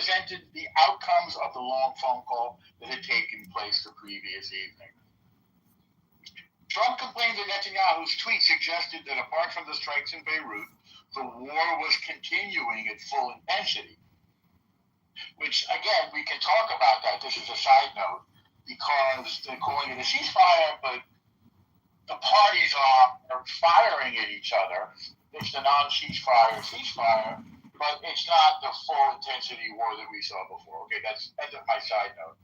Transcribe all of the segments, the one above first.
presented the outcomes of the long phone call that had taken place the previous evening. Trump complained that Netanyahu's tweet suggested that apart from the strikes in Beirut, the war was continuing at full intensity. Which, again, we can talk about that. This is a side note, because they're calling it a ceasefire, but the parties are firing at each other. It's the ceasefire, but it's not the full intensity war that we saw before. Okay, that's end of my side note.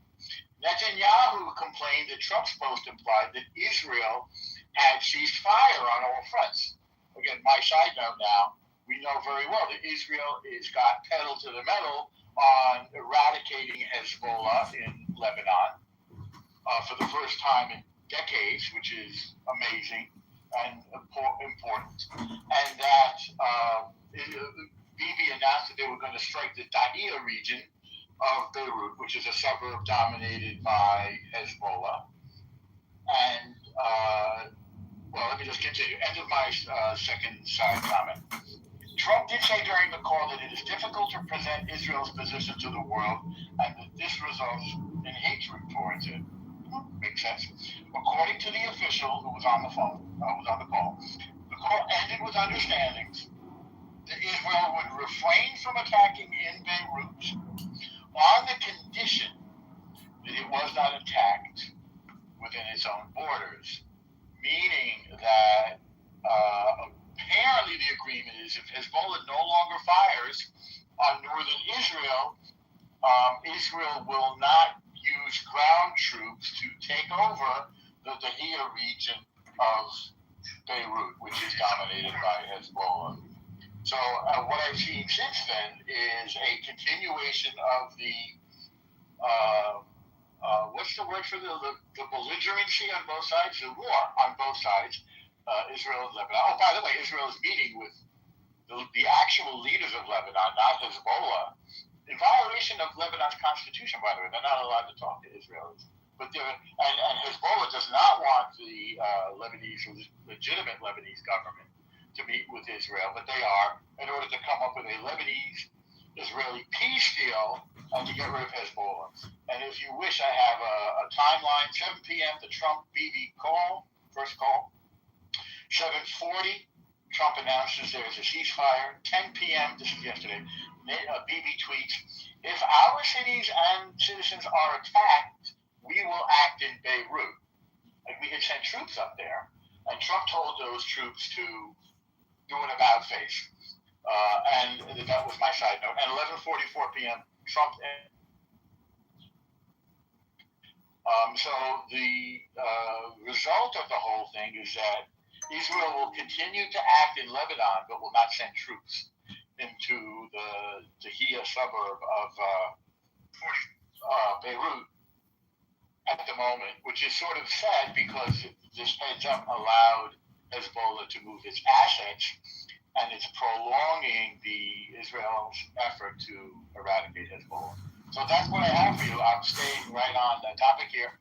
Netanyahu complained that Trump's post implied that Israel had ceased fire on all fronts. Again, my side note now, we know very well that Israel has got pedal to the metal on eradicating Hezbollah in Lebanon for the first time in decades, which is amazing and important. And that Bibi announced that they were going to strike the Dahia region of Beirut, which is a suburb dominated by Hezbollah. And, well, let me just continue. End of my second side comment. Trump did say during the call that it is difficult to present Israel's position to the world and that this results in hatred towards it. Makes sense. According to the official who was on the call, the call ended with understandings that Israel would refrain from attacking in Beirut on the condition that it was not attacked within its own borders, meaning that apparently the agreement is if Hezbollah no longer fires on northern Israel, Israel will not use ground troops to take over the Dahia region of Beirut, which is dominated by Hezbollah. So what I've seen since then is a continuation of the, what's the word for the belligerency on both sides? The war on both sides, Israel and Lebanon. Oh, by the way, Israel is meeting with the actual leaders of Lebanon, not Hezbollah, in violation of Lebanon's constitution, by the way. They're not allowed to talk to Israelis. But and Hezbollah does not want the legitimate Lebanese government to meet with Israel, but they are, in order to come up with a Lebanese-Israeli peace deal and to get rid of Hezbollah. And if you wish, I have a timeline, 7 p.m., the Trump-Bibi call, first call. 7:40, Trump announces there is a ceasefire. 10 p.m., this is yesterday, Bibi tweets, if our cities and citizens are attacked, we will act in Beirut. Like we had sent troops up there. And Trump told those troops to do an about face. And that was my side note. And 11:44 p.m., Trump. So the result of the whole thing is that Israel will continue to act in Lebanon, but will not send troops into the Dahia suburb of Beirut at the moment, which is sort of sad because this heads up allowed Hezbollah to move its assets, and it's prolonging Israel's effort to eradicate Hezbollah. So that's what I have for you. I'm staying right on the topic here.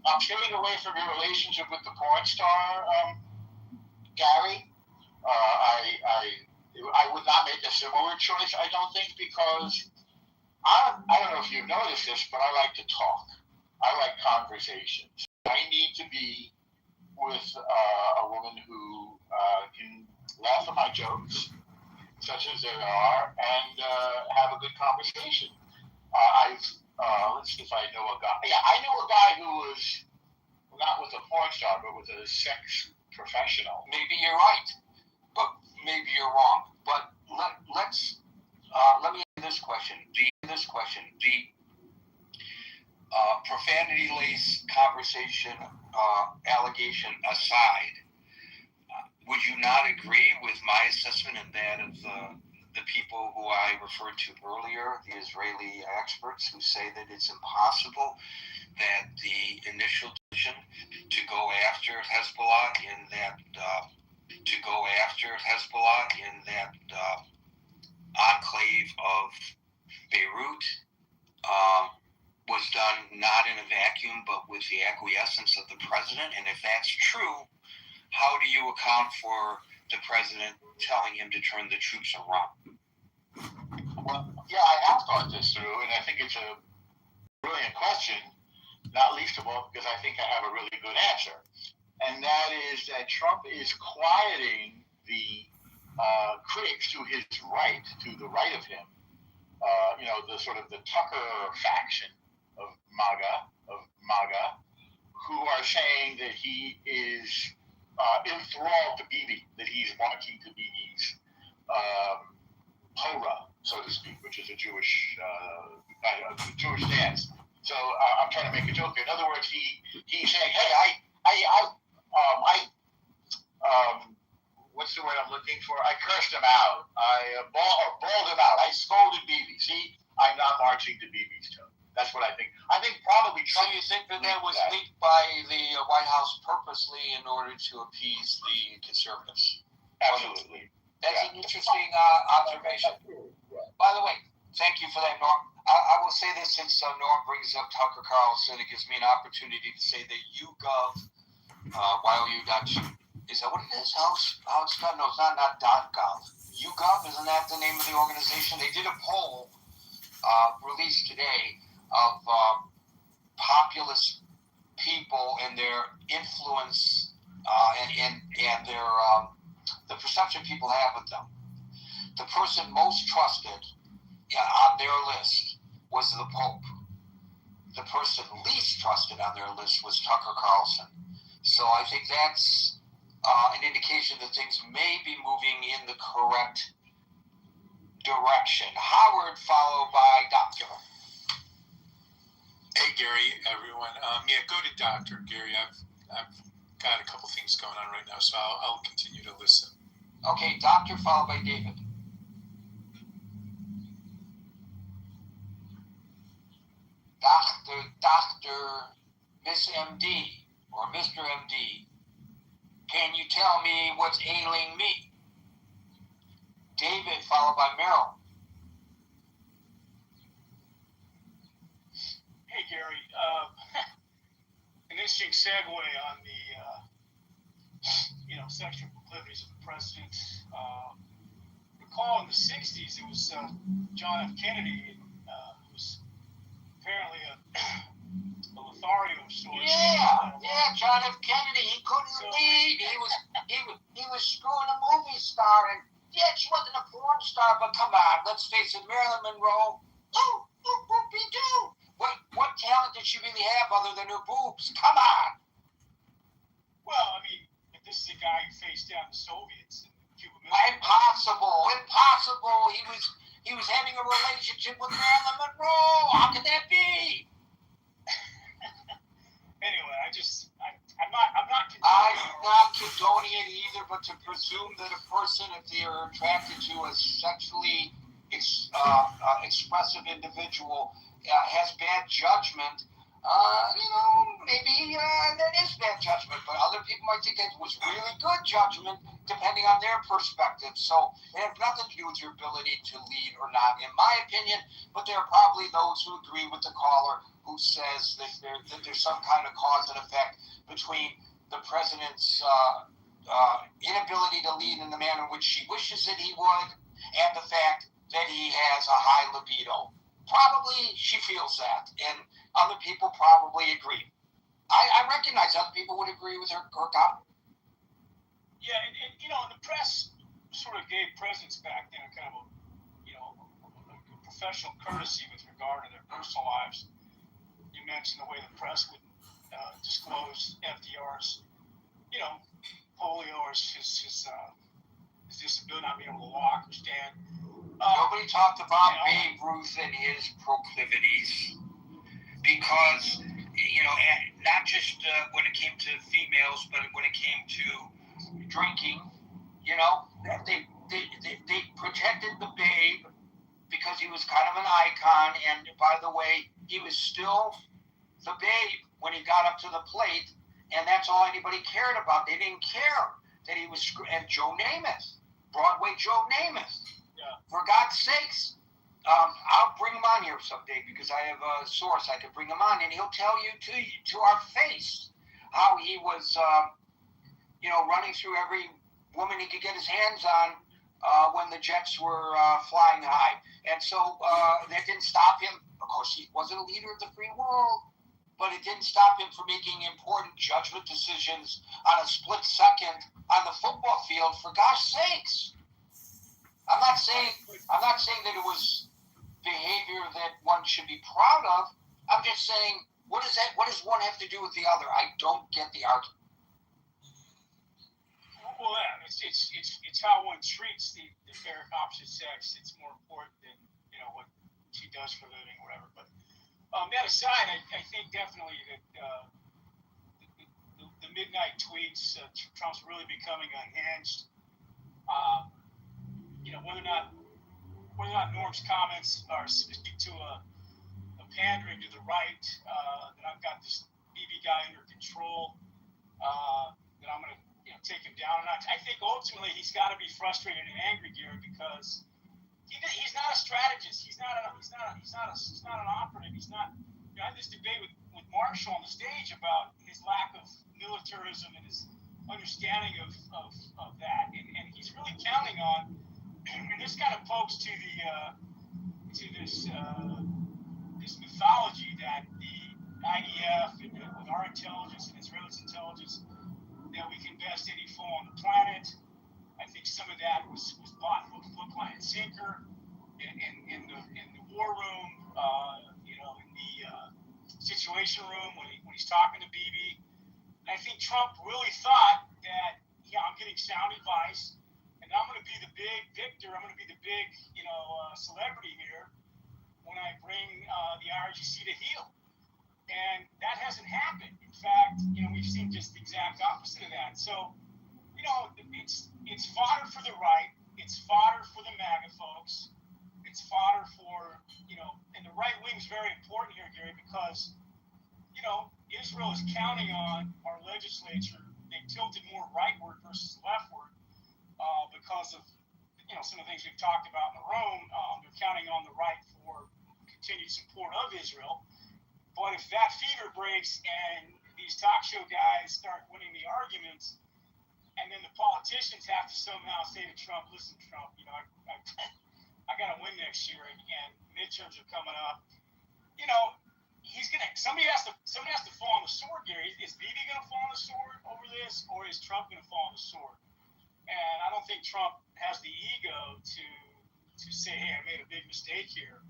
I'm staying away from your relationship with the porn star, Gary. I would not make a similar choice, I don't think, because I don't know if you've noticed this, but I like to talk. I like conversations. I need to be with a woman who can laugh at my jokes, such as they are, and have a good conversation. Let's see if I know a guy. Yeah, I know a guy who was not with a porn star, but with a sex professional. Maybe you're right, but maybe you're wrong. But let me ask this question. The profanity-laced conversation allegation aside, would you not agree with my assessment and that of the people who I referred to earlier, the Israeli experts, who say that it's impossible that the initial decision to go after Hezbollah in that enclave of Beirut was done not in a vacuum, but with the acquiescence of the president? And if that's true, how do you account for the president telling him to turn the troops around? Well, yeah, I have thought this through, and it's a brilliant question, not least of all because I think I have a really good answer. And that is that Trump is quieting the critics to his right, to the right of him, the sort of the Tucker faction of MAGA, who are saying that he is enthralled to Bibi, that he's marching to Bibi's Torah, so to speak, which is a Jewish dance. So I'm trying to make a joke here. In other words, he's saying, hey, what's the word I'm looking for? I cursed him out. I bawled him out. I scolded Bibi. See, I'm not marching to Bibi's tone. That's what I think. I think probably Trump. So you think that was leaked by the White House purposely in order to appease the conservatives? Absolutely. That's an interesting observation. By the way, thank you for that, Norm. I will say this since Norm brings up Tucker Carlson. It gives me an opportunity to say that YouGov, YOU.gov, is that what it is? How it's done? No, it's not .gov. YouGov, isn't that the name of the organization? They did a poll released today of populist people and their influence and their the perception people have with them. The person most trusted on their list was the Pope. The person least trusted on their list was Tucker Carlson. So I think that's an indication that things may be moving in the correct direction. Howard, followed by Dr. Hey, Gary, everyone. Go to Dr. Gary. I've got a couple things going on right now, so I'll continue to listen. Okay, Doctor, followed by David. Doctor, Miss MD, or Mr. MD, can you tell me what's ailing me? David, followed by Merrill. Hey, Gary. An interesting segue on the, sexual proclivities of the president. Recall in the 60s, it was John F. Kennedy, who was apparently a Lothario of sorts. Yeah, John F. Kennedy. He couldn't lead. He was screwing a movie star, and she wasn't a porn star, but come on, let's face it, Marilyn Monroe. Whoop-de-doo. What talent did she really have other than her boobs? Come on. Well, I mean, if this is a guy who faced down the Soviets and Cuba Missile. Impossible. He was having a relationship with Marilyn Monroe. How could that be? Anyway, I'm not condoning. I'm not condoning it either, but to presume that a person, if they are attracted to a sexually expressive individual, has bad judgment, maybe that is bad judgment, but other people might think that was really good judgment, depending on their perspective. So it has nothing to do with your ability to lead or not, in my opinion, but there are probably those who agree with the caller who says that there's some kind of cause and effect between the president's inability to lead in the manner in which she wishes that he would, and the fact that he has a high libido. Probably she feels that, and other people probably agree. I recognize other people would agree with her comment. Yeah, and the press sort of gave presidents back then kind of a professional courtesy with regard to their personal lives. You mentioned the way the press would disclose FDR's, polio or his disability, not being able to walk or stand. Nobody talked about Babe Ruth and his proclivities because, not just when it came to females, but when it came to drinking, they protected the Babe because he was kind of an icon. And by the way, he was still the Babe when he got up to the plate, and that's all anybody cared about. They didn't care that he was, and Joe Namath, Broadway Joe Namath. For God's sakes, I'll bring him on here someday because I have a source. I could bring him on, and he'll tell you to our face how he was, running through every woman he could get his hands on when the jets were flying high. And so that didn't stop him. Of course, he wasn't a leader of the free world, but it didn't stop him from making important judgment decisions on a split second on the football field. For gosh sakes, I'm not saying that it was behavior that one should be proud of. I'm just saying, what does one have to do with the other? I don't get the argument. Well, yeah, it's how one treats the fair opposite sex. It's more important than what she does for a living, or whatever. But that aside, I think definitely that the midnight tweets, Trump's really becoming unhinged. Whether or not Norm's comments are speak to a pandering to the right, that I've got this BB guy under control, that I'm going to take him down a notch. I think ultimately he's got to be frustrated and angry, Gary, because he's not a strategist. He's not an operative. He's not. I had this debate with Marshall on the stage about his lack of militarism and his understanding of that, and he's really counting on. And this kind of pokes to this mythology that the IDF and with our intelligence and Israel's intelligence, that we can best any foe on the planet. I think some of that was bought hook, line, and sinker in the war room, in the situation room when he's talking to Bibi. And I think Trump really thought that, I'm getting sound advice, and I'm going to be the big victor. I'm going to be the big, celebrity here when I bring the IRGC to heel. And that hasn't happened. In fact, we've seen just the exact opposite of that. So, it's fodder for the right. It's fodder for the MAGA folks. It's fodder for, and the right wing is very important here, Gary, because, Israel is counting on our legislature. They tilted more rightward versus leftward because of, some of the things we've talked about in the room. They're counting on the right for continued support of Israel. But if that fever breaks and these talk show guys start winning the arguments, and then the politicians have to somehow say to Trump, listen, Trump, I got to win next year, and midterms are coming up. Somebody has to fall on the sword, Gary. Is Bibi going to fall on the sword over this, or is Trump going to fall on the sword? And I don't think Trump has the ego to say, hey, I made a big mistake here.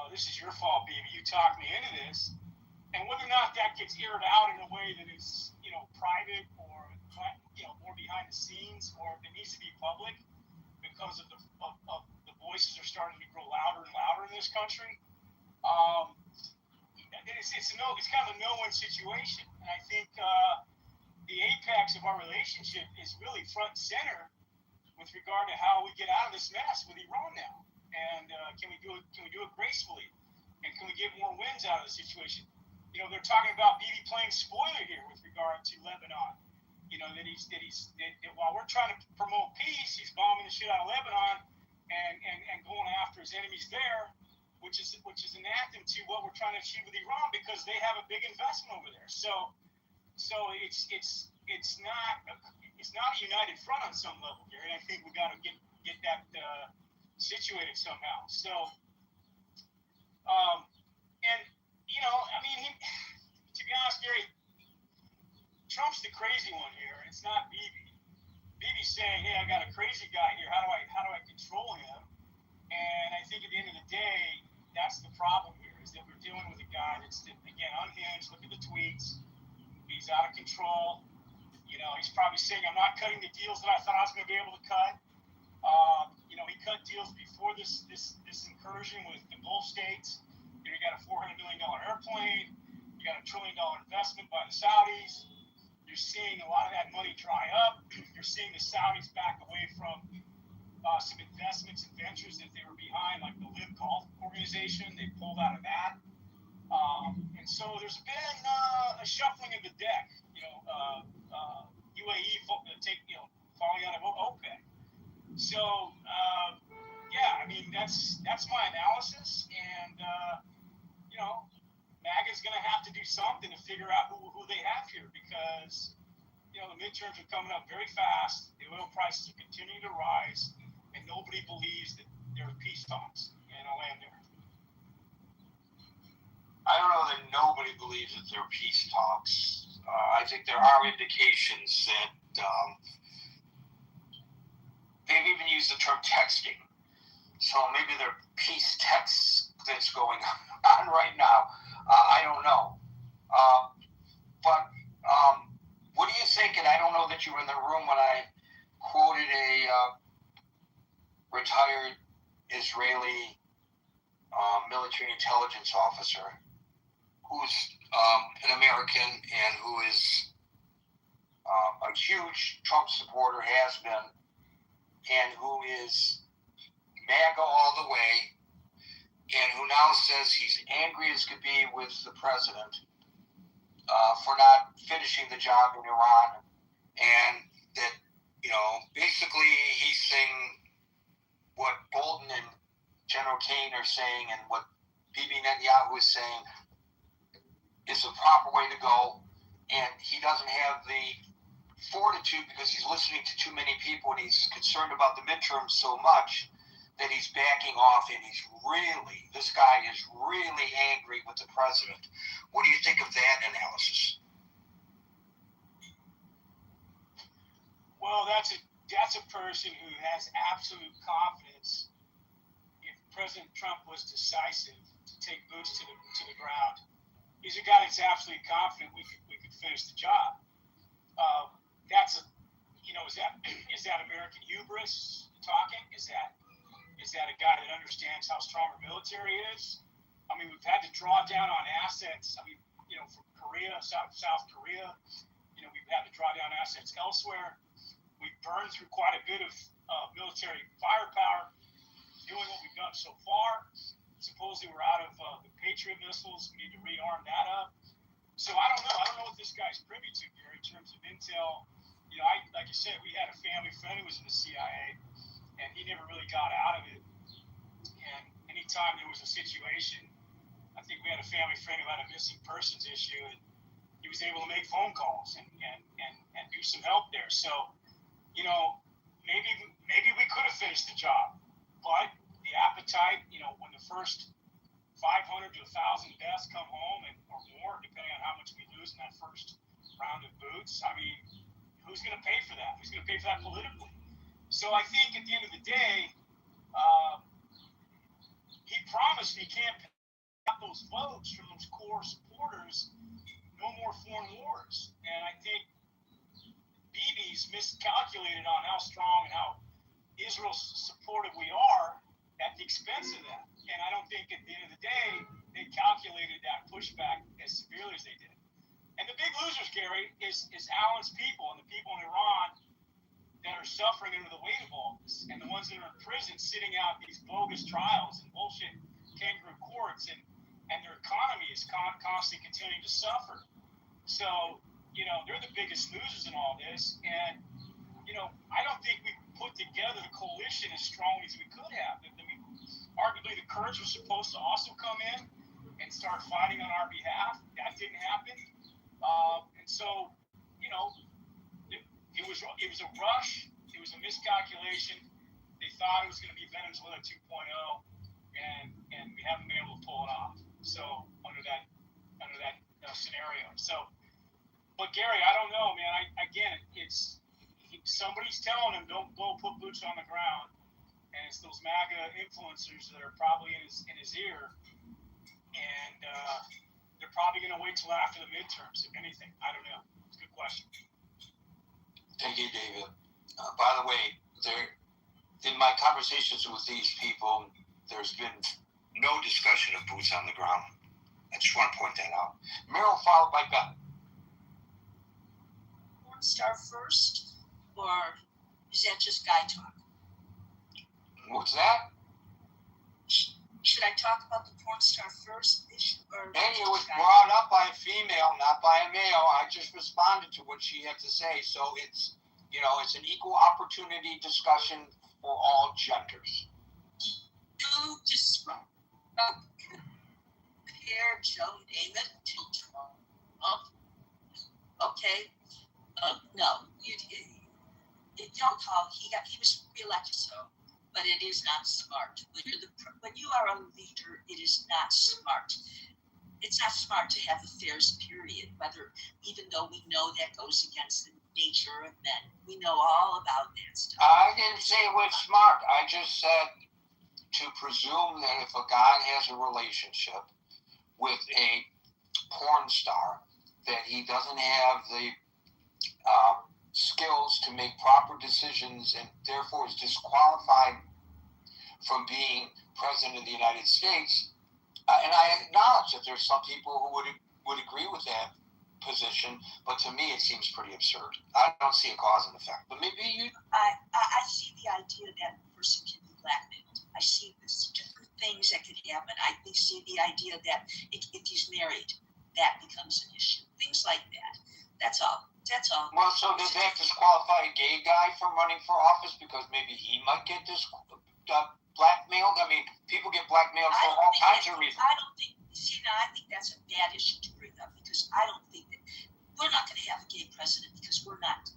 This is your fault, Bibi. You talked me into this. And whether or not that gets aired out in a way that is, private or, more behind the scenes, or if it needs to be public because of the voices are starting to grow louder and louder in this country. It's kind of a no-win situation. And I think the apex of our relationship is really front and center with regard to how we get out of this mess with Iran now. And can we do it gracefully? And can we get more wins out of the situation? They're talking about Bibi playing spoiler here with regard to Lebanon. That while we're trying to promote peace, he's bombing the shit out of Lebanon and going after his enemies there, which is an anthem to what we're trying to achieve with Iran, because they have a big investment over there. So it's not a united front on some level, Gary. I think we got to get that situated somehow. So to be honest, Gary, Trump's the crazy one here. It's not Bibi. Bibi's saying, hey, I got a crazy guy here. How do I control him? And I think at the end of the day, that's the problem here, is that we're dealing with a guy that's, again, unhinged. Look at the tweets. He's out of control. He's probably saying, I'm not cutting the deals that I thought I was going to be able to cut. He cut deals before this incursion with the Gulf states. You got a $400 million airplane. You got a $1 trillion investment by the Saudis. You're seeing a lot of that money dry up. You're seeing the Saudis back away from some investments and ventures that they were behind, like the Live Golf organization. They pulled out of that. And so there's been a shuffling of the deck. UAE falling out of OPEC. So, that's my analysis. And, MAGA's going to have to do something to figure out who they have here, because, the midterms are coming up very fast. The oil prices are continuing to rise, and nobody believes that there are peace talks. And I'll end there. firmly believe that they're peace talks. I think there are indications that they've even used the term texting. So maybe they're peace texts that's going on right now. I don't know. But what do you think? And I don't know that you were in the room when I quoted a retired Israeli military intelligence officer who's an American and who is a huge Trump supporter, has been, and who is MAGA all the way, and who now says he's angry as could be with the president for not finishing the job in Iran, and that, basically he's saying what Bolton and General Kane are saying and what Bibi Netanyahu is saying is the proper way to go, and he doesn't have the fortitude because he's listening to too many people and he's concerned about the midterms so much that he's backing off, and this guy is really angry with the president. What do you think of that analysis? Well, that's a person who has absolute confidence. If President Trump was decisive to take boots to the ground, he's a guy that's absolutely confident we could finish the job. Is that American hubris talking? Is that a guy that understands how strong our military is? I mean, we've had to draw down on assets. I mean, from Korea, South Korea, we've had to draw down assets elsewhere. We've burned through quite a bit of military firepower doing what we've done so far. Supposedly we're out of the Patriot missiles. We need to rearm that up. So I don't know. I don't know what this guy's privy to, Gary, in terms of intel. Like you said, we had a family friend who was in the CIA, and he never really got out of it. And anytime there was a situation, I think we had a family friend who had a missing persons issue, and he was able to make phone calls and do some help there. So, maybe we could have finished the job, but the appetite, when the first 500 to 1,000 deaths come home or more, depending on how much we lose in that first round of boots, I mean, who's going to pay for that? Who's going to pay for that politically? So I think at the end of the day, he promised he can't pay out those votes from those core supporters, no more foreign wars. And I think Bibi's miscalculated on how strong and how Israel supportive we are at the expense of that. And I don't think at the end of the day, they calculated that pushback as severely as they did. And the big losers, Gary, is Allen's people and the people in Iran that are suffering under the weight of all this, and the ones that are in prison sitting out these bogus trials and bullshit kangaroo courts, and their economy is constantly continuing to suffer. So, they're the biggest losers in all this. And, I don't think we put together the coalition as strongly as we could have. I mean, arguably the Kurds were supposed to also come in and start fighting on our behalf. That didn't happen. And so, it was a rush. It was a miscalculation. They thought it was going to be Venezuela 2.0, and we haven't been able to pull it off. So under that scenario. So, but Gary, I don't know, man. Somebody's telling him don't go put boots on the ground, and it's those MAGA influencers that are probably in his ear, and they're probably going to wait till after the midterms, if anything. I don't know. It's a good question. Thank you, David. By the way, in my conversations with these people, there's been no discussion of boots on the ground. I just want to point that out. Meryl, followed by Beth. Porn star first, or is that just guy talk? What's that? Should I talk about the porn star first issue? And it was brought up by a female, not by a male. I just responded to what she had to say. So it's an equal opportunity discussion for all genders. You just compare Joe Namath to Trump. Okay. No, you don't call. He was reelected, so. But it is not smart. When you are a leader, it is not smart. It's not smart to have affairs, period. Whether, even though we know that goes against the nature of men, we know all about that stuff. I didn't say it was smart. I just said to presume that if a guy has a relationship with a porn star, that he doesn't have the skills to make proper decisions and therefore is disqualified from being president of the United States. And I acknowledge that there's some people who would agree with that position, but to me it seems pretty absurd. I don't see a cause and effect. But maybe you... I see the idea that a person can be blackmailed. I see this different things that could happen. I see the idea that if he's married, that becomes an issue. Things like that. That's all. Well, so does that disqualify a gay guy from running for office because maybe he might get blackmailed? I mean, people get blackmailed for all kinds of reasons. I think that's a bad issue to bring up, because I don't think that we're not going to have a gay president because we're not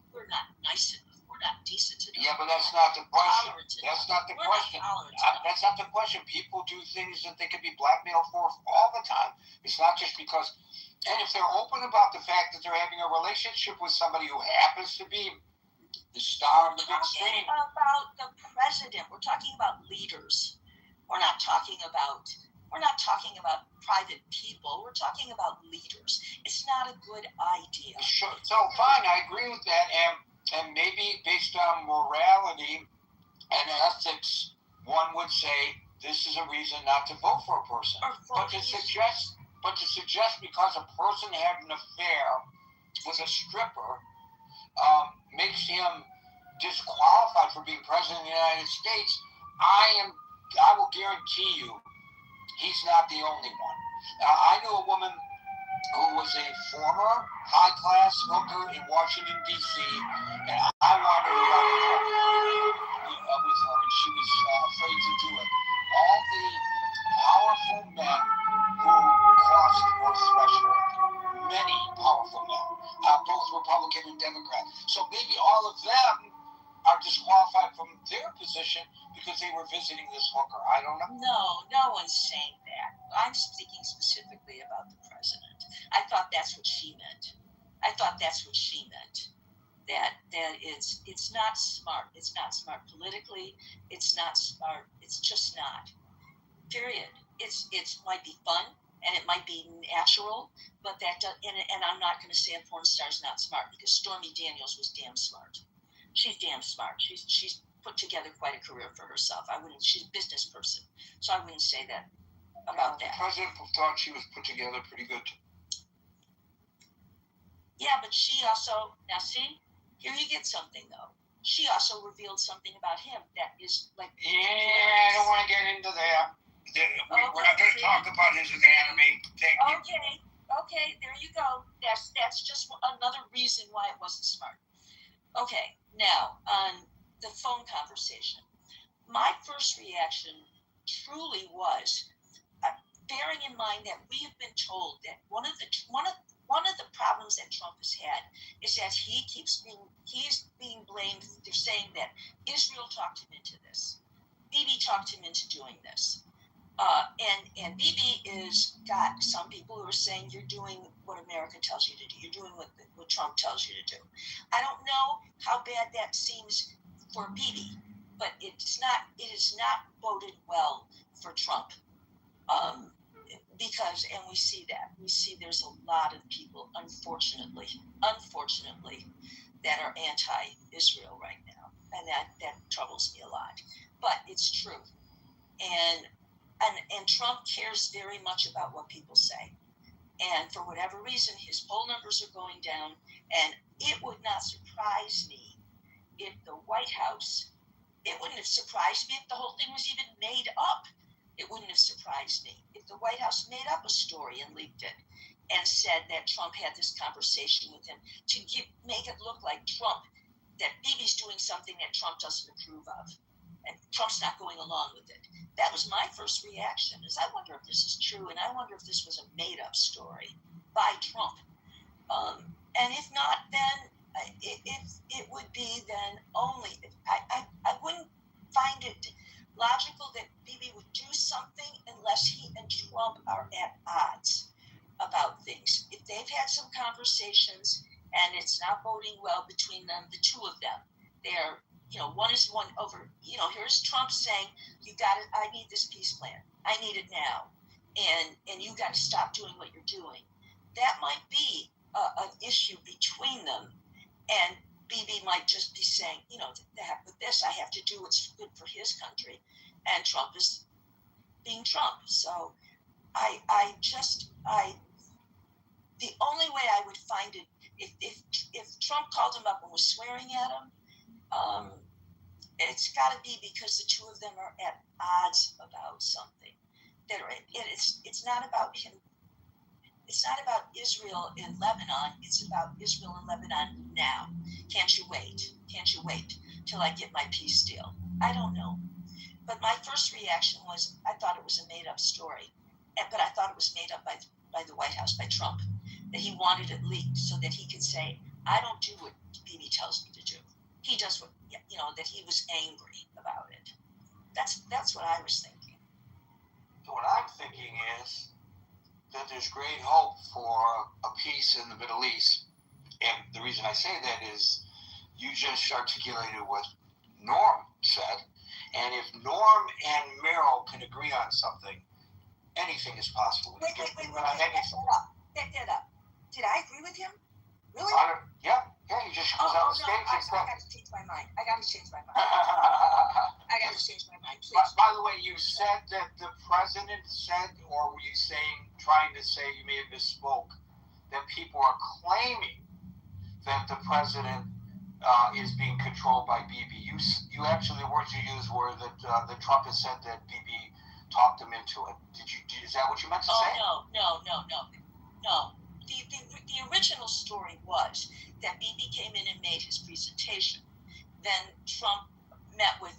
nice enough. We're not decent enough. Yeah, but that's not the question. That's not the We're question. That's not the question. People do things that they can be blackmailed for all the time. It's not just because. And if they're open about the fact that they're having a relationship with somebody who happens to be the star of the big screen. We're talking about the president. We're talking about leaders. We're not talking about private people. We're talking about leaders. It's not a good idea. Sure. So fine, I agree with that. And maybe based on morality and ethics, one would say this is a reason not to vote for a person. But to suggest because a person had an affair with a stripper makes him disqualified for being president of the United States, I will guarantee you he's not the only one. I knew a woman who was a former high-class hooker in Washington, D.C., and I wanted to run with her, and she was afraid to do it. All the powerful men who crossed her threshold, many powerful men, both Republican and Democrat. So maybe all of them are disqualified from their position because they were visiting this hooker. I don't know. No one's saying that. I'm speaking specifically about the president. I thought that's what she meant. That it's not smart. It's not smart politically. It's not smart. It's just not. Period. It might be fun and it might be natural, but and I'm not going to say a porn star's not smart, because Stormy Daniels was damn smart. She's damn smart. She's put together quite a career for herself. She's a business person, so I wouldn't say that about that. The president thought she was put together pretty good. Yeah, but she also, now see, here you get something though. She also revealed something about him that is like. Yeah, I don't want to get into that. We're not going to talk about his anatomy. Thank you. Okay, there you go. That's just another reason why it wasn't smart. Okay, now on the phone conversation, my first reaction truly was, bearing in mind that we have been told that one of the problems that Trump has had is that he's being blamed. They're saying that Israel talked him into this. Bibi talked him into doing this. And Bibi is got some people who are saying you're doing what America tells you to do. You're doing what Trump tells you to do. I don't know how bad that seems for Bibi, but it is not boded well for Trump. Because, and we see there's a lot of people, unfortunately, that are anti-Israel right now, and that troubles me a lot. But it's true, and Trump cares very much about what people say, and for whatever reason, his poll numbers are going down, and it would not surprise me if the White House. It wouldn't have surprised me if the whole thing was even made up. It wouldn't have surprised me if the White House made up a story and leaked it and said that Trump had this conversation with him to make it look like that Bibi's doing something that Trump doesn't approve of. And Trump's not going along with it. That was my first reaction, is I wonder if this is true, and I wonder if this was a made-up story by Trump. And if not, then it would be then only, I wouldn't find it logical that Bibi would do something unless he and Trump are at odds. they've had some conversations, and it's not boding well between them, the two of them. They're, one is one over, here's Trump saying, I need this peace plan. I need it now. And you got to stop doing what you're doing. That might be an issue between them. And Bibi might just be saying, with this, I have to do what's good for his country. And Trump is being Trump. So the only way I would find it, if Trump called him up and was swearing at him, it's got to be because the two of them are at odds about something. It's not about him. It's not about Israel and Lebanon. It's about Israel and Lebanon now. Can't you wait? Can't you wait till I get my peace deal? I don't know. But my first reaction was I thought it was a made-up story. But I thought it was made up by the White House, by Trump, that he wanted it leaked so that he could say, I don't do what Bibi tells me to do. He does what, that he was angry about it. That's what I was thinking. What I'm thinking is that there's great hope for a peace in the Middle East. And the reason I say that is you just articulated what Norm said. And if Norm and Meryl can agree on something, anything is possible. Wait, back that up. Did I agree with him? Really? Yeah, you just goes on the stage and I got to change my mind. I got to change my mind. Please. By the way, you said that the president said, or were you trying to say, you may have misspoke, that people are claiming that the president is being controlled by Bibi. You actually, the words you used were that Trump has said that Bibi talked him into it. Is that what you meant to say? No. The original story was that Bibi came in and made his presentation. Then Trump met with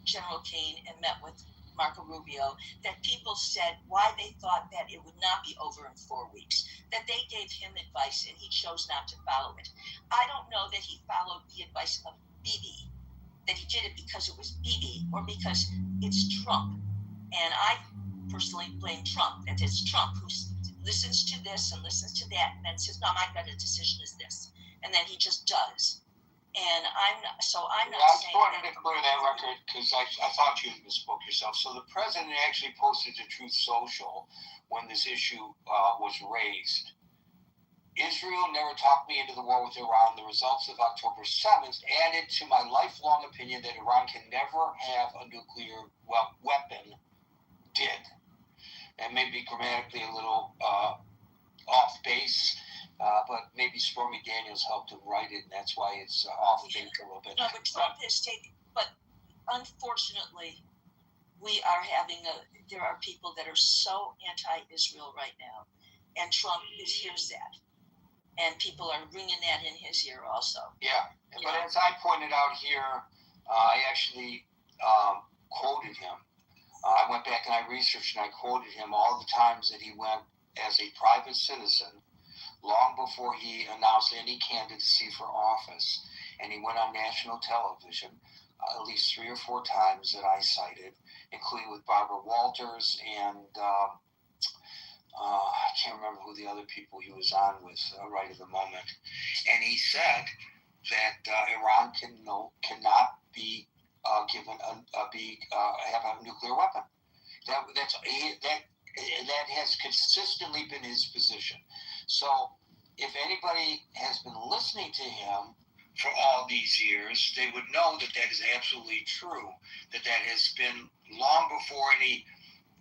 General Kane and met with Marco Rubio, that people said why they thought that it would not be over in 4 weeks, that they gave him advice and he chose not to follow it. I don't know that he followed the advice of Bibi, that he did it because it was Bibi or because it's Trump. And I personally blame Trump, that it's Trump who listens to this and listens to that and then says, no, my gut decision is this. And then he just does. And I'm not saying I just wanted to clear that record because I thought you misspoke yourself. So the president actually posted to Truth Social when this issue was raised. Israel never talked me into the war with Iran. The results of October 7th added to my lifelong opinion that Iran can never have a nuclear weapon. Did. And maybe grammatically a little off base. But maybe Stormy Daniels helped him write it, and that's why it's off base a little bit. No, but Trump has taken. But unfortunately, there are people that are so anti-Israel right now, and Trump hears that, and people are ringing that in his ear also. Yeah, but as I pointed out here, I actually quoted him. I went back and I researched and I quoted him all the times that he went as a private citizen, long before he announced any candidacy for office. And he went on national television at least 3 or 4 times that I cited, including with Barbara Walters and I can't remember who the other people he was on with right at the moment. And he said that Iran cannot be have a nuclear weapon. That has consistently been his position. So if anybody has been listening to him for all these years, they would know that is absolutely true, that has been long before any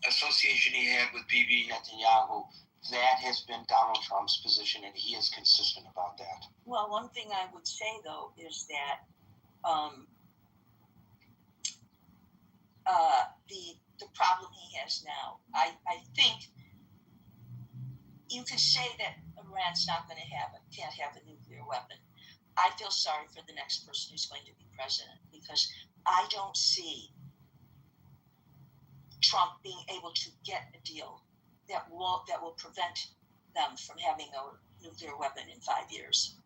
association he had with Bibi Netanyahu. That has been Donald Trump's position, and he is consistent about that. Well, one thing I would say, though, is that the problem he has now, I think you could say that Iran's can't have a nuclear weapon. I feel sorry for the next person who's going to be president, because I don't see Trump being able to get a deal that will prevent them from having a nuclear weapon in 5 years.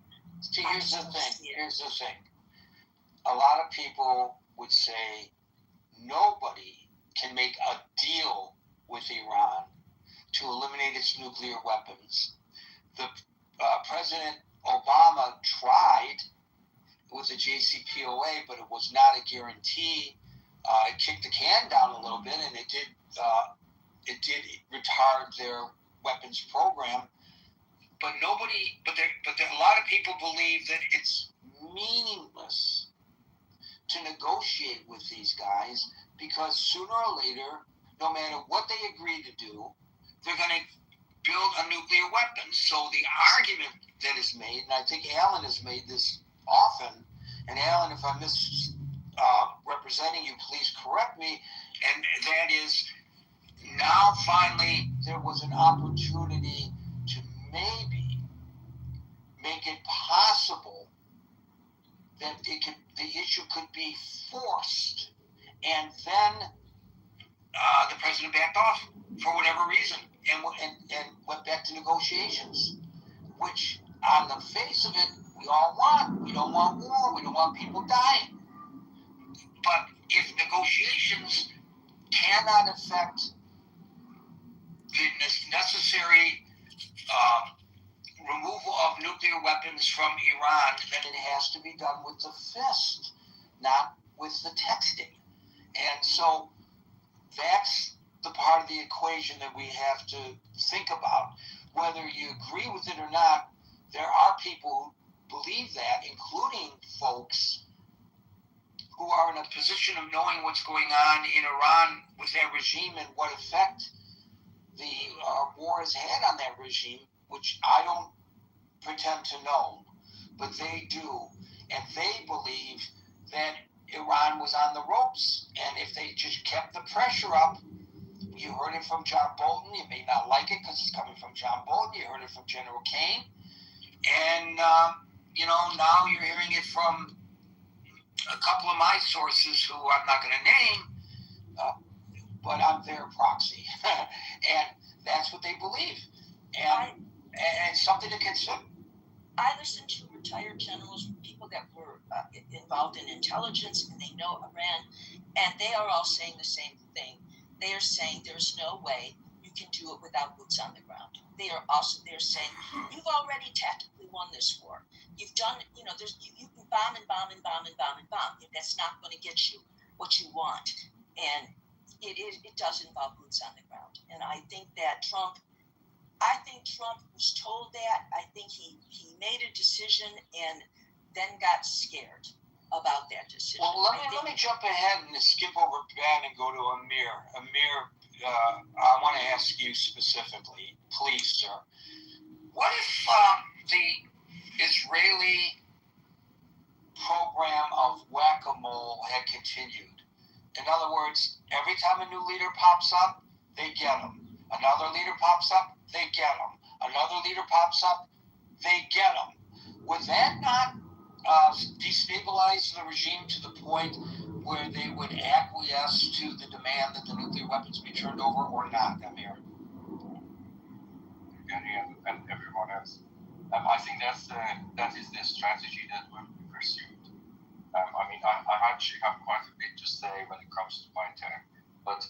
See, here's the thing. A lot of people would say nobody can make a deal with Iran to eliminate its nuclear weapons. President Obama tried with the JCPOA, but it was not a guarantee. It kicked the can down a little bit, and it did retard their weapons program. But a lot of people believe that it's meaningless to negotiate with these guys because sooner or later, no matter what they agree to do, they're going to build a nuclear weapon. So the argument that is made, and I think Alan has made this often, and Alan, if I'm misrepresenting you, please correct me, and that is now finally there was an opportunity to maybe make it possible that the issue could be forced, and then the president backed off for whatever reason and went back to negotiations, which on the face of it we all want. We don't want war. We don't want people dying. But if negotiations cannot affect the necessary removal of nuclear weapons from Iran, then it has to be done with the fist, not with the texting. And so that's the part of the equation that we have to think about. Whether you agree with it or not, there are people who believe that, including folks who are in a position of knowing what's going on in Iran with that regime and what effect the war has had on that regime, which I don't pretend to know, but they do. And they believe that Iran was on the ropes. And if they just kept the pressure up, you heard it from John Bolton. You may not like it because it's coming from John Bolton. You heard it from General Kane. And, now you're hearing it from a couple of my sources who I'm not going to name, but I'm their proxy. And that's what they believe. And it's something to consider. I listened to retired generals, people that were involved in intelligence, and they know Iran, and they are all saying the same thing. They are saying there's no way you can do it without boots on the ground. They're saying you've already tactically won this war. You've done, you can bomb and bomb and bomb and bomb and bomb. That's not going to get you what you want, and it does involve boots on the ground. And I think Trump was told that. I think he made a decision and then got scared about that decision. Well, let me jump ahead and skip over Ben and go to Amir. Amir, I want to ask you specifically, please, sir. What if the Israeli program of whack-a-mole had continued? In other words, every time a new leader pops up, they get him. Another leader pops up, they get him. Another leader pops up, they get him. Would that not destabilize the regime to the point where they would acquiesce to the demand that the nuclear weapons be turned over or not, Amir? Gary and everyone else. I think that is the strategy that will be pursued. I actually have quite a bit to say when it comes to my turn, but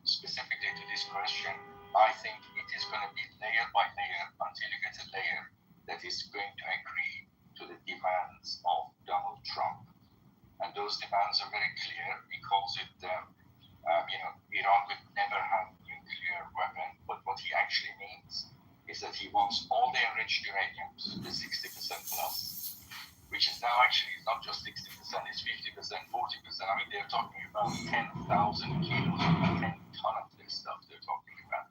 specifically to this question, I think it is going to be layer by layer until you get a layer that is going to agree to the demands of Donald Trump. And those demands are very clear. He calls it, Iran will never have a nuclear weapon, but what he actually means is that he wants all the enriched uranium, the 60% plus, which is now actually not just 60%, it's 50%, 40%. They're talking about 10,000 kilos, 10 ton of this stuff they're talking about.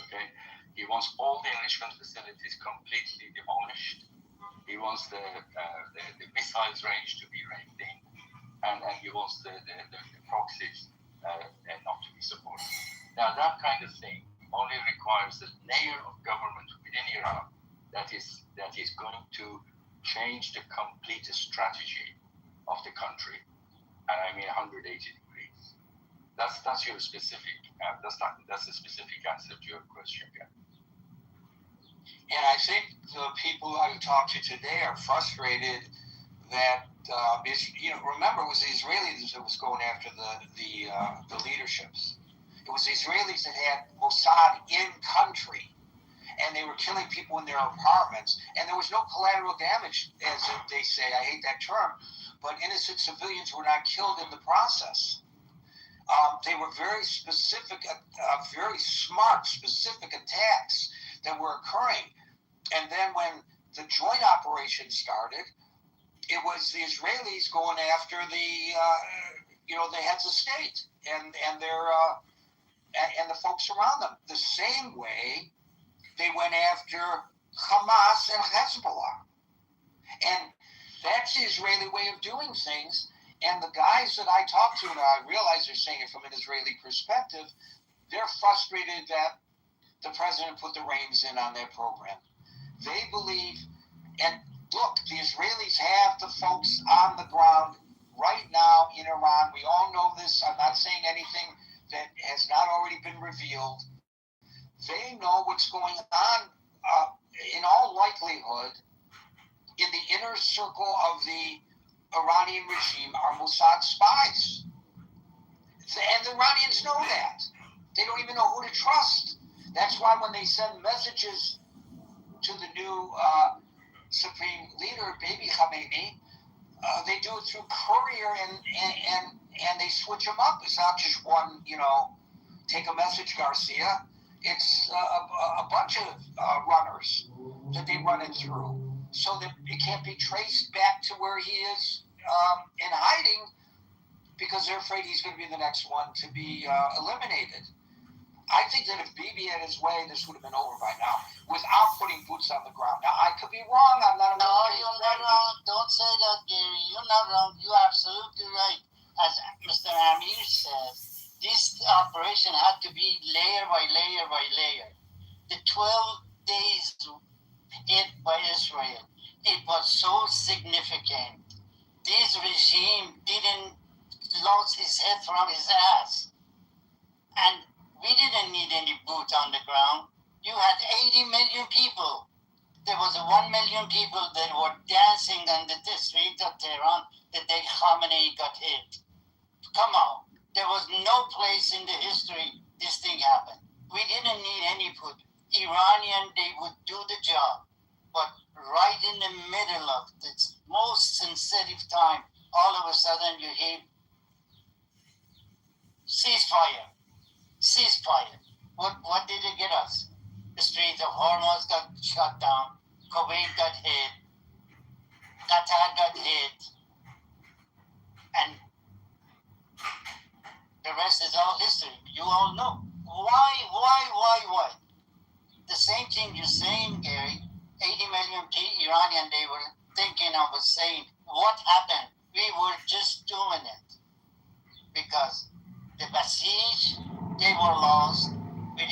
Okay? He wants all the enrichment facilities completely demolished. He wants the missiles range to be reined in, and he wants the proxies not to be supported. Now, that kind of thing only requires a layer of government within Iran that is going to change the complete strategy of the country, and 180 degrees. That's your specific. That's a specific answer to your question. Yeah. And I think the people I talked to today are frustrated that remember, it was the Israelis that was going after the leaderships. It was the Israelis that had Mossad in country, and they were killing people in their apartments, and there was no collateral damage, as they say. I hate that term, but innocent civilians were not killed in the process. They were very specific, very smart, specific attacks that were occurring. And then when the joint operation started, it was the Israelis going after the heads of state and their and the folks around them. The same way they went after Hamas and Hezbollah. And that's the Israeli way of doing things. And the guys that I talk to, and I realize they're saying it from an Israeli perspective, they're frustrated that the president put the reins in on their program. They believe, and look, the Israelis have the folks on the ground right now in Iran. We all know this. I'm not saying anything that has not already been revealed. They know what's going on, in all likelihood, in the inner circle of the Iranian regime are Mossad spies. And the Iranians know that. They don't even know who to trust. That's why when they send messages to the new supreme leader, Baby Khamenei, they do it through courier and they switch them up. It's not just one, take a message, Garcia. It's a bunch of runners that they run it through, so that it can't be traced back to where he is in hiding, because they're afraid he's going to be the next one to be eliminated. I think that if Bibi had his way, this would have been over by now, without putting boots on the ground. Now, I could be wrong. I'm not a No, you're not wrong. Don't say that, Gary. You're not wrong. You're absolutely right. As Mr. Amir said, this operation had to be layer by layer by layer. The 12 days hit by Israel, it was so significant. This regime didn't lose his head from his ass. And we didn't need any boots on the ground. You had 80 million people. There was 1 million people that were dancing on the streets of Tehran the day Khamenei got hit. Come on. There was no place in the history this thing happened. We didn't need any put. Iranian, they would do the job. But right in the middle of the most sensitive time, all of a sudden you hear ceasefire. What did it get us? The Strait of Hormuz got shut down. Kuwait got hit. Qatar got hit. And the rest is all history. You all know. Why? The same thing you're saying, Gary. 80 million Iranian, they were thinking and was saying, what happened? We were just doing it. Because the Basij, they were lost. We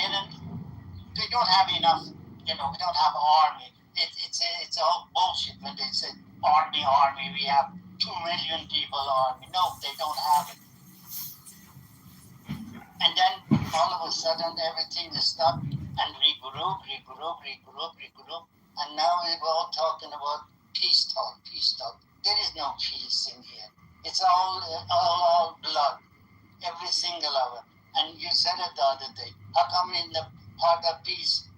don't have enough, we don't have army. It's all bullshit when they say army, we have 2 million people army. No, they don't have it. And then all of a sudden everything is stopped and regroup. And now we're all talking about peace talk. There is no peace in here. It's all blood. Every single of it. And you said it the other day. How come in the part of peace,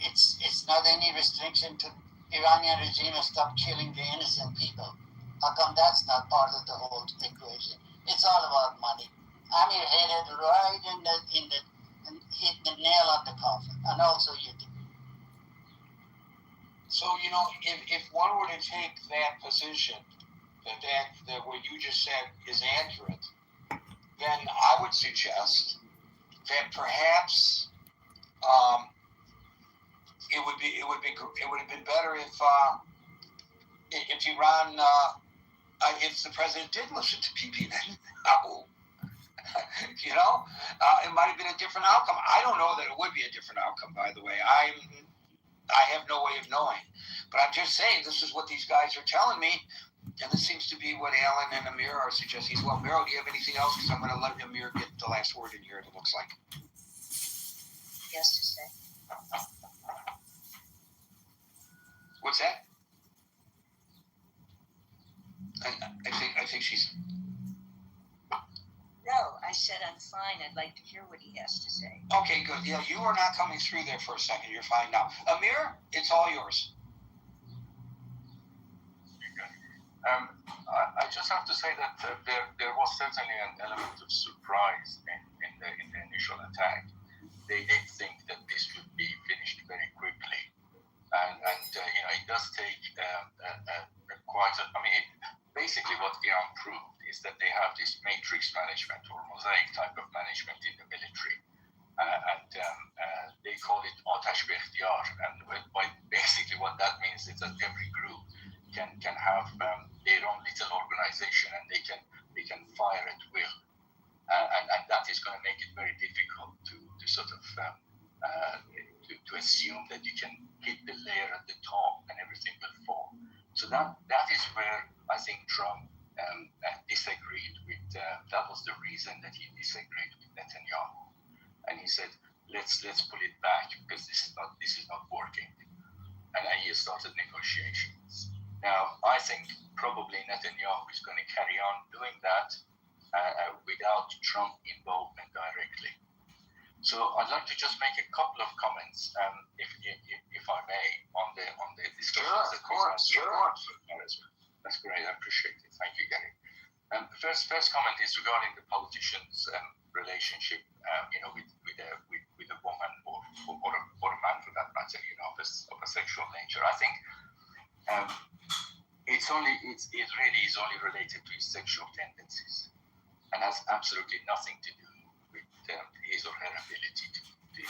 it's not any restriction to Iranian regime to stop killing the innocent people? How come that's not part of the whole equation? It's all about money. Amir hit it right and hit the nail on the coffin, and also you did. So, if one were to take that position, that what you just said is accurate, then I would suggest that perhaps it would have been better if Iran, if the president did listen to Bibi Netanyahu. It might have been a different outcome. I don't know that it would be a different outcome, by the way. I have no way of knowing. But I'm just saying, this is what these guys are telling me, and this seems to be what Alan and Amir are suggesting. Well, Mero, do you have anything else? Because I'm going to let Amir get the last word in here, it looks like. Yes to say. What's that? I think she's... No, I said I'm fine. I'd like to hear what he has to say. Okay, good. Yeah, you are not coming through there for a second. You're fine now. Amir, it's all yours. I just have to say that there was certainly an element of surprise in the initial attack. They did think that this would be finished very quickly, and it does take basically what Iran proved is that they have this matrix management or mosaic type of management in the military, and they call it atash be-ikhtiyar, and basically what that means is that every group can have their own little organization, and they can fire at will, and that is going to make it very difficult to sort of to assume that you can hit the layer at the top and everything will fall. So that is where I think Trump disagreed with. That was the reason that he disagreed with Netanyahu, and he said, let's pull it back because this is not working, and he started negotiations. Now, I think probably Netanyahu is going to carry on doing that without Trump involvement directly. So I'd like to just make a couple of comments, if I may, on the discussion. Sure, of course. That's great. I appreciate it. Thank you, Gary. First comment is regarding the politicians' relationship, with a woman or a man for that matter, of a sexual nature. I think it really is only related to his sexual tendencies, and has absolutely nothing to do with his or her ability to be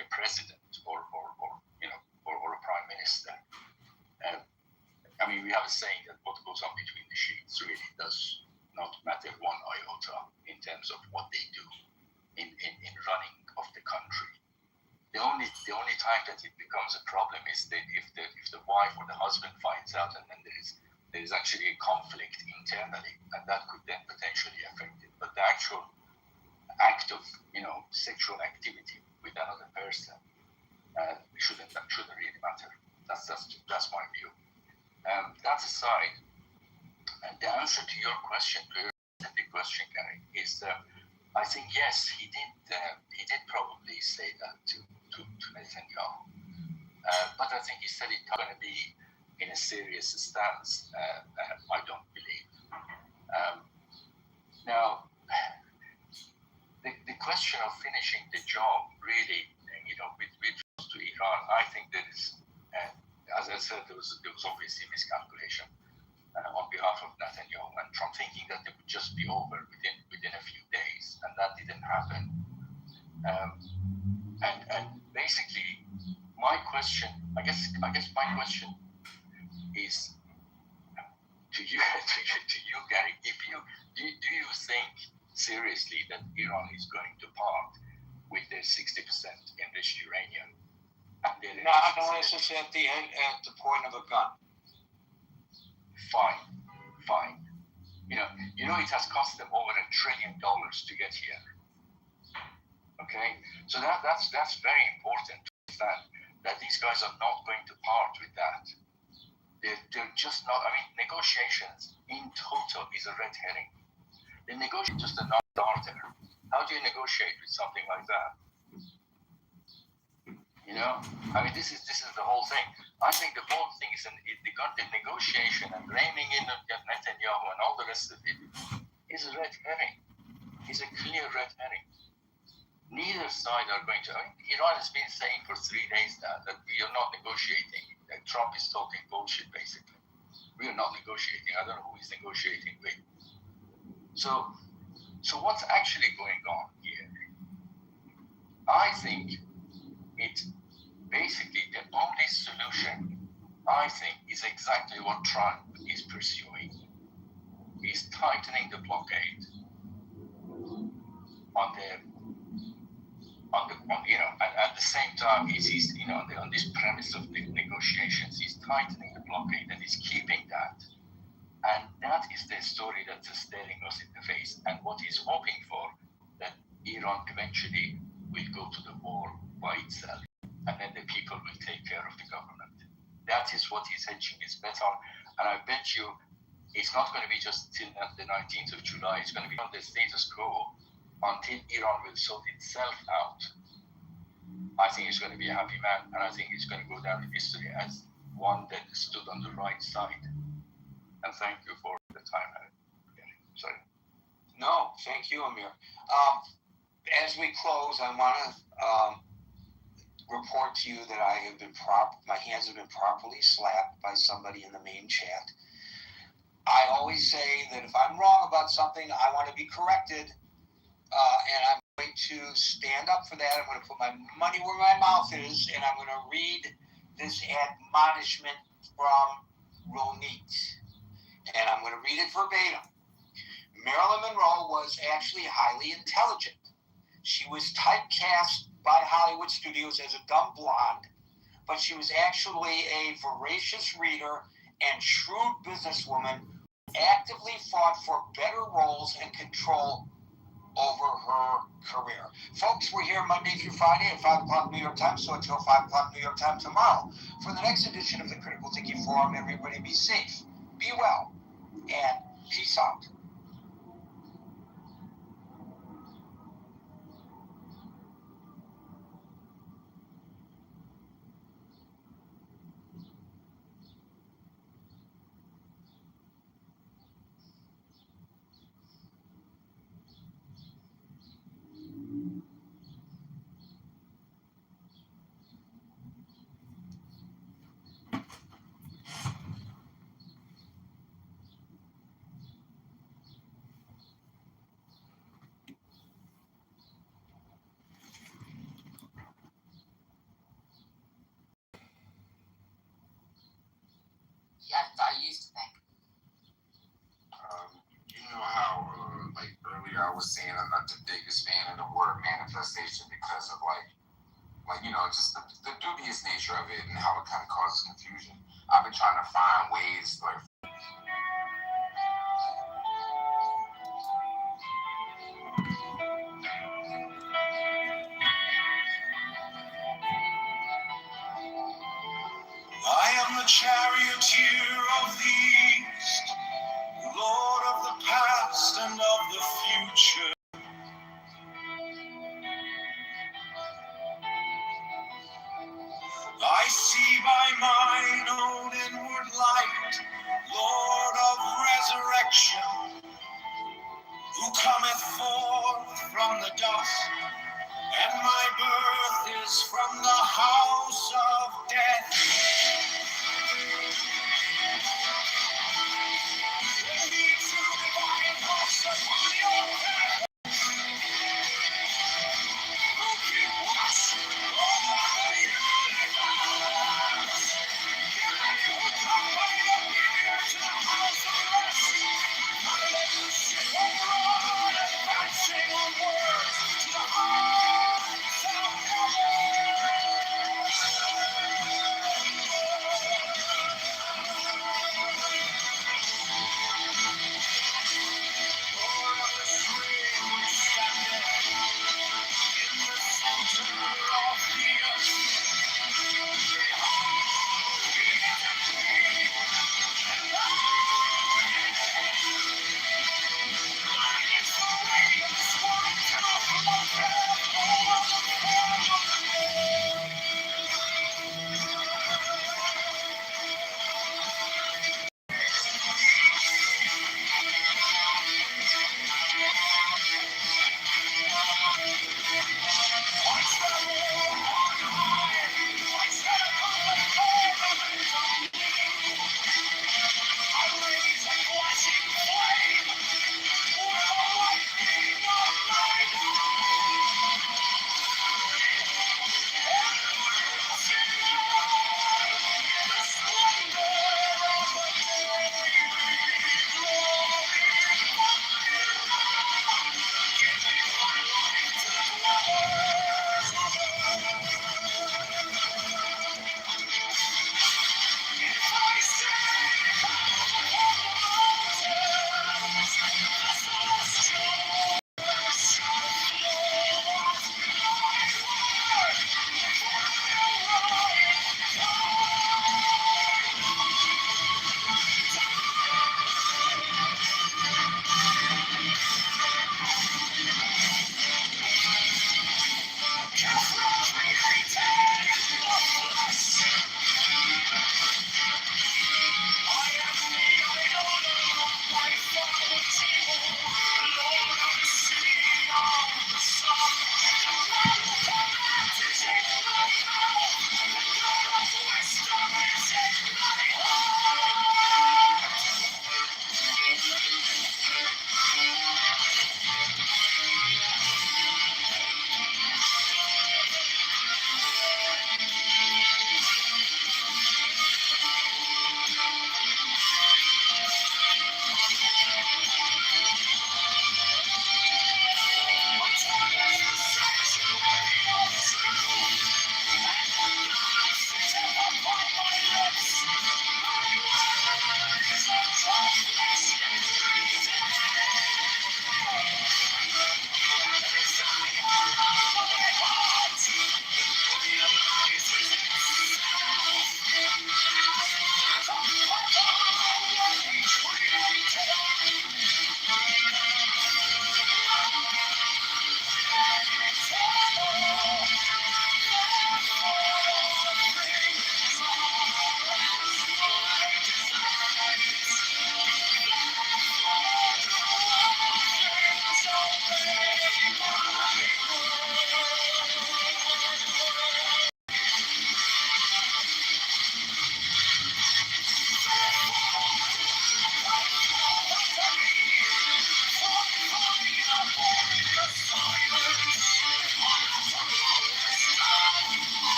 a president or a prime minister. We have a saying that what goes on between the sheets really does not matter one iota in terms of what they do in running of the country. The only time that it becomes a problem is that if the wife or the husband finds out, and then there is actually a conflict internally, and that could then potentially affect it. But the actual act of sexual activity with another person shouldn't really matter. That's my view. That aside, the answer to your question, Gary, is I think yes, he did probably say that to Netanyahu, but I think he said it's not going to be in a serious stance. I don't believe. Now, the question of finishing the job really, with to Iran, I think there is, as I said, there was obviously miscalculation on behalf of Netanyahu and Trump, thinking that it would just be over within a few days, and that didn't happen. And basically, my question, I guess my question is to you, Gary. Do you think seriously that Iran is going to part with their 60% enriched uranium? Not unless it's at the point of a gun. Fine. It has cost them over $1 trillion to get here. Okay, so that's very important to understand that these guys are not going to part with that. They're just not. Negotiations in total is a red herring. They negotiate just a non-starter. How do you negotiate with something like that? This is the whole thing. I think the whole thing is the negotiation and reining in of Netanyahu and all the rest of it is a red herring. It's a clear red herring. Neither side are going to. Iran has been saying for 3 days now that we are not negotiating. That Trump is talking bullshit, basically. We are not negotiating. I don't know who he's negotiating with. So what's actually going on here? I think basically the only solution, I think, is exactly what Trump is pursuing. He's tightening the blockade and at the same time, he's on this premise of the negotiations, he's tightening the blockade and he's keeping that. And that is the story that's staring us in the face. And what he's hoping for, that Iran eventually will go to the war by itself, and then the people will take care of the government. That is what he's hedging his bet on. And I bet you it's not going to be just till the 19th of July. It's going to be on the status quo until Iran will sort itself out, I think he's going to be a happy man, and I think he's going to go down in history as one that stood on the right side. And thank you for the time. Sorry. No, thank you, Amir. As we close, I want to report to you that my hands have been properly slapped by somebody in the main chat. I always say that if I'm wrong about something, I want to be corrected, and I'm going to stand up for that. I'm going to put my money where my mouth is, and I'm going to read this admonishment from Ronit, and I'm going to read it verbatim. Marilyn Monroe was actually highly intelligent. She was typecast by Hollywood studios as a dumb blonde, but she was actually a voracious reader and shrewd businesswoman who actively fought for better roles and control over her career. Folks, we're here Monday through Friday at 5 o'clock New York time, so until 5 o'clock New York time tomorrow. For the next edition of the Critical Thinking Forum, everybody be safe, be well, and peace out. Yes, I used to think. You know how, like earlier I was saying, I'm not the biggest fan of the word manifestation because of just the dubious nature of it and how it kind of causes confusion. I've been trying to find ways, like, I am the charioteer of the east, Lord of the past and of the future. I see by mine own inward light, Lord of resurrection, who cometh forth from the dust, and my birth is from the house of death.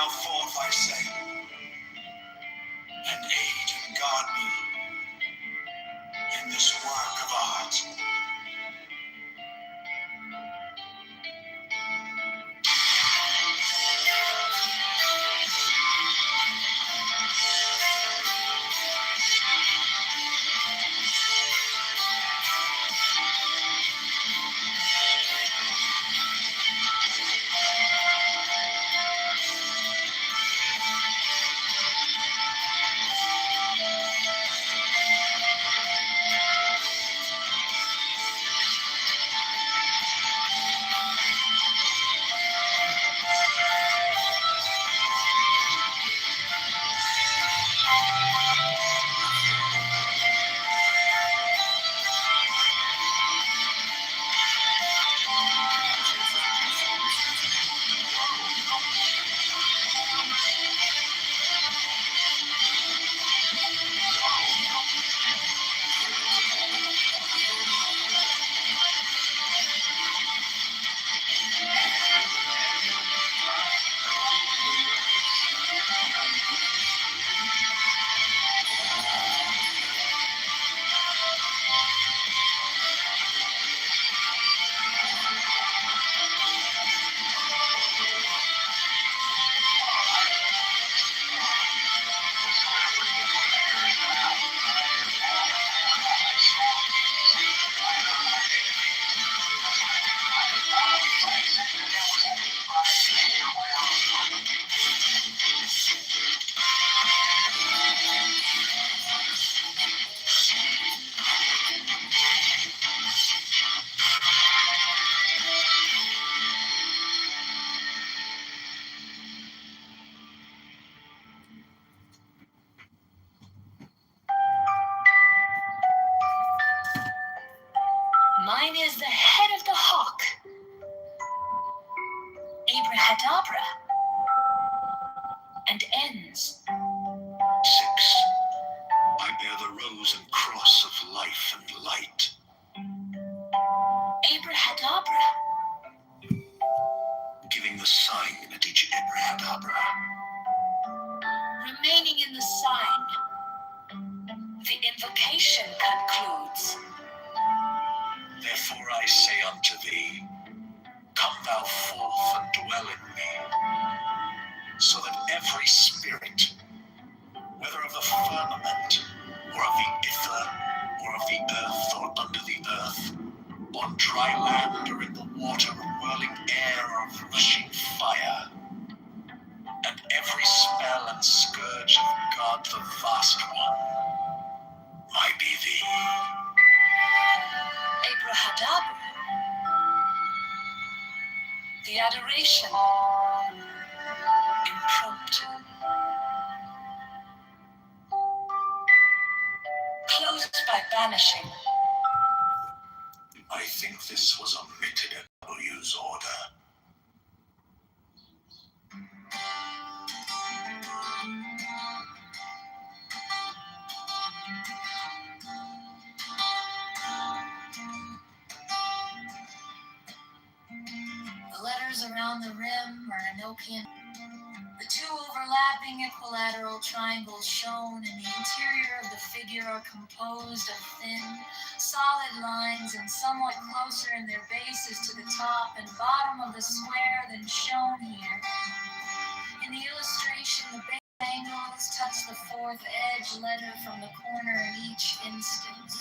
now forth, I say, and aid and guard me in this work of art. Mine is the head of the hawk, Abrahadabra, and ends. 6. I bear the rose and cross of life and light. Abrahadabra, Giving the sign at each Abrahadabra. remaining in the sign. The invocation concludes. Therefore I say unto thee, come thou forth and dwell in me, so that every spirit, whether of the firmament, or of the ether, or of the earth, or under the earth, on dry land, or in the water, or whirling air, or of rushing fire, and every spell and scourge of God the Vast One, might be thee. Abrahadabra, the adoration, impromptu. Closed by banishing. I think this was omitted at W's order. The letters around the rim are Enochian. The two overlapping equilateral triangles shown in the interior of the figure are composed of thin, solid lines and somewhat closer in their bases to the top and bottom of the square than shown here. In the illustration, the base angles touch the fourth edge letter from the corner in each instance.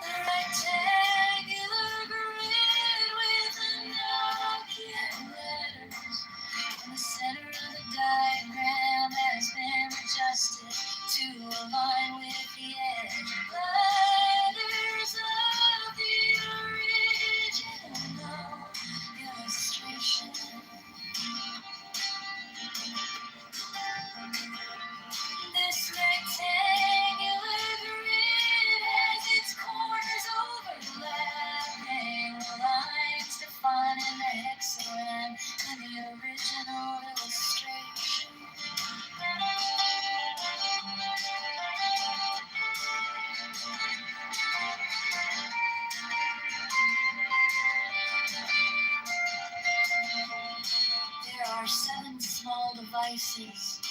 The rectangular grid with Enochian letters in the center of the diagram has been adjusted to align with the edge letters of the original illustration. This rectangular grid devices.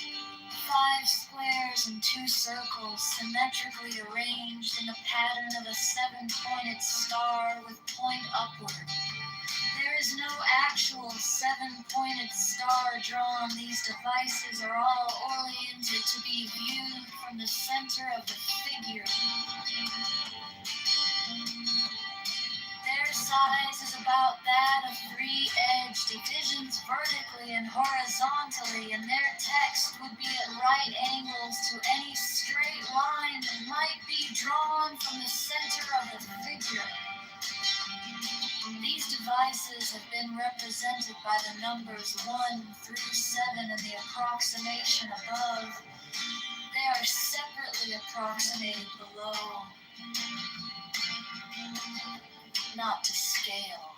5 squares and 2 circles symmetrically arranged in the pattern of a 7-pointed star with point upward. There is no actual 7-pointed star drawn. These devices are all oriented to be viewed from the center of the figure. Their size is about that of 3-edged divisions vertically and horizontally, and their text would be at right angles to any straight line that might be drawn from the center of the figure. These devices have been represented by the numbers 1 through 7 in the approximation above. They are separately approximated below, not to scale.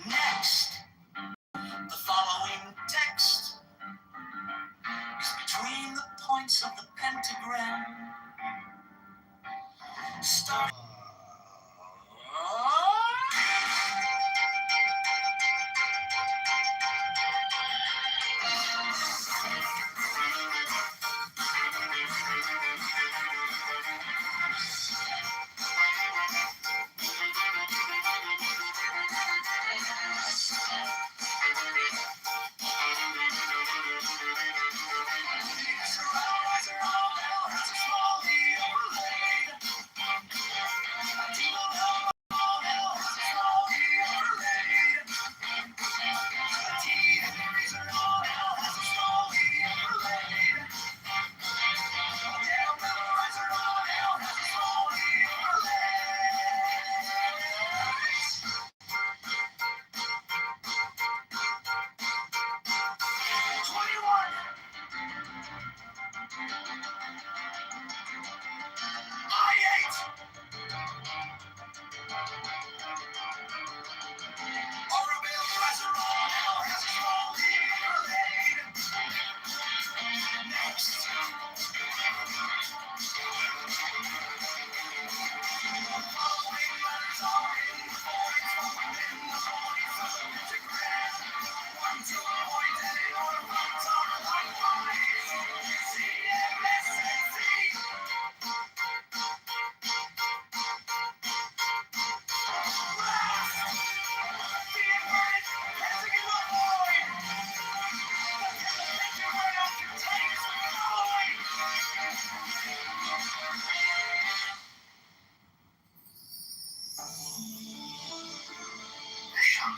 Next, the following text is between the points of the pentagram. Start.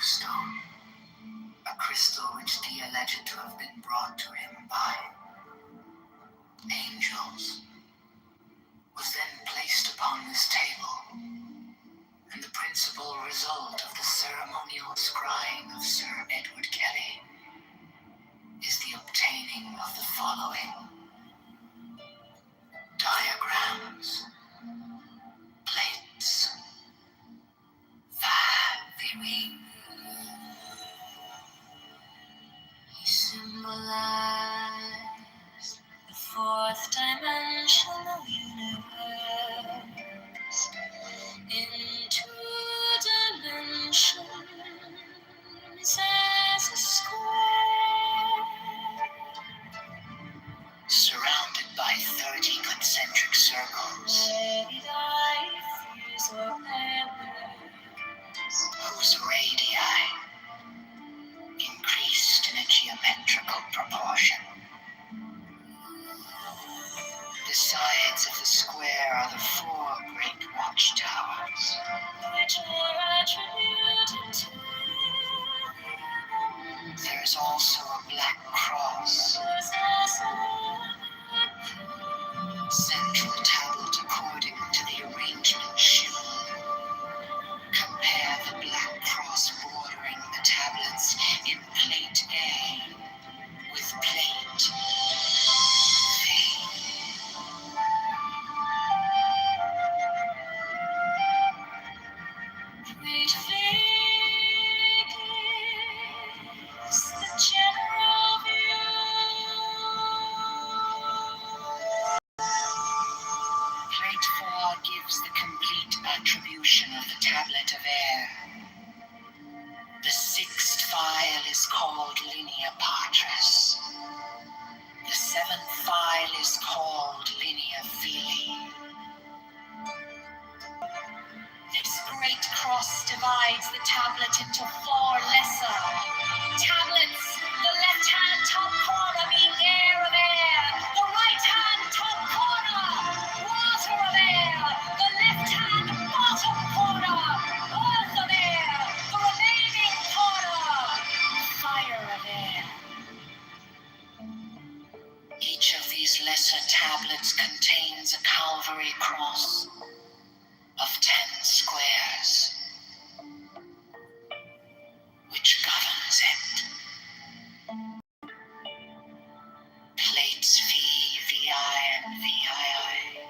Stone, a crystal which Dee alleged to have been brought to him by angels, was then placed upon this table, and the principal result of the ceremonial scrying of Sir Edward Kelly is the obtaining of the following diagrams, plates, viewing. He symbolized the 4th dimensional universe into by 30 concentric circles, whose radii increased in a geometrical proportion. The sides of the square are the 4 great watchtowers, which were attributed to. There is also a black cross, central tablet according to the arrangement shown. Compare the black cross bordering the tablets in plate A with plate B. Great fate is the general view. Plate 4 gives the complete attribution of the tablet of air. The 6th file is called linea patris. The 7th file is called linea filii. This great cross divides the tablet into 4 lesser tablets. The left-hand top corner being air of air. The right-hand top corner, water of air. The left-hand bottom corner, earth of air. The remaining corner, fire of air. Each of these lesser tablets contains a Calvary cross of 10 squares, which governs it. Plates V, VI, and VII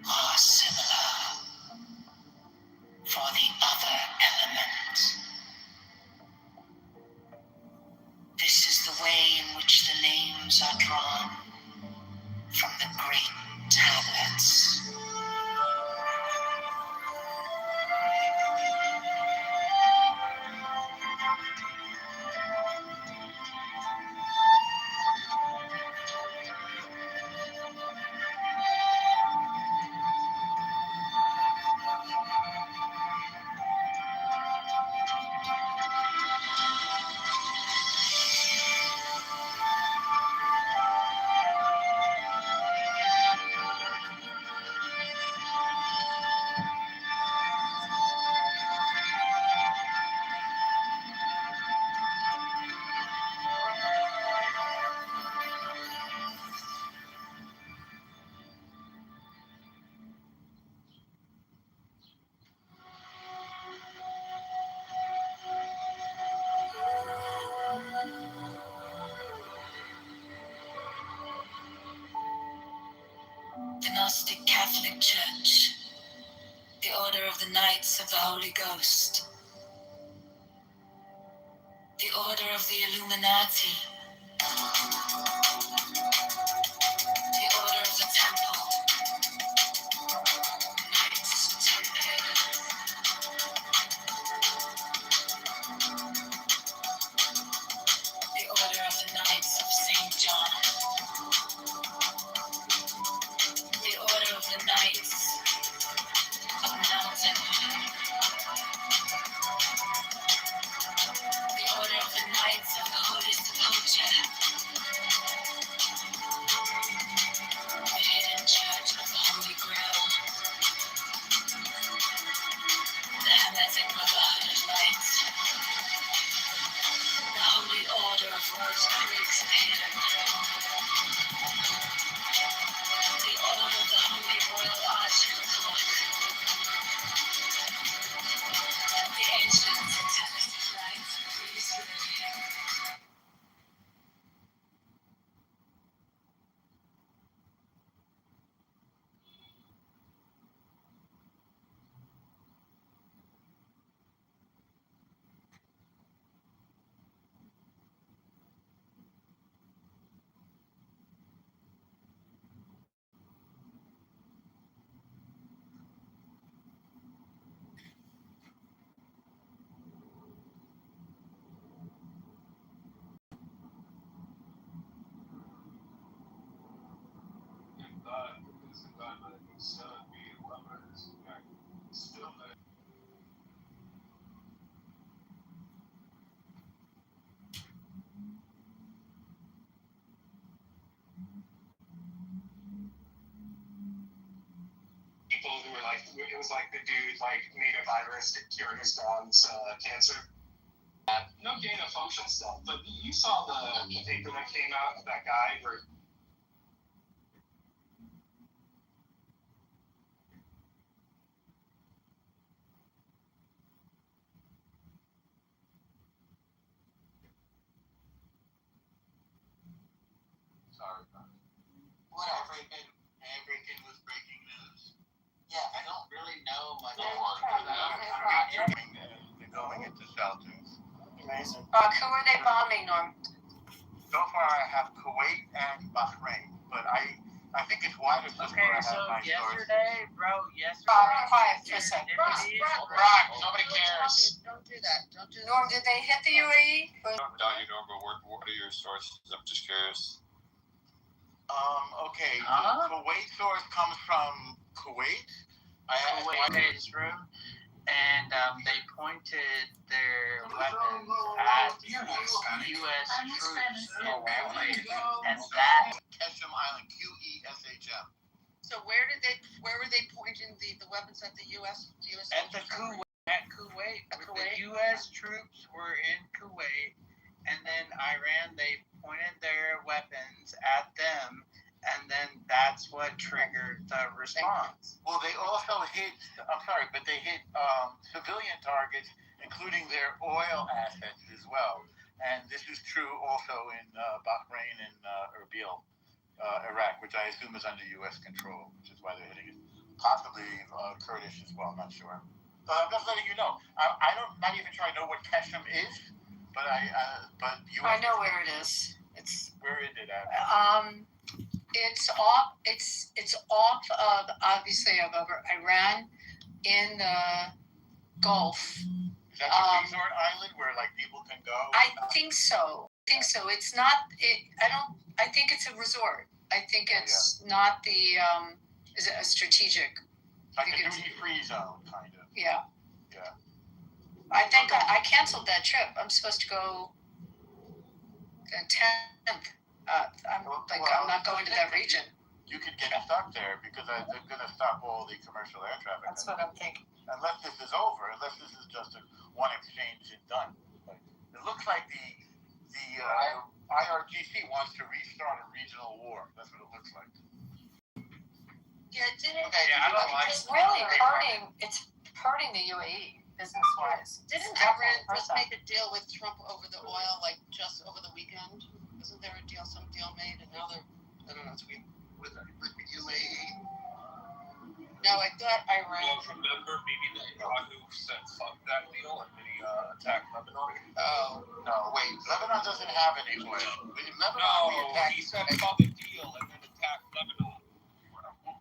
are similar for the other element. This is the way in which the names are drawn from the great tablets. The Gnostic Catholic Church, the Order of the Knights of the Holy Ghost, the Order of the Illuminati, the Order of the Temple, Knights Templar, the Order of the Knights of St. John, the Order of the Knights of Mountain, the Order of the Knights of the Holy Sepulchre, the Hidden Church of the Holy Grail, the Hermetic Brotherhood of Light, the Holy Order of Rosicrucians, the Order of the Holy Royal Arch People who were like, it was like the dude like made a virus to cure his dog's cancer. No gain of function stuff, but you saw the paper that came out of that guy where. Sorry. Everything was breaking news. Yeah. I don't really know much Yeah, more. They're going into shelters. Amazing. Who are they bombing, Norm? So far, I have Kuwait and Bahrain, but I think it's wider. Okay, so yesterday, Quiet for a second. Brock, nobody cares. Don't do that. Don't do that. Norm, did they hit the UAE? What are your sources? I'm just curious. Okay. Huh? The Kuwait source comes from Kuwait. Kuwait's room, and they pointed their weapons at U.S. troops in Kuwait, and that Keshem Island, QESHM. So where were they pointing the weapons at the U.S. at Kuwait, the U.S. troops were in Kuwait, and then Iran, they pointed their weapons at them, and then that's what triggered the response. Well, they also hit, but they hit civilian targets, including their oil assets as well. And this is true also in Bahrain and Erbil, Iraq, which I assume is under U.S. control, which is why they're hitting it. Possibly Kurdish as well, I'm not sure. So I'm just letting you know. I don't, not even sure I know what Keshem is, but but U.S. I know where it is. Where is it at? It's off of obviously of Iran in the Gulf. Is that the resort island where like people can go? I think so. It's not. I think it's a resort. I think it's not the. Is it a strategic? Like a duty-free zone, kind of. Yeah. Yeah. I think I canceled that trip. I'm supposed to go the 10th. I'm not going to that region. You could get stuck there because they're going to stop all the commercial air traffic. That's what I'm thinking. Unless this is over, unless this is just one exchange and done. It looks like the IRGC wants to restart a regional war. That's what it looks like. Yeah, it didn't. It's really hurting. It's hurting the UAE business-wise. Didn't Iran just make a deal with Trump over the oil, like just over the weekend? Wasn't there some deal made, and now they're, I don't know, it's weird. With the UAE? No, I thought Iran. Well, remember, maybe Netanyahu said fuck that deal and then he attacked Lebanon? Oh, no, wait. Lebanon doesn't have any oil. He said fuck the deal and then attacked Lebanon.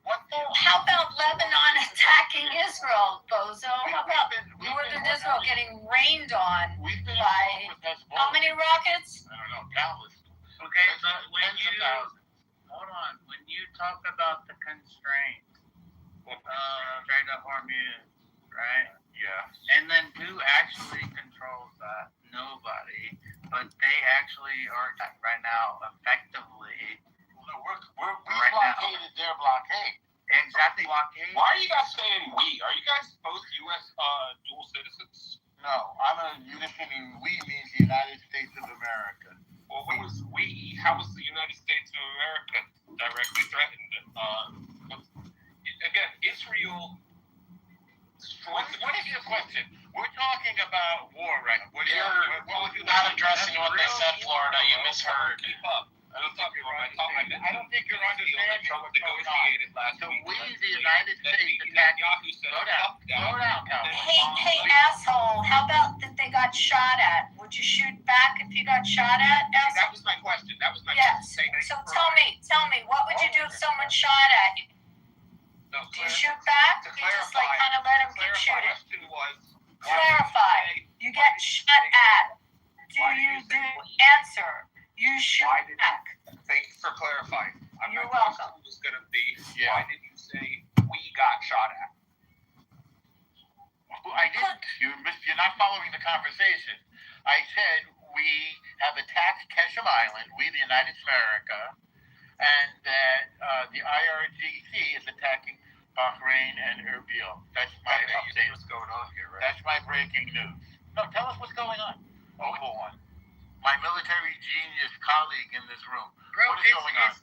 What deal? How about Lebanon attacking Israel, bozo? How about northern Israel getting rained on by how many rockets? I don't know, countless. Okay, but when you talk about the constraints, Strait of Hormuz, right? Yeah. And then who actually controls that? Nobody. But they actually are right now effectively. Well, we blockaded their blockade. Exactly, blockade. Why are you guys saying we? Are you guys both U.S. Dual citizens? No, I'm a unitarian. We means the United States of America. Well, what was we? How was the United States of America directly threatened? Again, Israel. What is your question? We're talking about war right now. You're not addressing what they said, Florida. You misheard. Keep up. I don't think you're understanding what's going on. So we, the United States, attacked. Slow down, Calvin. Hey, asshole! How about that they got shot at? Would you shoot back if you got shot at? That was my question. Yes. So tell me, what would you do if someone shot at you? No, Do you shoot back? You just like kind of let him keep shooting. Clarify. You get shot at. Answer. You shoot back. Thank you for clarifying. You're welcome. Was going to be, why did you say we got shot at. I didn't. You're not following the conversation. I said we have attacked Ketchum Island, we the United States of America, and that the IRGC is attacking Bahrain and Erbil. That's my update. What's going on here, right? That's my breaking news. No, tell us what's going on. Oval One. My military genius colleague in this room. Bro, what is going on? It's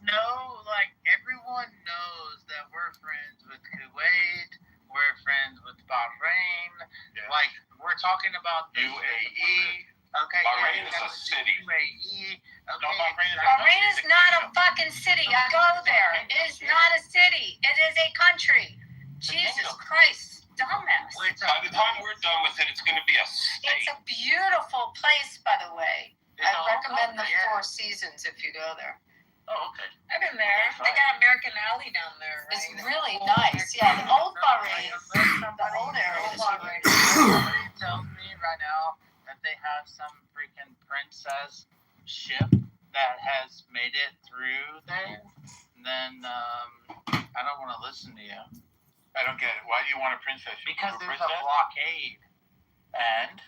everyone knows that we're friends with Kuwait, we're friends with Bahrain. Yeah. We're talking about the UAE. Okay, Bahrain is a city. UAE. Okay, No, Bahrain is a Bahrain country. is not a fucking city. I go there. It is not a city. It is a country. Jesus Christ, dumbass. By the time we're done with it, it's going to be a state. It's a beautiful place, by the way. I recommend the Four Seasons if you go there. Oh, okay. I've been there. They got American Alley down there, right? It's really nice. Yeah, the old Bahrain, the old area is really Somebody tells me right now that they have some freaking princess ship that has made it through there, then I don't want to listen to you. I don't get it. Why do you want a princess? Because there's a blockade. And?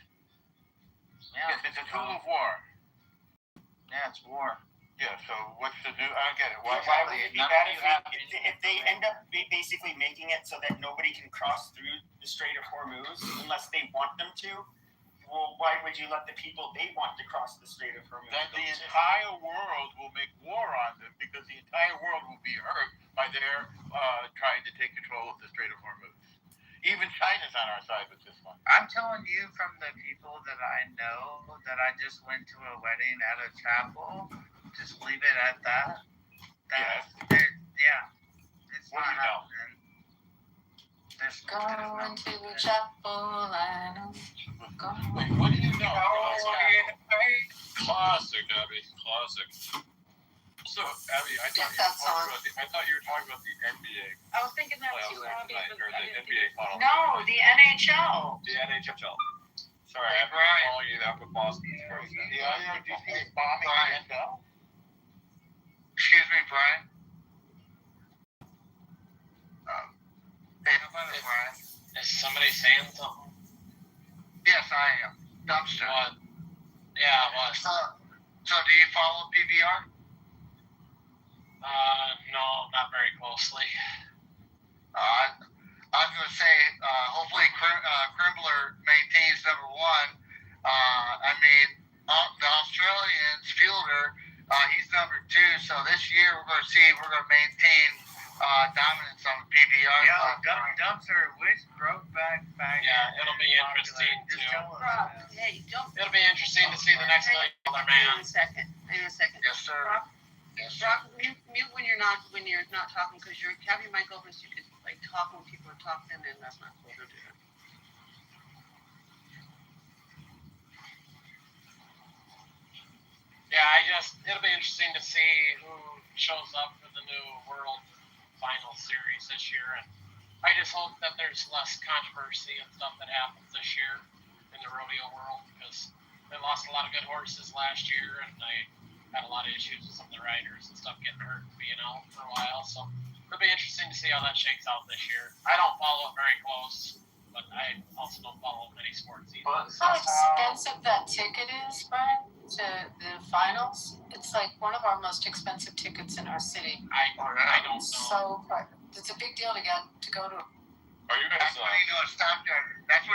Yeah. Yes, it's a tool of war. Yeah, it's war. Yeah, so what's the new? I don't get it. Why would it be bad if they end up basically making it so that nobody can cross through the Strait of Hormuz unless they want them to? Well, why would you let the people they want to cross the Strait of Hormuz? Then the entire world will make war on them because the entire world will be hurt by their trying to take control of the Strait of Hormuz. Even China's on our side with this one. I'm telling you from the people that I know that I just went to a wedding at a chapel. Just leave it at that. It's what not do you know? happening. Going to a chapel, I know. Wait, what do you know? Classic, Abby. Classic. So, Abby, I thought you were talking about the NBA. I was thinking that playoffs too, tonight, Abby, or but I the didn't NBA finals. No, the NHL. The NHL. Sorry, I've been following you that with Boston. The IRGC is bombing the NFL? Excuse me, Brian. Is somebody saying something? Yes, I am. Dumpster. What? Yeah, what? So do you follow PBR? No, not very closely. I was going to say, hopefully Crimbler maintains number one. The Australians fielder, he's number two. So this year we're going to maintain dominance on the PBR. Yeah, Dumpster, which Brokeback Faggot? Yeah, it'll be interesting too. Hey, don't. It'll be interesting to see the next night, man. Hang on a second. Yes, sir. Rock, mute when you're not talking, because you have your mic open so you can talk when people are talking, and that's not cool to do. Yeah, it'll be interesting to see who shows up for the new World Final Series this year, and I just hope that there's less controversy and stuff that happens this year in the rodeo world, because they lost a lot of good horses last year, and they had a lot of issues with some of the riders and stuff getting hurt and being out for a while, so it'll be interesting to see how that shakes out this year. I don't follow it very close, but I also don't follow many sports either. How expensive that ticket is, Brian, to the finals? It's like one of our most expensive tickets in our city. I don't know. So it's a big deal to go to. Are you guys? That's when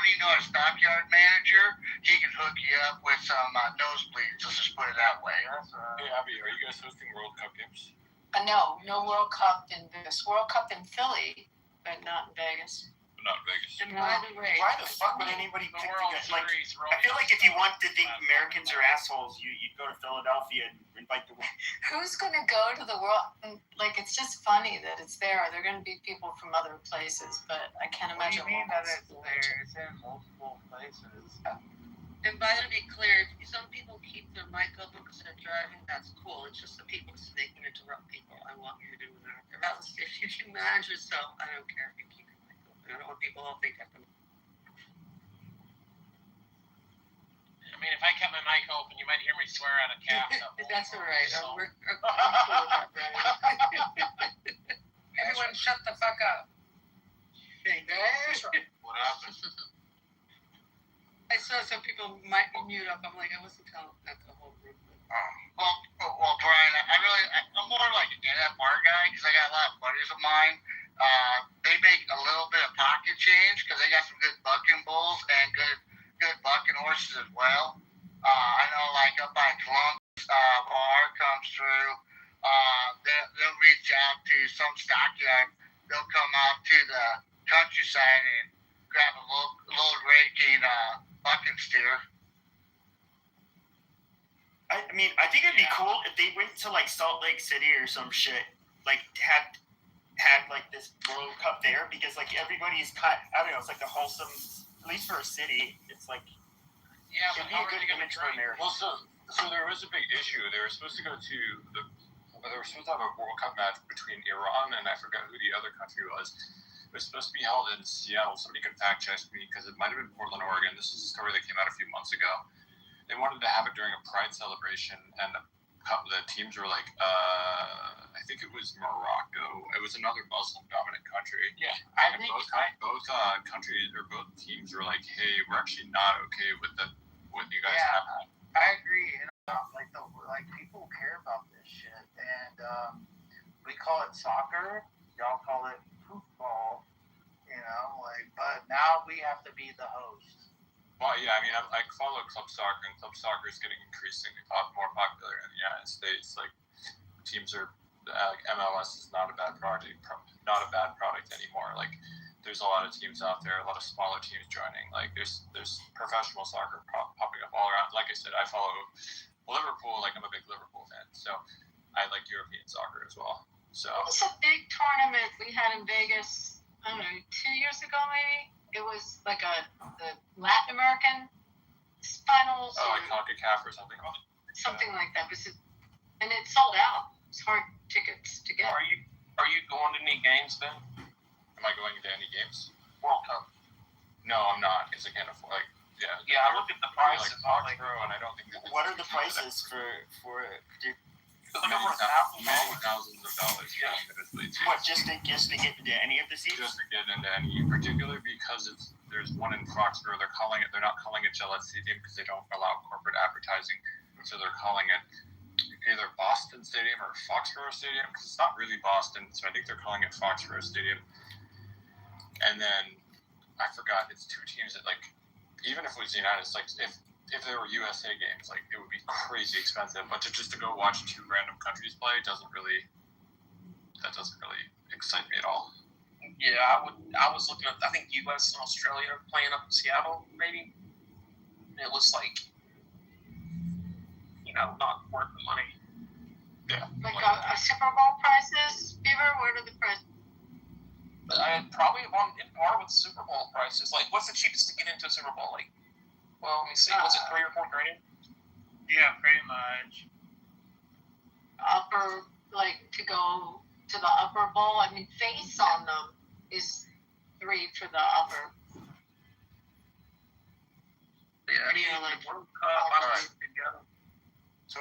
you know a stockyard manager. He can hook you up with some nosebleeds. Let's just put it that way. Hey, Abby, are you guys hosting World Cup games? No World Cup in Vegas. World Cup in Philly, but not in Vegas. Not Vegas. And by the way, Why the fuck would anybody pick together? I feel like if you want to think Americans are assholes, you'd go to Philadelphia and invite the. Who's going to go to the world? It's just funny that it's there. There are going to be people from other places, but I can't imagine. What do you mean that it's there? It's in multiple places. and by the way, be clear, if some people keep their mic open because they're driving, that's cool. It's just the people, so they can interrupt people. I want you to do that. If you can manage yourself, I don't care if you keep your mic open. I don't want people all think I can. I mean, if I kept my mic open, you might hear me swear at a calf. That's all right. I'm cool with that, Brian. Everyone Adam, shut the fuck up. What happened? I saw some people might mute up. I'm like, I wasn't telling that the whole group. Well, Brian, I'm more like an NFR guy because I got a lot of buddies of mine. They make a little bit of pocket change because they got some good bucking bulls and good bucking horses as well. I know, like up by Columbus, bar comes through. They'll reach out to some stockyard. They'll come out to the countryside and grab a low raking bucking steer. I mean, I think it'd be cool if they went to like Salt Lake City or some shit, like had like this World Cup there, because like everybody's I don't know, it's like the wholesome, at least for a city, it's like it'd be a good image for America. Well, so there was a big issue. They were supposed to go to they were supposed to have a World Cup match between Iran and I forgot who the other country was. It was supposed to be held in Seattle. Somebody could fact check me because it might have been Portland, Oregon. This is a story that came out a few months ago. They wanted to have it during a Pride celebration, and the teams were like, I think it was Morocco. It was another Muslim-dominant country. Yeah, I think both countries or both teams were like, "Hey, we're actually not okay with what you guys have." I agree. Like people care about this shit, and we call it soccer. Y'all call it football. But now we have to be the host. Well, yeah, I mean, I follow club soccer, and club soccer is getting increasingly more popular in the United States. Like, teams are, like, MLS is not a bad product anymore. Like, there's a lot of teams out there, a lot of smaller teams joining. Like, there's professional soccer popping up all around. Like I said, I follow Liverpool. Like, I'm a big Liverpool fan, so I like European soccer as well. So it was a big tournament we had in Vegas, I don't know, 2 years ago maybe. It was like the Latin American finals. Oh, like CONCACAF or something. Something like that. And it sold out. It's hard tickets to get. Are you going to any games then? Am I going to any games? World Cup. No, I'm not, because I can't afford. Like, yeah. I look at the prices. Like Foxborough, and I don't think. What are the prices for? Many thousands of dollars. Yeah. What, just to get into any of the seats? Just to get into any, particularly because there's one in Foxborough. They're not calling it Gillette Stadium because they don't allow corporate advertising, so they're calling it either Boston Stadium or Foxborough Stadium, because it's not really Boston, so I think they're calling it Foxborough Stadium. And then I forgot, it's two teams that, like, even if it was the United States, like if there were USA games, like, it would be crazy expensive. But to go watch two random countries play doesn't really excite me at all. Yeah, I was looking at, I think US and Australia are playing up in Seattle, maybe. And it looks like, not worth the money. Yeah. Like a Super Bowl prices, Beaver? What are the prices? Probably in par with Super Bowl prices. Like, what's the cheapest to get into a Super Bowl? Like, well, let me see. Was it $3 or $4 grand? Yeah, pretty much. Upper, like, to go to the upper bowl. I mean, face on them is $3 for the upper. Yeah, like World Cup. Right. So,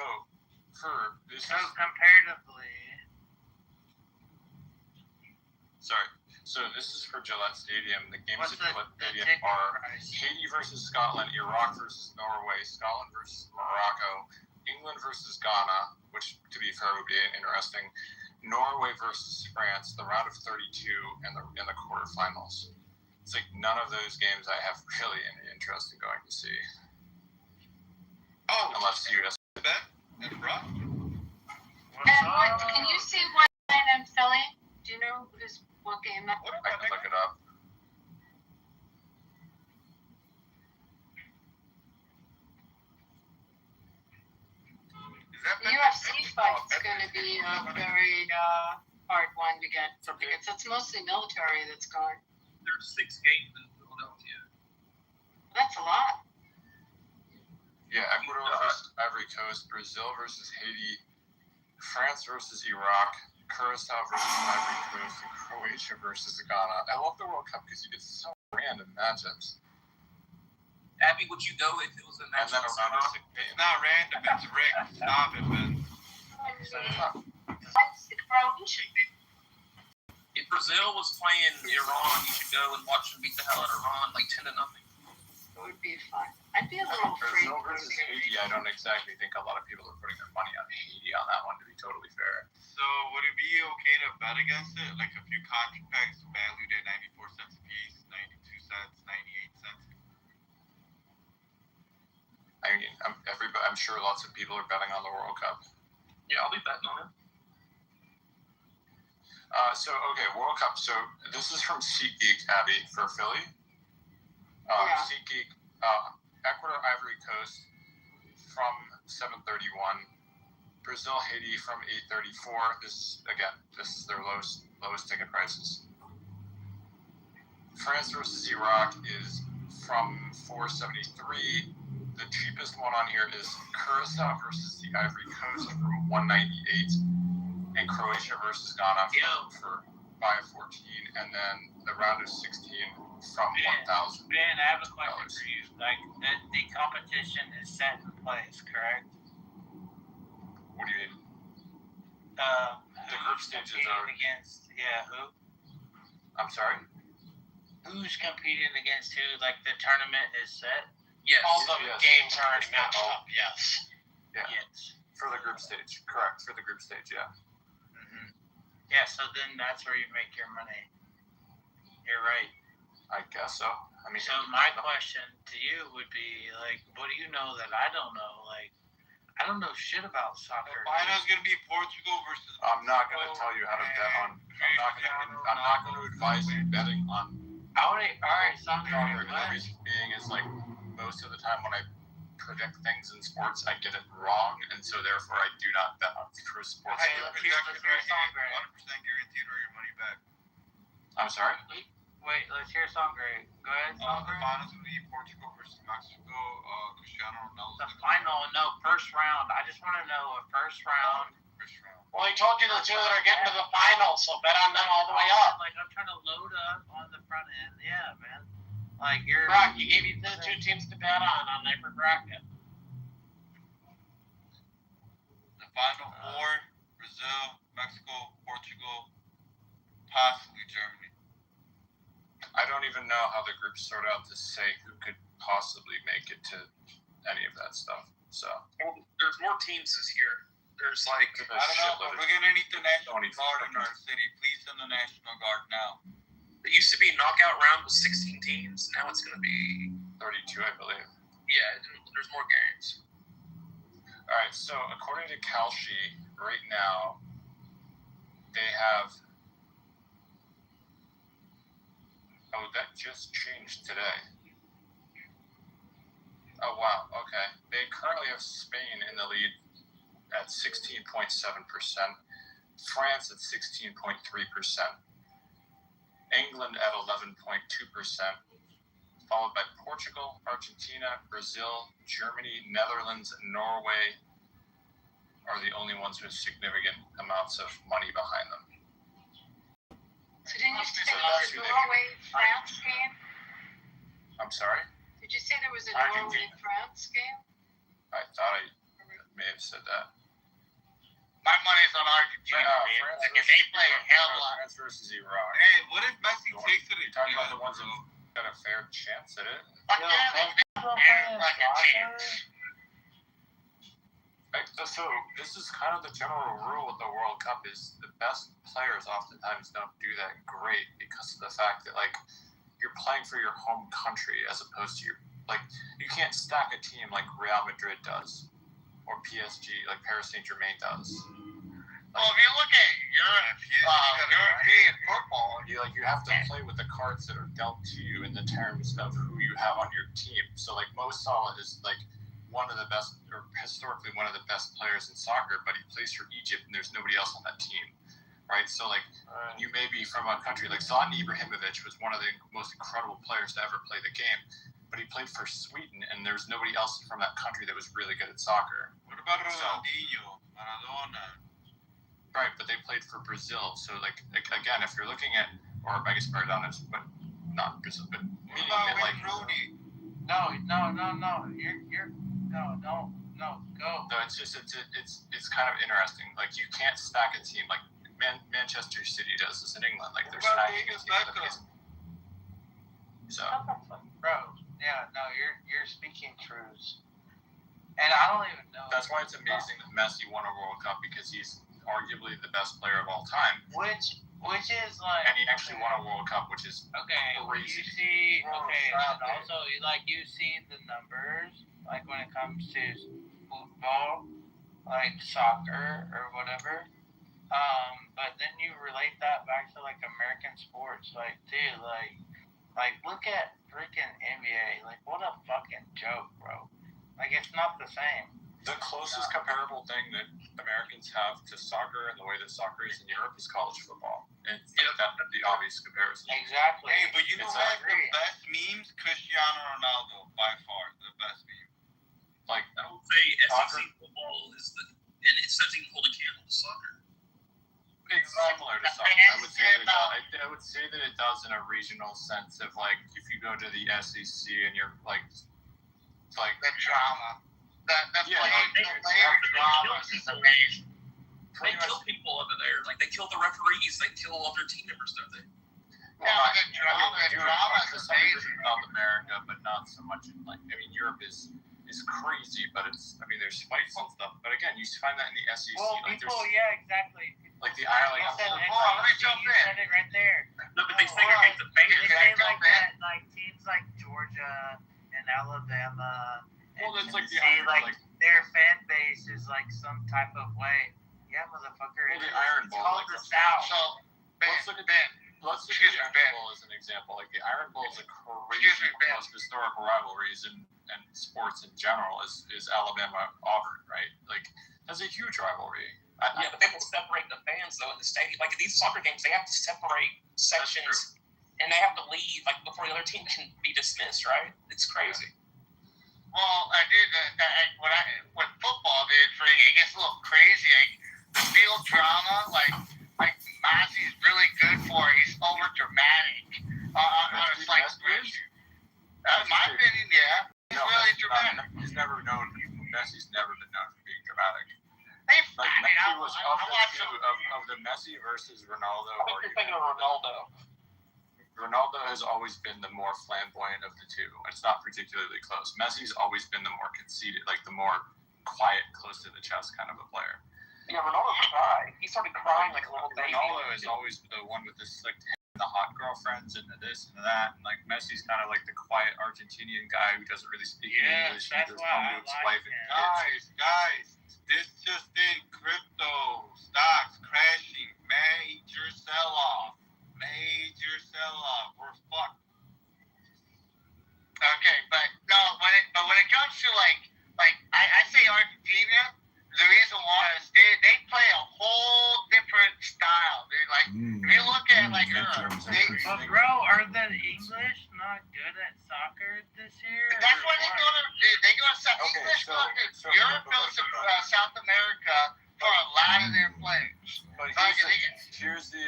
for this. So comparatively. Sorry. So this is for Gillette Stadium. The games What's at Gillette Stadium are Haiti versus Scotland, Iraq versus Norway, Scotland versus Morocco, England versus Ghana, which, to be fair, would be interesting, Norway versus France, the round of 32, and the quarterfinals. It's like none of those games I have really any interest in going to see. Oh, unless you guys bet and Brock. And what, can you see what I'm selling? Do you know what game that? I can look it up. The UFC fight is going to be a very hard one to get tickets. It's mostly military that's going. There's 6 games in Philadelphia. That's a lot. Yeah, Ecuador versus Ivory Coast, Brazil versus Haiti, France versus Iraq, Curacao versus Ivory Coast, and Croatia versus Ghana. I love the World Cup because you get so random matchups. Abby, would you go if it was a match? And then a round of 6 games. It's not random, it's rigged. Stop it, man. If Brazil was playing Iran, you should go and watch them beat the hell out of Iran, like 10-0. It would be fun. I'd be a little afraid. Brazil versus Haiti, I don't exactly think a lot of people are putting their money on Haiti on that one, to be totally fair. So would it be okay to bet against it? Like a few contracts valued at 94 cents a piece, 92 cents, 98 cents? I mean, I'm sure lots of people are betting on the World Cup. Yeah, I'll be betting on it. World Cup. So this is from SeatGeek, Abby, for Philly. SeatGeek, Ecuador, Ivory Coast from 7:31. Brazil, Haiti from 8:34. This is their lowest ticket prices. France versus Iraq is from 473. The cheapest one on here is Curacao versus the Ivory Coast from 198, and Croatia versus Ghana for 514, and then the round of 16 from 1,000. Ben, I have a question for you. Like, the competition is set in place, correct? What do you mean? The group stages are against who? I'm sorry? Who's competing against who? Like, the tournament is set? Yes. All the games are already matched up, yes. Yeah. Yes. For the group stage, correct. For the group stage, yeah. Mm-hmm. Yeah, so then that's where you make your money. You're right. I guess so. I mean, so my question to you would be, like, what do you know that I don't know? Like, I don't know shit about soccer. The final's gonna be Portugal versus. I'm not gonna tell you how to bet on. I'm not gonna advise you betting on. All right, soccer. The reason being is, like, most of the time when I predict things in sports, I get it wrong, and so therefore I do not bet on true sports. Hey, let's hear a song, Greg. 100% guaranteed or your money back. I'm sorry? Wait, let's hear a song, Greg. Go ahead, song, The finals will be Portugal versus Mexico. Cristiano Ronaldo. The final, first round. I just want to know a first round. Well, he told you the two that are getting to the final, so bet on them all the way up. Like, I'm trying to load up on the front end. Yeah, man. Like, you're... Brock, you gave you the two teams to bet on every bracket. The final four, Brazil, Mexico, Portugal, possibly Germany. I don't even know how the groups sort out to say who could possibly make it to any of that stuff. So there's more teams this year. There's like, I don't know, but we're gonna need the National Guard in our city. Please send the National Guard now. It used to be knockout round with 16 teams. Now it's gonna be 32, I believe. Yeah, there's more games. All right. So according to Kalshi, right now they have. Oh, that just changed today. Oh, wow. Okay. They currently have Spain in the lead at 16.7%, France at 16.3%, England at 11.2%, followed by Portugal, Argentina, Brazil, Germany, Netherlands, and Norway are the only ones with significant amounts of money behind them. So didn't you say there was a Norway-France game? I'm sorry? Did you say there was a Argentina. Norway-France game? I thought I may have said that. My money's on Argentina, man. Like, if they play France versus Iraq. Hey, what if Messi takes it? You're talking about the ones that got a fair chance at it? So this is kind of the general rule of the World Cup is the best players oftentimes don't do that great because of the fact that, like, you're playing for your home country as opposed to you can't stack a team like Real Madrid does or PSG like Paris Saint-Germain does. Well, if you look at European football, you have to play with the cards that are dealt to you in the terms of who you have on your team. So, like, Mo Salah is like one of the best, or historically one of the best players in soccer, but he plays for Egypt and there's nobody else on that team, right? So, like, you may be from a country like Zlatan Ibrahimovic was one of the most incredible players to ever play the game, but he played for Sweden and there's nobody else from that country that was really good at soccer. What about Ronaldinho, Maradona? Right, but they played for Brazil. So, like again, if you're looking at, or I guess Maradona's, but not Brazil, but meaning that, like, Rooney? No. You're no, go. No, it's just it's kind of interesting. Like, you can't stack a team. Like, Manchester City does this in England. Like they're What about stacking Davis it together. Beckham? So, Bro, yeah, no, you're speaking truths. And I don't even know. That's why it's amazing that Messi won a World Cup, because he's arguably the best player of all time. Which is like. And he actually won a World Cup, which is crazy. You see, and also you see the numbers, like when it comes to football, like soccer or whatever. But then you relate that back to like American sports, like dude, like look at freaking NBA, like what a fucking joke, bro. Like it's not the same. The closest comparable thing that Americans have to soccer and the way that soccer is in Europe is college football. And that's the obvious comparison. Exactly. Hey, but you know what? The best memes, Cristiano Ronaldo, by far the best meme. Like I would say SEC football is it doesn't even hold a candle to soccer. It's similar to soccer. I would say that it does in a regional sense of like if you go to the SEC and you're like the drama. The kill people over there. Like they kill the referees, they kill all their team members, don't they? The drama is amazing in South America, but not so much in Europe is crazy, but there's fights and stuff. But again, you find that in the SEC. Well, exactly. Like the Ireland. You said it right there. No, but they segregate the fans. They say like that, like teams like Georgia and Alabama. Well, it's like their fan base is like some type of way. Yeah, motherfucker. Well, the Iron Bowl. Called the South. So let's look at the Iron Bowl as an example. Like the Iron Bowl is a crazy close historical rivalries and sports in general is Alabama Auburn, right? Like that's a huge rivalry. Yeah, but they will separate the fans though in the stadium. Like these soccer games, they have to separate sections, and they have to leave like before the other team can be dismissed. Right? It's crazy. Well, I did what football did for you. It gets a little crazy. The field drama, like Massey's really good for. He's over dramatic on a slight issue. That's my opinion. Yeah, he's really dramatic. Messi's never been known for being dramatic. Messi was of the Messi versus Ronaldo. I think you're thinking of Ronaldo. Ronaldo has always been the more flamboyant of the two. It's not particularly close. Messi's always been the more conceited, like the more quiet, close to the chest kind of a player. Yeah, Ronaldo cried. He started crying like a little baby. Ronaldo is always the one with the slicked hair, the hot girlfriends, and the this and that. And like Messi's kind of like the quiet Argentinian guy who doesn't really speak English. That's and why I like him. Guys, this just in: crypto stocks crashing, major sell-off. We're fucked. Okay, but when it comes to I say Argentina, the reason why is they play a whole different style. They if you look at bro, are the English not good at soccer this year? That's why they go to South Europe goes to South America for a lot of their players. But here's the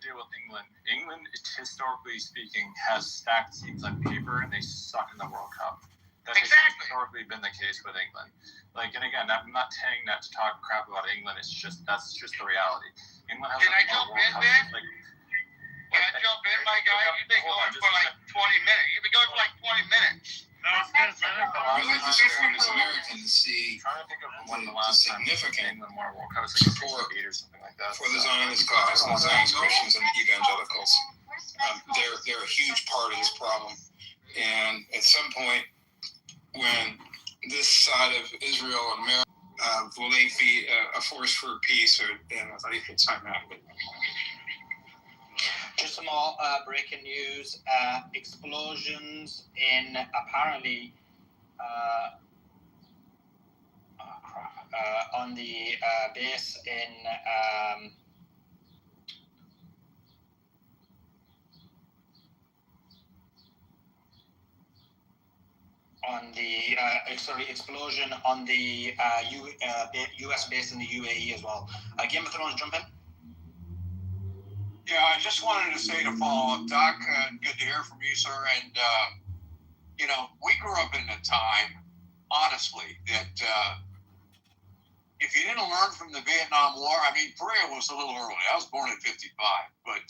deal with England. England, historically speaking, has stacked teams on paper, and they suck in the World Cup. That's historically been the case with England. And again, I'm not saying that to talk crap about England. That's just the reality. England has. Can I jump in, Ben? Can I jump in, my guy? You've been going for 20 minutes. You've been going for 20 minutes. As Americans see the significant support for the Zionist cause and the Zionist Christians and evangelicals. They're a huge part of this problem. And at some point, when this side of Israel and America, will they be a force for peace, or I think it's time out. Just some more breaking news. Explosions in apparently on the base in explosion on the U.S. base in the UAE as well. Game of Thrones, jump in. Yeah, I just wanted to say to follow up, Doc, good to hear from you, sir. And, we grew up in a time, honestly, that if you didn't learn from the Vietnam War, I mean, Korea was a little early. I was born in '55, but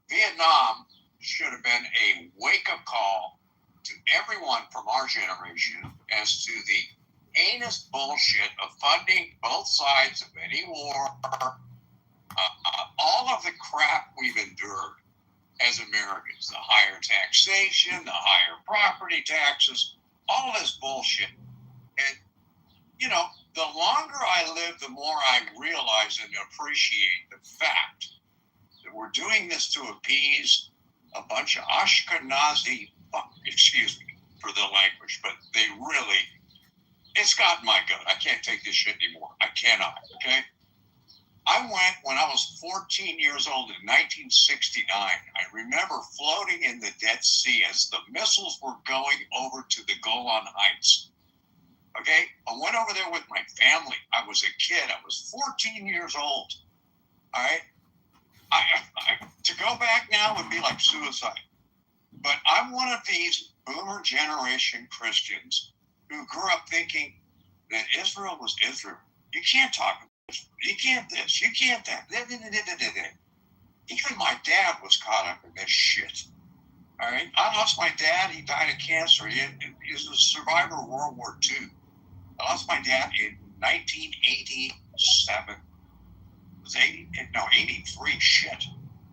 Vietnam should have been a wake-up call to everyone from our generation as to the heinous bullshit of funding both sides of any war, all of the crap we've endured as Americans, the higher taxation, the higher property taxes, all this bullshit. And, you know, the longer I live, the more I realize and appreciate the fact that we're doing this to appease a bunch of Ashkenazi, excuse me for the language, but they really, it's gotten my gut. I can't take this shit anymore. I cannot, okay? I went when I was 14 years old in 1969. I remember floating in the Dead Sea as the missiles were going over to the Golan Heights. Okay? I went over there with my family. I was a kid. I was 14 years old. All right? To go back now would be like suicide. But I'm one of these boomer generation Christians who grew up thinking that Israel was Israel. You can't talk about this. You can't this. You can't that. Even my dad was caught up in this shit. All right? I lost my dad. He died of cancer. He was a survivor of World War II. I lost my dad in 1987. It was 83. Shit.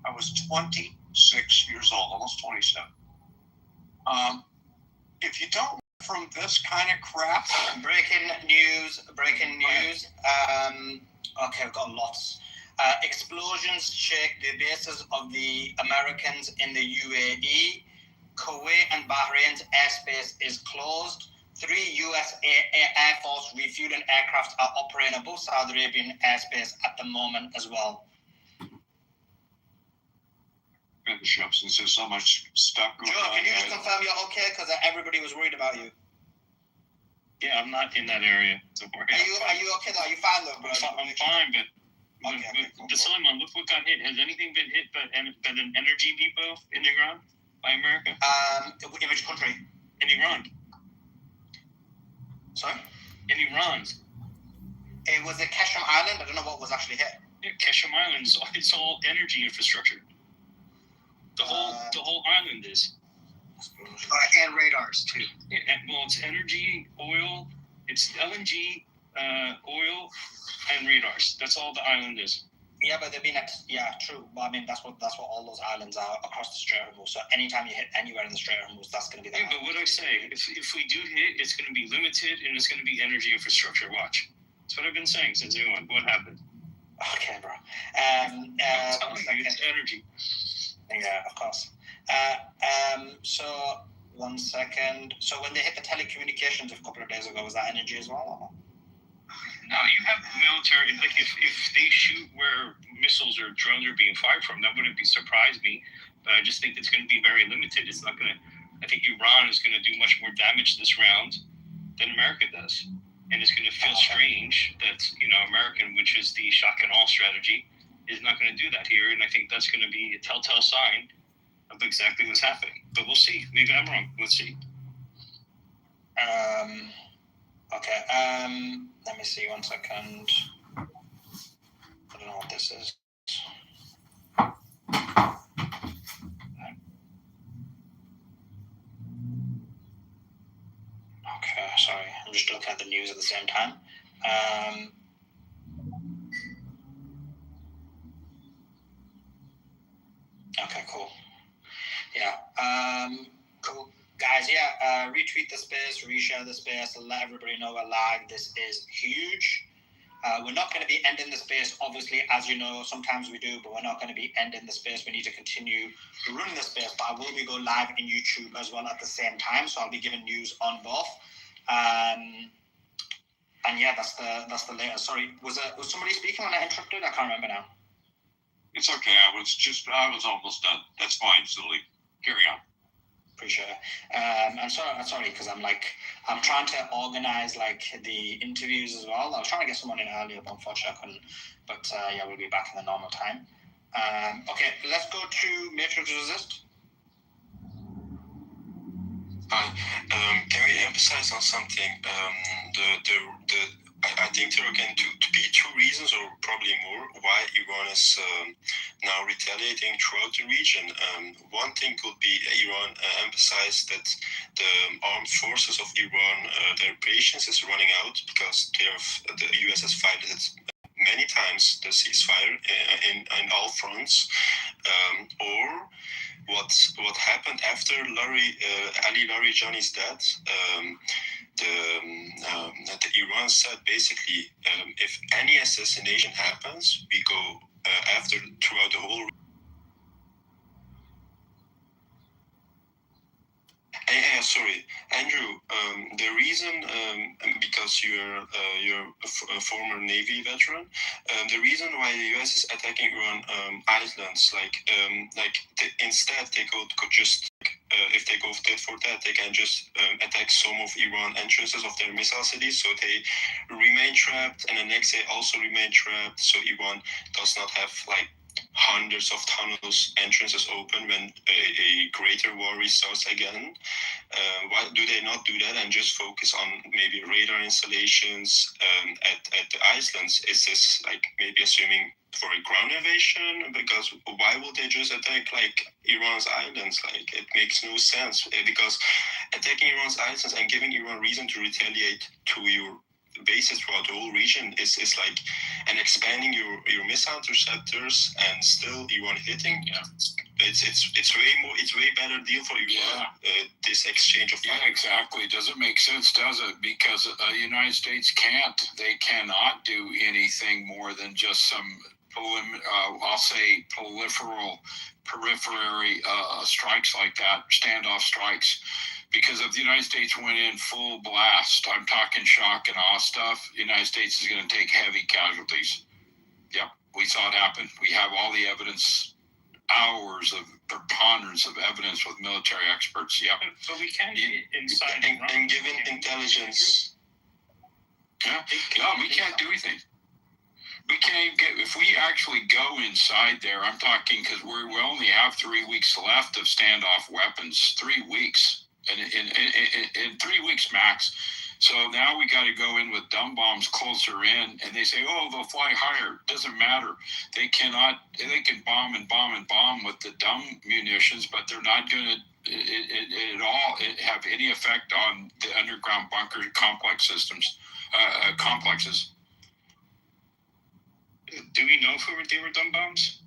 I was 26 years old, almost 27. If you don't from this kind of crap. Breaking news. Okay, I've got lots. Explosions shake the bases of the Americans in the UAE. Kuwait and Bahrain's airspace is closed. 3 U.S. Air Force refueling aircraft are operating above Saudi Arabian airspace at the moment as well. Since there's so much stuff going on. Joe, can you just confirm you're okay? Because everybody was worried about you. Yeah, I'm not in that area. So are you okay though? Are you fine though, bro? I'm fine, but the Suleiman, look what got hit. Has anything been hit by an energy depot in Iran by America? In which country? In Iran. Sorry? In Iran. It was the Kashmir Island. I don't know what was actually hit. Yeah, Kashmir Island it's all energy infrastructure. The whole island is. And radars too. Yeah, well, it's energy, oil, it's LNG, oil, and radars. That's all the island is. Yeah, but they've been true. But I mean, that's what all those islands are across the Strait of Hormuz. So anytime you hit anywhere in the Strait of Hormuz, that's going to be. Yeah, but what I say, if we do hit, it's going to be limited and it's going to be energy infrastructure. Watch. That's what I've been saying since day one. What happened? Okay, bro. I'm telling you, it's energy. Yeah, of course. So 1 second. So when they hit the telecommunications a couple of days ago, was that energy as well? Or not? No, you have military. Like if they shoot where missiles or drones are being fired from, that wouldn't surprise me. But I just think it's going to be very limited. It's not going to. I think Iran is going to do much more damage this round than America does, and it's going to feel strange that American, which is the shock and awe strategy, is not going to do that here. And I think that's going to be a telltale sign of exactly what's happening. But we'll see. Maybe I'm wrong. Let's see. Okay. Let me see 1 second. I don't know what this is. Okay, sorry. I'm just looking at the news at the same time. Okay, cool. Yeah. Cool. Guys, retweet the space, reshare the space, let everybody know we're live. This is huge. We're not going to be ending the space, obviously, as you know, sometimes we do, but we're not going to be ending the space. We need to continue to run the space, but I will be going live in YouTube as well at the same time, so I'll be giving news on both. And yeah, that's the latest. Sorry, was somebody speaking when I interrupted? I can't remember now. It's okay. I was almost done. That's fine, Sully. Carry on. Appreciate it. I'm sorry because I'm trying to organize the interviews as well. I was trying to get someone in earlier, but unfortunately I couldn't. But yeah, we'll be back in the normal time. Okay, let's go to Matrix Resist. Hi. Can we emphasize on something? I think there can be two reasons, or probably more, why Iran is now retaliating throughout the region. One thing could be Iran emphasized that the armed forces of Iran, their patience is running out because the US has violated many times the ceasefire in all fronts, or what happened after Ali Larijani's death. The Iran said basically, if any assassination happens, we go after throughout the whole. Sorry, Andrew. The reason, because you're a former Navy veteran, the reason why the U.S. is attacking Iran islands, instead they could just. If they go tit for tat, they can just attack some of Iran entrances of their missile cities, so they remain trapped, and the next day also remain trapped. So Iran does not have hundreds of tunnels entrances open when a greater war restarts again. Why do they not do that and just focus on maybe radar installations at the islands? Is this maybe assuming for a ground invasion? Because why would they just attack Iran's islands? It makes no sense, because attacking Iran's islands and giving Iran reason to retaliate to your bases throughout the whole region is and expanding your missile interceptors and still Iran hitting. Yeah. It's way better deal for Iran. Yeah. This exchange of fire. Yeah, exactly. Doesn't make sense, does it? Because the United States cannot do anything more than just some I'll say periphery strikes like that, standoff strikes. Because if the United States went in full blast, I'm talking shock and awe stuff, the United States is going to take heavy casualties. Yep, we saw it happen. We have all the evidence, hours of preponderance of evidence with military experts. Yep. So we can't get inside and given intelligence. Yeah, no, we can't do anything. We can't get, if we actually go inside there, I'm talking, because we only have 3 weeks left of standoff weapons, 3 weeks. In 3 weeks max. So now we got to go in with dumb bombs closer in, and they say, oh, they'll fly higher. Doesn't matter. They can bomb and bomb and bomb with the dumb munitions, but they're not going to at all have any effect on the underground bunker complex systems, complexes. Do we know if they were dumb bombs?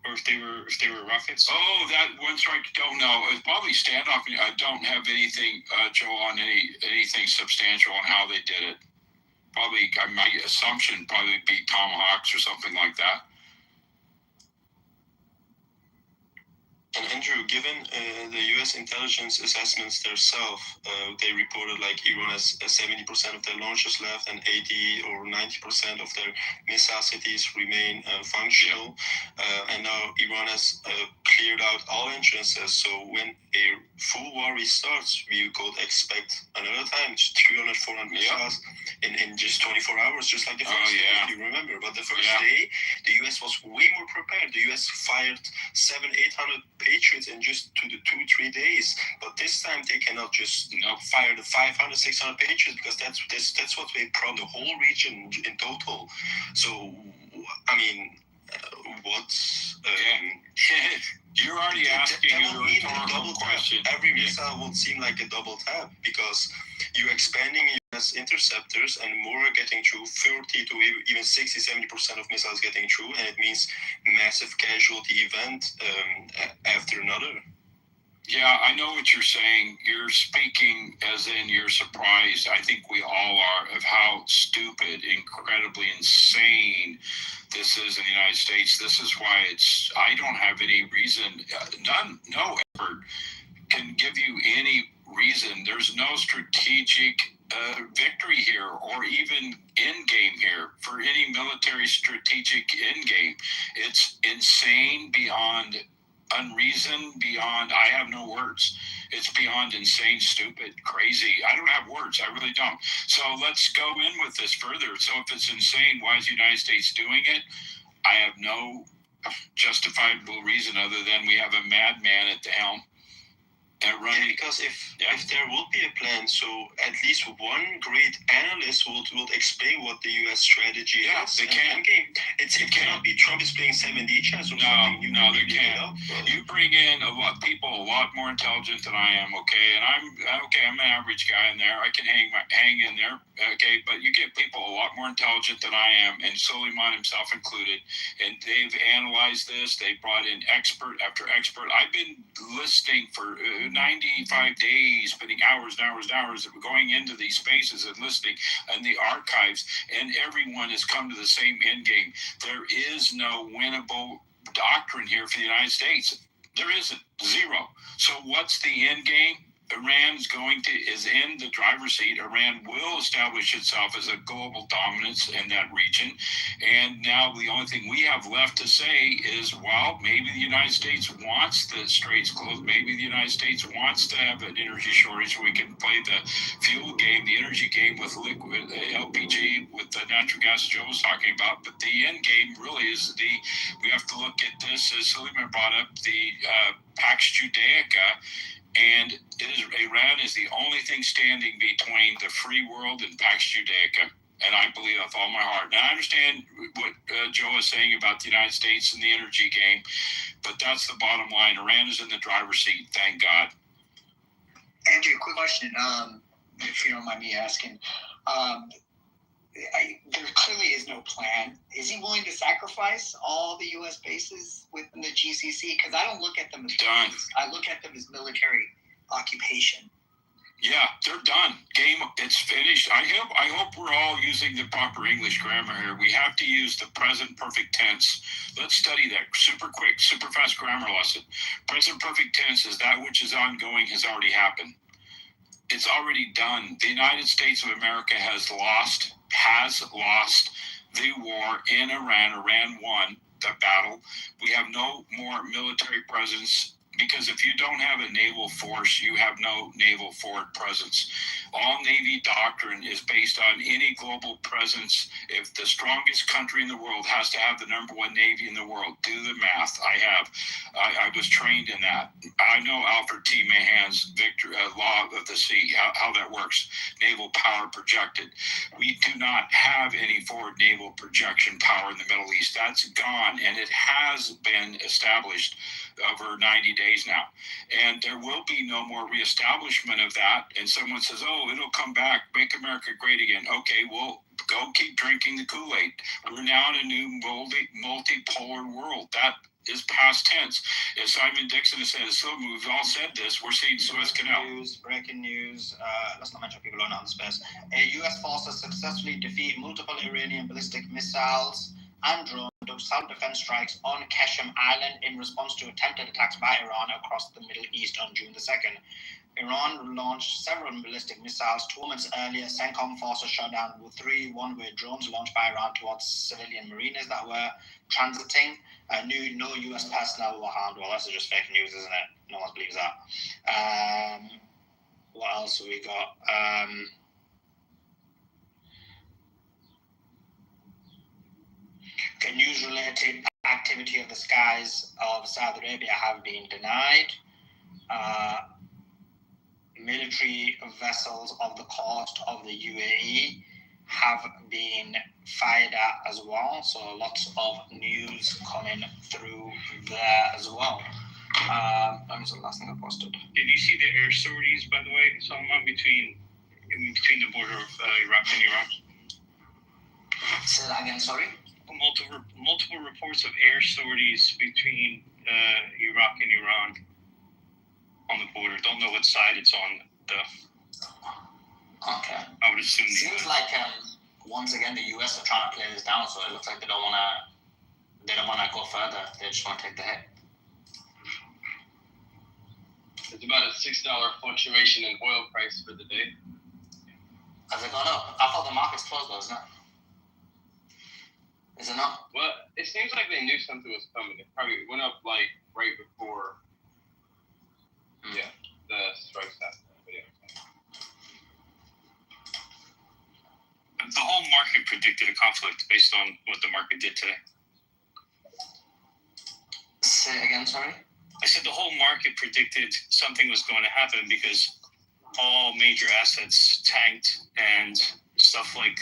Or if they were rockets? Oh, that one strike, don't know. It's probably standoff. I don't have anything, Joe, on anything substantial on how they did it. Probably, my assumption probably be Tomahawks or something like that. And Andrew, given the U.S. intelligence assessments themselves, they reported Iran has 70% of their launches left and 80 or 90% of their missile cities remain functional. And now Iran has cleared out all entrances. So when a full war restarts, we could expect another time 300, 400 missiles in just 24 hours, just like the first day, if you remember. But the first day, the U.S. was way more prepared. The U.S. fired 700-800 Patriots in just 2-3 days, but this time they cannot just fire the 500-600 Patriots, because that's what they promised the whole region in total. So I mean, you're already asking a rhetorical question. Every missile would seem like a double tap, because you're expanding US interceptors and more are getting through, 30 to even 60-70% of missiles getting through, and it means massive casualty event after another. Yeah, I know what you're saying. You're speaking as in you're surprised. I think we all are, of how stupid, incredibly insane this is in the United States. This is why I don't have any reason, no effort can give you any reason. There's no strategic victory here, or even end game here for any military strategic end game. It's insane beyond unreason, beyond, I have no words. It's beyond insane, stupid, crazy. I don't have words. I really don't. So let's go in with this further. So if it's insane, why is the United States doing it? I have no justifiable reason other than we have a madman at the helm. Because if there would be a plan, so at least one great analyst will explain what the U.S. strategy is. They can. It cannot be Trump is playing 7D chess or something. No, they can't. You bring in a lot more intelligent than I am, okay? And I'm an average guy in there. I can hang in there, okay? But you get people a lot more intelligent than I am, and Suleiman himself included. And they've analyzed this. They brought in expert after expert. I've been listening for 95 days, spending hours and hours and hours of going into these spaces and listening in the archives, and everyone has come to the same end game. There is no winnable doctrine here for the United States. There isn't. Zero. So what's the end game? Iran is in the driver's seat. Iran will establish itself as a global dominance in that region. And now the only thing we have left to say is, well, maybe the United States wants the straits closed. Maybe the United States wants to have an energy shortage so we can play the fuel game, the energy game with liquid LPG, with the natural gas Joe was talking about. But the end game really is we have to look at this, as Suleiman brought up, the Pax Judaica. And Iran is the only thing standing between the free world and Pax Judaica. And I believe that with all my heart. Now, I understand what Joe is saying about the United States and the energy game, but that's the bottom line. Iran is in the driver's seat, thank God. Andrew, quick question, if you don't mind me asking. There clearly is no plan. Is he willing to sacrifice all the U.S. bases within the GCC? Because I don't look at them as done. I look at them as military occupation. Yeah, they're done. Game, it's finished. I hope we're all using the proper English grammar here. We have to use the present perfect tense. Let's study that super quick, super fast grammar lesson. Present perfect tense is that which is ongoing has already happened. It's already done. The United States of America has lost the war in Iran. Iran won the battle. We have no more military presence, because if you don't have a naval force, you have no naval forward presence. All Navy doctrine is based on any global presence. If the strongest country in the world has to have the number one Navy in the world, do the math. I was trained in that. I know Alfred T. Mahan's law of the sea, how that works. Naval power projected. We do not have any forward naval projection power in the Middle East. That's gone, and it has been established over 90 days now. And there will be no more reestablishment of that. And someone says, oh, it'll come back, make America great again. Okay, well, go keep drinking the Kool-Aid. We're now in a new multipolar world. That is past tense. As Simon Dixon has said, we've all said this, we're seeing Suez Canal. Breaking news, let's not mention people who are not in space. U.S. forces successfully defeat multiple Iranian ballistic missiles and drones of self-defense strikes on Qasem Island in response to attempted attacks by Iran across the Middle East on June the 2nd. Iran launched several ballistic missiles 2 months earlier. CENTCOM forces shot down 3 one-way drones launched by Iran towards civilian mariners that were transiting. No U.S. personnel were harmed. Well, that's just fake news, isn't it? No one believes that. What else have we got? News-related activity of the skies of Saudi Arabia have been denied. Military vessels of the coast of the UAE have been fired at as well. So lots of news coming through there as well. That was the last thing I posted. Did you see the air sorties, by the way? So I'm between the border of Iraq and Iran. Say that again, sorry? Multiple reports of air sorties between Iraq and Iran on the border. Don't know what side it's on. Okay. I would assume. Seems like once again the US are trying to play this down, so it looks like they don't wanna go further. They just want to take the hit. There's about a $6 fluctuation in oil price for the day. Has it gone up? I thought the market's closed though, isn't it? Is it not? Well, it seems like they knew something was coming. It probably went up like right before the strikes happened. The whole market predicted a conflict based on what the market did today. Say it again, sorry? I said the whole market predicted something was going to happen because all major assets tanked and stuff like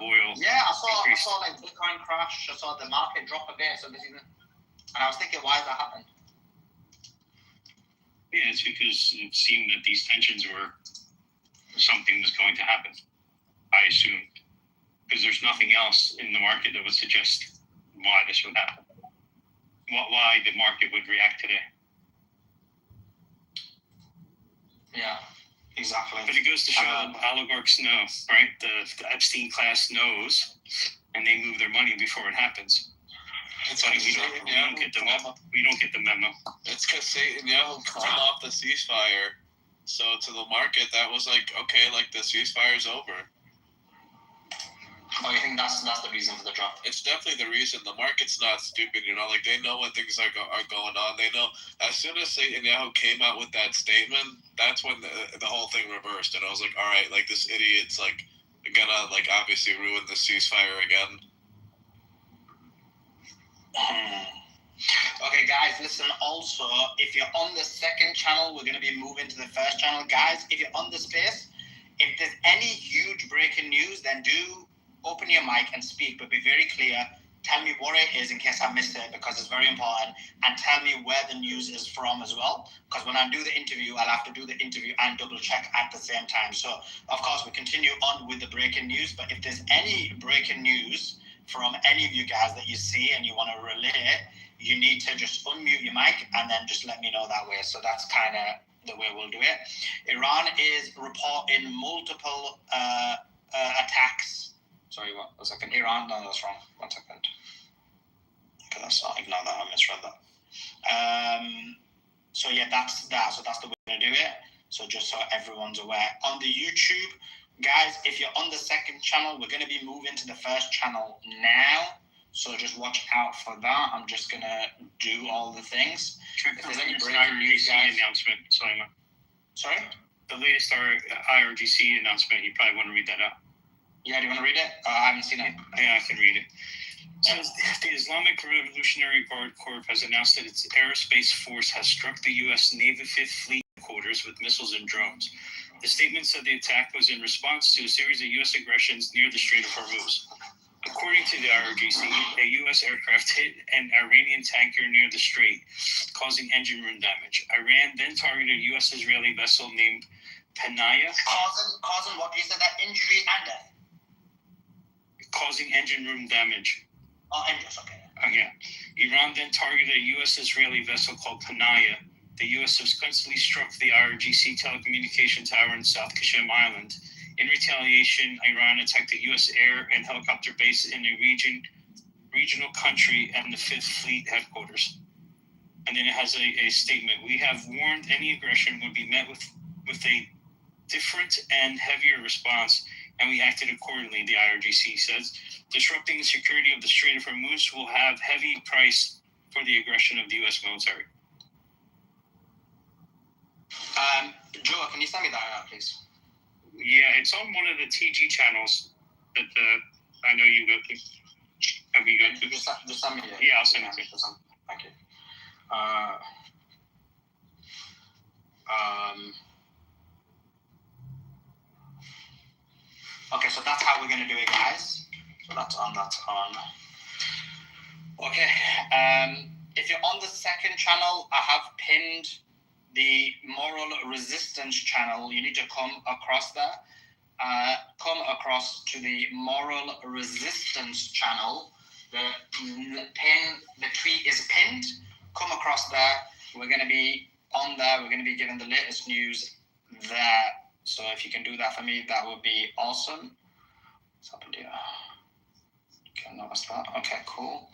oil. Yeah, I saw like Bitcoin crash. I saw the market drop a bit. So basically, and I was thinking, why has that happened? Yeah, it's because it seemed that these tensions were something was going to happen. I assumed, because there's nothing else in the market that would suggest why this would happen. Why the market would react today. Yeah, exactly. But it goes to show oligarchs know, right? The Epstein class knows, and they move their money before it happens. It's But like we don't get the memo. We don't get the memo. It's because Netanyahu called off the ceasefire, so to the market that was like, okay, like the ceasefire's over. Oh, you think that's the reason for the drop? It's definitely the reason. The market's not stupid, like they know when things are going on. They know as soon as Netanyahu came out with that statement, that's when the whole thing reversed. And I was like, all right, like this idiot's like gonna like obviously ruin the ceasefire again. Okay, guys, listen. Also, if you're on the second channel, we're gonna be moving to the first channel, guys. If you're on the space, if there's any huge breaking news, then do open your mic and speak, but be very clear. Tell me what it is in case I missed it, because it's very important, and tell me where the news is from as well, because when I do the interview, I'll have to do the interview and double check at the same time. So, of course, we continue on with the breaking news, but if there's any breaking news from any of you guys that you see and you want to relay it, you need to just unmute your mic and then just let me know that way. So that's kind of the way we'll do it. Iran is reporting multiple attacks. Sorry, what? A second. Iran? No, that's wrong. 1 second. Okay, that's not. Ignore that. I misread that. So yeah, that's that. So that's the way we're gonna do it. So just so everyone's aware. On the YouTube, guys, if you're on the second channel, we're gonna be moving to the first channel now. So just watch out for that. I'm just gonna do all the things. If there's any breaking news, guys. Announcement. Sorry. The latest IRGC announcement. You probably want to read that out. Yeah, do you want to read it? I haven't seen it. Yeah, I can read it. It says the Islamic Revolutionary Guard Corps has announced that its aerospace force has struck the U.S. Navy Fifth Fleet headquarters with missiles and drones. The statement said the attack was in response to a series of U.S. aggressions near the Strait of Hormuz. According to the IRGC, a U.S. aircraft hit an Iranian tanker near the strait, causing engine room damage. Iran then targeted a U.S.-Israeli vessel named Panaya. Causing what? You said that injury and death? Causing engine room damage. Oh, engines, okay. Yeah. Iran then targeted a U.S.-Israeli vessel called Panaya. The U.S. subsequently struck the IRGC telecommunication tower in South Qasem Island. In retaliation, Iran attacked a U.S. air and helicopter base in a regional country and the Fifth Fleet headquarters. And then it has a statement. We have warned any aggression would be met with a different and heavier response, and we acted accordingly, the IRGC says. Disrupting the security of the Strait of Hormuz will have heavy price for the aggression of the U.S. military. Joe, can you send me that out, please? Yeah, it's on one of the TG channels that I know you go to. Have you go to? Just send me it. Yeah, I'll send it to you. Thank you. Okay, so that's how we're going to do it, guys. So that's on. Okay, if you're on the second channel, I have pinned the Moral Resistance channel. You need to come across there. Come across to the Moral Resistance channel. The tweet is pinned. Come across there. We're going to be on there. We're going to be giving the latest news there. So if you can do that for me, that would be awesome. What's happened here? Okay, notice that. Okay, cool.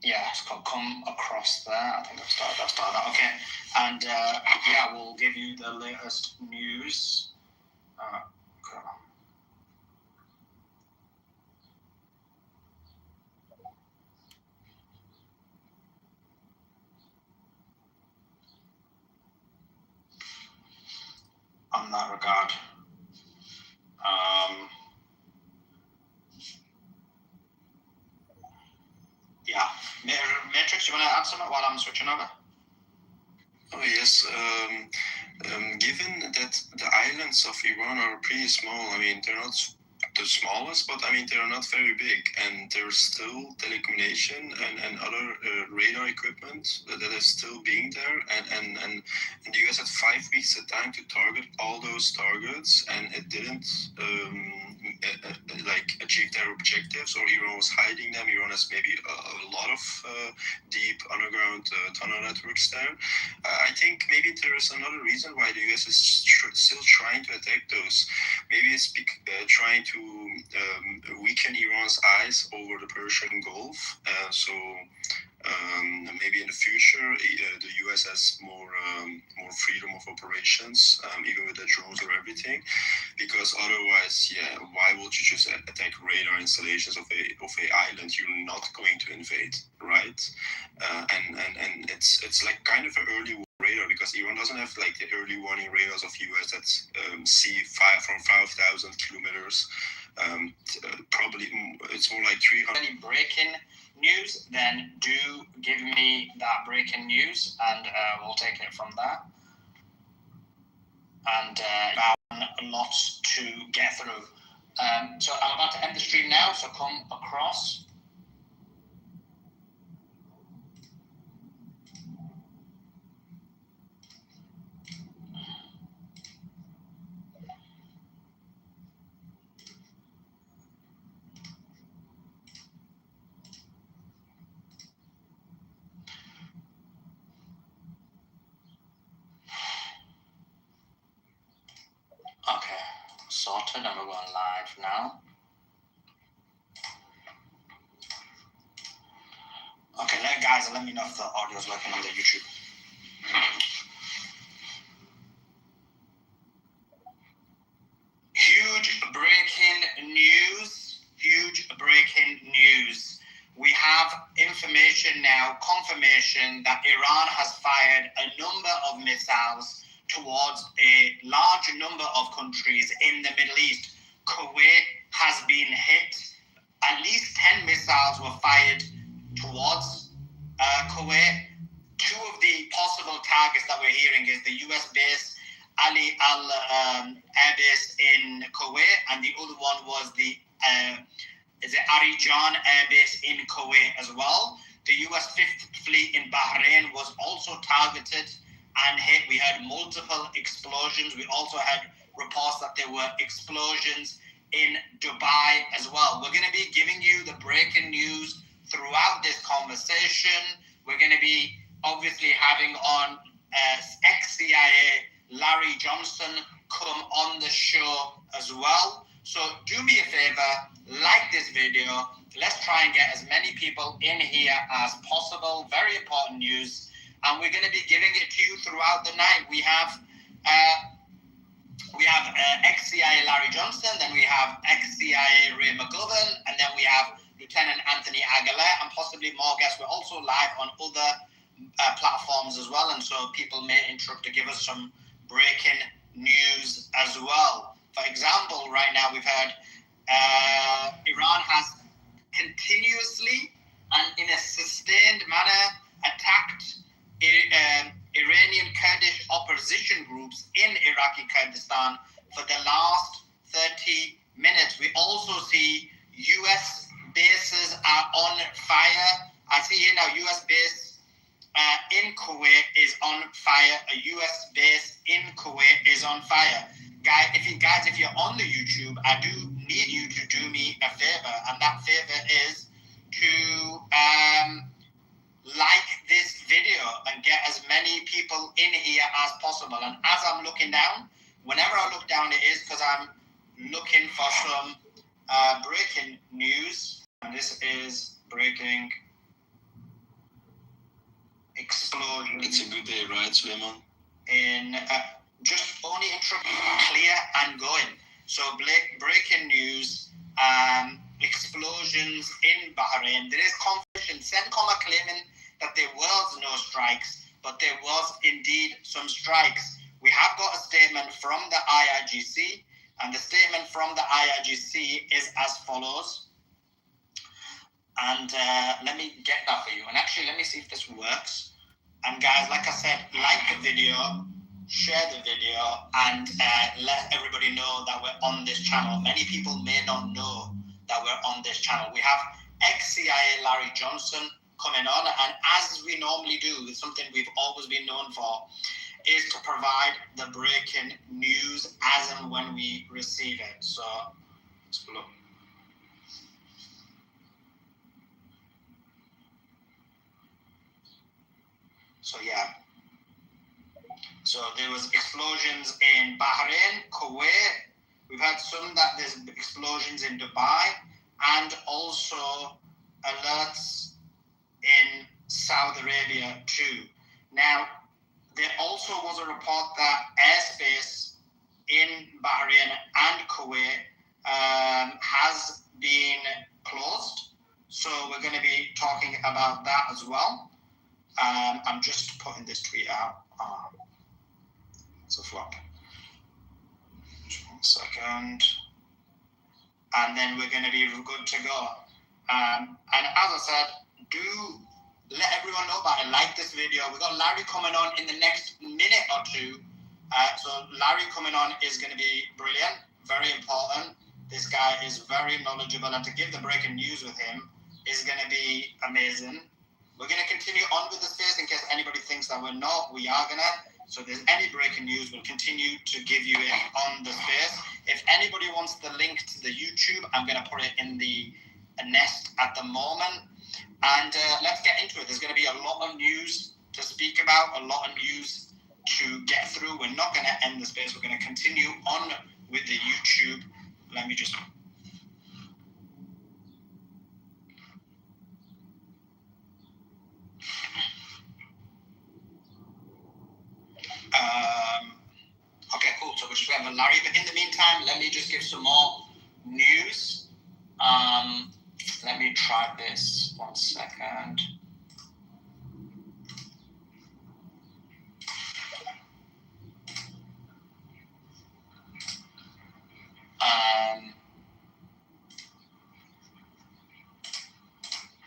Yeah, it's called Come Across there. I think I've started that. Okay. And yeah, we'll give you the latest news. Okay. On that regard. Yeah, Matrix, do you want to add something while I'm switching over? Oh yes. Given that the islands of Iran are pretty small, I mean, they're not the smallest, but I mean, they're not very big, and there's still telecommunication and other radar equipment that is still being there, and the US had 5 weeks of time to target all those targets, and it didn't achieve their objectives, or Iran was hiding them. Iran has maybe a lot of deep underground tunnel networks there. I think maybe there is another reason why the US is still trying to attack those. Maybe it's trying to weaken Iran's eyes over the Persian Gulf. So maybe in the future, the US has more freedom of operations, even with the drones or everything. Because otherwise, why would you just attack radar installations of a island you're not going to invade, right? And it's like kind of an early radar, because Iran doesn't have like the early warning radars of US that see from 5,000 kilometers. Probably it's more like 300. Any breaking news, then do give me that breaking news, and we'll take it from there. And lots to get through. So I'm about to end the stream now, so come across. Okay, sorted, and we're going live now. Okay, guys, let me know if the audio is working on the YouTube. Huge breaking news. We have information now, confirmation that Iran has fired a number of missiles towards a large number of countries in the Middle East. Kuwait has been hit. At least 10 missiles were fired towards Kuwait. Two of the possible targets that we're hearing is the US base Ali Al Air Base in Kuwait, and the other one was the Arijan Air Base in Kuwait as well. The US 5th Fleet in Bahrain was also targeted and hit. We had multiple explosions. We also had reports that there were explosions in Dubai as well. We're going to be giving you the breaking news throughout this conversation. We're going to be obviously having on ex-CIA Larry Johnson come on the show as well. So do me a favor, like this video. Let's try and get as many people in here as possible. Very important news. And we're going to be giving it to you throughout the night. We have ex-CIA Larry Johnson, then we have ex-CIA Ray McGovern, and then we have Lieutenant Anthony Aguilar, and possibly more guests. We're also live on other platforms as well, and so people may interrupt to give us some breaking news as well. For example, right now we've heard Iran has continuously and in a sustained manner attacked Iranian Kurdish opposition groups in Iraqi Kurdistan for the last 30 minutes. We also see US bases are on fire. I see here now US base in Kuwait is on fire. A US base in Kuwait is on fire. Guys, if you're on the YouTube, I do need you to do me a favor, and that favor is to like this video and get as many people in here as possible. And as I'm looking down, whenever I look down, it is because I'm looking for some breaking news. And this is breaking explosion. It's a good day, right, Suleiman? In just only clear and going. So breaking news, explosions in Bahrain. There is confirmation. CENTCOM are claiming that there was no strikes, but there was indeed some strikes. We have got a statement from the IRGC, and the statement from the IRGC is as follows. And let me get that for you. And actually, let me see if this works. And guys, like I said, like the video, share the video, and let everybody know that we're on this channel. Many people may not know that we're on this channel. We have ex-CIA Larry Johnson coming on, and as we normally do, it's something we've always been known for, is to provide the breaking news as and when we receive it. So let's look. So yeah. So there was explosions in Bahrain, Kuwait. We've had some that there's explosions in Dubai, and also alerts in Saudi Arabia too. Now, there also was a report that airspace in Bahrain and Kuwait has been closed. So we're going to be talking about that as well. I'm just putting this tweet out. It's a flop. Just 1 second. And then we're going to be good to go. And as I said, do let everyone know about it. Like this video. We've got Larry coming on in the next minute or two. So Larry coming on is going to be brilliant, very important. This guy is very knowledgeable, and to give the breaking news with him is going to be amazing. We're going to continue on with the space in case anybody thinks that we're not. We are going to. So if there's any breaking news, we'll continue to give you it on the space. If anybody wants the link to the YouTube, I'm going to put it in the nest at the moment. And let's get into it. There's going to be a lot of news to speak about, a lot of news to get through. We're not going to end the space. We're going to continue on with the YouTube. Let me just... okay, cool. So we're just waiting for Larry. But in the meantime, let me just give some more news. Let me try this 1 second.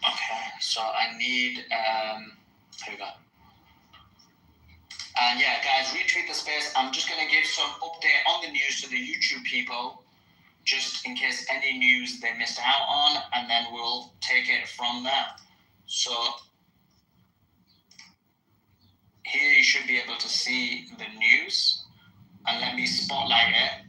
Okay, so I need, here we go. And yeah, guys, retweet the space. I'm just going to give some update on the news to the YouTube people, just in case any news they missed out on, and then we'll take it from there. So here you should be able to see the news, and let me spotlight it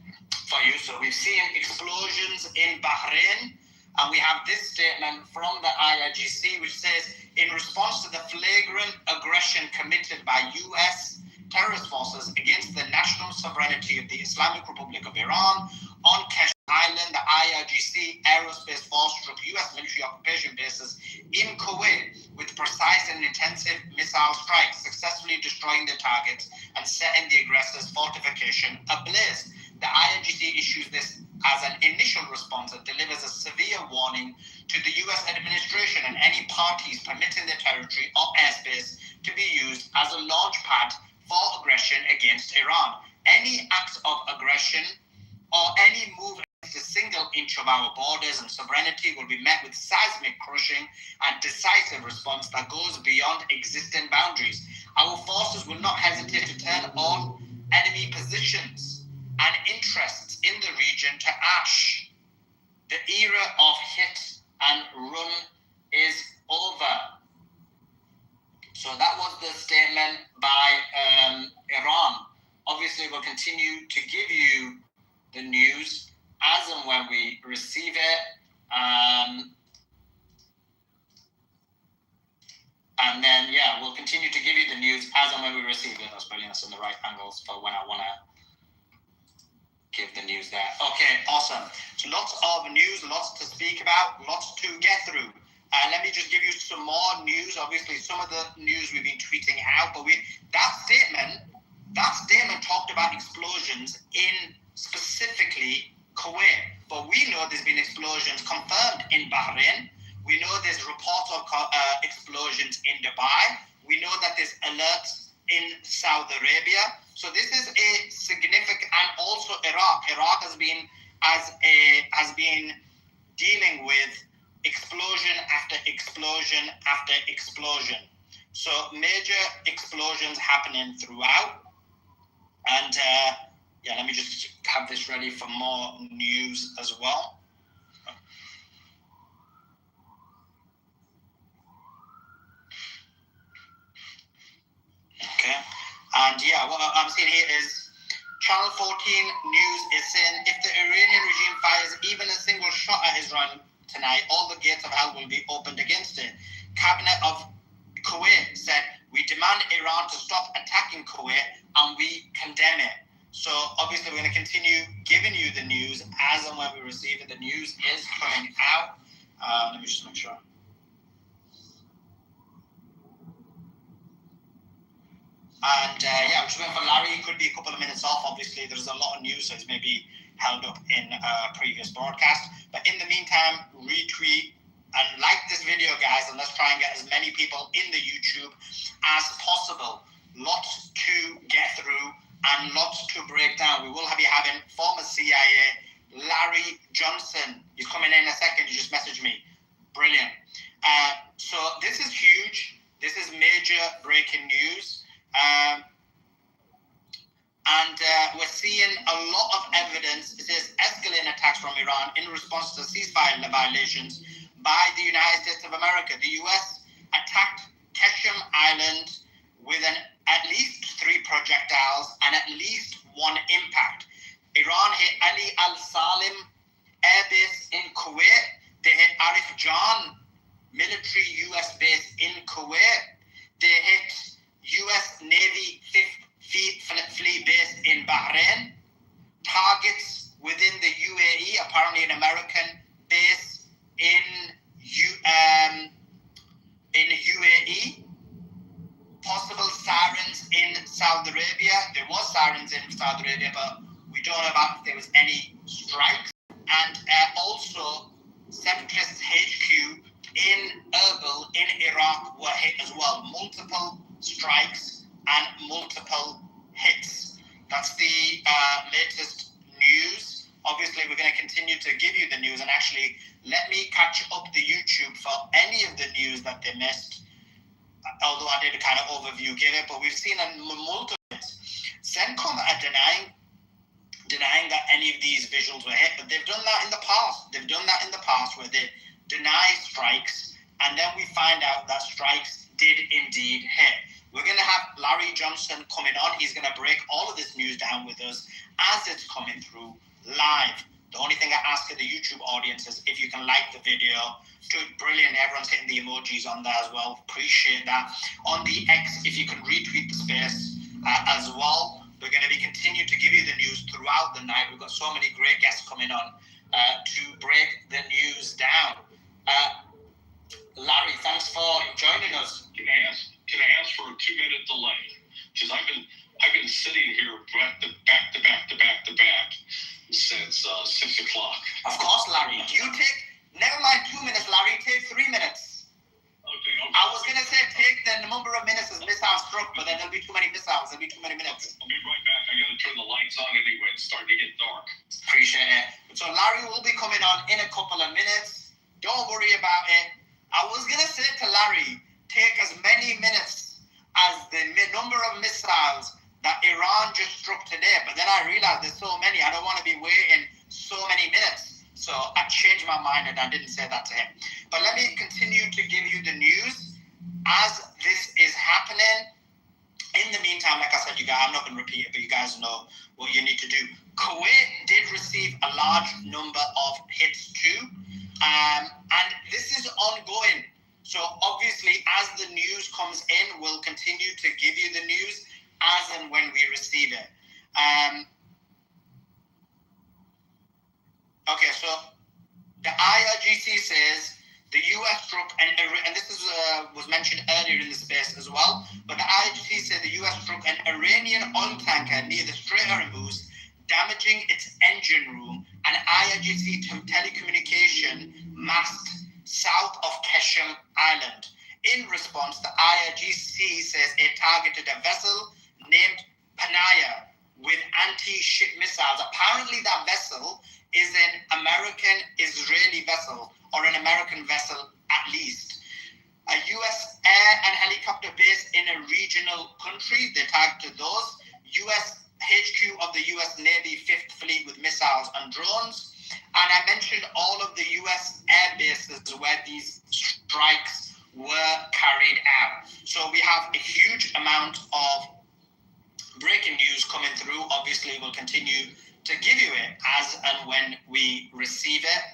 for you. So we've seen explosions in Bahrain, and we have this statement from the IRGC, which says, in response to the flagrant aggression committed by U.S. terrorist forces against the national sovereignty of the Islamic Republic of Iran on Kesh Island, the IRGC Aerospace Force struck U.S. military occupation bases in Kuwait with precise and intensive missile strikes, successfully destroying their targets and setting the aggressors' fortification ablaze. The IRGC issues this as an initial response that delivers a severe warning to the U.S. administration and any parties permitting their territory or airspace to be used as a launch pad for aggression against Iran. Any acts of aggression or any move against a single inch of our borders and sovereignty will be met with seismic crushing and decisive response that goes beyond existing boundaries. Our forces will not hesitate to turn all enemy positions and interests in the region to ash. The era of hit and run is over. So that was the statement by Iran. Obviously, we'll continue to give you the news as and when we receive it. And then, yeah, we'll continue to give you the news as and when we receive it. That's brilliant. That's in the right angles for when I want to give the news there. Okay, awesome. So lots of news, lots to speak about, lots to get through. Let me just give you some more news. Obviously, some of the news we've been tweeting out, but that statement talked about explosions in specifically Kuwait. But we know there's been explosions confirmed in Bahrain. We know there's reports of explosions in Dubai. We know that there's alerts in Saudi Arabia. So this is a significant, and also Iraq. Iraq has been dealing with explosion after explosion after explosion. So major explosions happening throughout. And yeah, let me just have this ready for more news as well. Okay, and yeah, what I'm seeing here is Channel 14 News is saying if the Iranian regime fires even a single shot at Israel tonight, all the gates of hell will be opened against it. Cabinet of Kuwait said, we demand Iran to stop attacking Kuwait and we condemn it. So obviously we're going to continue giving you the news as and when we receive it. The news is coming out. Let me just make sure. And yeah, I'm just waiting for Larry. It could be a couple of minutes off. Obviously, there's a lot of news, so it's maybe held up in a previous broadcast. But in the meantime, retweet and like this video, guys, and let's try and get as many people in the YouTube as possible. Lots to get through and lots to break down. We will be having former CIA Larry Johnson. He's coming in a second. You just messaged me. Brilliant. So this is huge. This is major breaking news. And we're seeing a lot of evidence. It says escalating attacks from Iran in response to ceasefire violations by the United States of America. The U.S. attacked Keshem Island with at least 3 projectiles and at least 1 impact. Iran hit Ali al-Salim air base in Kuwait. They hit Arif Jan military U.S. base in Kuwait. They hit U.S. Navy 5th Fleet base in Bahrain. Targets within the UAE, apparently an American base in UAE. Possible sirens in Saudi Arabia. There was sirens in Saudi Arabia, but we don't know about if there was any strikes. And also, Separatist HQ in Erbil in Iraq were hit as well. Multiple strikes and multiple hits. That's the latest news. Obviously, we're going to continue to give you the news, and actually, let me catch up the YouTube for any of the news that they missed. Although I did a kind of overview give it, but we've seen a multiple hits. CENTCOM are denying that any of these visuals were hit, but they've done that in the past. They've done that in the past where they deny strikes, and then we find out that strikes did indeed hit. We're going to have Larry Johnson coming on. He's going to break all of this news down with us as it's coming through live. The only thing I ask of the YouTube audience is if you can like the video. Brilliant. Everyone's hitting the emojis on there as well. Appreciate that. On the X, if you can retweet the space as well. We're going to be continue to give you the news throughout the night. We've got so many great guests coming on to break the news down. Larry, thanks for joining us. Can I ask for a 2-minute delay? Because I've been sitting here back to back since 6 o'clock. Of course, Larry. Never mind 2 minutes, Larry. Take 3 minutes. Okay. I was going to say take the number of minutes as missiles struck, but then there'll be too many missiles. There'll be too many minutes. I'll be right back. I got to turn the lights on anyway. It's starting to get dark. Appreciate it. So Larry will be coming on in a couple of minutes. Don't worry about it. I was going to say to Larry, take as many minutes as the number of missiles that Iran just struck today. But then I realized there's so many. I don't want to be waiting so many minutes. So I changed my mind and I didn't say that to him. But let me continue to give you the news as this is happening. In the meantime, like I said, you guys, I'm not going to repeat it, but you guys know what you need to do. Kuwait did receive a large number of hits too. And this is ongoing. So obviously, as the news comes in, we'll continue to give you the news as and when we receive it. Okay, so the IRGC says the U.S. struck, and this was mentioned earlier in the space as well, but the IRGC said the U.S. struck an Iranian oil tanker near the Strait of Hormuz, damaging its engine room and IRGC telecommunication mast south of Keshem Island. In response, the IRGC says it targeted a vessel named Panaya with anti-ship missiles. Apparently that vessel is an American-Israeli vessel, or an American vessel at least. A US air and helicopter base in a regional country, they tagged to those. US HQ of the US Navy 5th Fleet with missiles and drones. And I mentioned all of the US air bases where these strikes were carried out. So we have a huge amount of breaking news coming through. Obviously, we'll continue to give you it as and when we receive it.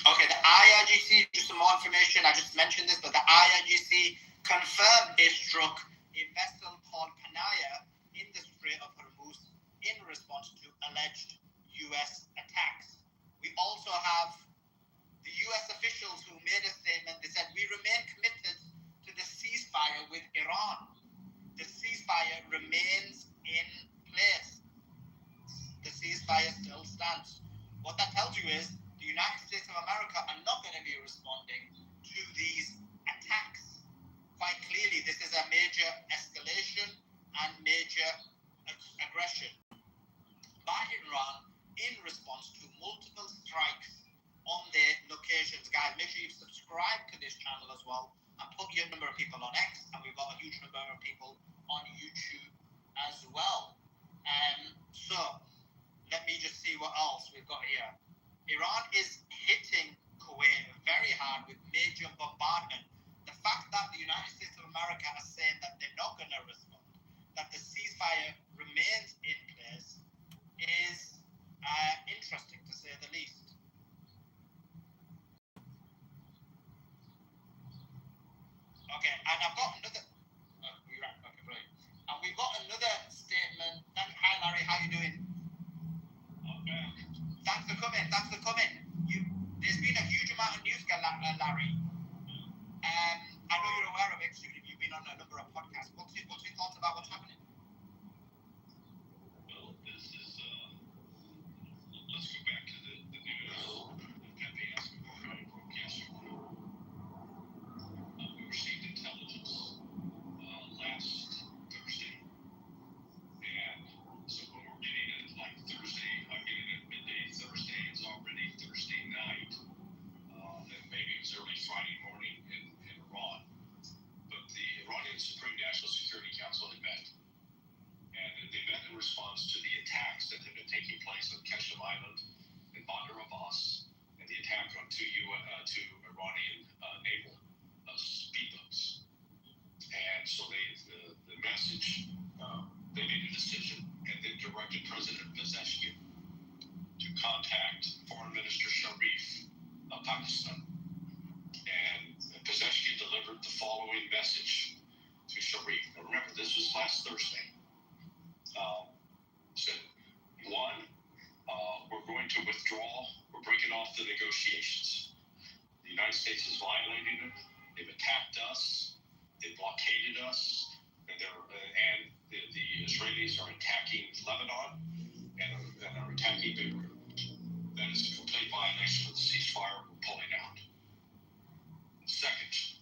Okay, the IRGC, just some more information. I just mentioned this, but the IRGC confirmed it struck a vessel called Panaya in the Strait of Hormuz in response to alleged U.S. attacks. We also have the U.S. officials who made a statement. They said, we remain committed to the ceasefire with Iran. The ceasefire remains in place. The ceasefire still stands. What that tells you is the United States of America are not going to be responding to these attacks. Quite clearly, this is a major escalation and major aggression by Iran in response to multiple strikes on their locations. Guys, make sure you subscribe to this channel as well and put your number of people on X, and we've got a huge number of people on YouTube as well. So let me just see what else we've got here. Iran is hitting Kuwait very hard with major bombardment. The fact that the United States of America are saying that they're not going to respond, that the ceasefire remains in place, is interesting to say the least. Okay, and I've got another. You're right. Okay, brilliant. And we've got another statement. Hi, Larry. How you doing? Thanks for coming. Thanks for coming. There's been a huge amount of news, Larry. I know you're aware of it. You've been on a number of podcasts. What's your thoughts about what's happening? Well, this is, let's go back to the news that they asked me about how I broke yesterday. We received intelligence last Thursday. And so when we're getting it like Thursday, I'm getting it midday Thursday, it's already Thursday night. And maybe it was early Friday morning in Iran. But the Iranian Supreme National Security Council had met. And they met in response to the attacks that had been taking place on Keshem Island and Bandar Abbas, and the attack on two Iranian naval speedboats. And so the message, they made a decision, and they directed President Pezeshkian to contact Foreign Minister Sharif of Pakistan. And Pezeshkian delivered the following message to Sharif. Now remember, this was last Thursday. Said, one, we're going to withdraw. We're breaking off the negotiations. The United States is violating it. They've attacked us. They blockaded us. And the Israelis are attacking Lebanon and are attacking Beirut. That is a complete violation of the ceasefire. We're pulling out. Second,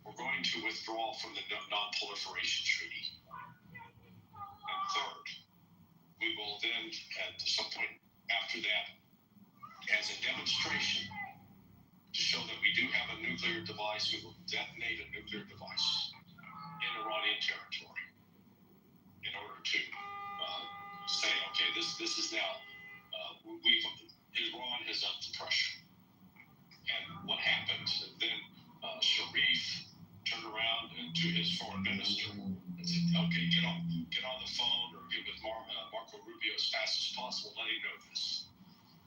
we're going to withdraw from the non-proliferation treaty. And third, we will then, at some point after that, as a demonstration to show that we do have a nuclear device, we will detonate a nuclear device in Iranian territory in order to say, okay, this is now, Iran has upped the pressure. And what happened, then Sharif turned around to his foreign minister and said, okay, get on the phone or get with Marco Rubio as fast as possible, let him know this.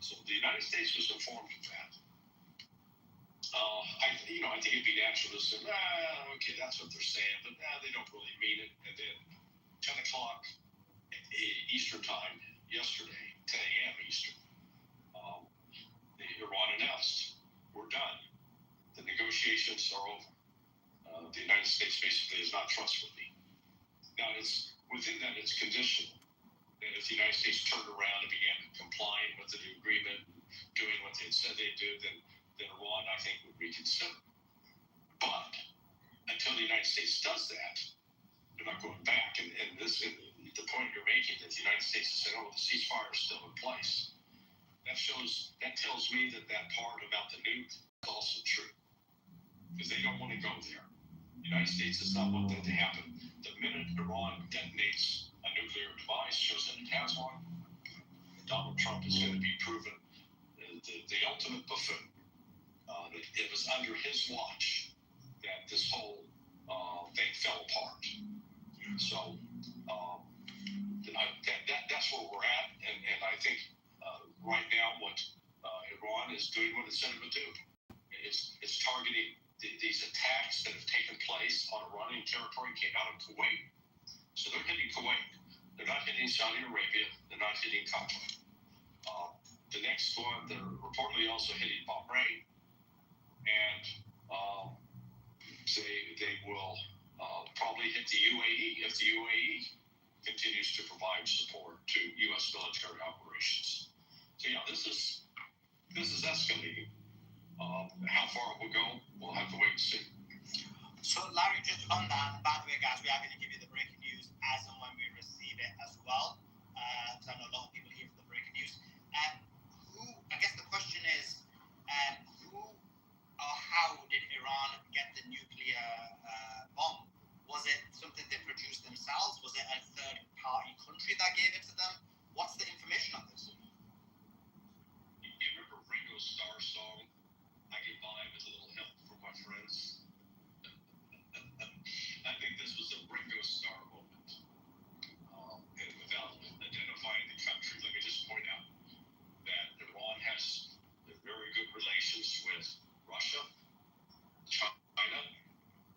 So the United States was informed of that. I think it'd be natural to say, okay, that's what they're saying, but they don't really mean it. And then 10 o'clock Eastern time yesterday, 10 a.m. Eastern, Iran announced, we're done. The negotiations are over. The United States basically is not trustworthy. Now, it's within that, it's conditional. And if the United States turned around and began complying with the new agreement, doing what they said they'd do, then Iran, I think, would reconsider. But until the United States does that, they're not going back. And this, the point you're making that the United States is saying, oh, the ceasefire is still in place. That tells me that part about the nuke is also true. Because they don't want to go there. The United States does not want that to happen. The minute Iran detonates a nuclear device, shows that it has one, Donald Trump is going to be proven the ultimate buffoon. It was under his watch that this whole thing fell apart. So that's where we're at, and I think right now what Iran is doing what it said it would do. It's targeting these attacks that have taken place on Iranian territory came out of Kuwait. So they're hitting Kuwait. They're not hitting Saudi Arabia. They're not hitting Qatar. The next one, they're reportedly also hitting Bahrain. And they will probably hit the UAE if the UAE continues to provide support to U.S. military operations. So yeah, this is escalating. How far it will go, we'll have to wait and see. So Larry, just on that, by the way, guys, we are going to give you the breaking news as and when we receive it as well. Because I know a lot of people here for the breaking news. I guess the question is, who or how did Iran get the nuclear bomb? Was it something they produced themselves? Was it a third-party country that gave it to them? What's the information on this? You remember Ringo Starr's song, I Get By With a Little Help from My Friends? I think this was a Ringo Starr moment. And without identifying the country, let me just point out that Iran has very good relations with Russia, China,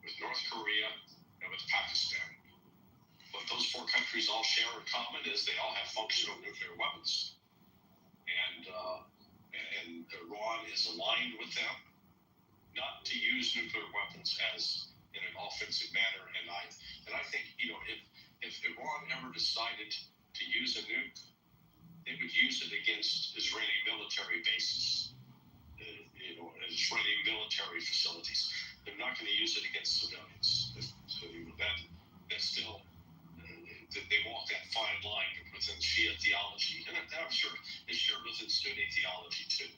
with North Korea, and with Pakistan. What those four countries all share in common is they all have functional nuclear weapons. And Iran is aligned with them not to use nuclear weapons as in an offensive manner. And I think, if Iran ever decided to use a nuke, they would use it against Israeli military bases, Israeli military facilities. They're not going to use it against civilians. So that's still, they walk that fine line within Shia theology, and I'm sure it's shared within Sunni theology too.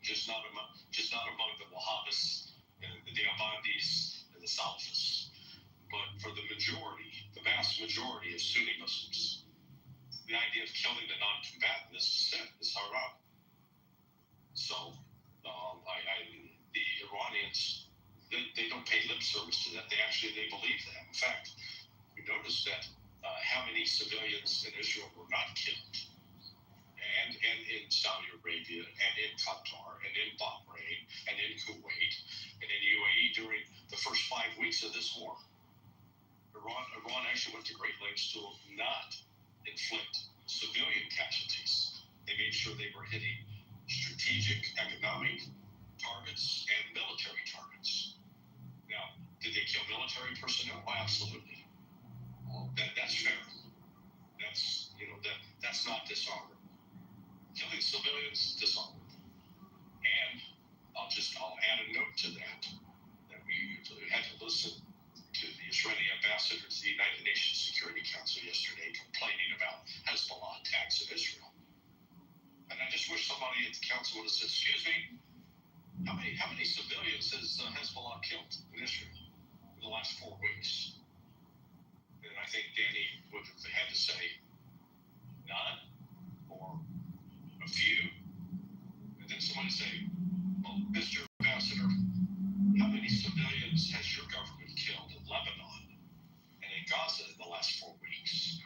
Just not among the Wahhabis and the Ahmadis and the Salafists, but for the vast majority of Sunni Muslims, the idea of killing the non-combatant is sin, is haram. So the Iranians, they don't pay lip service to that. They believe that. In fact, we noticed that how many civilians in Israel were not killed, and in Saudi Arabia, and in Qatar, and in Bahrain, and in Kuwait, and in UAE during the first 5 weeks of this war. Iran actually went to great lengths to not inflict civilian casualties. They made sure they were hitting strategic economic targets and military targets. Now, did they kill military personnel? Oh, absolutely. That's fair. That's not dishonorable. Killing civilians, dishonorable. And I'll add a note to that we had to listen to the Israeli ambassador to the United Nations Security Council yesterday complaining about Hezbollah attacks in Israel. And I just wish somebody at the council would have said, excuse me, how many civilians has Hezbollah killed in Israel in the last 4 weeks? And I think Danny would have had to say none or a few. And then somebody say, well, Mr. Ambassador, how many civilians has your government killed in Lebanon and in Gaza in the last 4 weeks?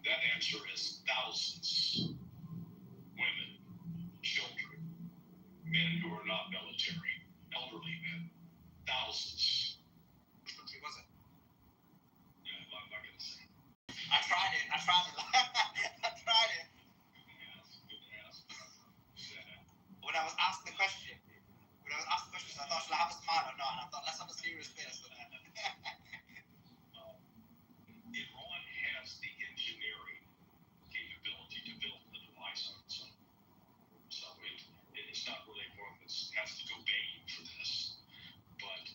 That answer is thousands. Women, children, men who are not military, elderly men, thousands. Which country was it? Yeah, I'm not going to say. I tried it. I tried it. Good to ask. When I was asked the question, I thought, should I have a smile or not? And I thought, let's have a serious face. Iran has the engineering capability to build the device on its own. So it's not really one that has to go begging for this. But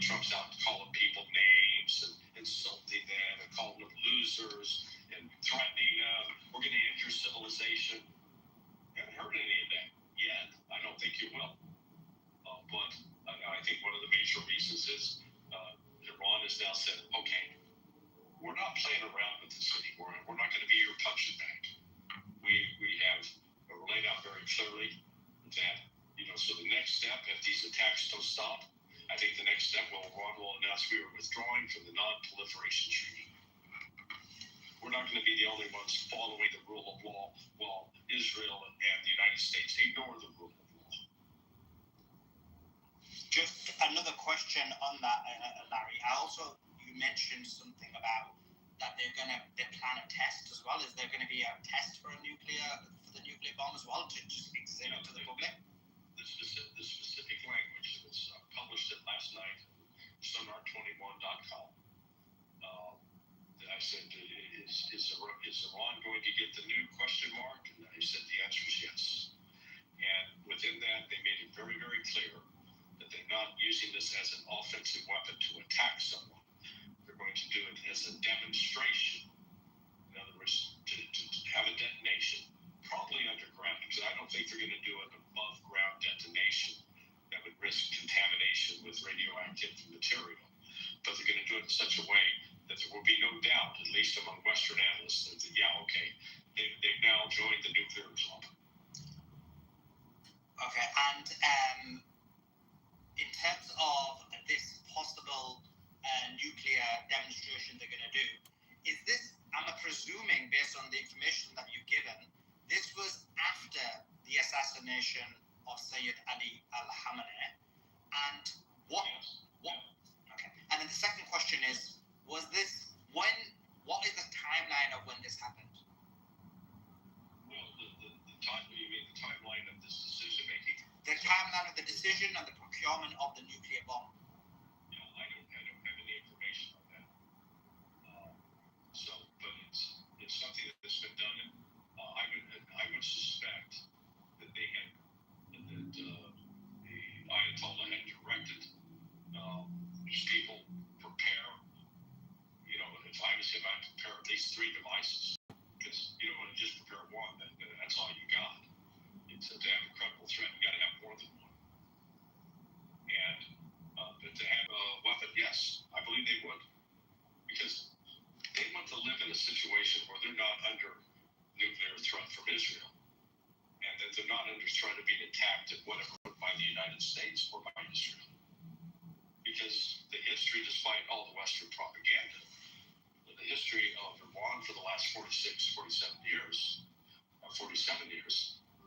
Trump's out calling people names and insulting them and calling them losers and threatening, we're going to end your civilization. I haven't heard any of that yet. I don't think you will. But I think one of the major reasons is Iran has now said, okay, we're not playing around with this anymore. We're not going to be your punching bag. We have laid out very clearly that, so the next step, if these attacks don't stop, I think the next step Iran will announce we are withdrawing from the non-proliferation treaty. We're not going to be the only ones following the rule of law while Israel and the United States ignore the rule of law. Just another question on that, Larry. You mentioned something about that they plan a test as well. Is there going to be a test for the nuclear bomb as well to just exhibit to the public? The specific language that was published last night on sonar21.com. I said, is Iran going to get the new question mark? And I said the answer is yes. And within that, they made it very, very clear that they're not using this as an offensive weapon to attack someone. They're going to do it as a demonstration. In other words, to have a detonation, probably underground, because I don't think they're going to do an above ground detonation that would risk contamination with radioactive material. But they're going to do it in such a way that there will be no doubt, at least among Western analysts, that they've now joined the nuclear club. Okay, and in terms of this possible nuclear demonstration they're going to do, is this, I'm presuming based on the information that you've given, this was after the assassination of Sayyid Ali al-Khamenei, and what? Okay, and then the second question is, what is the timeline of when this happened? Well, you mean the timeline of this decision making? The timeline of the decision and the procurement of the nuclear bomb. Yeah, I don't have any information on that. But it's something that's been done, and I would suspect that the Ayatollah had directed these people prepare. If I was him, I'd prepare at least 3 devices, because you don't want to just prepare one. That's all you got. To have a credible threat, you got to have more than one. And but to have a weapon, yes, I believe they would, because they want to live in a situation where they're not under nuclear threat from Israel, and that they're not under threat of being attacked at whatever by the United States or by Israel. Because the history, despite all the Western propaganda, the history of Iran for the last 47 years,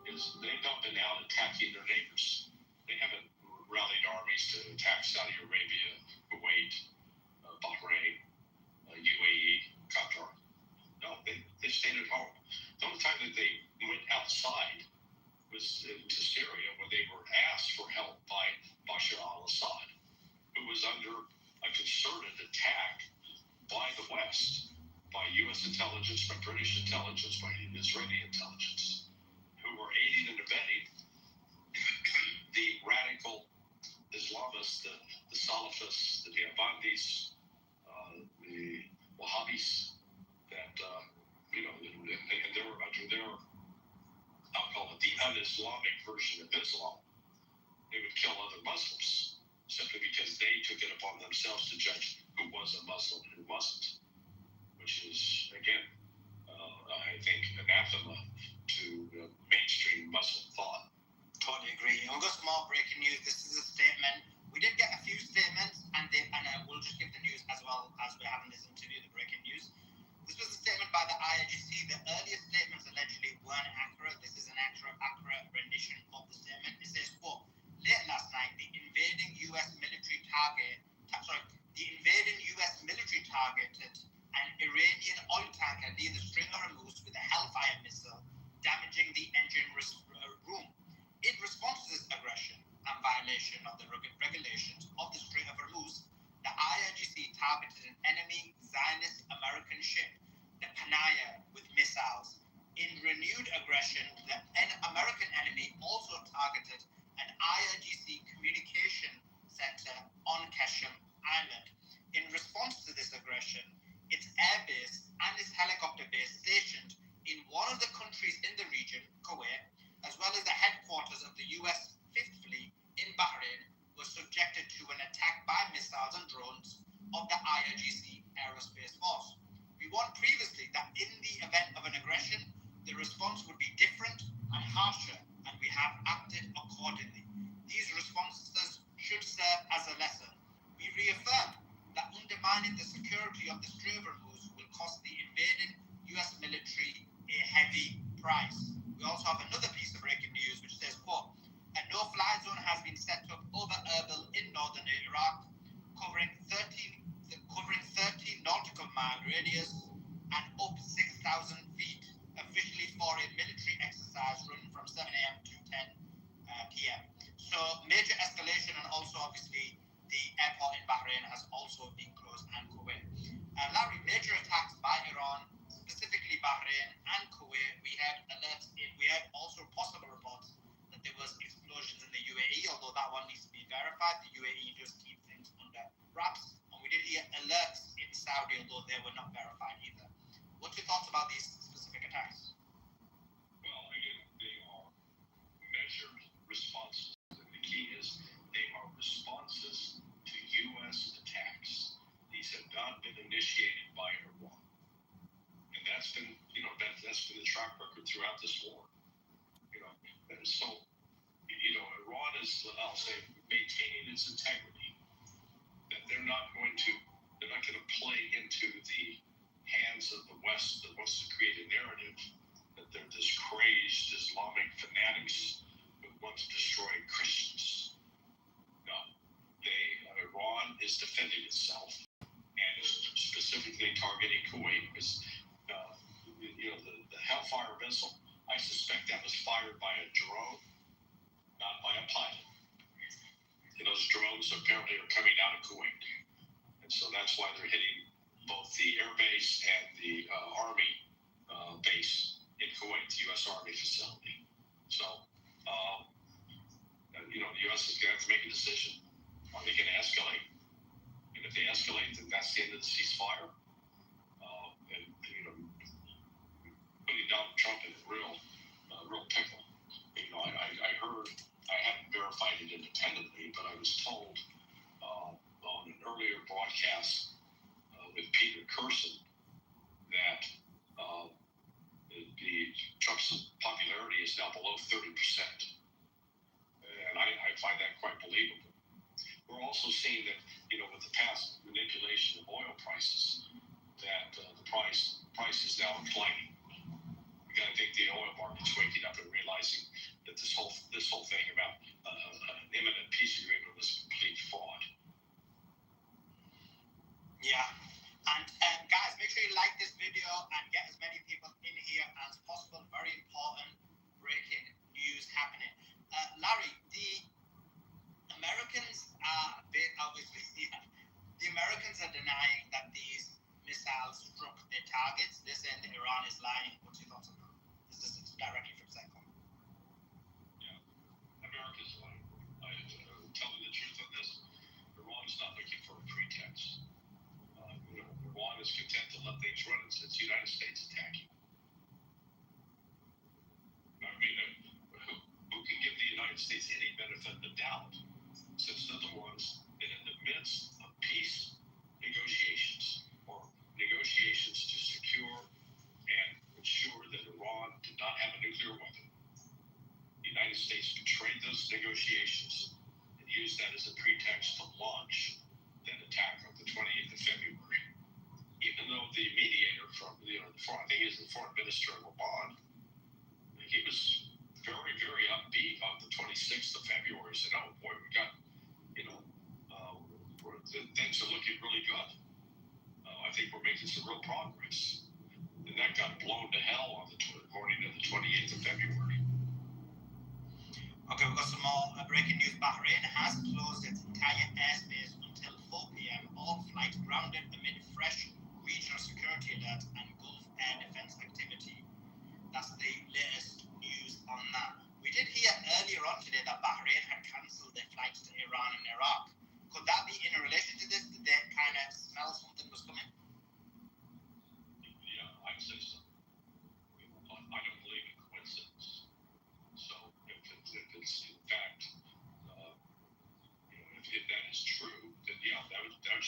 is they've not been out attacking their neighbors. They haven't rallied armies to attack Saudi Arabia, Kuwait, Bahrain, UAE, Qatar. No, they stayed at home. The only time that they went outside was to Syria, where they were asked for help by Bashar al-Assad, who was under a concerted attack by the West, by U.S. intelligence, by British intelligence, by Israeli intelligence, who were aiding and abetting the radical Islamists, the Salafists, the Deobandis, the Wahhabis, that, and they were under their, I'll call it the un-Islamic version of Islam. They would kill other Muslims simply because they took it upon themselves to judge who was a Muslim and who wasn't, which is, again, I think, anathema to mainstream Muslim thought. Totally agree. And we've got some more breaking news. This is a statement. We did get a few statements, and we'll just give the news as well as we're having this interview, the breaking news. This was a statement by the IRGC. The earlier statements allegedly weren't accurate. This is an accurate rendition of the statement. It says, quote, late last night, the invading U.S. military targeted an Iranian oil tanker near the Strait of Hormuz with a Hellfire missile, damaging the engine room. In response to this aggression and violation of the regulations of the Strait of Hormuz, the IRGC targeted an enemy Zionist American ship, the Panaya, with missiles. In renewed aggression, the American enemy also targeted an IRGC communication center on Keshem island. In response to this aggression, its air base and its helicopter base stationed in one of the countries in the region, Kuwait, as well as the headquarters of the US 5th Fleet in Bahrain, was subjected to an attack by missiles and drones of the IRGC Aerospace Force. We warned previously that in the event of an aggression, the response would be different and harsher, and we have acted accordingly. These responses should serve as a lesson. We reaffirm that undermining the security of the Strait of Hormuz will cost the invading US military a heavy price. We also have another piece of breaking news which says, quote, a no-fly zone has been set up over Erbil in northern Iraq, covering 13 nautical mile radius and up 6,000 feet, officially for a military exercise running from 7 a.m. to 10 p.m. So major escalation, and also obviously the airport in Bahrain has also been closed, and Kuwait. Larry, major attacks by Iran, specifically Bahrain and Kuwait. We had alerts. We had also possible reports that there was explosions in the UAE, although that one needs to be verified. The UAE just keep things under wraps. And we did hear alerts in Saudi, although they were not verified either. What's your thoughts about these specific attacks? Well, again, they are measured responses. And the key is they are responses to U.S. attacks. These have not been initiated by Iran. And that's been, that's been the track record throughout this war. And so, Iran is, I'll say, maintaining its integrity. That they're not going to play into the hands of the West that wants to create a narrative that they're this crazed Islamic fanatics who want to destroy Christians. No, Iran is defending itself and is specifically targeting Kuwait because the Hellfire missile, I suspect that was fired by a drone, not by a pilot. And those drones apparently are coming out of Kuwait. And so that's why they're hitting both the air base and the Army base in Kuwait, the U.S. Army facility. So, the U.S. is going to have to make a decision. Are they going to escalate? And if they escalate, then that's the end of the ceasefire. Putting Donald Trump in a real pickle. I heard, I haven't verified it independently, but I was told on an earlier broadcast with Peter Kerson that the Trump's popularity is now below 30%. And I find that quite believable. We're also seeing that, with the past manipulation of oil prices, that the price is now declining. I think the oil market's waking up and realizing that this whole thing about an imminent peace agreement was complete fraud. Yeah. And guys, make sure you like this video and get as many people in here as possible. Very important breaking news happening. Larry, the Americans are obviously the Americans are denying that these missiles struck their targets. They're saying that Iran is lying. What's your thoughts on that? This is directly from CENTCOM. Yeah, America's lying. I'm telling the truth on this. Iran is not looking for a pretext. Iran is content to let things run. It's the United States attacking. I mean, who can give the United States any benefit of the doubt, since they're the ones that in the midst of peace negotiations or negotiations to secure and ensure that Iran did not have a nuclear weapon, the United States betrayed those negotiations and used that as a pretext to launch that attack on the 28th of February. Even though the mediator from I think he was the foreign minister of Oman, he was very, very upbeat on the 26th of February. He said, "Oh boy, we got, things are looking really good. I think we're making some real progress." And that got blown to hell on the morning of the 28th of February. Okay, we've got some more breaking news. Bahrain has closed its entire airspace until 4 p.m. All flights grounded amid fresh regional security alerts and Gulf air defense activity. That's the latest news on that. We did hear earlier on today that Bahrain had cancelled their flights to Iran and Iraq. Could that be in relation to this? Did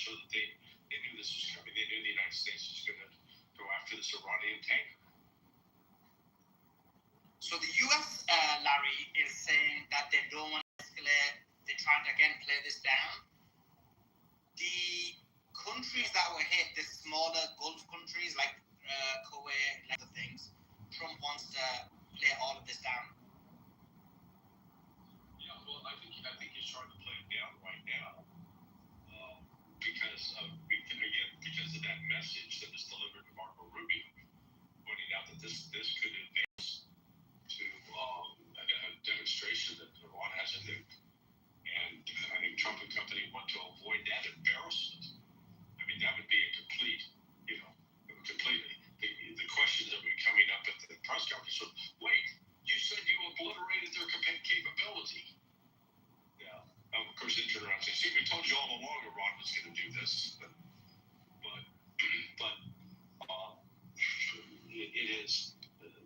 so that they knew this was coming. They knew the United States was going to go after this Iranian tanker. So the US, Larry, is saying that they don't want to escalate. They're trying to again play this down. The countries that were hit, the smaller Gulf countries like Kuwait, like other things, Trump wants to play all of this down. Yeah, well, I think he's trying to play it down right now because of that message that was delivered to Marco Rubio, pointing out that this could advance to a demonstration that Iran has a nuke, and I think Trump and company want to avoid that embarrassment. I mean, that would be a complete, completely. The questions that were coming up at the press conference was, wait, you said you obliterated their capability. Yeah. Of course, they turned around and said, see, we told you all along Iran was going to do this. But it is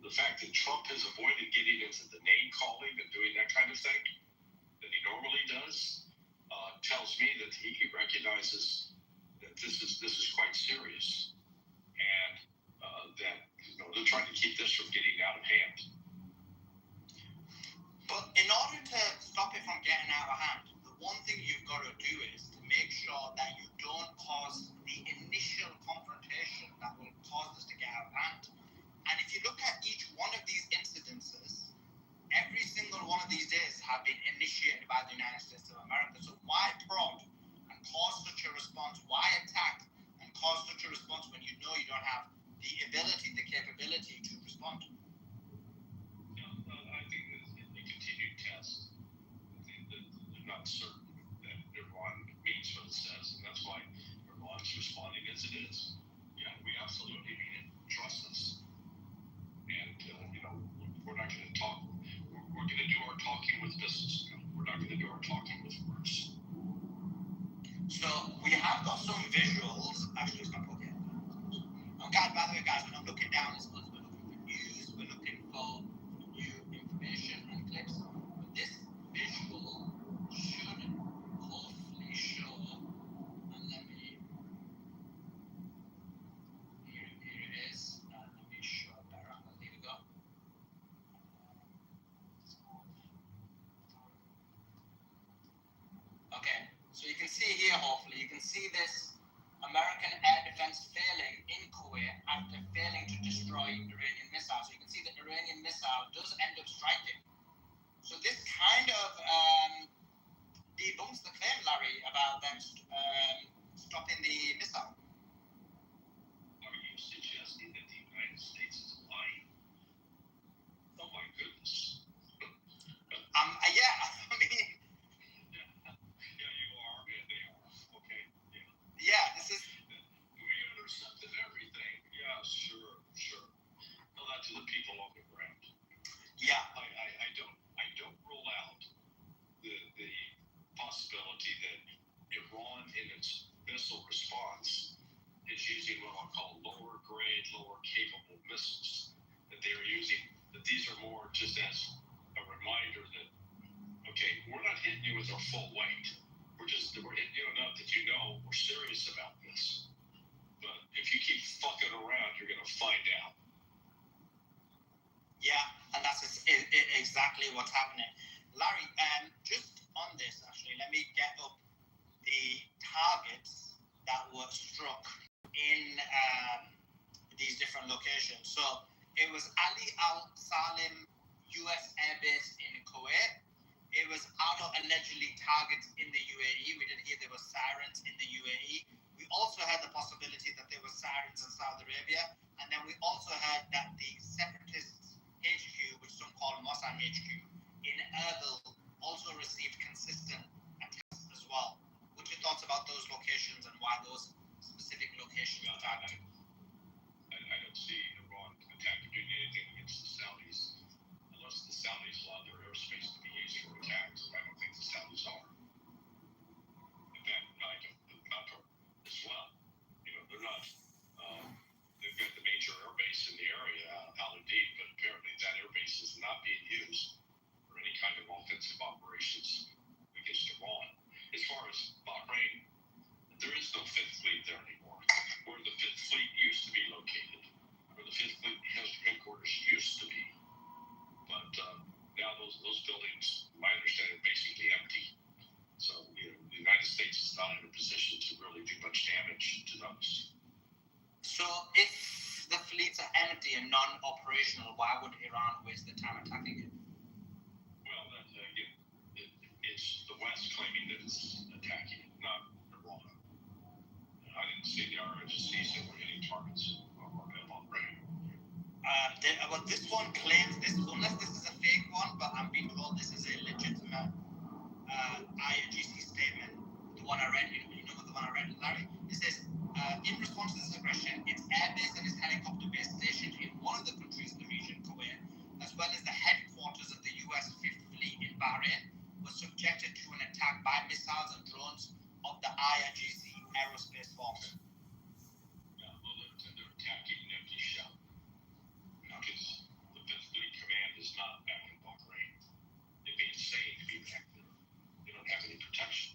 the fact that Trump has avoided getting into the name calling and doing that kind of thing that he normally does tells me that he recognizes that this is quite serious, and that they're trying to keep this from getting out of hand. But in order to stop it from getting out of hand, the one thing you've got to do is to make sure that you don't cause the initial confrontation that will cause this to get out of hand. And if you look at each one of these incidences, every single one of these days have been initiated by the United States of America. So why prod and cause such a response? Why attack and cause such a response when you know you don't have the ability, the capability to respond? I think that the continued test, they're not certain that Iran means what it says, and that's why Iran is responding as it is. Yeah, we absolutely mean it. Trust us. And, we're not going to talk. We're going to do our talking with business. We're not going to do our talking with words. So we have got some visuals. Actually, it's not okay. Guys, by the way, guys, when I'm looking down, it's because we're looking for news. We're looking for new information and clips. But this visual should hopefully show. And let me. Here it is. Let me show it better. Here we go. Okay, so you can see here, hopefully, you can see this American air defense failing in Kuwait after failing to destroy Iranian missiles. So you can see the Iranian missile does end up striking. So this kind of debunks the claim, Larry, about them stopping the missile. Are you suggesting that the United States is lying? Oh my goodness. Yeah, I mean. Yeah, you are, and they are. Okay. Yeah, this is. We intercepted everything. Yeah, sure. Tell that to the people on the ground. Yeah. I don't rule out the possibility that Iran, in its missile response, is using what I'll call lower grade, lower capable missiles that they are using. That these are more just as a reminder that, okay, we're not hitting you with our full weight. We're hitting you enough that you know we're serious about this. But if you keep fucking around, you're going to find out. Yeah, and that's exactly what's happening. Larry, just on this, actually, let me get up the targets that were struck in these different locations. So it was Ali Al Salim U.S. Air Base in Kuwait. It was auto allegedly targets in the UAE. We did hear there were sirens in the UAE. We also had the possibility that there were sirens in Saudi Arabia. And then we also heard that the separatists HQ, which some call Mossad HQ, in Erbil also received consistent attacks as well. What's your thoughts about those locations and why those specific locations were targeted? I don't see Iran attacking doing anything against the Saudis unless the Saudis allow their airspace to be used for attacks. I don't think the Saudis are. In fact, Qatar as well. They're not. They've got the major airbase in the area, Al Udeid, but apparently that airbase is not being used for any kind of offensive operations against Iran. As far as Bahrain, there is no operational, why would Iran waste their time attacking it? Well, that's again, it's the West claiming that it's attacking it, not Iran. I didn't see the ROGC that were hitting targets on radar. Well, this one claims this, unless this is a fake one, but I'm being told this is a legitimate IRGC statement. The one I read, you know the one I read, Larry? It says, in response to this aggression, its airbase and its helicopter base stationed in one of the countries in the region, Kuwait, as well as the headquarters of the US Fifth Fleet in Bahrain, was subjected to an attack by missiles and drones of the IRGC aerospace force. Yeah, well, they're attacking an empty shell. Because the Fifth Fleet Command is not back in Bahrain. It'd be insane to be back there. They don't have any protection.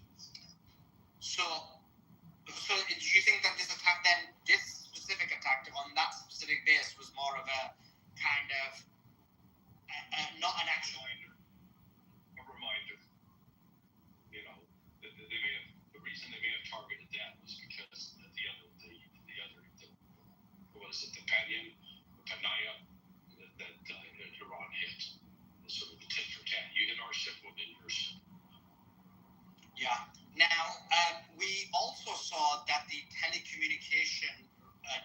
So do you think that this attack then, this specific attack on that specific base was more of a kind of, not an actual... A reminder. You know, the reason they may have targeted that was because the Panaya that Iran hit. Sort of the tit for tat. You hit our ship, we'll hit your ship. Yeah. Now, we also saw that the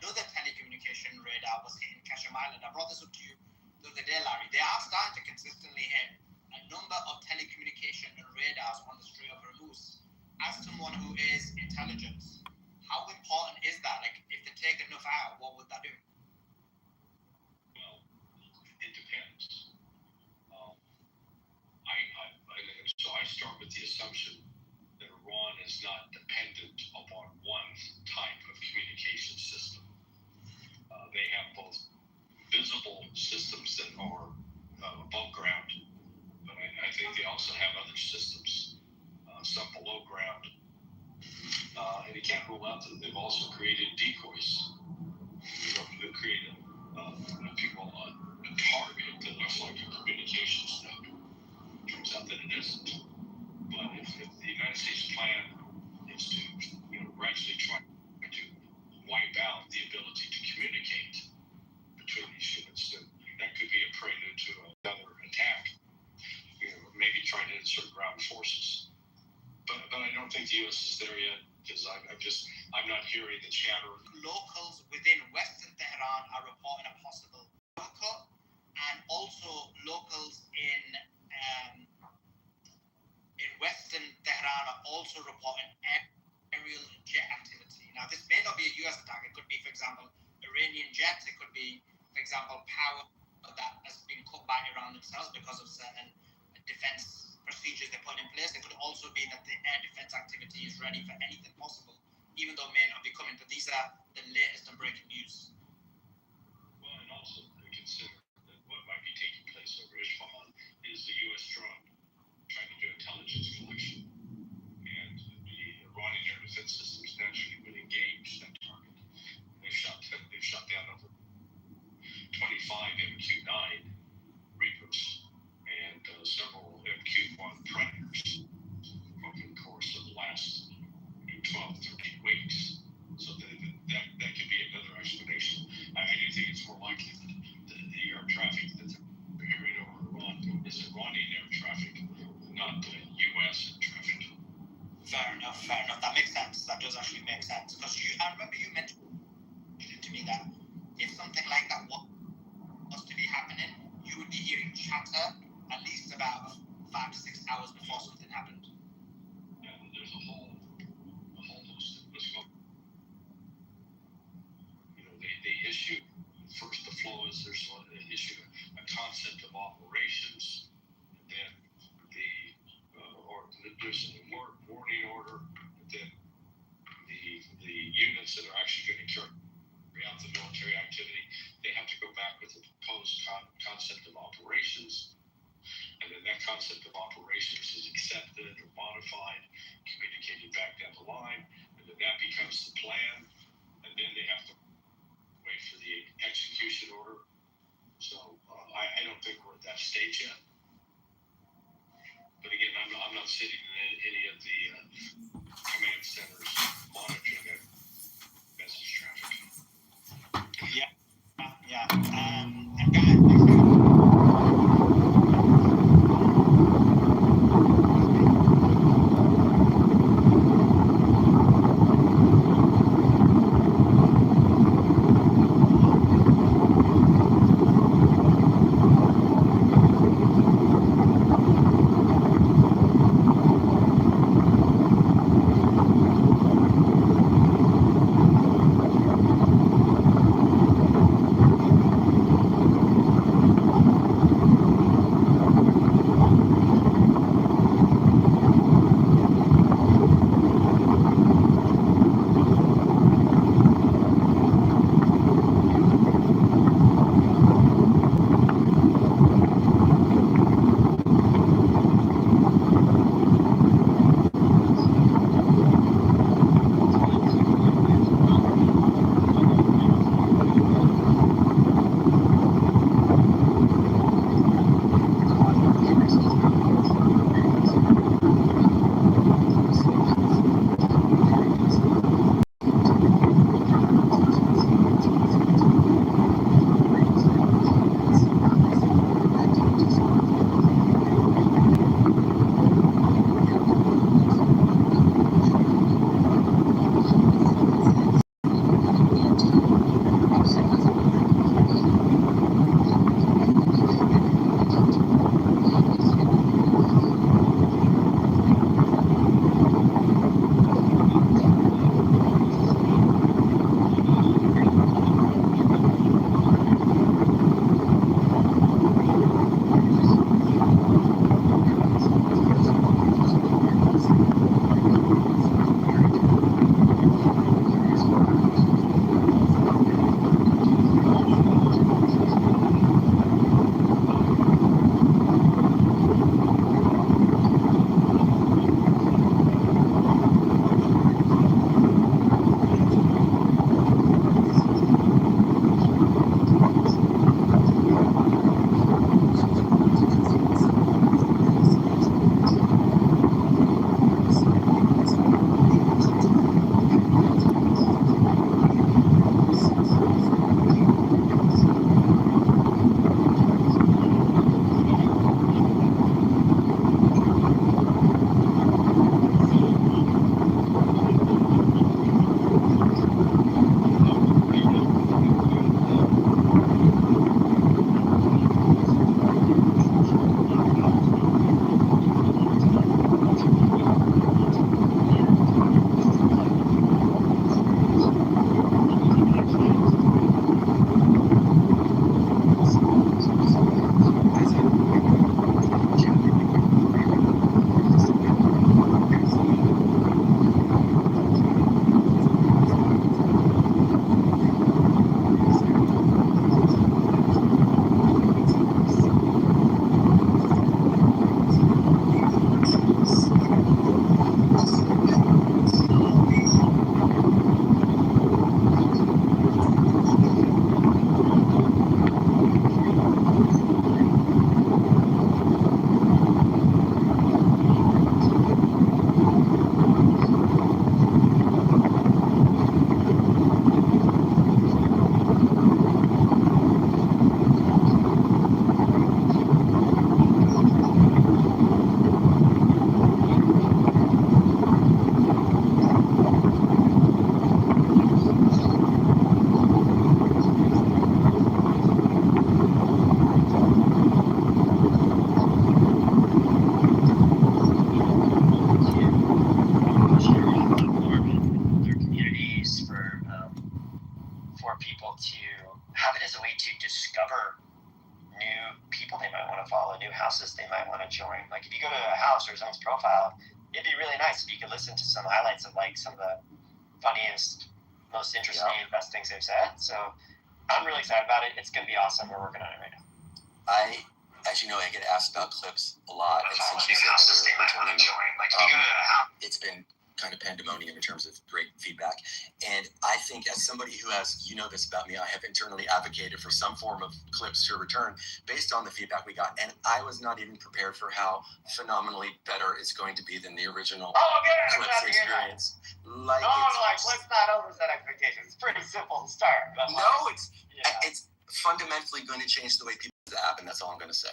another telecommunication radar was hitting Kashim Island. I brought this up to you the other day, Larry. They are starting to consistently hit a number of telecommunication and radars on the Strait of Hormuz. As someone who is intelligence, how important is that? Like, if they take enough out, what would that do? Well, it depends. So I start with the assumption that Iran is not dependent upon one type of communication system. They have both visible systems that are above ground, but I think they also have other systems, some below ground. And you can't rule out that they've also created decoys. They've created a target that looks like a communications node. Turns out that it isn't. But if the United States plan is to gradually try to wipe out the ability to communicate between these units, then that could be a prelude to another attack. Maybe trying to insert ground forces. But I don't think the U.S. is there yet, because I'm not hearing the chatter. Locals within Western Tehran are reporting a possible boycott, and also locals in Western Tehran are also reporting aerial jet activity. Now, this may not be a U.S. attack. It could be, for example, Iranian jets. It could be, for example, power that has been cut by Iran themselves because of certain defense procedures they put in place. It could also be that the air defense activity is ready for anything possible, even though it may not be coming. But these are the latest and breaking news. Well, and also consider that what might be taking place over Isfahan is the U.S. drone trying to do intelligence collection. And the Iranian air defense systems naturally would engage that target. They've shot down over 25 MQ-9 Reapers and several MQ-1 Predators over the course of the last 12, 13 weeks. So that could be another explanation. I do think it's more likely that the air traffic that they're hearing over Iran is Iranian air traffic, not the U.S. air traffic. Fair enough. That makes sense. That does actually make sense. Because I remember you mentioned to me that if something like that was to be happening, you would be hearing chatter at least about 5 to 6 hours before something happened. Yeah, there's a whole host of what's called. They issue first. The flow is there's an issue, a concept of operations, and then there's an alert warning order, and then the units that are actually going to carry out the military activity, they have to go back with a proposed concept of operations, and then that concept of operations is accepted or modified, communicated back down the line, and then that becomes the plan, and then they have to wait for the execution order. So I don't think we're at that stage yet. But again, I'm not sitting in any of the command centers monitoring that message traffic. Yeah. And guys, houses they might want to join. Like if you go to a house or someone's profile, it'd be really nice if you could listen to some highlights of like some of the funniest, most interesting, best things they've said. So I'm really excited about it. It's going to be awesome. We're working on it right now. As you know, I get asked about clips a lot. And since you said that it's been kind of pandemonium in terms of great feedback. And I think as somebody who has, you know this about me, I have internally advocated for some form of clips to return based on the feedback we got. And I was not even prepared for how phenomenally better it's going to be than the original clips experience. Let's not overset expectations. It's pretty simple to start. But it's fundamentally going to change the way people use the app, and that's all I'm going to say.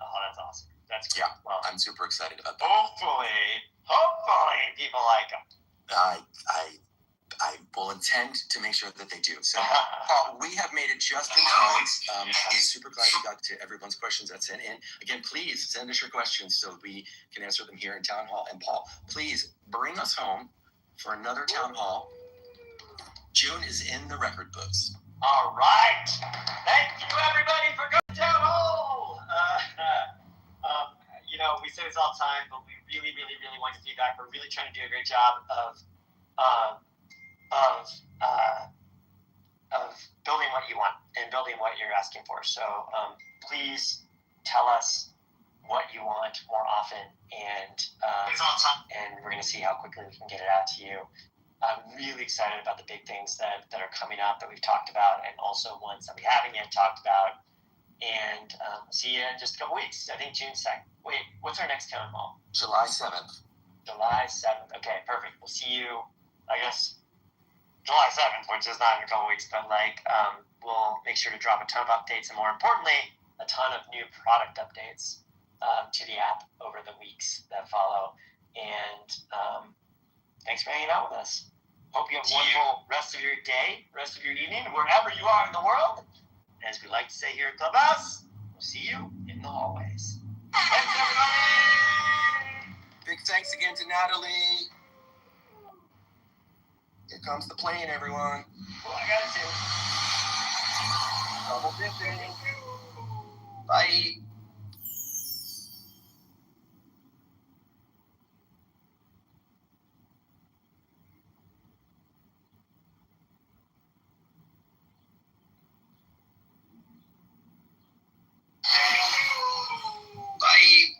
Oh, that's awesome. That's cool. Yeah, well, I'm super excited about that. Hopefully people like them. I will intend to make sure that they do. So, Paul, we have made it just in time. I'm super glad we got to everyone's questions that sent in. Again, please send us your questions so we can answer them here in Town Hall. And Paul, please bring us home for another Town Hall. June is in the record books. All right. Thank you, everybody, for going to Town Hall. We say this all the time, but we really, really, really want your feedback. We're really trying to do a great job of building what you want and building what you're asking for. So please tell us what you want more often, and we're going to see how quickly we can get it out to you. I'm really excited about the big things that are coming up that we've talked about, and also ones that we haven't yet talked about. And see you in just a couple weeks. I think June 2nd. Wait, what's our next town hall? July 7th. July 7th. Okay, perfect. We'll see you, I guess, July 7th, which is not in a couple weeks, but we'll make sure to drop a ton of updates, and more importantly, a ton of new product updates to the app over the weeks that follow. And thanks for hanging out with us. Hope you have a wonderful rest of your day, rest of your evening, wherever you are in the world. As we like to say here at Clubhouse, we'll see you in the hallways. Thanks, everybody! Big thanks again to Natalie. Here comes the plane, everyone. Well, I got it too. Double dipping. Bye. Bye.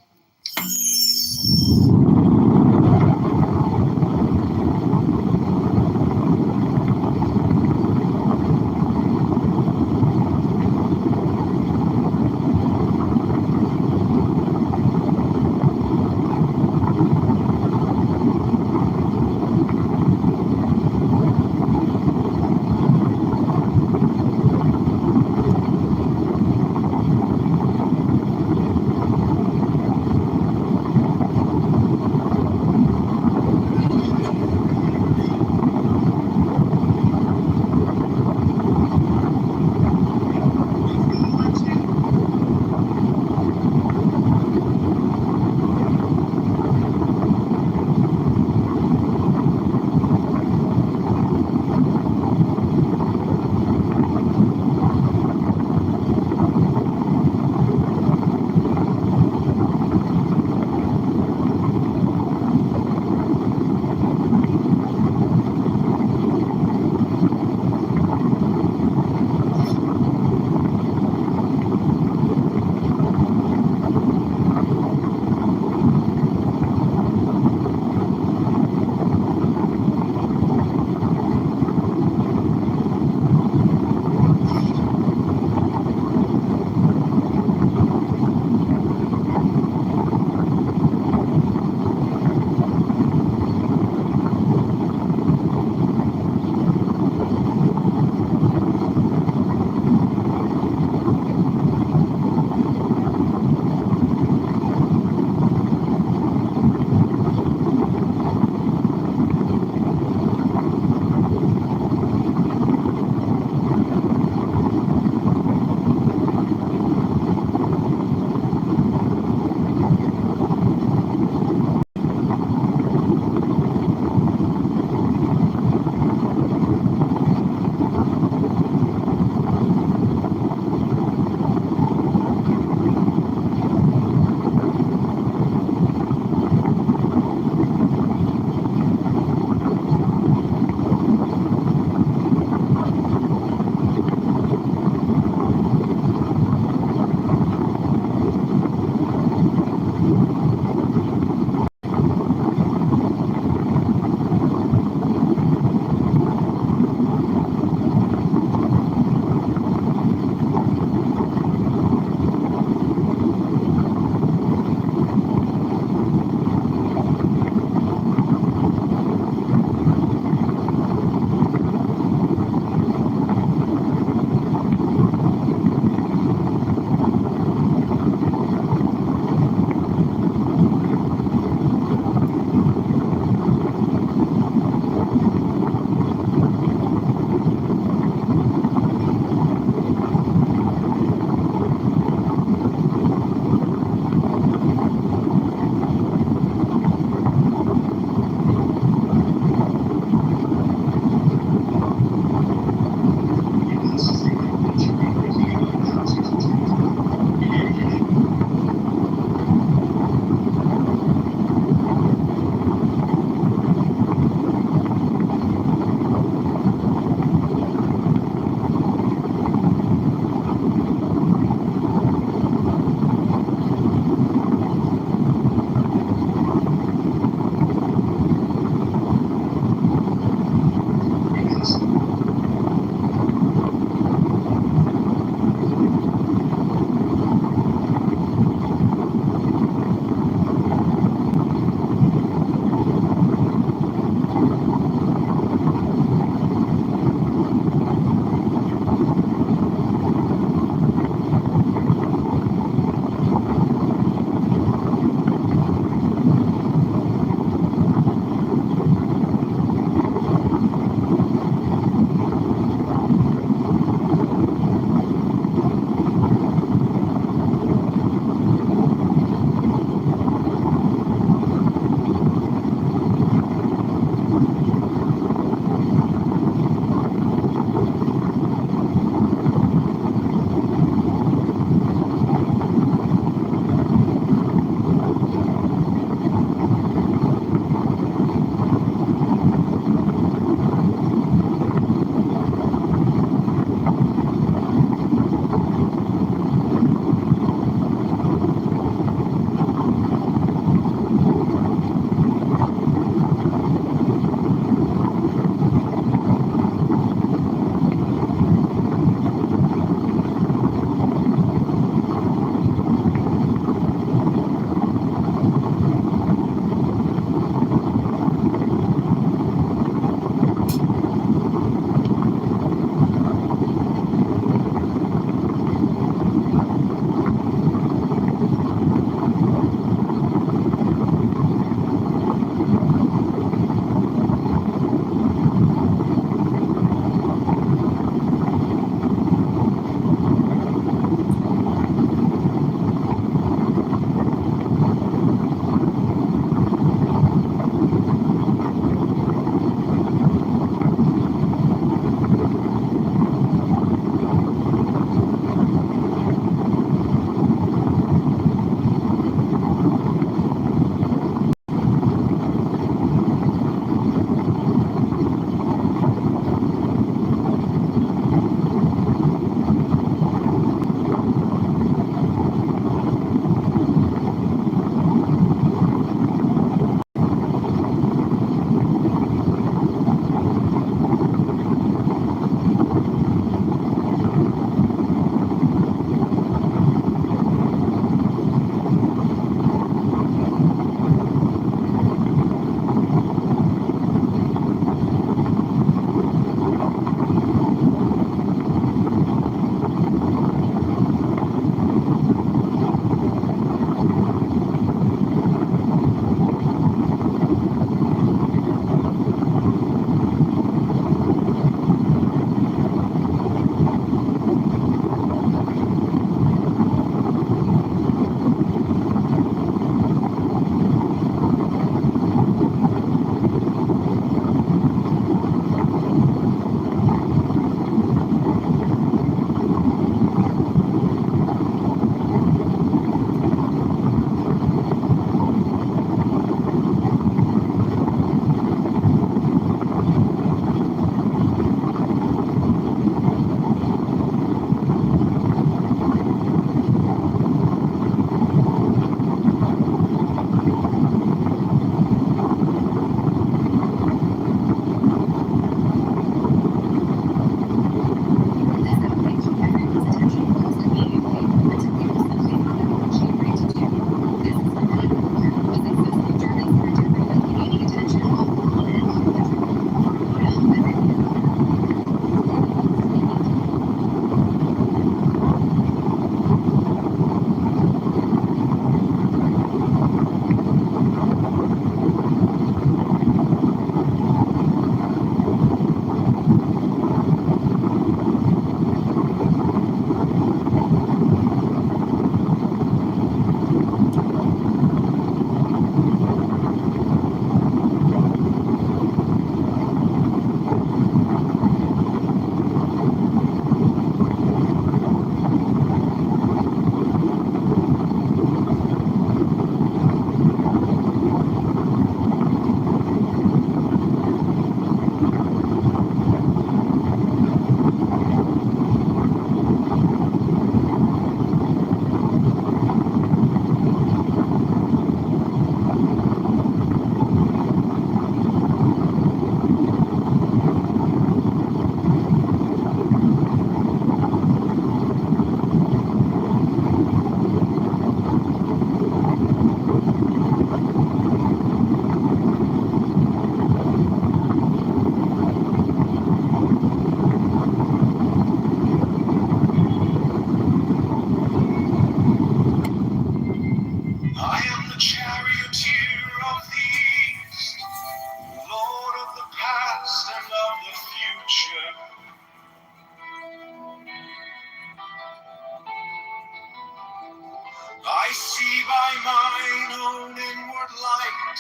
I see by mine own inward light,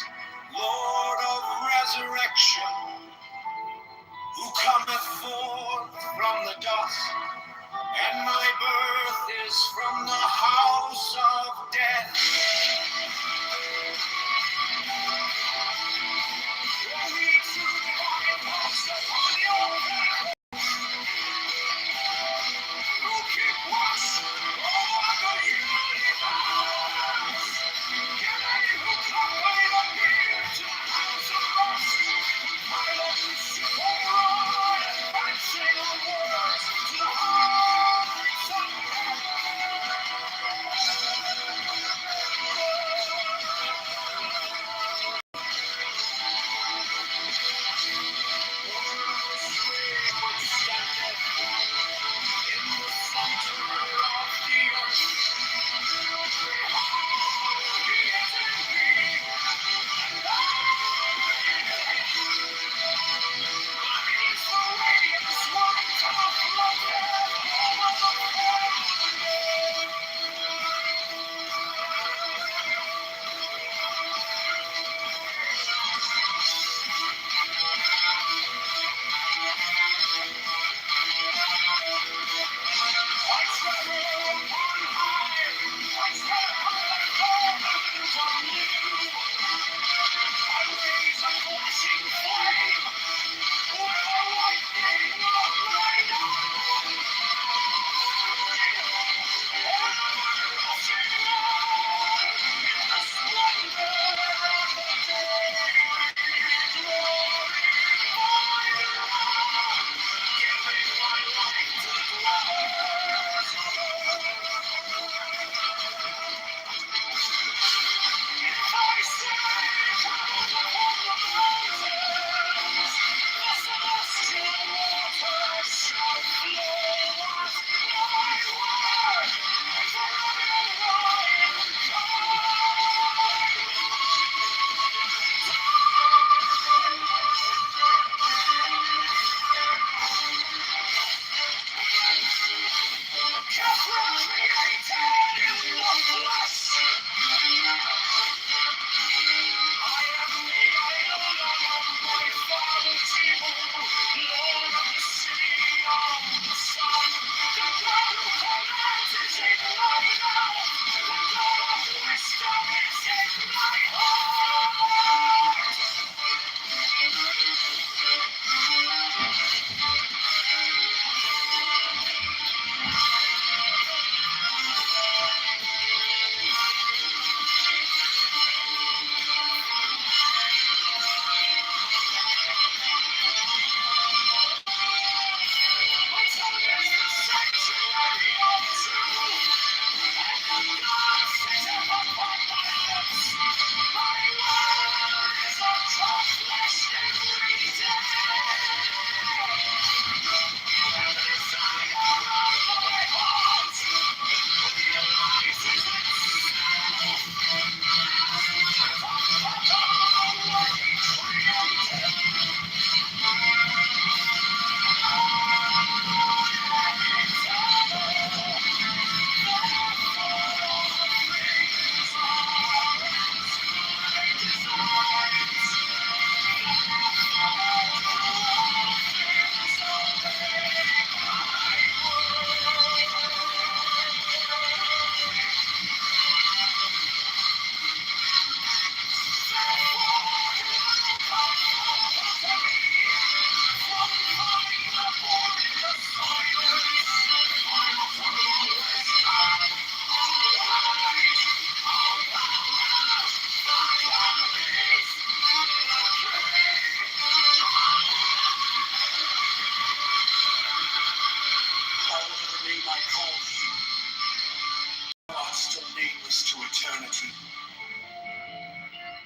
Lord of resurrection, who cometh forth from the dust, and my birth is from the house of death. Only to divine house upon your back, who keep watch over the universe. Get ready, who company the beer to the house of rust, who pilots over advancing onwards to the heights of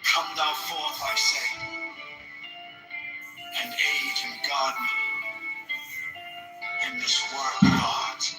Come thou forth, I say, and aid and guard me in this work of art.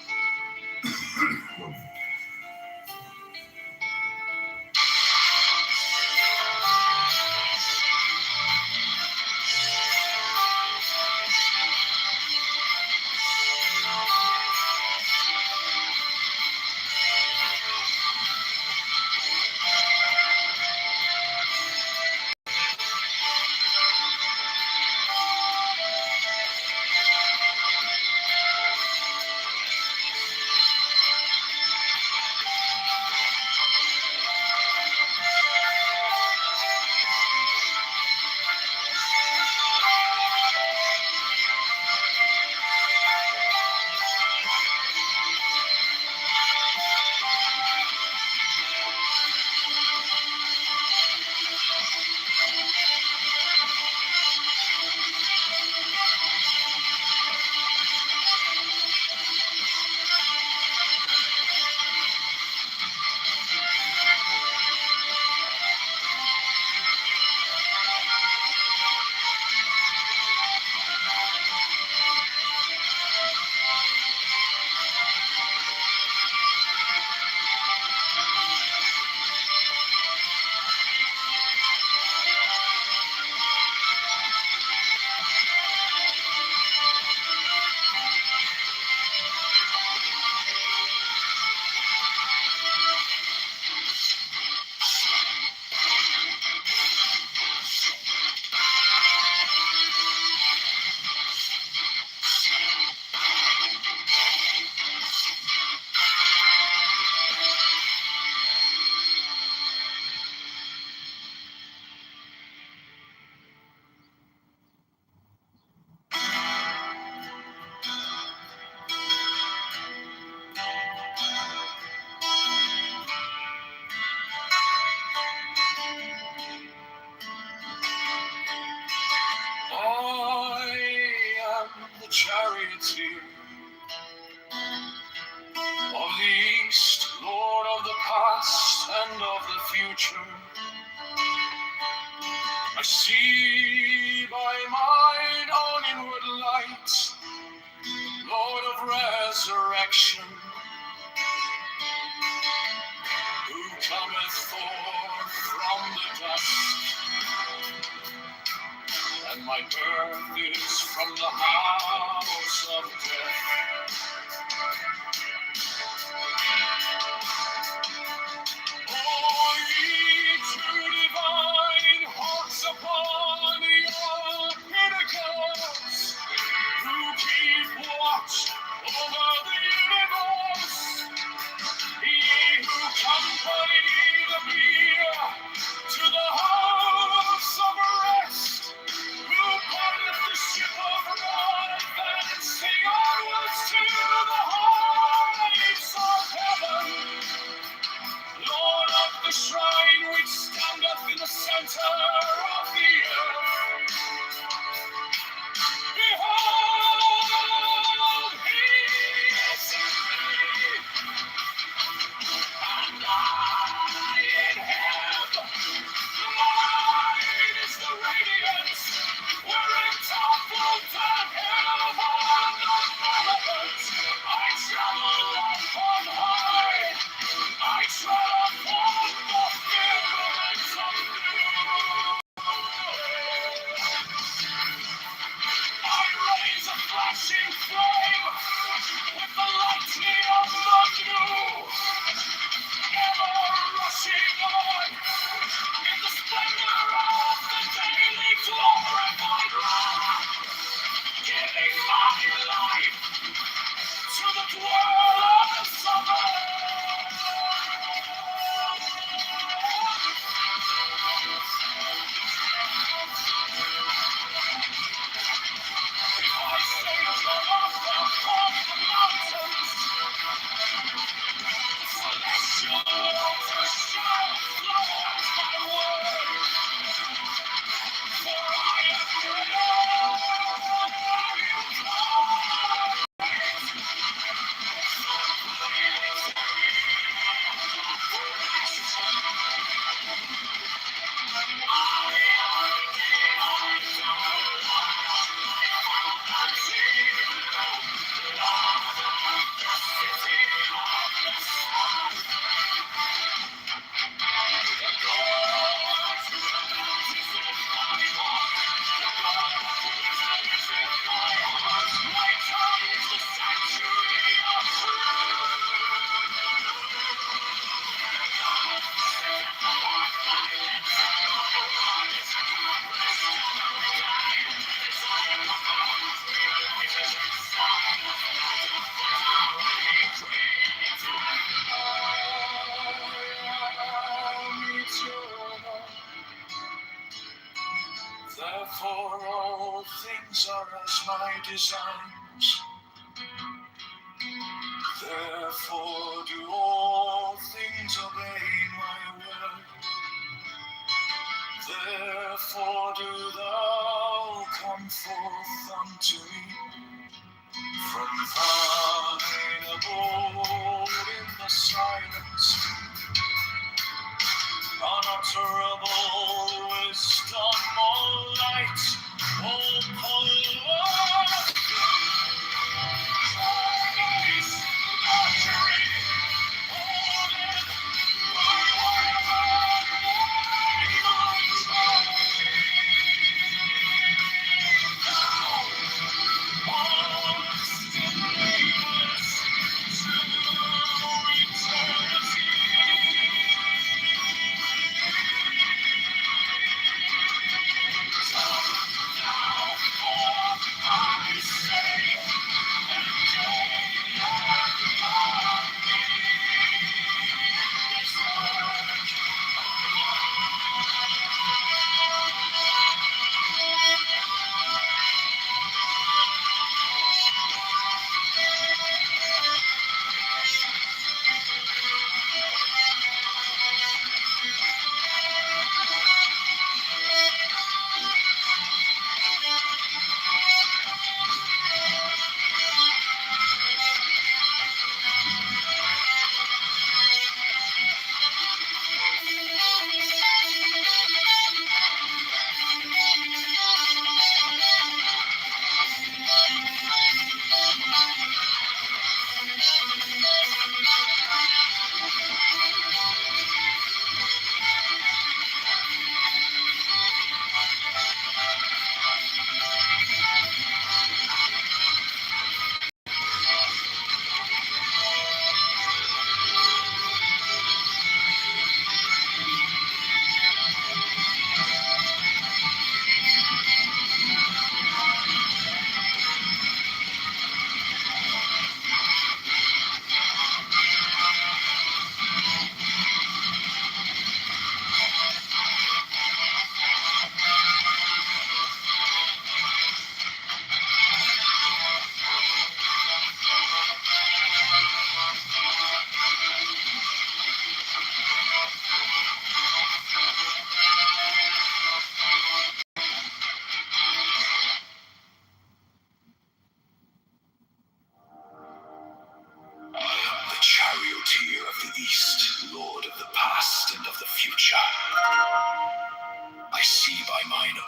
future. I see by mine own inward light, Lord of resurrection, who cometh forth from the dust, and my birth is from the house of death. Oh, ye true divine hearts upon your pinnacles, who keep watch over the universe, ye who company the beer to the house of rest, who parteth the ship of God, advancing onwards to the heights of heaven. Lord of the shrine which standeth in the center of the earth, behold, he is in me, and I in him. Mine is the radiance, wherein toppled down hell on the firmament. I travel upon high, I tread upon the firmament of blue. I raise a flashing flame with the lightning of the new, ever rushing on in the splendor of the daily glorified light, giving my life to the dwellers of earth. If I say turn off upon the mountains, celestial waters shall flow at my word. For I am great, I am God. Therefore all things are as my desires. Therefore do all things obey my word. Therefore do thou come forth unto me from thine abode in the silence. Unutterable wisdom, all light, all power, grace, luxury, holdeth my weapon, my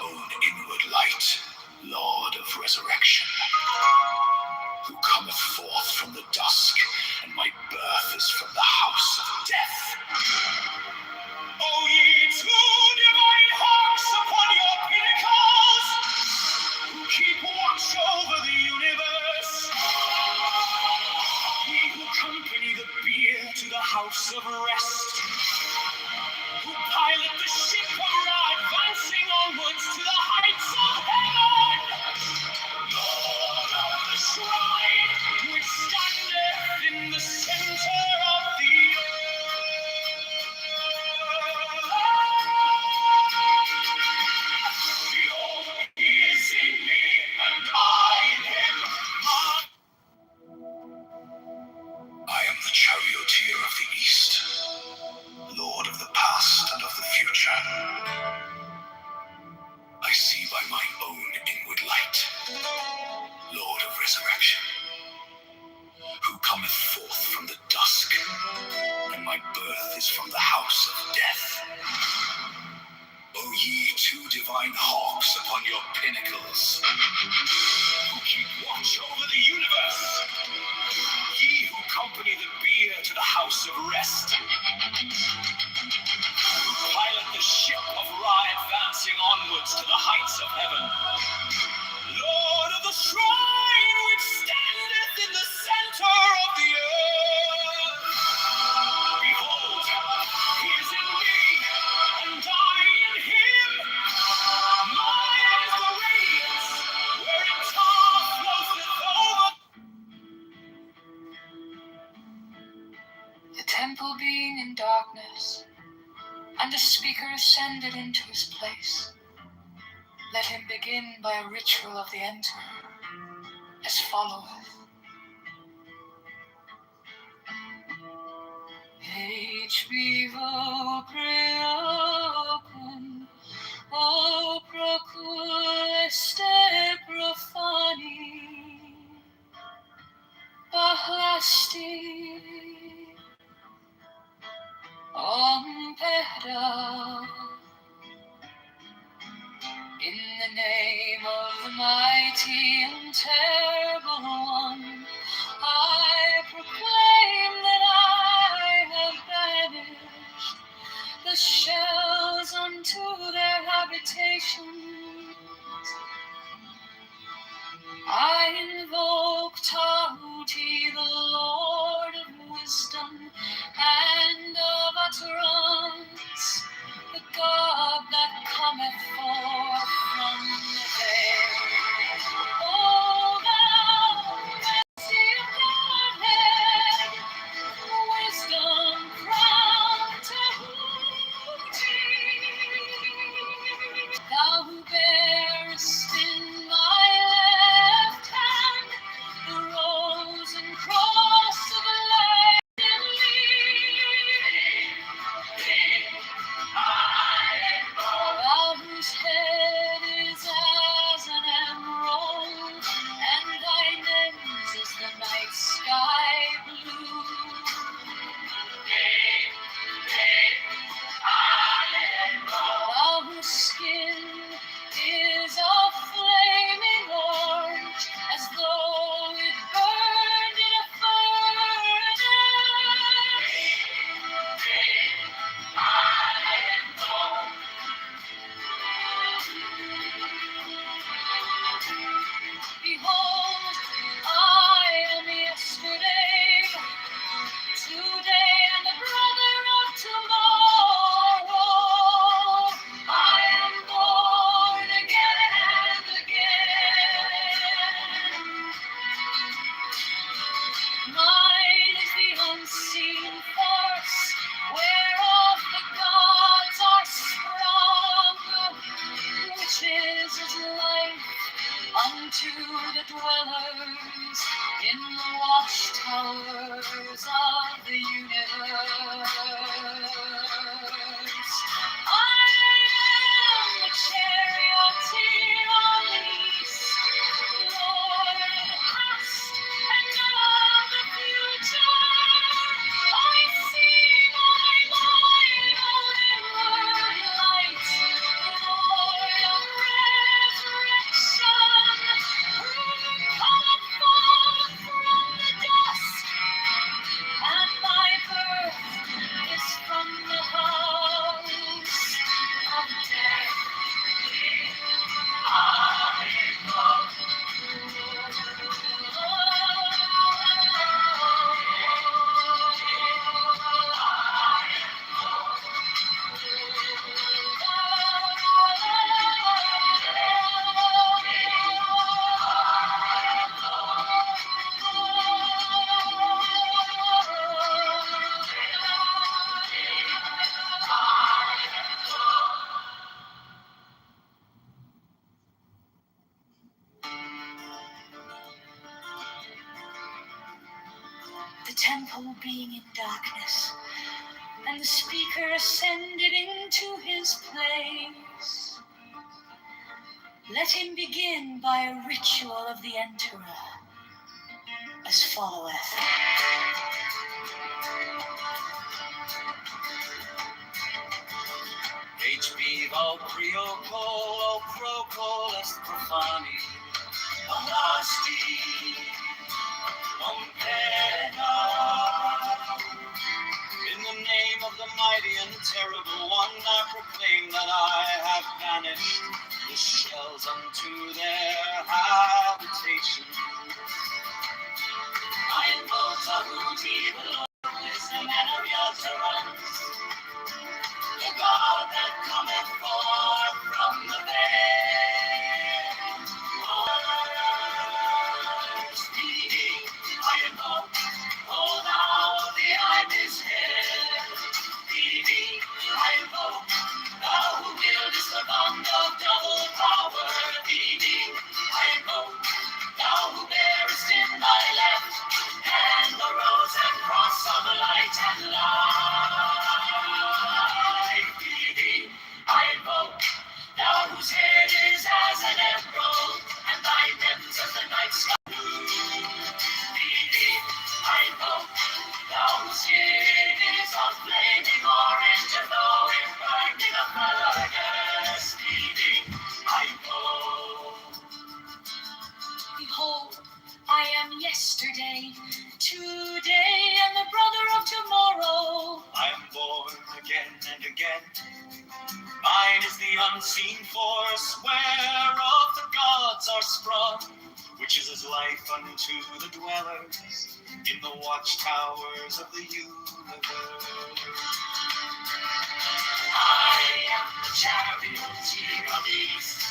own inward light, Lord of resurrection, who cometh forth from the dusk, and my birth is from the house of death. O ye two divine hawks upon your pinnacles, who keep watch over the universe, ye who accompany the bier to the house of rest, who pilot the ship of Ra, advancing onwards to the heights of heaven, Lord of the shrine, which standeth in the center of the earth. Behold, he is in me, and I in him. I am the charioteer of the east, Lord of the past and of the future. I see by my own inward light, Lord of resurrection, who cometh forth from the dusk, and my birth is from the house of death. O ye two divine hawks upon your pinnacles, who keep watch over the universe, ye who accompany the bier to the house of rest, pilot the ship of Ra, advancing onwards to the heights of heaven, Lord of the shrine which standeth in the center of the earth. Behold, he is in me, and I in him. Mine is the radiance, wherein Tar floateth over. The temple being in darkness, and the speaker ascended into his place. Let him begin by a ritual of the enter, as followeth. H vivo preocum, o procul este profani, bahlasti, peda. In the name of the mighty and terrible one, I proclaim that I have banished the shells unto their habitations. I invoke Tahuti, the Lord of wisdom and of utterance, temple being in darkness, and the speaker ascended into his place. Let him begin by a ritual of the enterer, as followeth. HB val priocol, o procol est profani, Amasti, Ompena. In the name of the mighty and terrible one, I proclaim that I have banished the shells unto their habitation. I invoke Tahuti, the Lord of wisdom and of utterance, the God that cometh forth from the veil. I invoke, O thou of the ibis head. I invoke, thou who wieldest the bond of double power. I invoke, thou who bearest in thy left hand the rose and cross of light and life. I invoke, thou whose head is as an emerald, and thy limbs as the night sky. I invoke, thou whose skin is of flaming orange, and though it burned in a colorless. I invoke. Behold, I am yesterday, today, and the brother of tomorrow. I am born again and again. Mine is the unseen force whereof the gods are sprung, which is as life unto the dwellers in the watchtowers of the universe. I am the charioteer of the east,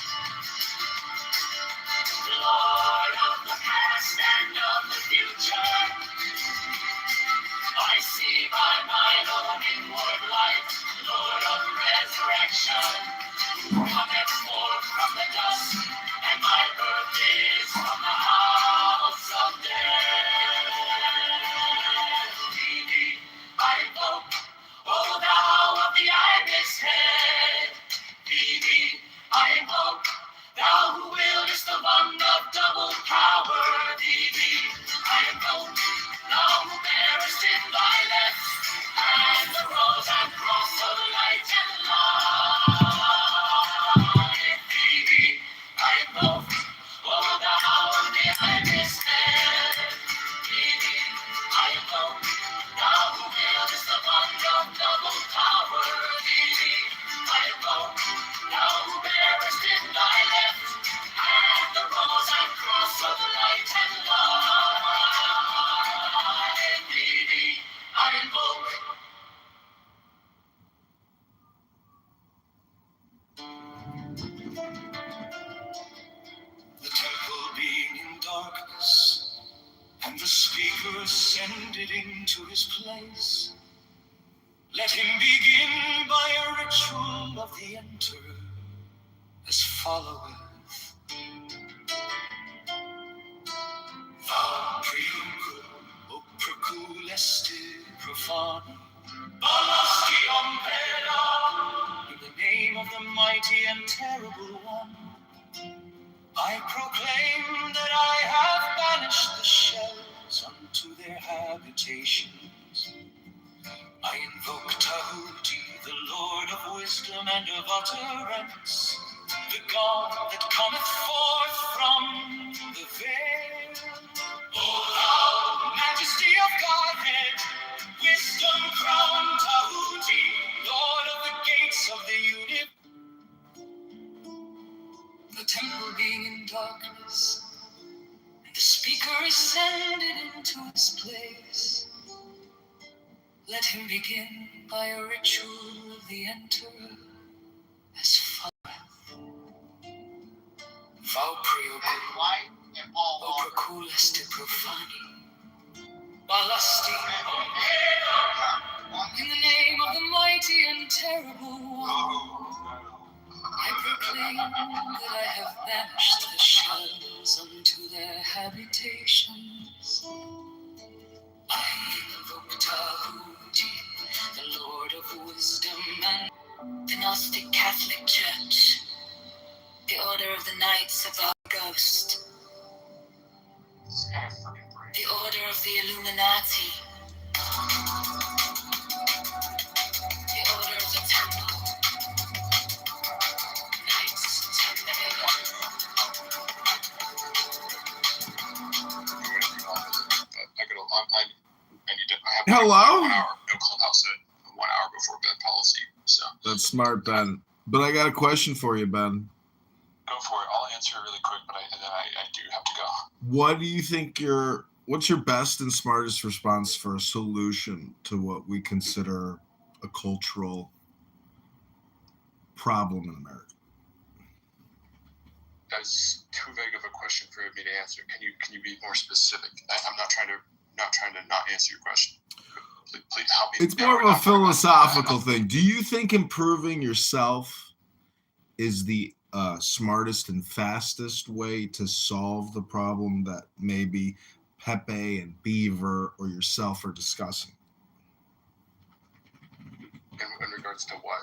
the Lord of the past and of the future. I see by mine own inward light, Lord of resurrection, who cometh forth from the dust, and my birth is from the house of death. I invoke, O thou of the ibis head. I invoke, thou who wieldest the wand of double power. I invoke, thou who bearest in thy left hand the rose and cross of light and life. I invoke, O thou of the ibis head. I invoke, thou who wieldest the wand of double power. I invoke, thou who bearest in thy left hand the rose and cross of light and life. I invoke. The temple being in darkness, and the speaker ascended into his place. Let him begin by a ritual of the enterer, as followeth. Va o proculesti profani, balasti ompera. In the name of the mighty and terrible one, I proclaim that I have banished the shells unto their habitations. I invoke Tahuti, the Lord of wisdom and of utterance, the God that cometh forth from the veil. O thou, majesty of Godhead, wisdom crowned Tahuti, Lord of the gates of the universe. The temple being in darkness, and the speaker ascended into his place. Let him begin by a ritual of the enterer, as followeth. Vau preocul, o proculesti profani, balasti. In the name of the mighty and terrible one, I proclaim that I have banished the shells unto their habitations. I invoke Tahuti, the Lord of Wisdom and the Gnostic Catholic Church, the Order of the Knights of the Ghost, the Order of the Illuminati, the Order of the Temple, Knights Templar. Hello? 1 hour, no clubhouse at 1 hour before bed policy. So That's smart, Ben. But I got a question for you, Ben. go for it. I'll answer it really quick, but I do have to go. What do you think what's your best and smartest response for a solution to what we consider a cultural problem in America? That's too vague of a question for me to answer. Can you be more specific? I'm not trying to not answer your question. Please help me. It's more of a philosophical thing. Do you think improving yourself is the smartest and fastest way to solve the problem that maybe Pepe and Beaver or yourself are discussing? In regards to what?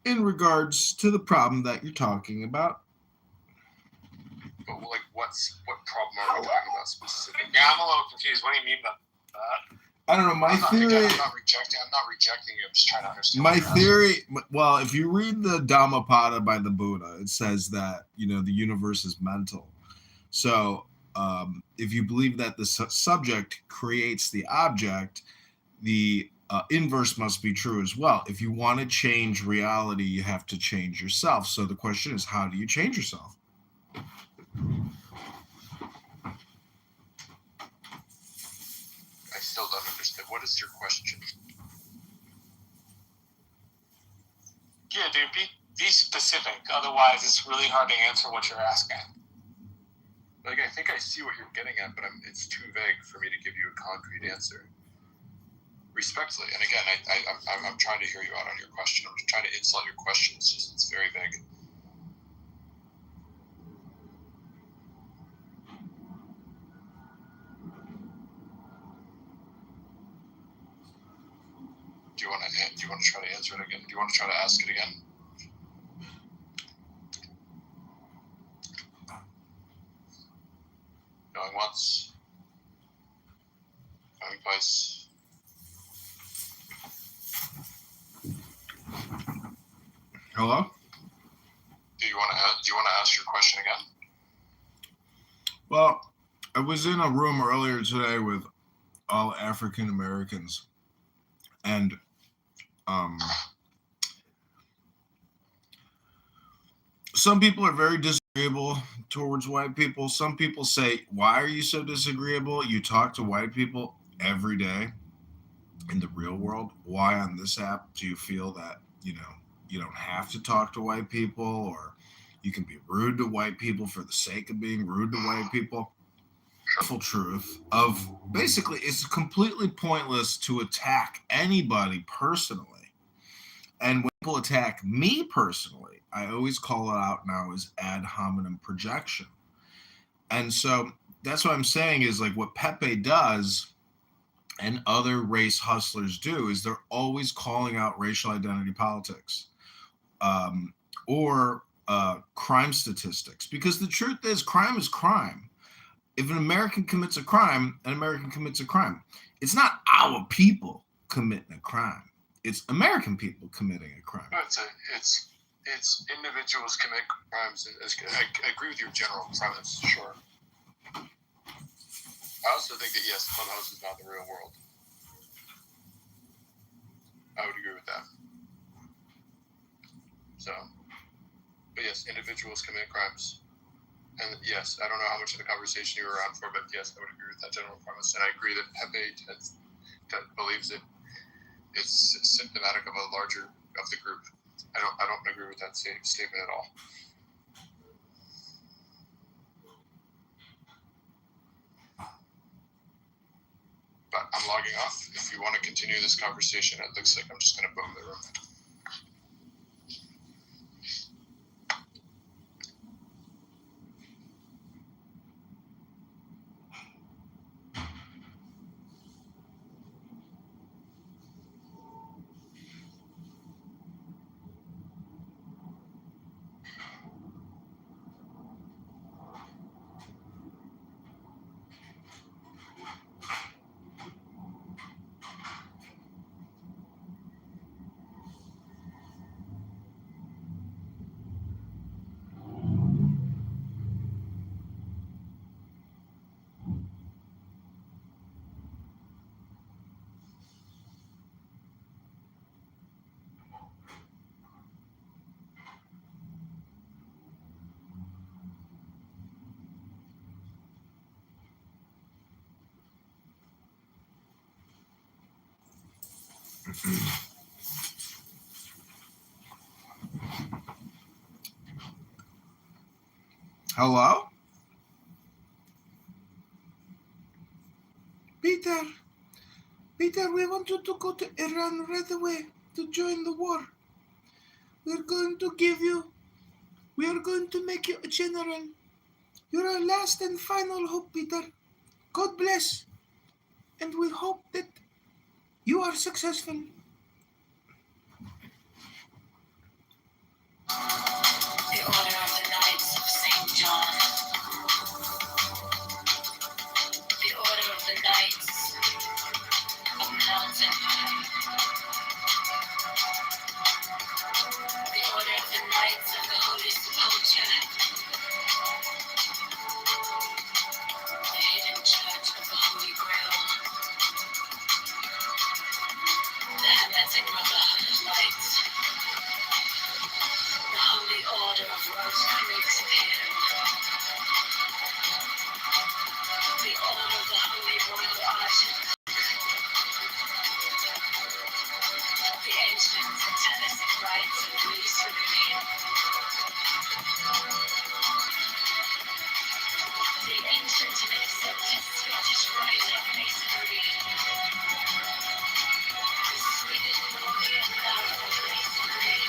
In regards to the problem that you're talking about. But like, what problem are we talking about specifically? Yeah, I'm a little confused. What do you mean by that? I don't know. My theory. I'm not rejecting you. I'm just trying to understand. My theory. Well, if you read the Dhammapada by the Buddha, it says that the universe is mental. So if you believe that the subject creates the object, the inverse must be true as well. If you want to change reality, you have to change yourself. So the question is, how do you change yourself? I still don't understand. What is your question? Yeah, dude, be specific. Otherwise, it's really hard to answer what you're asking. Like, I think I see what you're getting at, but it's too vague for me to give you a concrete answer. Respectfully, and again, I'm trying to hear you out on your question. I'm just trying to insult your question. It's very vague. Do you want to try to answer it again? Do you want to try to ask it again? Going once. Going twice. Hello? Do you want to ask your question again? Well, I was in a room earlier today with all African Americans, and some people are very disagreeable towards white people. Some people say, why are you so disagreeable? You talk to white people every day in the real world. Why on this app do you feel that, you don't have to talk to white people, or you can be rude to white people for the sake of being rude to white people? The truth of basically it's completely pointless to attack anybody personally. And when people attack me personally, I always call it out now as ad hominem projection. And so that's what I'm saying is, like, what Pepe does and other race hustlers do is they're always calling out racial identity politics or crime statistics, because the truth is crime is crime. If an American commits a crime, an American commits a crime. It's not our people committing a crime. It's American people committing a crime. It's individuals commit crimes. I agree with your general premise, sure. I also think that, yes, Clubhouse is not the real world. I would agree with that. So, but yes, individuals commit crimes. And yes, I don't know how much of the conversation you were around for, but yes, I would agree with that general premise. And I agree that Pepe believes it. It's symptomatic of a larger of the group. I don't agree with that statement at all. But I'm logging off. If you want to continue this conversation, it looks like I'm just going to boom the room. Hello? Peter, we want you to go to Iran right away to join the war. We are going to make you a general. You're our last and final hope, Peter. God bless. And we hope that you are successful. The Order of the Knights of St. John. The Order of the Knights of Mountain. The Order of the Knights of the Holy Sepulchre. The Hidden Church of the Holy Grail. The Hermetic Brotherhood of Light. The Holy Order of Rosecreek's Hill. The Order of the Holy Royal Arch. The ancient Tennessee rites of masonry. The ancient and accepted Scottish rite of masonry. The Swedish Northern love of masonry.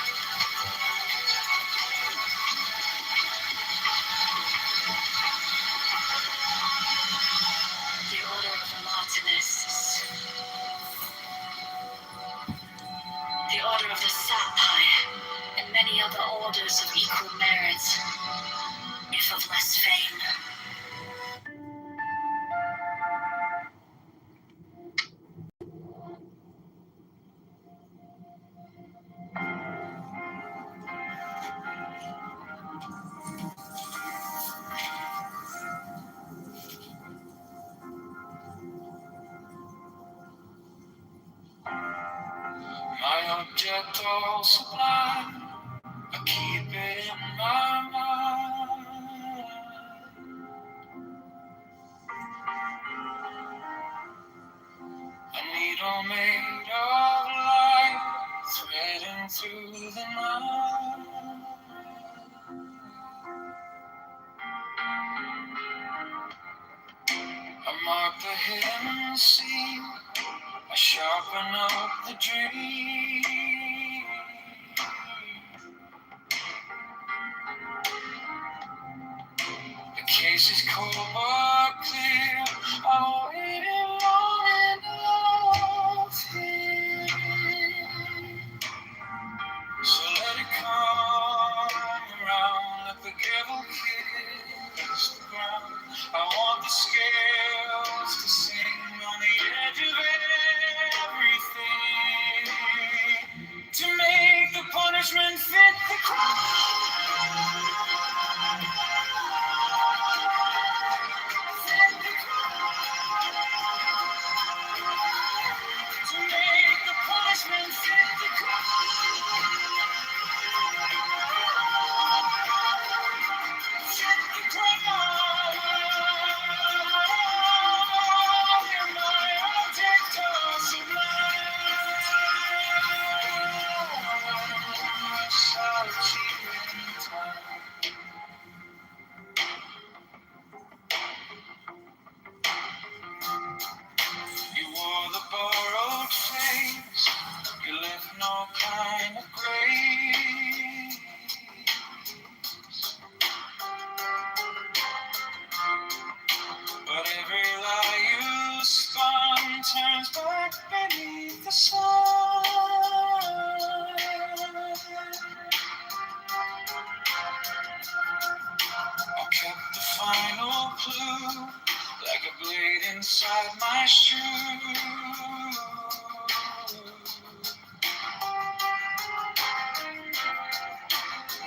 The Order of the Martinists. The Order of the Sapphire, and many other orders of equal merit, if of less fame. My object all sublime, I keep it in my mind. A needle made of light, threading through the night. I mark the hidden scene, I sharpen up the dream. The case is cold but clear, I'm waiting long enough here. So let it come around, let the devil kiss the ground. I want the scales to sing on the edge of everything, to make the punishment fit the crime. Fit the crime. To make the punishment fit the crime. You wore the borrowed face, you left no kind of grace. But every lie you spun turns back beneath the sun. I kept the final clue, like a blade inside my shoe.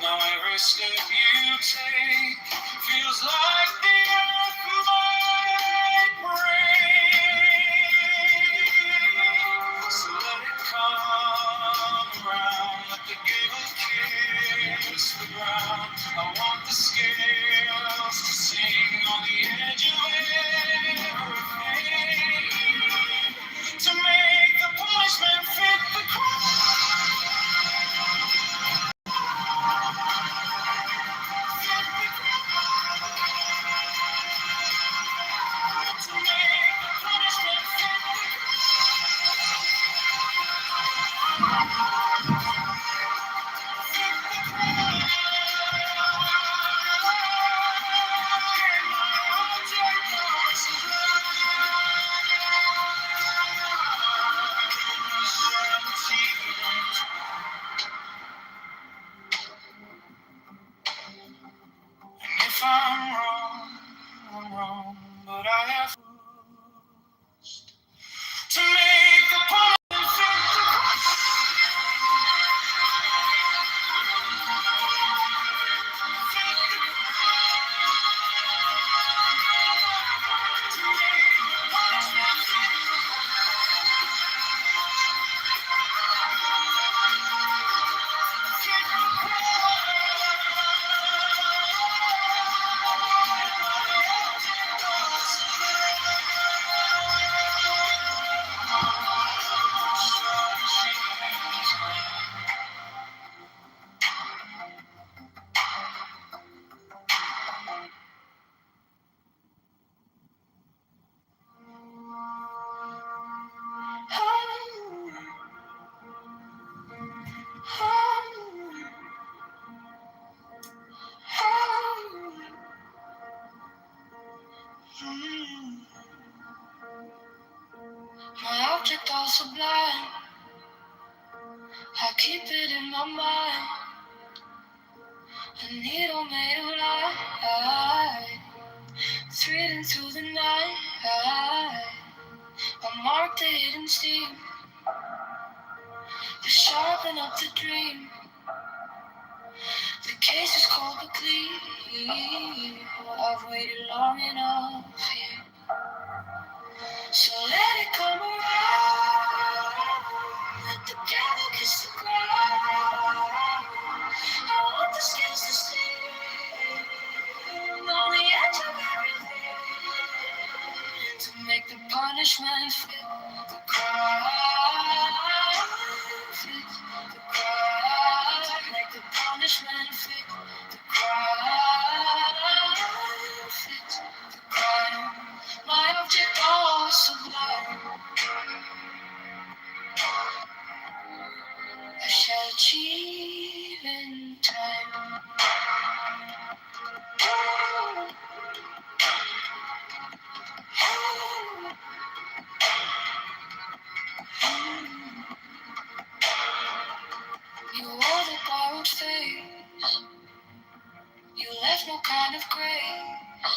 Now every step you take feels like the earth might break. So let it come around, let the gable kiss the ground. I want the scales to sing on the edge of everything, to make the punishment fit if I'm wrong, but I have to make the punishment fit the crime. My object all sublime, I keep it in my mind. A needle made of light, thread into the night. I mark the hidden steam to sharpen up the dream. The case is cold but clean. I've waited long enough here, so let it come around. Let the devil kiss the ground. I want the skills to stay on the edge of everything, to make the punishment fit the crime. Fit the crime. Make the punishment fit the crime. Fit the crime. My object all sublime, I shall achieve in time. You wore the borrowed face, you left no kind of grace,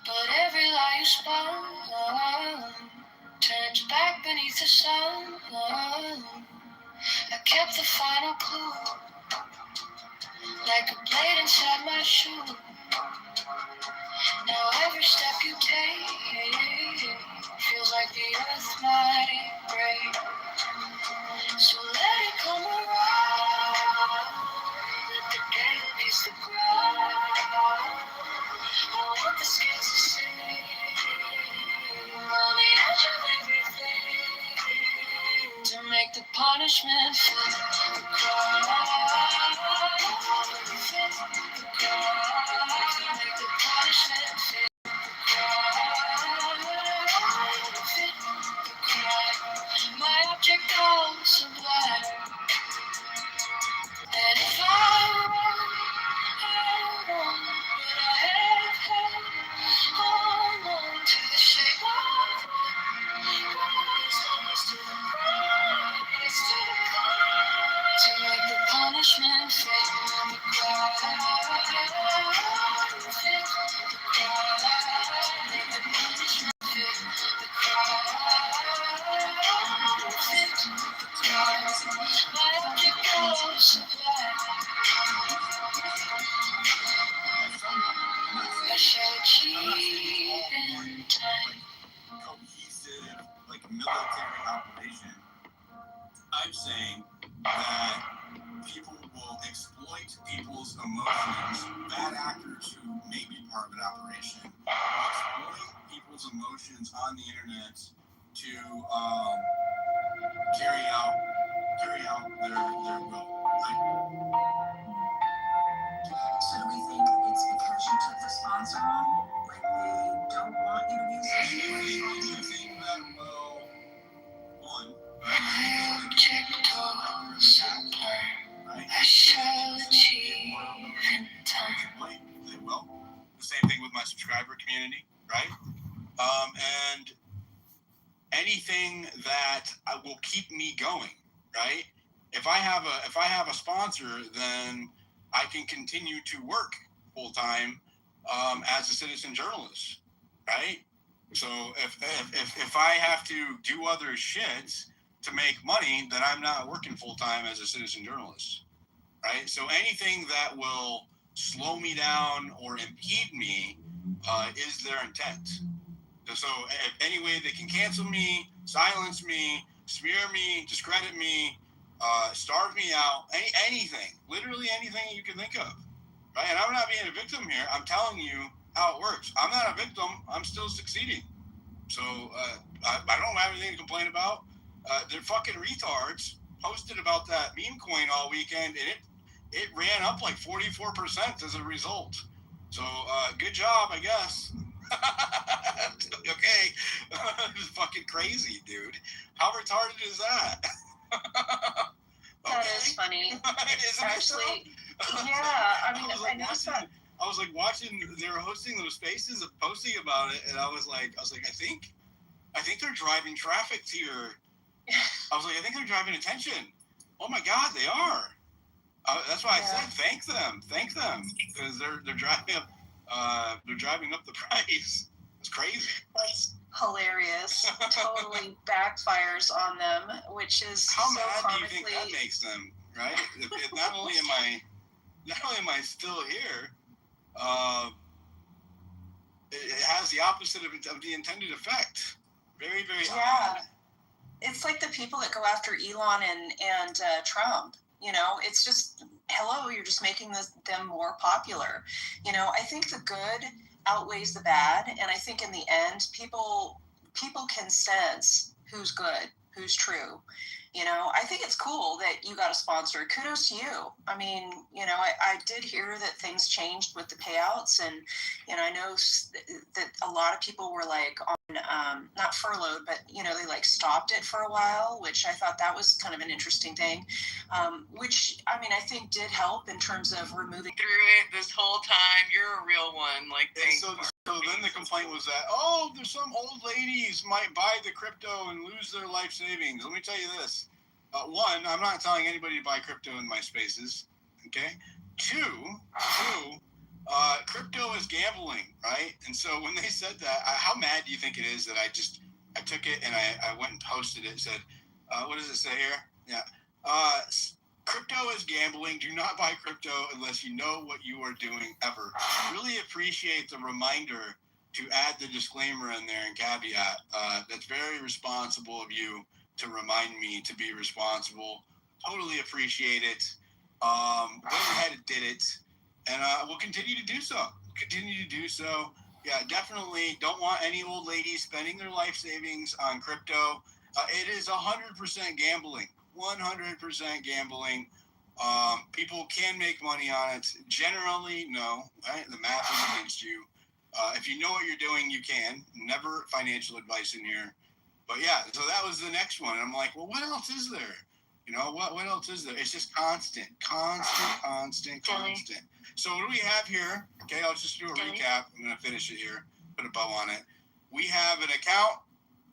but every lie you spun turns back beneath the sun. I kept the final clue, like a blade inside my shoe. Now every step you take feels like the earth might break. So let it come around, let the gate kiss the ground. I want the scales to sing on the edge of everything, to make the punishment fit the crime. Fit the crime. Make the punishment fit the crime. Fit the crime. My object all sublime. And if I'm wrong, but I have held on to the shape of rise to the rise to the climb, to make the punishment fit the crime. Fit the crime. Make the punishment fit the crime. Fit the crime. My object all sublime, I shall achieve in time. Cohesive, like military operation. I'm saying that people will exploit people's emotions. Bad actors who may be part of an operation will exploit people's emotions on the internet to carry out their will. So do we think it's because you took the sponsor on? Like they don't want you to be Anything that will, one, my object all sublime, I shall achieve in time. they will. The same thing with my subscriber community, right? And anything that will keep me going, right? If I have a sponsor, then I can continue to work full time as a citizen journalist, right? So if I have to do other shit to make money, then I'm not working full time as a citizen journalist, right? So anything that will slow me down or impede me is their intent. So if any way they can cancel me, silence me, smear me, discredit me, starve me out, anything, literally anything you can think of, right? And I'm not being a victim here. I'm telling you how it works. I'm not a victim. I'm still succeeding. So I don't have anything to complain about. They're fucking retards posted about that meme coin all weekend, and it ran up like 44% as a result. So good job, I guess. Okay. It's fucking crazy, dude. How retarded is that? That is funny. Isn't Actually, it? yeah. I mean, was like I noticed watching, that. I was like watching. They were hosting those spaces and posting about it, and I was like, I think they're driving traffic to your. I was like, I think they're driving attention. Oh my God, they are. That's why I said thank them, because they're driving up. They're driving up the price. It's crazy. That's hilarious. Totally backfires on them, which is How so mad do you comically. think that makes them? Right? If not only am I still here, it has the opposite of the intended effect. Very, very odd. It's like the people that go after Elon and Trump. You know, it's just, hello, you're just making them more popular. You know, I think the good outweighs the bad, and I think in the end, people can sense who's good, who's true. You know, I think it's cool that you got a sponsor. Kudos to you. I mean, you know, I did hear that things changed with the payouts, and I know that a lot of people were like on not furloughed, but you know, they like stopped it for a while, which I thought that was kind of an interesting thing. Which I mean, I think did help in terms of removing through it this whole time. You're a real one. Like, so then the complaint was that, there's some old ladies might buy the crypto and lose their life savings. Let me tell you this. One, I'm not telling anybody to buy crypto in my spaces. Okay. Two, crypto is gambling, right? And so when they said that, how mad do you think it is that I took it and I went and posted it, said, what does it say here? Yeah. Crypto is gambling. Do not buy crypto unless you know what you are doing ever. Really appreciate the reminder to add the disclaimer in there and caveat. That's very responsible of you to remind me to be responsible. Totally appreciate it. Went ahead and did it. And we'll continue to do so. Yeah, definitely don't want any old ladies spending their life savings on crypto. It is 100% gambling. 100% gambling. People can make money on it. Generally, no. Right? The math is against you. If you know what you're doing, you can. Never financial advice in here. But yeah, so that was the next one. I'm like, well, what else is there? You know, what else is there? It's just constant. So what do we have here? Okay, I'll just do a recap. I'm going to finish it here. Put a bow on it. We have an account.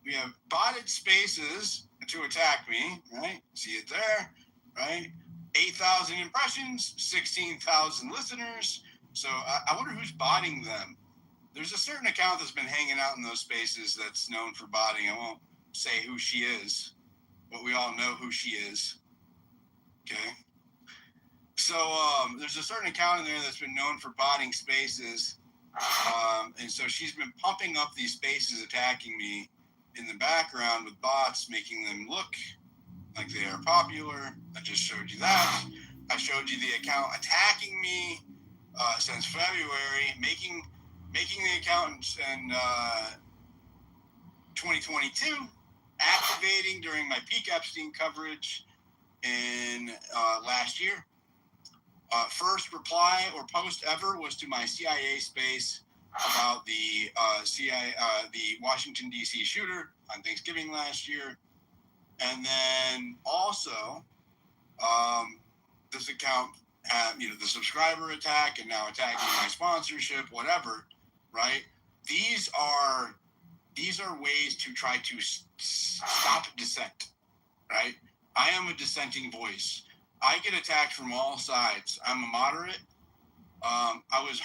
We have botted spaces to attack me, right? See it there, right? 8,000 impressions, 16,000 listeners. So I wonder who's botting them. There's a certain account that's been hanging out in those spaces that's known for botting. I won't say who she is, but we all know who she is. Okay. So there's a certain account in there that's been known for botting spaces. And so she's been pumping up these spaces attacking me in the background with bots, making them look like they are popular. I just showed you that. I showed you the account attacking me since February, making the account in 2022, activating during my peak Epstein coverage in last year. First reply or post ever was to my CIA space about the the Washington D.C. shooter on Thanksgiving last year, and then also this account had the subscriber attack and now attacking my sponsorship, whatever, right? These are ways to try to stop dissent, right? I am a dissenting voice. I get attacked from all sides. I'm a moderate. I was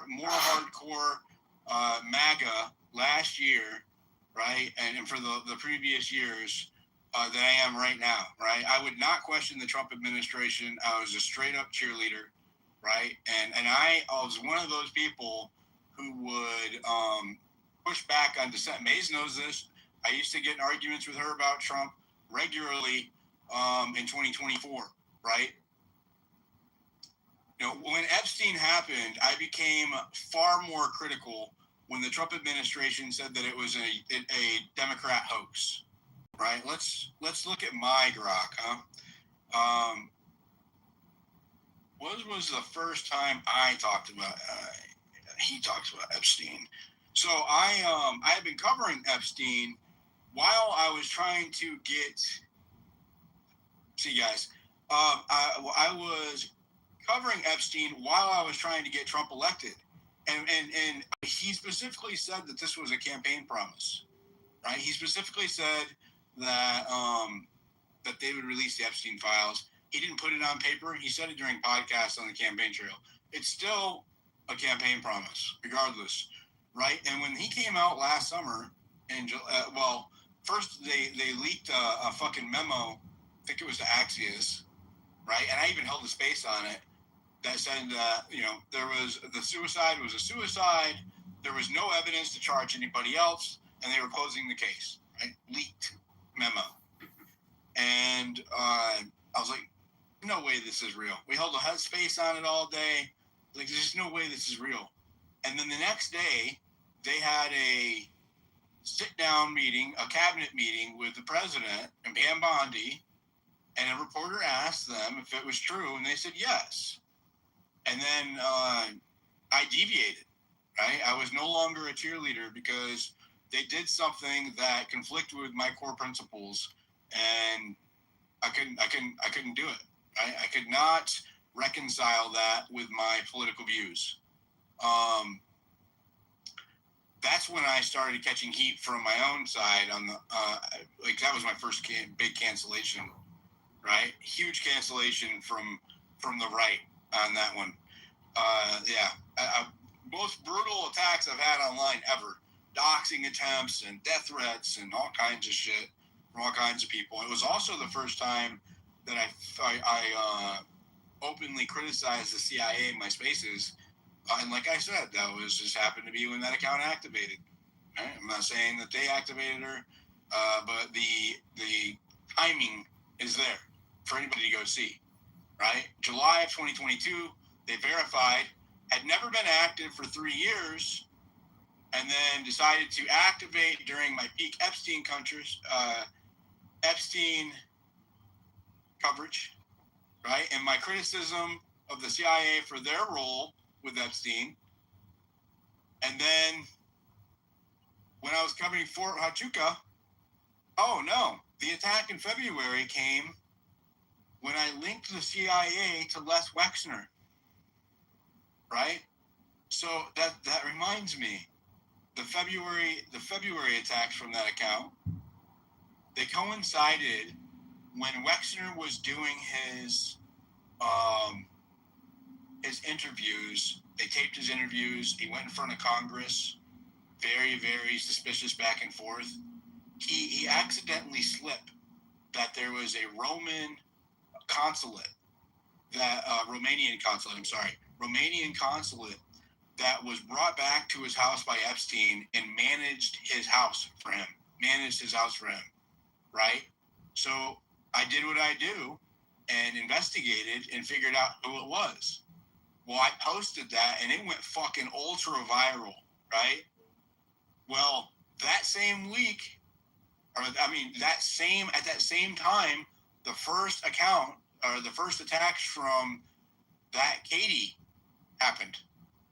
more hardcore MAGA last year, right? And for the previous years than I am right now, right? I would not question the Trump administration. I was a straight up cheerleader, right? And I was one of those people who would push back on dissent. Maze knows this. I used to get in arguments with her about Trump regularly in 2024, right? You know, when Epstein happened, I became far more critical when the Trump administration said that it was a Democrat hoax, right? Let's look at my grok, huh? What was the first time I talked about? He talks about Epstein. So I had been covering Epstein while I was trying to get. See, guys, I was covering Epstein while I was trying to get Trump elected. And he specifically said that this was a campaign promise, right? He specifically said that that they would release the Epstein files. He didn't put it on paper. He said it during podcasts on the campaign trail. It's still a campaign promise, regardless, right? And when he came out last summer, and first they leaked a fucking memo. I think it was to Axios, right? And I even held a space on it that said, there was the suicide was a suicide. There was no evidence to charge anybody else, and they were closing the case. Right? Leaked memo, and I was like, no way this is real. We held a space on it all day. Like, there's no way this is real. And then the next day, they had a sit-down meeting, a cabinet meeting with the president and Pam Bondi, and a reporter asked them if it was true, and they said yes. And then I deviated, right? I was no longer a cheerleader because they did something that conflicted with my core principles, and I couldn't do it. Right? I could not reconcile that with my political views. That's when I started catching heat from my own side on the that was my first big cancellation, right? Huge cancellation from the right on that one. Most brutal attacks I've had online ever. Doxing attempts and death threats and all kinds of shit from all kinds of people. It was also the first time that I openly criticized the CIA in my spaces. And like I said, that was just happened to be when that account activated. Right? I'm not saying that they activated her, but the timing is there for anybody to go see. Right? July of 2022, they verified, had never been active for 3 years, and then decided to activate during my peak Epstein coverage, right? And my criticism of the CIA for their role with Epstein. And then when I was covering Fort Huachuca, oh no, the attack in February came when I linked the CIA to Les Wexner, right? So that reminds me, the February attacks from that account, they coincided when Wexner was doing his interviews. They taped his interviews. He went in front of Congress. Very, very suspicious back and forth. He accidentally slipped that there was a Roman consulate, Romanian consulate that was brought back to his house by Epstein and managed his house for him, right? So I did what I do and investigated and figured out who it was. Well, I posted that and it went fucking ultra viral, right? Well, that same week, at that same time, the first attacks from that Katie happened.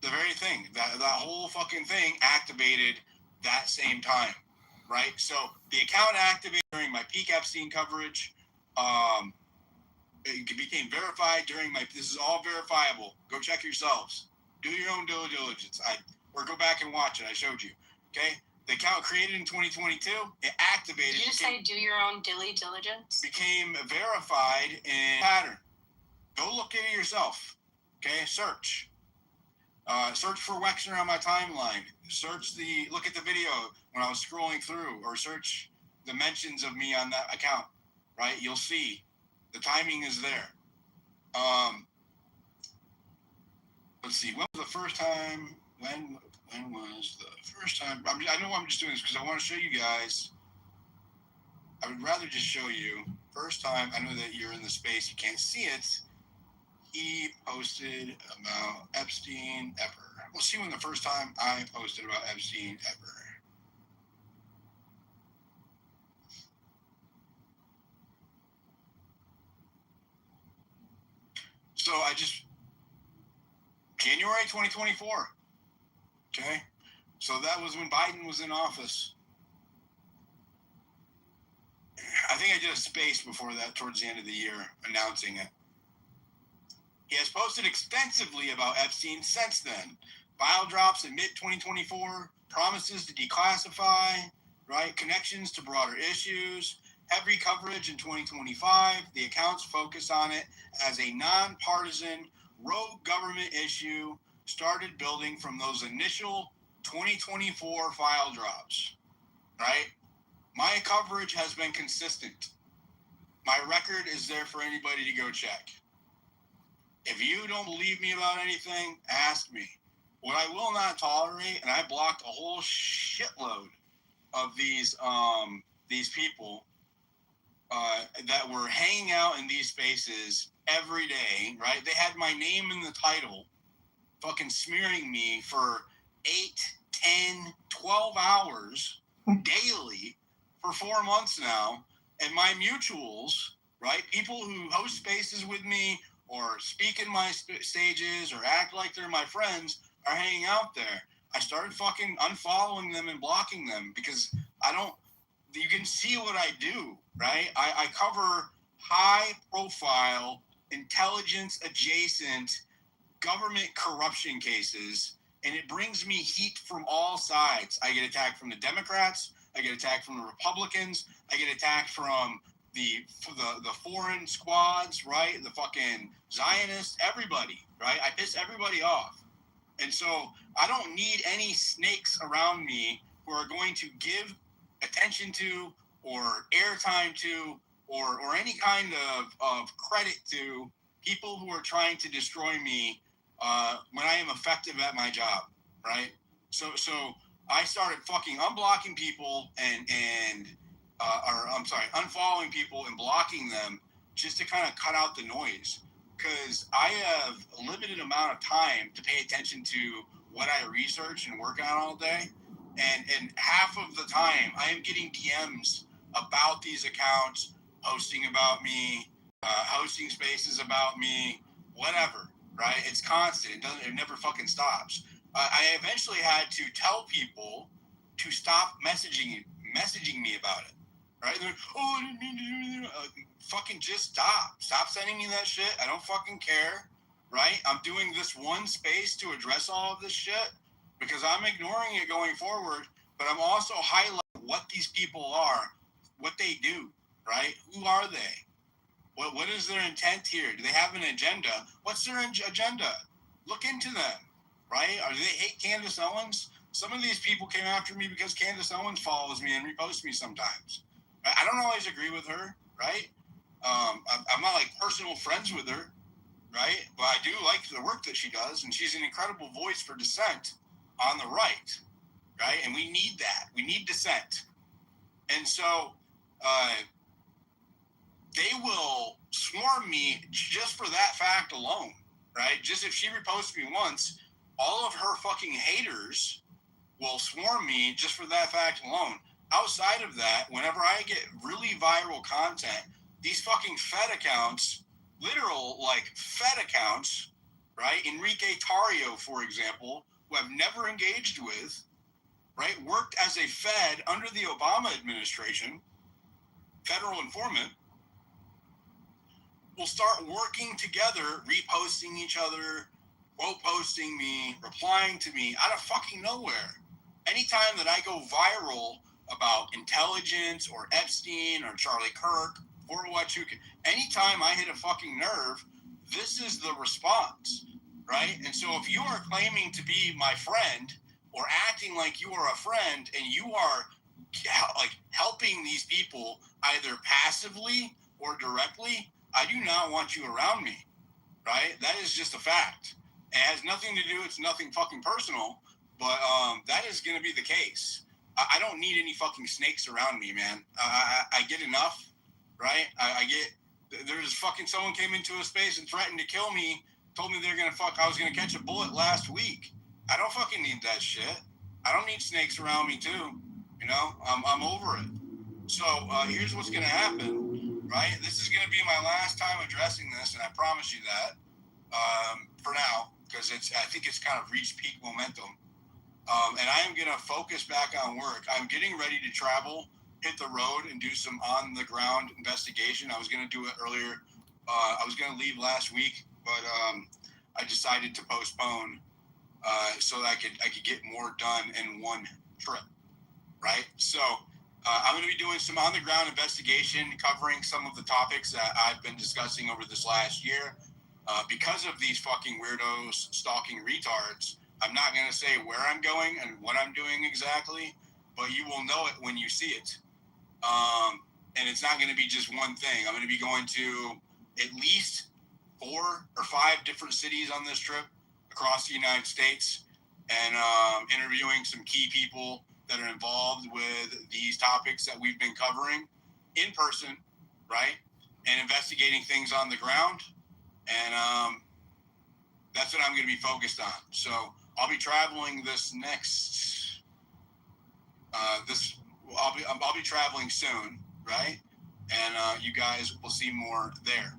The very thing, that whole fucking thing activated that same time, right? So the account activated during my peak Epstein coverage. It became verified during this is all verifiable. Go check yourselves. Do your own due diligence. Or go back and watch it. I showed you. Okay? The account created in 2022, it activated. Did you say do your own diligence? Became verified in pattern. Go look at it yourself. Okay? Search. Search for Wexner on my timeline. Look at the video when I was scrolling through, or search the mentions of me on that account, right? You'll see the timing is there. Let's see. When was the first time? When was the first time? I know I'm just doing this because I want to show you guys. I would rather just show you. First time, I know that you're in the space, you can't see it. He posted about Epstein ever. We'll see when the first time I posted about Epstein ever. So January 2024. Okay. So that was when Biden was in office. I think I did a space before that towards the end of the year announcing it. He has posted extensively about Epstein since then. File drops in mid-2024, promises to declassify, right? Connections to broader issues, heavy coverage in 2025. The accounts focus on it as a nonpartisan, rogue government issue started building from those initial 2024 file drops, right? My coverage has been consistent. My record is there for anybody to go check. If you don't believe me about anything, ask me. What I will not tolerate, and I blocked a whole shitload of these people that were hanging out in these spaces every day, right? They had my name in the title, fucking smearing me for 8, 10, 12 hours daily for 4 months now. And my mutuals, right? People who host spaces with me or speak in my stages or act like they're my friends are hanging out there. I started fucking unfollowing them and blocking them because you can see what I do, right? I cover high profile, intelligence adjacent government corruption cases, and it brings me heat from all sides. I get attacked from the Democrats, I get attacked from the Republicans, I get attacked from the foreign squads, right? The fucking Zionists, everybody, right? I piss everybody off. And so I don't need any snakes around me who are going to give attention to or airtime to or any kind of credit to people who are trying to destroy me when I am effective at my job, right? So I started fucking unblocking people unfollowing people and blocking them just to kind of cut out the noise. Because I have a limited amount of time to pay attention to what I research and work on all day. And half of the time I am getting DMs about these accounts, posting about me, hosting spaces about me, whatever, right? It's constant. It never fucking stops. I eventually had to tell people to stop messaging me about it, right? They're like, oh, I didn't mean to do anything. Fucking just stop. Stop sending me that shit. I don't fucking care, right? I'm doing this one space to address all of this shit because I'm ignoring it going forward, but I'm also highlighting what these people are, what they do, right? Who are they? What is their intent here? Do they have an agenda? What's their agenda? Look into them, right? Or do they hate Candace Owens? Some of these people came after me because Candace Owens follows me and reposts me sometimes. I don't always agree with her, right? I'm not like personal friends with her, right? But I do like the work that she does, and she's an incredible voice for dissent on the right, right? And we need that. We need dissent. And so they will swarm me just for that fact alone, right? Just if she reposts me once, all of her fucking haters will swarm me just for that fact alone. Outside of that, whenever I get really viral content, these fucking Fed accounts, literal like Fed accounts, right? Enrique Tarrio, for example, who I've never engaged with, right? Worked as a Fed under the Obama administration, federal informant, will start working together, reposting each other, quote posting me, replying to me out of fucking nowhere. Anytime that I go viral about intelligence or Epstein or Charlie Kirk or Wachuk, anytime I hit a fucking nerve, this is the response. right? And so if you are claiming to be my friend or acting like you are a friend and you are like helping these people either passively or directly, I do not want you around me, right? That is just a fact. It has nothing to do, it's nothing fucking personal, but that is going to be the case. I don't need any fucking snakes around me, man. I get enough, right? I get, there's fucking someone came into a space and threatened to kill me, told me they're going to I was going to catch a bullet last week. I don't fucking need that shit. I don't need snakes around me too. You know, I'm over it. So here's what's going to happen, right? This is going to be my last time addressing this, and I promise you that for now, because I think it's kind of reached peak momentum. And I am going to focus back on work. I'm getting ready to travel, hit the road, and do some on-the-ground investigation. I was going to do it earlier. I was going to leave last week, but I decided to postpone so that I could get more done in one trip, right? So I'm going to be doing some on-the-ground investigation covering some of the topics that I've been discussing over this last year. Because of these fucking weirdos stalking retards, I'm not going to say where I'm going and what I'm doing exactly, but you will know it when you see it. And it's not going to be just one thing. I'm going to be going to at least 4 or 5 different cities on this trip across the United States and interviewing some key people that are involved with these topics that we've been covering in person, right? And investigating things on the ground. And that's what I'm going to be focused on. So I'll be traveling this next. I'll be traveling soon, right? And you guys will see more there.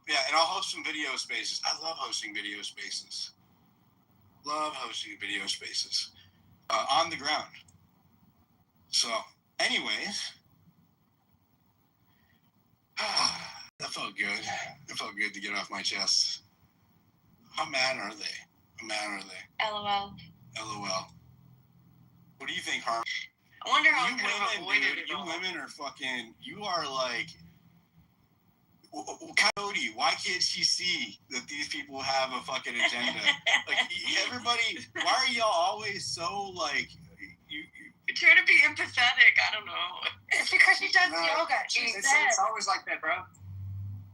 Yeah, and I'll host some video spaces. I love hosting video spaces. On the ground. So, anyways, that felt good. It felt good to get off my chest. How mad are they? LOL. LOL. What do you think, Harm? I wonder how you I could have avoided it you all. women are fucking. You are like. Cody, why can't she see that these people have a fucking agenda? Like everybody, why are y'all always so like? You're trying to be empathetic. I don't know. It's because she does yoga. It's always like that, bro.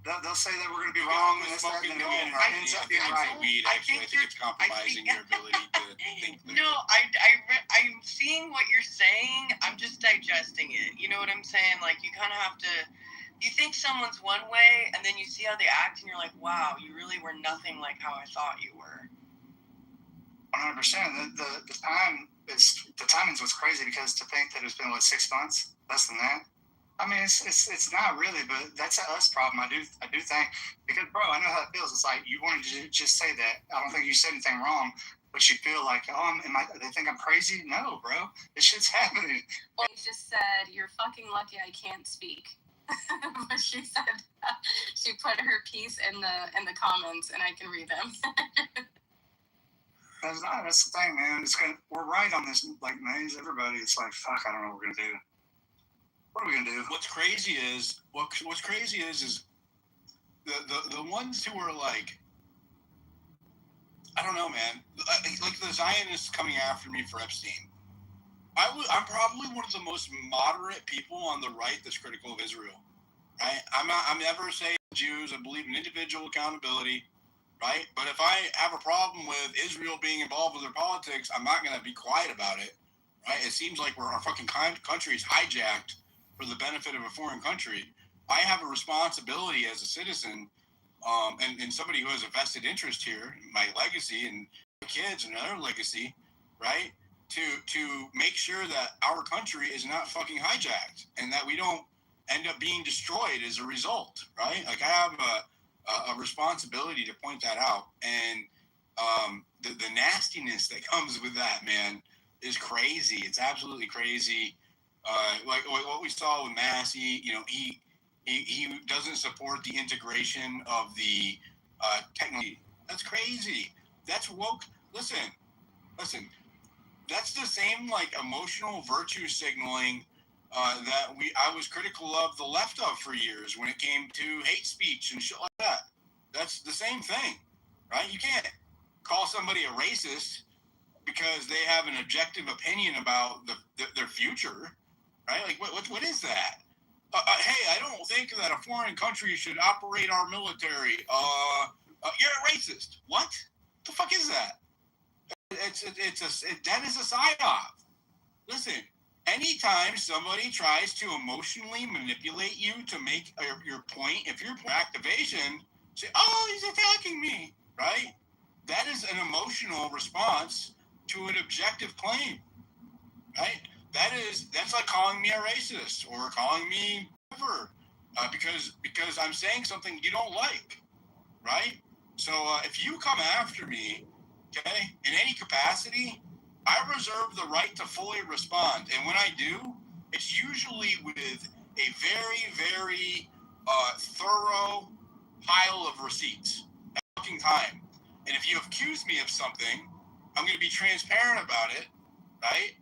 They'll say that we're going to be wrong and this, that, and then it ends up being right. I think it's compromising your ability to think. No, I'm seeing what you're saying. I'm just digesting it. You know what I'm saying? Like, you kind of have to. You think someone's one way, and then you see how they act, and you're like, wow, you really were nothing like how I thought you were. 100%. The timing's what's crazy, because to think that it's been 6 months, less than that. I mean, it's not really, but that's a us problem. I do think, because bro, I know how it feels. It's like you wanted to just say that. I don't think you said anything wrong, but you feel like, they think I'm crazy? No, bro, this shit's happening. Well, he just said, "You're fucking lucky I can't speak." But she said she put her piece in the comments, and I can read them. That's the thing, man. We're right on this, like, maze. Everybody, it's like, fuck, I don't know what we're gonna do. What are we gonna do? What's crazy is the ones who are like, I don't know, man. Like the Zionists coming after me for Epstein. I'm probably one of the most moderate people on the right that's critical of Israel. Right? I'm never saying Jews. I believe in individual accountability. Right? But if I have a problem with Israel being involved with their politics, I'm not going to be quiet about it. Right? It seems like our fucking country is hijacked for the benefit of a foreign country. I have a responsibility as a citizen, and somebody who has a vested interest here, my legacy and my kids and their legacy, right? To make sure that our country is not fucking hijacked and that we don't end up being destroyed as a result, right? Like I have a responsibility to point that out, and the nastiness that comes with that, man, is crazy. It's absolutely crazy. Like what we saw with Massey, you know, he doesn't support the integration of the technology. That's crazy. That's woke. Listen. That's the same like emotional virtue signaling that I was critical of the left of for years when it came to hate speech and shit like that. That's the same thing, right? You can't call somebody a racist because they have an objective opinion about their future, right? Like, what is that? Hey, I don't think that a foreign country should operate our military. You're a racist. What? The fuck is that? That is a psyop. Listen, anytime somebody tries to emotionally manipulate you to make your point, if your activation, say, oh, he's attacking me, right? That is an emotional response to an objective claim, right? That's like calling me a racist or calling me whatever, because I'm saying something you don't like, right? So if you come after me, okay, in any capacity, I reserve the right to fully respond, and when I do, it's usually with a very, very thorough pile of receipts at fucking time. And if you accuse me of something, I'm going to be transparent about it, right?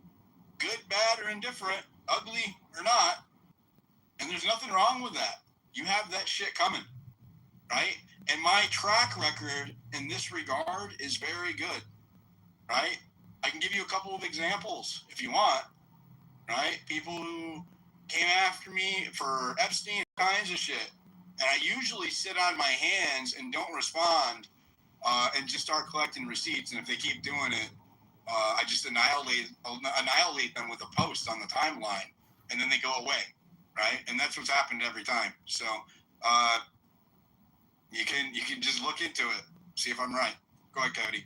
Good, bad, or indifferent, ugly or not, and there's nothing wrong with that. You have that shit coming, right? And my track record in this regard is very good, right? I can give you a couple of examples if you want, right? People who came after me for Epstein, kinds of shit. And I usually sit on my hands and don't respond and just start collecting receipts. And if they keep doing it, I just annihilate them with a post on the timeline, and then they go away, right? And that's what's happened every time. So you can just look into it, see if I'm right. Go ahead, Cody.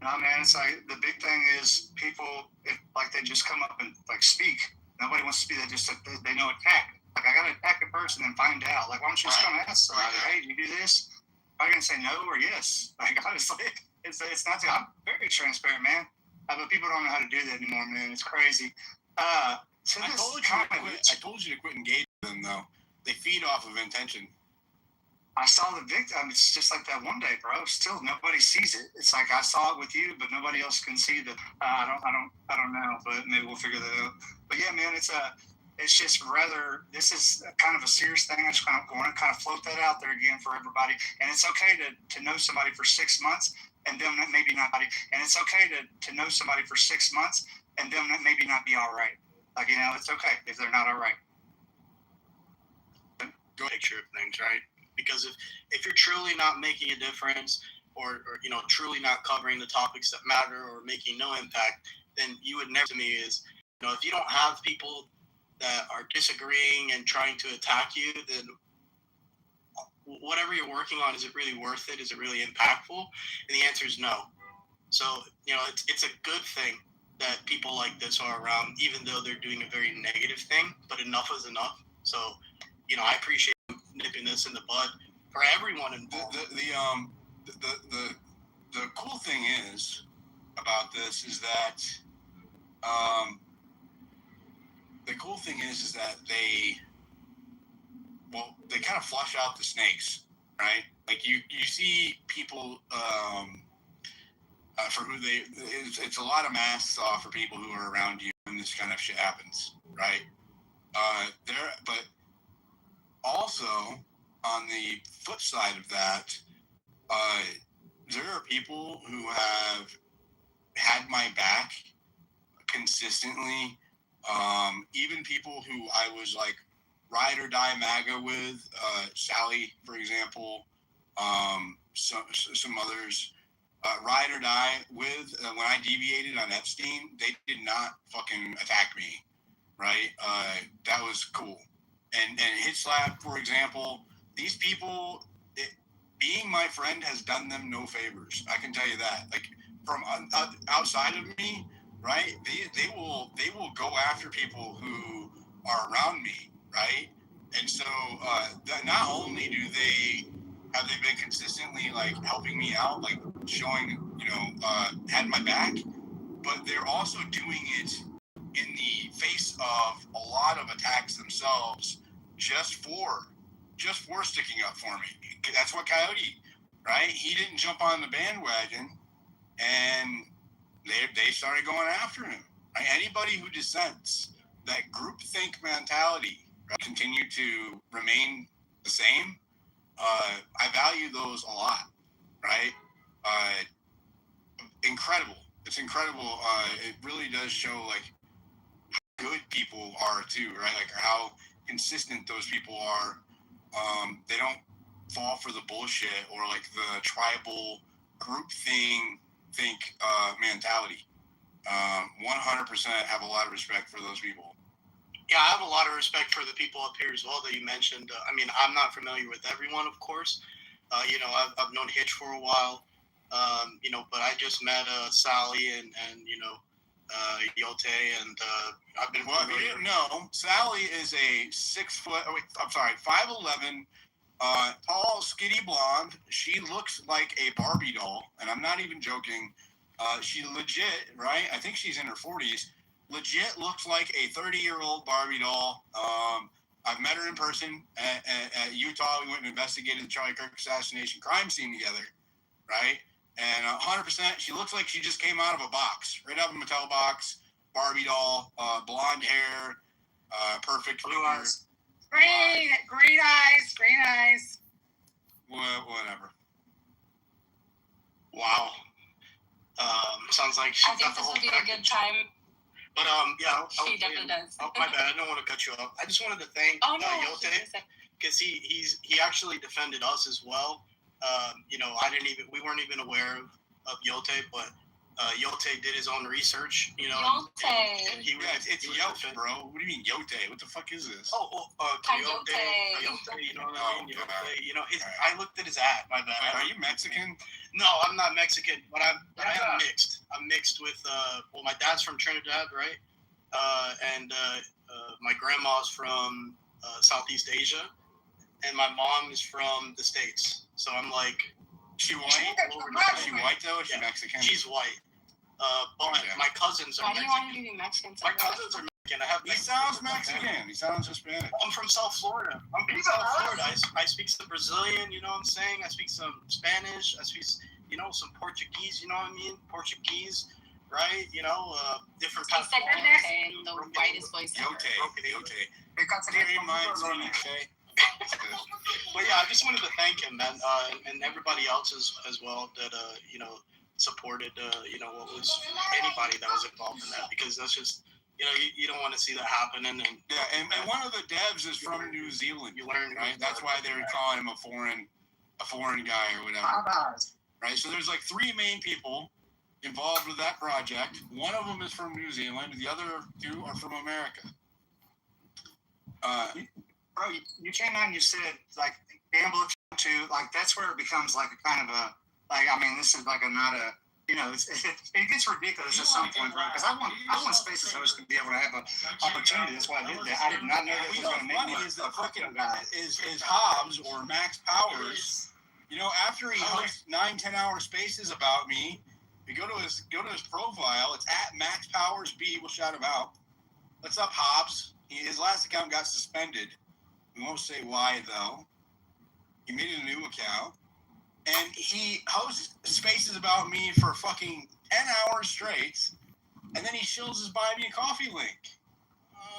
No, man, it's like the big thing is people, if like they just come up and like speak. Nobody wants to speak. They know attack. Like, I got to attack a person and find out. Like, why don't you just come ask? Like, hey, you do this? I'm going to say no or yes. Like, honestly, it's not. I'm very transparent, man. But people don't know how to do that anymore, man. It's crazy. I told you to quit engaging them, though. They feed off of intention. I saw the victim. It's just like that one day, bro. Still, nobody sees it. It's like I saw it with you, but nobody else can see that. I don't know, but maybe we'll figure that out. But yeah, man, it's just rather. This is kind of a serious thing. I just want to float that out there again for everybody. And it's okay to know somebody for 6 months and them maybe not. And it's okay to know somebody for 6 months and them maybe not be all right. Like, you know, it's okay if they're not all right. Go picture of things, right? Because if you're truly not making a difference or you know, truly not covering the topics that matter or making no impact, then you would never, to me, is, you know, if you don't have people that are disagreeing and trying to attack you, then whatever you're working on, is it really worth it? Is it really impactful? And the answer is no. So, you know, it's a good thing that people like this are around, even though they're doing a very negative thing, but enough is enough. So, you know, I appreciate nipping this in the bud for everyone involved. The cool thing is about this is that they kind of flush out the snakes, right? Like you see people for who it's a lot of masks off for people who are around you when this kind of shit happens, right? But also on the flip side of that, there are people who have had my back consistently. Even people who I was like ride or die MAGA with, Sally, for example, some others, ride or die with. When I deviated on Epstein, they did not fucking attack me, right? That was cool. And Hit Slap, for example, these people, being my friend has done them no favors. I can tell you that. Like, from outside of me, right? They will go after people who are around me, right? And so not only have they been consistently like helping me out, like showing, you know, had my back, but they're also doing it in the face of a lot of attacks themselves, just for sticking up for me. That's what Coyote, right? He didn't jump on the bandwagon, and they started going after him. Right? Anybody who dissents, that groupthink mentality, right, continue to remain the same. I value those a lot. right? Incredible. It's incredible. It really does show like how good people are too, right? Like how consistent those people are. They don't fall for the bullshit or like the tribal group think mentality. 100% have a lot of respect for those people. Yeah, I have a lot of respect for the people up here as well that you mentioned. I mean, I'm not familiar with everyone, of course. You know, I've known Hitch for a while. You know, but I just met Sally and you know, Yote, and I've been. Well, if you didn't know, Sally is a 6 foot. Oh, wait, I'm sorry, 5'11", tall, skinny blonde. She looks like a Barbie doll, and I'm not even joking. She legit, right? I think she's in her 40s. Legit looks like a 30-year-old Barbie doll. I've met her in person at Utah. We went and investigated the Charlie Kirk assassination crime scene together, right? And 100%, she looks like she just came out of a box, right out of a Mattel box. Barbie doll, blonde hair, perfect blue figure. eyes. Green eyes. Whatever. Wow. Sounds like she I think this would be a good time. But yeah, She definitely does. Oh, my bad. I don't want to cut you off. I just wanted to thank Yote because he actually defended us as well. You know, we weren't even aware of Yote, but Yote did his own research. You know, Yote. It's Yote, bro. What do you mean Yote? What the fuck is this? Coyote. You know what I mean? Yote. You know, I looked at his ad. My bad. Are you Mexican? No, I'm not Mexican, but I'm mixed. I'm mixed with well, my dad's from Trinidad, right? And my grandma's from Southeast Asia, and my mom is from the States. So I'm like, she white? Is she white though? Or is she Mexican? She's white. But my cousins are Why do you want to be Mexican? My cousins are Mexican. He sounds Mexican. He sounds Hispanic. I'm from South Florida. I speak some Brazilian, you know what I'm saying? I speak some Spanish. I speak, you know, some Portuguese, you know what I mean? Portuguese, right? You know, different kinds of... Yote, the whitest voice ever. Yote. Very reminds me, okay? But yeah, I just wanted to thank him, man, and everybody else as well that, you know, supported, you know, what was anybody that was involved in that, because that's just... You know, you don't want to see that happening. And one of the devs is from New Zealand. You learn, right? That's why they were calling him a foreign guy or whatever. Right? So there's like 3 main people involved with that project. One of them is from New Zealand. The other 2 are from America. Bro, you came out and you said, like, gamble if you want to. Like, that's where it becomes like a kind of a, like, I mean, this is like a, not a, you know, it gets ridiculous at some point, bro. Because I want Spaces hosts to be able to have an opportunity. That's why I did that. I did not know that was going to make me is the fucking guy is Hobbs or Max Powers. You know, after he hosts 9-10 hour spaces about me, you go to his profile. It's at Max Powers B. We'll shout him out. What's up, Hobbs? His last account got suspended. We won't say why though. He made a new account. And he hosts spaces about me for fucking 10 hours straight, and then he shills his buy me a coffee link.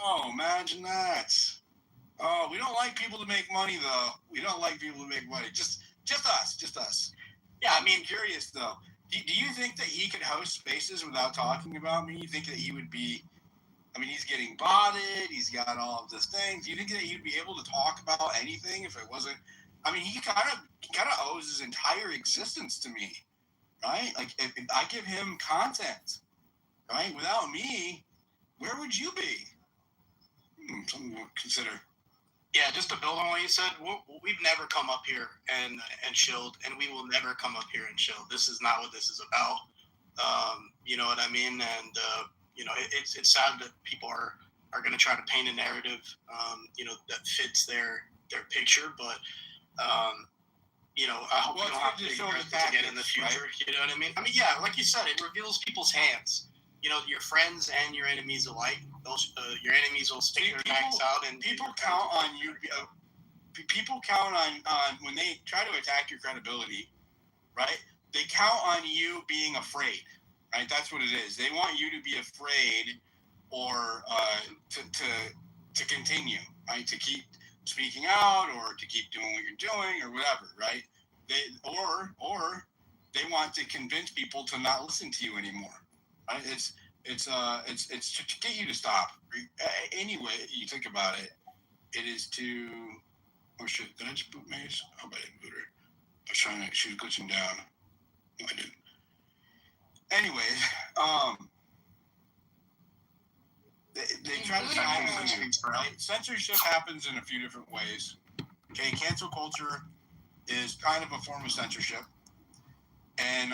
Oh, imagine that. Oh, we don't like people to make money, though. We don't like people to make money. Just us. Yeah, I mean, curious, though. Do you think that he could host spaces without talking about me? You think that he would be... I mean, he's getting botted. He's got all of this thing. Do you think that he'd be able to talk about anything if it wasn't... I mean, he kind of owes his entire existence to me, right? Like, if I give him content, right? Without me, where would you be? Something to consider. Yeah, just to build on what you said, we've never come up here and chilled, and we will never come up here and chill. This is not what this is about. You know what I mean? And you know, it's sad that people are going to try to paint a narrative, you know, that fits their picture, but. You know, I hope you don't have to regret this again in the future. Right? You know what I mean? I mean, yeah, like you said, it reveals people's hands. You know, your friends and your enemies alike. Those your enemies will stick their necks out, and people count on you. People count on when they try to attack your credibility, right? They count on you being afraid, right? That's what it is. They want you to be afraid, or to continue, right? To keep speaking out, or to keep doing what you're doing, or whatever, right? Or they want to convince people to not listen to you anymore. Right? It's to get you to stop. Anyway, you think about it, it is to. Oh shit! Did I just boot Maze? Oh, I didn't boot her. I was trying to. She was glitching down. No, I didn't. Anyways, they try to silence you, right? Censorship happens in a few different ways. Okay, cancel culture is kind of a form of censorship, and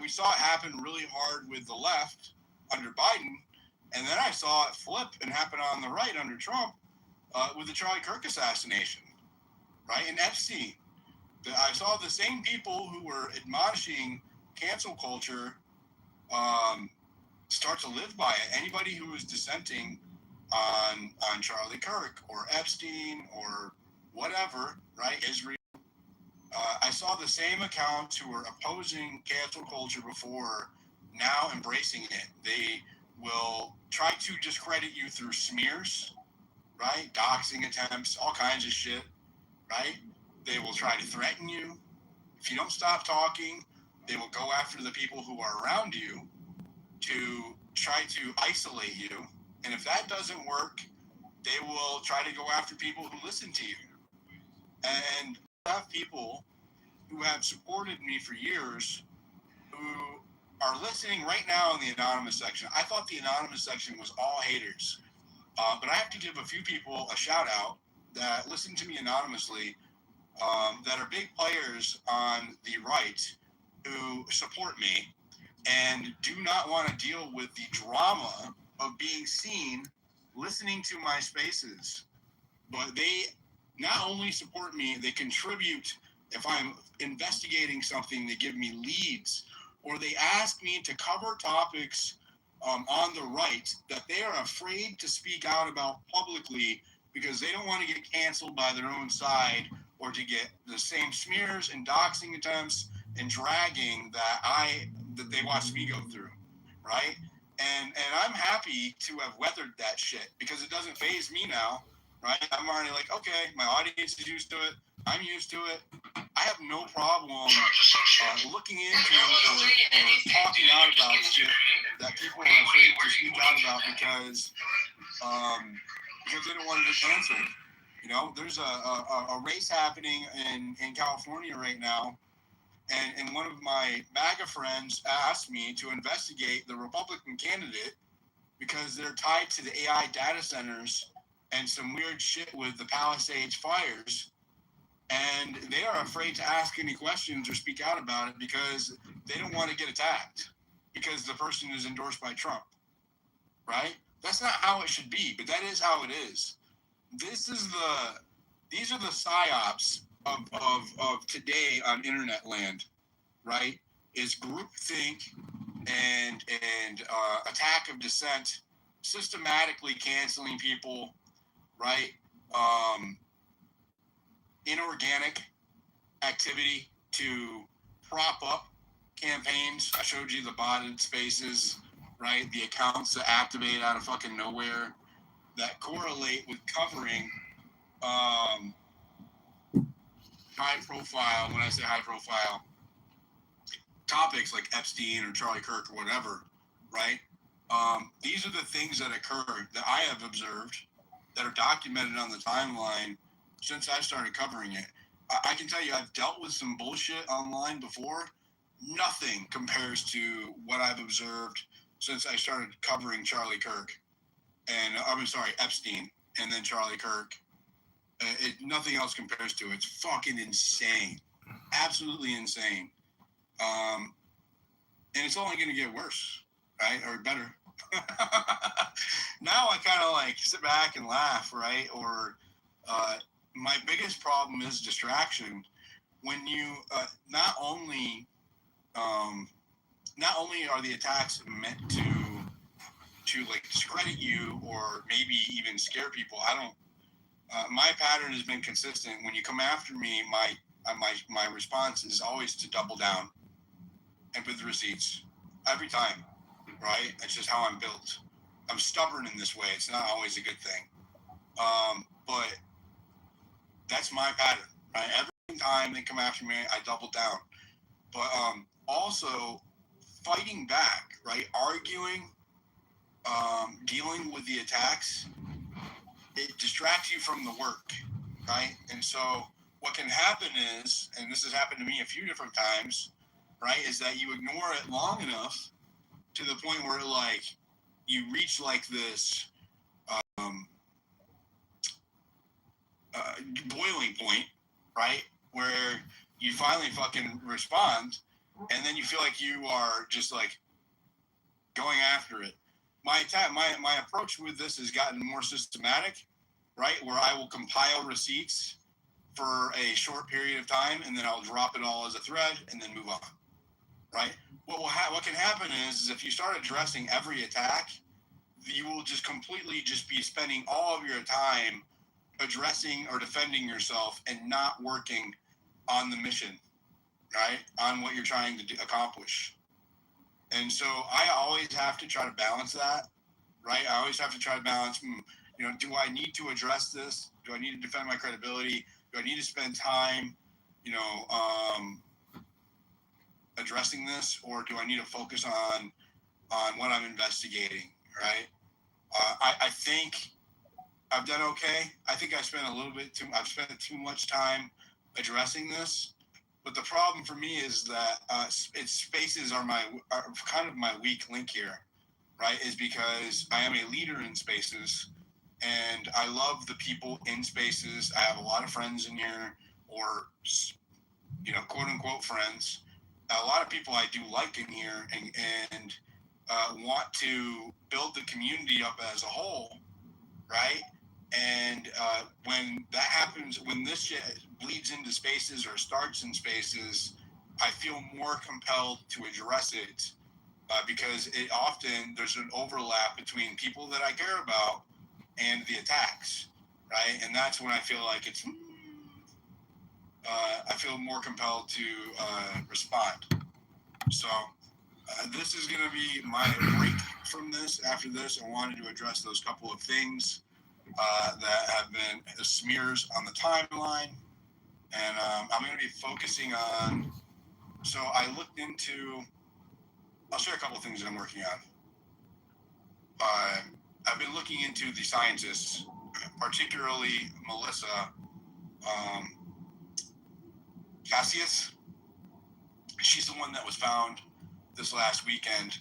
we saw it happen really hard with the left under Biden, and then I saw it flip and happen on the right under Trump with the Charlie Kirk assassination, right? And Epstein. I saw the same people who were admonishing cancel culture start to live by it. Anybody who was dissenting on Charlie Kirk or Epstein or whatever, right? Israel. I saw the same accounts who were opposing cancel culture before now embracing it. They will try to discredit you through smears, right? Doxing attempts, all kinds of shit, right? They will try to threaten you. If you don't stop talking, they will go after the people who are around you to try to isolate you. And if that doesn't work, they will try to go after people who listen to you. And I have people who have supported me for years who are listening right now in the anonymous section. I thought the anonymous section was all haters. But I have to give a few people a shout out that listen to me anonymously that are big players on the right who support me and do not want to deal with the drama of being seen listening to my spaces. But they not only support me, they contribute. If I'm investigating something, they give me leads, or they ask me to cover topics on the right that they are afraid to speak out about publicly because they don't want to get canceled by their own side or to get the same smears and doxing attempts and dragging that they watched me go through, right? And I'm happy to have weathered that shit because it doesn't faze me now, right? I'm already like, okay, my audience is used to it. I'm used to it. I have no problem looking into or talking out about shit that people are afraid to speak out about because they don't want to get canceled. There's a race happening in California right now, and one of my MAGA friends asked me to investigate the Republican candidate because they're tied to the AI data centers and some weird shit with the Palisades fires. And they are afraid to ask any questions or speak out about it because they don't want to get attacked because the person is endorsed by Trump, right? That's not how it should be, but that is how it is. These are the psyops of today on internet land, right? Is groupthink and attack of dissent, systematically canceling people, right? Inorganic activity to prop up campaigns. I showed you the botted spaces, right? The accounts that activate out of fucking nowhere that correlate with covering high profile, when I say high profile, topics like Epstein or Charlie Kirk or whatever, right? These are the things that occurred that I have observed that are documented on the timeline since I started covering it. I can tell you I've dealt with some bullshit online before. Nothing compares to what I've observed since I started covering Charlie Kirk. And Epstein and then Charlie Kirk. Nothing else compares to it. It's fucking insane. Absolutely insane. And it's only going to get worse, right? Or better. Now I kind of sit back and laugh, right? Or my biggest problem is distraction. When you not only are the attacks meant to discredit you or maybe even scare people. My pattern has been consistent. When you come after me, my response is always to double down and with receipts every time, right? That's just how I'm built. I'm stubborn in this way. It's not always a good thing. But that's my pattern, right? Every time they come after me, I double down. But also fighting back, right? Arguing, dealing with the attacks, it distracts you from the work, right? And so what can happen is, and this has happened to me a few different times, right, is that you ignore it long enough to the point where like you reach like this boiling point, right, where you finally fucking respond, and then you feel like you are just like going after it. My approach with this has gotten more systematic, right, where I will compile receipts for a short period of time, and then I'll drop it all as a thread, and then move on, right? What can happen is if you start addressing every attack, you will just completely just be spending all of your time addressing or defending yourself and not working on the mission, right? On what you're trying to accomplish. And so I always have to try to balance that, right? I always have to try to balance, do I need to address this? Do I need to defend my credibility? Do I need to spend time, addressing this, or do I need to focus on what I'm investigating, right? I think I've done okay. I think I've spent too much time addressing this, but the problem for me is that spaces are kind of my weak link here, right? Is because I am a leader in spaces, and I love the people in spaces. I have a lot of friends in here, or quote unquote friends. A lot of people I do like in here, and want to build the community up as a whole, right? And when that happens, when this shit bleeds into spaces or starts in spaces, I feel more compelled to address it because there's an overlap between people that I care about and the attacks, right? And that's when I feel like I feel more compelled to respond. So this is going to be my break from this. After this, I wanted to address those couple of things that have been the smears on the timeline, and I'm going to be focusing on. So I looked into. I'll share a couple of things that I'm working on. I've been looking into the scientists, particularly Melissa Cassius. She's the one that was found this last weekend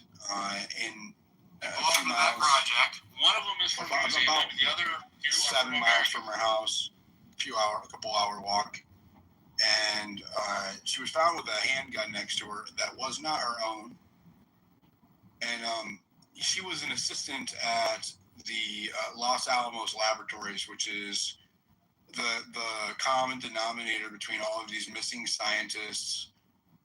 in Welcome to that project. One of them is from New Zealand, the other 7 miles from her house, a couple hour walk. And she was found with a handgun next to her that was not her own. And she was an assistant at the Los Alamos Laboratories, which is the common denominator between all of these missing scientists.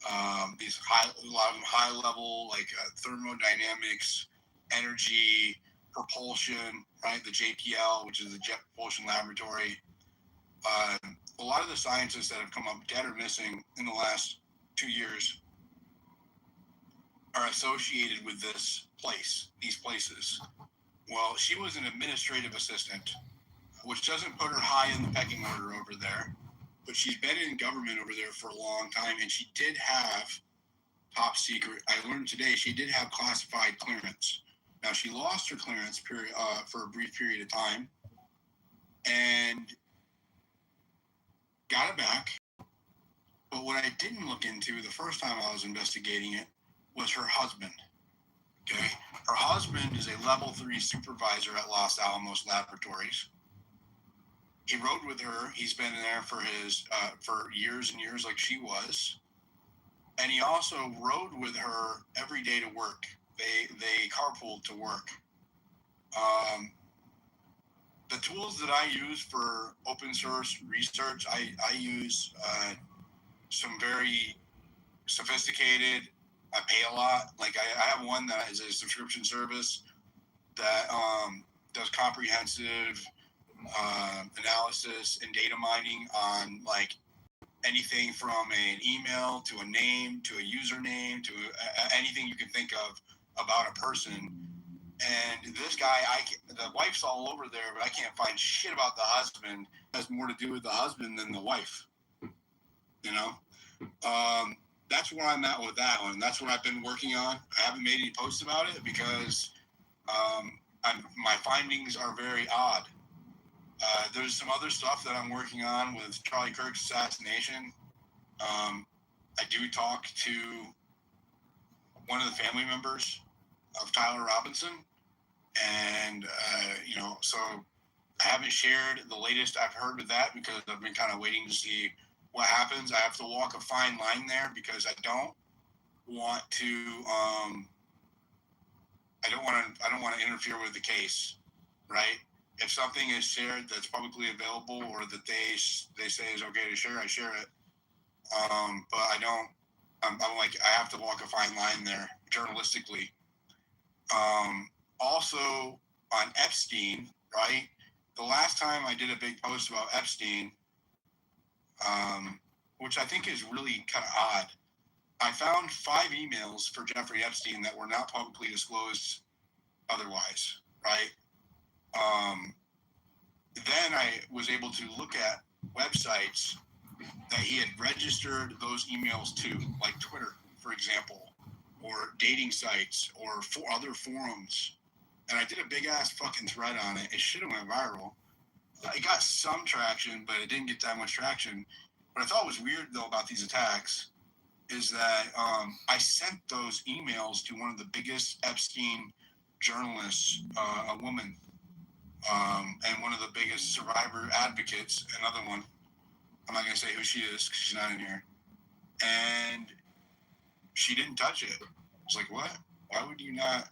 A lot of them high level, like thermodynamics, energy, propulsion, right? The JPL, which is the Jet Propulsion Laboratory. A lot of the scientists that have come up dead or missing in the last 2 years are associated with these places. Well, she was an administrative assistant, which doesn't put her high in the pecking order over there, but she's been in government over there for a long time, and she did have top secret. I learned today she did have classified clearance. Now, she lost her clearance for a brief period of time and got it back. But what I didn't look into the first time I was investigating it was her husband. Okay? Her husband is a level 3 supervisor at Los Alamos Laboratories. He rode with her. He's been there for years and years, like she was. And he also rode with her every day to work. They carpooled to work. The tools that I use for open source research, I use some very sophisticated. I pay a lot. Like I have one that is a subscription service that does comprehensive analysis and data mining on like anything from an email to a name to a username to anything you can think of about a person. And this guy, the wife's all over there, but I can't find shit about the husband. It has more to do with the husband than the wife. that's where I'm at with that one. That's what I've been working on. I haven't made any posts about it because my findings are very odd. There's some other stuff that I'm working on with Charlie Kirk's assassination. I do talk to one of the family members of Tyler Robinson, and so I haven't shared the latest I've heard with that because I've been kind of waiting to see what happens. I have to walk a fine line there because I don't want to interfere with the case, right? If something is shared that's publicly available or that they say is okay to share, I share it. But I don't. I'm like, I have to walk a fine line there journalistically. Also on Epstein, right? The last time I did a big post about Epstein, which I think is really kind of odd, I found 5 emails for Jeffrey Epstein that were not publicly disclosed otherwise, right? Then I was able to look at websites that he had registered those emails to, like Twitter, for example, or dating sites, or other forums. And I did a big ass fucking thread on it. It should have went viral. It got some traction, but it didn't get that much traction. What I thought was weird though about these attacks is that I sent those emails to one of the biggest Epstein journalists, a woman, and one of the biggest survivor advocates, another one. I'm not going to say who she is because she's not in here. And she didn't touch it. I was like, what? Why would you not?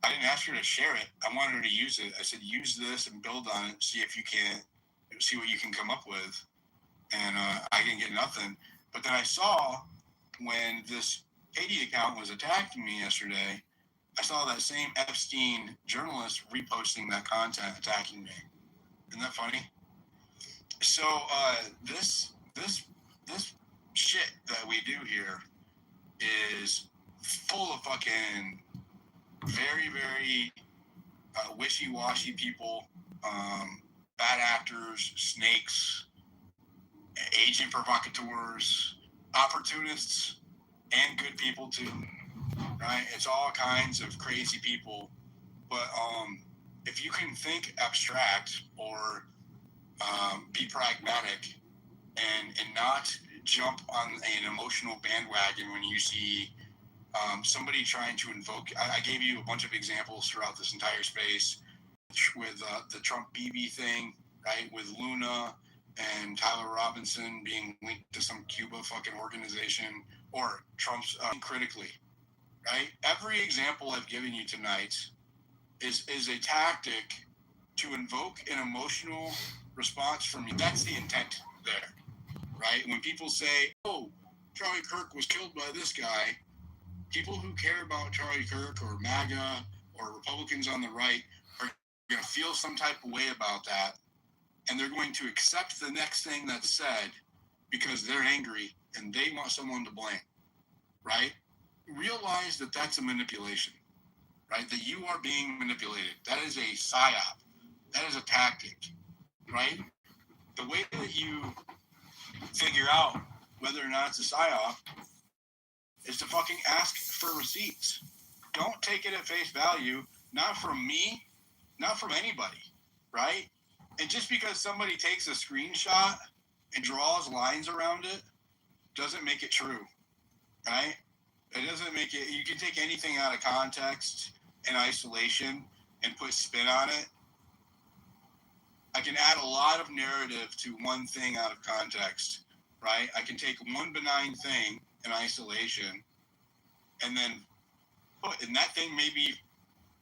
I didn't ask her to share it. I wanted her to use it. I said, use this and build on it. See what you can come up with. And I didn't get nothing. But then I saw when this Katie account was attacking me yesterday, I saw that same Epstein journalist reposting that content attacking me. Isn't that funny? So this shit that we do here is full of fucking very, very wishy-washy people, bad actors, snakes, agent provocateurs, opportunists, and good people too, right? It's all kinds of crazy people. But if you can think abstract or be pragmatic and not jump on an emotional bandwagon when you see somebody trying to invoke. I gave you a bunch of examples throughout this entire space with the Trump BB thing, right? With Luna and Tyler Robinson being linked to some Cuba fucking organization, or Trump's critically, right? Every example I've given you tonight is a tactic to invoke an emotional response from you. That's the intent there, right? When people say, oh, Charlie Kirk was killed by this guy, people who care about Charlie Kirk or MAGA or Republicans on the right are going to feel some type of way about that, and they're going to accept the next thing that's said because they're angry and they want someone to blame, right? Realize that that's a manipulation, right? That you are being manipulated. That is a psyop. That is a tactic, right? The way that you figure out whether or not it's a psyop is to fucking ask for receipts. Don't take it at face value, not from me, not from anybody, right? And just because somebody takes a screenshot and draws lines around it doesn't make it true, right? It doesn't make it, you can take anything out of context and isolation and put spin on it. I can add a lot of narrative to one thing out of context, right? I can take one benign thing in isolation and then and that thing may be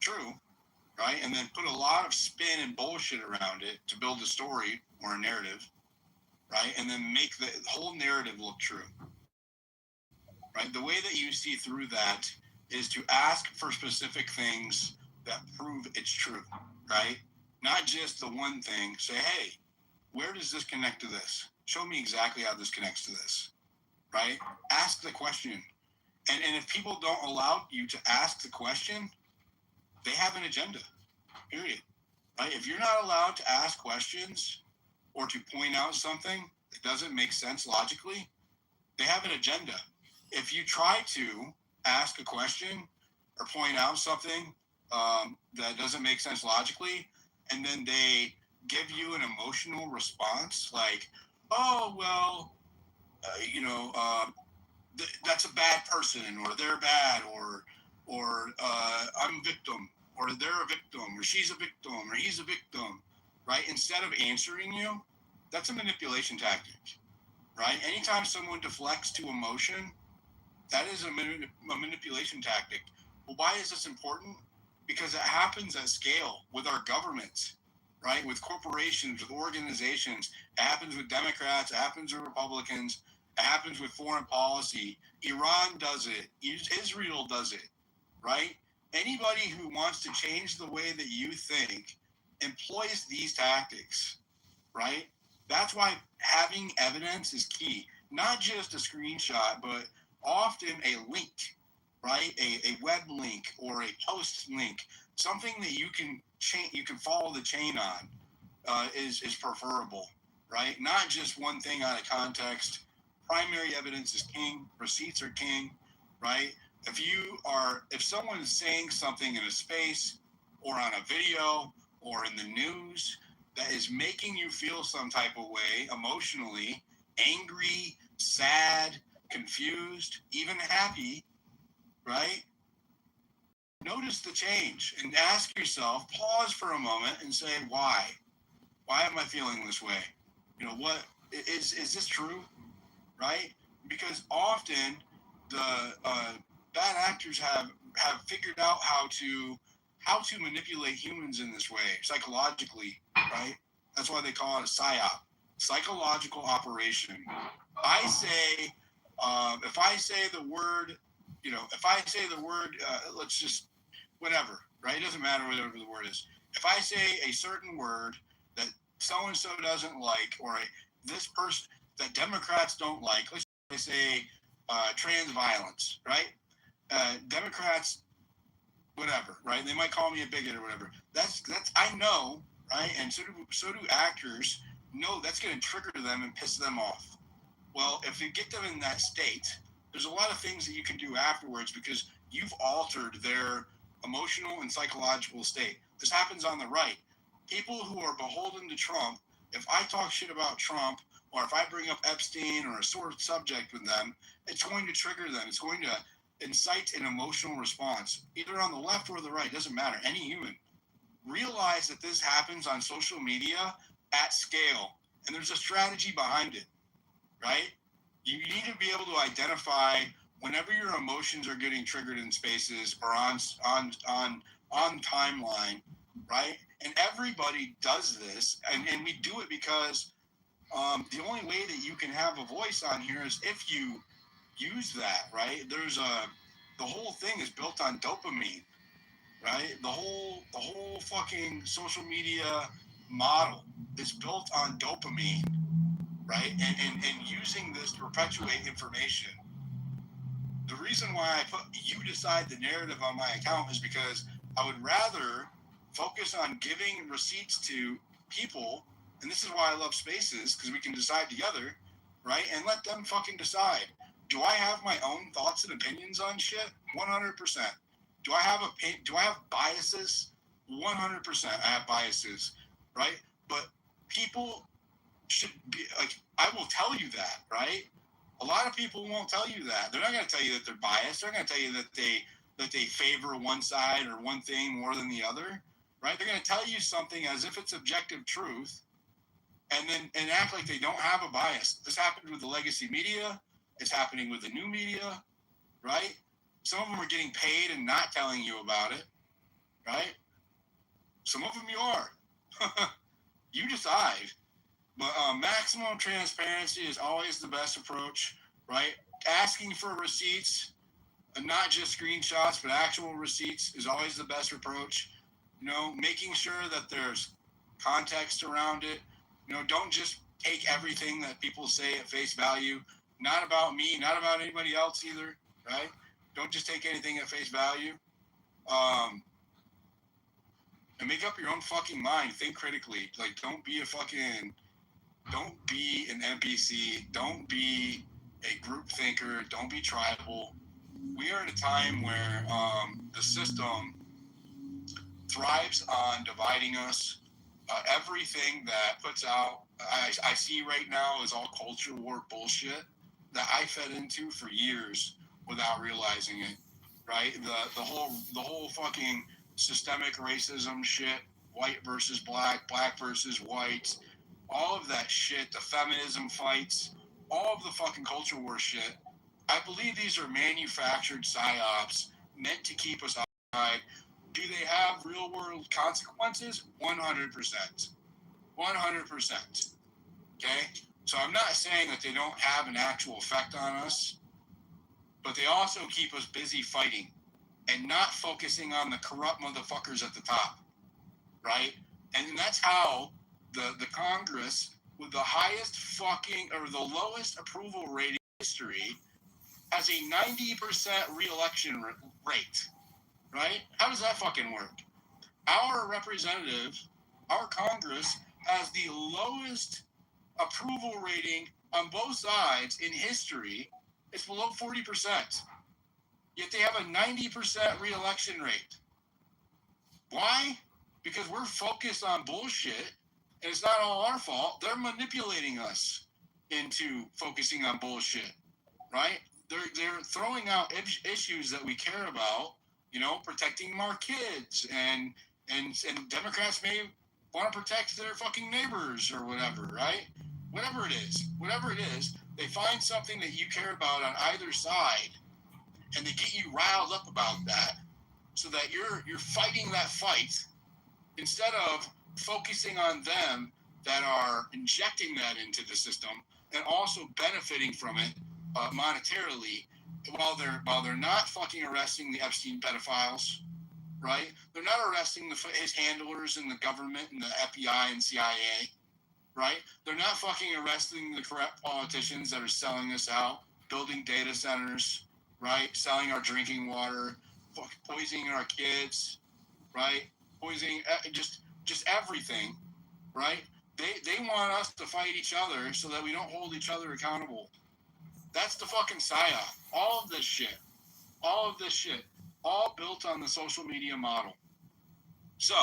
true, right? And then put a lot of spin and bullshit around it to build a story or a narrative, right? And then make the whole narrative look true, right? The way that you see through that is to ask for specific things that prove it's true, right? Not just the one thing. Say, hey, where does this connect to this? Show me exactly how this connects to this, right? Ask the question. And if people don't allow you to ask the question, they have an agenda, period, right? If you're not allowed to ask questions or to point out something that doesn't make sense logically, they have an agenda, if you try to ask a question or point out something that doesn't make sense logically, and then they give you an emotional response like, oh, well, that's a bad person, or they're bad, or I'm a victim, or they're a victim, or she's a victim, or he's a victim, right? Instead of answering you, that's a manipulation tactic, right? Anytime someone deflects to emotion, that is a manipulation tactic. Well, why is this important? Because it happens at scale with our governments, right? With corporations, with organizations. It happens with Democrats. It happens with Republicans. It happens with foreign policy. Iran does it. Israel does it, right? Anybody who wants to change the way that you think employs these tactics, right? That's why having evidence is key. Not just a screenshot, but often a link, right? A web link or a post link, something that you can follow the chain on is preferable, right? Not just one thing out of context. Primary evidence is king. Receipts are king, right? If someone's saying something in a space or on a video or in the news that is making you feel some type of way emotionally, angry, sad, confused, even happy, right? Notice the change and ask yourself, pause for a moment and say, why? Why am I feeling this way? What is this true? Right? Because often the bad actors have figured out how to manipulate humans in this way psychologically, right? That's why they call it a psyop, psychological operation. I say, if I say the word, let's just whatever, right? It doesn't matter whatever the word is. If I say a certain word that so and so doesn't like, or this person that Democrats don't like, let's say trans violence, right? Democrats, whatever, right? They might call me a bigot or whatever. That's I know, right? And so do actors know that's going to trigger them and piss them off. Well, if you get them in that state, there's a lot of things that you can do afterwards because you've altered their emotional and psychological state. This happens on the right. People who are beholden to Trump, if I talk shit about Trump, or if I bring up Epstein or a sore subject with them, it's going to trigger them. It's going to incite an emotional response, either on the left or the right. It doesn't matter. Any human. Realize that this happens on social media at scale, and there's a strategy behind it, right? You need to be able to identify whenever your emotions are getting triggered in spaces or on timeline, right? And everybody does this, and we do it because the only way that you can have a voice on here is if you use that, right? The whole thing is built on dopamine, right? The whole fucking social media model is built on dopamine, right? And using this to perpetuate information. The reason why I put you decide the narrative on my account is because I would rather focus on giving receipts to people, and this is why I love spaces, because we can decide together, right? And let them fucking decide. Do I have my own thoughts and opinions on shit? 100%. Do I have biases? 100% I have biases, right? But people should be like, I will tell you that, right? A lot of people won't tell you that. They're not going to tell you that they're biased. They're going to tell you that they favor one side or one thing more than the other, right? They're going to tell you something as if it's objective truth, and act like they don't have a bias. This happened with the legacy media. It's happening with the new media, right? Some of them are getting paid and not telling you about it, right? Some of them you are. You decide. But maximum transparency is always the best approach, right? Asking for receipts, and not just screenshots, but actual receipts is always the best approach. Making sure that there's context around it. Don't just take everything that people say at face value. Not about me, not about anybody else either, right? Don't just take anything at face value. And make up your own fucking mind. Think critically. Like, don't be an NPC. Don't be a group thinker. Don't be tribal. We are at a time where the system thrives on dividing us. Everything that puts out, I see right now is all culture war bullshit that I fed into for years without realizing it. Right? The whole fucking systemic racism shit, white versus black, black versus white, all of that shit, the feminism fights, all of the fucking culture war shit. I believe these are manufactured psyops meant to keep us outside. Do they have real world consequences? 100%. 100%. Okay? So I'm not saying that they don't have an actual effect on us, but they also keep us busy fighting and not focusing on the corrupt motherfuckers at the top. Right? And that's how the Congress with the highest fucking or the lowest approval rating in history has a 90% re-election rate. Right? How does that fucking work? Our representative, our Congress, has the lowest approval rating on both sides in history. It's below 40%. Yet they have a 90% re-election rate. Why? Because we're focused on bullshit, and it's not all our fault. They're manipulating us into focusing on bullshit, right? They're throwing out issues that we care about, protecting our kids, and Democrats may want to protect their fucking neighbors or whatever, right? Whatever it is, they find something that you care about on either side, and they get you riled up about that, so that you're fighting that fight instead of focusing on them that are injecting that into the system and also benefiting from it monetarily, while they're not fucking arresting the Epstein pedophiles, right? They're not arresting his handlers in the government and the FBI and CIA, right? They're not fucking arresting the corrupt politicians that are selling us out, building data centers, right? Selling our drinking water, poisoning our kids, right? Poisoning just everything, right? They want us to fight each other so that we don't hold each other accountable. That's the fucking psyop. All of this shit, all built on the social media model. So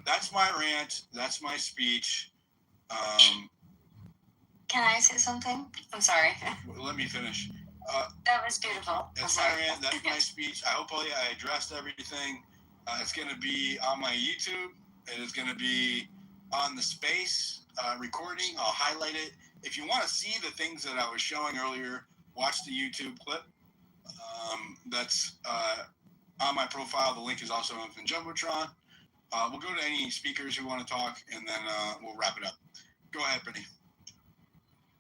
that's my rant. That's my speech. Can I say something? I'm sorry. Let me finish. That was beautiful. That's my rant. That's my speech. I hope I addressed everything. It's going to be on my YouTube. It is going to be on the space recording. I'll highlight it. If you want to see the things that I was showing earlier, watch the YouTube clip. That's on my profile. The link is also on the Jumbotron. We'll go to any speakers who want to talk, and then we'll wrap it up. Go ahead, Brittany.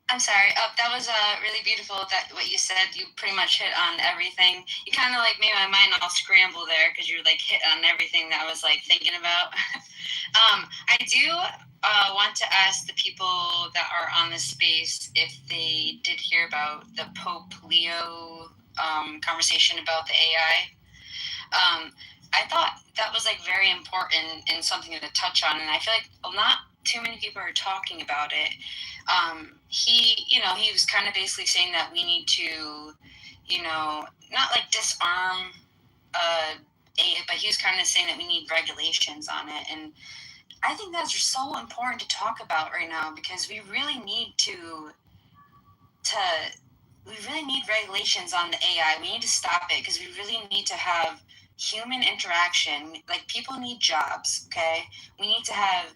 I'm sorry. That was really beautiful. That what you said. You pretty much hit on everything. You kind of made my mind all scramble there because you hit on everything that I was thinking about. I do want to ask the people that are on this space if they did hear about the Pope Leo conversation about the AI. I thought that was very important and something to touch on, and I feel not too many people are talking about it. He was kind of basically saying that we need to, not disarm AI, but he was kind of saying that we need regulations on it, and I think that's so important to talk about right now because we really need regulations on the AI. We need to stop it because we really need to have human interaction. People need jobs, okay? We need to have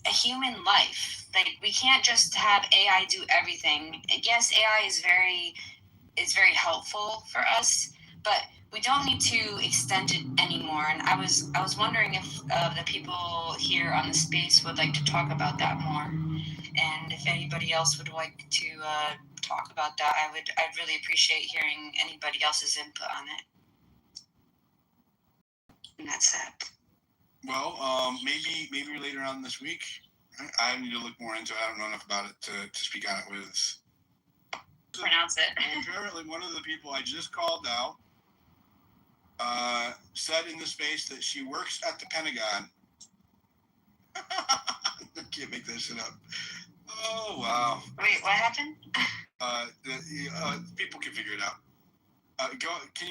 a human life. We can't just have AI do everything. Yes, AI is very helpful for us, but we don't need to extend it anymore. And I was wondering if the people here on the space would like to talk about that more, and if anybody else would like to talk about that, I'd really appreciate hearing anybody else's input on it. And that's it. Well, maybe later on this week. I need to look more into it. I don't know enough about it to speak on it with. Pronounce it. Apparently, one of the people I just called out said in the space that she works at the Pentagon. I can't make that shit up. Oh, wow. Wait, what happened? People can figure it out. Can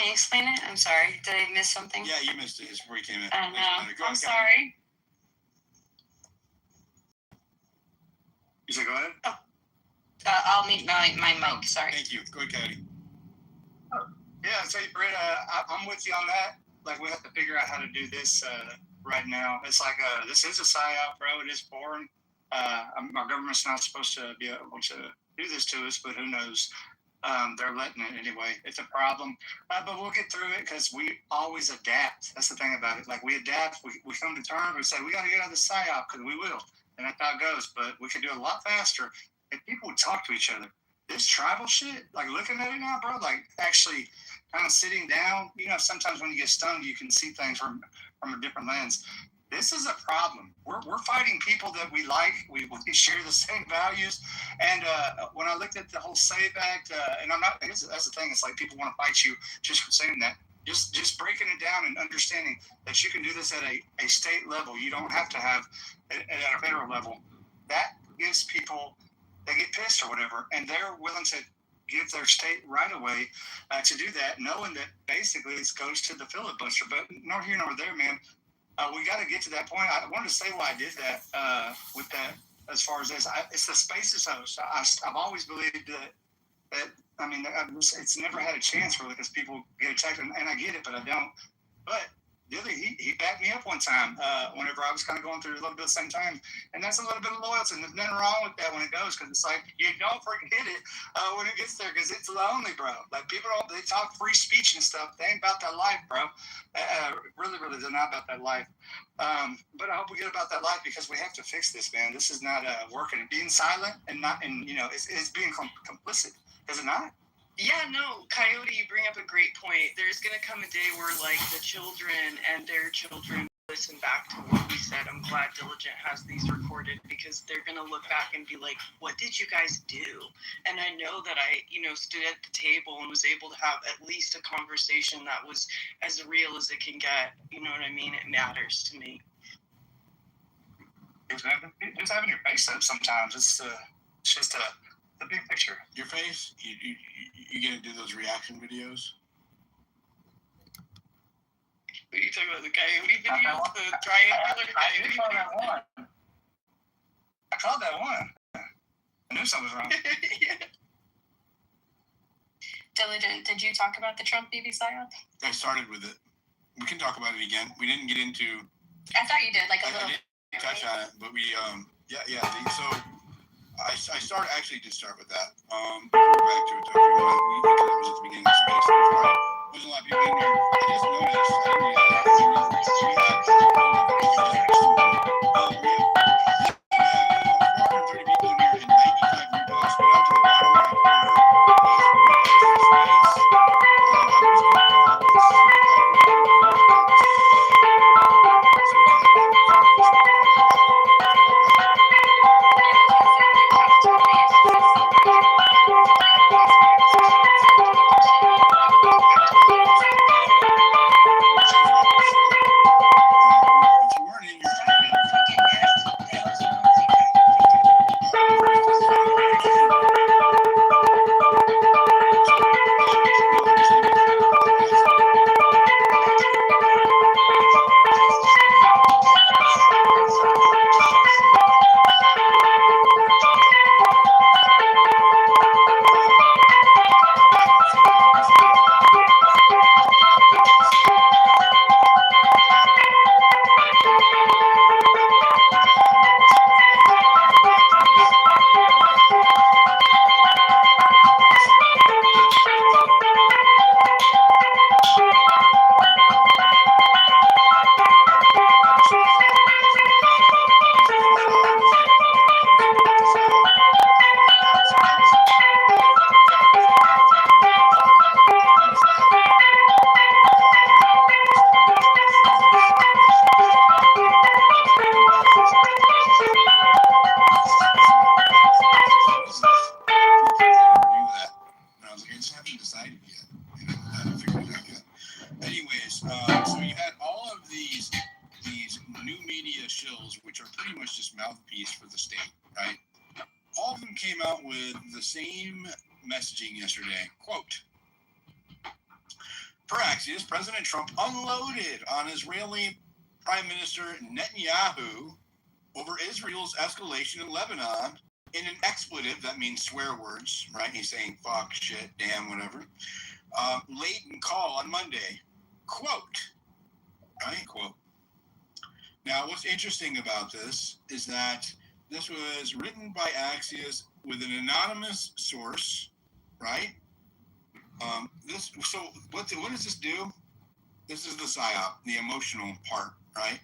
you explain it? I'm sorry. Did I miss something? Yeah, you missed it. It's where you came in. No. I'm sorry. You said go ahead? I'll mute my mic. Sorry. Thank you. Go ahead, Cody. Yeah, so Britt, I'm with you on that. Like, we have to figure out how to do this right now. It's like, this is a psyop, bro. It is foreign. Our government's not supposed to be able to do this to us, but who knows? They're letting it anyway. It's a problem. But we'll get through it because we always adapt. That's the thing about it. Like, we adapt. We come to terms. We say, we got to get out of the psyop because we will. And that's how it goes. But we could do it a lot faster if people would talk to each other. This tribal shit, like looking at it now, bro, like actually kind of sitting down. You know, sometimes when you get stung, you can see things from a different lens. This is a problem. We're fighting people that we like. We share the same values. And when I looked at the whole SAVE Act, and I'm not, that's the thing. It's like people want to fight you just for saying that. Just breaking it down and understanding that you can do this at a state level. You don't have to have it at a federal level. That gives people, they get pissed or whatever, and they're willing to give their state right away to do that, knowing that basically it goes to the filibuster. But nor here nor there, man. We got to get to that point. I wanted to say why I did that with that as far as this. It's the Spaces host. I've always believed that I mean, it's never had a chance really because people get attacked, and I get it, but I don't. But the other, he backed me up one time whenever I was kind of going through a little bit of the same time, and that's a little bit of loyalty. And there's nothing wrong with that when it goes, because it's like you don't forget it when it gets there, because it's lonely, bro. Like people don't, they talk free speech and stuff. They ain't about that life, bro. Really, they're not about that life. But I hope we get about that life because we have to fix this, man. This is not working. Being silent and not, and you know, it's being complicit. Is it not? Yeah, no, Coyote, you bring up a great point. There's going to come a day where, like, the children and their children listen back to what we said. I'm glad Diligent has these recorded because they're going to look back and be like, what did you guys do? And I know that I, stood at the table and was able to have at least a conversation that was as real as it can get. You know what I mean? It matters to me. Just having your face up sometimes. It's just the big picture. Your face, you gonna do those reaction videos? What are you talking about? The coyote videos? The triangular coyote videos? I called that one. I knew something was wrong. Yeah. Diligent, did you talk about the Trump BB psyop? I started with it. We can talk about it again. We didn't get into. I thought you did, like a little. I didn't touch on it, but we so. I actually did start with that. We'll go back to it though, if you want. Because it was at the beginning of space. There's a lot of people in here. I just noticed. I didn't realize. We have 430 people in here and 95 reposts. Go down to the bottom right corner. Please repost this space. I'm just going to call this. out with the same messaging yesterday. Quote, per Axios, President Trump unloaded on Israeli Prime Minister Netanyahu over Israel's escalation in Lebanon in an expletive, that means swear words, right? He's saying fuck, shit, damn, whatever. Latent call on Monday. Quote, right? Quote. Now, what's interesting about this is that this was written by Axios with an anonymous source, right? So what does this do? This is the psyop, the emotional part, right?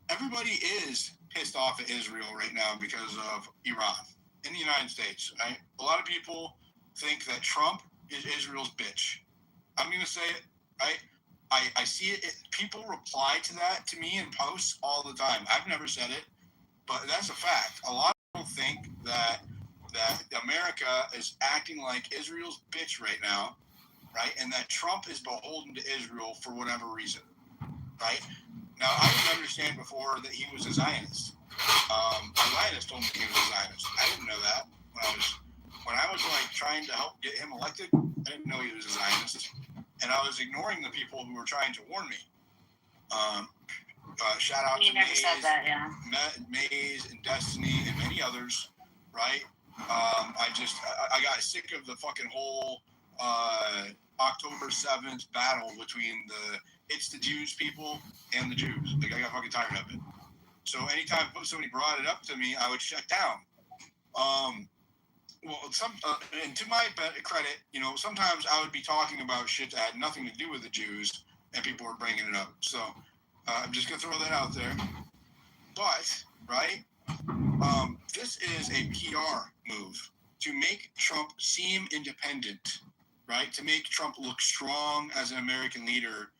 Everybody is pissed off at Israel right now because of Iran in the United States, right? A lot of people think that Trump is Israel's bitch. I'm going to say it, right? I see it. People reply to that to me in posts all the time. I've never said it, but that's a fact. A lot of people think that America is acting like Israel's bitch right now, right? And that Trump is beholden to Israel for whatever reason, right? Now, I didn't understand before that he was a Zionist. A Zionist told me he was a Zionist. I didn't know that when I was like trying to help get him elected. I didn't know he was a Zionist, and I was ignoring the people who were trying to warn me. Shout out to Maze, Maze and Destiny and many others, right? I got sick of the fucking whole October 7th battle between it's the Jews people and the Jews. Like, I got fucking tired of it. So anytime somebody brought it up to me, I would shut down. And to my credit, sometimes I would be talking about shit that had nothing to do with the Jews, and people were bringing it up. So I'm just gonna throw that out there. But right, this is a PR move to make Trump seem independent, right? To make Trump look strong as an American leader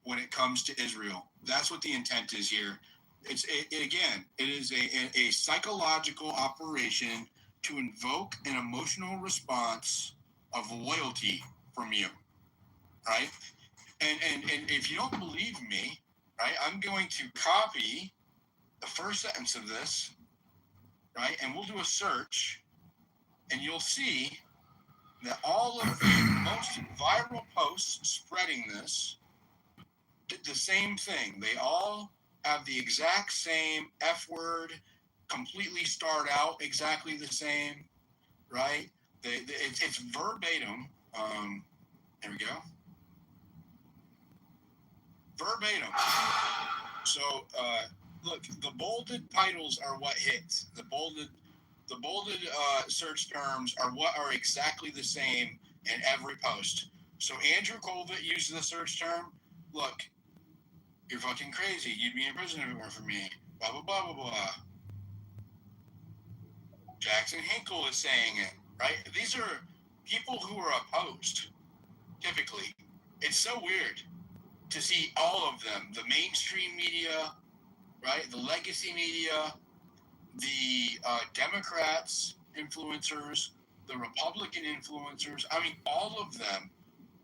when it comes to Israel. That's what the intent is here. It is a psychological operation to invoke an emotional response of loyalty from you, right? And if you don't believe me, right, I'm going to copy the first sentence of this, right, and we'll do a search, and you'll see that all of the most viral posts spreading this did the same thing. They all have the exact same F word, completely start out exactly the same, right? It's verbatim. There we go. Verbatim. So, look, the bolded titles are what hit. The bolded search terms are what are exactly the same in every post. So Andrew Colvett used the search term. Look, you're fucking crazy. You'd be in prison if it weren't for me. Blah, blah, blah, blah, blah. Jackson Hinkle is saying it, right? These are people who are opposed, typically. It's so weird to see all of them. The mainstream media, right? The legacy media, the Democrats, influencers, the Republican influencers. I mean, all of them,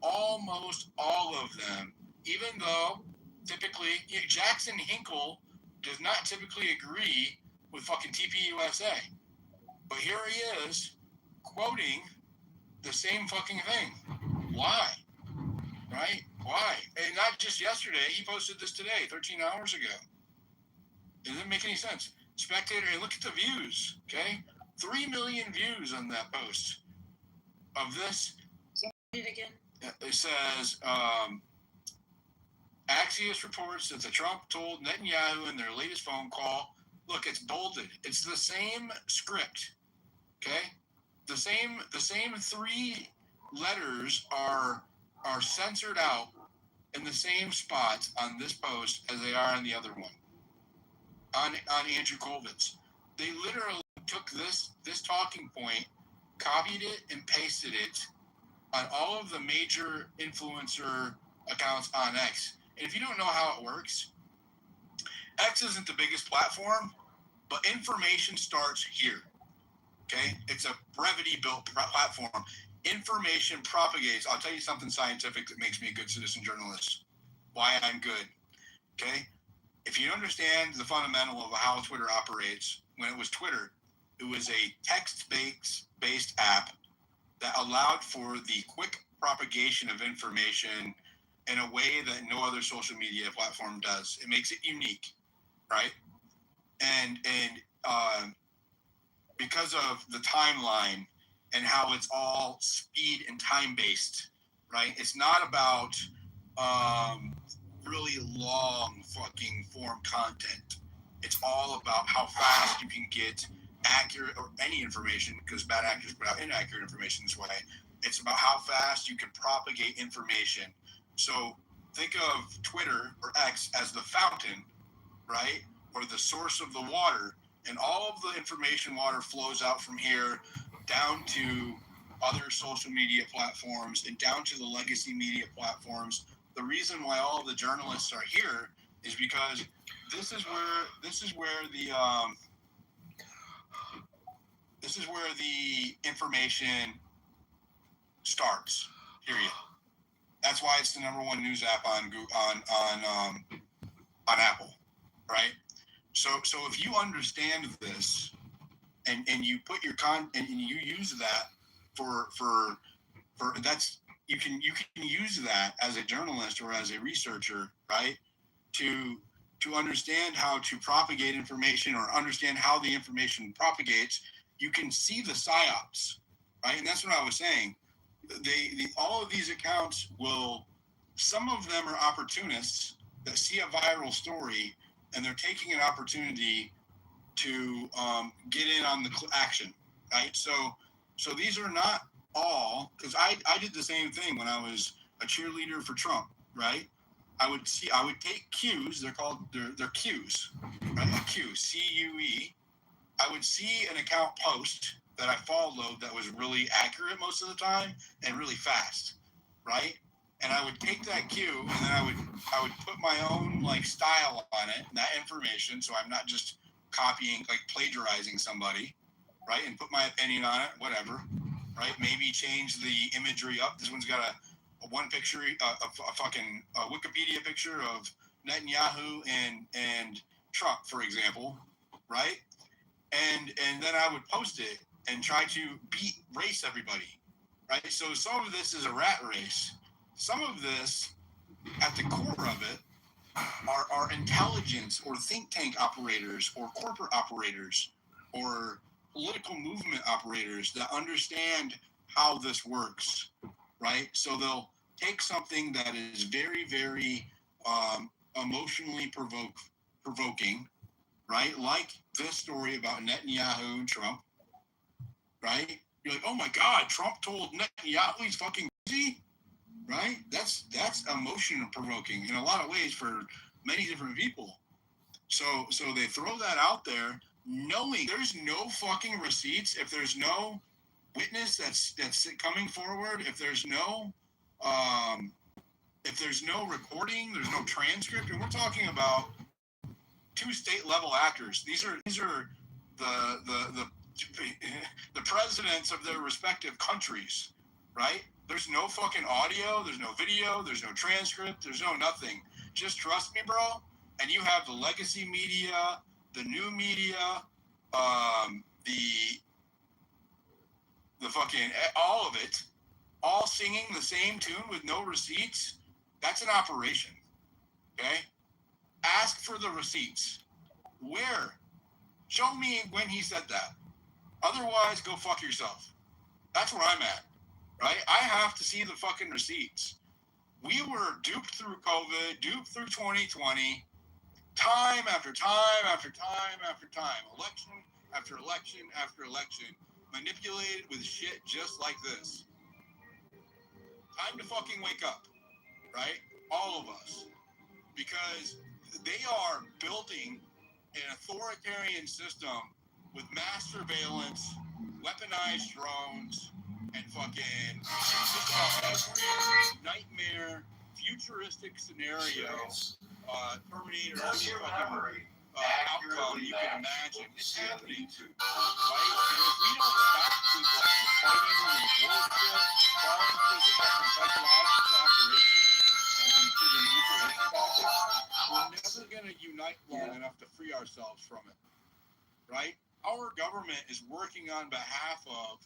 almost all of them, even though typically Jackson Hinkle does not typically agree with fucking TPUSA. But here he is quoting the same fucking thing. Why? Right? Why? And not just yesterday. He posted this today, 13 hours ago. It doesn't make any sense. Spectator, and look at the views, okay? 3 million views on that post of this. Read it again. It says, Axios reports that the Trump told Netanyahu in their latest phone call, look, it's bolded. It's the same script, okay? The same 3 letters are censored out in the same spots on this post as they are on the other one. On Andrew Colvett's. They literally took this talking point, copied it, and pasted it on all of the major influencer accounts on X. And if you don't know how it works, X isn't the biggest platform, but information starts here. Okay? It's a brevity-built platform. Information propagates. I'll tell you something scientific that makes me a good citizen journalist. Why I'm good. Okay? If you understand the fundamental of how Twitter operates, when it was Twitter, It was a text-based app that allowed for the quick propagation of information in a way that no other social media platform does. It makes it unique, right? And because of the timeline and how it's all speed and time-based, right? It's not about really long fucking form content. It's all about how fast you can get accurate or any information, because bad actors put out inaccurate information this way. It's about how fast you can propagate information. So think of Twitter or X as the fountain, right? Or the source of the water, and all of the information water flows out from here down to other social media platforms and down to the legacy media platforms. The reason why all of the journalists are here is because this is where the information starts. Period. That's why it's the number one news app on Apple, right? So if you understand this and you put your and you use that for that's you can use that as a journalist or as a researcher, right? To understand how to propagate information or understand how the information propagates, you can see the psyops, right? And that's what I was saying. All of these accounts some of them are opportunists that see a viral story and they're taking an opportunity to get in on the action, right? So these are not all, because I did the same thing when I was a cheerleader for Trump, right? I would take cues. They're cues, right? A cue, CUE. I would see an account post that I followed that was really accurate most of the time and really fast, right? And I would take that cue and then I would put my own like style on it, that information, so I'm not just copying, like plagiarizing somebody, right? And put my opinion on it, whatever, right? Maybe change the imagery up. This one's got a one picture, a fucking Wikipedia picture of Netanyahu and Trump, for example, right? And then I would post it and try to race everybody, right? So some of this is a rat race. Some of this, at the core of it, are intelligence or think tank operators or corporate operators or political movement operators that understand how this works, right? So they'll take something that is very, very emotionally provoking, right? Like this story about Netanyahu and Trump, right? You're like, oh my God, Trump told Netanyahu he's fucking crazy, right? That's emotion provoking in a lot of ways for many different people. So they throw that out there, knowing there's no fucking receipts, if there's no witness that's coming forward, if there's no recording, there's no transcript, and we're talking about 2 state level actors. These are the presidents of their respective countries, right? There's no fucking audio, there's no video, there's no transcript, there's no nothing. Just trust me, bro. And you have the legacy media, the new media, the fucking all of it, all singing the same tune with no receipts. That's an operation. Okay? Ask for the receipts. Where? Show me when he said that. Otherwise, go fuck yourself. That's where I'm at, right? I have to see the fucking receipts. We were duped through COVID, duped through 2020, time after time after time after time, election after election after election, manipulated with shit just like this. Time to fucking wake up, right? All of us. Because they are building an authoritarian system with mass surveillance, weaponized drones, and fucking nightmare, futuristic scenarios, Terminator, fucking outcome you can imagine. It's happening, right? And if we don't stop with like the fighting and the bullshit, falling for the fucking psychological operations and for the manipulation tactics, we're never going to unite long enough to free ourselves from it, right? our government is working on behalf of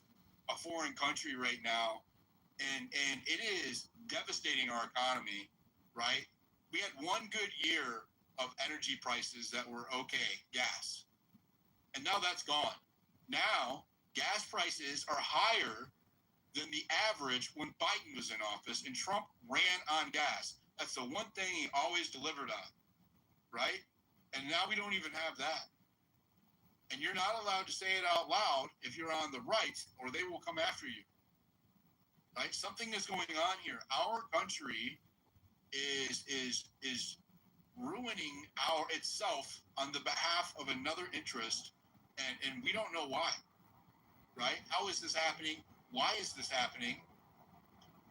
a foreign country right now, and it is devastating our economy, right? We had one good year of energy prices that were okay, gas. And now that's gone. Now, gas prices are higher than the average when Biden was in office and Trump ran on gas. That's the one thing he always delivered on, right? And now we don't even have that. And you're not allowed to say it out loud if you're on the right, or they will come after you, right? Something is going on here. Our country is ruining itself on the behalf of another interest, and we don't know why, right? How is this happening? Why is this happening?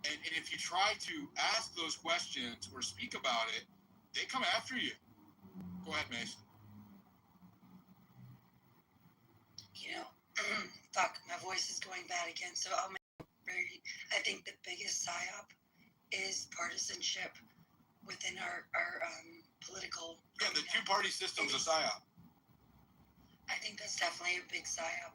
And if you try to ask those questions or speak about it, they come after you. Go ahead, Mason. Fuck, my voice is going bad again, so I'll make it very, I think the biggest psyop is partisanship within our political. Yeah, the two-party system's a psyop. I think that's definitely a big psyop.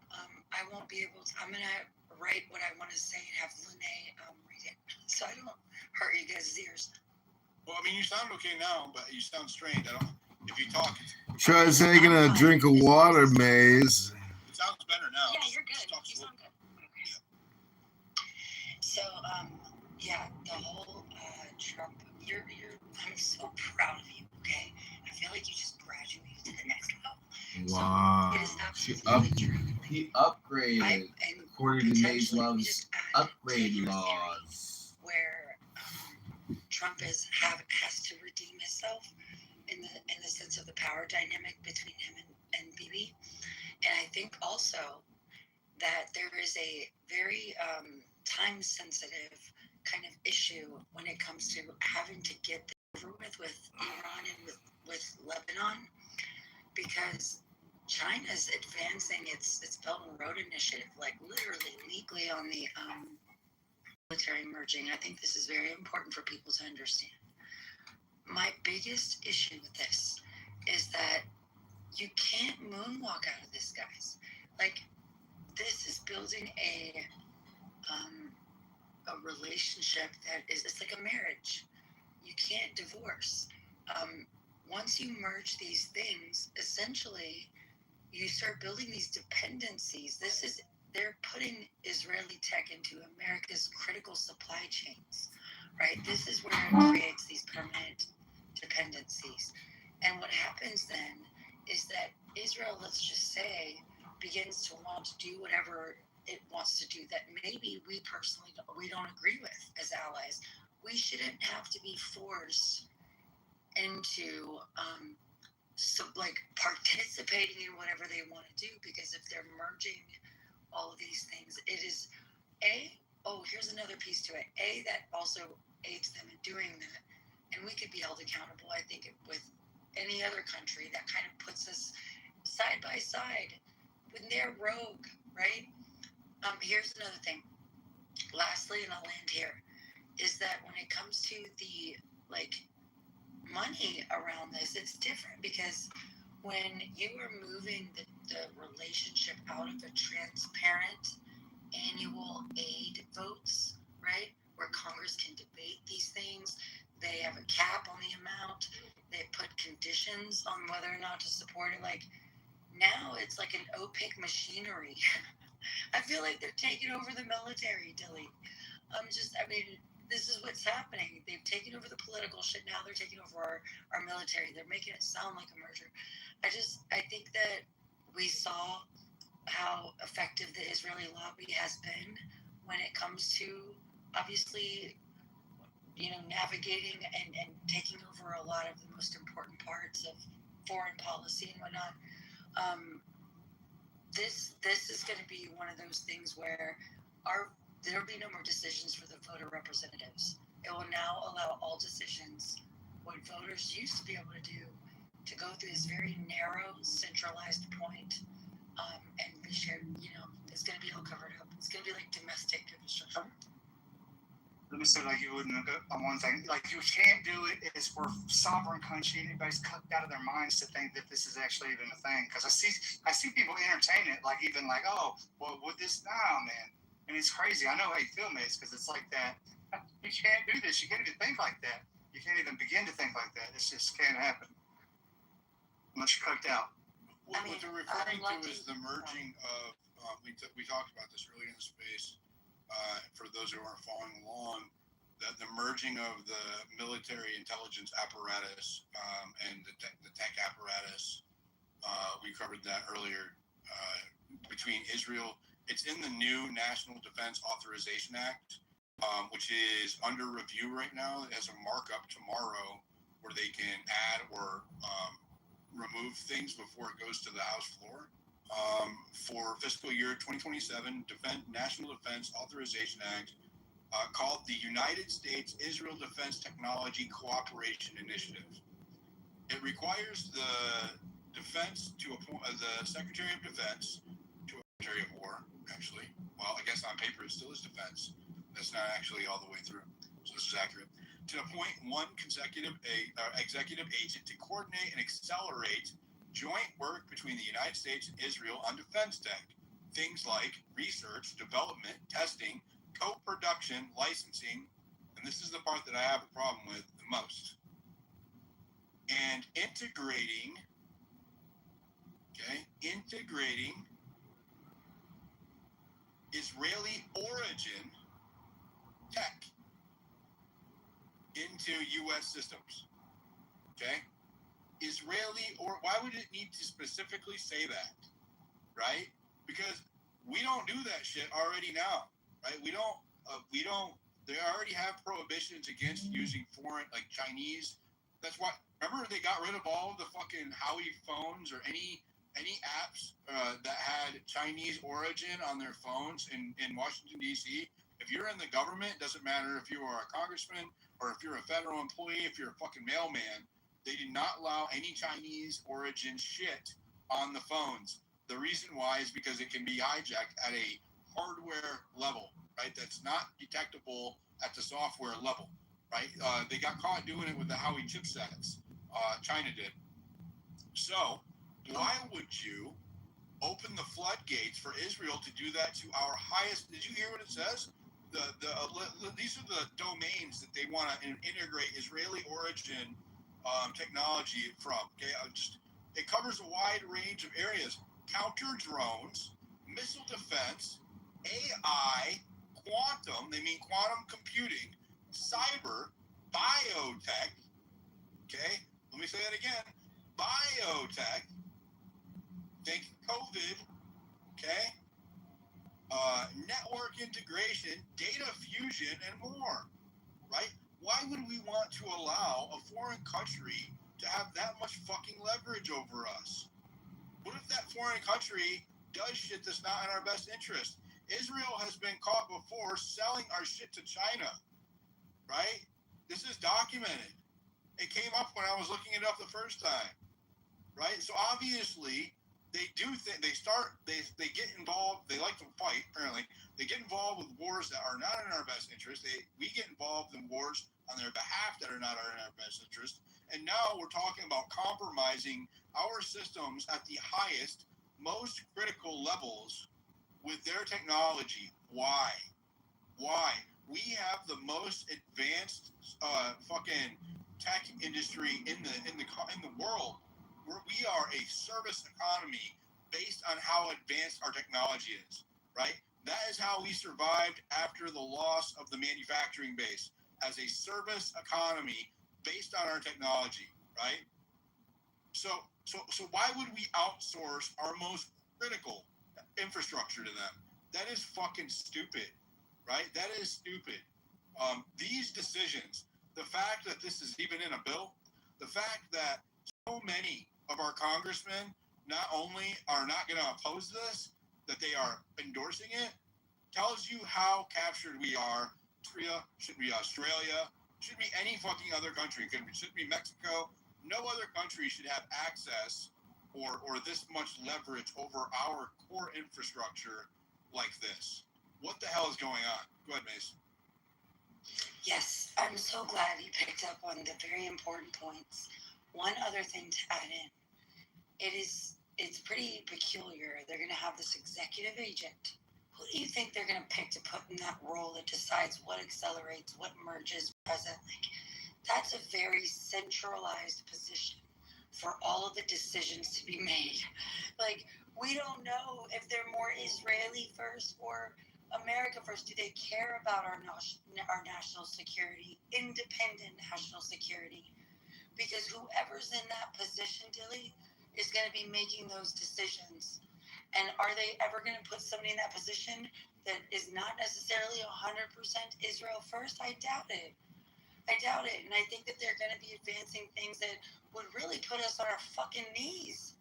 I won't be able to, I'm going to write what I want to say and have Lene read it, so I don't hurt you guys' ears. Well, I mean, you sound okay now, but you sound strained. If you talk, Try taking a drink of water, Maze. It sounds better now. Yeah, you're good. You sound good. Okay. So, yeah, the whole Trump, I'm so proud of you, okay? I feel like you just graduated to the next level. Wow. So it is absolutely true. He upgraded according to Maze Love's upgrade laws. Where Trump has to redeem himself in the sense of the power dynamic between him and Bibi. And I think also that there is a very time-sensitive kind of issue when it comes to having to get this over with Iran and with Lebanon, because China's advancing its Belt and Road Initiative, like literally legally on the military merging. I think this is very important for people to understand. My biggest issue with this is that you can't moonwalk out of this, guys. Like, this is building a relationship that it's like a marriage. You can't divorce. Once you merge these things, essentially, you start building these dependencies. They're putting Israeli tech into America's critical supply chains, right? This is where it creates these permanent dependencies. And what happens then is that Israel, let's just say, begins to want to do whatever it wants to do that maybe we personally don't agree with as allies. We shouldn't have to be forced into participating in whatever they want to do, because if they're merging all of these things, it is here's another piece to it. That also aids them in doing that, and we could be held accountable, I think, with any other country that kind of puts us side by side when they're rogue, right? Here's another thing. Lastly, and I'll end here, is that when it comes to the money around this, it's different, because when you are moving the relationship out of a transparent annual aid votes, right, where Congress can debate these things, they have a cap on the amount, they put conditions on whether or not to support it. Like, now it's like an opaque machinery. I feel like they're taking over the military, Dilly. This is what's happening. They've taken over the political shit. Now they're taking over our military. They're making it sound like a merger. I think that we saw how effective the Israeli lobby has been when it comes to, obviously, navigating and taking over a lot of the most important parts of foreign policy and whatnot. This is going to be one of those things where there will be no more decisions for the voter representatives. It will now allow all decisions, what voters used to be able to do, to go through this very narrow, centralized point, and be shared. It's going to be all covered up. It's going to be like domestic infrastructure. let me say, like, you wouldn't on one thing, like, you can't do it. It's we're sovereign country. Anybody's cut out of their minds to think that this is actually even a thing. Because I see people entertain it, like, even like, oh, well, with this now, man, and it's crazy. I know how you feel, Mace, because it's like that. You can't do this. You can't even think like that. You can't even begin to think like that. It just can't happen unless you're cooked out. What they're referring to is the merging of. We talked about this earlier in the space. For those who aren't following along, that the merging of the military intelligence apparatus and the tech apparatus, we covered that earlier, between Israel. It's in the new National Defense Authorization Act, which is under review right now. It has a markup tomorrow where they can add or remove things before it goes to the House floor. For fiscal year 2027, National Defense Authorization Act, called the United States Israel Defense Technology Cooperation Initiative. It requires the defense to appoint the Secretary of Defense to a Secretary of War, actually. Well, I guess on paper it still is defense. That's not actually all the way through. So this is accurate. To appoint one executive agent to coordinate and accelerate joint work between the United States and Israel on defense tech. Things like research, development, testing, co-production, licensing, and this is the part that I have a problem with the most. And integrating Israeli origin tech into U.S. systems. Okay? or why would it need to specifically say that, right? Because we don't do that shit already now, right? We don't, they already have prohibitions against using foreign, like Chinese. That's why, remember they got rid of all of the fucking Huawei phones or any apps that had Chinese origin on their phones in Washington, D.C. If you're in the government, doesn't matter if you are a congressman or if you're a federal employee, if you're a fucking mailman, they did not allow any Chinese origin shit on the phones. The reason why is because it can be hijacked at a hardware level, right? That's not detectable at the software level, right? They got caught doing it with the Huawei chipsets. China did. So why would you open the floodgates for Israel to do that to our highest? Did you hear what it says? These are the domains that they want to integrate Israeli origin technology from. Okay, it covers a wide range of areas: counter drones, missile defense, AI, quantum. They mean quantum computing, cyber, biotech. Okay, let me say that again: biotech. Think COVID. Okay. Network integration, data fusion, and more, right? Why would we want to allow a foreign country to have that much fucking leverage over us? What if that foreign country does shit that's not in our best interest? Israel has been caught before selling our shit to China, right? This is documented. It came up when I was looking it up the first time, right? So obviously, they do think they get involved. They like to fight, apparently. They get involved with wars that are not in our best interest. We get involved in wars on their behalf that are not in our best interest. And now we're talking about compromising our systems at the highest, most critical levels with their technology. Why? We have the most advanced fucking tech industry in the world. We are a service economy based on how advanced our technology is, right? That is how we survived after the loss of the manufacturing base, as a service economy based on our technology, right? So why would we outsource our most critical infrastructure to them? That is fucking stupid, right? That is stupid. These decisions, the fact that this is even in a bill, the fact that so many of our congressmen not only are not going to oppose this, that they are endorsing it, tells you how captured we are. Should be Australia, should be any fucking other country, should be Mexico. No other country should have access or this much leverage over our core infrastructure like this. What the hell is going on? Go ahead, Mace. I'm so glad you picked up on the very important points. One other thing to add in. It's pretty peculiar. They're going to have this executive agent. Who do you think they're going to pick to put in that role that decides what accelerates, what merges present? Like, that's a very centralized position for all of the decisions to be made. Like, we don't know if they're more Israeli first or America first. Do they care about our national security, independent national security? Because whoever's in that position, Dilly, is going to be making those decisions. And are they ever going to put somebody in that position that is not necessarily 100% Israel first? I doubt it. And I think that they're going to be advancing things that would really put us on our fucking knees.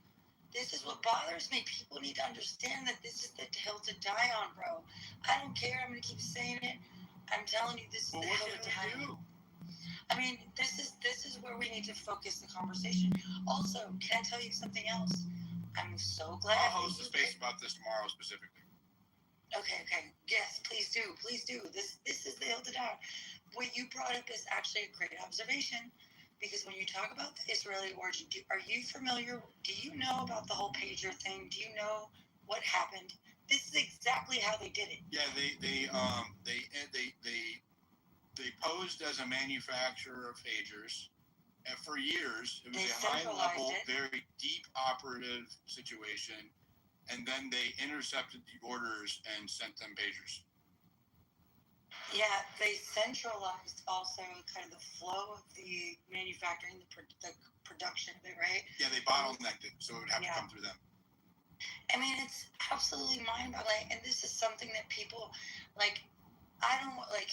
This is what bothers me. People need to understand that this is the hill to die on, bro. I don't care. I'm going to keep saying it. I'm telling you, this is the hill to die on. I mean, this is where we need to focus the conversation. Also, can I tell you something else? I'm so glad. I'll host a space about this tomorrow specifically. Okay. Yes, please do. This is the hill to die. What you brought up is actually a great observation, because when you talk about the Israeli origin, are you familiar? Do you know about the whole pager thing? Do you know what happened? This is exactly how they did it. Yeah, they posed as a manufacturer of pagers, and for years it was a high-level, very deep operative situation, and then they intercepted the orders and sent them pagers. Yeah, they centralized also kind of the flow of the manufacturing, the production of it, right? Yeah, they bottlenecked it, so it would have to come through them. I mean, it's absolutely mind-boggling, and this is something that people, like, I don't, like,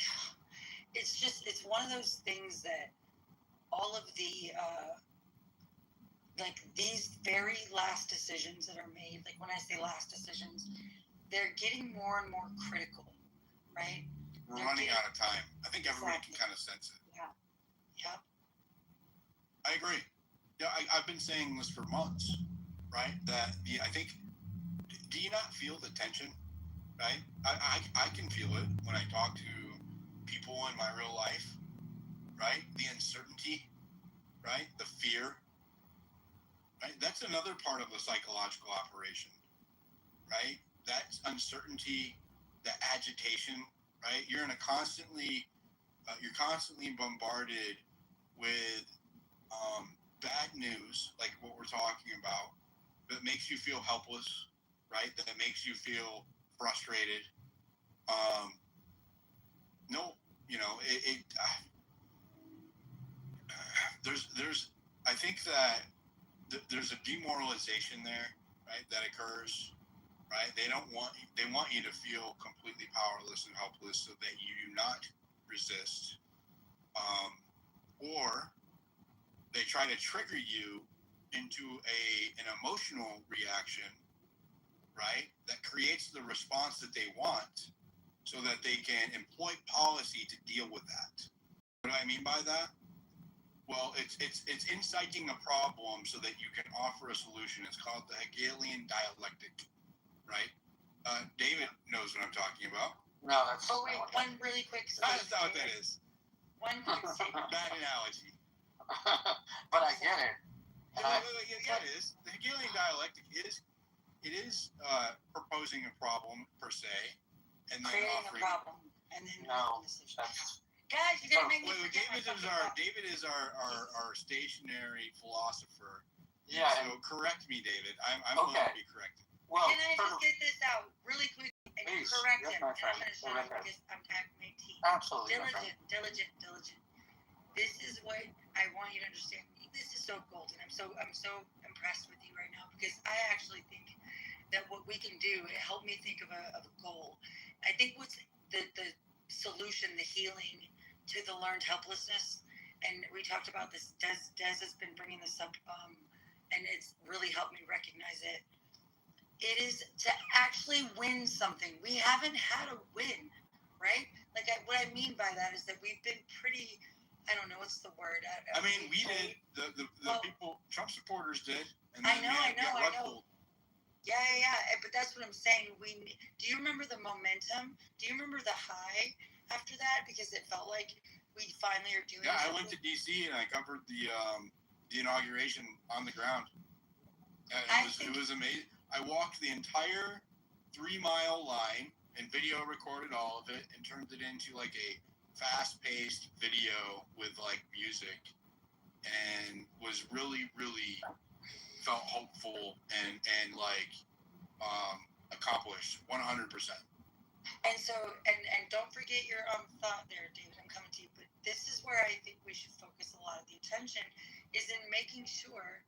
it's one of those things that all of the, like, these very last decisions that are made, like, when I say last decisions, they're getting more and more critical, right? We're running out of time. I think everybody can kind of sense it. Yeah. I agree. Yeah, I've been saying this for months, right? That I think, do you not feel the tension, right? I can feel it when I talk to people in my real life, right? The uncertainty, right? The fear, right? That's another part of a psychological operation, right? That uncertainty, the agitation, right? You're constantly bombarded with bad news, like what we're talking about, that makes you feel helpless, right? That makes you feel frustrated. There's I think that there's a demoralization there, right? That occurs, right? They want you to feel completely powerless and helpless, so that you do not resist, or they try to trigger you into an emotional reaction, right? That creates the response that they want, so that they can employ policy to deal with that. What do I mean by that? Well, it's inciting a problem so that you can offer a solution. It's called the Hegelian dialectic, right? David knows what I'm talking about. No, that's. Oh wait, one really quick. That's not what that is. One quick statement. Bad analogy. But I get it. Yeah, it is. The Hegelian dialectic is proposing a problem per se, and then creating offering a problem, and then no. Guys, you're gonna make me. David is our stationary philosopher. Yeah. So correct me, David. I'm willing to be corrected. Well, can I just get this out really quick and please, correct yes, him? my And friend. I'm gonna shut up because I'm tagging my team. Absolutely, my friend. Diligent. This is what I want you to understand. This is so golden. I'm so impressed with you right now, because I actually think that what we can do, it helped me think of a goal. I think what's the solution, the healing to the learned helplessness, and we talked about this. Des has been bringing this up, and it's really helped me recognize it. It is to actually win something. We haven't had a win, right? Like, what I mean by that is that we've been pretty, I don't know, what's the word? I mean, we did. The people, Trump supporters did. And I then know. Yeah. But that's what I'm saying. Do you remember the momentum? Do you remember the high after that? Because it felt like we finally are doing. Yeah, I went to DC and I covered the inauguration on the ground. It was amazing. I walked the entire 3-mile line and video recorded all of it and turned it into like a fast-paced video with like music, and was really felt hopeful and like accomplished 100%. And so, and don't forget your thought there, David. I'm coming to you, but this is where I think we should focus a lot of the attention, is in making sure,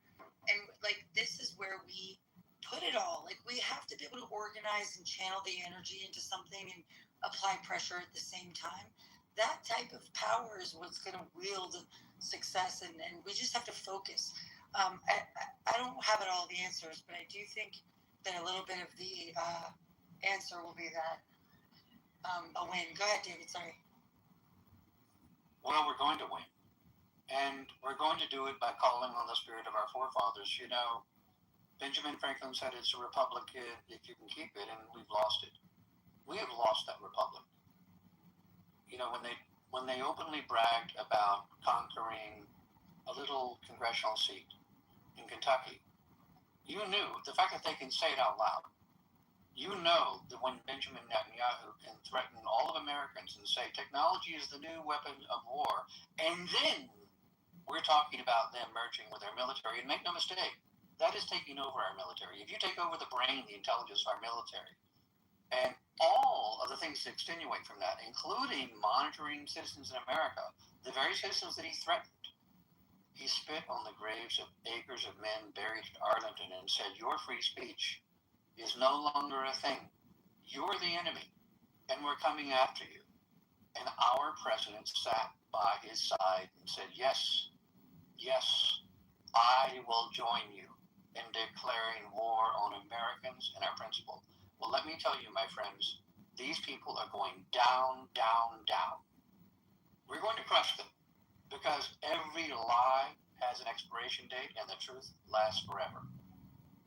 and like this is where we put it all. Like we have to be able to organize and channel the energy into something and apply pressure at the same time. That type of power is what's going to wield success, and we just have to focus. I don't have it all the answers, but I do think that a little bit of the answer will be that a win. Go ahead, David. Sorry. Well, we're going to win. And we're going to do it by calling on the spirit of our forefathers. You know, Benjamin Franklin said it's a republic if you can keep it, and we've lost it. We have lost that republic. You know, when they openly bragged about conquering a little congressional seat in Kentucky, you knew, the fact that they can say it out loud, you know that when Benjamin Netanyahu can threaten all of Americans and say technology is the new weapon of war, and then we're talking about them merging with our military, and make no mistake, that is taking over our military. If you take over the brain, the intelligence of our military, and all of the things that extenuate from that, including monitoring citizens in America, the very citizens that he threatened, he spit on the graves of acres of men buried in Arlington and said, your free speech is no longer a thing. You're the enemy, and we're coming after you. And our president sat by his side and said, yes, I will join you in declaring war on Americans and our principle. Well, let me tell you, my friends, these people are going down, down, down. We're going to crush them, because every lie has an expiration date and the truth lasts forever.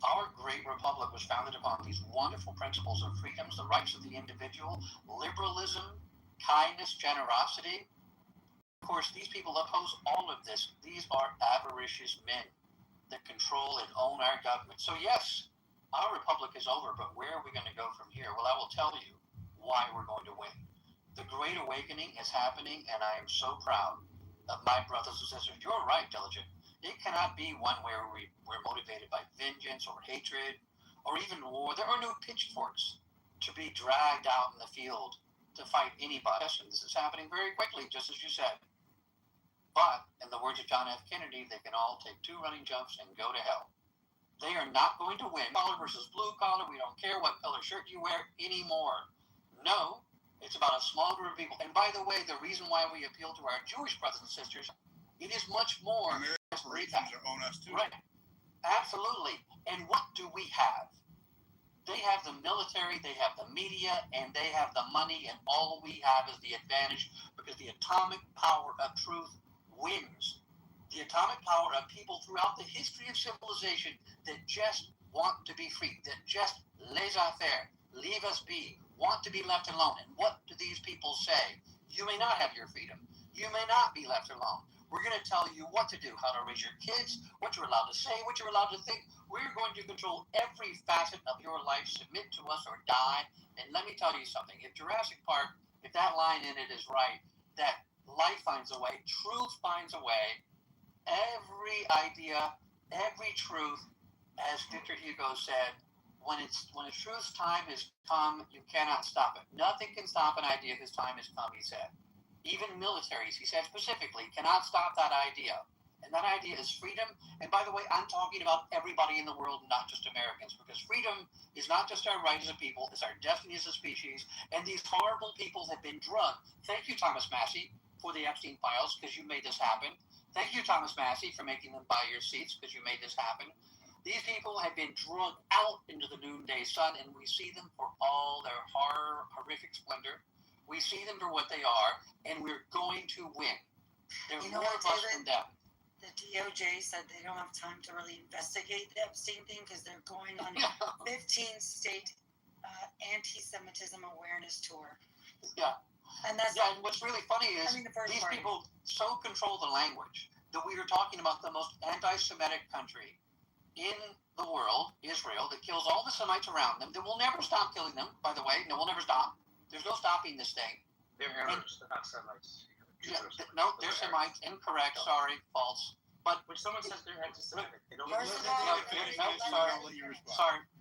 Our great republic was founded upon these wonderful principles of freedoms, the rights of the individual, liberalism, kindness, generosity. Of course, these people oppose all of this. These are avaricious men that control and own our government. So yes, our republic is over, but where are we going to go from here? Well, I will tell you why we're going to win. The Great Awakening is happening, and I am so proud of my brothers and sisters. You're right, Diligent. It cannot be one where we're motivated by vengeance or hatred or even war. There are no pitchforks to be dragged out in the field to fight anybody. This is happening very quickly, just as you said. But, in the words of John F. Kennedy, they can all take 2 running jumps and go to hell. They are not going to win. Collar versus blue collar, we don't care what color shirt you wear anymore. No, it's about a small group of people. And by the way, the reason why we appeal to our Jewish brothers and sisters, it is much more. Corporations own us too. Right. Absolutely. And what do we have? They have the military, they have the media, and they have the money, and all we have is the advantage, because the atomic power of truth wins. The atomic power of people throughout the history of civilization that just want to be free, that just laissez-faire, leave us be, want to be left alone. And what do these people say? You may not have your freedom. You may not be left alone. We're going to tell you what to do, how to raise your kids, what you're allowed to say, what you're allowed to think. We're going to control every facet of your life. Submit to us or die. And let me tell you something. If Jurassic Park, if that line in it is right, that life finds a way, truth finds a way, every idea, every truth, as Victor Hugo said, when a truth's time has come, you cannot stop it. Nothing can stop an idea whose time has come, he said. Even militaries, he said specifically, cannot stop that idea. And that idea is freedom. And by the way, I'm talking about everybody in the world, not just Americans, because freedom is not just our right as a people, it's our destiny as a species. And these horrible people have been drugged. Thank you, Thomas Massey, for the Epstein files, because you made this happen. Thank you, Thomas Massey, for making them buy your seats, because you made this happen. These people have been drugged out into the noonday sun, and we see them for all their horrific splendor. We see them for what they are, and we're going to win. There's more of us than them. The DOJ said they don't have time to really investigate the Epstein thing because they're going on 15-state anti-Semitism awareness tour. Yeah. And that's yeah. And what's really funny is the these people so control the language that we are talking about the most anti-Semitic country in the world, Israel, that kills all the Semites around them. That will never stop killing them. By the way, no, we'll never stop. There's no stopping this thing. They're Arabs. They're not Semites. Yeah, no, they're Semites. Incorrect. Sorry, false. But when someone says they're anti-Semitic, they don't. Sorry,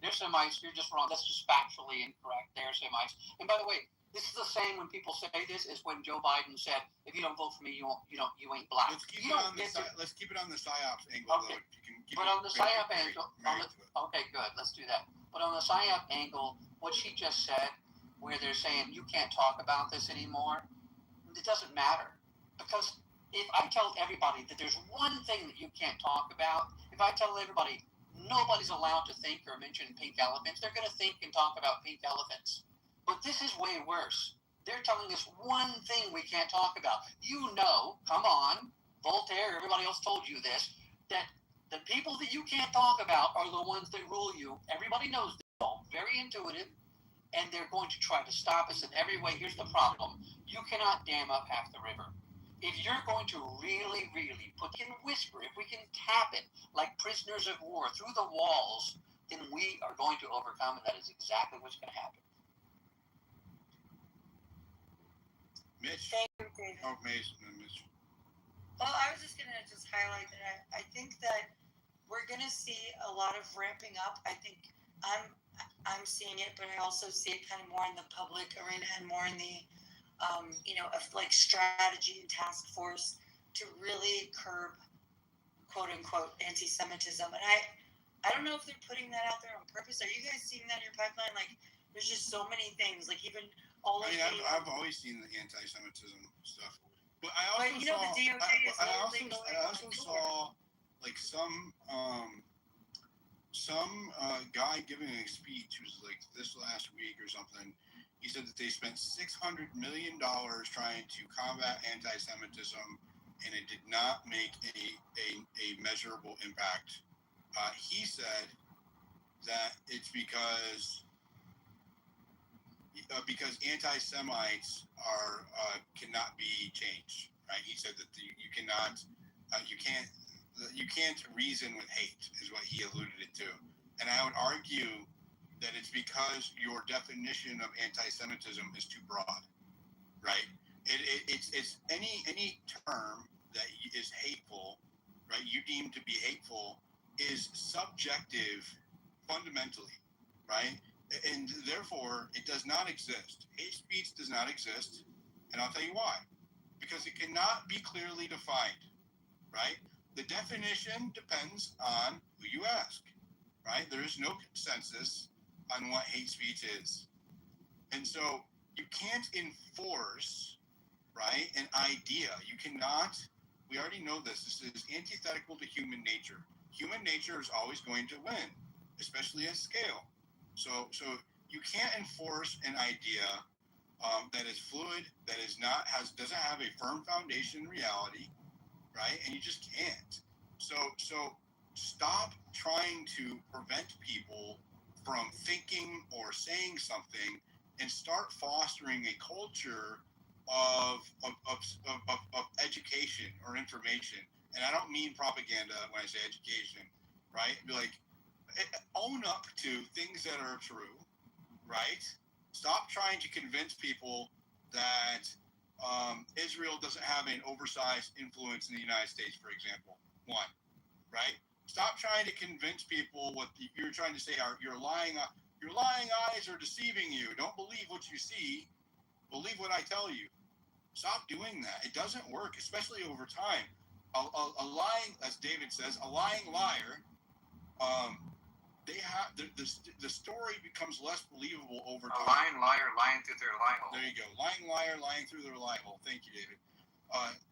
they're Semites. You're just wrong. That's just factually incorrect. They're Semites. And by the way, this is the same when people say this is when Joe Biden said, "If you don't vote for me, you ain't black." Let's keep it on the psyops angle, okay. though. You can keep but on the psyop angle, okay, good. Let's do that. But on the psyop angle, what she just said, where they're saying you can't talk about this anymore, it doesn't matter, because if I tell everybody that there's one thing that you can't talk about, if I tell everybody nobody's allowed to think or mention pink elephants, they're going to think and talk about pink elephants. But this is way worse. They're telling us one thing we can't talk about. Come on, Voltaire, everybody else told you this, that the people that you can't talk about are the ones that rule you. Everybody knows this, all very intuitive, and they're going to try to stop us in every way. Here's the problem. You cannot dam up half the river. If you're going to really, really whisper, if we can tap it like prisoners of war through the walls, then we are going to overcome, and that is exactly what's going to happen. Mitch? Thank you, David. Oh, Mitch. Well, I was just going to highlight that I think that we're going to see a lot of ramping up. I think I'm seeing it, but I also see it kind of more in the public arena and more in the of strategy and task force to really curb, quote unquote, anti-Semitism. And I don't know if they're putting that out there on purpose. Are you guys seeing that in your pipeline? Like, there's just so many things. Like, even all of I've always seen the anti-Semitism stuff, but I also the DOJ is I also saw like some guy giving a speech. It was like this last week or something. He said that they spent $600 million trying to combat anti-Semitism, and it did not make a measurable impact. He said that it's because anti-Semites cannot be changed. Right? He said that you can't reason with hate, is what he alluded it to. And I would argue that it's because your definition of anti-Semitism is too broad, right? It's any term that is hateful, right? You deem to be hateful is subjective fundamentally, right? And therefore, it does not exist. Hate speech does not exist, and I'll tell you why. Because it cannot be clearly defined, right? The definition depends on who you ask, right? There is no consensus on what hate speech is. And so you can't enforce, right, an idea. You cannot, we already know this is antithetical to human nature. Human nature is always going to win, especially at scale. So you can't enforce an idea that is fluid, that doesn't have a firm foundation in reality, right? And you just can't. So stop trying to prevent people from thinking or saying something, and start fostering a culture of education or information. And I don't mean propaganda when I say education, right? Be like, own up to things that are true, right? Stop trying to convince people that Israel doesn't have an oversized influence in the United States, for example. One, right? Stop trying to convince people what you're trying to say are your lying eyes are deceiving you. Don't believe what you see. Believe what I tell you. Stop doing that. It doesn't work, especially over time. A lying, as David says, a lying liar. They have the story becomes less believable over time. A lying liar lying through their lie hole. There you go. Lying liar lying through their lie hole. Thank you, David.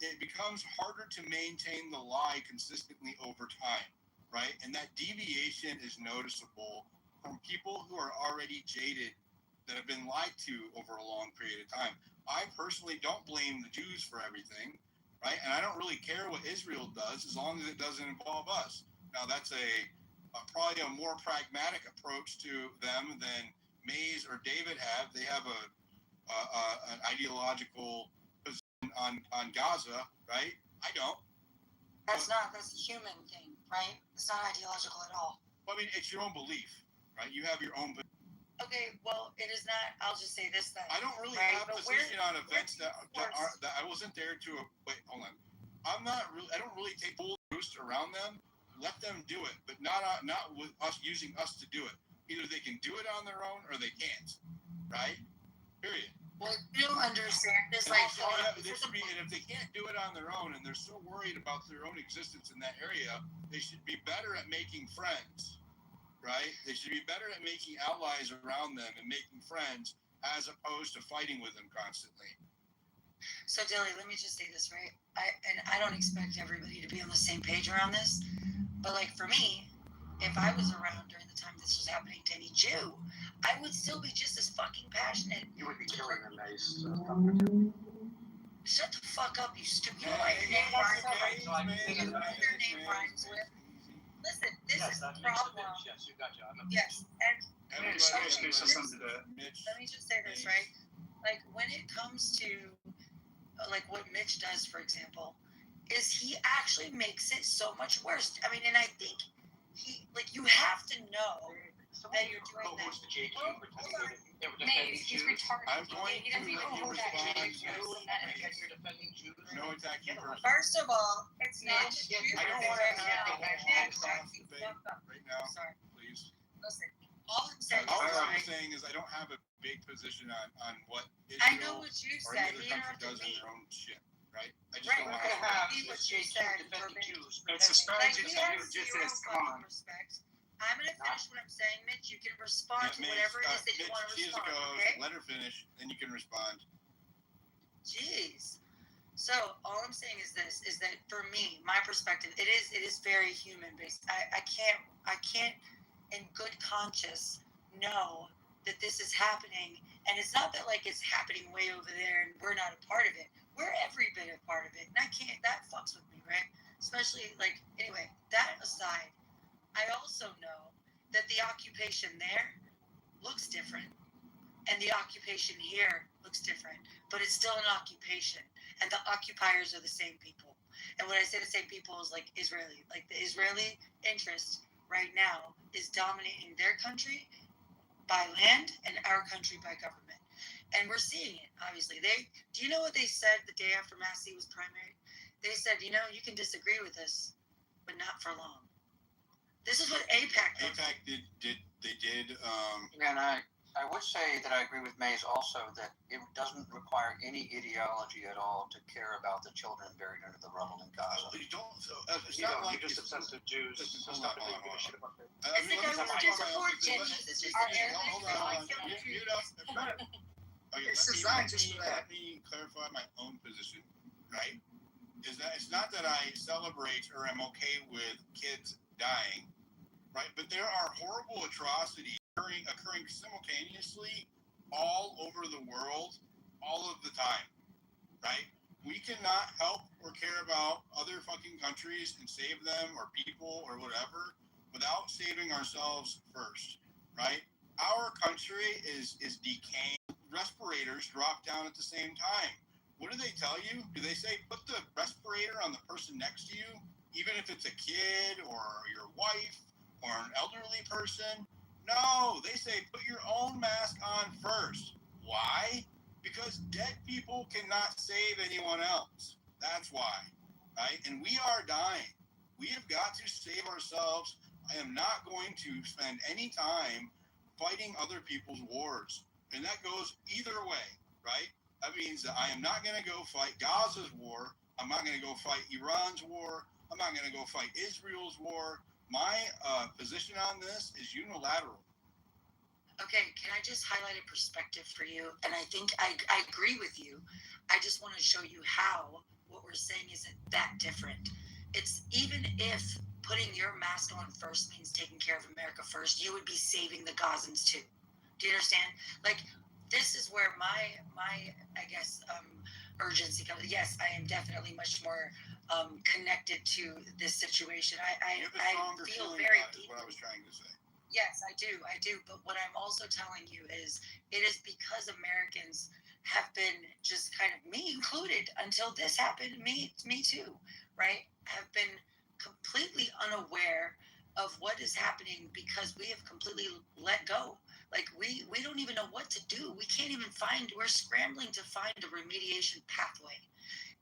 It becomes harder to maintain the lie consistently over time, right? And that deviation is noticeable from people who are already jaded, that have been lied to over a long period of time. I personally don't blame the Jews for everything, right? And I don't really care what Israel does as long as it doesn't involve us. Now, that's probably a more pragmatic approach to them than Mays or David have. They have a an ideological position on Gaza, right? I don't. That's a human thing, right? It's not ideological at all. Well, I mean, it's your own belief, right? You have your own belief. Okay, well, it is not. I'll just say this then. I don't really right? have a position on events that I wasn't there to. Wait, hold on. I'm not really. I don't really take full roost around them. Let them do it, but not with us using us to do it. Either they can do it on their own or they can't. Right? Period. Well, you don't understand this. And Like, also, they should be, and if they can't do it on their own, and they're so worried about their own existence in that area, they should be better at making friends. Right? They should be better at making allies around them and making friends as opposed to fighting with them constantly. So, Dilly, let me just say this, right? I don't expect everybody to be on the same page around this, but like for me, if I was around during the time this was happening to any Jew, I would still be just as fucking passionate. You would be killing them, nice. Shut the fuck up, you stupid. You know what your name rhymes with? You know what your name rhymes with? Listen, this is the problem. Yes, you got you. Yes, and Let me just say this, right? Like when it comes to like what Mitch does, for example, is he actually makes it so much worse. I mean, and I think you have to know that you're doing that. Maze, he's retarded. I'm going He doesn't even know that No attacking person. First of all, it's not just you. I don't want to have the debate right now. Sorry. Please. Listen, all I'm saying is I don't have a big position on what I know what you or any said. other You country interrupted does in me. their own shit, right? I just Right, don't we're want gonna to have what you said. It's a strategy Like, to do just this. Come on. Respect. I'm gonna finish what I'm saying, Mitch. You can respond to Mitch, whatever it is that you Mitch, want to she has respond. goes, Okay? let her finish, then you can respond. Jeez. So all I'm saying is this: is that for me, my perspective, it is very human based. I can't, in good conscience, know that this is happening, and it's not that like it's happening way over there and we're not a part of it. We're every bit a part of it, and I can't. That fucks with me, right? Especially like anyway. That aside. I also know that the occupation there looks different and the occupation here looks different, but it's still an occupation and the occupiers are the same people. And when I say the same people is like Israeli, like the Israeli interest right now is dominating their country by land and our country by government. And we're seeing it, obviously. Do you know what they said the day after Massey was primary? They said, you can disagree with us, but not for long. This is what AIPAC does. AIPAC did. And I would say that I agree with Mays also that it doesn't require any ideology at all to care about the children buried under the rubble in Gaza. It's not like just obsessed with Jews. It's like I want to support Jews. It's just hold on. Mute up. Let me clarify my own position, right? Is that it's not that I celebrate or am okay with kids dying, right? But there are horrible atrocities occurring simultaneously all over the world, all of the time, right? We cannot help or care about other fucking countries and save them or people or whatever without saving ourselves first, right? Our country is decaying. Respirators drop down at the same time. What do they tell you? Do they say put the respirator on the person next to you, even if it's a kid or your wife or an elderly person? No, they say put your own mask on first. Why? Because dead people cannot save anyone else. That's why, right? And we are dying. We have got to save ourselves. I am not going to spend any time fighting other people's wars. And that goes either way, right? That means that I am not going to go fight Gaza's war. I'm not going to go fight Iran's war. I'm not going to go fight Israel's war. My position on this is unilateral. Okay, can I just highlight a perspective for you? And I think I agree with you. I just want to show you how what we're saying isn't that different. It's even if putting your mask on first means taking care of America first, you would be saving the Gazans too. Do you understand? Like, this is where my I guess urgency comes. Yes, I am definitely much more connected to this situation. I feel very deeply. What I was trying to say. Yes, I do. But what I'm also telling you is, it is because Americans have been just kind of, me included, until this happened, me too, right? Have been completely unaware of what is happening because we have completely let go. Like we don't even know what to do. We can't even we're scrambling to find a remediation pathway.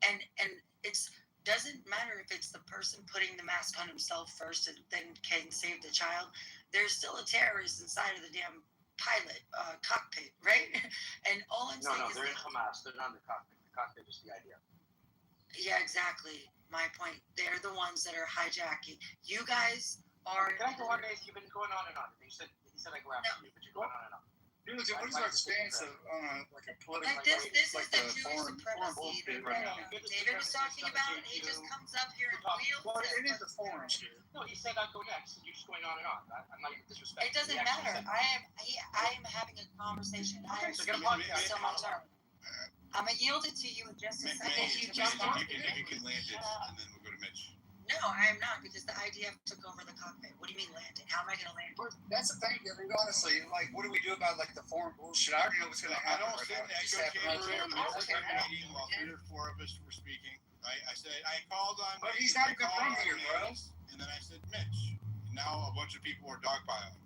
And it's doesn't matter if it's the person putting the mask on himself first and then can save the child. There's still a terrorist inside of the damn pilot cockpit, right? And all I'm saying is they're in Hamas. They're not in the cockpit. The cockpit is the idea. Yeah, exactly. My point. They're the ones that are hijacking. You guys are. Can I go on, Mace? You've been going on and on. He said I go after you, but you're going on and on. Dude, what is our stance of like a political? Like this is like the the Jewish foreign supremacy that right now. David was talking about, and he just comes up here and wheels Well, it. it is a foreign shit. No, he said I'd go next, and you're just going on and on. I'm not even disrespecting. It doesn't matter. I am having a conversation. I am speaking so much. I'm gonna yield it to you in just a second. You jumped on. You can land it, and then we'll go to Mitch. No, I am not, because the idea took over the cockpit. What do you mean landed? How am I gonna land? That's the thing. I mean, honestly, like, what do we do about like the foreign bullshit? I already know what's gonna happen. I don't sit in echo chamber meeting while 3 or 4 of us were speaking. I said I called on. But he's not even from here, bro. And then I said Mitch. And now a bunch of people are dogpiling.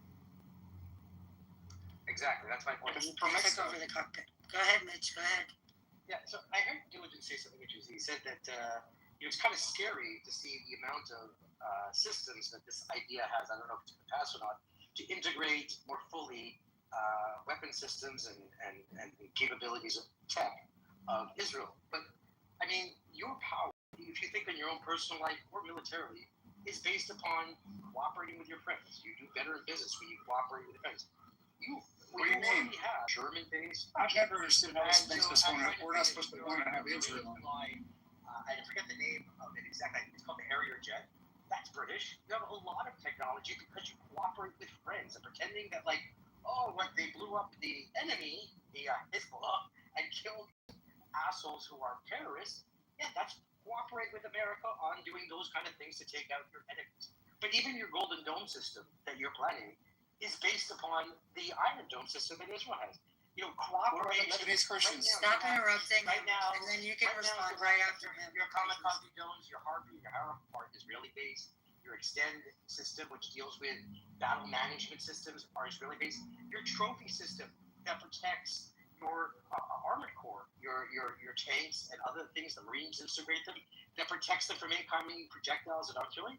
Exactly. That's my point. Took over the cockpit. Go ahead, Mitch. Go ahead. Yeah. So I heard Diligent say something interesting. He said that it's kind of scary to see the amount of systems that this idea has. I don't know if it's going to pass or not, to integrate more fully weapon systems and capabilities of tech of Israel. But I mean, your power, if you think in your own personal life or militarily, is based upon cooperating with your friends. You do better in business when you cooperate with your friends. What do you mean? Have German-based. I've never understood how this makes us want to. We're not supposed to want to have Israel. I forget the name of it exactly. It's called the Harrier jet. That's British. You have a lot of technology because you cooperate with friends and pretending that, like, they blew up the enemy, the Hezbollah, and killed assholes who are terrorists. Yeah, that's cooperate with America on doing those kind of things to take out your enemies. But even your Golden Dome system that you're planning is based upon the Iron Dome system that Israel has. Cooperate. Lebanese Christians. Stop interrupting right now, and then you can respond right after him. Your kamikaze drones, your Harpy, your Harrow are Israeli-based. Your Extend system, which deals with battle management systems, are Israeli-based. Your trophy system that protects your armored corps, your tanks and other things, the Marines integrate them, that protects them from incoming projectiles and artillery.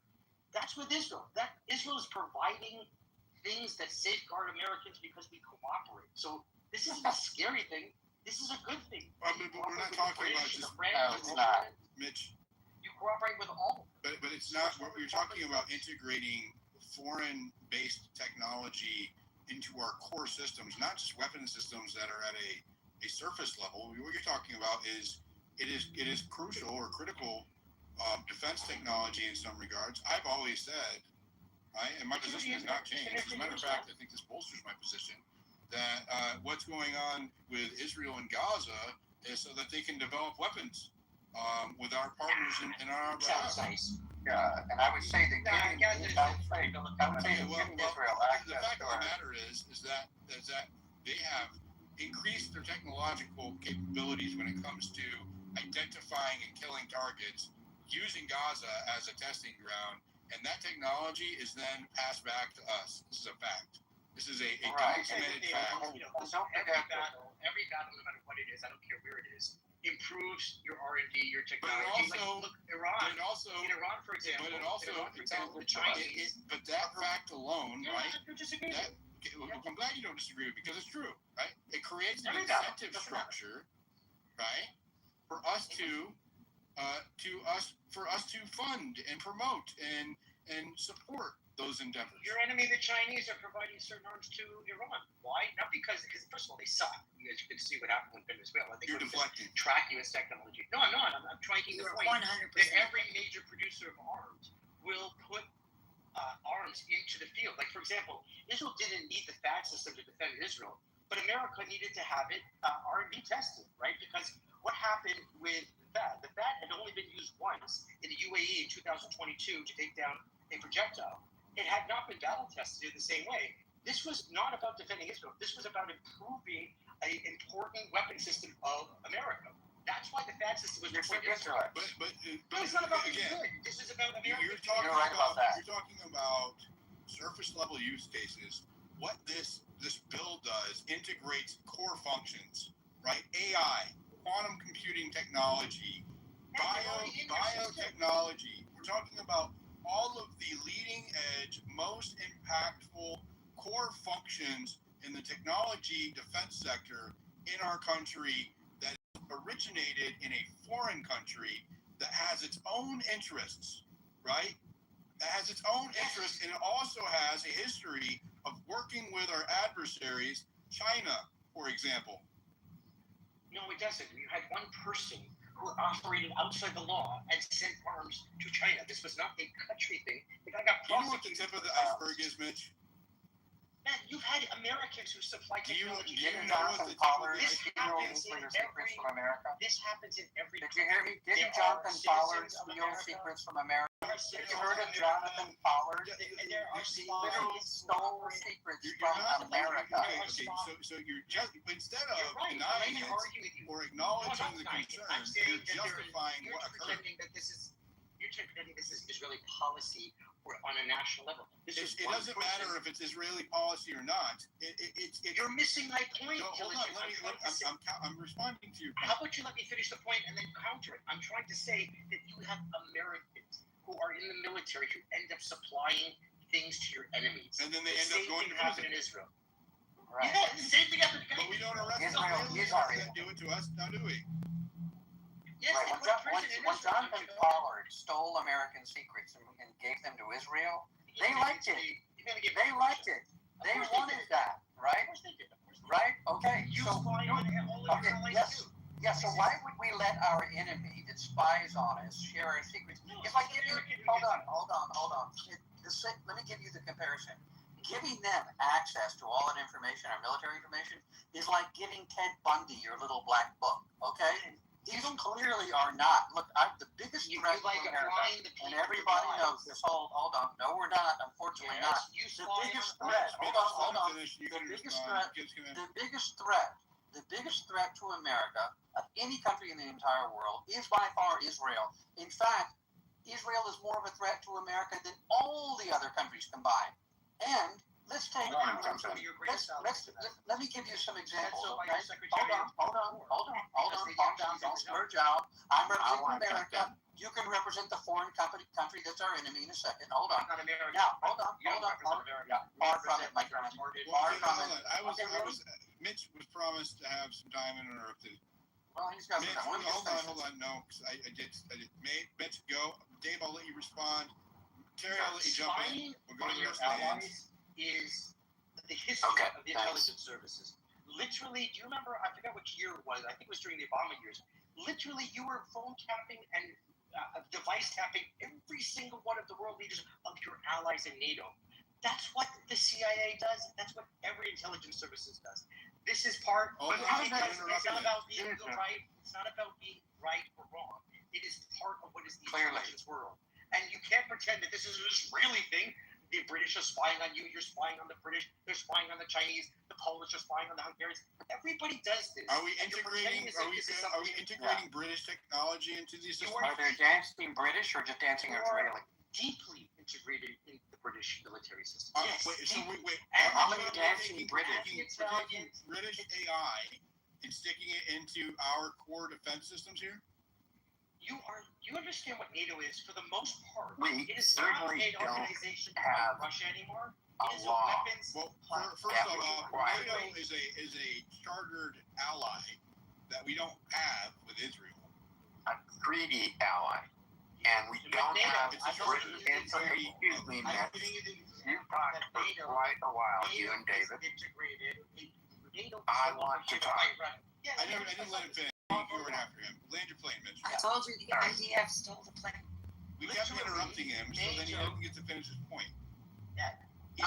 That's with Israel. That Israel is providing things that safeguard Americans because we cooperate. So this isn't a scary thing. This is a good thing. But we're not talking about just it's not. Mitch. You cooperate with all. But it's not. We're talking about integrating foreign-based technology into our core systems, not just weapon systems that are at a surface level. What you're talking about is it is crucial or critical defense technology in some regards. I've always said, right, and my position has not changed. As a matter of fact, I think this bolsters my position that what's going on with Israel and Gaza is so that they can develop weapons with our partners in our Sounds nice. Yeah, and I would say that the fact of the matter is that they have increased their technological capabilities when it comes to identifying and killing targets using Gaza as a testing ground, and that technology is then passed back to us. This is a fact. This is a documented fact. Every battle, no matter what it is, I don't care where it is, improves your R&D, your technology. Look, Iran. But it also, in Iran, for example. But it also, the Chinese. But that fact alone, yeah, right? I'm glad you don't disagree with it because it's true, right? It creates an incentive structure, right, for us to fund and promote and support those endeavors. Your enemy, the Chinese, are providing certain arms to Iran. Why? Not because first of all, they suck. As you can see what happened with Venezuela. They You're deflecting. Track U.S. technology. No, I'm not. I'm trying to get the point 100%. that every major producer of arms will put arms into the field. Like, for example, Israel didn't need the THAAD system to defend Israel, but America needed to have it R&D tested, right? Because what happened with the THAAD? The THAAD had only been used once in the UAE in 2022 to take down a projectile. It had not been battle tested in the same way. This was not about defending Israel. This was about improving an important weapon system of America. That's why the THAAD system was reported. But No, it's not about being again, good. This is about America. you're talking about surface level use cases. What this bill does integrates core functions, right? AI, quantum computing technology, biotechnology. We're talking about all of the leading edge, most impactful core functions in the technology defense sector in our country that originated in a foreign country that has its own interests, right? That has its own interests, and it also has a history of working with our adversaries, China, for example. No, it doesn't. You had one person who operated outside the law and sent arms to China. This was not a country thing. The guy got Do you know what the tip of the iceberg is, Mitch? Man, you've had Americans who supply technology. Didn't Jonathan Pollard steal nuclear secrets from America? This happens in every. Did you hear me? Didn't Jonathan Pollard steal secrets from America? Have you heard of Jonathan Pollard? He literally stole secrets from America. Okay, so you're just, instead of denying it or acknowledging the concerns, you're justifying what occurred. You're pretending this is Israeli policy or on a national level. It doesn't matter if it's Israeli policy or not. You're missing my point. No, hold on. I'm responding to your point. How about you let me finish the point and then counter it? I'm trying to say that you have Americans who are in the military who end up supplying things to your enemies. And then they end up going to prison in Israel. Right. Yeah, the same thing happened. But we don't arrest Israelis that do it to us, now do we? Yes, right. When Jonathan Pollard stole American secrets and gave them to Israel, they liked it. They liked it. They wanted that, right? Right? Okay. Yes. So why would we let our enemy that spies on us share our secrets? If I give you, hold on. Let me give you the comparison. Giving them access to all that information, our military information, is like giving Ted Bundy your little black book. Okay. These clearly are not. Look, the biggest threat to America, and everybody knows this. Hold on. No, we're not. Unfortunately, not. The biggest threat. Hold on. The biggest threat to America of any country in the entire world is by far Israel. In fact, Israel is more of a threat to America than all the other countries combined. And let's take. Let me give you some examples. Okay? Hold on. Calm down. Don't splurge out. I'm representing America. You can represent the foreign country that's our enemy in a second. Hold on. Now, hold on. Far from it, my friend. Far from it. Mitch was promised to have some time uninterrupted. Well, he's got Mitch, some time. Hold on. No, because I did. Mitch, go. Dave, I'll let you respond. Terry, I'll let you jump in. We'll go to the rest of the hands. Is the history of the intelligence services. Literally, do you remember, I forget which year it was, I think it was during the Obama years, literally you were phone tapping and device tapping every single one of the world leaders of your allies in NATO. That's what the CIA does. That's what every intelligence services does. This is part of it's not about being right. It's not about being right or wrong. It is part of what is the intelligence world. And you can't pretend that this is an Israeli thing. The British are spying on you. You're spying on the British. They're spying on the Chinese. The Polish are spying on the Hungarians. Everybody does this. Are we integrating British technology into these systems? Are they dancing British or just dancing Israeli? Deeply integrated in the British military system. Yes. Wait. How many dancing British? Taking British AI and sticking it into our core defense systems here? You understand what NATO is for the most part. We it is not certainly an organization have like Russia anymore. A it is law. a weapons First of all, NATO is a chartered ally that we don't have with Israel. A treaty ally. And we don't have British infantry. Excuse me, Matt. You've talked for quite a while, you and David. I want to talk. I didn't let him finish. You were after him. Land your plane, Mitch. I told you the IDF stole the plane. We kept interrupting him, so then he didn't get to finish his point. Yeah.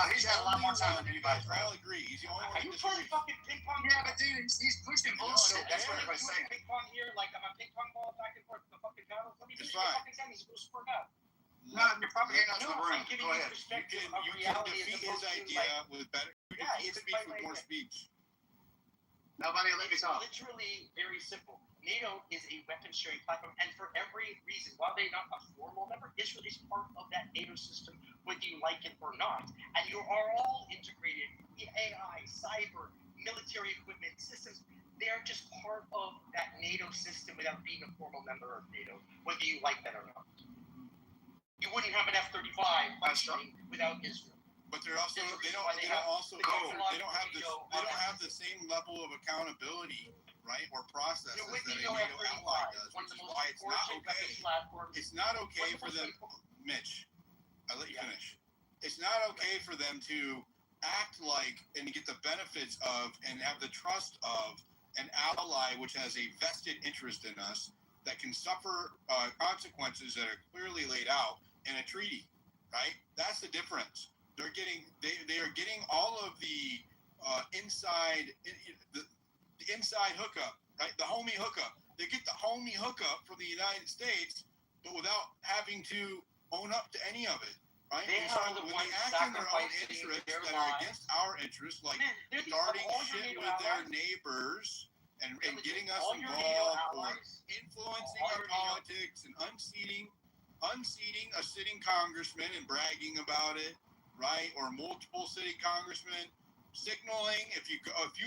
He's got a lot more time than you guys. I'll agree. He's the only one. Are you playing fucking ping pong? Yeah, but dude, he's pushing bullshit. That's what everybody's saying. Ping pong here, like I'm a ping pong ball back and forth with the fucking paddle. Let me it's finish the fine. fucking sentence. Go squirt out. No, you're probably getting out to the room. I'm giving Go you ahead. perspective of You can reality defeat as his opposed to idea with better. You can defeat speech with more speech. Nobody let me It's talk. literally very simple. NATO is a weapons sharing platform, and for every reason, while they're not a formal member, Israel is part of that NATO system, whether you like it or not. And you are all integrated: AI, cyber, military equipment, systems. They're just part of that NATO system without being a formal member of NATO, whether you like that or not. You wouldn't have an F-35 functioning without Israel. But they don't have the same level of accountability, right, or processes that a NATO ally does, which is why it's not okay. It's not okay for them, Mitch. I'll let you finish. It's not okay for them to act like and get the benefits of and have the trust of an ally which has a vested interest in us that can suffer consequences that are clearly laid out in a treaty, right? That's the difference. They are getting all of the inside hookup, right? The homie hookup. They get the homie hookup from the United States, but without having to own up to any of it, right? They And so are the when ones they act in their own sacrificing interests their that are lives. against our interests, like Man, starting all your shit NATO with their allies. neighbors and getting us All your NATO involved or allies. influencing All our your NATO- politics and unseating a sitting congressman and bragging about it, right? Or multiple city congressmen signaling if you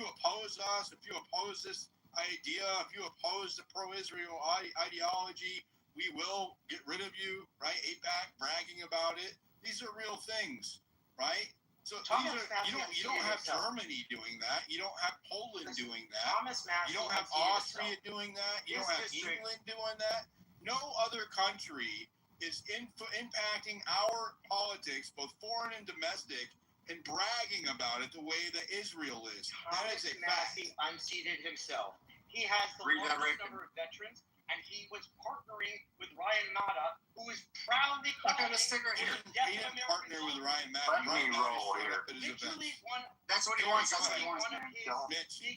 oppose us, if you oppose this idea, if you oppose the pro-Israel ideology, we will get rid of you, right? AIPAC bragging about it. These are real things, right? So you don't have Germany doing that. You don't have Poland doing that. You don't have Austria doing that. You don't have England doing that. No other country is impacting our politics, both foreign and domestic, and bragging about it the way that Israel is. That is a fact. Unseated himself. He has the largest number of veterans, and he was partnering with Ryan Mata, who is proudly calling He didn't partner with Ryan Mata. Let me roll here. literally one. That's what he wants. That's what he wants. One of his Mitch, big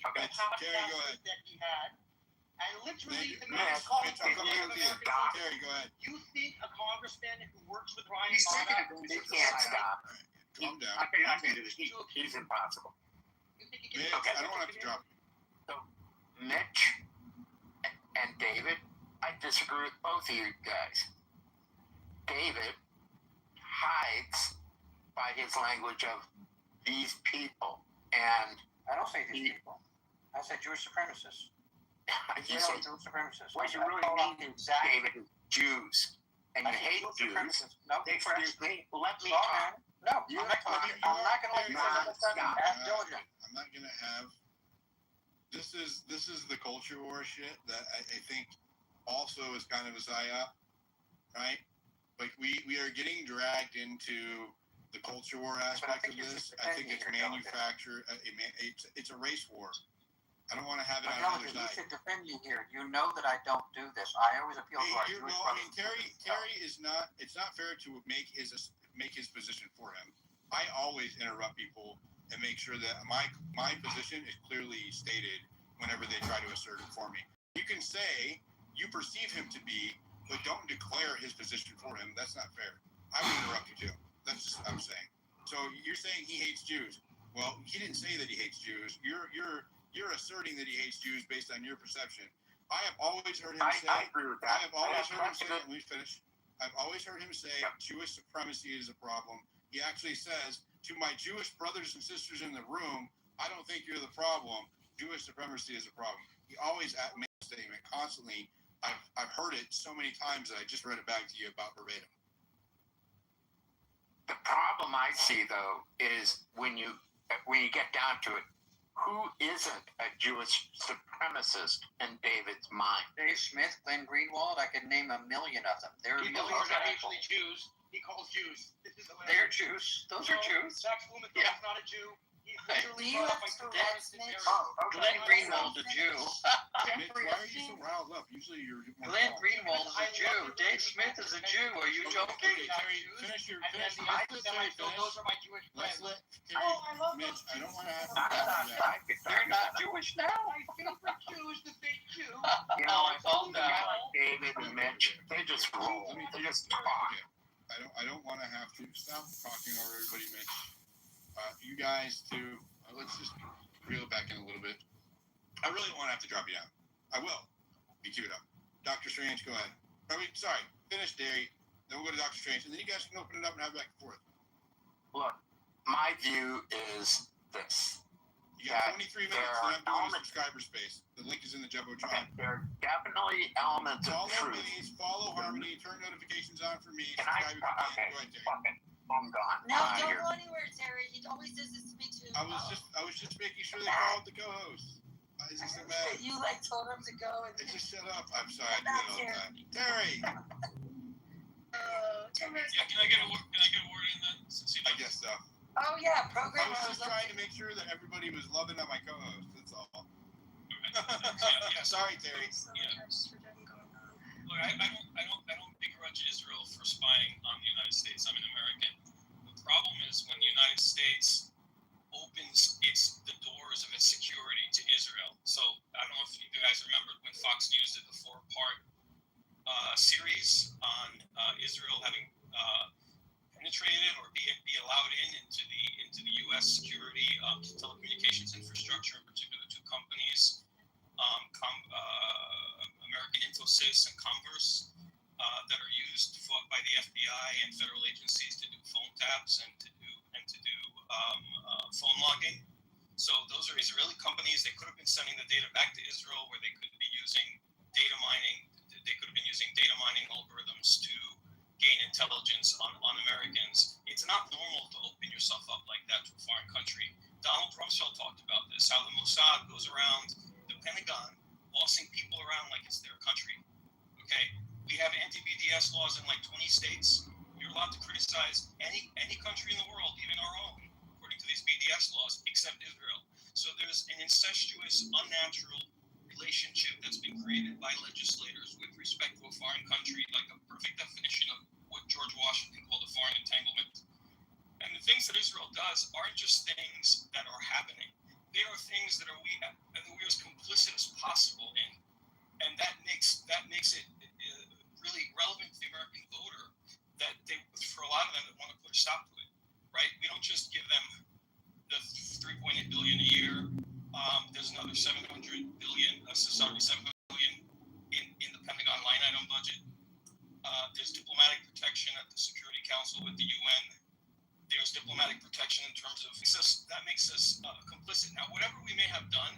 Terry, go ahead. that he had. And literally, the Mitch, man is calling Mitch, I'm for coming with you. American Terry, go ahead. You think a congressman who works with Ryan He's taking Mata it. He can't stop. Calm down. I can't do this. He's impossible. Mitch, Okay. I don't want to have to drop you. So, Mitch and David, I disagree with both of you guys. David hides by his language of these people, and I don't say these people. I said Jewish supremacists. You say Jewish supremacists. what you really mean is David is Jews, and you hate Jews. No, They first let me talk. No, I'm not going to let you ask Georgia. I'm not going to have. This is the culture war shit that I think also is kind of a psyop, right? Like we are getting dragged into the culture war aspect of this. I think it's manufactured. It's a race war. I don't want to have it on the other You side. should defend me here. You know that I don't do this. I always appeal to our Jewish brothers. Terry is not. It's not fair to make his position for him. I always interrupt people and make sure that my position is clearly stated whenever they try to assert it for me. You can say you perceive him to be, but don't declare his position for him. That's not fair. I would interrupt you too. That's just what I'm saying. So you're saying he hates Jews. Well, he didn't say that he hates Jews. You're asserting that he hates Jews based on your perception. I have always heard him say. I agree with that. I have always heard him say. Let me finish. I've always heard him say Jewish supremacy is a problem. He actually says to my Jewish brothers and sisters in the room, I don't think you're the problem. Jewish supremacy is a problem. He always makes a statement constantly. I've heard it so many times that I just read it back to you about verbatim. The problem I see though is when you get down to it, who isn't a Jewish supremacist in David's mind? Dave Smith, Glenn Greenwald, I could name a million of them. There are People millions are not of people. actually Jews. He calls Jews. They're Jews. Those are Jews. Max Blumenthal is not a Jew. He's literally You brought up by have to terrorists and rest, terrorists. Glenn Greenwald's a Jew. Mitch, why are you so riled up? Usually you're more Glenn calm. Greenwald is a Jew. Dave Smith is a Jew. Are you joking? Okay, Terry, finish. Let's let Terry finish. Those are my Jewish Let's friends. let Terry. I love Mitch, those I don't want to have They're not Jewish now. My favorite Jew is the big Jew. You know, I told you David and Mitch, they just roll. They just talk. I don't want to have to stop talking over everybody, Mitch. You guys too. Let's just reel it back in a little bit. I really won't have to drop you down. I will. You keep it up. Dr. Strange, go ahead. Finish Derry. Then we'll go to Dr. Strange, and then you guys can open it up and have it back and forth. Look, my view is this. You got 23 minutes, and I'm doing a subscriber space. The link is in the Jumbotron. Okay, there are definitely elements of truth. Follow Harmony, turn notifications on for me. Can I? Okay, go ahead, Terry. fucking, I'm gone. No, don't go anywhere, Terry. He always does this to me too. I was just making sure they called the co-host. Why is he so mad? You told him to go and just shut up. I'm sorry. I do that all the time. Terry. Yeah, can I get a word in then? I guess so. Oh yeah, program. I was just trying to make sure that everybody was loving on my co-host. That's all. Yeah. Sorry, Terry. Yeah. Look, I don't begrudge Israel for spying on the United States. I'm an American. The problem is when the United States opens the doors of its security to Israel. So I don't know if you guys remember when Fox News did the 4-part series on Israel having penetrated or be allowed into the U.S. security telecommunications infrastructure, in particular two companies, American Infosys and Converse, that are used by the FBI and federal agencies to do phone taps and to do phone logging. So those are Israeli companies. They could have been sending the data back to Israel, where they could be using data mining. They could have been using data mining algorithms to gain intelligence on Americans. It's not normal to open yourself up like that to a foreign country. Donald Rumsfeld talked about this, how the Mossad goes around the Pentagon, bossing people around like it's their country. Okay? We have anti-BDS laws in 20 states. You're allowed to criticize any country in the world, even our own, according to these BDS laws, except Israel. So there's an incestuous, unnatural relationship that's been created by legislators with respect to a foreign country, like a perfect definition of what George Washington called a foreign entanglement. And the things that Israel does aren't just things that are happening. They are things that we are as complicit as possible in. And that makes it really relevant to the American voter that for a lot of them that want to put a stop to it, right? We don't just give them the $3.8 billion a year. There's another $700 billion in the Pentagon line item budget. There's diplomatic protection at the Security Council with the UN. There's diplomatic protection in terms of that makes us complicit. Now, whatever we may have done,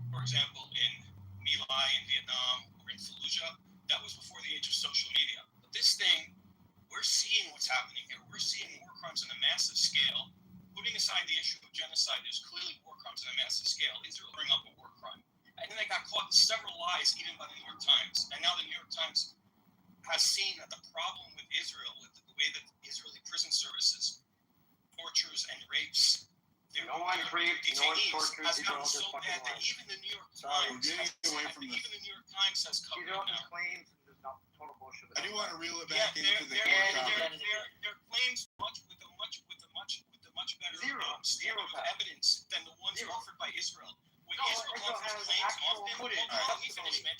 for example, in My Lai in Vietnam or in Fallujah, that was before the age of social media. But this thing, we're seeing what's happening here. We're seeing war crimes on a massive scale. Putting aside the issue of genocide, there's clearly war crimes on a massive scale. Israel bring up a war crime. And then they got caught in several lies, even by the New York Times. And now the New York Times has seen that the problem with Israel, with the way that Israeli prison services tortures and rapes their detainees, has gotten so bad that even the New York Times has covered it now. I do want to reel it back into the core topic. Their claims with a much better standard of evidence than the ones offered by Israel. When Israel offers claims often, let me finish, man.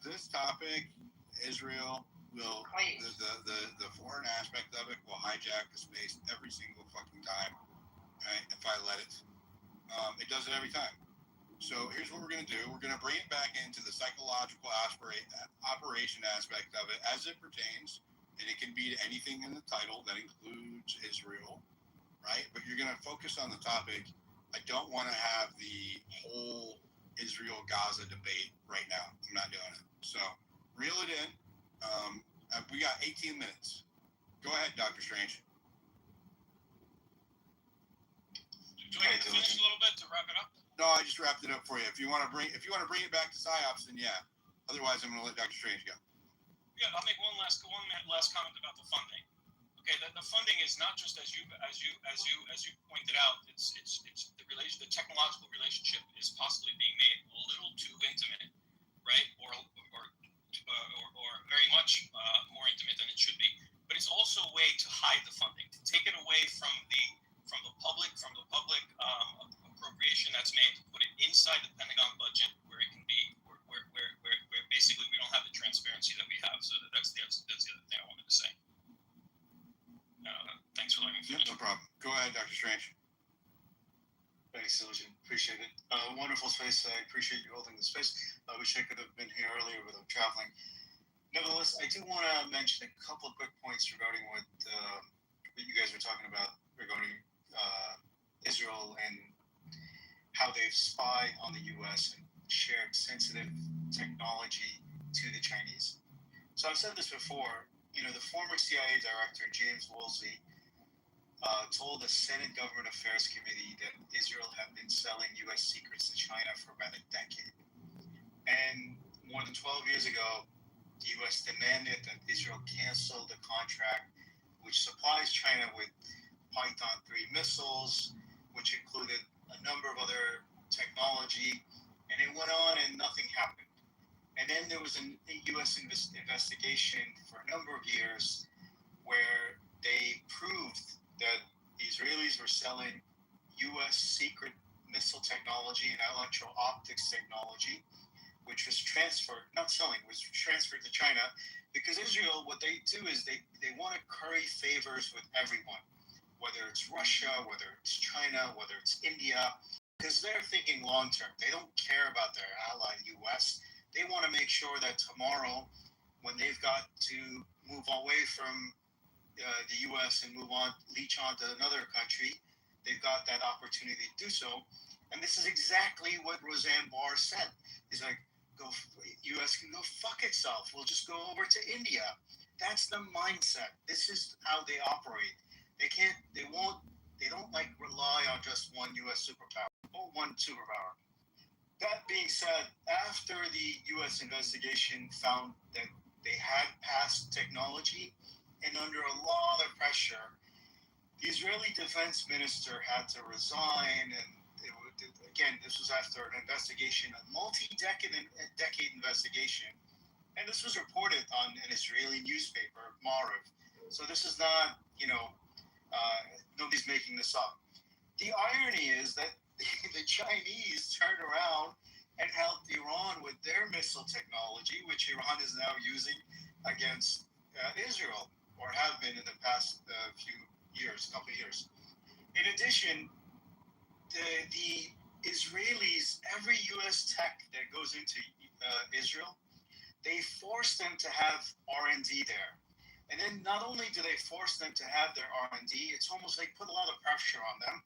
This topic, Israel will the foreign aspect of it will hijack the space every single fucking time. Right? If I let it, it does it every time. So here's what we're going to do. We're going to bring it back into the psychological operation aspect of it as it pertains, and it can be anything in the title that includes Israel, right? But you're going to focus on the topic. I don't want to have the whole Israel-Gaza debate right now. I'm not doing it. So reel it in. We got 18 minutes. Go ahead, Dr. Strange. Do we have to finish a little bit to wrap it up? No, I just wrapped it up for you. If you want to bring it back to PSYOPs, then yeah. Otherwise, I'm going to let Dr. Strange go. Yeah, I'll make one last comment about the funding. Okay, the funding is not just as you pointed out. It's the technological relationship is possibly being made a little too intimate, right? Or very much more intimate than it should be. But it's also a way to hide the funding, to take it away from the public appropriation that's made, to put it inside the Pentagon budget where it can be where basically we don't have the transparency that we have. So that's the other thing I wanted to say. Thanks for letting me finish. No problem. Go ahead, Dr. Strange. wonderful space. I appreciate you holding the space. I wish I could have been here earlier, but I'm traveling. Nevertheless, I do want to mention a couple of quick points regarding what you guys were talking about regarding Israel and how they've spied on the U.S. and shared sensitive technology to the Chinese. So I've said this before. The former CIA director, James Woolsey, told the Senate Government Affairs Committee that Israel had been selling U.S. secrets to China for about a decade. And more than 12 years ago, the U.S. demanded that Israel cancel the contract, which supplies China with Python 3 missiles, which included a number of other technology. And it went on and nothing happened. And then there was a U.S. investigation for a number of years where they proved that the Israelis were selling U.S. secret missile technology and electro-optics technology, which was transferred, not selling, was transferred to China, because Israel, what they do is they want to curry favors with everyone, whether it's Russia, whether it's China, whether it's India, because they're thinking long-term. They don't care about their ally, U.S. They want to make sure that tomorrow, when they've got to move away from the U.S. and leech on to another country, they've got that opportunity to do so. And this is exactly what Roseanne Barr said. He's like, U.S. can go fuck itself. We'll just go over to India. That's the mindset. This is how they operate. They don't rely on just one U.S. superpower or one superpower. That being said, after the U.S. investigation found that they had passed technology, and under a lot of pressure, the Israeli defense minister had to resign. And again, this was after an investigation, a multi-decade investigation. And this was reported on an Israeli newspaper, Maariv. So this is not, nobody's making this up. The irony is that the Chinese turned around and helped Iran with their missile technology, which Iran is now using against Israel, or have been in the past couple of years. In addition, the Israelis, every U.S. tech that goes into Israel, they force them to have R&D there. And then not only do they force them to have their R&D, it's almost like put a lot of pressure on them.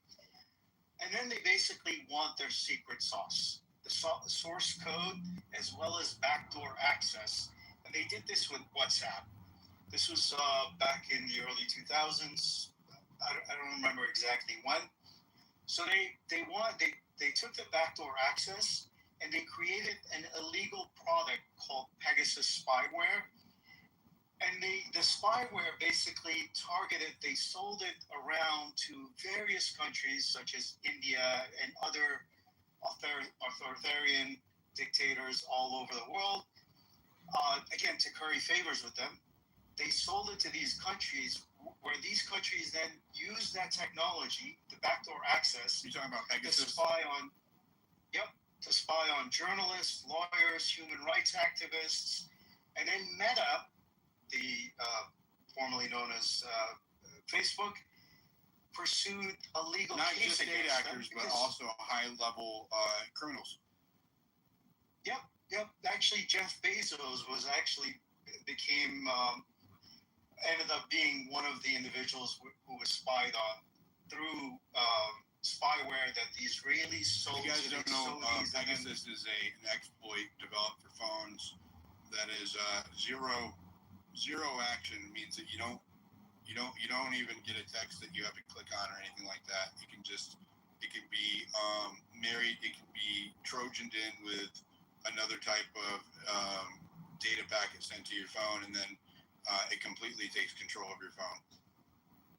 And then they basically want their secret sauce, the source code, as well as backdoor access. And they did this with WhatsApp. This was back in the early 2000s. I don't remember exactly when. So they took the backdoor access and they created an illegal product called Pegasus spyware. And the spyware basically they sold it around to various countries such as India and other authoritarian dictators all over the world. Again, to curry favors with them. They sold it to these countries, where these countries then use that technology, the backdoor access. You're talking about Pegasus? To spy on journalists, lawyers, human rights activists. And then Meta, the formerly known as Facebook, pursued a legal not case just state actors, but also high-level criminals. Yep. Actually, Jeff Bezos ended up being one of the individuals who was spied on through spyware that the Israelis sold. You guys don't know, Pegasus is an exploit developed for phones that is zero action. It means that you don't even get a text that you have to click on or anything like that. It can be married. It can be Trojaned in with another type of data packet sent to your phone, and then it completely takes control of your phone.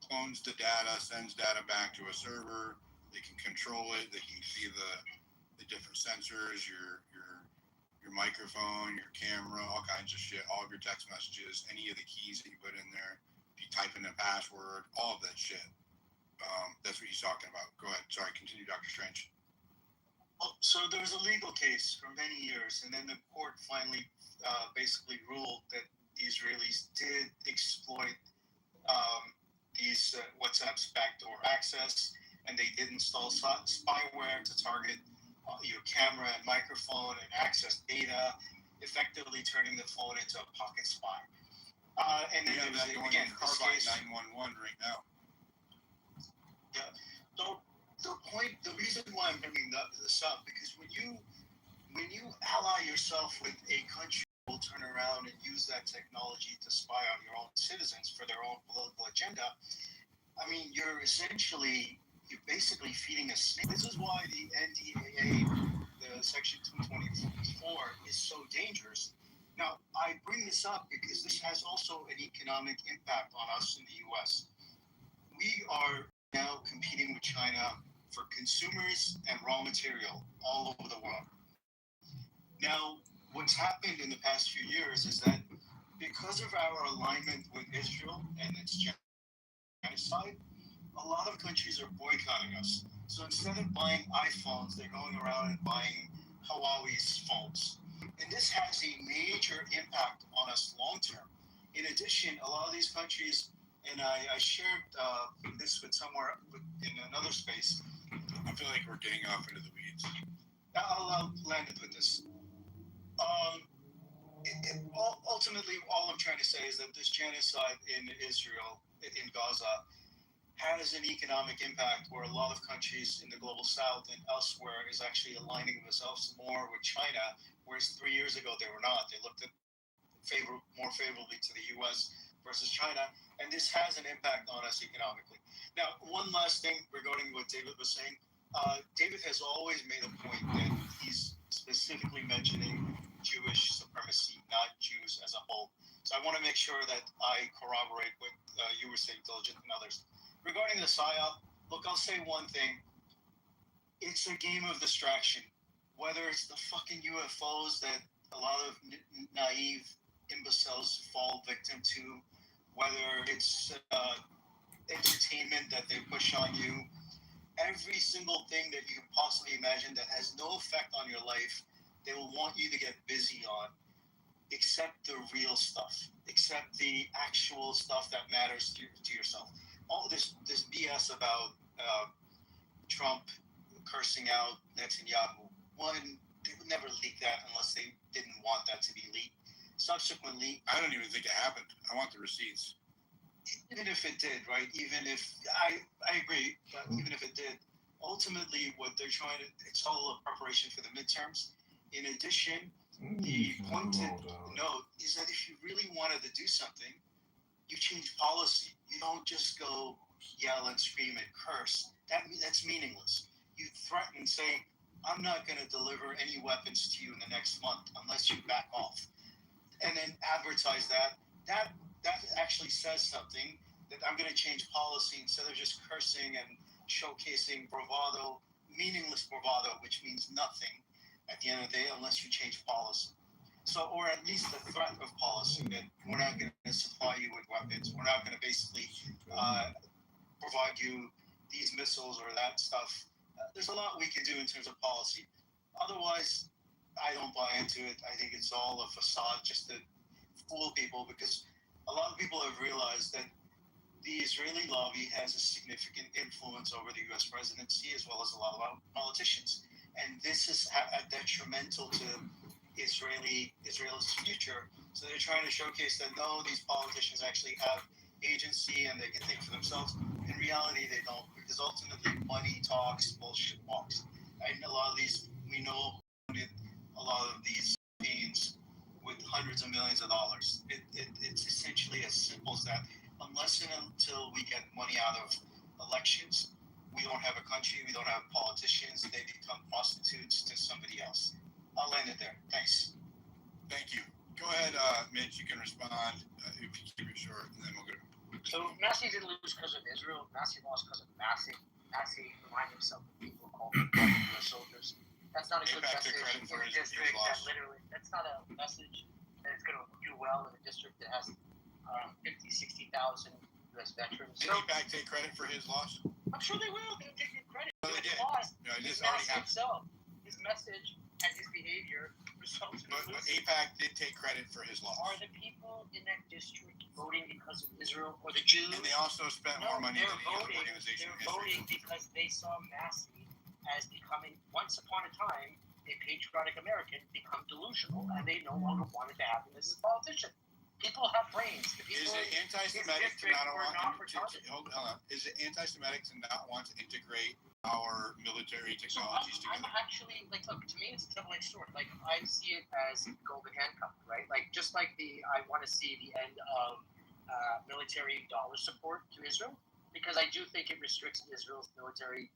Clones the data, sends data back to a server. They can control it. They can see the different sensors, your microphone, your camera, all kinds of shit, all of your text messages, any of the keys that you put in there. If you type in a password, all of that shit. That's what he's talking about. Go ahead. Sorry, continue, Dr. Strange. So there was a legal case for many years, and then the court finally basically ruled that the Israelis did exploit these WhatsApp's backdoor access, and they did install spyware to target your camera and microphone and access data, effectively turning the phone into a pocket spy. And then have that going again, in Carbine 911 right now. Yeah. So the reason why I'm bringing this up, because when you ally yourself with a country that will turn around and use that technology to spy on your own citizens for their own political agenda, I mean, you're basically feeding a snake. This is why the NDAA, the Section 224, is so dangerous. Now, I bring this up because this has also an economic impact on us in the U.S. We are now competing with China for consumers and raw material all over the world. Now, what's happened in the past few years is that because of our alignment with Israel and its genocide, a lot of countries are boycotting us. So instead of buying iPhones, they're going around and buying Huawei's phones. And this has a major impact on us long term. In addition, a lot of these countries, and I shared this with in another space. I feel like we're getting off into the weeds. I'll land it with this. Ultimately, all I'm trying to say is that this genocide in Israel, in Gaza, has an economic impact where a lot of countries in the global south and elsewhere is actually aligning themselves more with China, whereas 3 years ago they were not. They looked at more favorably to the U.S. versus China, and this has an impact on us economically. Now, one last thing regarding what David was saying. David has always made a point that he's specifically mentioning Jewish supremacy, not Jews as a whole. So I want to make sure that I corroborate what you were saying, Diligent, and others. Regarding the PSYOP, look, I'll say one thing. It's a game of distraction. Whether it's the fucking UFOs that a lot of naive imbeciles fall victim to, whether it's entertainment that they push on you, every single thing that you can possibly imagine that has no effect on your life, they will want you to get busy on, except the real stuff, except the actual stuff that matters to yourself. All this BS about Trump cursing out Netanyahu, one, they would never leak that unless they didn't want that to be leaked. Subsequently, I don't even think it happened. I want the receipts. Even if it did, right? Even if I agree, but even if it did, ultimately what they're trying to, it's all a preparation for the midterms. In addition, the point to note is that if you really wanted to do something, you change policy. You don't just go yell and scream and curse. That's meaningless. You threaten, say, I'm not going to deliver any weapons to you in the next month unless you back off. And then advertise that. That actually says something, that I'm going to change policy instead of just cursing and showcasing bravado, meaningless bravado, which means nothing at the end of the day unless you change policy. So, or at least the threat of policy that we're not going to supply you with weapons. We're not going to basically provide you these missiles or that stuff. There's a lot we can do in terms of policy. Otherwise, I don't buy into it. I think it's all a facade just to fool people, because a lot of people have realized that the Israeli lobby has a significant influence over the U.S. presidency as well as a lot of politicians. And this is detrimental to Israel's future. So they're trying to showcase that, no, these politicians actually have agency and they can think for themselves. In reality, they don't, because ultimately money talks, bullshit walks. And a lot of these, we know a lot of these beings with hundreds of millions of dollars. It's essentially as simple as that. Unless and until we get money out of elections, we don't have a country, we don't have politicians, they become prostitutes to somebody else. I'll end it there. Thanks. Thank you. Go ahead, Mitch, you can respond if you keep it short, and then we'll go. So Massey didn't lose because of Israel. Massey lost because of Massey. Massey reminded himself of people called US soldiers. That's not a good message in a district that literally, that's not a message that is going to do well in a district that has 50, 60,000 U.S. veterans. Did AIPAC take credit for his loss? I'm sure they will. They'll take credit for his loss. No, His this already happened. himself, his message and his behavior results in But AIPAC did take credit for his loss. Are the people in that district voting because of Israel or the Jews? And they also spent more money than any other organization. They're voting because they saw Massey as becoming, once upon a time, a patriotic American, become delusional, and they no longer wanted to have him as a politician. People have brains. Is it anti-Semitic to not want hold on? Is it anti-Semitic to not want to integrate our military technologies together? I'm actually, like, look, to me, it's a double-edged sword. Like, I see it as golden handcuff, right? Like, just like I want to see the end of military dollar support to Israel, because I do think it restricts Israel's military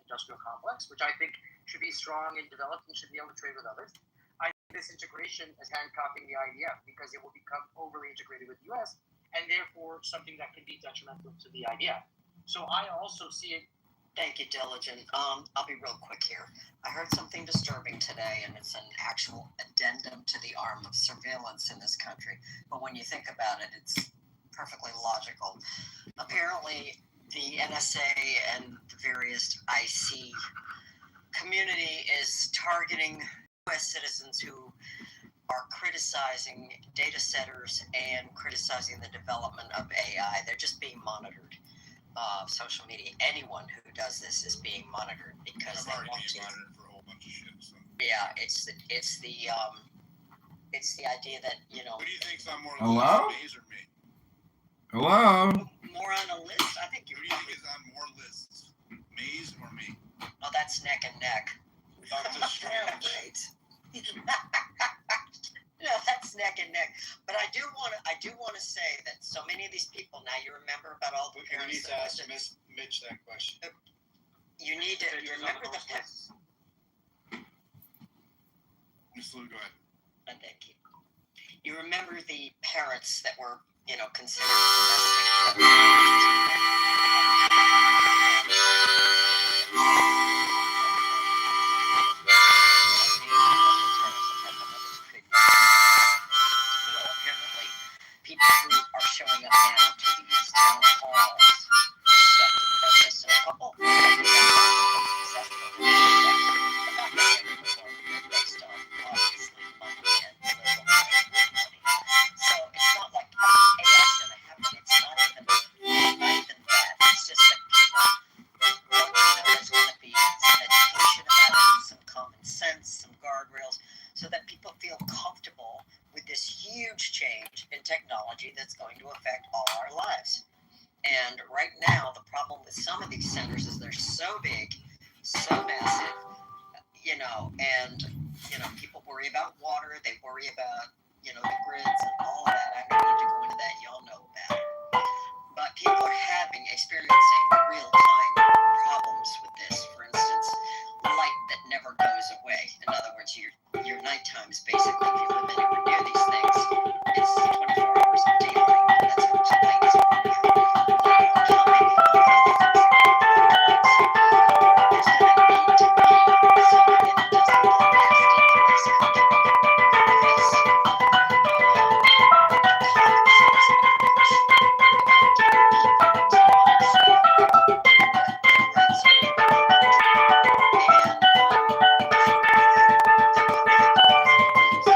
industrial complex, which I think should be strong and developed and should be able to trade with others. I think this integration is handcuffing the IDF because it will become overly integrated with the U.S. and therefore something that can be detrimental to the IDF. So I also see it. Thank you, Diligent. I'll be real quick here. I heard something disturbing today, and it's an actual addendum to the arm of surveillance in this country. But when you think about it, it's perfectly logical. Apparently, the NSA and the various IC community is targeting U.S. citizens who are criticizing data centers and criticizing the development of AI. They're just being monitored. Social media, anyone who does this is being monitored because they want to. Monitored for a whole bunch of shit. So. Yeah, it's the idea that, you know. Who do you think's on more Hello? lists, Maze or me? Hello? More on a list? I think Who do you think is on more lists, Maze or me? Oh, that's neck and neck. That's strange. Right. No, that's neck and neck. But I do want to say that so many of these people, now you remember about all the parents. We need to ask Mitch that question. You remember the parents. Ms. Lou, go ahead. Thank you. You remember the parents that were, considered domestic. People who are showing up now to these town halls to protest, and a couple based on obviously money and political money. So it's not like AI is going to happen. It's not even that. It's just that people there's going to be some education about it, some common sense, some guardrails, so that people feel comfortable with this huge change in technology that's going to affect all our lives. And right now, the problem with some of these centers is they're so big, so massive, and, people worry about water, they worry about, the grids and all of that. I don't need to go into that, y'all know about it. But people are experiencing real-time problems with this. For instance, light that never goes away. In other words, your nighttime is basically, if you live anywhere near these things, it's 24 hours of daylight. That's how much light is running out. There's going to need to be something that doesn't get nasty in this country. Because common sense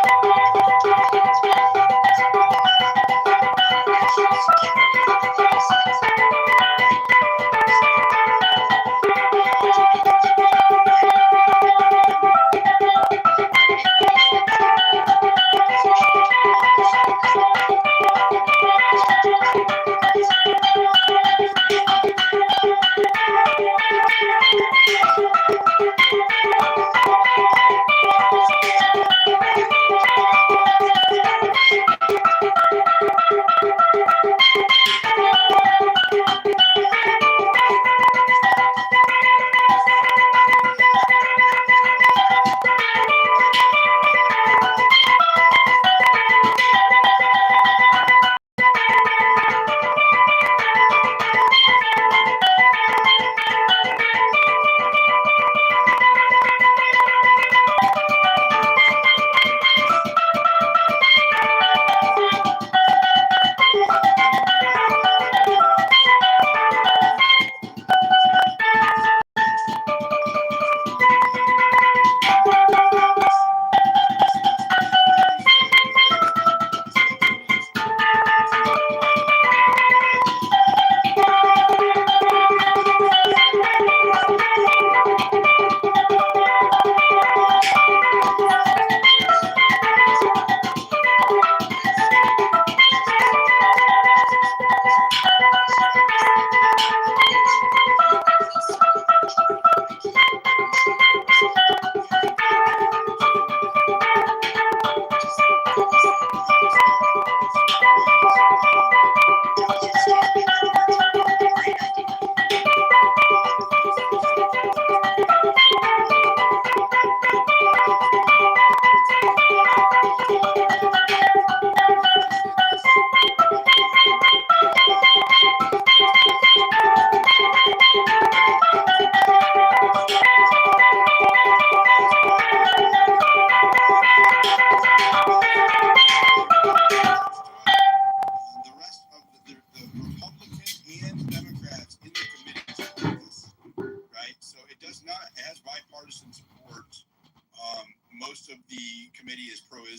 approach about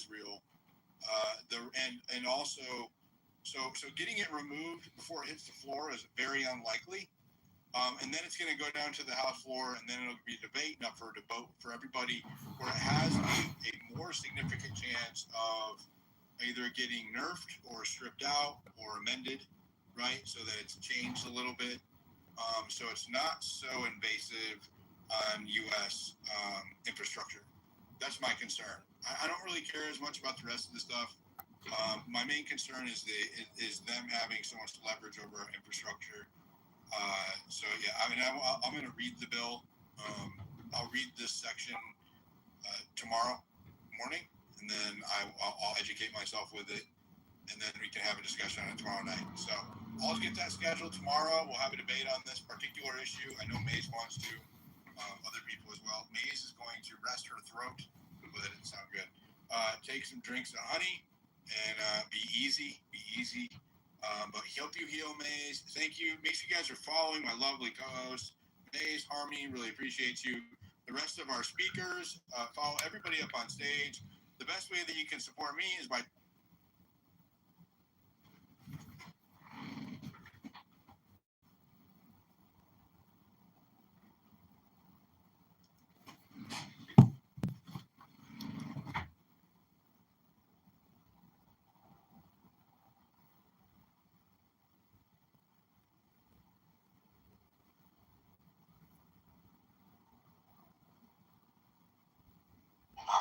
real. And also, so getting it removed before it hits the floor is very unlikely. And then it's going to go down to the House floor, and then it'll be a debate, not for a vote for everybody, where it has a more significant chance of either getting nerfed or stripped out or amended, right? So that it's changed a little bit. So it's not so invasive on U.S. Infrastructure. That's my concern. I don't really care as much about the rest of the stuff. My main concern is them having so much leverage over our infrastructure. So yeah, I mean, I'm going to read the bill. I'll read this section tomorrow morning, and then I'll educate myself with it, and then we can have a discussion on it tomorrow night. So I'll get that scheduled tomorrow. We'll have a debate on this particular issue. I know Maze wants to, other people as well. Maze is going to rest her throat, but that didn't sound good. Take some drinks of honey, and be easy. But help you heal, Maze. Thank you. Make sure you guys are following my lovely co-host, Maze, Harmony. Really appreciate you. The rest of our speakers, follow everybody up on stage. The best way that you can support me is by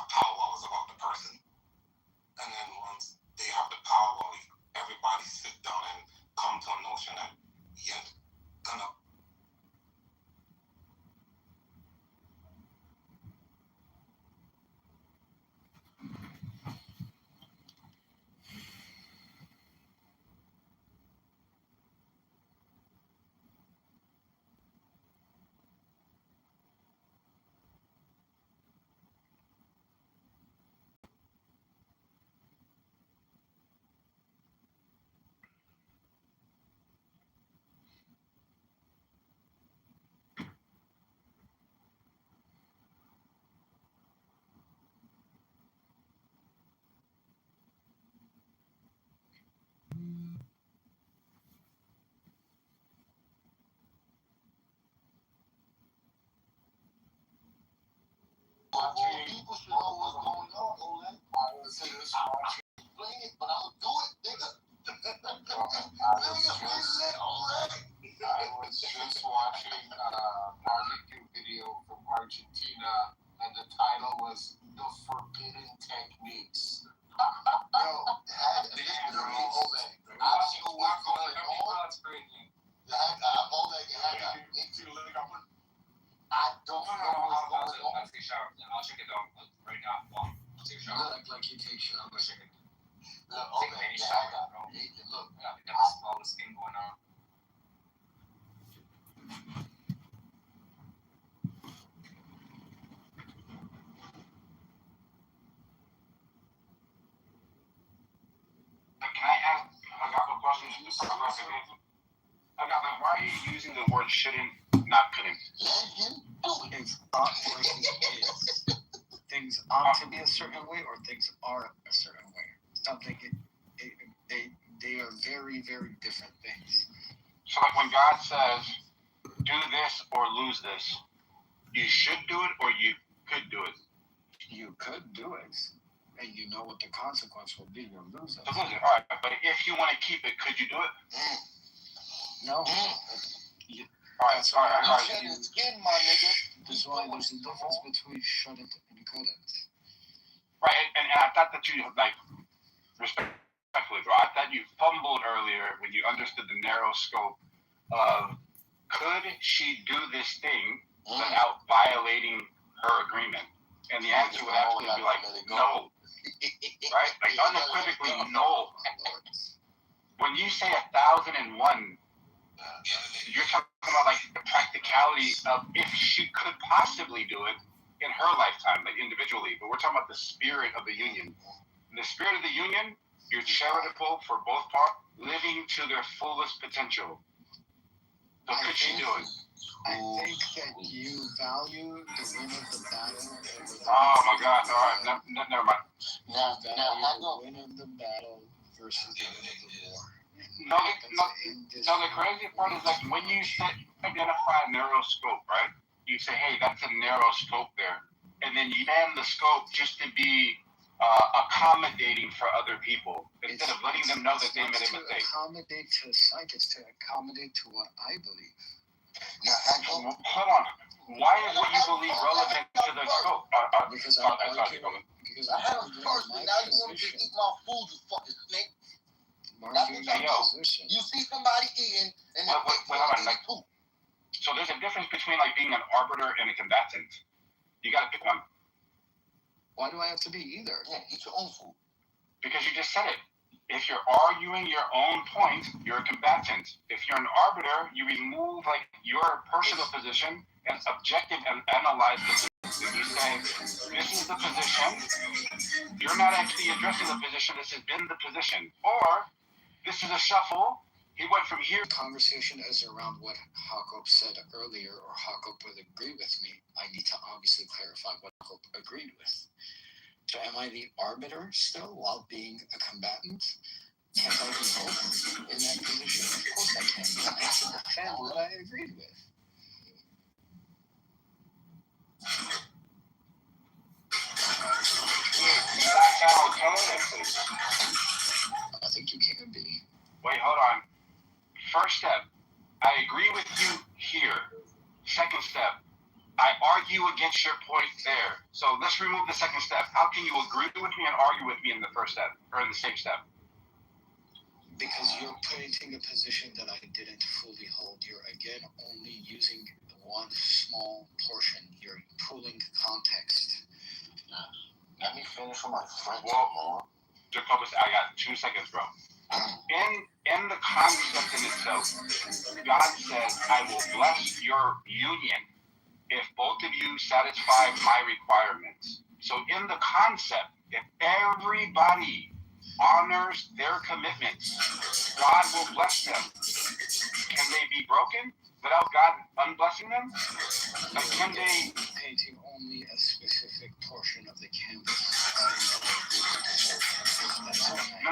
powwow is about the person, and then once they have the powwow, everybody sit down and come to a notion that you're gonna. People should know what's going on, Olin. I would say this. Explain it, but I'll do it, nigga. I was just watching a barbecue video from Argentina, and the title was "The Forbidden Techniques." Yo, I've seen Oleg. That's crazy. Oleg had I don't know what's going on. Let's take a shower. I'll check it out right now. Well, take a shower. Look like you take a shower. I'm gonna check it. Look, take a shower, bro. Look, I got this smallest thing going on. Can I ask a couple of questions? Why are you using the word shitting, not couldn't? It's not like it is. Things ought to be a certain way, or things are a certain way. Something they are very, very different things. So like when God says, do this or lose this, you should do it or you could do it. You could do it, and you know what the consequence will be. You'll lose it. All right, but if you want to keep it, could you do it? No. All right. Skin, my nigga. That's why there's a difference between shouldn't and couldn't. Right, and I thought that you, respectfully, bro, I thought you fumbled earlier when you understood the narrow scope of could she do this thing without violating her agreement? And the answer would absolutely be like, no. Right? Like unequivocally, no. When you say 1,001, you're talking about like the practicality of if she could possibly do it in her lifetime, like individually. But we're talking about the spirit of the union. In the spirit of the union, you're charitable for both parts, living to their fullest potential. So could she do it? I think that you value the win of the battle over the Oh my God! All right, never mind. Now, the win of the battle versus the win of the war. No, the crazy part is like when you identify a narrow scope, right? You say, hey, that's a narrow scope there. And then you expand the scope just to be accommodating for other people instead of letting them know that they made a mistake. To accommodate to psych, it's to accommodate to what I believe. Now, hold on. Why is what you believe relevant to the scope? Because I'm arguing my position. You see somebody in, and so there's a difference between like being an arbiter and a combatant. You got to pick one. Why do I have to be either? Yeah, eat your own food. Because you just said it. If you're arguing your own point, you're a combatant. If you're an arbiter, you remove like your personal position and objective and analyze the position. You say, this is the position. You're not actually addressing the position. This has been the position. Or this is a shuffle. He went from here. The conversation is around what Jacob said earlier, or Jacob would agree with me. I need to obviously clarify what Jacob agreed with. So am I the arbiter still while being a combatant? Can't I be both in that position? Of course I can. I have to defend what I agreed with. I think you can be. Wait, hold on. First step, I agree with you here. Second step, I argue against your point there. So let's remove the second step. How can you agree with me and argue with me in the first step, or in the same step? Because you're painting a position that I didn't fully hold. You're again only using one small portion. You're pulling context. Let me finish with my friend. Well, Jacobus, I got 2 seconds, bro. In the concept in itself, God says, I will bless your union if both of you satisfy my requirements. So in the concept, if everybody honors their commitments, God will bless them. Can they be broken without God unblessing them? Like, can they... Painting only a specific portion of the canvas. No,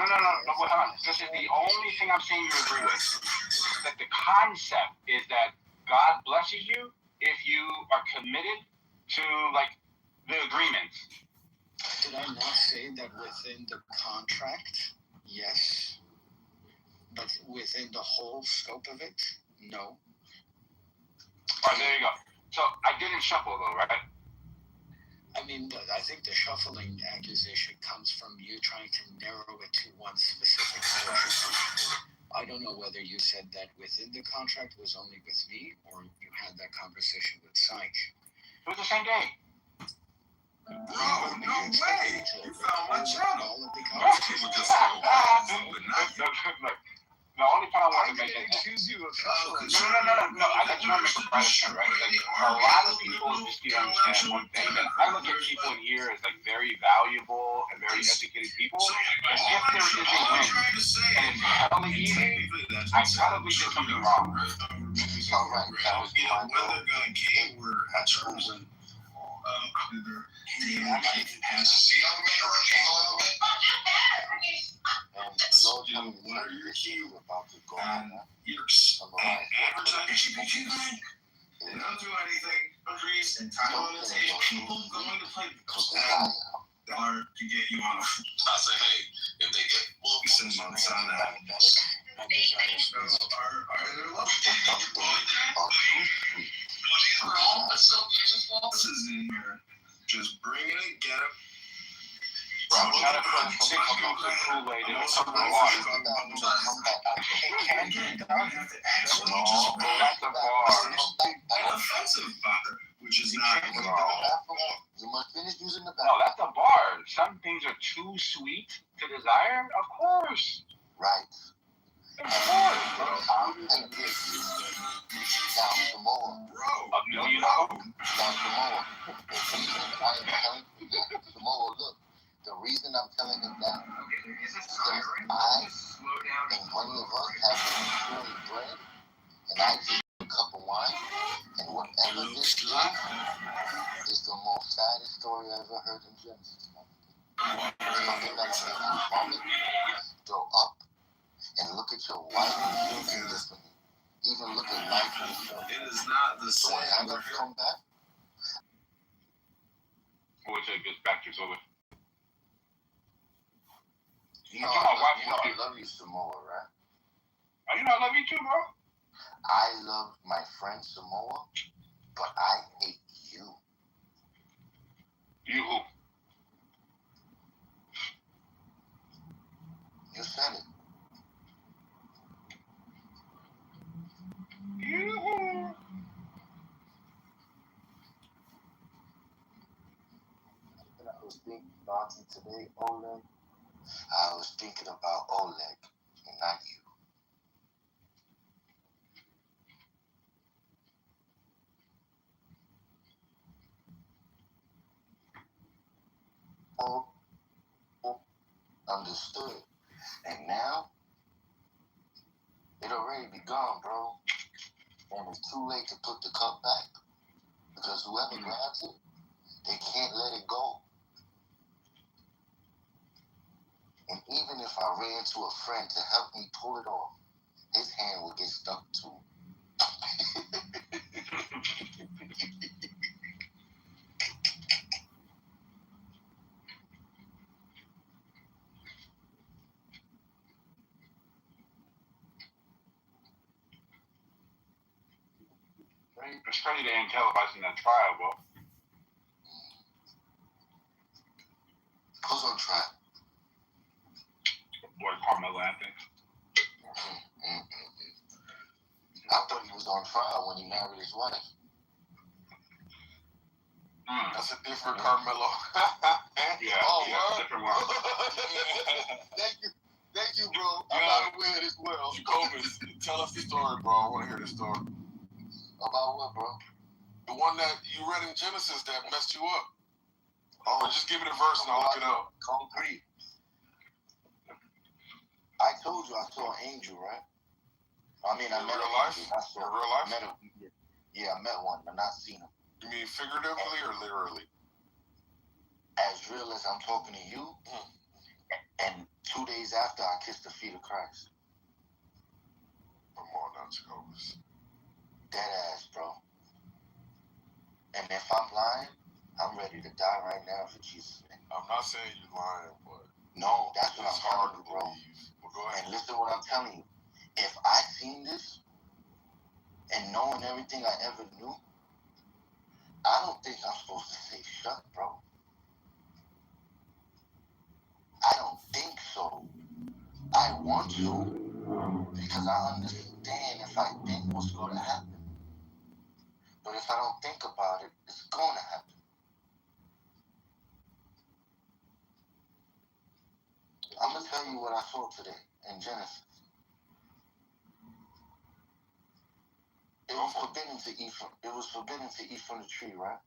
hold on. This is the only thing I'm saying you agree with. That the concept is that God blesses you if you are committed to, like, the agreements. Did I not say that within the contract? Yes. But within the whole scope of it? No. All right, there you go. So I didn't shuffle, though, right? I mean, I think the shuffling accusation comes from you trying to narrow it to one specific portion. I don't know whether you said that within the contract was only with me, or you had that conversation with Psych. It was the same day. Bro, no way! You found my channel. All of the The only point I wanted to make is accuse you of shuffling. No. I just want to make a private point, right? Like, a lot of people just need to understand one thing, that I look at people in here as like very valuable and very educated people. And if there is a win and it's hella easy, I probably did something wrong. That was my keyword terms and what are your keywords about to go on? You're advertising. They don't do anything. Increase and time limitation. People going to play are to get you on. I say, hey, if they get movies on the sound out, this is in here. Just bring it and get it. Bro, we gotta put some Kool-Aid in some water. That's a bar. Offensive bar, which is not. You must finish using the bar. No, that's a bar. Some things are too sweet to desire. Of course. Right. Of course, bro. Now, some more. Bro. $1 million? Now, some more. Some more, look. The reason I'm telling him that is because I and one of us have been doing bread, and I just cup of wine, and whatever this is the most saddest story I ever heard in Genesis. Something that makes you vomit, go up, and look at your wife and children differently. Even look at life differently. It is not the So same. when I come back, which it gets back to so you know I love you, Samoa, right? Oh, you know I love you too, bro. I love my friend Samoa, but I hate you. You who? You said it. You who? I was thinking about you today, Oleg. I was thinking about Oleg, and not you. Oh, understood. And now, it already be gone, bro. And it's too late to put the cup back. Because whoever grabs it, they can't let it go. And even if I ran to a friend to help me pull it off, his hand will get stuck too. It's crazy they ain't televising that trial, bro. Who's on trial? Boy, Carmelo Anthony. I thought he was on trial when he married his wife. That's a different Carmelo. Yeah, different one. Thank you, bro. I'm not aware of this world. Jacobus, tell us the story, bro. I want to hear the story. About what, bro? The one that you read in Genesis that messed you up. Oh, just give me the verse and I'll look it up. Concrete. I told you I saw an angel, right? I mean, I met real life? In real life? I met one, but not seen him. You mean figuratively or literally? As real as I'm talking to you, and 2 days after I kissed the feet of Christ. Come on now, Jacobus. Dead ass, bro. And if I'm lying, I'm ready to die right now for Jesus' name. I'm not saying you're lying, but no, that's what it's I'm hard telling to you, bro. believe. Well, go ahead. And listen to what I'm telling you. If I seen this, and knowing everything I ever knew, I don't think I'm supposed to say shut, bro. I don't think so. I want to, because I understand if I think what's going to happen. But if I don't think about it, it's going to happen. I'm going to tell you what I saw today in Genesis. It was forbidden to eat from. It was forbidden to eat from the tree, right?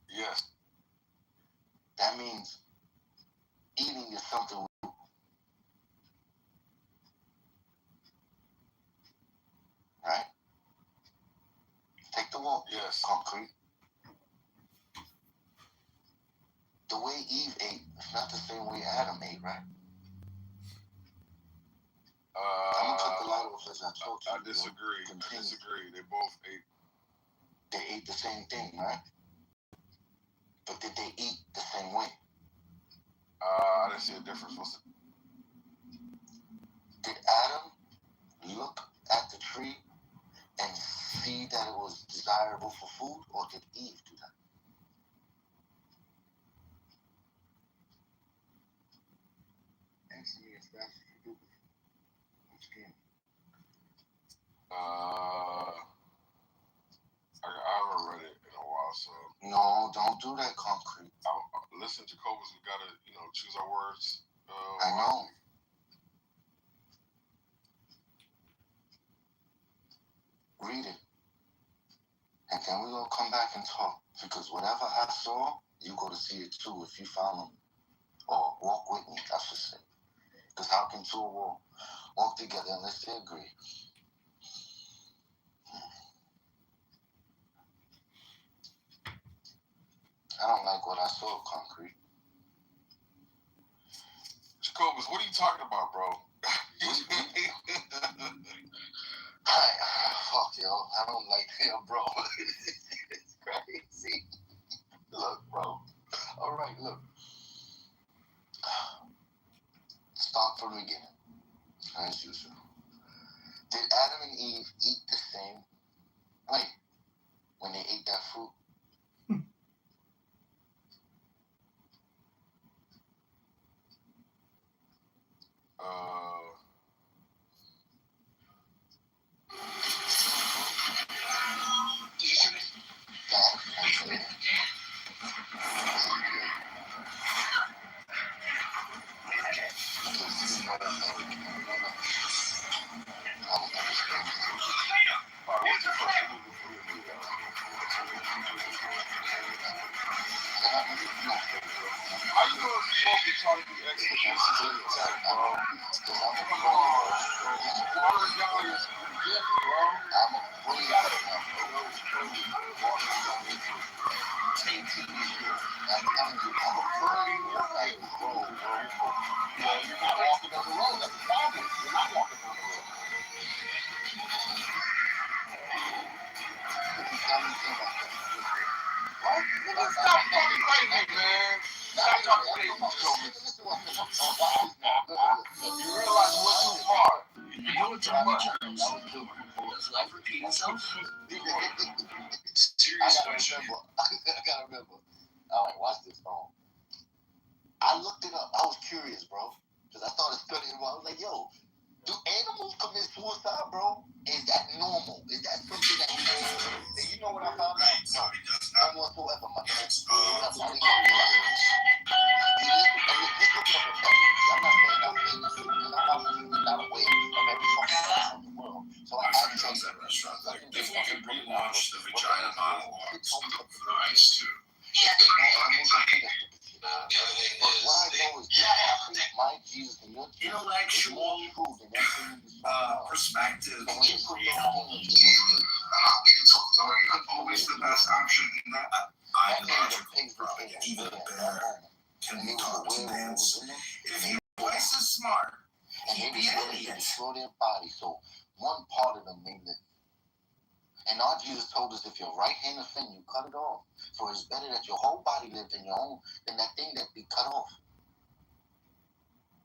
Yes. That means eating is something. Right? Take the walk. Yes. Concrete. The way Eve ate is not the same way Adam ate, right? I'm gonna cut the light off as I talk to you. I disagree. I disagree. They both ate. They ate the same thing, right? But did they eat the same way? I didn't see a difference. Did Adam look at the tree and see that it was desirable for food, or did Eve do that? Answer me as fast as you do. I'm scared. I haven't read it in a while, so. No, don't do that, Concrete. Listen, Jacobus, we gotta, choose our words. I know. Read it. And then we're gonna come back and talk. Because whatever I saw, you go to see it too if you follow me. Or walk with me, I should say. Because how can two walk? walk together unless they agree. I don't like what I saw, Concrete. Jacobus, what are you talking about, bro? Fuck, yo. I don't like him, bro. It's crazy. Look, bro. All right, look. Start from the beginning, as usual. Did Adam and Eve eat the same way when they ate that fruit? How you know it's supposed to try to be expeditious in the attack, bro? Water down is gift, bro. I'm afraid of that, bro. I'm telling you, I'm afraid of that road, bro. Well, you're not walking on the road. That's the problem. You're not walking on the road. What? Nigga, stop talking crazy, man. Stop talking crazy, Jacobus. You realize you went too far. You're doing too much. Does life repeat itself? Serious question. I gotta remember. All right, watch this phone. I looked it up. I was curious, bro, because I started studying. I was like, yo, do animals commit suicide, bro? Is that normal? Is that something that we do? And you know what I found out? No, none whatsoever, my man. I'm not saying I'm obviously not aware of every fucking person in the world. So I asked that restaurant. They fucking relaunched the vagina monologues for the ice, too. Intellectual perspective. Always the best option. Ideological probably. Even a bear can be taught to dance. If you twice as smart, he'd be an idiot. Destroy their body, so one part of them may live. And our Jesus told us, if your right hand offend you, cut it off. For it's better that your whole body lives in your own than that thing that be cut off.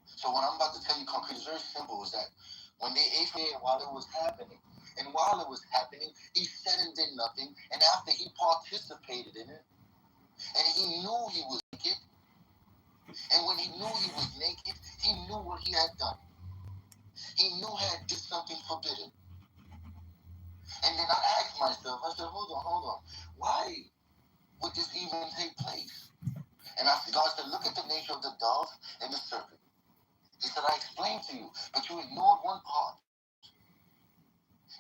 So what I'm about to tell you, Concrete, is very simple, is that when they ate there while it was happening, and while it was happening, he said and did nothing, and after he participated in it, and he knew he was naked, and when he knew he was naked, he knew what he had done. He knew he had did something forbidden. And then I asked myself, I said, hold on, why would this even take place? And God said, look at the nature of the dove and the serpent. He said, I explained to you, but you ignored one part.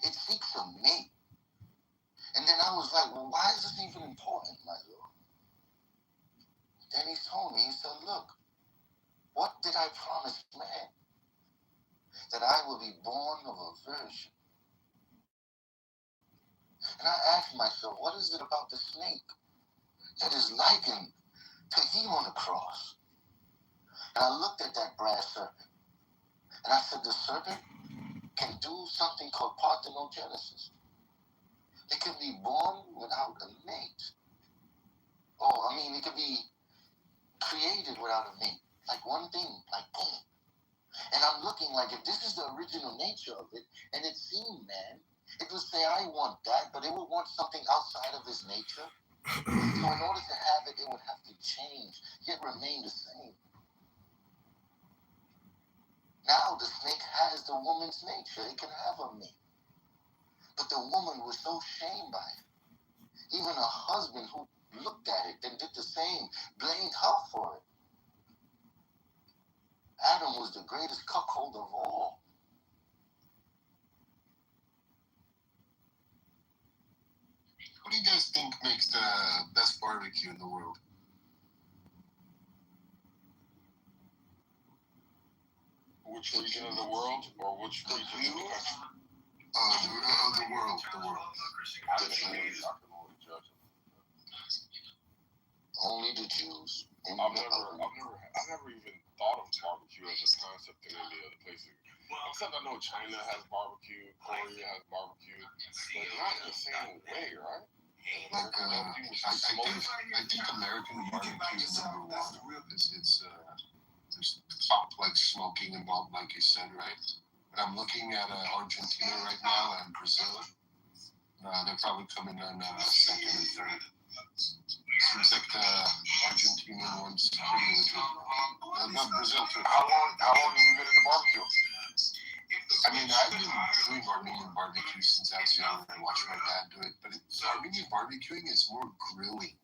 It seeks a mate. And then I was like, well, why is this even important, my Lord? Then he told me, he said, look, what did I promise man? That I will be born of a virgin. And I asked myself, what is it about the snake that is likened to him on the cross? And I looked at that brass serpent, and I said, the serpent can do something called parthenogenesis. It can be born without a mate. It can be created without a mate. Like one thing, like boom. And I'm looking like, if this is the original nature of it, and it seemed man, it would say, I want that, but it would want something outside of his nature. So in order to have it, it would have to change, yet remain the same. Now the snake has the woman's nature. It can have a mate. But the woman was so shamed by it. Even her husband, who looked at it and did the same, blamed her for it. Adam was the greatest cuckold of all. What do you guys think makes the best barbecue in the world? Which region of the world, or which region of the country? The world. The Jews. I can only judge them. Only the Jews. I've never even thought of barbecue as a concept in any other places. Except I know China has barbecue, Korea has barbecue, but not in the same way, right? Like I think American barbecue is number one. It's there's complex smoking involved, like you said, right? I'm looking at Argentina right now and Brazil. They're probably coming on second and third. Seems like the Argentinian one's pretty legit. Not Brazil too. How long have you been in the barbecue? I mean, I've been doing Armenian barbecue since I was young. I watched my dad do it. But Armenian barbecuing is more grilling.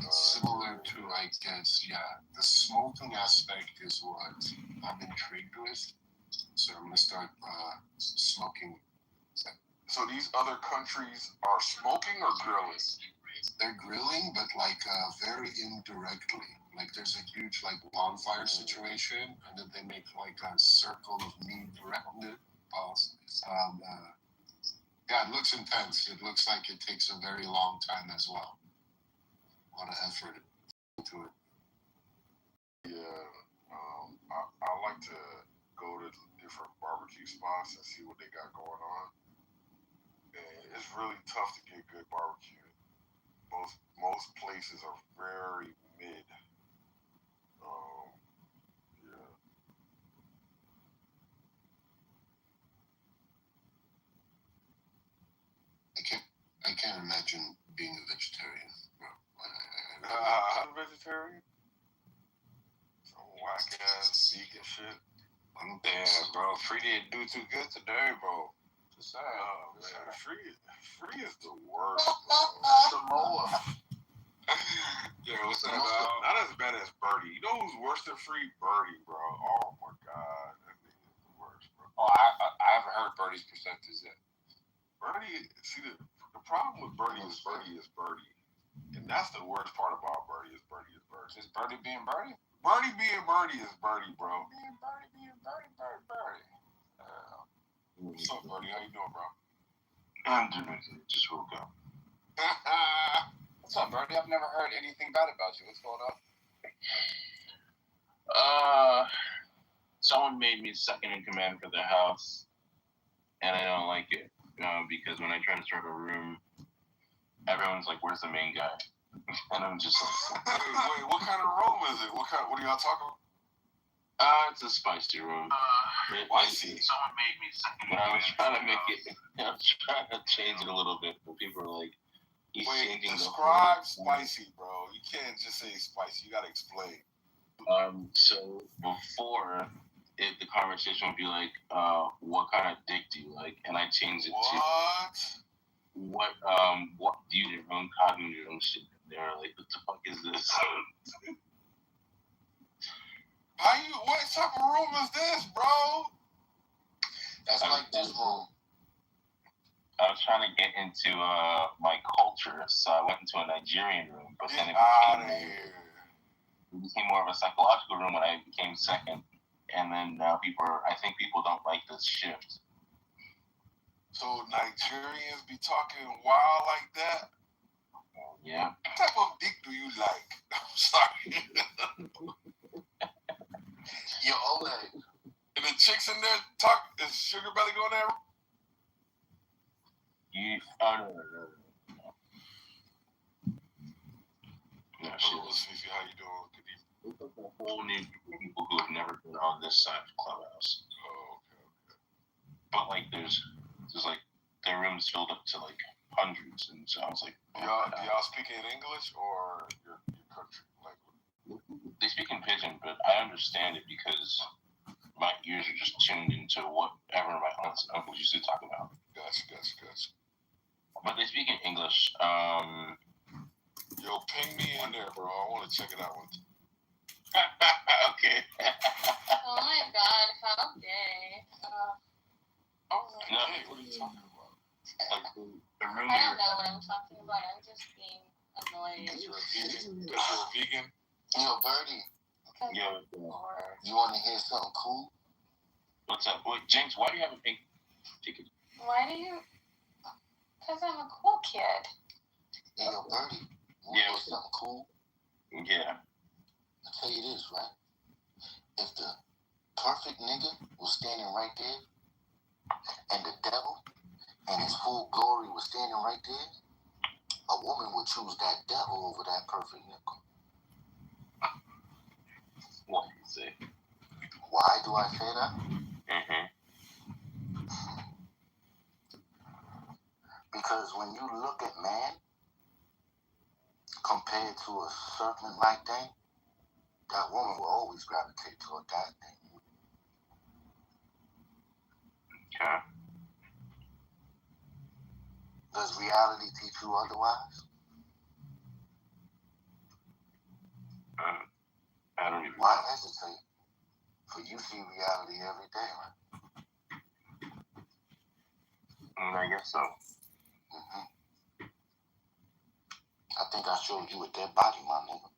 It's similar to, I guess, the smoking aspect is what I'm intrigued with. So I'm going to start smoking. So these other countries are smoking or grilling? They're grilling, but like very indirectly. Like there's a huge like bonfire situation, and then they make like a circle of meat around it. Yeah, it looks intense. It looks like it takes a very long time as well. A lot of effort into it. Yeah, I like to go to different barbecue spots and see what they got going on. And it's really tough to get good barbecue. Most places are very mid. Yeah. I can't imagine being a vegetarian. I'm a vegetarian. Some whack ass vegan shit. Damn, bro. Free didn't do too good today, bro. Just saying. Man, free is the worst. Samoa. Yeah, what's that about? Not as bad as Birdie. You know who's worse than Free? Birdie, bro. Oh my god, that nigga is the worst, bro. Oh, I haven't heard Birdie's percentage yet. Birdie, see the problem with Birdie is Birdie, and that's the worst part about Birdie is Birdie. Is Birdie being Birdie? Birdie being Birdie is Birdie, bro. Being Birdie. What's up, Birdie? How you doing, bro? I'm doing it. Just woke up. What's up, Birdie? I've never heard anything bad about you. What's going on? Someone made me second in command for the house, and I don't like it because when I try to start a room, everyone's like, "Where's the main guy?" And I'm just like, Wait, what kind of room is it? What are y'all talking about? It's a spicy room. Spicy. Someone made me second. But I was trying to make it. I was trying to change it a little bit, but people are like, "He's changing describe spicy, bro. You can't just say spicy. You gotta explain." So before the conversation would be like, "What kind of dick do you like?" And I changed it to what do you do your own cognitive your own shit? And they're like, "What the fuck is this?" What type of room is this, bro? That's like this room. I was trying to get into my culture, so I went into a Nigerian room, but then it became more of a psychological room when I became second. And then now I think people don't like this shift. So Nigerians be talking wild like that? Yeah. What type of dick do you like? I'm sorry. Yo, Ole. And the chicks in there talk, is Sugar Belly going there? No. No, Fifi, how you doing? Good evening. It's like a whole new people who have never been on this side of Clubhouse. Oh, okay. But like there's like their rooms filled up to like hundreds, and so I was like, do y'all speak in English or your country language? They speak in Pidgin, but I understand it because my ears are just tuned into whatever my aunts and uncles used to talk about. Gotcha. But they speak in English. Yo, ping me in there, bro. I want to check it out with you. Okay. Oh my god, how gay. No, what are you talking about? Like the room I don't know what I'm talking about. I'm just being annoyed. Because you're a vegan? Yo, Birdie. Yeah. You want to hear something cool? What's up? Wait, James, why do you have a pink ticket? Why do you? Because I'm a cool kid. Hey, yo, Birdie. You want to hear something cool? Yeah. I'll tell you this, right? If the perfect nigga was standing right there, and the devil and his full glory was standing right there, a woman would choose that devil over that perfect nigga. What do you say? Why do I say that? Mm-hmm. Because when you look at man compared to a serpent-like thing, that woman will always gravitate toward that thing. Okay. Does reality teach you otherwise? I don't even Why know. hesitate? For you see reality every day, right? I guess so. Mm-hmm. I think I showed you a dead body, my nigga.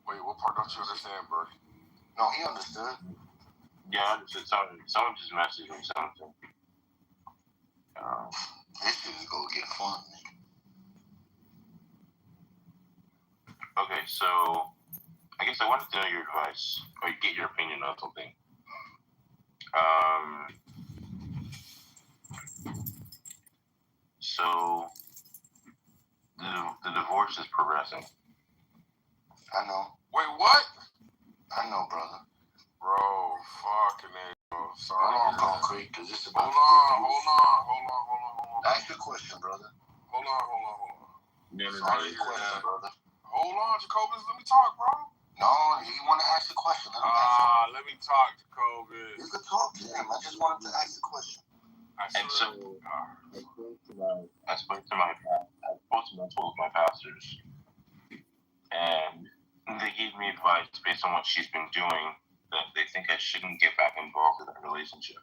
Wait, what part don't you understand, Birdie? No, he understood. Yeah, I understood something. Someone just messaged me something. This shit is gonna get fun, nigga. Okay, so I guess I wanted to know your advice or get your opinion on something. So the divorce is progressing. I know. Wait, what? I know, brother. Bro, fucking it. Oh, sorry. Hold on, concrete, because this is about Hold on. Ask the question, brother. Hold on. Sorry, the question, brother. Hold on, Jacobus, let me talk, bro. No, if you want to ask the question, let me talk, Jacobus. You can talk to him. I just wanted to ask the question. And so I spoke to my pastors, and they gave me advice based on what she's been doing that they think I shouldn't get back involved in that relationship.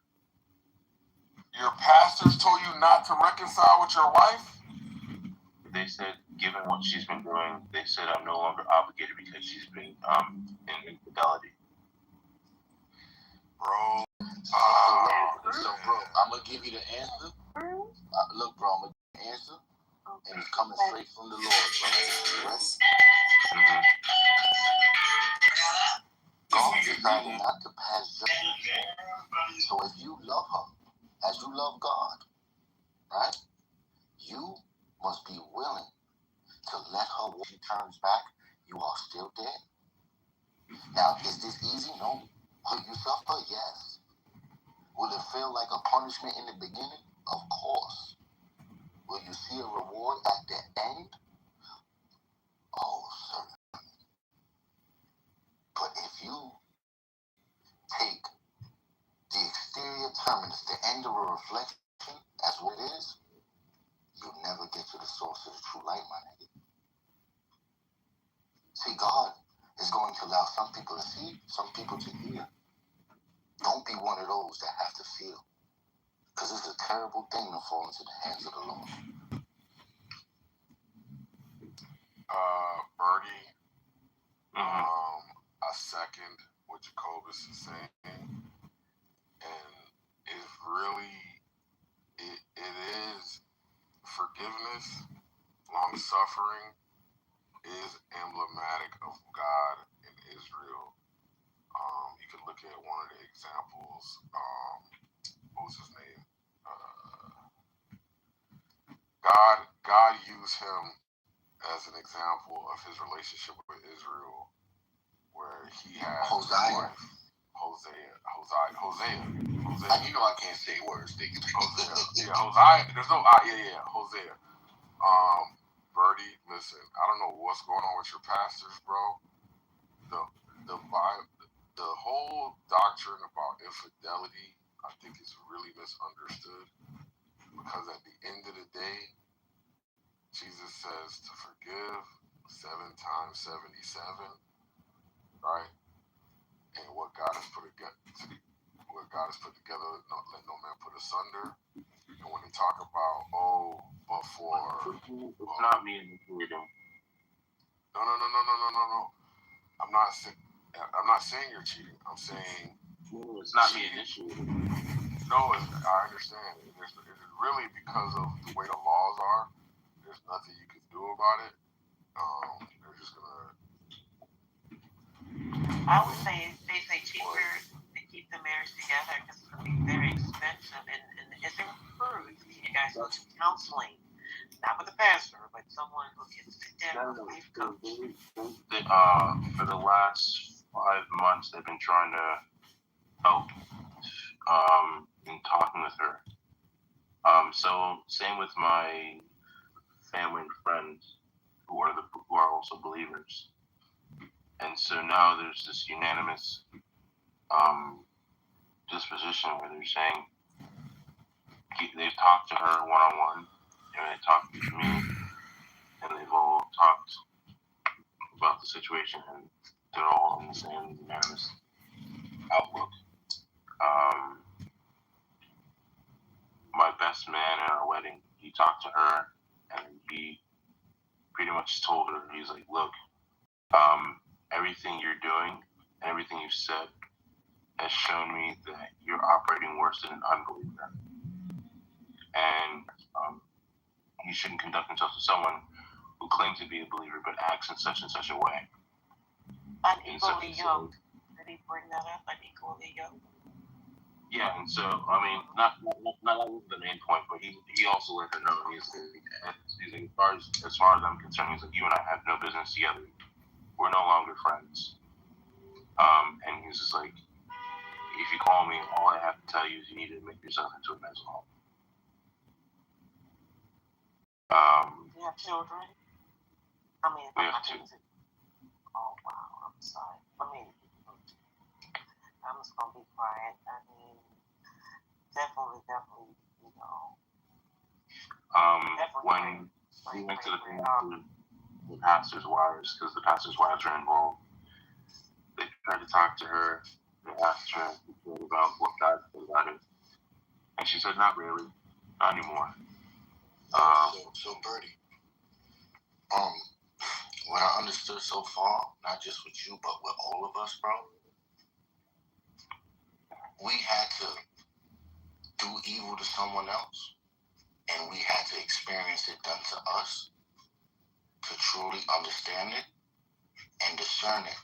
Your pastors told you not to reconcile with your wife? They said, given what she's been doing, they said I'm no longer obligated because she's been in infidelity. Bro. So, bro, I'm going to give you the answer. Look, bro, I'm going to give you the answer. And it's coming straight from the Lord, bro. You ready? Mm-hmm. God decided not to pass judgment. So if you love her as you love God, right, you must be willing to let her, when she turns back, you are still dead. Now, is this easy? No. Will you suffer? Yes. Will it feel like a punishment in the beginning? Of course. Will you see a reward at the end? Oh, certainly. But if you take the exterior terminus, the end of a reflection, as what it is, you'll never get to the source of the true light, my nigga. See, God is going to allow some people to see, some people to hear. Don't be one of those that have to feel. Because it's a terrible thing to fall into the hands of the Lord. Birdie, I second what Jacobus is saying. And it's really, it is forgiveness, long suffering is emblematic of God in Israel. You can look at one of the examples. What was his name? God used him as an example of his relationship with Israel, where he had Hosea. You know I can't say words, nigga. Hosea. Hosea. There's no Hosea. Birdie, listen, I don't know what's going on with your pastors, bro. The Bible, the whole doctrine about infidelity, I think is really misunderstood. Because at the end of the day, Jesus says to forgive 7 times 77, right? And what God has put together, let no man put asunder. And And when they talk about, oh, but for it's not me initiating. No. I'm not saying you're cheating. I'm saying it's not me initiating. No, I understand. It's really because of the way the laws are. There's nothing you can do about it. They're just gonna. I would say it's basically cheaper to keep the marriage together because it's gonna be very expensive and it's improved. You guys go to counseling, not with a pastor, but someone who can sit down with a life coach. For the last 5 months, they've been trying to help in talking with her. So same with my family and friends who are also believers. And so now there's this unanimous disposition where they're saying they've talked to her one-on-one, and they talked to me, and they've all talked about the situation, and they're all in the same unanimous outlook. My best man at our wedding, he talked to her, and he pretty much told her, he's like, look, everything you're doing and everything you've said has shown me that you're operating worse than an unbeliever. And you shouldn't conduct yourself to someone who claims to be a believer but acts in such and such a way. Unequally yoked. Did he bring that up? Unequally yoked? Yeah, and so, I mean, not the main point, but he also let her know, he's like, as far as I'm concerned, he's like, you and I have no business together. We're no longer friends. And he's just like, if you call me, all I have to tell you is you need to make yourself into a mental home. Do you have children? I mean, we have 2. Oh, wow, I'm sorry. I'm just going to be quiet. I mean, definitely, you know. When we went to the pastor's wives, because the pastor's wives are involved, they tried to talk to her. They asked her about what God said about it. And she said, not really. Not anymore. So Birdie, what I understood so far, not just with you, but with all of us, bro, we had to do evil to someone else, and we had to experience it done to us to truly understand it and discern it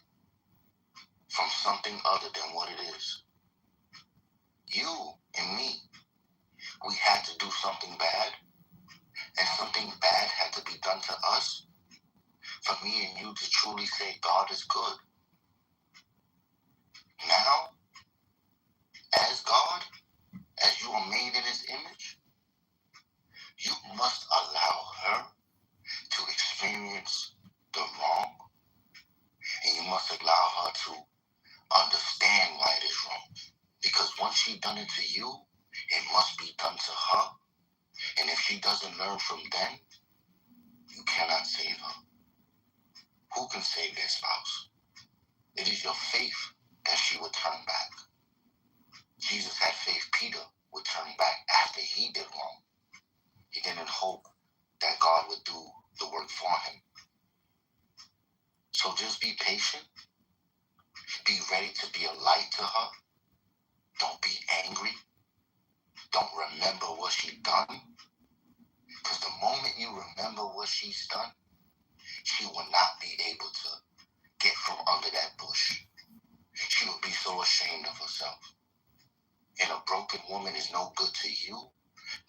from something other than what it is. You and me, we had to do something bad, and something bad had to be done to us for me and you to truly say God is good. Now, as God, as you are made in His image, you must allow her to experience the wrong, and you must allow her to understand why it is wrong. Because once she done it to you, it must be done to her. And if she doesn't learn from then, you cannot save her. Who can save their spouse? It is your faith that she would turn back. Jesus had faith Peter would turn back after he did wrong. He didn't hope that God would do the work for him. So just be patient. Be ready to be a light to her. Don't be angry. Don't remember what she's done. Because the moment you remember what she's done, she will not be able to get from under that bush. She will be so ashamed of herself. And a broken woman is no good to you,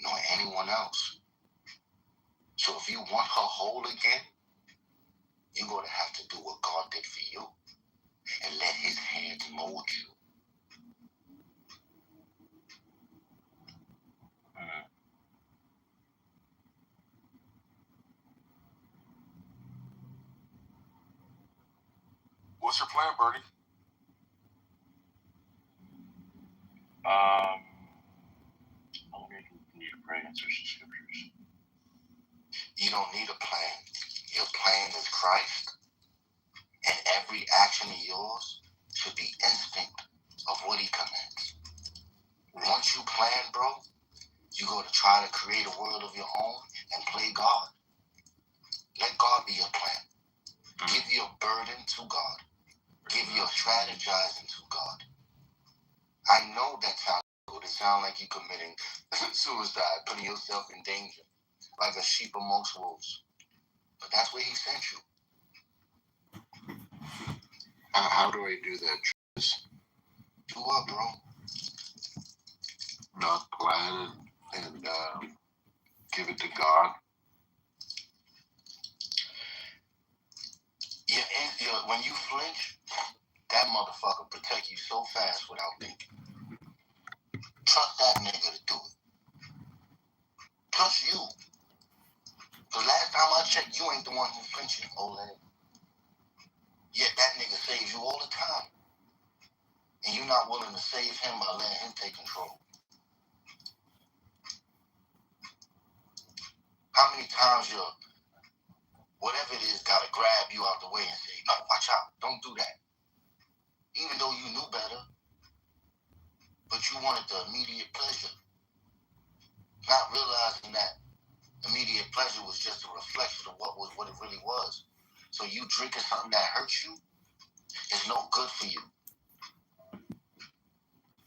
nor anyone else. So if you want her whole again, you're going to have to do what God did for you and let His hands mold you. What's your plan, Birdie? I wonder if you need to pray and search the scriptures. You don't need a plan. Your plan is Christ, and every action of yours should be instinct of what He commands. Once you plan, bro, You go to try to create a world of your own and play God. Let God be your plan. Give your burden to God. Give your strategizing to God. I know that sounds good. It sounds like you're committing suicide, putting yourself in danger, like a sheep amongst wolves. But that's where he sent you. How do I do that? Do what, bro? Not plan and give it to God. When you flinch, that motherfucker protect you so fast without thinking. Trust that nigga to do it. Trust you. Because last time I checked, you ain't the one who flinching, Olay. Yet that nigga saves you all the time. And you're not willing to save him by letting him take control. How many times whatever it is, gotta grab you out the way and say, no, watch out, don't do that. Even though you knew better, but you wanted the immediate pleasure. Not realizing that immediate pleasure was just a reflection of what it really was. So you drinking something that hurts you is no good for you.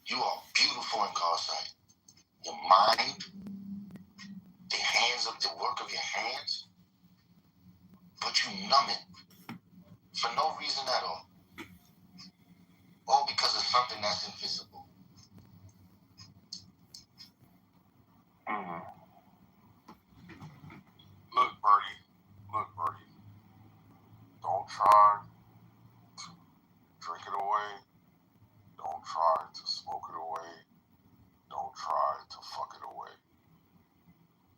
You are beautiful in God's sight. Your mind, the work of your hands, but you numb it for no reason at all. All because of something that's invisible. Look, Birdie, don't try to drink it away. Don't try to smoke it away. Don't try to fuck it away.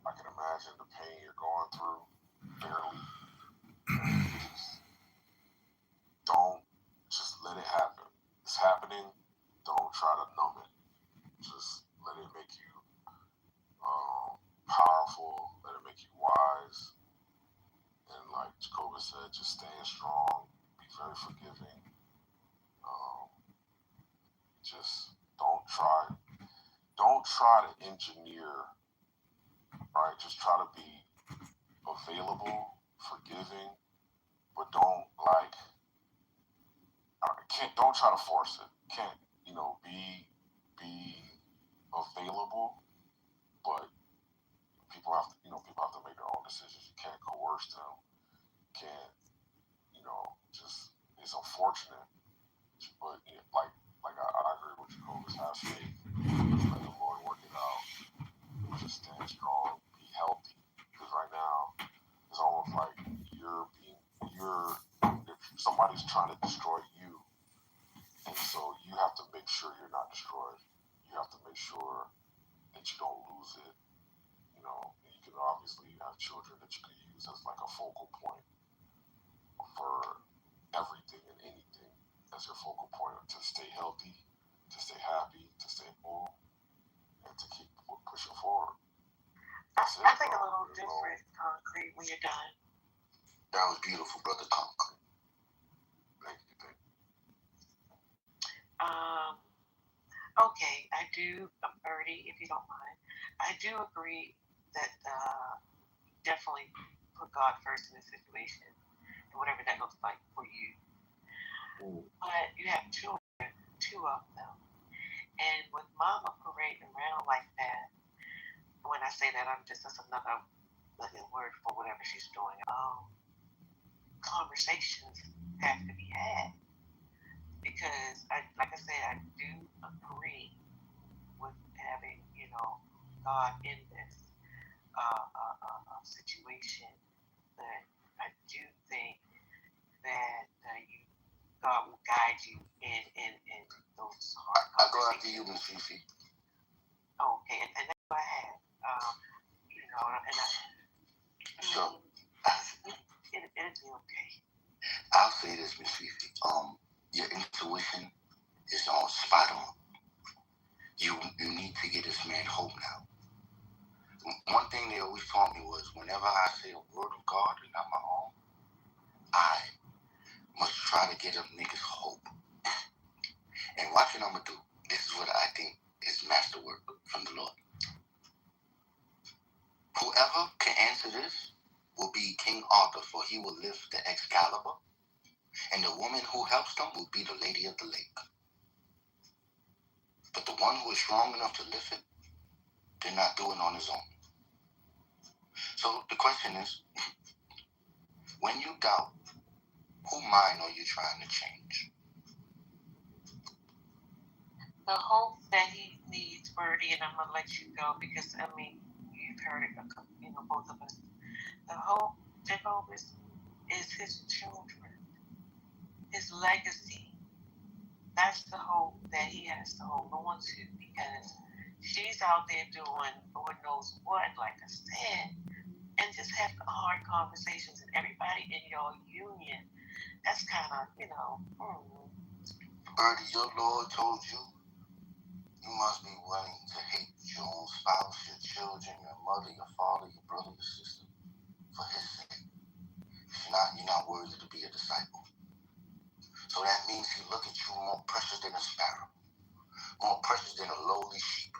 I can imagine the pain you're going through. Barely. Don't just let it happen. It's happening. Don't try to numb it. Just let it make you powerful. Let it make you wise. And like Jacoba said, just stand strong. Be very forgiving. Just don't try to engineer, right? Just try to be available, forgiving, but don't try to force it. Can't, be available, but people have to make their own decisions. You can't coerce them. Can't, just, it's unfortunate, but I agree with you, Cobus. Have faith. Let the Lord work it out. Just stand strong. Be healthy. Because right now, it's almost like somebody's trying to destroy you. And so you have to make sure you're not destroyed. You have to make sure that you don't lose it. And you can obviously have children that you can use as like a focal point for everything and anything as your focal point to stay healthy, to stay happy, to stay full, and to keep pushing forward. I think a little different, Concrete, when you're done. That was beautiful, Brother Concrete. Thank you. Okay, I do, Birdie, if you don't mind, I do agree that definitely put God first in the situation, and whatever that looks like for you. But you have two of them, and with Mama parading around like that, when I say that, that's another word for whatever she's doing. Conversations have to be had. Because, like I said, I do agree with having, God in this situation. But I do think that God will guide you in those hard conversations. I'll go after you, Miss Fifi. Okay, and that's what I have. So, it'll be okay. I'll say this, Miss Fifi. Your intuition is on spot on. You need to get this man hope now. One thing they always taught me was whenever I say a word of God and not my own, I must try to get them niggas hope. And watch what I'm gonna do. This is what I think is masterwork from the Lord. Whoever can answer this will be King Arthur, for he will lift the Excalibur, and the woman who helps them will be the Lady of the Lake. But the one who is strong enough to lift it did not do it on his own. So the question is, when you doubt, whose mind are you trying to change? The hope that he needs, Birdie, and I'm gonna let you go because I mean you've heard it, both of us. The hope Jacob is his children, his legacy. That's the hope that he has to hold on to because she's out there doing Lord knows what, like I said, and just having hard conversations, and everybody in your union. That's kind of, Birdie, your Lord told you you must be willing to hate your own spouse, your children, your mother, your father, your brother, your sister, for his sake. If not, you're not worthy to be a disciple. So that means he look at you more precious than a sparrow, more precious than a lowly sheep.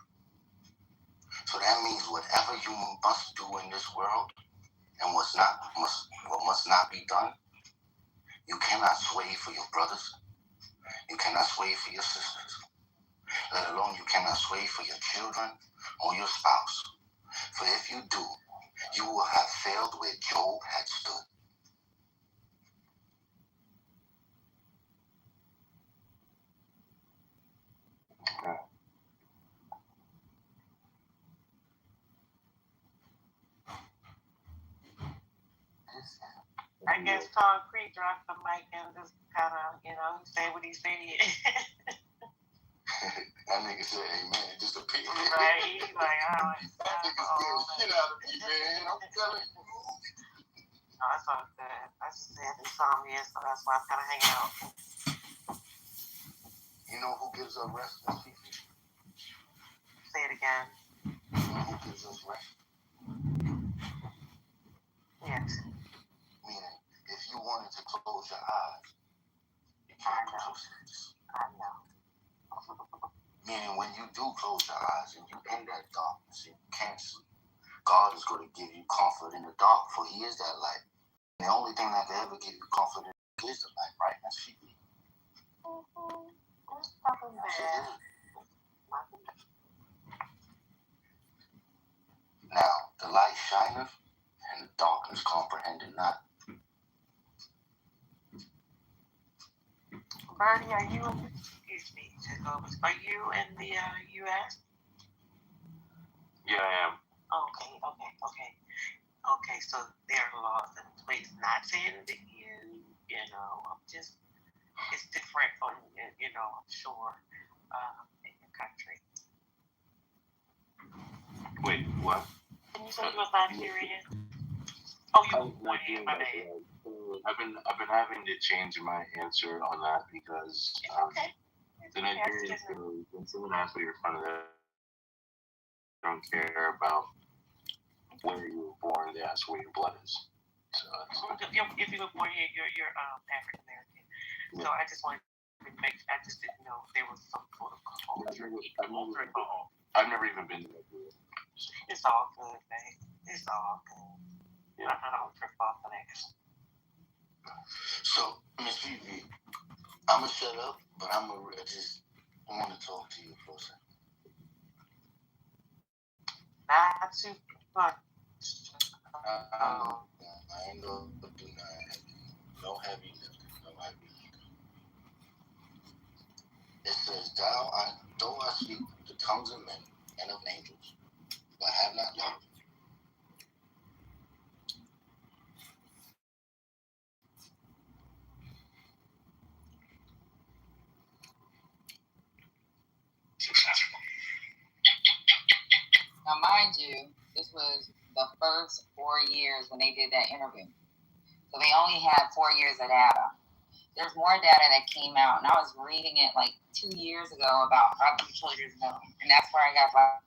So that means whatever you must do in this world and what must not be done, you cannot sway for your brothers, you cannot sway for your sisters, let alone you cannot sway for your children or your spouse. For if you do, you will have failed where Job had stood. I guess Concrete dropped the mic and just kind of, say what he said. That nigga said amen, just a pig. Right, he's like, oh, that nigga scared shit out of me, man. I'm telling you. No, that's all good. I just had insomnia, so that's why I'm kind of hanging out. You know who gives us rest, Miss Fifi? Say it again. You know who gives us rest? Yes. Meaning, if you wanted to close your eyes, you can't close your eyes. I know. Meaning, when you do close your eyes and you're in that darkness and you can't sleep, God is going to give you comfort in the dark, for he is that light. And the only thing that can ever give you comfort is the light, right? That's Fifi. There's nothing bad. Now, the light shineth, and the darkness comprehended not. Birdie, are you in the U.S.? Yeah, I am. Okay, so there are laws in place. Not saying that it's different on, I'm sure, in your country. Wait, what? Can you say you was Nigerian? Oh, you were born here, my bad. I've been having to change my answer on that because the Nigerians, when someone asks what you're from, they don't care about where you were born. They ask where your blood is. So if you were born here, you're African American. Yeah. So I just wanted to I just didn't know if there was some sort of culture. I've never even been to Nigeria. It's all good, man. It's all good. Yeah. I don't trip off the next. So, Miss Vivi, I'm going to shut up, but I want to talk to you for a second. Not too much. I ain't going to do nothing. No heavy lifting. It says, though I speak the tongues of men and of angels, but have not love. Now, mind you, this was the first 4 years when they did that interview. So they only had 4 years of data. There's more data that came out, and I was reading it like 2 years ago about how the children know. And that's where I got like,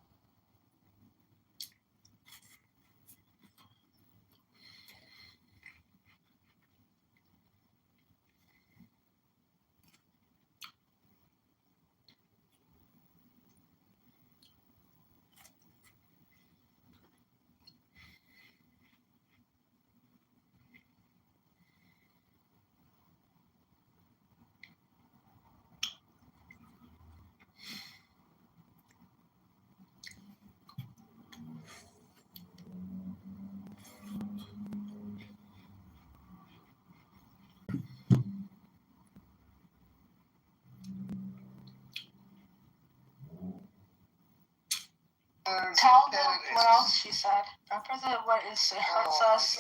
terrorists. What else she said? Represent what is it hurts us.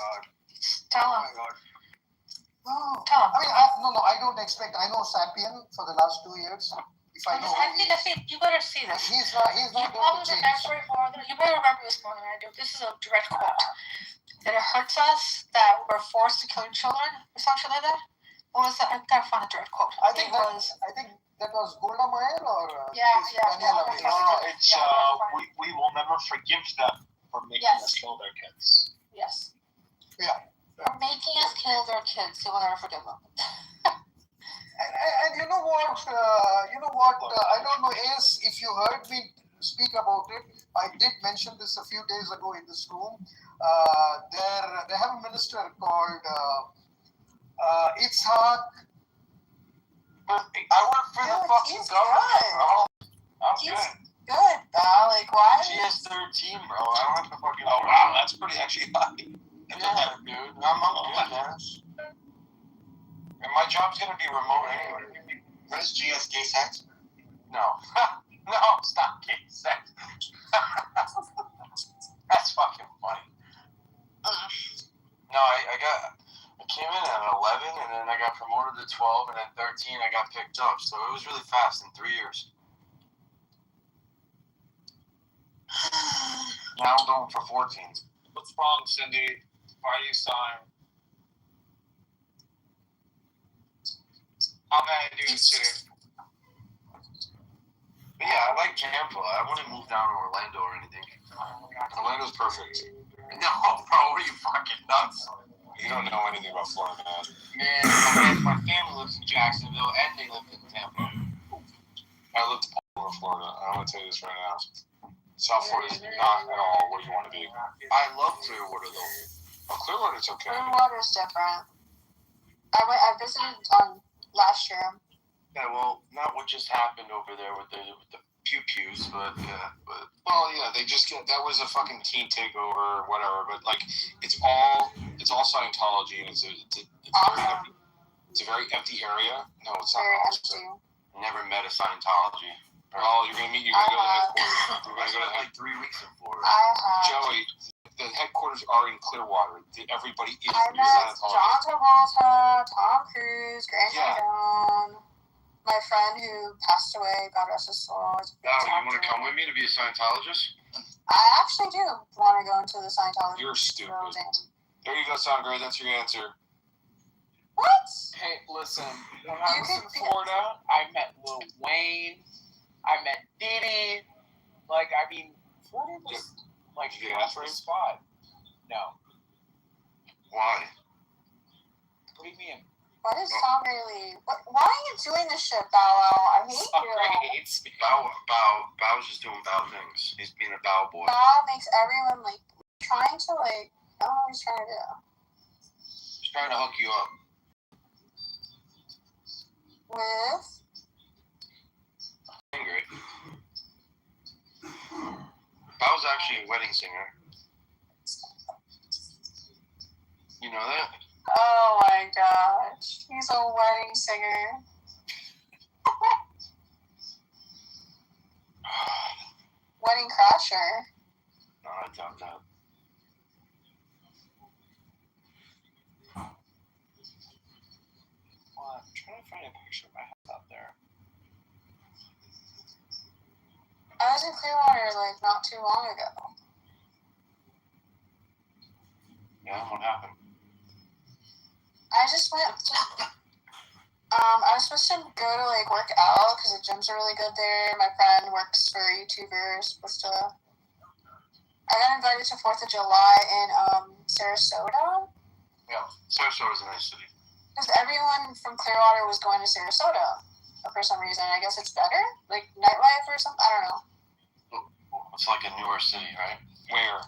Tell Oh him. my God. No. Tell him. I don't expect. I know Sapien for the last 2 years. If I know. You better see this. He's not You going probably to change. remember more than you better remember this more than I do. This is a direct quote. That it hurts us that we're forced to kill children or something like that. What was that? I gotta find a direct quote. I think that was Golda Meir or Daniela. It's we will never forgive them for making us kill their kids. Yes. Yeah. For making us kill their kids, they will never forgive them. And you know what? I don't know if you heard me speak about it. I did mention this a few days ago in this room. They have a minister called Itzhak. I work for the fucking government, bro. I'm good, like why? She has 13, bro. I don't have to fucking. Oh wow, that's pretty actually high. Yeah, dude. I'm good, man. And my job's gonna be remote anyway. What is GS gay sex? No. No, stop gay sex. That's fucking funny. No, I came in at 11, and then I got promoted to 12, and then 13 I got picked up. So it was really fast in 3 years. Now I'm going for 14. What's wrong, Cindy? Why are you sighing? How mad do you today? But yeah, I like Tampa. I wouldn't move down to Orlando or anything. Orlando's perfect. No, bro, are you fucking nuts? You don't know anything about Florida, man. Man, my family lives in Jacksonville, and they live in Tampa. I lived in Florida. I'm going to tell you this right now. South Florida is not at all where you want to be. I love Clearwater, though. Oh, Clearwater's okay. Clearwater's different. I visited last year. Yeah, well, not what just happened over there with the pew-pews, but Well, yeah, that was a fucking team takeover or whatever, but like it's all Scientology, and it's a very empty area. No, it's not. Very empty. Never met a Scientology. Well, you're gonna go to the headquarters. You're gonna go to like 3 weeks in Florida. Joey, the headquarters are in Clearwater. Everybody is I met John Travolta, Tom Cruise, Grant Cardone. My friend who passed away, God rest his soul. You want to come with me to be a Scientologist? I actually do want to go into the Scientology. You're stupid. There you go, Sangre. That's your answer. What? Hey, listen. When I was in Florida, I met Lil Wayne. I met Diddy. Florida was the spot. No. Why? What do you mean? What is Sangre Lee? Why are you doing this shit, Bow Wow? I hate you. Bow's just doing Bow things. He's being a Bow boy. Bow makes everyone trying to I don't know what he's trying to do. He's trying to hook you up. With? Angry. Bow's actually a wedding singer. You know that? Oh my gosh. He's a wedding singer. Wedding crasher. No, I doubt that. Well, I'm trying to find a picture of my house out there. I was in Clearwater not too long ago. Yeah, what happened? I just went to, I was supposed to go to work out because the gyms are really good there. My friend works for YouTubers. I got invited to 4th of July in Sarasota. Yeah, Sarasota's a nice city. Because everyone from Clearwater was going to Sarasota for some reason. I guess it's better, nightlife or something. I don't know. It's like a newer city, right? Where?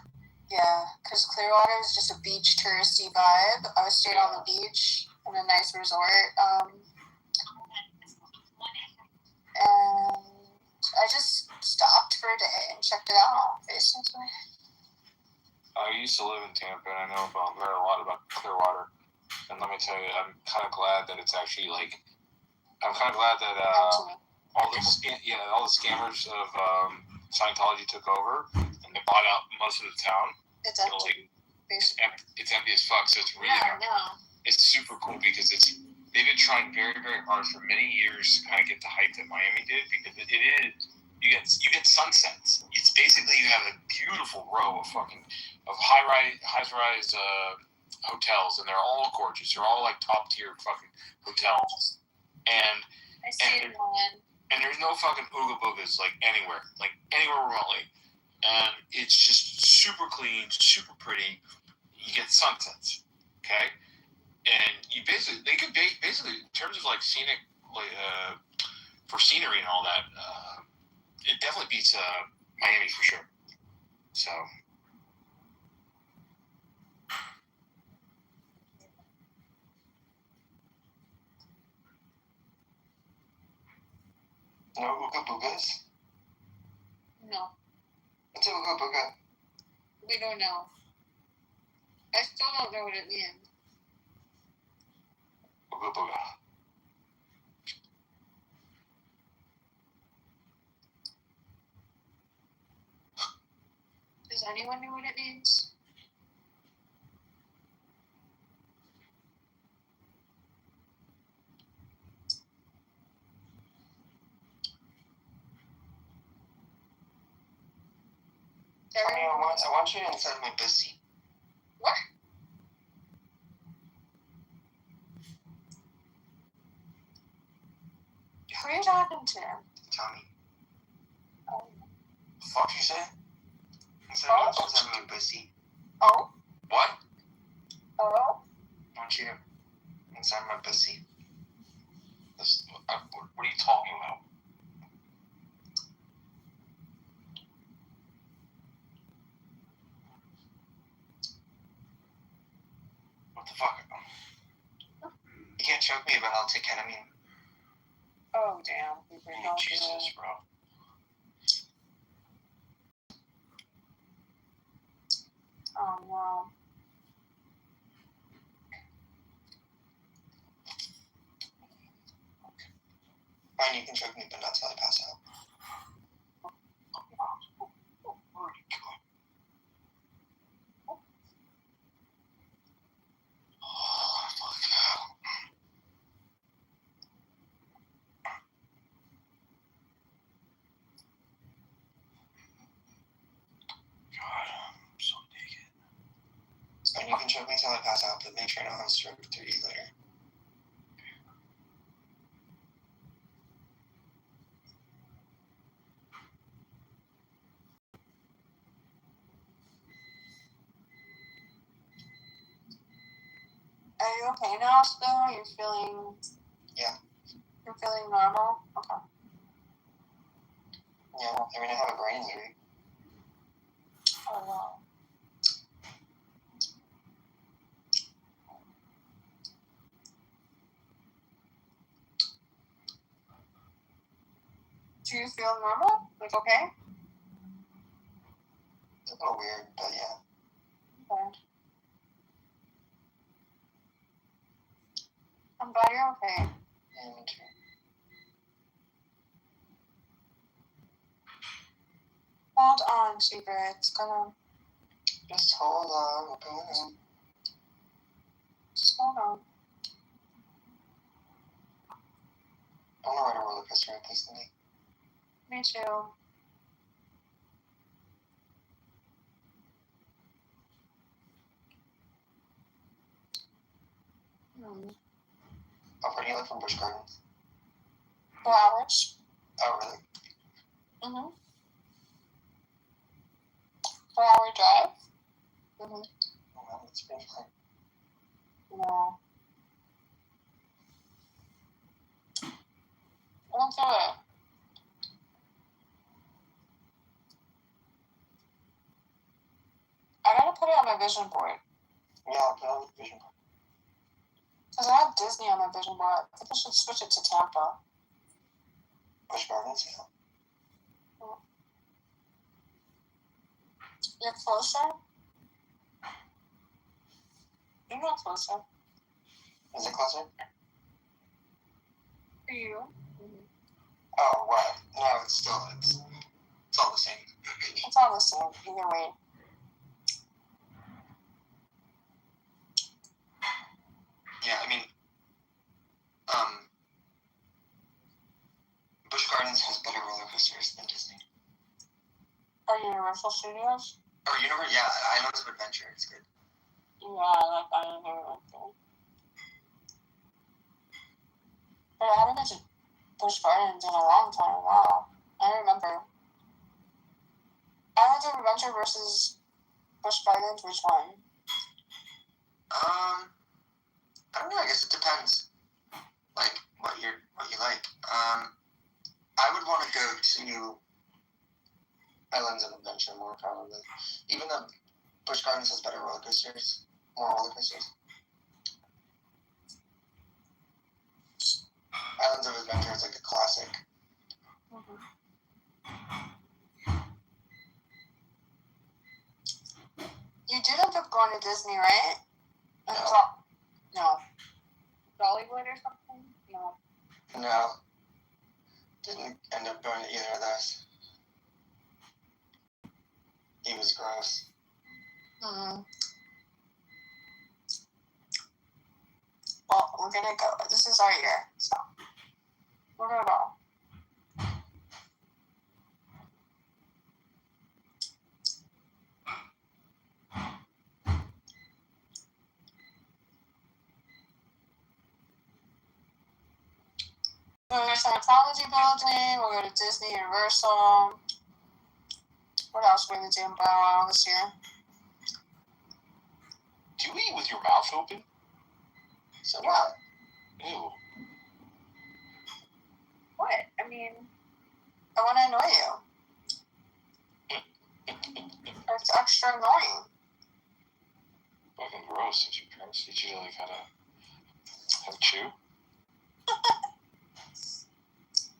Yeah, because Clearwater is just a beach touristy vibe. I was staying on the beach in a nice resort. And I just stopped for a day and checked it out, basically. I used to live in Tampa, and I know a lot about Clearwater. And let me tell you, I'm kind of glad that it's actually I'm kind of glad that all the scammers of Scientology took over, and They bought out most of the town. It's So, empty. like, it's empty as fuck. So it's really it's super cool because they've been trying very, very hard for many years to kind of get the hype that Miami did, because it is you get sunsets. It's basically you have a beautiful row of high rise hotels, and they're all gorgeous. They're all like top tier fucking hotels, and I see one. And there's no fucking ooga boogas like anywhere remotely, and it's just super clean, super pretty. You get sunsets, okay, and they could basically in terms of like scenic, like for scenery and all that, it definitely beats Miami for sure. So. No ooga boogas? No. What's a ooga booga? We don't know. I still don't know what it means. Ooga booga. Does anyone know what it means? I want you inside my pussy. What? Who are you talking to? Tommy. Oh. The fuck you say? Inside my pussy. Oh? What? Oh? I want you inside my pussy. What are you talking about? What the fuck? You can't choke me, but I'll take ketamine. Oh, damn. Jesus, bro. Oh, no. Fine, you can choke me, but not till I pass out. And you can choke me till I pass out, but make sure I don't have a stroke 3 days later. Are you okay now still? You're feeling... Yeah. You're feeling normal? Okay. Yeah, I mean, I have a brain injury. Oh, wow. Do you feel normal? Like, okay? It's a little weird, but yeah. Okay. I'm glad you're okay. Yeah, me too. Hold on, secrets. Come on. Just hold on, we're going in. Just hold on. I want to ride a roller coaster at this thing. Me too. How far do you live from Busch Gardens? 4 hours. Oh, really? Mm-hmm. 4-hour drive. Mm-hmm. Oh, wow, that's pretty far. No. I don't feel it. I gotta put it on my vision board. Yeah, I'll put it on the vision board. Because I have Disney on my vision board. I think I should switch it to Tampa. Busch Gardens, yeah. You're closer? You're not closer. Is it closer? For you? Oh, what? No, it's It's all the same. It's all the same, either way. Yeah, I mean, Busch Gardens has better roller coasters than Disney. Or Universal Studios? Or Universal, yeah, Islands of Adventure, it's good. Yeah, I like Islands of Adventure. But I haven't been to Busch Gardens in a long time. Wow. I remember. Islands of Adventure versus Busch Gardens, which one? I don't know, I guess it depends. Like, what you like. I would want to go to Islands of Adventure more, probably. Even though Busch Gardens has better roller coasters. More roller coasters. Islands of Adventure is like a classic. Mm-hmm. You did end up going to Disney, right? No. Dollywood or something? No. No. Didn't end up going to either of those. He was gross. Mm-hmm. Well, we're gonna go. This is our year, so we're gonna go. We'll go to Scientology building. We'll go to Disney, Universal. What else we're gonna do in Bow this year? Do you eat with your mouth open? So what? Ew. What? I mean, I want to annoy you. It's extra annoying. Fucking gross. Did your parents teach you like how to chew?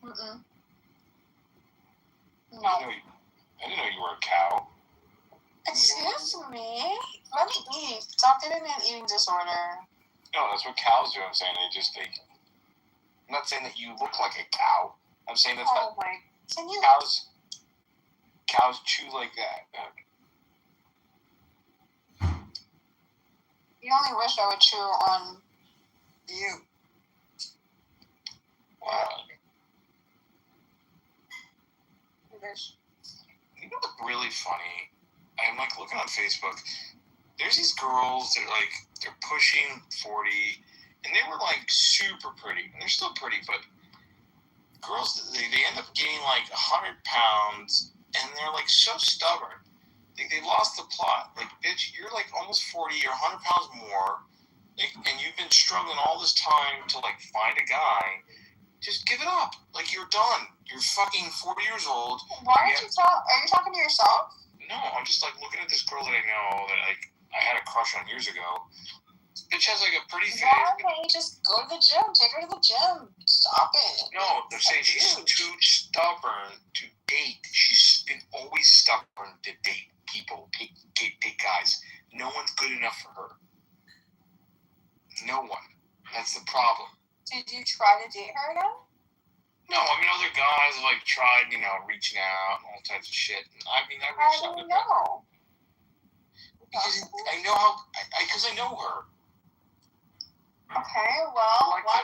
Mm-mm. No. I didn't know you were a cow. Excuse me. Let me eat. Stop getting an eating disorder. No, that's what cows do. I'm saying I'm not saying that you look like a cow. I'm saying that's not. My. Can you? Cows chew like that. You only wish I would chew on you. Wow. You know what's really funny? I'm like looking on Facebook. There's these girls that like they're pushing 40, and they were like super pretty, and they're still pretty, but girls they end up gaining like 100 pounds, and they're like so stubborn. They lost the plot. Like, bitch, you're like almost 40, you're 100 pounds more, like, and you've been struggling all this time to like find a guy. Just give it up. Like, you're done. You're fucking 40 years old. Why aren't you Are you talking to yourself? No, I'm just like looking at this girl that I know that like I had a crush on years ago. This bitch has like a pretty face. Why can't you just go to the gym? Take her to the gym. Stop it. No, they're saying she's too stubborn to date. She's been always stubborn to date people, date guys. No one's good enough for her. No one. That's the problem. Did you try to date her again? No, I mean, other guys like tried, reaching out and all types of shit. I reached out to her. Because I know because I know her. Okay, well, why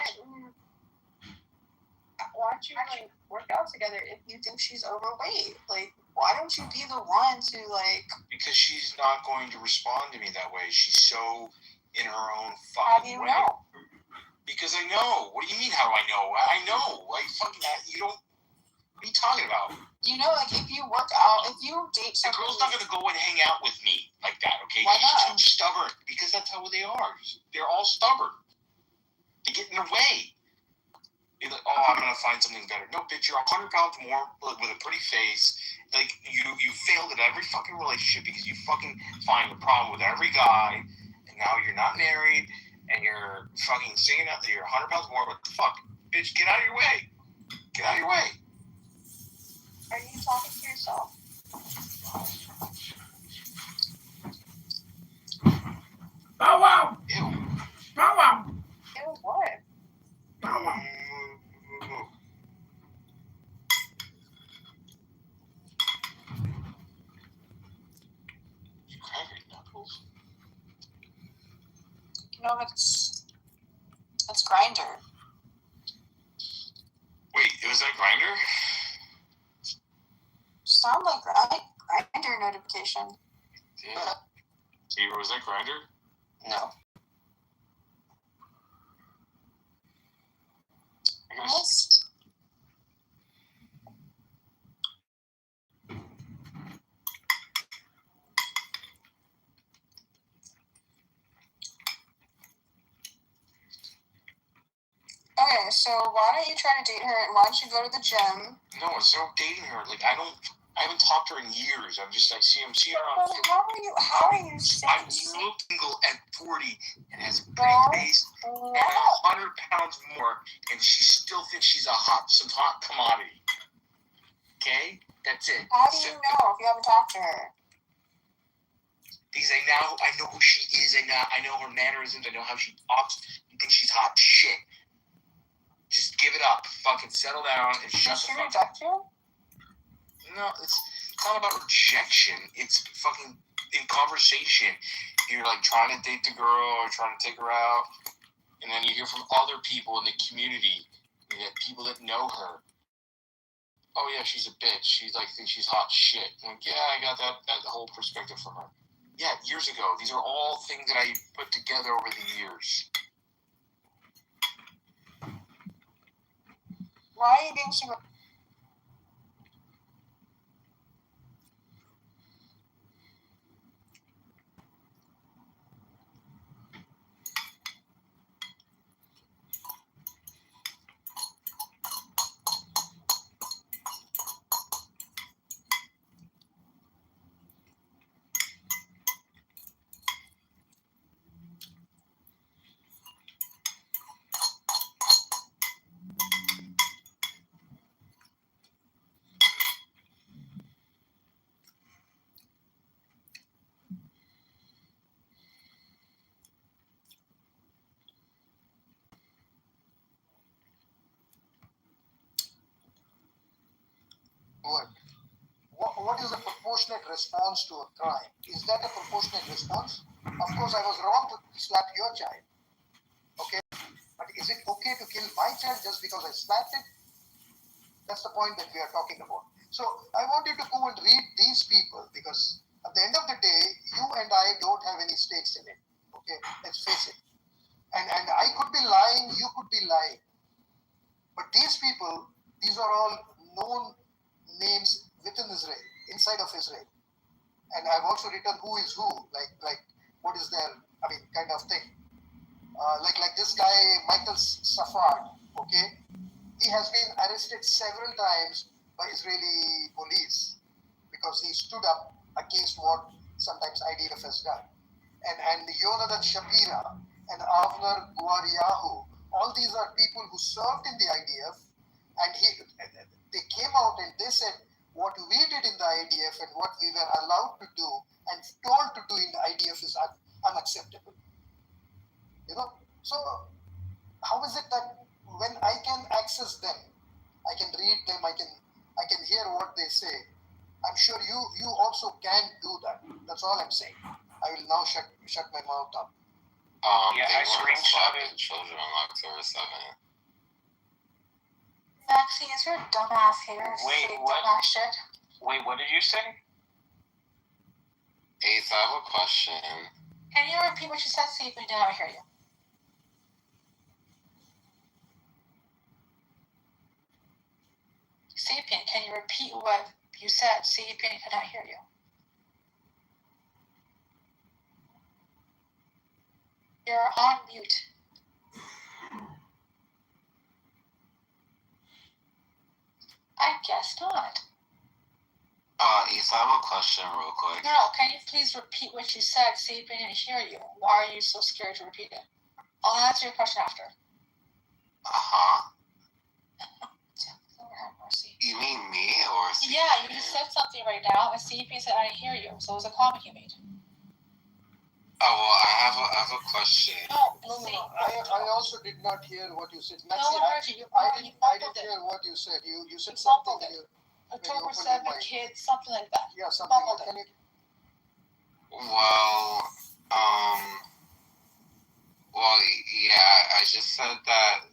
don't you like work out together if you think she's overweight? Like, why don't you be the one to like? Because she's not going to respond to me that way. She's so in her own fucking way. How do you know? Because I know. What do you mean? How do I know? I know. Like fucking that. You don't. What are you talking about? You know, like if you work out, if you date somebody, the girl's not gonna go and hang out with me like that. Okay? Why not? She's too stubborn. Because that's how they are. They're all stubborn. They get in their way. They're like, oh, I'm gonna find something better. No, bitch, you're 100 pounds more with a pretty face. Like you failed at every fucking relationship because you fucking find a problem with every guy, and now you're not married. And you're fucking singing out that you're 100 pounds more, but fuck, bitch, get out of your way. Get out of your way. Are you talking to yourself? Bow wow. Ew. Bow wow. Ew, what? Bow wow. you know, it's Grindr. Wait, was that Grindr? Sound like Grindr notification. Yeah. Kitover, was that Grindr? No. Yes. Okay, so why don't you try to date her? Why don't you go to the gym? No, it's not dating her. Like, I haven't talked to her in years. I'm seeing her on. How are you saying? I'm single at 40 and has a pretty face and 100 pounds more, and she still thinks she's some hot commodity. Okay? That's it. How do you know if you haven't talked to her? Because I know who she is. I know her mannerisms. I know how she talks. You think she's hot shit. Just give it up. Fucking settle down and shut the fuck up. Did she reject you? No, it's not about rejection. It's fucking in conversation. You're like trying to date the girl or trying to take her out, and then you hear from other people in the community. You get people that know her. Oh yeah, she's a bitch. She's like thinks she's hot shit. I'm like, yeah, I got that whole perspective from her. Yeah, years ago. These are all things that I put together over the years. Why are you being so... What is a proportionate response to a crime? Is that a proportionate response? Of course, I was wrong to slap your child. Okay? But is it okay to kill my child just because I slapped it? That's the point that we are talking about. So I want you to go and read these people, because at the end of the day, you and I don't have any stakes in it. Okay? Let's face it. And I could be lying, you could be lying. But these people, these are all known names within Israel, inside of Israel. And I've also written who is who, like what is their, kind of thing. Like this guy, Michael Safard, okay? He has been arrested several times by Israeli police because he stood up against what sometimes IDF has done. And Yonatan Shapira and Avner Guariyahu, all these are people who served in the IDF, and they came out and they said, what we did in the IDF and what we were allowed to do and told to do in the IDF is unacceptable. You know, so how is it that when I can access them, I can read them, I can hear what they say, I'm sure you also can do that. That's all I'm saying. I will now shut my mouth up. Yeah, I screenshotted children on October 7th. Maxie, is your dumbass hair Wait, what? Dumbass shit? Wait, what did you say? Ace, I have a question. Can you repeat what you said so you can hear you? Sapien, can you repeat what you said? Sapien cannot hear you. You're on mute. I guess not. Ace, I have a question real quick. No, can you please repeat what you said? Sapien didn't hear you. Why are you so scared to repeat it? I'll answer your question after. Uh-huh. Lord have mercy. You mean me or Sapien? Yeah, you just said something right now, and Sapien said I didn't hear you, so it was a comment you made. Oh, well, I have a question. No. I also did not hear what you said. Maxie, no one heard you. I didn't hear what you said. You said something. October 7th, kids, something like that. Yeah, something. Can you... Well, said that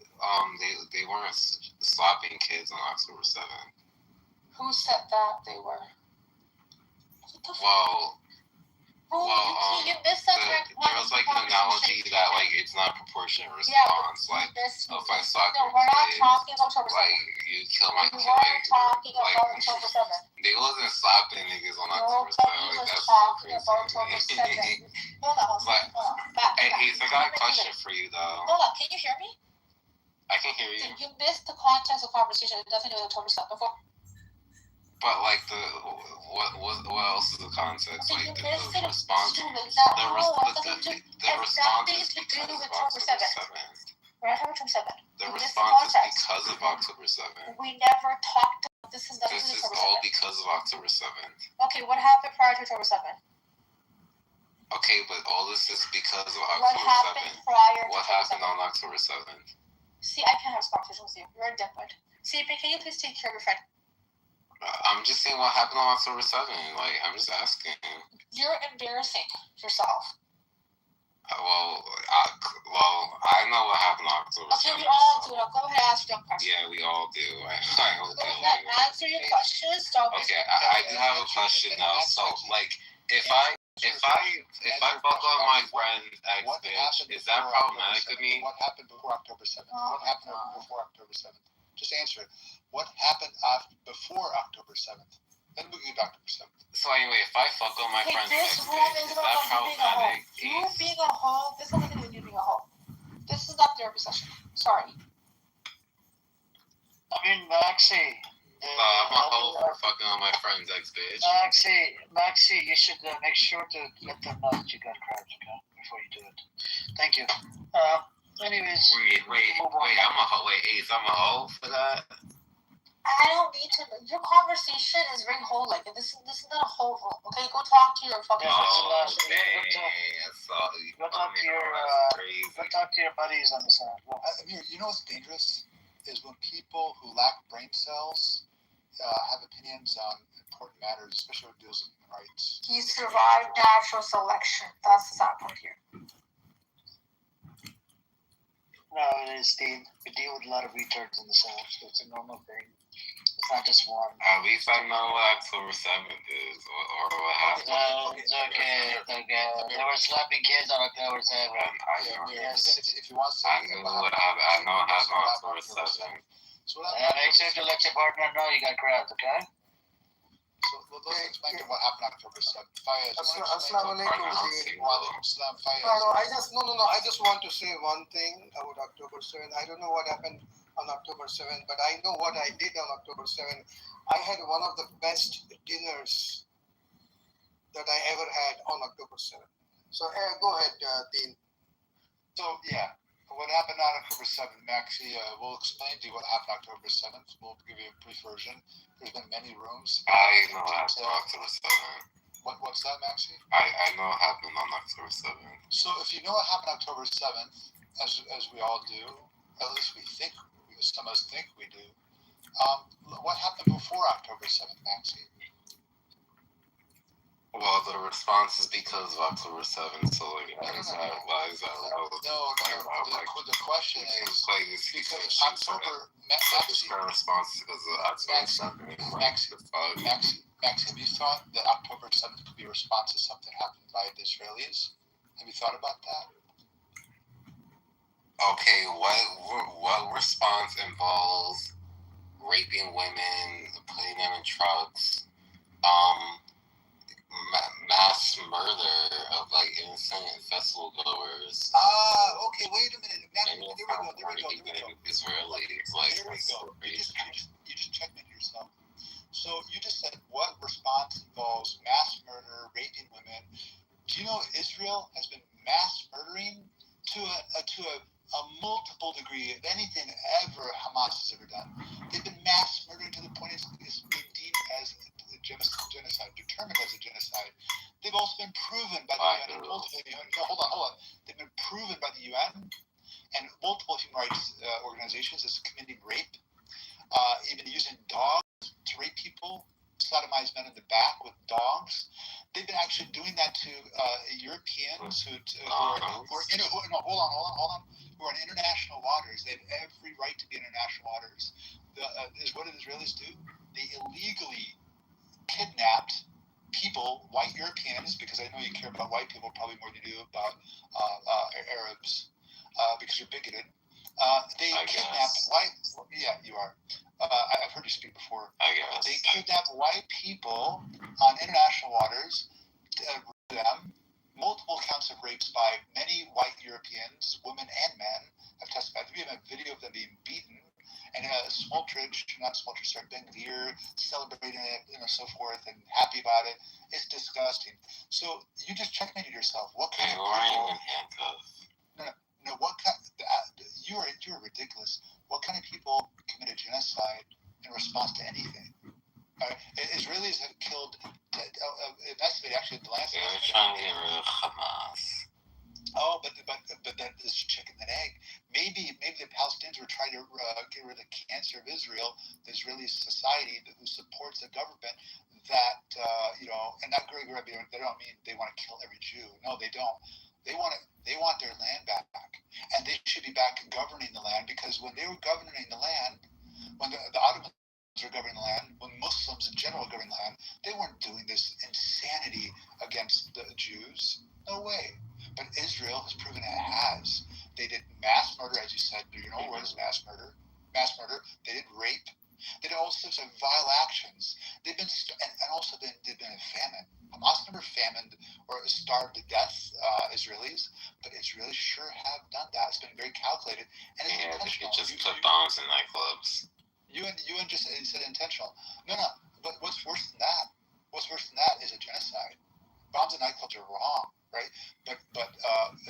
they weren't slapping kids on October 7th. Who said that they were? You missed there was like an analogy that like it's not proportionate response. Like if I slap your kid, like you kill my kid. They wasn't slapping niggas on October 7th. Like, that's so crazy. Hey, Ace, I got a question for you though. Hold on, can you hear me? I can hear you. You missed the context of conversation. It doesn't do October 7th before. But like what else is the context? Like the response, the response is because of October 7th. We're not talking October 7th. The response is because of October 7th. We never talked about this. Is nothing to do with October 7th. This is all because of October 7th. Okay, what happened prior to October 7th? Okay, but all this is because of October 7th. What happened prior to What happened on October 7th? See, I can't have this conversation with you. You're a dimwit. See, can you please take care of your friend? I'm just saying what happened on October 7th. Like, I'm just asking. You're embarrassing yourself. Well, I know what happened on October 7th. Okay, we all do. Now go ahead and ask your question. Yeah, we all do. Answer your questions. Okay, I do have a question now. So, like, if I fuck on my friend ex bitch, is that problematic to me? What happened before October 7th? What happened before October 7th? Just answer it. What happened before October 7th? Then we get October 7th. So anyway, if I fuck on my friend's ex bitch, is that problematic? You being a hoe, this has nothing to do with you being a hoe. This is not therapy session. Sorry. I mean, Maxie. I'm a hoe for fucking on my friend's ex bitch. Maxie, you should make sure to let them know that you got crabs, okay? Before you do it. Thank you. Anyways. Wait, I'm a hoe. Wait, Ace, I'm a hoe for that? I don't need to. Your conversation is very whole. Like this is not a whole room. Okay, go talk to your fucking. Go talk to your buddies on the side. You know what's dangerous is when people who lack brain cells have opinions on important matters, especially when it deals with human rights. He survived natural selection. That's the sad part here. No, it is, Dean. We deal with a lot of retards in the South, so it's a normal thing. It's not just one. At least I know what October 7th is, or what happened. It's okay. They were slapping kids on October 7th. Yes. If you want to I know what happened. I know what happened on October 7th. So make sure to let your partner know you got crabs, okay? So let's explain what happened on October 7th. Assalamu alaikum. I just want to say one thing about October 7th. I don't know what happened on October 7th, but I know what I did on October 7th. I had one of the best dinners that I ever had on October 7th. So go ahead, Dean. So yeah, what happened on October 7th, Maxie, we'll explain to you what happened on October 7th. We'll give you a brief version. There's been many rooms. I know what happened on October 7th. What's that, Maxie? I know what happened on October 7th. So if you know what happened on October 7th, as we all do, at least we think, some of us think we do, what happened before October 7th, Maxie? Well, the response is because of October 7th, so like, why is that relevant? No, the question is, because October, Maxie, response is because of October 7th. Maxie, have you thought that October 7th could be a response to something happened by the Israelis? Have you thought about that? Okay, what response involves raping women, putting them in trucks, mass murder of like innocent festival goers? Okay, wait a minute. There we go. Israelis, like, there we go. You just checkmated yourself. So you just said what response involves mass murder, raping women. Do you know Israel has been mass murdering to a multiple degree of anything ever Hamas has ever done? They've been mass murdering to the point it's been deemed as a genocide, determined as a genocide. They've also been proven by the UN. Hold on. They've been proven by the UN and multiple human rights organizations as committing rape, even using dogs to rape people. sodomize men in the back with dogs. They've been actually doing that to Europeans who are in international waters. They have every right to be in international waters. What did Israelis do? They illegally kidnapped people, white Europeans, because I know you care about white people probably more than you do about Arabs, because you're bigoted. They kidnapped white. Yeah, you are. I've heard you speak before. I guess. They kidnapped white people on international waters, them. Multiple counts of rapes by many white Europeans, women and men, have testified. We have a video of them being beaten, and Ben Gvir celebrating it, so forth, and happy about it. It's disgusting. So you just checkmated yourself. What kind of people? No. What kind? You're ridiculous. What kind of people commit a genocide in response to anything? Israelis have killed, estimated actually at the last. They're trying to get rid of Hamas. Oh, but that is chicken and egg. Maybe the Palestinians were trying to get rid of the cancer of Israel, the Israeli society who supports the government that and not Greg Rabbi. They don't mean they want to kill every Jew. No, they don't. They want their land back, and they should be back governing the land, because when they were governing the land, when the Ottomans were governing the land, when Muslims in general were governing the land, they weren't doing this insanity against the Jews. No way. But Israel has proven it has. They did mass murder, as you said. You know what is mass murder? Mass murder. They did rape. They did all sorts of vile actions. They've been in famine. Hamas never famined or starved to death Israelis, but Israelis sure have done that. It's been very calculated, and it's intentional. They just put bombs in nightclubs. You just said intentional. No. But what's worse than that? What's worse than that is a genocide. Bombs in nightclubs are wrong, right? But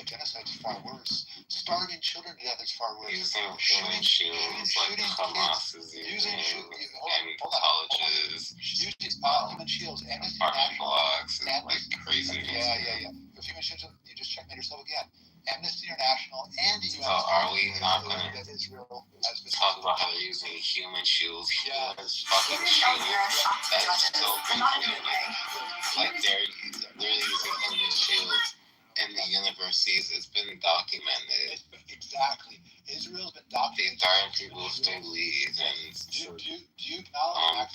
a genocide is far worse. Starving children to death is far worse. Using human shields like Hamas is using in colleges. Human shields. Apartment blocks. It's like crazy. Yeah. If human shields, you just checkmate yourself again. Amnesty International and the UN. So are we not going to Israel talk about how they're using human shields? Yeah. Fucking shields. That's so crazy. Like they're using human shields in the universities. It's been documented. Exactly. Israel's been documented. They dying people still leave, and do you acknowledge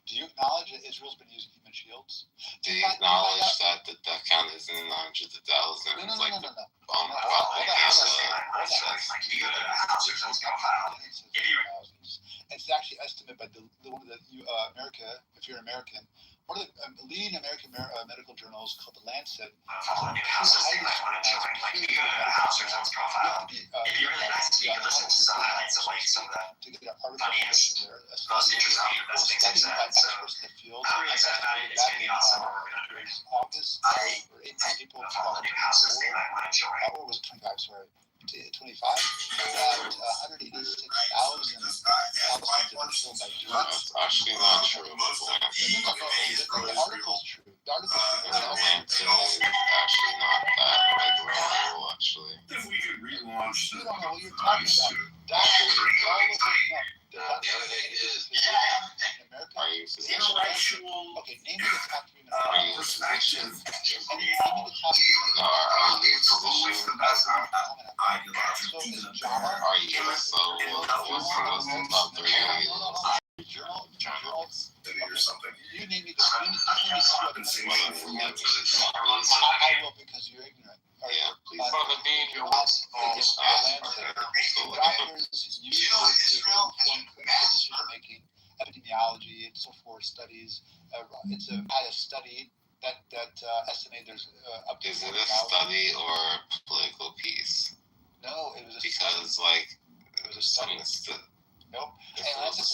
Do you acknowledge that Israel's been using human shields? Do you acknowledge that the death count is in the hundreds of thousands? No. It's actually estimated by one of the America, if you're American, one of the leading American medical journals called The Lancet. If you're really nice, you can listen to some highlights of some of the funniest, most interesting investing tips. So, it's gonna be awesome. I think all the new houses they might want to join. What was it, 25? Sorry. 25, that 186,000 Palestinians have been killed by Jews. That's actually not true. The article's true. The Atlanta is actually not that regular, actually. If we could relaunch you don't know what you're talking about. The other thing is, are you physician? intellectual Okay, name me the top 3 minutes. Are you physician? Name me the top 3 minutes. No, are you physician? ideological Are you so what's the top 3? Journals. or something. You name me the I will, because you're ignorant. Yeah, please. Brother Dean, you're Doctors use this to inform clinical decision making, epidemiology, and so forth. Studies. It's had a study that estimated there's up to. Is it a study or a political piece? No, it was a because study. it was a study. Nope. And Lancet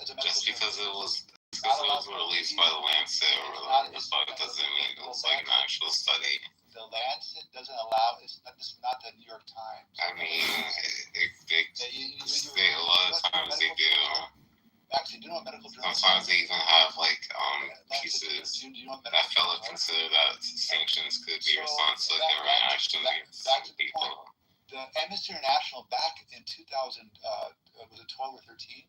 is a medical just because it was released by the Lancet doesn't mean it was like an actual study. The Lancet doesn't allow. This is not the New York Times. I mean, a lot of times they do. Actually, do you know what medical journals? Sometimes they even have pieces that fellow consider that sanctions could be responsible for their actions against people. The Amnesty International back in 2000, was it 12 or 13?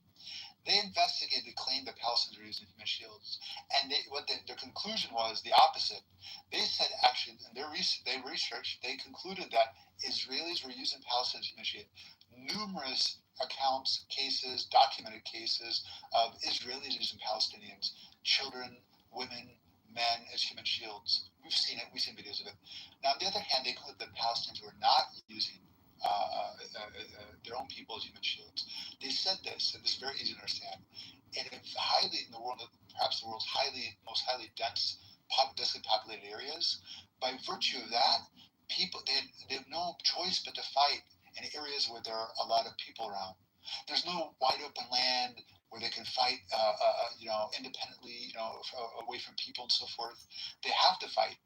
They investigated the claim that Palestinians were using human shields, and their conclusion was the opposite. They said actually in their research, they concluded that Israelis were using Palestinians human shields. Numerous accounts, cases, documented cases of Israelis using Palestinians, children, women, men as human shields. We've seen it. We've seen videos of it. Now, on the other hand, they concluded that Palestinians were not using their own people as human shields. They said this, and this is very easy to understand. And it's highly in the world, perhaps the world's most highly densely populated areas. By virtue of that, people they have no choice but to fight in areas where there are a lot of people around. There's no wide open land where they can fight, independently, away from people and so forth. They have to fight.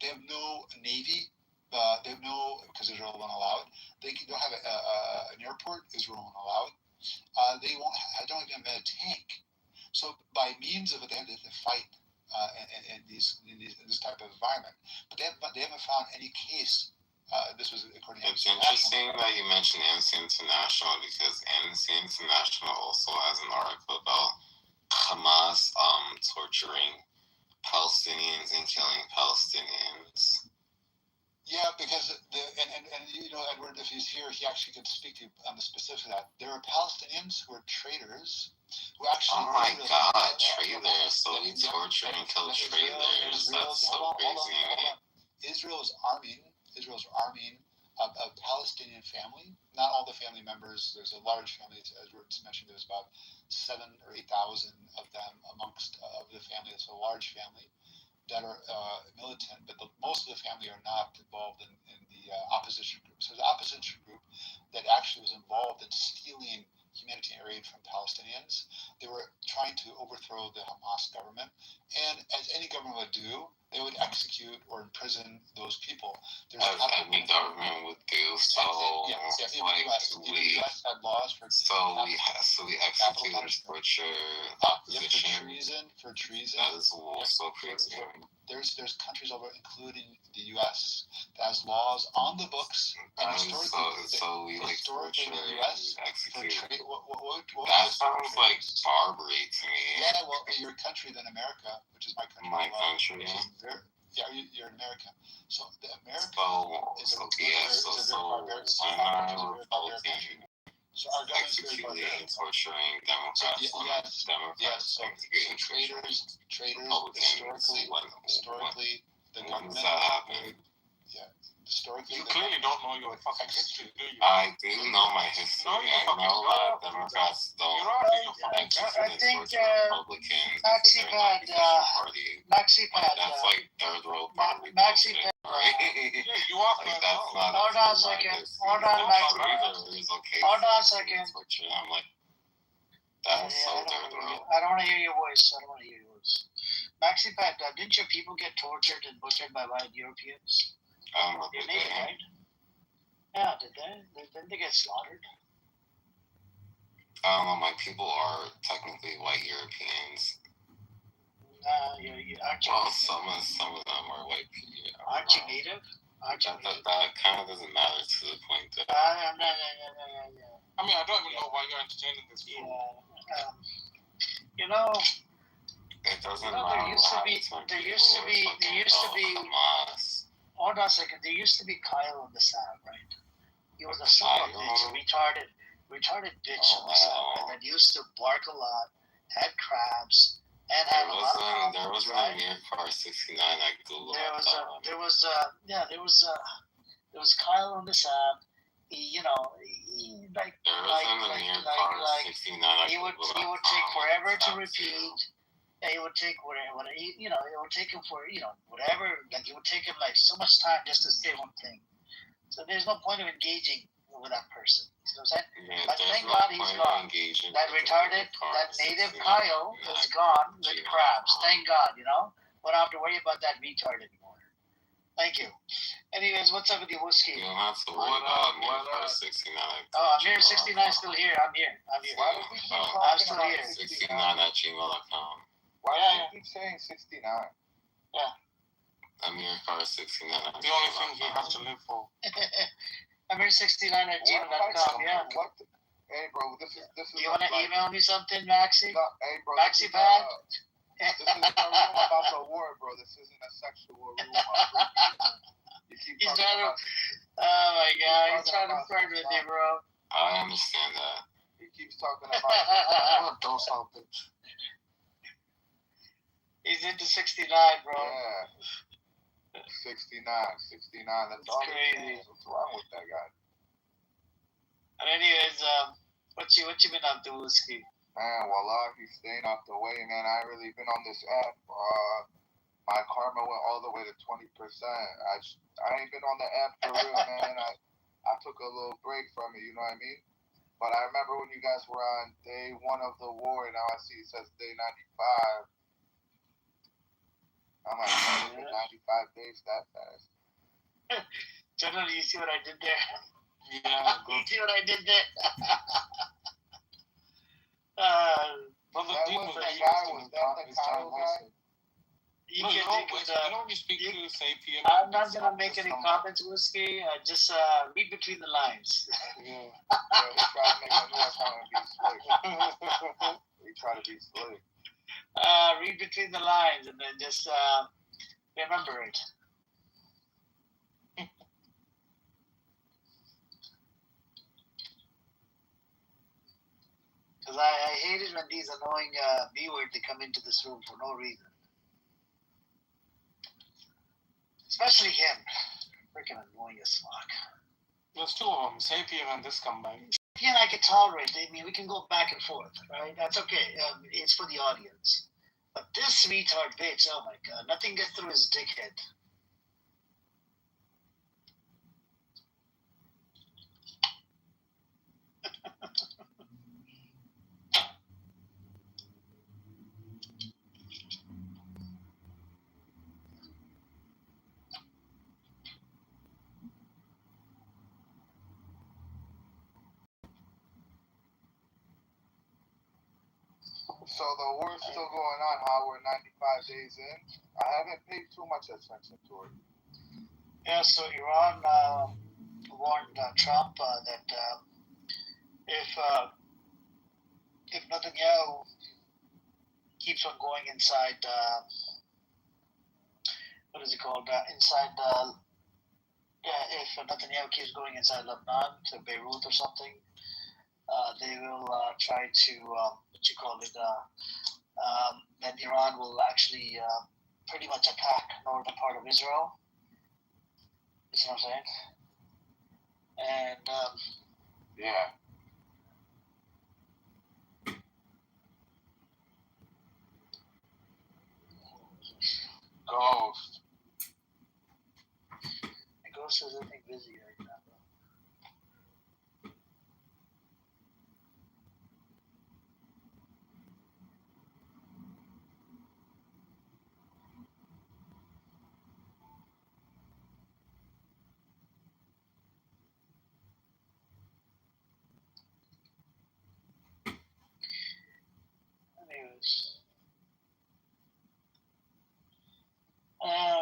They have no navy. They have no, because Israel won't allow it. They don't have an airport. Israel won't allow it. They won't. I don't even have a tank. So by means of it, they have to fight in this type of environment. But they haven't found any case. This was according to. It's interesting that you mentioned Amnesty International, because Amnesty International also has an article about Hamas torturing Palestinians and killing Palestinians. Yeah, because Edward, if he's here, he actually could speak to you on the specifics of that. There are Palestinians who are traitors, who actually. Oh my God, traitors! So we torture and kill traitors. That's so crazy. Israel's arming a Palestinian family. Not all the family members. There's a large family, as Edward mentioned. There's about 7,000 or 8,000 of them amongst of the family. It's a large family that are militant, but most of the family are not involved in the opposition group. So the opposition group that actually was involved in stealing humanitarian aid from Palestinians. They were trying to overthrow the Hamas government, and as any government would do, they would execute or imprison those people. As any government would do. So the U.S. had laws for we execute and torture opposition. For treason. That is also crazy. There's countries over, including the U.S., that has laws on the books. And historically, the U.S. execute. That sounds like barbary to me. Yeah, well, your country than America, which is my country. My country. You're an American. So America is a So our government is very barbaric. Torturing Democrats. Yes. So traitors. Historically, the government. That happened. Yeah. Historically, you clearly don't know your fucking history, do you? I do know my history. I know that Democrats don't. I think Maxipad. That's like third row party. Maxipad. You are. Hold on a second. Hold on a second. I'm like, that's so third row. I don't want to hear your voice. Maxipad, didn't your people get tortured and butchered by white Europeans? They made it, right? Yeah, did they? Didn't they get slaughtered? I don't know, my people are technically white Europeans. Some of them are white people. Aren't you native? That kind of doesn't matter to the point that. I mean, I don't even know why you're entertaining this. It doesn't matter. There used to be. Hamas. Hold on a second. There used to be Kyle on the sound, right? He was a son of a bitch, a retarded bitch on the sound, that used to bark a lot, had crabs, and had a lot of problems. There was a near car 69 I googled. There was Kyle on the sound. He would take forever to repeat. It would take whatever, it would take him for, whatever, like it would take him like so much time just to say one thing. So there's no point of engaging with that person. You know what I'm saying? Yeah, but thank God he's gone. That retarded, that native Kyle is gone with crabs. Thank God, We don't have to worry about that retard anymore. Thank you. Anyways, what's up with your whiskey? You don't have to worry about Amir 69. Oh, Amir 69 is still here. I'm here. I'm still here. 69@gmail.com. Why do you keep saying 69? Yeah. Amir Car 69. The only thing he has to live for. Amir69@gmail.com. Yeah. Hey, bro, this is. You want to email me something, Maxi? No, hey, bro. Maxi Pad? This is a room about the war, bro. This isn't a sexual room. He's trying to. Oh my God, he's trying to flirt with you, bro. I understand that. He keeps talking about. Don't something. He's into 69, bro. Yeah. 69. That's all crazy. What's wrong with that guy? And anyways, what you been up to, Whiskey? Man, voila, he's staying off the way, man. I ain't really been on this app. My karma went all the way to 20%. I ain't been on the app for real, man. I took a little break from it, you know what I mean? But I remember when you guys were on day 1 of the war, and now I see it says day 95. I'm like, man, it's been 95 days that fast. Generally, you see what I did there? Yeah, you see what I did there? But the that demon was the guy, was that the Kyle guy? You no, can when you speak to Sapien. I'm not going to make any comments, Whiskey. Just read between the lines. Yeah. He tried to make a new account and be slick. He tried to be slick. Read between the lines and then just remember it. Because I hate it when these annoying B-word they come into this room for no reason. Especially him. Freaking annoying as fuck. There's 2 of them, Sapien and this combined. Sapien I can tolerate. I mean, we can go back and forth, right? That's okay. It's for the audience. But this retard bitch, oh my God, nothing gets through his dickhead. So the war's still going on, how we're 95 days in. I haven't paid too much attention to it. Yeah, so Iran warned Trump that if Netanyahu keeps on going inside, what is it called? If Netanyahu keeps going inside Lebanon to Beirut or something, they will try to then Iran will actually pretty much attack northern part of Israel. You see what I'm saying? And yeah. Ghost. Ghost is I think busy right now.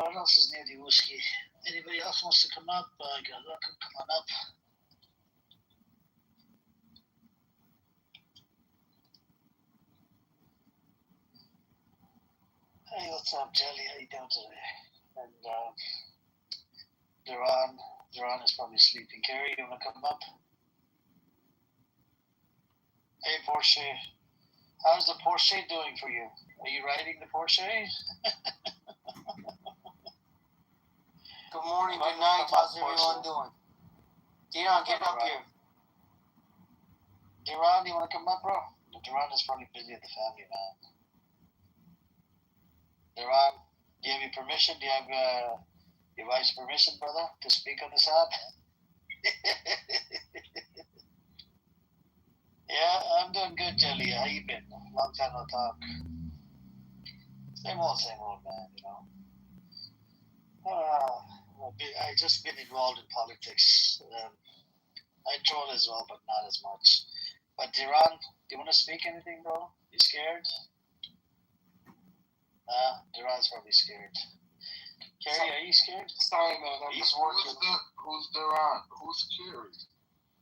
What else is near the whiskey? Anybody else wants to come up? Come on up. Hey, what's up, Jelly? How you doing today? And Duran is probably sleeping. Carrie, you wanna come up? Hey, Porsche. How's the Porsche doing for you? Are you riding the Porsche? Good morning, good night. How's everyone doing? Dion, get up here. Duran, you want to come up, bro? Duran is probably busy at the family, man. Duran, do you have your permission? Do you have your wife's permission, brother, to speak on this app? Yeah, I'm doing good, Jelly. How you been? Long time no talk. Same old, man, you know. I just been involved in politics. I troll as well, but not as much. But Duran, do you want to speak anything, bro? You scared? Duran's probably scared. Carrie, are you scared? Sorry, man. I'm just working. Who's Duran? Who's Carrie?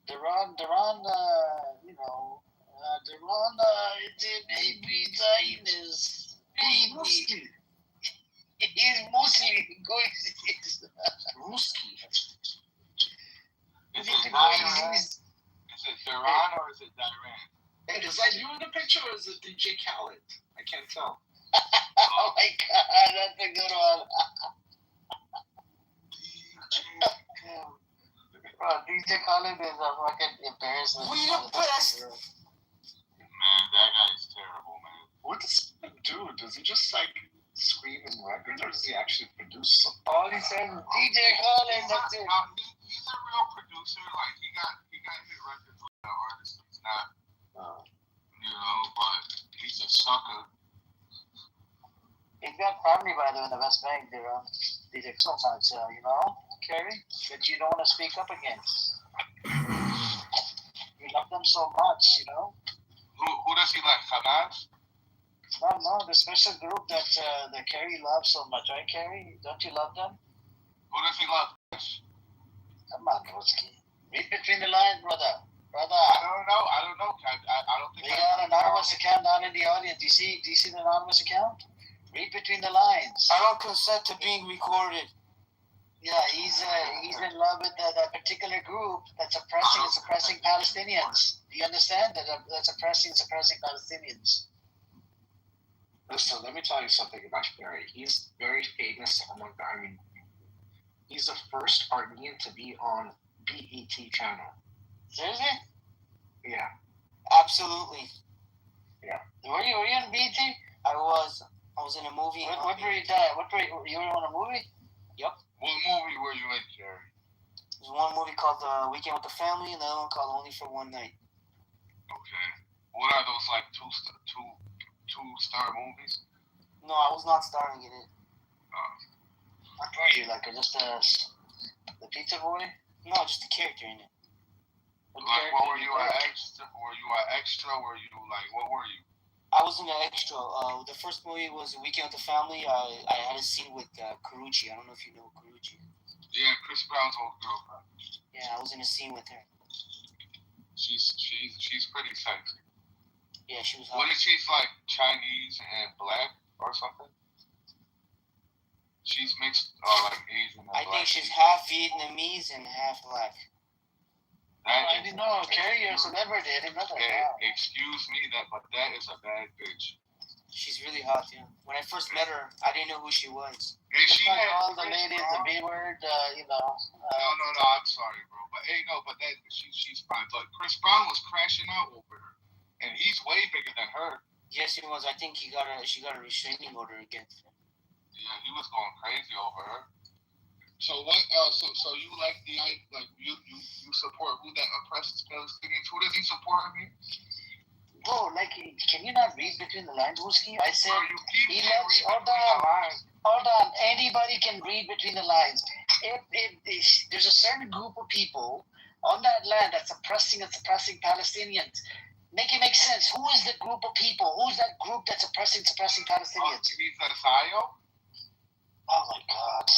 Deron, you know, Deron, baby, is baby. He's mostly going. Ruski. Is Is it Duran or is it Duran? Is that you in the picture or is it DJ Khaled? I can't tell. Oh my God, that's a good one. Bro, DJ Khaled is a fucking embarrassment. We the best. Man, that guy is terrible, man. What does he do? Does he just like scream in records or does he actually produce something? All he says is DJ Khaled, that's it. He's a real producer. Like he got hit records with that artist. He's not, you know, but he's a sucker. He's got family, by the way, in the West Bank. They're DJ so much, you know, Kerry, that you don't want to speak up against. You love them so much, you know. Who does he like? Hamas? No, the special group that Kerry loves so much, right, Kerry? Don't you love them? Who does he love? Come on, Ruski. Read between the lines, brother. I don't know. I don't think. We got an anonymous account down in the audience. Do you see the anonymous account? Read between the lines. I don't consent to being recorded. Yeah, he's in love with that particular group that's oppressing and suppressing Palestinians. Do you understand that that's oppressing and suppressing Palestinians? Listen, let me tell you something about Barry. He's very famous among the Armenian. He's the first Armenian to be on BET channel. Seriously? Yeah. Absolutely. Yeah. Were you on BET? I was in a movie. What were you you were on a movie? Yep. What movie were you in, Jerry? There's one movie called Weekend with the Family, and the other one called Only for One Night. Okay. What are those like two-star movies? No, I was not starring in it. What were you, like just the pizza boy? No, just a character in it. What were you, an extra? Were you an extra? Were you like, what were you? I was in an extra. The first movie was Weekend with the Family. I had a scene with Karuchi. I don't know if you know Karuchi. Yeah, Chris Brown's old girlfriend. Yeah, I was in a scene with her. She's pretty sexy. Yeah, she was hot. What if she's like Chinese and black or something? She's mixed, like Asian and I black. think she's half Vietnamese and half black. I didn't know. Kerry, you're a celebrity. I didn't know that. Excuse me, but that is a bad bitch. She's really hot, yeah. When I first met her, I didn't know who she was. And she had all the ladies the B word, you know. No, I'm sorry, bro. But hey, no, but that she's fine. But Chris Brown was crashing out over her, and he's way bigger than her. Yes, he was. I think she got a restraining order against him. Yeah, he was going crazy over her. So what? So you like you support who that oppresses Palestinians? Who does he support again? Bro, like, can you not read between the lines, Wuski? I said he loves. Hold on. Anybody can read between the lines. If there's a certain group of people on that land that's oppressing and suppressing Palestinians, make it make sense. Who is the group of people? Who's that group that's oppressing, suppressing Palestinians? He's a Zio? Oh my God.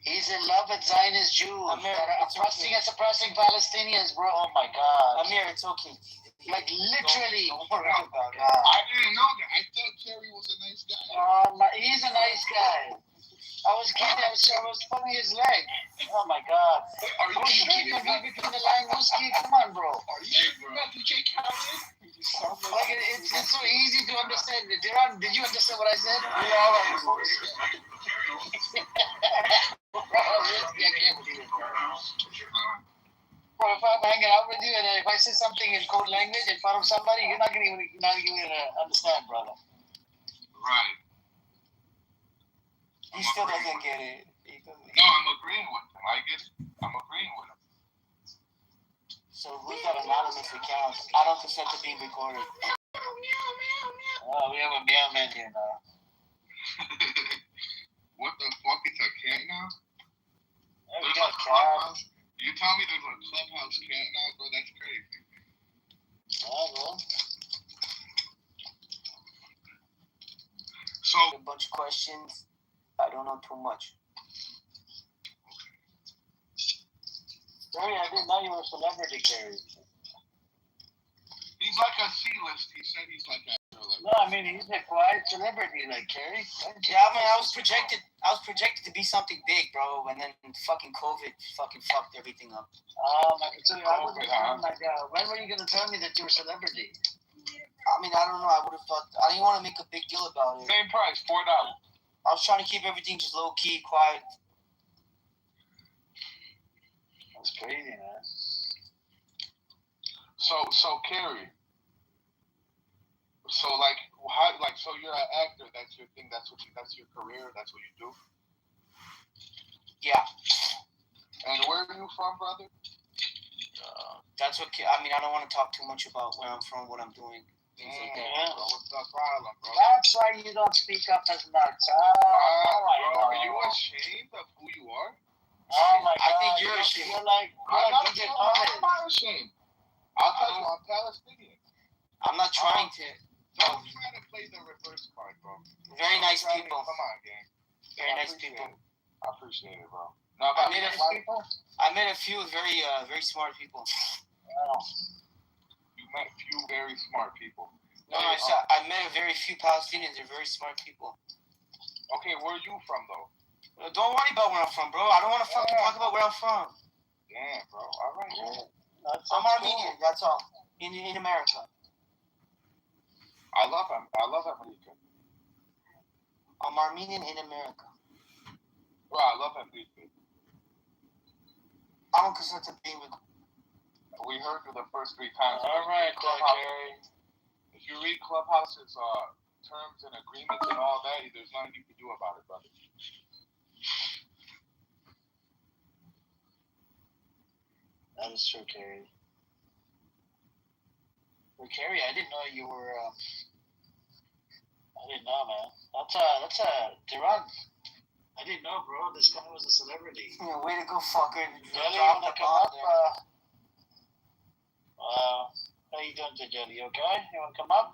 He's in love with Zionist Jews that are oppressing and suppressing Palestinians, bro. Oh my God. Amir, it's okay. Like literally. Oh my God. I didn't know that. I thought Kerry was a nice guy. He's a nice guy. I was kidding. I was pulling his leg. Oh my God. Are you keeping me between the line, Wuski? Come on, bro. Are you not DJ Khaled? Like it's so easy to understand. Duran, did you understand what I said? Bro, if I'm hanging out with you and if I say something in code language in front of somebody, you're not gonna understand, brother. Right. He still doesn't get it. No, I'm agreeing with him. I get it. I'm agreeing with him. So who's that anonymous account? I don't consent to being recorded. Oh, we have a meow man here now. What the fuck is a cat now? Yeah, we got cat. You tell me there's a clubhouse cat now, bro? That's crazy. Oh, well. So a bunch of questions. I don't know too much. Sorry, I didn't know you were a celebrity, Carrie. He's like a C-list. He said he's like a. No, I mean he's a quiet celebrity, like Carrie. Yeah, I mean, I was projected to be something big, bro, and then fucking COVID fucking fucked everything up. So I was like, when were you gonna tell me that you were a celebrity? I mean, I don't know. I would have thought. I didn't want to make a big deal about it. Same price, $4. I was trying to keep everything just low key, quiet. That's crazy, man. So Carrie. So so you're an actor. That's your thing. That's your career. That's what you do. Yeah. And where are you from, brother? That's what. I mean, I don't want to talk too much about where I'm from, what I'm doing. What's the problem, bro? That's why you don't speak up as much. Bro, are you ashamed of who you are? Oh my God! I think you're ashamed. I'm not ashamed. I'll tell you, I'm Palestinian. I'm not trying to. Don't try to play the reverse card, bro. Very nice people. Come on, gang. Very nice people. I appreciate it, bro. No, I met a few very smart people. You met a few very smart people. No, I met a very few Palestinians. They're very smart people. Okay, where are you from, though? Don't worry about where I'm from, bro. I don't want to fucking talk about where I'm from. Damn, bro. All right, man. I'm Armenian. That's all. In America. I love America. I'm Armenian in America. Bro, I love America. I don't consent to being with. We heard you the first 3 times. All right, Carrie. If you read Clubhouse's terms and agreements and all that, there's nothing you can do about it, brother. That is true, Carrie. Well, Carrie, I didn't know you were. I didn't know, man. That's a Duran. I didn't know, bro. This guy was a celebrity. Yeah, way to go, fucker. Jelly, you wanna come up? How you doing, Jelly? You okay? You wanna come up?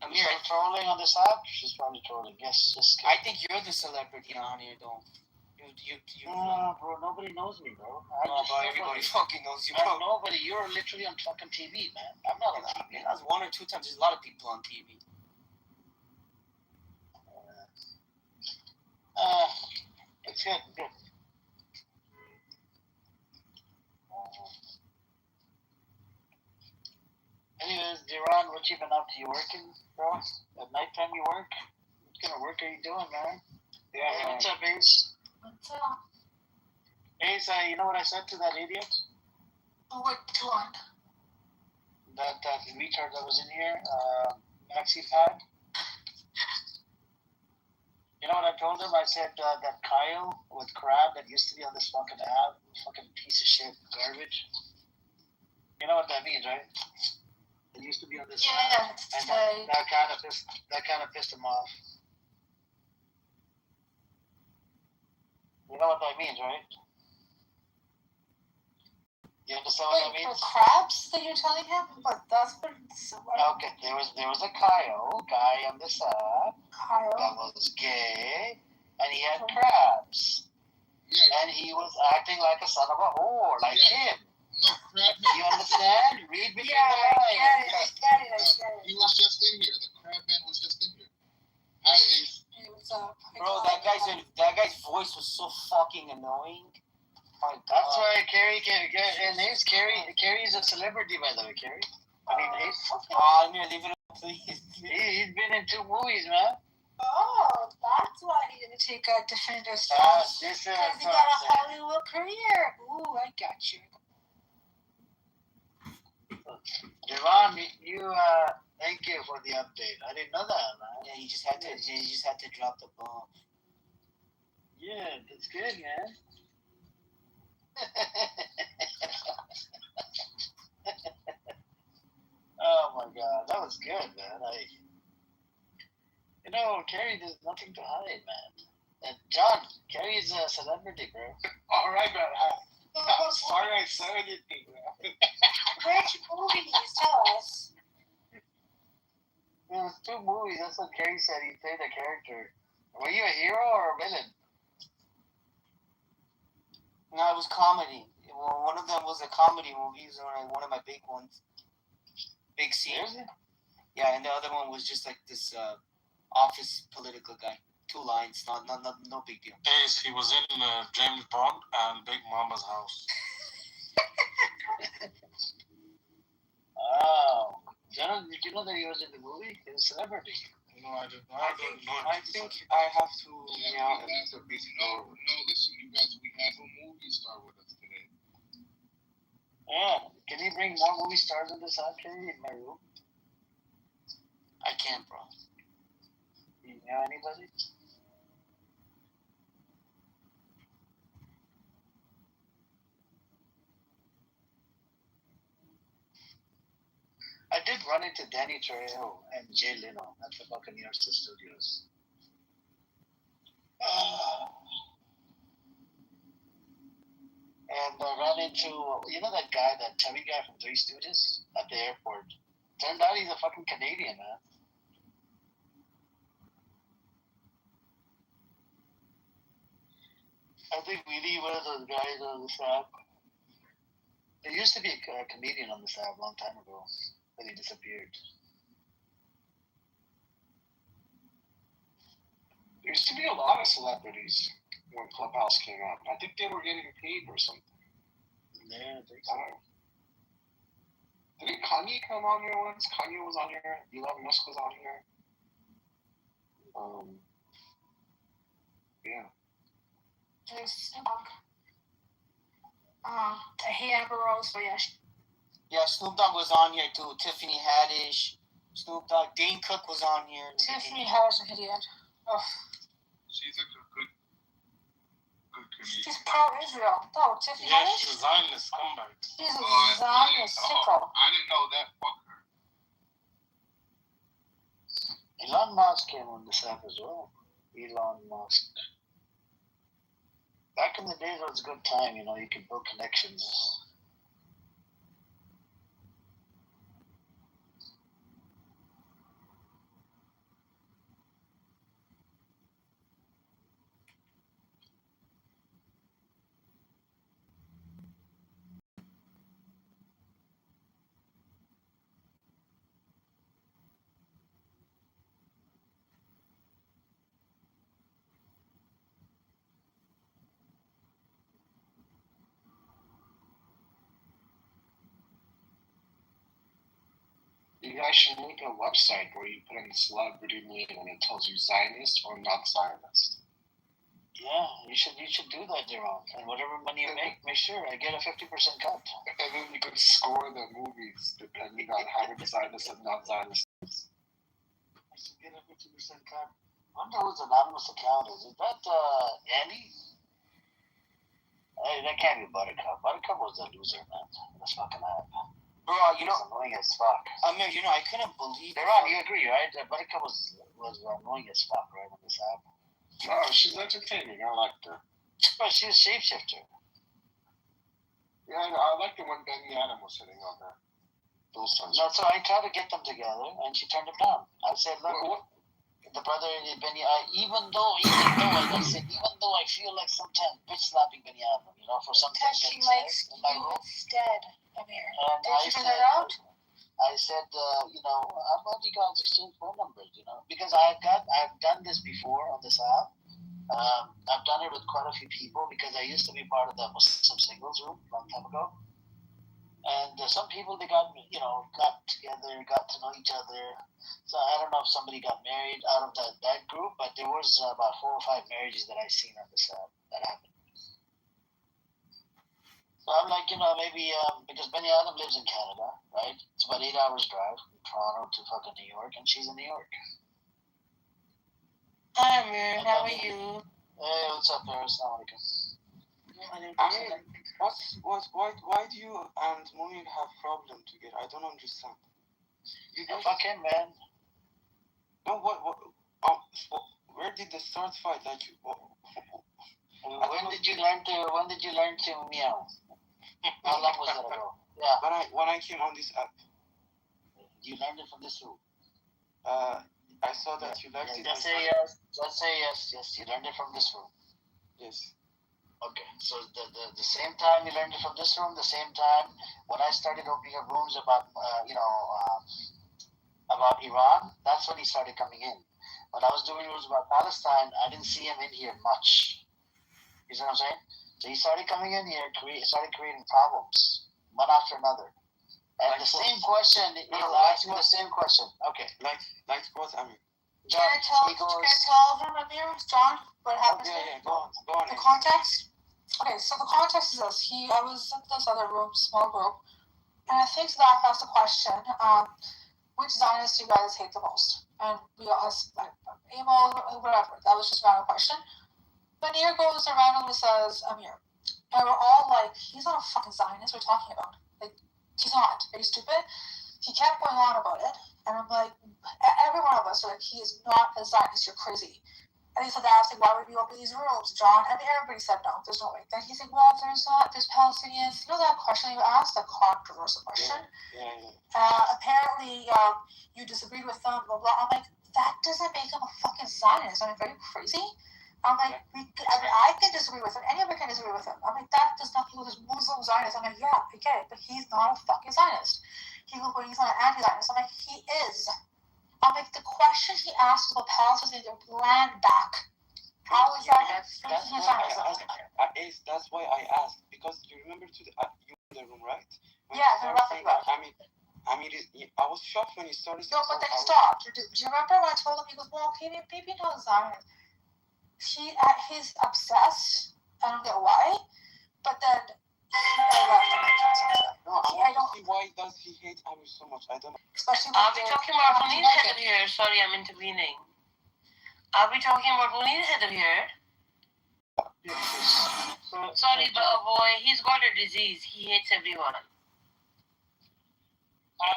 I'm here. here. Trolling on this app? She's probably trolling. Yes, just. I think you're the celebrity on here, though. You. Bro, nobody knows me, bro. Everybody fucking knows you, bro. Nobody. You're literally on fucking TV, man. I'm not on TV. That's 1 or 2 times. There's a lot of people on TV. It's good. Good. Anyways, Duran, what you been up to? You working, bro? At nighttime you work? What kind of work are you doing, man? Yeah. Hey, what's up, Ace? What's up? Ace, you know what I said to that idiot? What one? That retard that was in here, Maxi Pad. You know what I told him? I said that Kyle with Crab that used to be on this fucking app, fucking piece of shit garbage. You know what that means, right? It used to be on this app, and that kind of pissed him off. You know what that means, right? You understand what that means? For crabs that you're telling him? But that's what. Okay, there was a Kyle guy on this app that was gay, and he had crabs, and he was acting like a son of a whore, like him. You understand? Read between the lines. I get it. He was just in here. The crab man was just in here. Hi, Ace. Hey, what's up? Bro, that guy's voice was so fucking annoying. My God. That's why Carrie can get. And name's Carrie. Carrie's a celebrity, by the way, Carrie. I mean, I'm gonna leave it up, please. He's been in 2 movies, man. Oh, that's why he didn't take a defender stance. Because he got a Hollywood career. Ooh, I got you. Javon, thank you for the update. I didn't know that, man. Yeah, he just had to drop the bomb. Yeah, that's good, man. Oh my God, that was good, man. Carrie, there's nothing to hide, man. And John, Carrie's a celebrity, bro. All right, bro. Sorry I said anything, bro. Which movies? Tell us. There was 2 movies. That's what Carrie said. He played a character. Were you a hero or a villain? No, it was comedy. Well, one of them was a comedy movie, so one of my big ones. Big scenes. Yeah, and the other one was just like this office political guy. 2 lines, no big deal. Yes, he was in James Bond and Big Mama's House. Oh. Did you know that he was in the movie? He was a celebrity. No, I didn't. I think I have to. Yeah, that's a big no, listen, you guys, we have a movie star with us today. Yeah. Can you bring more movie stars in this arcade in my room? I can't, bro. You know anybody? I did run into Danny Trejo and Jay Leno at the Buccaneers Studios. And I ran into, that guy, that chubby guy from Three Stooges at the airport. Turned out he's a fucking Canadian, man. I think we need one of those guys on this app. There used to be a comedian on this app a long time ago, but he disappeared. There used to be a lot of celebrities when Clubhouse came out. I think they were getting paid or something. Yeah, I think so. Didn't Kanye come on here once? Kanye was on here. Elon Musk was on here. Yeah. Yeah, Snoop Dogg was on here too. Tiffany Haddish, Snoop Dogg, Dane Cook was on here. Tiffany Haddish, an idiot. Oh. She's a good comedian. She's pro-Israel. No, Tiffany Haddish. She's a Zionist scumbag. She's a Zionist sicko. I didn't know that. Fuck her. Elon Musk came on this app as well. Elon Musk. Back in the days, it was a good time. You could build connections. You guys should make a website where you put in the celebrity name and it tells you Zionist or not Zionist. Yeah, you should do that, Jerome. And whatever money you make sure I get a 50% cut. And then you could score the movies depending on how many Zionist and not Zionist. I should get a 50% cut. I wonder whose anonymous account is. Is that Annie? Hey, that can't be Buttercup. Buttercup was a loser, man. That's fucking app. Bro, annoying as fuck. Amir, I couldn't believe it. Ron, you agree, right? Buttercup was annoying as fuck, right, on this app? No, she's entertaining. I liked her. But she's a shapeshifter. Yeah, I liked it when Benny Adam was sitting on her. Those times. No, so I tried to get them together, and she turned him down. I said, look, the brother Benny, even though I feel like sometimes bitch slapping Benny Adam, for something that she likes you instead, Amir. Did you figure it out? I said, how about you guys exchange phone numbers, because I've done this before on this app. I've done it with quite a few people because I used to be part of the Muslim singles room a long time ago. And some people, they got together, got to know each other. So I don't know if somebody got married out of that group, but there was about 4 or 5 marriages that I've seen on this app that happened. So I'm like, maybe because Benny Adam lives in Canada, right? It's about 8 hours drive from Toronto to fucking New York, and she's in New York. Hi, Amir. How are you? Hey, what's up, Paris? Why do you and Momin have problem together? I don't understand. You fuck him, man. No, where did the start fight? When did you learn to meow? How long was that ago? Yeah. When I came on this app. You learned it from this room. I saw that you liked it. Just say yes. Yes, you learned it from this room. Yes. Okay, so the same time you learned it from this room, the same time when I started opening up rooms about about Iran, that's when he started coming in. When I was doing rooms about Palestine, I didn't see him in here much. You see what I'm saying? So he started coming in here, started creating problems one after another. And the same question, he'll ask me the same question. Okay. Like what? I mean, John, can I tell them Amir, John, what happened? Yeah, go on. The context? Okay, so the context is this. I was in this other room, small group, and I think Zach asked a question, which Zionists do you guys hate the most? And we all asked, like, emo, whatever. That was just a random question. Manir goes and randomly says, Amir. And we're all like, he's not a fucking Zionist, what are you talking about? Like, he's not. Are you stupid? He kept going on about it, and I'm like, every one of us are like, he is not a Zionist, you're crazy. And he said, I asked, like, why would we open these rooms, John? And everybody said no, there's no way. Then he's like, well, there's Palestinians. You know that question you asked, that controversial question? Apparently, you disagreed with them, blah, blah. I'm like, that doesn't make him a fucking Zionist. I'm like, are you crazy? I'm like, I can disagree with him. Anyone can disagree with him. I'm like, that does not equal this Muslim Zionist. I'm like, yeah, I get it, but he's not a fucking Zionist. He's not an anti-Zionist. I'm like, he is. I'm like, the question he asked was about Palestinians their land back. How is that? That's why I asked, because you remember you in the room, right? Yeah, they're laughing about it. I was shocked when he started. No, but then he stopped. Do you remember when I told him? He goes, well, okay, maybe not Zionist. He's obsessed. I don't get why, but then I don't see why does he hate Amir so much. I don't know. Are we talking about Munir Heather here? Sorry, I'm intervening. Are we talking about Munir Heather here? Sorry, boy, he's got a disease. He hates everyone.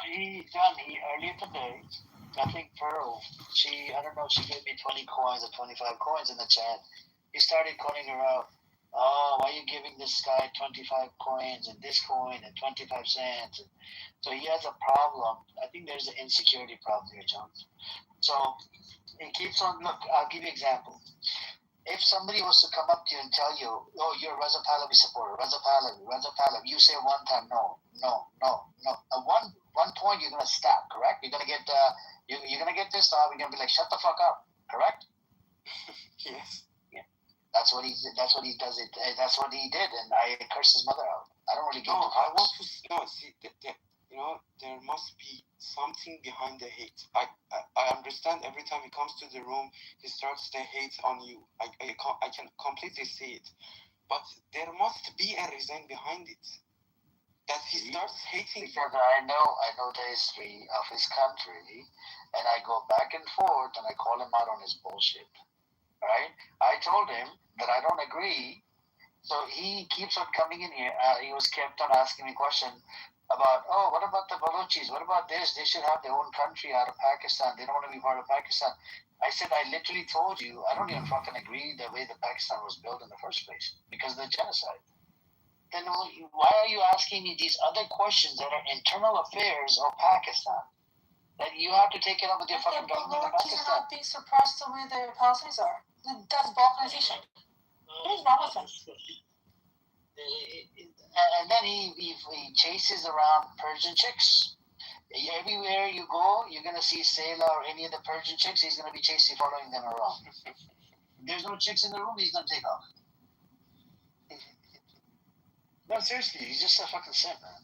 Earlier today, I think Pearl, I don't know, she gave me 20 coins or 25 coins in the chat. He started calling her out. Oh, why are you giving this guy 25 coins and this coin and 25 cents? So he has a problem. I think there's an insecurity problem here, John. So he keeps on, look, I'll give you an example. If somebody was to come up to you and tell you, oh, you're a Reza Pahlavi supporter, Reza Pahlavi, you say one time, no. At one point, you're going to stop, correct? You're going to get you're going to get pissed off. You're going to be like, shut the fuck up, correct? Yes. That's what he did. That's what he does. That's what he did, and I cursed his mother out. I don't really get. No, I want to see that. There must be something behind the hate. I understand every time he comes to the room, he starts the hate on you. I can completely see it, but there must be a reason behind it. That he starts hating. Because I know the history of his country, and I go back and forth, and I call him out on his bullshit. Right? I told him that I don't agree, so he keeps on coming in here. He was kept on asking me questions about, oh, what about the Balochis? What about this? They should have their own country out of Pakistan. They don't want to be part of Pakistan. I said, I literally told you, I don't even fucking agree the way that Pakistan was built in the first place because of the genocide. Then why are you asking me these other questions that are internal affairs of Pakistan? That you have to take it up with your fucking government of Pakistan. They're not being suppressed the way the Palestinians are. That's balkanization. What is wrong with them? And then he chases around Persian chicks. Everywhere you go, you're going to see Sayla or any of the Persian chicks, he's going to be following them around. If there's no chicks in the room, he's going to take off. No, seriously, he's just a fucking simp, man.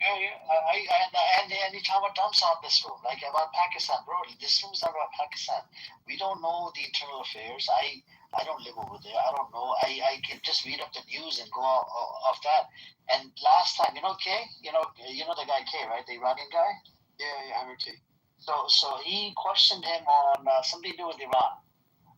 And you talk about dumps on this room, like about Pakistan, bro. This room is not about Pakistan. We don't know the internal affairs. I don't live over there. I don't know. I can just read up the news and go off that. And last time, Kay, you know the guy Kay, right? The Iranian guy. Yeah, I'm okay. So he questioned him on something to do with Iran,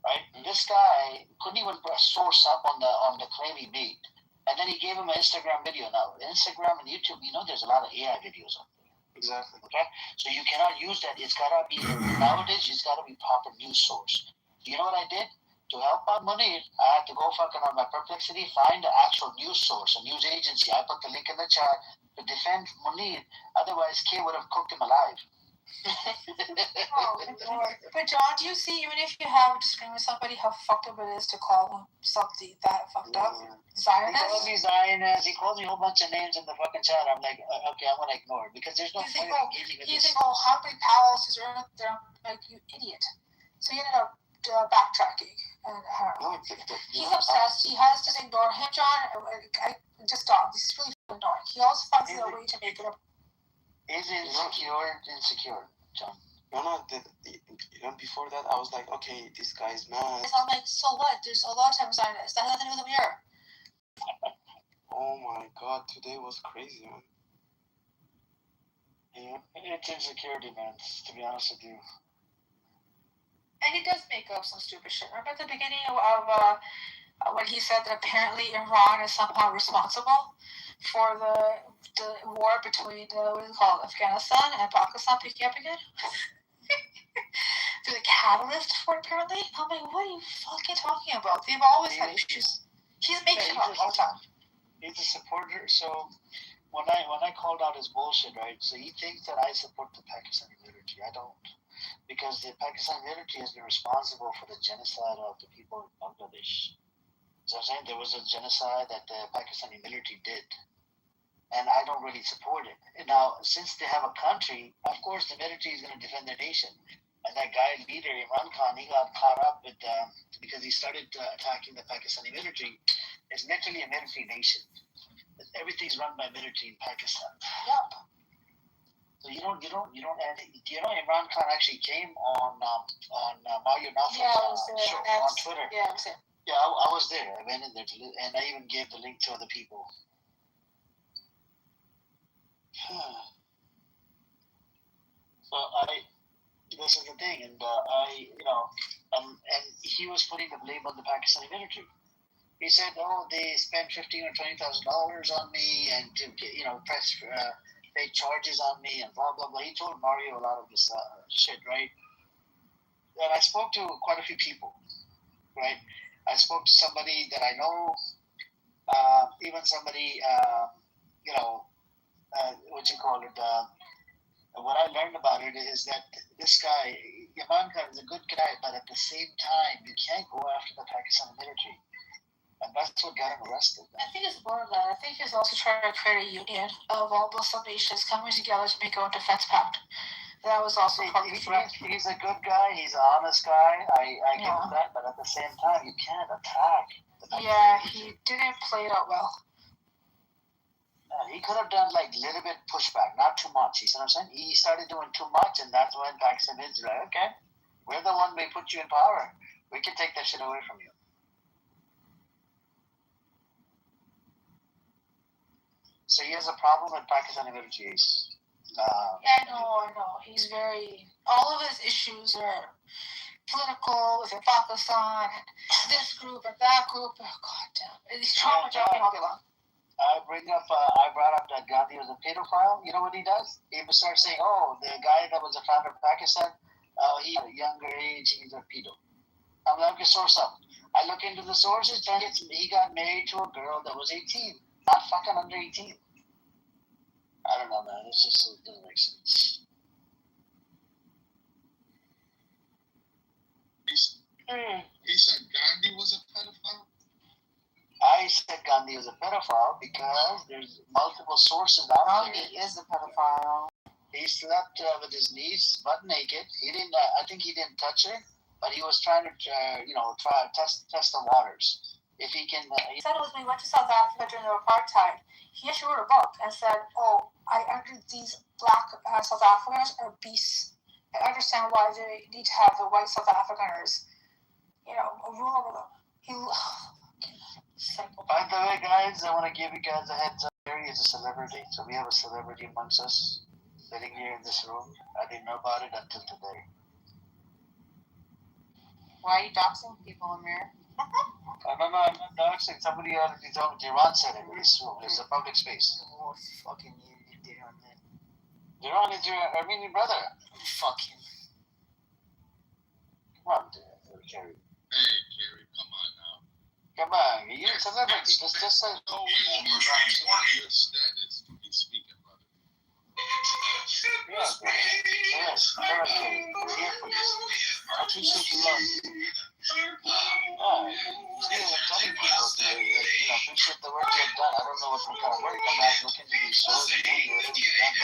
right? Mm-hmm. This guy couldn't even source up on the claim he made. And then he gave him an Instagram video. Now, Instagram and YouTube, there's a lot of AI videos on there. Exactly. Okay? So you cannot use that. It's got to be, nowadays, it's got to be proper news source. You know what I did? To help out Munir, I had to go fucking on my perplexity, find the actual news source, a news agency. I put the link in the chat to defend Munir. Otherwise, Kay would have cooked him alive. ignore. But John, do you see, even if you have a disagreement with somebody, how fucked up it is to call them something that fucked up? Zionist? He calls me Zionist. He calls me a whole bunch of names in the fucking chat. I'm like, okay, I'm gonna ignore it because there's no point in engaging with this. He's like, oh, how many palaces are in there? Like, you idiot. So he ended up backtracking. And he's obsessed. He has to ignore him, John. I just stop. This is really annoying. He always finds a way to make it up. Is insecure, John? No, even before that, I was like, okay, this guy's mad. I'm like, so what? There's a lot of times Zionists. That has nothing to do with the mirror. Oh my god, today was crazy, man. Yeah, it's insecurity, man, to be honest with you. And he does make up some stupid shit. Remember at the beginning of when he said that apparently Iran is somehow responsible for the war between what is it called, Afghanistan and Pakistan picking up again? They're the catalyst for it, apparently. I'm like, what are you fucking talking about? They've always had issues. He's making up all the time. He's a supporter. So when I called out his bullshit, right? So he thinks that I support the Pakistani military. I don't. Because the Pakistani military has been responsible for the genocide of the people in Bangladesh. So I'm saying there was a genocide that the Pakistani military did. And I don't really support it. And now, since they have a country, of course the military is going to defend their nation. And that guy leader, Imran Khan, he got caught up with, because he started attacking the Pakistani military. It's literally a military nation. Everything's run by military in Pakistan. Yep. So you don't, and Imran Khan actually came on Mario Nafar's show on Twitter. Yeah, I'm saying. Yeah, I was there. I went in there and I even gave the link to other people. So this is the thing, and and he was putting the blame on the Pakistani military. He said, "Oh, they spent $15,000 or $20,000 on me, and to pay charges on me, and blah blah blah." He told Mario a lot of this shit, right? And I spoke to quite a few people, right? I spoke to somebody that I know, even somebody, what I learned about it is that this guy, Imran Khan, is a good guy, but at the same time, you can't go after the Pakistani military. And that's what got him arrested. I think it's more of that. I think he's also trying to create a union of all Muslim nations coming together to make a defense pact. That was also part of the threat. He's a good guy. He's an honest guy. I give him that. But at the same time, you can't attack. Yeah, he didn't play it out well. He could have done like a little bit pushback, not too much. You see what I'm saying? He started doing too much, and that's when Pakistan is like, okay, we're the one we put you in power. We can take that shit away from you. So he has a problem with Pakistani military. I know. He's all of his issues are political, within Pakistan, this group and that group. Oh, God damn. He's trauma jumping all day long. I brought up that Gandhi was a pedophile. You know what he does? He starts saying, oh, the guy that was the founder of Pakistan, he at a younger age, he's a pedo. I'm like, okay, source up. I look into the sources, and he got married to a girl that was 18, not fucking under 18. I don't know, man. It doesn't make sense. He said Gandhi was a pedophile? I said Gandhi was a pedophile because there's multiple sources out there. Gandhi is a pedophile. He slept with his niece, butt naked. He didn't. I think he didn't touch her, but he was trying to, test the waters. If he can. He said it was when he went to South Africa during the apartheid. He actually wrote a book and said, "Oh, these black South Africans are beasts. I understand why they need to have the white South Africaners, rule over them." By the way, guys, I want to give you guys a heads up. Harry is a celebrity, so we have a celebrity amongst us sitting here in this room. I didn't know about it until today. Why are you doxing people, Amir? I'm not doxing. Somebody already told me. Jiran said it in this room. It's a public space. Oh, fucking you, Jiran, man. Jiran is your Armenian brother. Fuck him. Come on, Kerry. Hey, Kerry, come on now. Come on, you're a celebrity. Just say. No way your status to be speaking, brother. Yes, correct. We're here for you. I appreciate the love. Yeah, you're telling people to, appreciate the work you've done. I don't know what kind of work I'm not looking to these shows and movies, whatever you've done,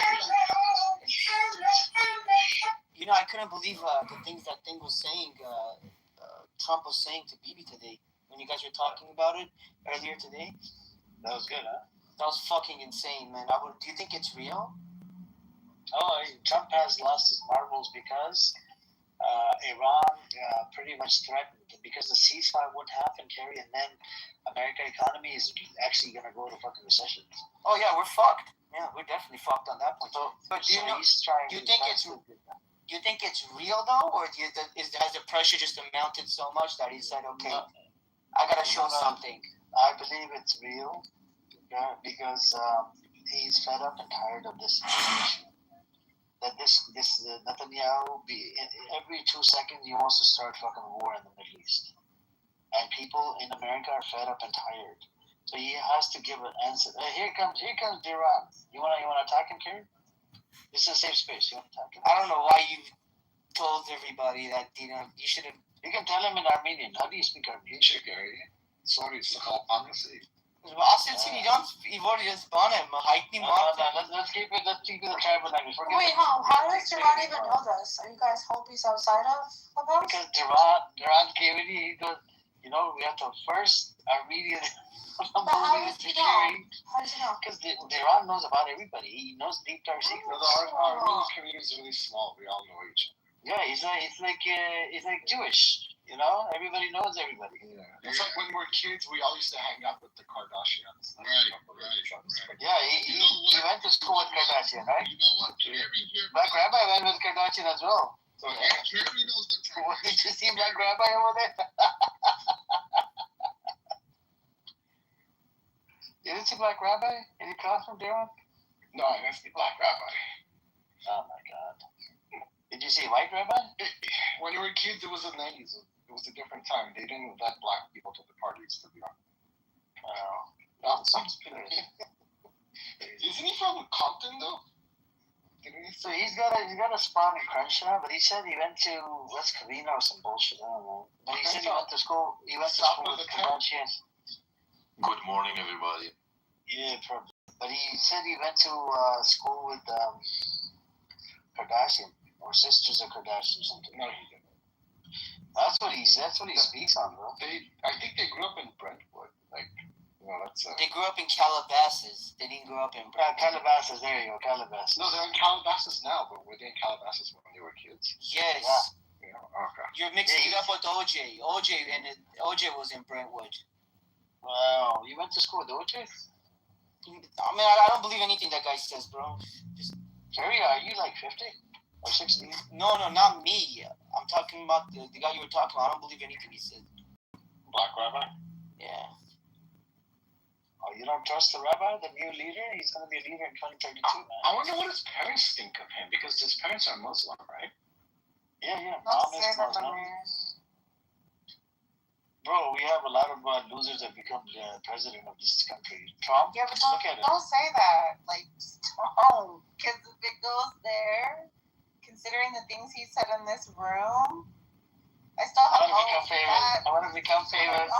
but I couldn't believe the things that thing was saying. Trump was saying to Bibi today when you guys were talking about it earlier today. That was good, huh? That was fucking insane, man. Do you think it's real? Trump has lost his marbles because Iran pretty much threatened because the ceasefire wouldn't happen, Kerry, and then American economy is actually going to go to fucking recession. Oh yeah, we're fucked. Yeah, we're definitely fucked on that point. But do you think it's real though, or has the pressure just amounted so much that he said, okay, I gotta show something? I believe it's real because he's fed up and tired of this situation. That this Netanyahu every 2 seconds he wants to start fucking war in the Middle East, and people in America are fed up and tired. So he has to give an answer. Here comes Iran. You wanna attack him, Karen? This is a safe space. You wanna attack him? I don't know why you told everybody that you should have. You can tell him in Armenian. How do you speak Armenian? Sorry, honestly. Ասեցին իրանց իվոր ես բան եմ հայտնի մարդ Let's keep it the tribal language. Wait, how does Duran even know this? Are you guys homies outside of Clubhouse? Because Duran came in, he goes, we have to first Armenian. But how does he know? Because Duran knows about everybody. He knows deep dark secrets. Our Armenian community is really small. We all know each other. Yeah, it's like Jewish. Everybody knows everybody. Yeah. It's like when we were kids, we all used to hang out with the Kardashians. Right. Yeah, he went to school with Kardashian, right? You know what? Black Rabbi went with Kardashian as well. So Kerry knows the term. Did you see Black Rabbi over there? You didn't see Black Rabbi in your classroom, Darren? No, I didn't see Black Rabbi. Oh my God. Did you see White Rabbi? When we were kids, it was the 90s. It was a different time. They didn't let black people to the parties, to be honest. Wow. Isn't he from Compton, though? So he's got a spot in Crenshaw, but he said he went to West Covina or some bullshit. I don't know. But he said he went to school. He went to school with Kardashian. Good morning, everybody. Yeah, probably. But he said he went to school with Kardashian or Sisters of Kardashian or something. No, he didn't. That's what he speaks on, bro. I think they grew up in Brentwood. They grew up in Calabasas. They didn't grow up in Brentwood. Calabasas, there you go, Calabasas. No, they're in Calabasas now, but were they in Calabasas when they were kids? Yes. Yeah. Okay. You're mixing it up with OJ. OJ was in Brentwood. Wow, you went to school with OJ? I mean, I don't believe anything that guy says, bro. Jerry, are you like 50 or 60? No, not me. I'm talking about the guy you were talking about. I don't believe anything he said. Black Rabbi? Yeah. Oh, you don't trust the rabbi, the new leader? He's going to be a leader in 2032, man. I wonder what his parents think of him, because his parents are Muslim, right? Yeah. Mom is Muslim. Bro, we have a lot of losers that become the president of this country. Trump? Yeah, but look at it. Don't say that. Like, don't. Because if it goes there, considering the things he said in this room, I still have hope. I want to become famous.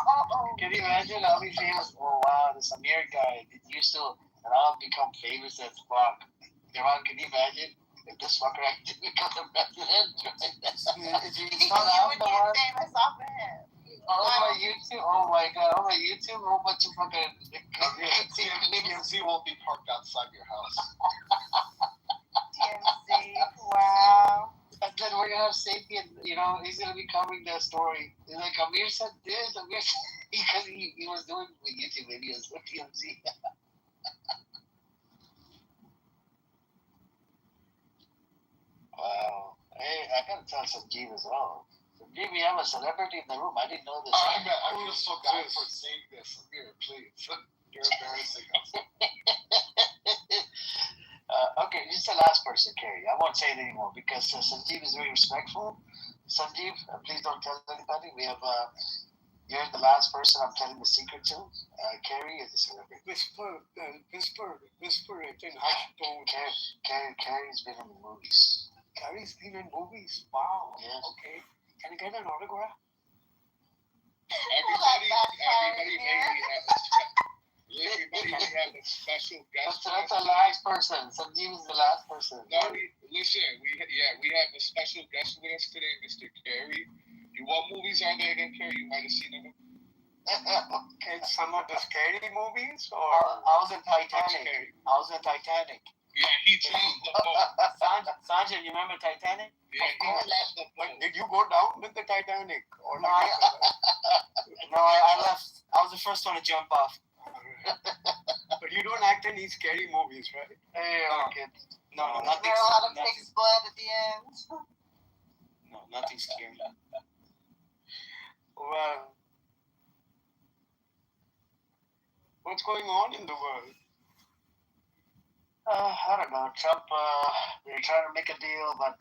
Can you imagine? I'll be famous. Oh, wow, this Amir guy did used to, and I'll become famous as fuck. Iran, can you imagine? If this fucker actually becomes the president, you would get famous off of him. On my YouTube, oh my God, a whole bunch of fucking TMZ won't be parked outside your house. TMZ, wow. And then we're gonna have Sapien, he's gonna be covering that story. He's like, Amir said this, because he was doing YouTube videos for TMZ. Wow. Hey, I gotta tell Sanjeev as well. Sanjeev, we have a celebrity in the room. I didn't know this. I feel so bad for saying this. Amir, please. You're embarrassing us. Okay, this is the last person, Kerry. I won't say it anymore because Sanjeev is very respectful. Sanjeev, please don't tell anybody. We have You're the last person I'm telling the secret to. Carrie is a celebrity. Whisper, it in hushed tone. Carrie's been in the movies. Carrie's been in movies? Wow. Yes. Okay. Can I get an autograph? Everybody have a special guest. That's the last person. Sanjeev is the last person. No, listen, we have a special guest with us today, Mr. Carey. What movies are there again, Carey? You might have seen them. Okay, some of the scary movies, or I was in Titanic. Yeah, he changed the boat. Sanjay, you remember Titanic? Yeah, of course. But did you go down with the Titanic? Or No, I left. I was the first one to jump off. But you don't act in these scary movies, right? Hey, okay. No, Is nothing. there a lot of pig's blood at the end? No, nothing scary. Well, what's going on in the world? I don't know. Trump, they're trying to make a deal, but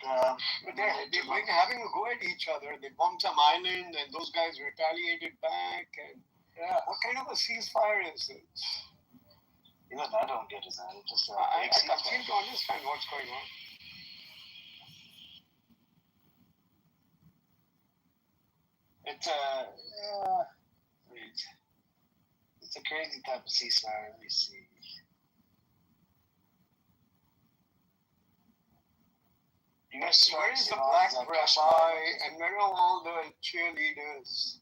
they've been having a go at each other. They bombed some island, and those guys retaliated back. And what kind of a ceasefire is it? even I don't get it. It's just I seem to understand what's going on. It's a crazy type of ceasefire. Let me see. Where is the black rabbi and where are all the cheerleaders?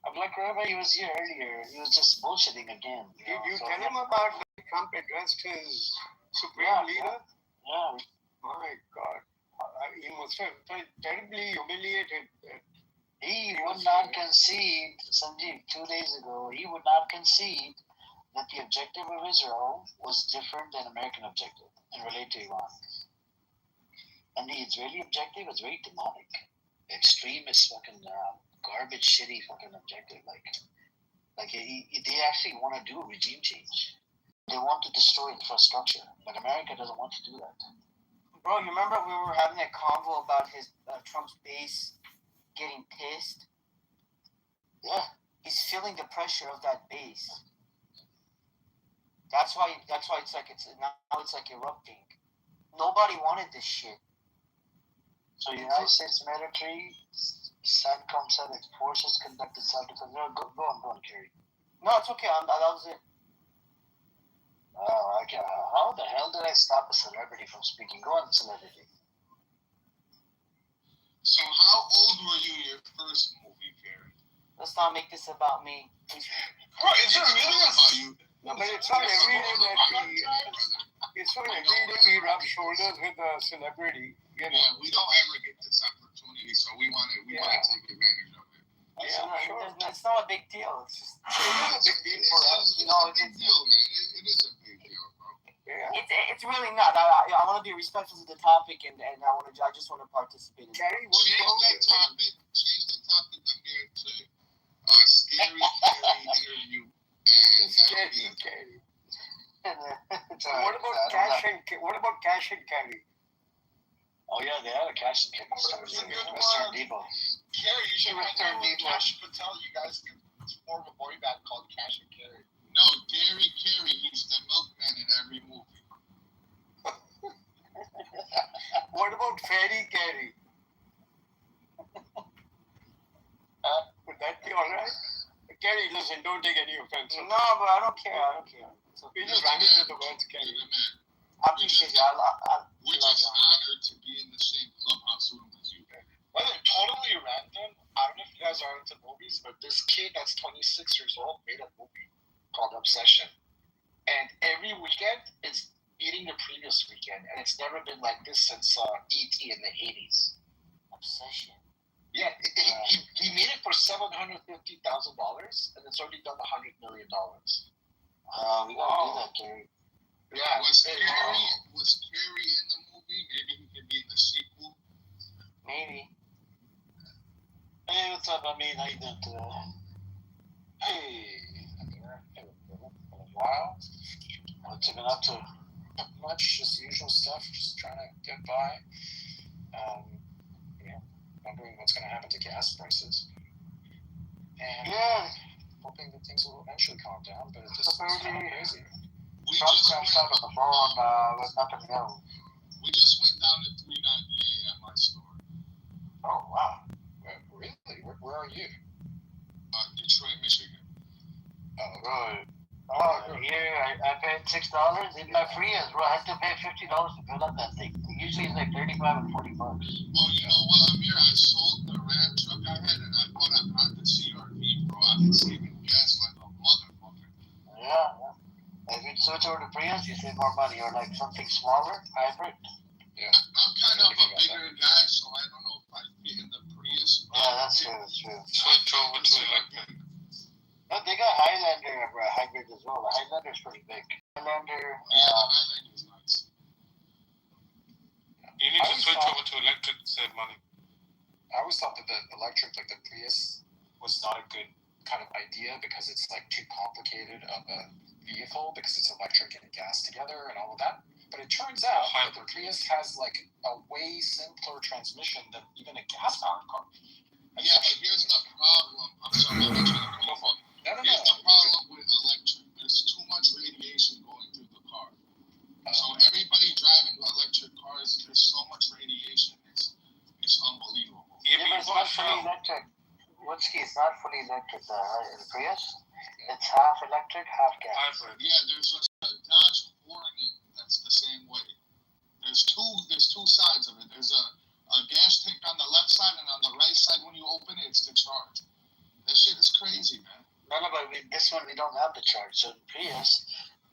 A black rabbi, he was here earlier. He was just bullshitting again. Did you tell him about when Trump addressed his supreme leader? Yeah. My God. He must have felt terribly humiliated. He would not concede, Sanjeev, 2 days ago, he would not concede that the objective of Israel was different than American objective and relate to Iran. And the Israeli objective is very demonic. Extremist fucking garbage, shitty fucking objective. They actually want to do a regime change. They want to destroy infrastructure, but America doesn't want to do that. Bro, you remember we were having a convo about his Trump's base getting pissed? Yeah. He's feeling the pressure of that base. That's why it's like erupting. Nobody wanted this shit. So the United States military, CENTCOM said its forces conducted self-defense. No, go on, Kerry. No, it's okay. That was it. Oh, okay. How the hell did I stop a celebrity from speaking? Go on, celebrity. So how old were you in your first movie, Kerry? Let's not make this about me. Bro, is it really about you? No, but it's not every day we rub shoulders with a celebrity. You know? Yeah, we don't ever get this opportunity, so we want to take advantage of it. It's not a big deal. It's just a big deal for us. It's a big deal, man. It is a big deal, bro. Yeah. It's really not. I want to be respectful to the topic, and I just want to participate. Carrie, Change the topic. I'm here to scary Carrie interview. Scary Carrie. What about cash and carry? Oh yeah, they had a cash and carry story. Mr. Debo. Carrie, you should write down with Cash Patel. You guys can form a boy band called Cash and Carrie. No, Gary Carey. He's the milkman in every movie. What about Fairy Carrie? Would that be alright? Carrie, listen, don't take any offense. No, but I don't care. We just ran into the words, Carrie. I appreciate it. We're just honored to be in the same clubhouse room as you. Well, totally random. I don't know if you guys are into movies, but this kid that's 26 years old made a movie called Obsession. And every weekend it's beating the previous weekend. And it's never been like this since E.T. in the 80s. Obsession? Yeah. He made it for $750,000 and it's already done $100 million. We gotta do that, Gary. Yeah. Was Carrie in the movie? Maybe he could be in the sequel. Maybe. Hey, what's up? I mean, I did. While. What's it been up to? Not much, just the usual stuff, just trying to get by. Wondering what's going to happen to gas prices. and hoping that things will eventually calm down. But it's just kind of crazy. Trump crashed out on the phone with nothing else. We just went down to 398 at my store. Oh wow! Really? Where are you? Detroit, Michigan. Oh, Right. Oh, here I paid $6 in my Prius, bro. I had to pay $50 to fill up that thing. Usually it's like 35 or $40. Oh, you know what, Amir? I sold the Ram truck I had and I bought a Honda CRV, bro. I've been saving gas like a motherfucker. Yeah. If you switch over to Prius, you save more money, or like something smaller, hybrid. Yeah. I'm kind of a bigger guy, so I don't know if I fit in the Prius. Yeah, that's true. Switch over to electric. But they got Highlander hybrid as well. The Highlander's pretty big. Highlander. Highlander's nice. You need to switch over to electric to save money. I always thought that the electric, like the Prius, was not a good kind of idea because it's like too complicated of a vehicle because it's electric and gas together and all of that. But it turns out that the Prius has like a way simpler transmission than even a gas-powered car. Yeah, but here's the problem. I'm sorry, I'm trying to go for it. Here's the problem with electric. There's too much radiation going through the car. So everybody driving electric cars, there's so much radiation. It's unbelievable. Yeah, but it's not fully electric. Whiskey is not fully electric. The Prius, it's half electric, half gas. Yeah, there's a Dodge Hornet that's the same way. There's two sides of it. There's a gas tank on the left side, and on the right side, when you open it, it's the charge. That shit is crazy, man. No, but this one we don't have the charge. So in Prius,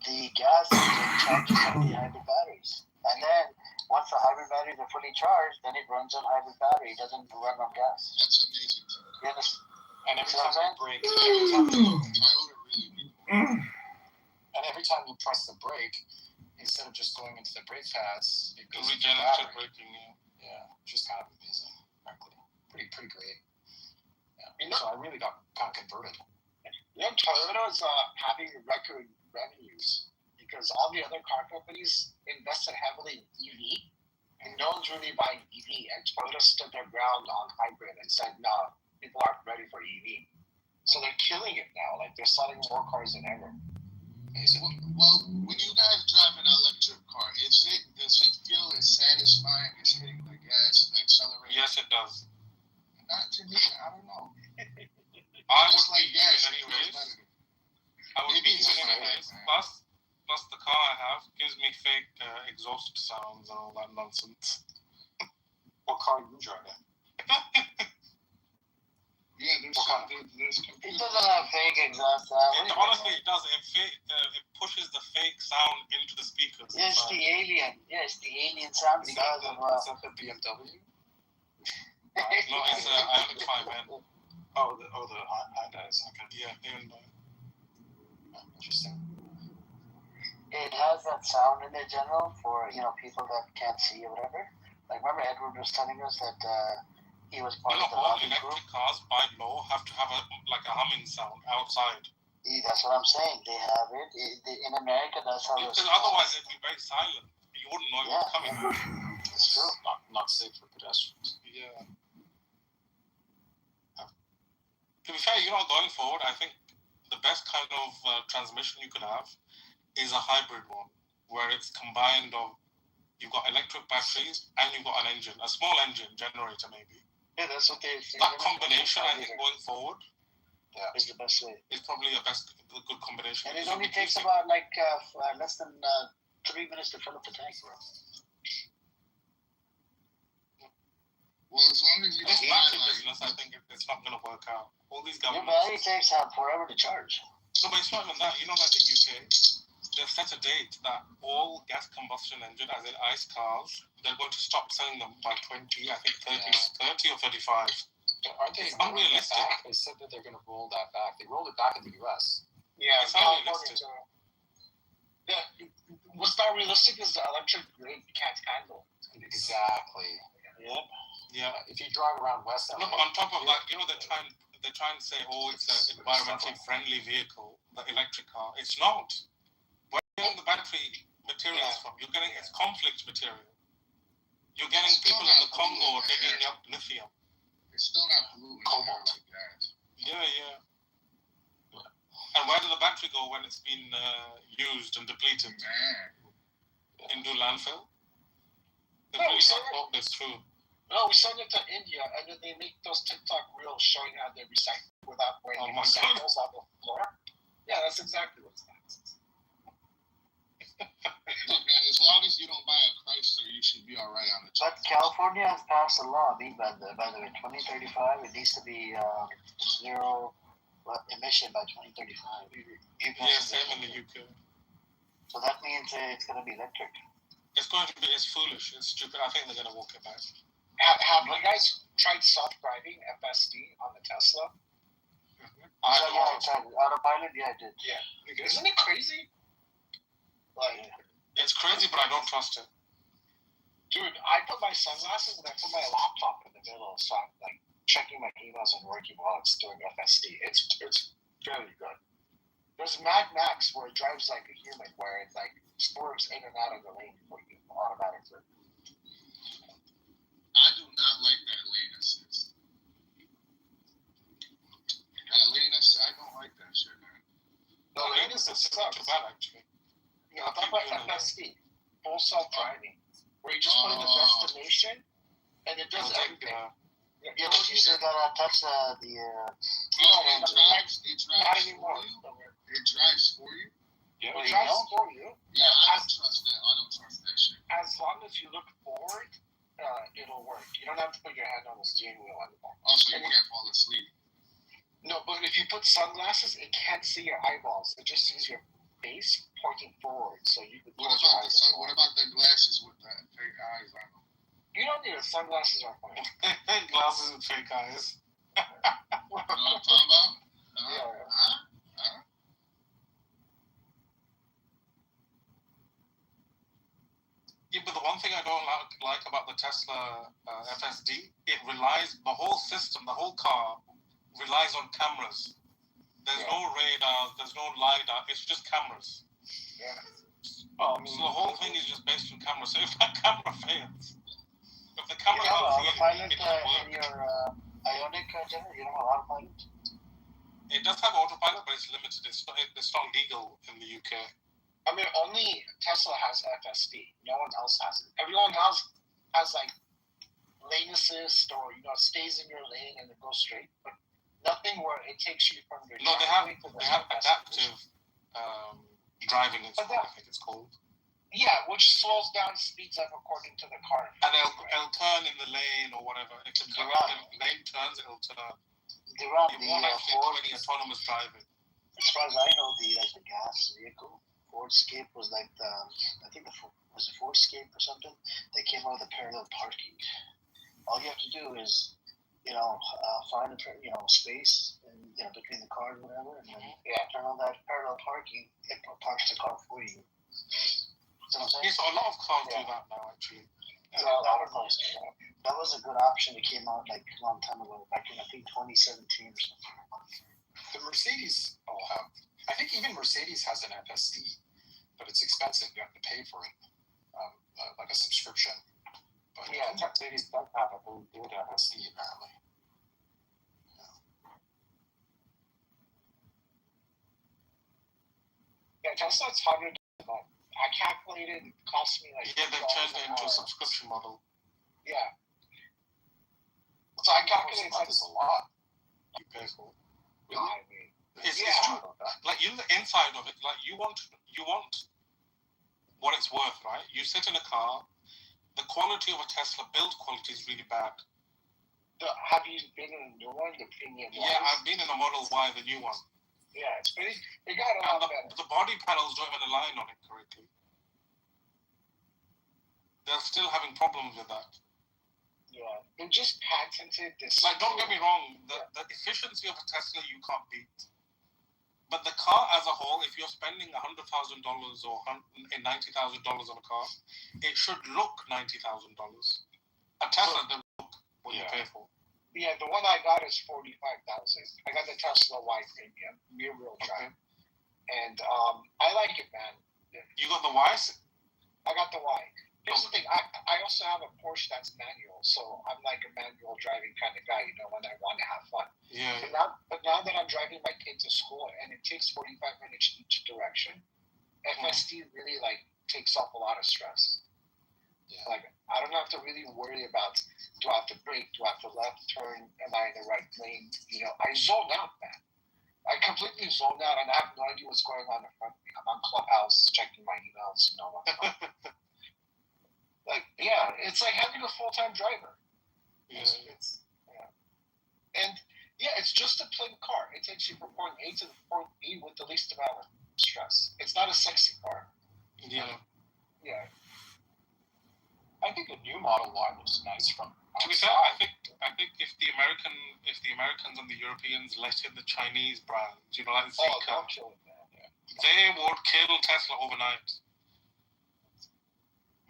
the gas engine charges on the hybrid batteries. And then once the hybrid batteries are fully charged, then it runs on hybrid battery. It doesn't run on gas. That's amazing. Yes. And every time you brake, every time you press the brake, instead of just going into the brake pads, it goes into the battery. Braking, yeah, just kind of amazing, frankly. Pretty great. Yeah. So I really got kind of converted. Toyota's having record revenues because all the other car companies invested heavily in EV, and no one's really buying EV. And Toyota stood their ground on hybrid and said, no, people aren't ready for EV. So they're killing it now. Like, they're selling more cars than ever. Well, when you guys drive an electric car, does it feel as satisfying as hitting the gas, the accelerator? Yes, it does. Not to me. I don't know. I Just would like be gas, using it anyways. feels better. I would Maybe be it's using just anyways. like that. Plus the car I have gives me fake exhaust sounds and all that nonsense. What car are you driving? Yeah, there's It doesn't have fake exhaust sound. Honestly, it does. It pushes the fake sound into the speakers. Yeah, it's the alien. Yeah, it's the alien sound because of. Is that the BMW? No, it's Ioniq 5N. Oh, the Hyundais. Okay. Yeah, Hyundai. Interesting. It has that sound in it, general, for people that can't see or whatever. Like, remember Edward was telling us that he was part of the all lobby group. electric cars by law have to have a humming sound outside. Yeah, that's what I'm saying. They have it. In America, that's how Because otherwise it'd be very silent. You wouldn't know it was coming. It's true. Not safe for pedestrians. Yeah. To be fair, going forward, I think the best kind of transmission you could have is a hybrid one, where it's combined of you've got electric batteries and you've got an engine, a small engine generator maybe. Yeah, that's what they say. That combination, I think, going forward, is the best way. It's probably a good combination. And it only takes about less than 3 minutes to fill up the tank, bro. Well, as long as you this battery business, I think it's not going to work out. All these governments. Your battery takes forever to charge. No, but it's not even that. Like the UK, they've set a date that all gas combustion engine, as in ICE cars, they're going to stop selling them by 30 or 35. Aren't they unrealistic? They said that they're going to roll that back. They rolled it back in the US. Yeah, it's unrealistic. Yeah, what's not realistic is the electric grid can't handle. Exactly. Yep. Yeah. If you drive around West LA, no, but on top of that, they try and say, it's an environmentally friendly vehicle, the electric car. It's not. Where are you getting the battery materials from? It's conflict material. You're getting people in the Congo digging up lithium. It's still not polluting. Cobalt. Yeah. And where did the battery go when it's been used and depleted? Into landfill? They really not thought this through. No, we send it to India, and then they make those TikTok reels showing how they recycle without breaking recycles on the floor. Yeah, that's exactly what's happening. Look, man, as long as you don't buy a Chrysler, you should be all right on the But California has passed a law. I mean, by the way, 2035, it needs to be zero emission by 2035. Yeah, same in the UK. So that means it's going to be electric. It's going to be, it's foolish, it's stupid. I think they're going to walk it back. Have you guys tried self-driving FSD on the Tesla? I tried autopilot. Yeah, I did. Yeah. Isn't it crazy? Like, it's crazy, but I don't trust it. Dude, I put my sunglasses and I put my laptop in the middle, so I'm like checking my emails and working while it's doing FSD. It's really good. There's Mad Max where it drives like a human, where it like swerves in and out of the lane for you automatically. I do not like that lane assist. That lane assist, I don't like that shit, man. No, lane assist sucks. Too bad, actually. Yeah, I'm talking about FSD, full self-driving, where you just put in the destination and it does everything. Yeah, but you still gotta touch the. It drives not anymore. It drives for you. Yeah, it drives for you. Yeah, I don't trust that. I don't trust that shit. As long as you look forward, it'll work. You don't have to put your hand on the steering wheel anymore. Also, you can't fall asleep. No, but if you put sunglasses, it can't see your eyeballs. It just sees your face pointing forward, so you can. What about the glasses with the fake eyes on them? You don't need sunglasses are fine. Glasses with fake eyes. You know what I'm talking about? Yeah, but the one thing I don't like about the Tesla FSD, it relies, the whole system, the whole car relies on cameras. There's no radar, there's no LiDAR, it's just cameras. Yeah. So the whole thing is just based on cameras. So if that camera fails, if the camera you have fails, autopilot in your Ioniq, you don't have autopilot? It does have autopilot, but it's limited. It's not legal in the UK. I mean, only Tesla has FSD. No one else has it. Everyone else has like lane assist, or stays in your lane and it goes straight. But nothing where it takes you from your. No, they have adaptive driving. I think it's called. Yeah, which slows down, speeds up according to the car. And it'll turn in the lane or whatever. If the lane turns, it'll turn. It won't actually do any autonomous driving. As far as I know, the gas vehicle. Ford Escape was like I think was a Ford Escape or something. They came out with a parallel parking. All you have to do is, find a space and between the cars, whatever, and then turn on that parallel parking. It parks the car for you. So I'm saying? Yes, a lot of cars do that now, actually. Yeah, a lot of those. That was a good option that came out like a long time ago, back in I think 2017 or something. The Mercedes all have. I think even Mercedes has an FSD, but it's expensive. You have to pay for it, like a subscription. But Mercedes does have a very good FSD apparently. Yeah, Tesla's $100 a month. I calculated it cost me like. Yeah, they've turned it into a subscription model. Yeah. So I calculated it's a lot. You pay for. Really? I mean, it's true. Like the inside of it, like you want what it's worth, right? You sit in a car. The quality of a Tesla build quality is really bad. Have you been in the new one, the premium one? Yeah, I've been in a Model Y, the new one. Yeah, it's pretty. They got a lot better. The body panels don't even align on it correctly. They're still having problems with that. Yeah, they just patented this. Like, don't get me wrong, the efficiency of a Tesla you can't beat. But the car as a whole, if you're spending $100,000 or $90,000 on a car, it should look $90,000. A Tesla doesn't look what you pay for. Yeah, the one I got is $45,000. I got the Tesla Y Premium, rear-wheel drive, and I like it, man. You got the Y? I got the Y. Here's the thing. I also have a Porsche that's manual, so I'm like a manual driving kind of guy. When I want to have fun. Yeah. But now I'm driving my kid to school and it takes 45 minutes each direction, FSD really like takes off a lot of stress. Yeah. Like I don't have to really worry about, do I have to brake, do I have to left turn, am I in the right lane? You know, I zone out, man. I completely zone out and I have no idea what's going on in front of me. I'm on Clubhouse checking my emails, you know. Like, yeah, it's like having a full-time driver. Yeah. And yeah, it's just a plain car. It takes you from point A to point B with the least amount of stress. It's not a sexy car. Yeah. Yeah. I think the new Model Y looks nice from. To be fair, I think if the Americans and the Europeans let in the Chinese brands, you know, like Zeekr, they would kill Tesla overnight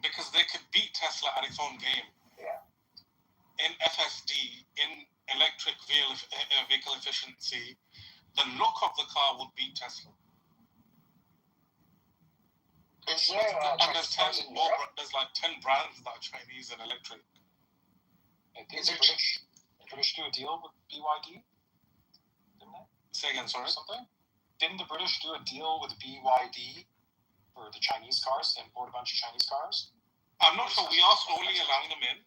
because they could beat Tesla at its own game. Yeah. In FSD, in electric vehicle efficiency, the look of the car would beat Tesla. Is there and there's like 10 brands that are Chinese and electric. I think the British do a deal with BYD? Didn't they? Say again, sorry? Something? Didn't the British do a deal with BYD for the Chinese cars, to import a bunch of Chinese cars? I'm not sure. We are slowly allowing them in.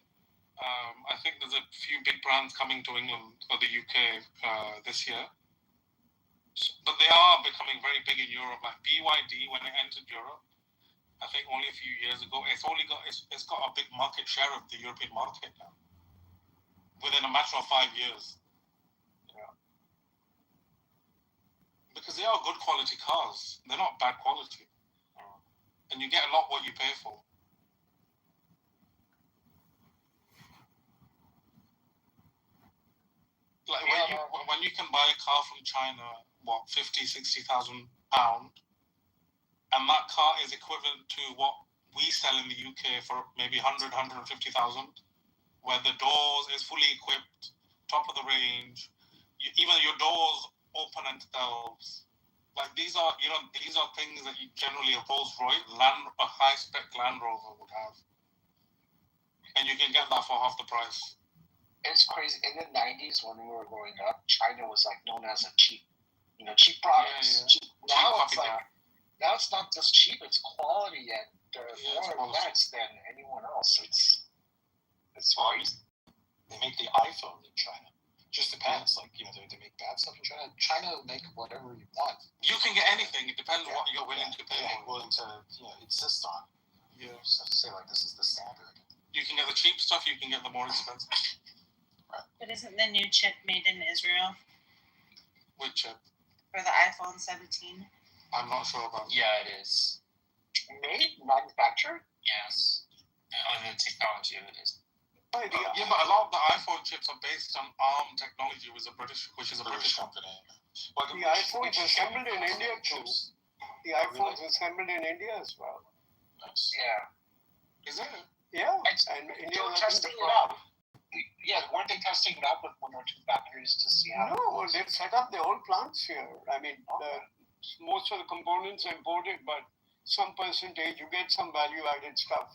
I think there's a few big brands coming to England or the UK this year. But they are becoming very big in Europe. Like BYD, when it entered Europe, I think only a few years ago, it's got a big market share of the European market now. Within a matter of 5 years. Yeah. Because they are good quality cars. They're not bad quality. And you get a lot what you pay for. Like when you can buy a car from China, what, 50,000, 60,000 pounds, and that car is equivalent to what we sell in the UK for maybe 100,000, 150,000, where the doors is fully equipped, top of the range, even your doors open themselves. Like these are things that you generally a Rolls-Royce, a high-spec Land Rover would have, and you can get that for half the price. It's crazy. In the 90s, when we were growing up, China was like known as a cheap products. Yeah. Cheap. Now it's not just cheap; it's quality, and they're more advanced than anyone else. It's crazy. They make the iPhone in China. Just depends. Like, you know, they make bad stuff in China. China will make whatever you want. You can get anything. It depends on what you're willing to pay for. Willing to insist on. Yeah. Just have to say like this is the standard. You can get the cheap stuff. You can get the more expensive. Right. But isn't the new chip made in Israel? Which chip? For the iPhone 17. I'm not sure about that. Yeah, it is. Manufactured? Yes. On the technology of it is. Yeah, but a lot of the iPhone chips are based on ARM technology, which is a British company. Well, the iPhones assembled in India too. The iPhones assembled in India as well. Nice. Yeah. Is it? Yeah. And India was testing it out. Yeah, weren't they testing it out with 1 or 2 factories to see how? No, they set up their own plants here. I mean, most of the components are imported, but some percentage you get some value-added stuff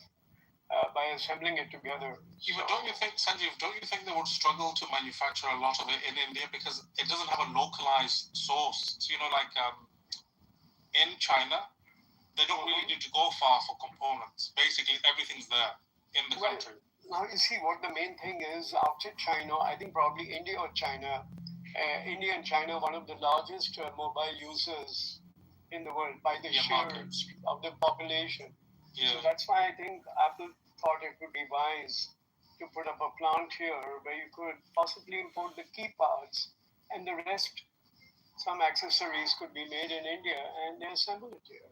by assembling it together. Yeah, but don't you think, Sanjeev, they would struggle to manufacture a lot of it in India because it doesn't have a localized source? So, you know, like in China, they don't really need to go far for components. Basically, everything's there in the country. Now, you see what the main thing is after China, I think probably India or China, India and China, one of the largest mobile users in the world by the share of the population. Yeah. So that's why I think Apple thought it would be wise to put up a plant here where you could possibly import the key parts and the rest, some accessories could be made in India and they assemble it here.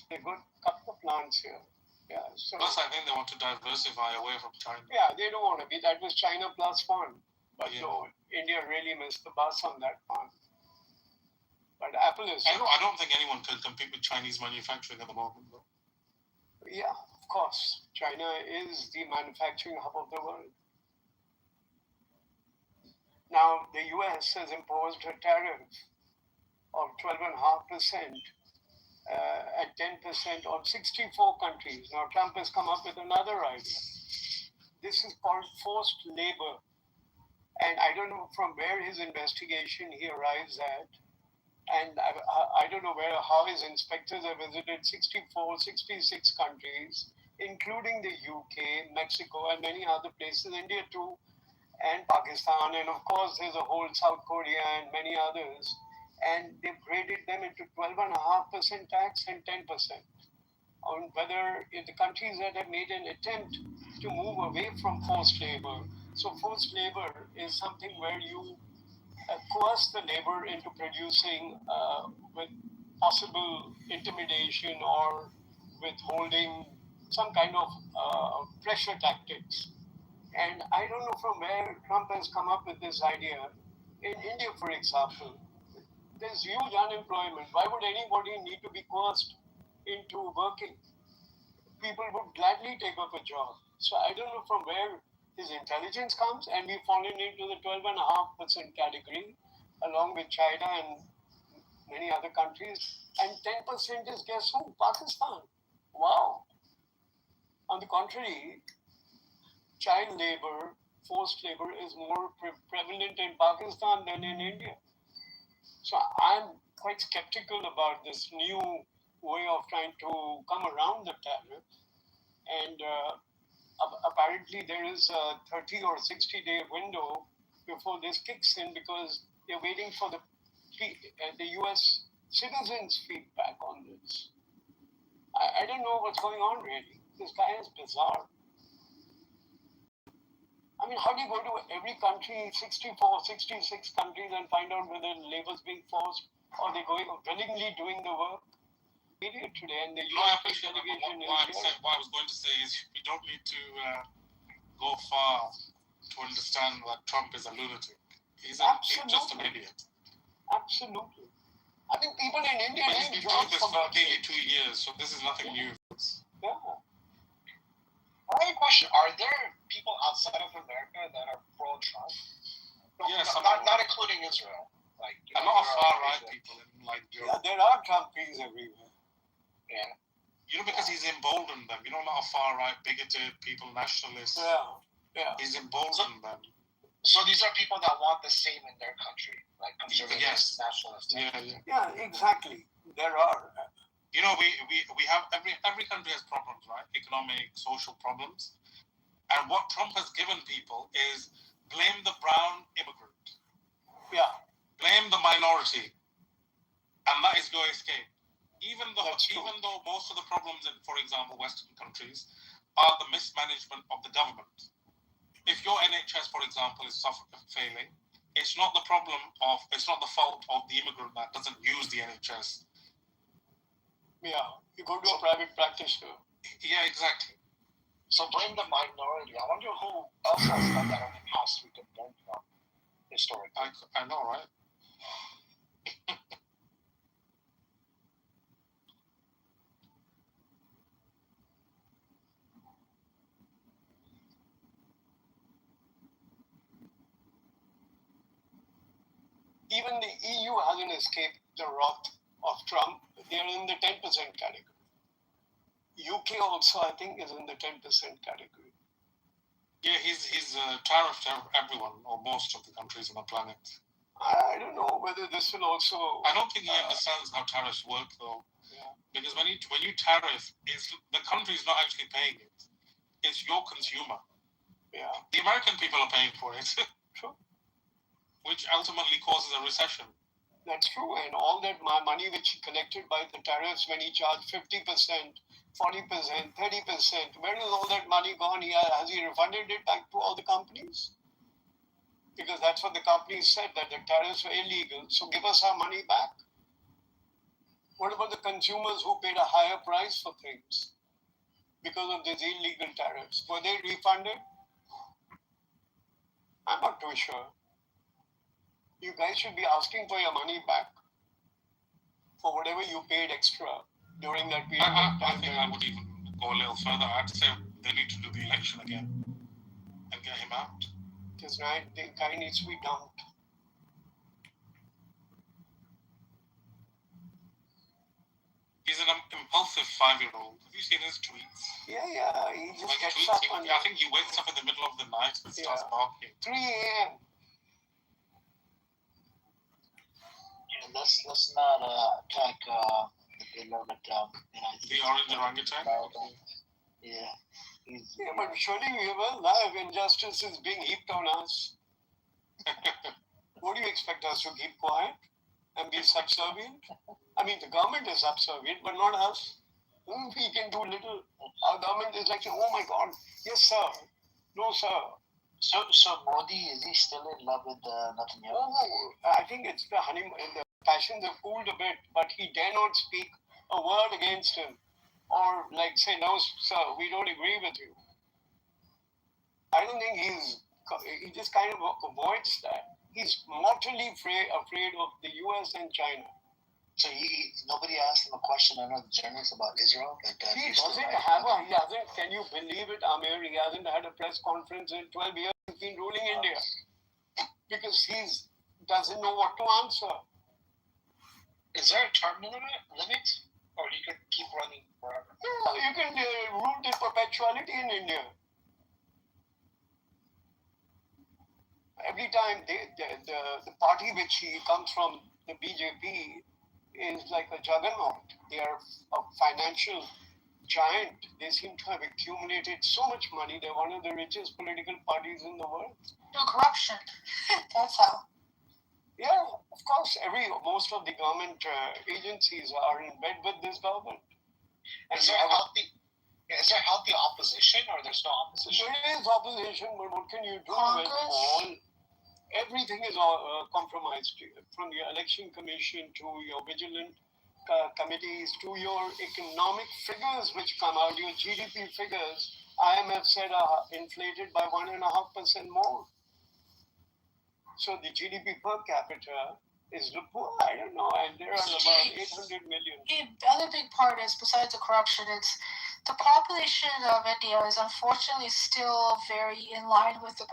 They've got a couple of plants here. Yeah. So, plus, I think they want to diversify away from China. Yeah, they don't want to be. That was China plus one. But so India really missed the bus on that one. But Apple is. I don't think anyone can compete with Chinese manufacturing at the moment, though. Yeah, of course. China is the manufacturing hub of the world. Now, the US has imposed a tariff of 12.5% at 10% on 64 countries. Now, Trump has come up with another idea. This is called forced labor. And I don't know from where his investigation he arrives at. And I don't know how his inspectors have visited 64, 66 countries, including the UK, Mexico, and many other places, India too, and Pakistan, and of course there's a whole South Korea and many others. And they've graded them into 12.5% tax and 10% on whether the countries that have made an attempt to move away from forced labor. So forced labor is something where you coerce the labor into producing with possible intimidation or withholding, some kind of pressure tactics. And I don't know from where Trump has come up with this idea. In India, for example, there's huge unemployment. Why would anybody need to be coerced into working? People would gladly take up a job. So I don't know from where his intelligence comes, and we've fallen into the 12.5% category, along with China and many other countries. And 10% is, guess who? Pakistan. Wow. On the contrary, child labor, forced labor is more prevalent in Pakistan than in India. So I'm quite skeptical about this new way of trying to come around the tariff. And apparently there is a 30 or 60-day window before this kicks in, because they're waiting for the US citizens' feedback on this. I don't know what's going on really. This guy is bizarre. I mean, how do you go to every country, 64, 66 countries, and find out whether labor's being forced, or they're willingly doing the work? Idiot today, and the I appreciate delegation. What I was going to say is we don't need to go far to understand that Trump is a lunatic. He's just an idiot. Absolutely. I think people in India need jobs for nearly 2 years, so this is nothing new. Yeah. I have a question. Are there people outside of America that are pro-Trump? Yes, not including Israel. Like, a lot of far-right people in Europe. Yeah, there are Trumpies everywhere. Yeah. Because he's emboldened them. A lot of far-right, bigoted people, nationalists. Yeah. He's emboldened them. So these are people that want the same in their country, like conservatives, nationalists. Yeah, exactly. There are. We have every country has problems, right? Economic, social problems. And what Trump has given people is blame the brown immigrant. Yeah. Blame the minority. And that is your escape. Even though most of the problems in, for example, Western countries are the mismanagement of the government. If your NHS, for example, is failing, it's not the fault of the immigrant that doesn't use the NHS. Yeah, you go to a private practitioner. Yeah, exactly. So blame the minority. I wonder who else has done that in the past we could learn from historically. I know, right? Even the EU hasn't escaped the wrath of Trump. They're in the 10% category. UK also, I think, is in the 10% category. Yeah, he's tariffed everyone, or most of the countries on the planet. I don't know whether this will also... I don't think he understands how tariffs work, though. Yeah. Because when you tariff, the country's not actually paying it. It's your consumer. Yeah. The American people are paying for it. True. Which ultimately causes a recession. That's true. And all that money which he collected by the tariffs, when he charged 50%, 40%, 30%, where is all that money gone? Has he refunded it back to all the companies? Because that's what the companies said, that the tariffs were illegal. So give us our money back. What about the consumers who paid a higher price for things because of these illegal tariffs? Were they refunded? I'm not too sure. You guys should be asking for your money back for whatever you paid extra during that period of time. I think I would even go a little further. I'd say they need to do the election again and get him out. Because right, the guy needs to be dumped. He's an impulsive 5-year-old. Have you seen his tweets? Yeah, he just gets up. I think he wakes up in the middle of the night and starts barking. 3 a.m. let's not attack the beloved the orange orangutan. Yeah. Yeah, but surely we have a lot of injustice is being heaped on us. What do you expect us to keep quiet and be subservient? I mean, the government is subservient, but not us. We can do little. Our government is like, oh my God, yes sir, no sir. So Modi, is he still in love with Netanyahu? Oh, I think it's the honeymoon. The passions have cooled a bit, but he dare not speak a word against him, or like say, no sir, we don't agree with you. I don't think he just kind of avoids that. He's mortally afraid of the US and China. So nobody asked him a question. I know the journalists about Israel. He doesn't have he hasn't, can you believe it, Amir? He hasn't had a press conference in 12 years. He's been ruling India. Because he doesn't know what to answer. Is there a term limit? Or he could keep running forever? Yeah, you can rule in perpetuality in India. Every time the party which he comes from, the BJP, is like a juggernaut. They are a financial giant. They seem to have accumulated so much money. They're one of the richest political parties in the world. No corruption. That's how. Yeah, of course. Most of the government agencies are in bed with this government. And is there healthy opposition, or there's no opposition? There is opposition, but what can you do when all? Everything is compromised, from the election commission to your vigilant committees to your economic figures which come out, your GDP figures. IMF said are inflated by 1.5% more. So the GDP per capita is poor. I don't know, and there are about 800 million. The other big part is, besides the corruption, it's the population of India is unfortunately still very in line with the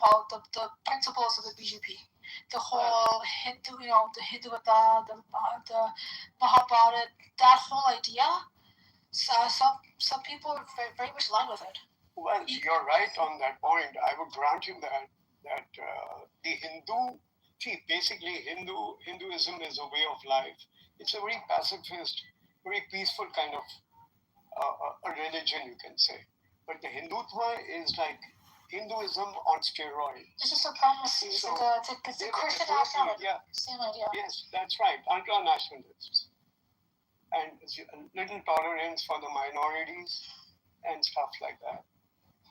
principles of the BJP. The whole Hindu, the Hindutva, the Mahabharata, that whole idea. Some people are very, very much in line with it. Well, you're right on that point. I would grant you that the basically Hinduism is a way of life. It's a very pacifist, very peaceful kind of a religion, you can say. But the Hindutva is like Hinduism on steroids. It's a supremacy. It's a Christian nationality. Yeah. Same idea. Yes, that's right. Ultra-nationalists. And a little tolerance for the minorities and stuff like that.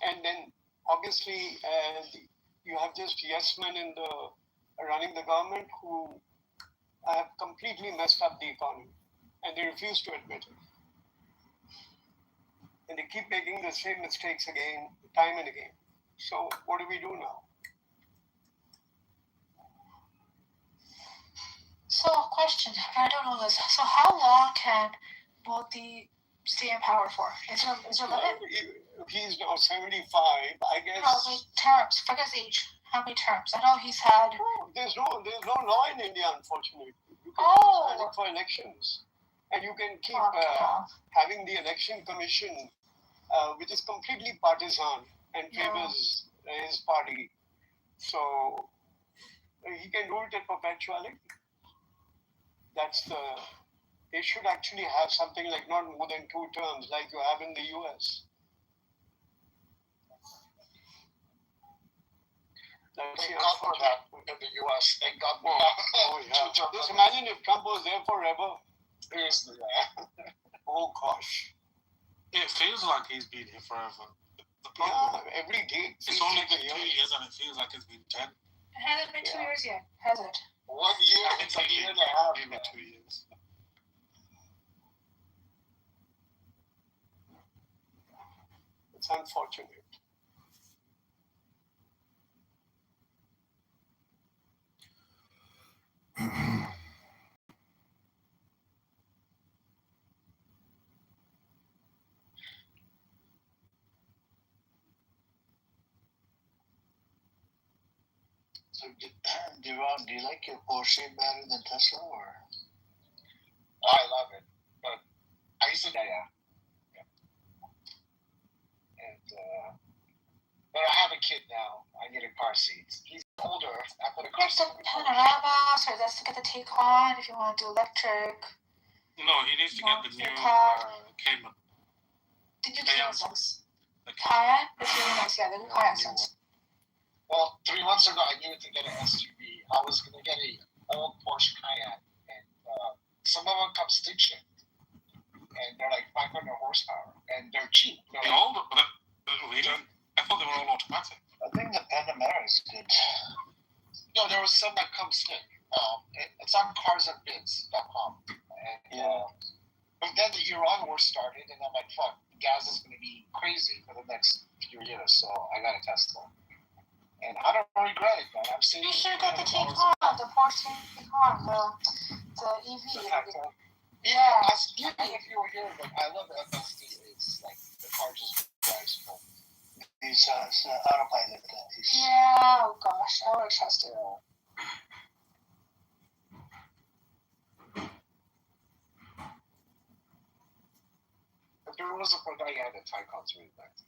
And then, obviously, you have just yes men running the government who have completely messed up the economy. And they refuse to admit it. And they keep making the same mistakes again, time and again. So what do we do now? So, question, I don't know this. So how long can Modi stay in power for? Is there a limit? He's now 75, I guess. No, the terms. Forget his age. How many terms? I know he's had... There's no law in India, unfortunately. You can stand for elections. And you can keep having the election commission, which is completely partisan and favors his party. So he can rule it in perpetuality. They should actually have something like not more than 2 terms, like you have in the US. Thank God for that in the US. Thank God for that. Oh, yeah. Just imagine if Trump was there forever. Seriously, Oh, gosh. It feels like he's been here forever. The problem, every day. It's only been 2 years and it feels like it's been 10. It hasn't been 2 years yet, has it? 1 year, it's a year and a half. Maybe 2 years. It's unfortunate. So, Devon, do you like your Porsche better than Tesla, or? Oh, I love it, but I used to, And, but I have a kid now. I need a car seat. He's older. I put a There's the Panorama, so that's to get the Taycan if you want to do electric. No, he needs to get the new Cayman. The new Cayman sucks. The Cayenne? It's really nice, yeah, the new Cayenne sucks. Well, 3 months ago, I needed to get an SUV. I was going to get a old Porsche Cayenne, and some of them come stick shift, and they're like 500 horsepower, and they're cheap. They're old, but really? I thought they were all automatic. I think the Panamera is good. No, there was some that come stick. It's on carsandbids.com. And, but then the Iran war started, and I'm like, fuck, gas is going to be crazy for the next few years, so I got a Tesla. And I don't regret it, man. I'm saving. You should get the Taycan, the Porsche Taycan, the EV. Yeah, if you were here, but I love the FSD. It's like the car just drives home. It's autopilot. Yeah, oh gosh, I would trust it. If there was a product, I had a Taycan's really nice.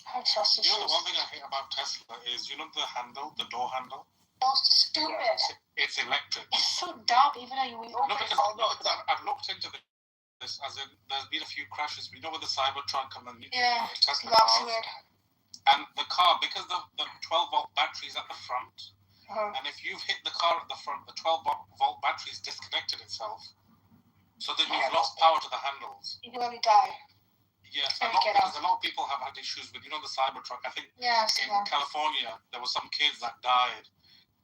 I trust it. You know, the one thing I hate about Tesla is, you know, the handle, the door handle? So stupid. It's electric. It's so dumb, even though we open it. I've looked into this, as in, there's been a few crashes. We know with the Cybertruck and the Tesla cars. And the car, because the 12-volt battery is at the front, and if you've hit the car at the front, the 12-volt battery has disconnected itself. So then you've lost power to the handles. You really die. Yes, because a lot of people have had issues with, you know, the Cybertruck. I think in California, there were some kids that died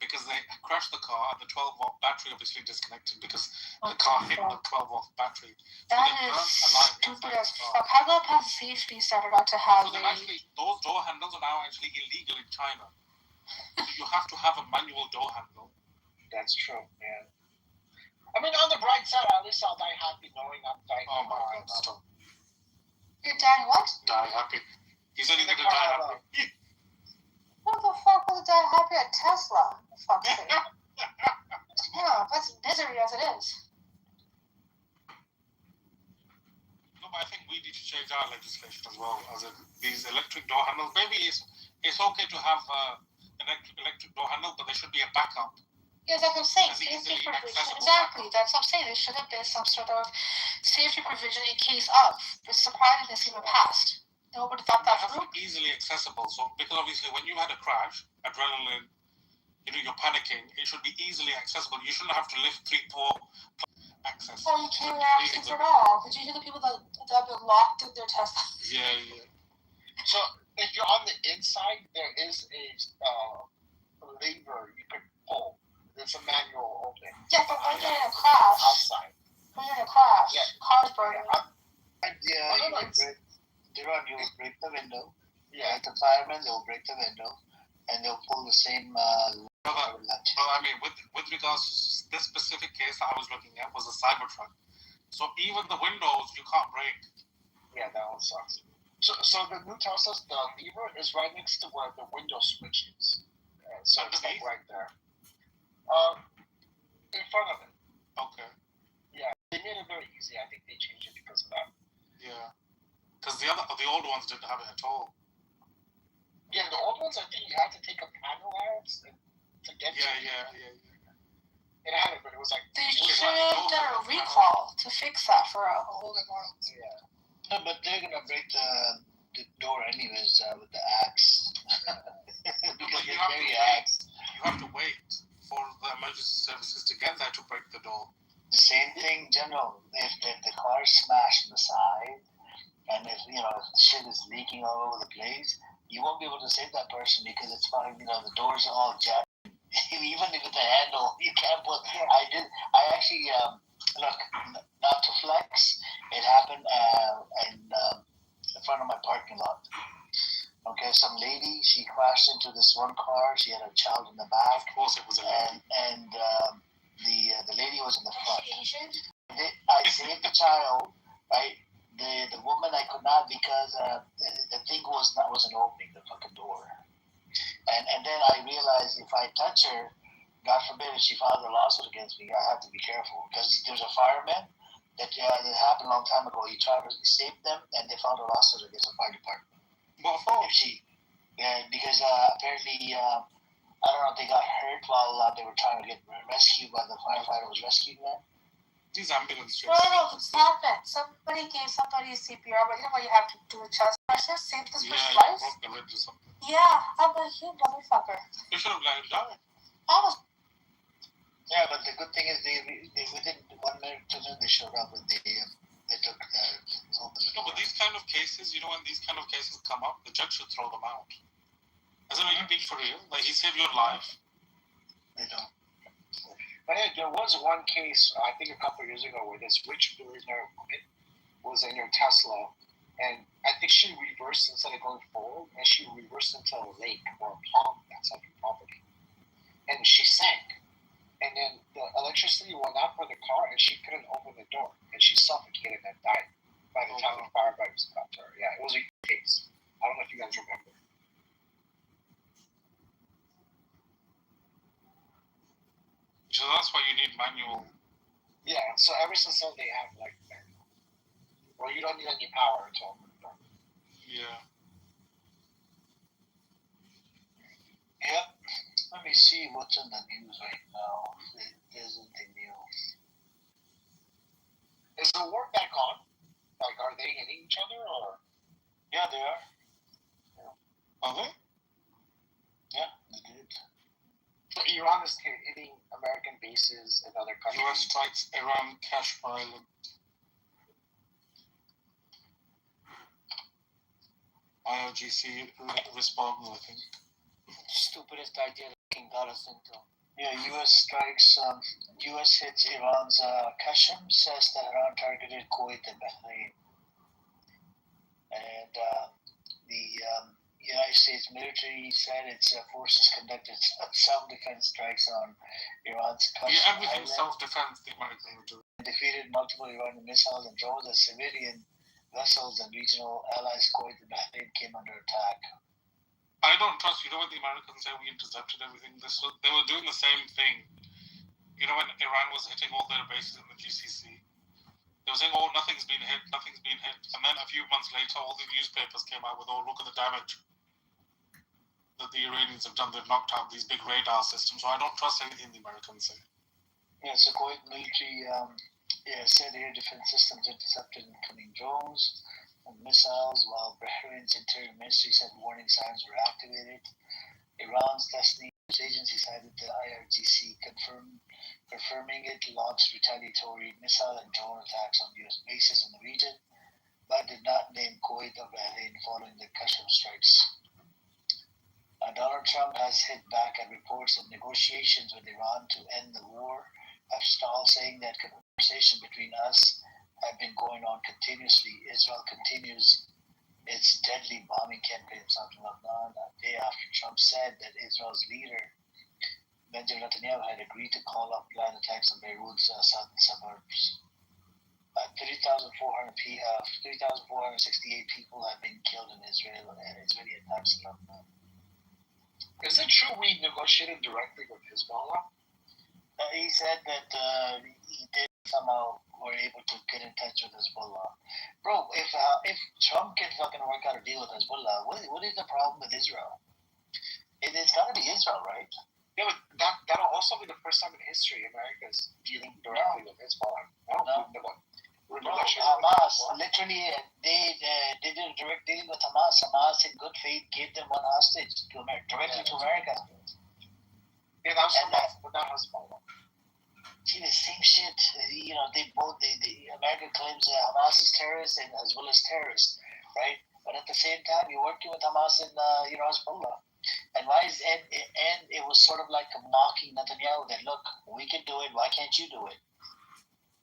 because they crashed the car and the 12-volt battery obviously disconnected because the car hit the 12-volt battery. That is stupid as fuck. How about past safety started out to have those door handles are now actually illegal in China. So you have to have a manual door handle. That's true, man. I mean, on the bright side, at least I'll die happy knowing I'm dying. Oh my God, stop. You're dying what? Die happy. He said he's going to die happy. What the fuck would die happy at Tesla? For fuck's sake. Yeah, that's misery as it is. No, but I think we need to change our legislation as well. As in these electric door handles. Maybe it's okay to have an electric door handle, but there should be a backup. Yeah, that's what I'm saying. Safety provision. Exactly. That's what I'm saying. There should have been some sort of safety provision in case of. It's surprising this even passed. Nobody thought that through. Easily accessible. So, because obviously when you had a crash, adrenaline, you know, you're panicking, it should be easily accessible. You shouldn't have to lift 3-4 access. Oh, you can't access it at all. Did you hear the people that have been locked in their Tesla? Yeah. So, if you're on the inside, there is a lever you could pull. It's a manual opening. Yeah, but when you're in a crash. Outside. When you're in a crash, car's burning. You will break the window. Yeah. Like the firemen, they'll break the window, and they'll pull the same. Well, I mean, with regards to this specific case that I was looking at was a Cybertruck. So even the windows you can't break. Yeah, that one sucks. So the new Tesla's, the lever is right next to where the window switch is. So it's like right there. In front of it. Okay. Yeah, they made it very easy. I think they changed it because of that. Yeah. Because the old ones didn't have it at all. Yeah, the old ones, I think you had to take a panel out to get to it. Yeah. It had it, but it was like... They should have done a recall to fix that for older ones. Yeah. No, but they're going to break the door anyways with the axe. Because you have to wait for the emergency services to get there to break the door. The same thing, General. If the car is smashed on the side, and if shit is leaking all over the place, you won't be able to save that person because it's fine. The doors are all jammed. Even if it's a handle, you can't put. I actually look, not to flex. It happened in front of my parking lot. Okay, some lady, she crashed into this one car. She had a child in the back. Of course, it was a lady. And the lady was in the front. I saved the child, right? The woman I could not because the thing wasn't opening, the fucking door. And then I realized if I touch her, God forbid if she filed a lawsuit against me, I have to be careful because there's a fireman that happened a long time ago. He tried to save them, and they filed a lawsuit against the fire department. What for? Because apparently I don't know if they got hurt while they were trying to get rescued by the firefighter was rescued them. These ambulance No, it's happened. Somebody gave somebody CPR, but you know what you have to do a chest pressure, save this person's life? The ribs or something. Yeah, I'm a huge motherfucker. You should have let him die. Yeah, but the good thing is they within 1 minute, 2 minutes they showed up and they took the opened the door. No, but these kind of cases, you know, when these kind of cases come up, the judge should throw them out. As in, are you being for real? Like, he saved your life. They don't. But yeah, there was one case, I think a couple of years ago, where this rich billionaire woman was in her Tesla, and I think she reversed instead of going forward, and she reversed into a lake or a pond that's on her property. And she sank. And then the electricity went out for the car, and she couldn't open the door, and she suffocated and died by the time the firefighters got to her. Yeah, it was a case. I don't know if you guys remember. So that's why you need manual. Yeah, so ever since then they have like manual. Well, you don't need any power to open the door. Yeah. Yep. Let me see what's in the news right now. It isn't the news. Is the war back on? Like, are they hitting each other or? Yeah, they are. Are they? Yeah, they did. So Iran is hitting American bases in other countries. US strikes Iran Kashmir Island. IRGC responds, I think. Stupidest idea that King got us into. Yeah, U.S. strikes. U.S. hits Iran's Qasem, says that Iran targeted Kuwait and Bahrain. And the United States military said its forces conducted self-defense strikes on Iran's Qasem Yeah, everything Island. Self-defense, the Americans would do. Defeated multiple Iranian missiles and drones as civilian vessels and regional allies Kuwait and Bahrain came under attack. I don't trust, you know when the Americans say we intercepted everything? They were doing the same thing. You know when Iran was hitting all their bases in the GCC? They were saying, oh, nothing's been hit. And then a few months later, all the newspapers came out with, oh, look at the damage that the Iranians have done. They've knocked out these big radar systems. So I don't trust anything the Americans say. Yeah, so Kuwait military said air defense systems intercepted incoming drones and missiles, while Bahrain's interior ministry said warning signs were activated. Iran's Tasnim news agency cited the IRGC confirming it launched retaliatory missile and drone attacks on U.S. bases in the region, but did not name Kuwait or Bahrain following the Qasem strikes. Donald Trump has hit back at reports of negotiations with Iran to end the war have stalled, saying that conversation between us have been going on continuously. Israel continues its deadly bombing campaign in southern Lebanon a day after Trump said that Israel's leader, Benjamin Netanyahu, had agreed to call off planned attacks on Beirut's southern suburbs. 3,468 people have been killed in Israel and Israeli attacks in Lebanon. Is it true we negotiated directly with Hezbollah? He said that he did somehow were able to get in touch with Hezbollah. Bro, if Trump can fucking work out a deal with Hezbollah, what is the problem with Israel? It's got to be Israel, right? Yeah, but that'll also be the first time in history America's dealing directly with Hezbollah. No. Hamas, literally, they did a direct deal with Hamas. Hamas, in good faith, gave them one hostage to directly to America. Yeah, that was Hamas, but not Hezbollah. See, the same shit. You know, America claims that Hamas is terrorist and Hezbollah is terrorist, right? But at the same time, you're working with Hamas and Hezbollah. And and it was sort of like mocking Netanyahu that, look, we can do it, why can't you do it?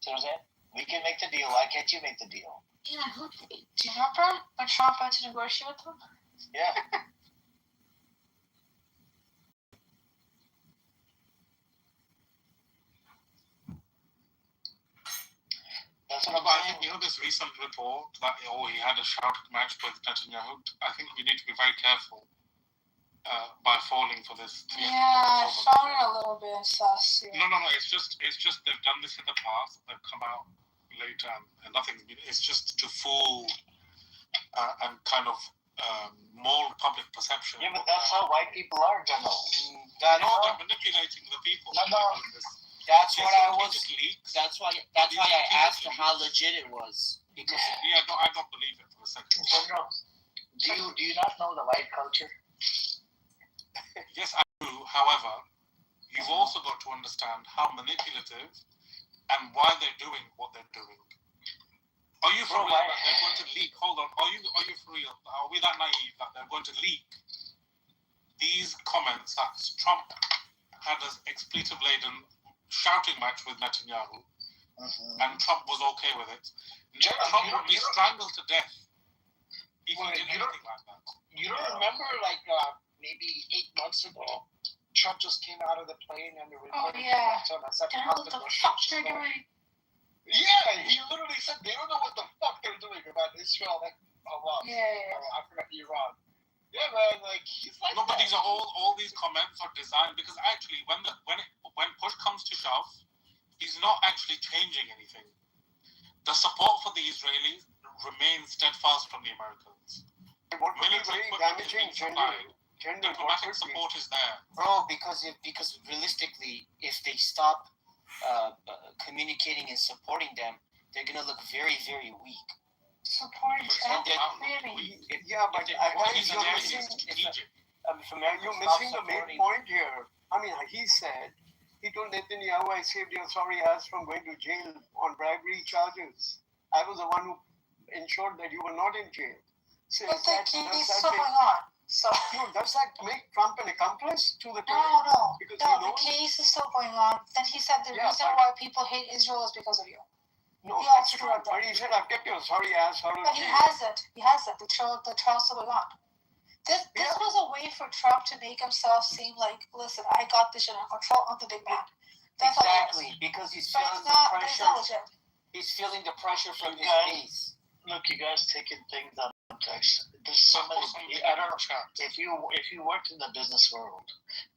See what I'm saying? We can make the deal, why can't you make the deal? Yeah, do you remember when Trump went to negotiate with them? Yeah. That's what I'm saying. I think, this recent report that, he had a shouted match with Netanyahu, I think we need to be very careful by falling for this. Yeah, I found it a little bit sus. No, Yeah. it's just they've done this in the past, they've come out later and nothing's been, it's just to fool and kind of mold public perception. Yeah, but that's how white people are, General. They're manipulating the people. That's what I was. That's why I asked how legit it was. Because I don't believe it for a second. Do you not know the white culture? Yes, I do. However, you've also got to understand how manipulative and why they're doing what they're doing. Are you for real that they're going to leak? Hold on. Are you for real? Are we that naive that they're going to leak these comments that Trump had an expletive-laden shouting match with Netanyahu, and Trump was okay with it? Trump would be strangled to death if he did anything like that. You don't remember, like, maybe 8 months ago, Trump just came out of the plane and the reporter came up to him and said, "How's the negotiations going?" Yeah, he literally said they don't know what the fuck they're doing about Israel and Hamas. I forgot Iran. Yeah, man, like he's like. No, but these are all these comments are designed because actually, when push comes to shove, he's not actually changing anything. The support for the Israelis remains steadfast from the Americans. Military equipment is being supplied. Diplomatic support is there. Bro, because realistically, if they stop communicating and supporting them, they're gonna look very, very weak. Supporting Trump? Yeah, but you're missing the main point here. I mean, he told Netanyahu, "I saved your sorry ass from going to jail on bribery charges. I was the one who ensured that you were not in jail." So but the case is still going on. So no, does that make Trump an accomplice to the No. Because the case is still going on. Then he said the reason why people hate Israel is because of you. No, that's true. But he said, "I've kept your sorry ass out of jail." But he hasn't. The trial's still going on. This was a way for Trump to make himself seem like, listen, I got this shit under control. I'm the big man. That's exactly, because he's feeling the pressure. He's feeling the pressure from his base. Look, you guys taking things out of context. There's so many. I don't know. If you worked in the business world,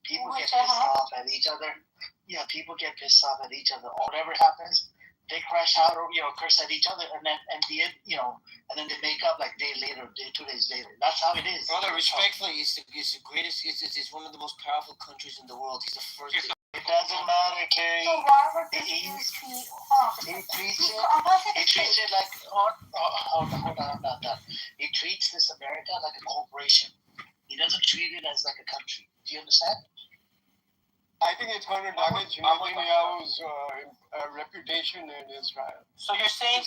people get pissed off at each other. Yeah, people get pissed off at each other. Whatever happens, they crash out or curse at each other, and then and then they make up like 2 days later. That's how it is. Brother, respectfully, it's the greatest. It's one of the most powerful countries in the world. He's the first. It doesn't matter, Kerry. So Robert he treats it like hold on, I'm not done. He treats this America like a corporation. He doesn't treat it as like a country. Do you understand? I think it's going to damage Netanyahu's reputation in Israel. So you're saying,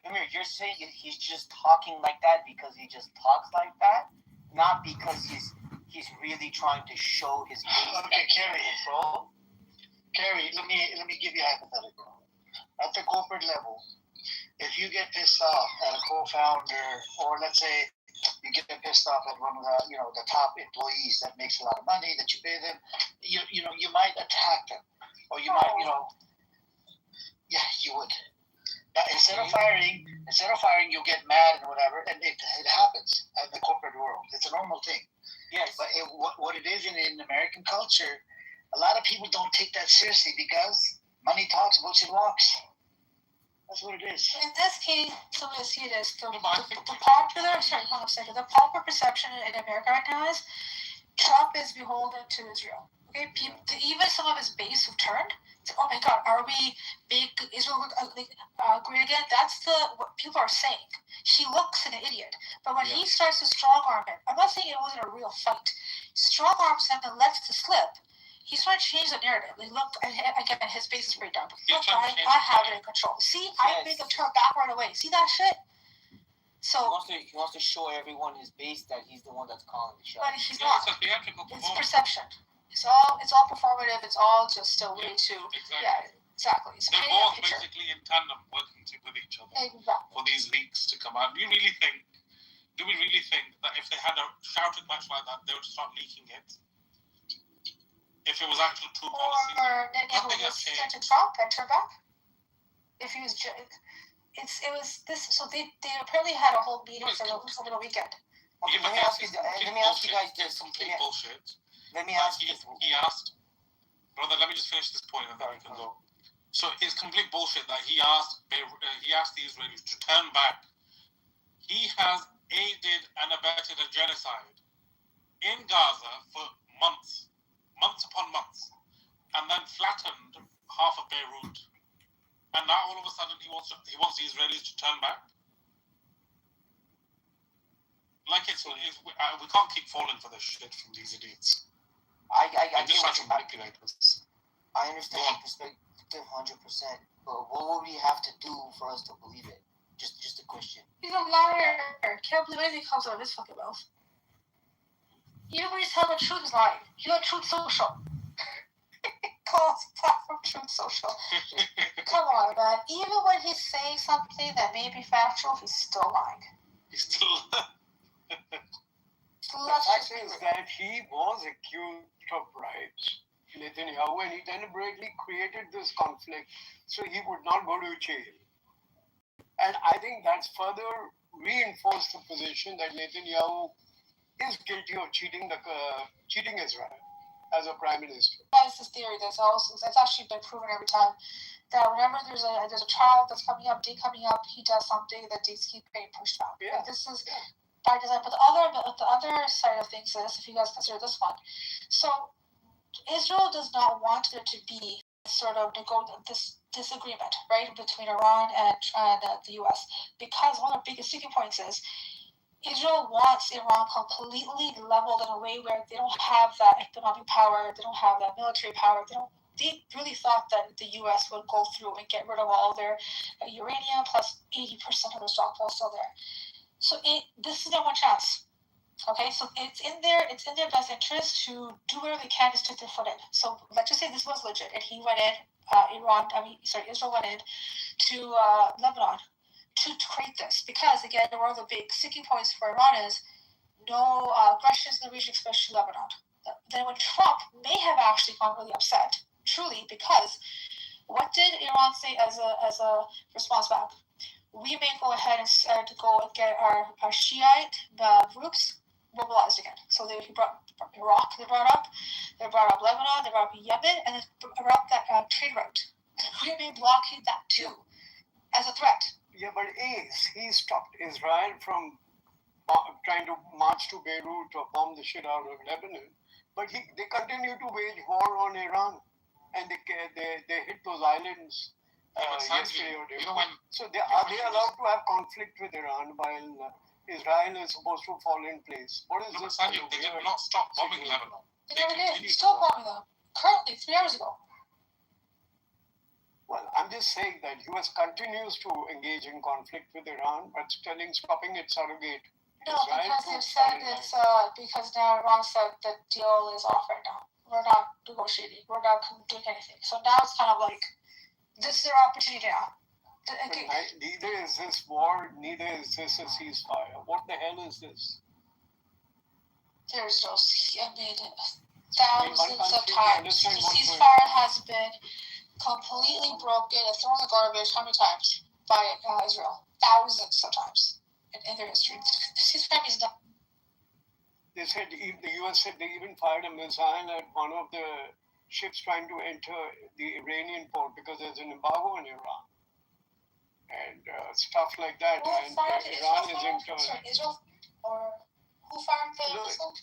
Amir, you're saying he's just talking like that because he just talks like that, not because he's really trying to show his base. Okay, Kerry, let me give you a hypothetical. At the corporate level, if you get pissed off at a co-founder, or let's say you get pissed off at one of the top employees that makes a lot of money that you pay them, you might attack them, or you might you would. Now, instead of firing, you'll get mad and whatever, and it happens in the corporate world. It's a normal thing. Yes. But what it is in American culture, a lot of people don't take that seriously because money talks, bullshit walks. That's what it is. In this case, the way I see it is the popular perception in America right now is Trump is beholden to Israel. Okay, even some of his base who've turned. Oh my God, are we big Israel great again? That's what people are saying. He looks an idiot, but when he starts to strong arm him, I'm not saying it wasn't a real fight. Strong arms him and lets it slip. He's trying to change the narrative. Like, look, again, his base is pretty dumb. Look, I have it in control. See, I made them turn back right away. See that shit? So he wants to show everyone his base that he's the one that's calling the shots. But he's not. It's perception. It's all performative. It's all just a way to exactly. It's they're all basically in tandem working with each other for these leaks to come out. Do we really think that if they had a shouting match like that, they would start leaking it? If it was actual true policy, nothing has changed. To Trump and turn back. If he was, it was this. So they apparently had a whole meeting over the weekend. Okay, let me ask you guys this. Complete bullshit. Let me ask you. He asked, brother. Let me just finish this point and then we can go. So it's complete bullshit that he asked the Israelis to turn back. He has aided and abetted a genocide in Gaza for months upon wants the Israelis to turn back. Like we can't keep falling for this shit from these idiots. I just try to manipulate us. I understand your perspective 100%, but what would we have to do for us to believe it? Just a question. He's a liar. Can't believe anything comes out of his fucking mouth. Even when he's telling the truth, he's lying. He's on Truth Social. Calls platform Truth Social. Come on, man. Even when he's saying something that may be factual, he's still lying. He's still The fact is that he was accused of bribes, Netanyahu, and he deliberately created this conflict so he would not go to jail. And I think that's further reinforced the position that Netanyahu is guilty of cheating Israel as a prime minister. That's his theory. That's actually been proven every time. That whenever there's a child that's coming up, day coming up, he does something that dates keep getting pushed back. Yeah. Like this is by design. But the other side of things is, if you guys consider this one, so Israel does not want there to be sort of this disagreement, right, between Iran and the U.S. because one of the biggest sticking points is Israel wants Iran completely leveled in a way where they don't have that economic power, they don't have that military power, they really thought that the U.S. would go through and get rid of all their uranium plus 80% of their stockpile still there. So this is their one chance. Okay, so it's in their best interest to do whatever they can to stick their foot in. So let's just say this was legit, and he went in, Israel went in to Lebanon to create this, because again, one of the big sticking points for Iran is no aggressions in the region, especially Lebanon. Then when Trump may have actually gone really upset, truly, because what did Iran say as a response back? We may go ahead and go and get our Shiite groups mobilized again. So he brought Iraq, they brought up Lebanon, they brought up Yemen, and then brought up that trade route. We may blockade that too as a threat. Yeah, but he stopped Israel from trying to march to Beirut or bomb the shit out of Lebanon. But they continue to wage war on Iran, and they hit those islands yesterday or day. So are they allowed to have conflict with Iran while Israel is supposed to fall in place? What is this? They did not stop bombing Lebanon. They never did. Still bombing them. Currently, 3 hours ago. Well, I'm just saying that U.S. continues to engage in conflict with Iran, but stopping its surrogate. No, because they've said it's because now Iran said the deal is off right now. We're not negotiating. We're not doing anything. So now it's kind of like this is their opportunity now. Neither is this war. Neither is this a ceasefire. What the hell is this? There's no thousands of times. The ceasefire has been completely broken and thrown in the garbage how many times by Israel? Thousands of times in their history. The ceasefire is done. They said the U.S. said they even fired a missile at one of the ships trying to enter the Iranian port because there's an embargo on Iran and stuff like that. And Iran is in turn. Israel or who fired the missile?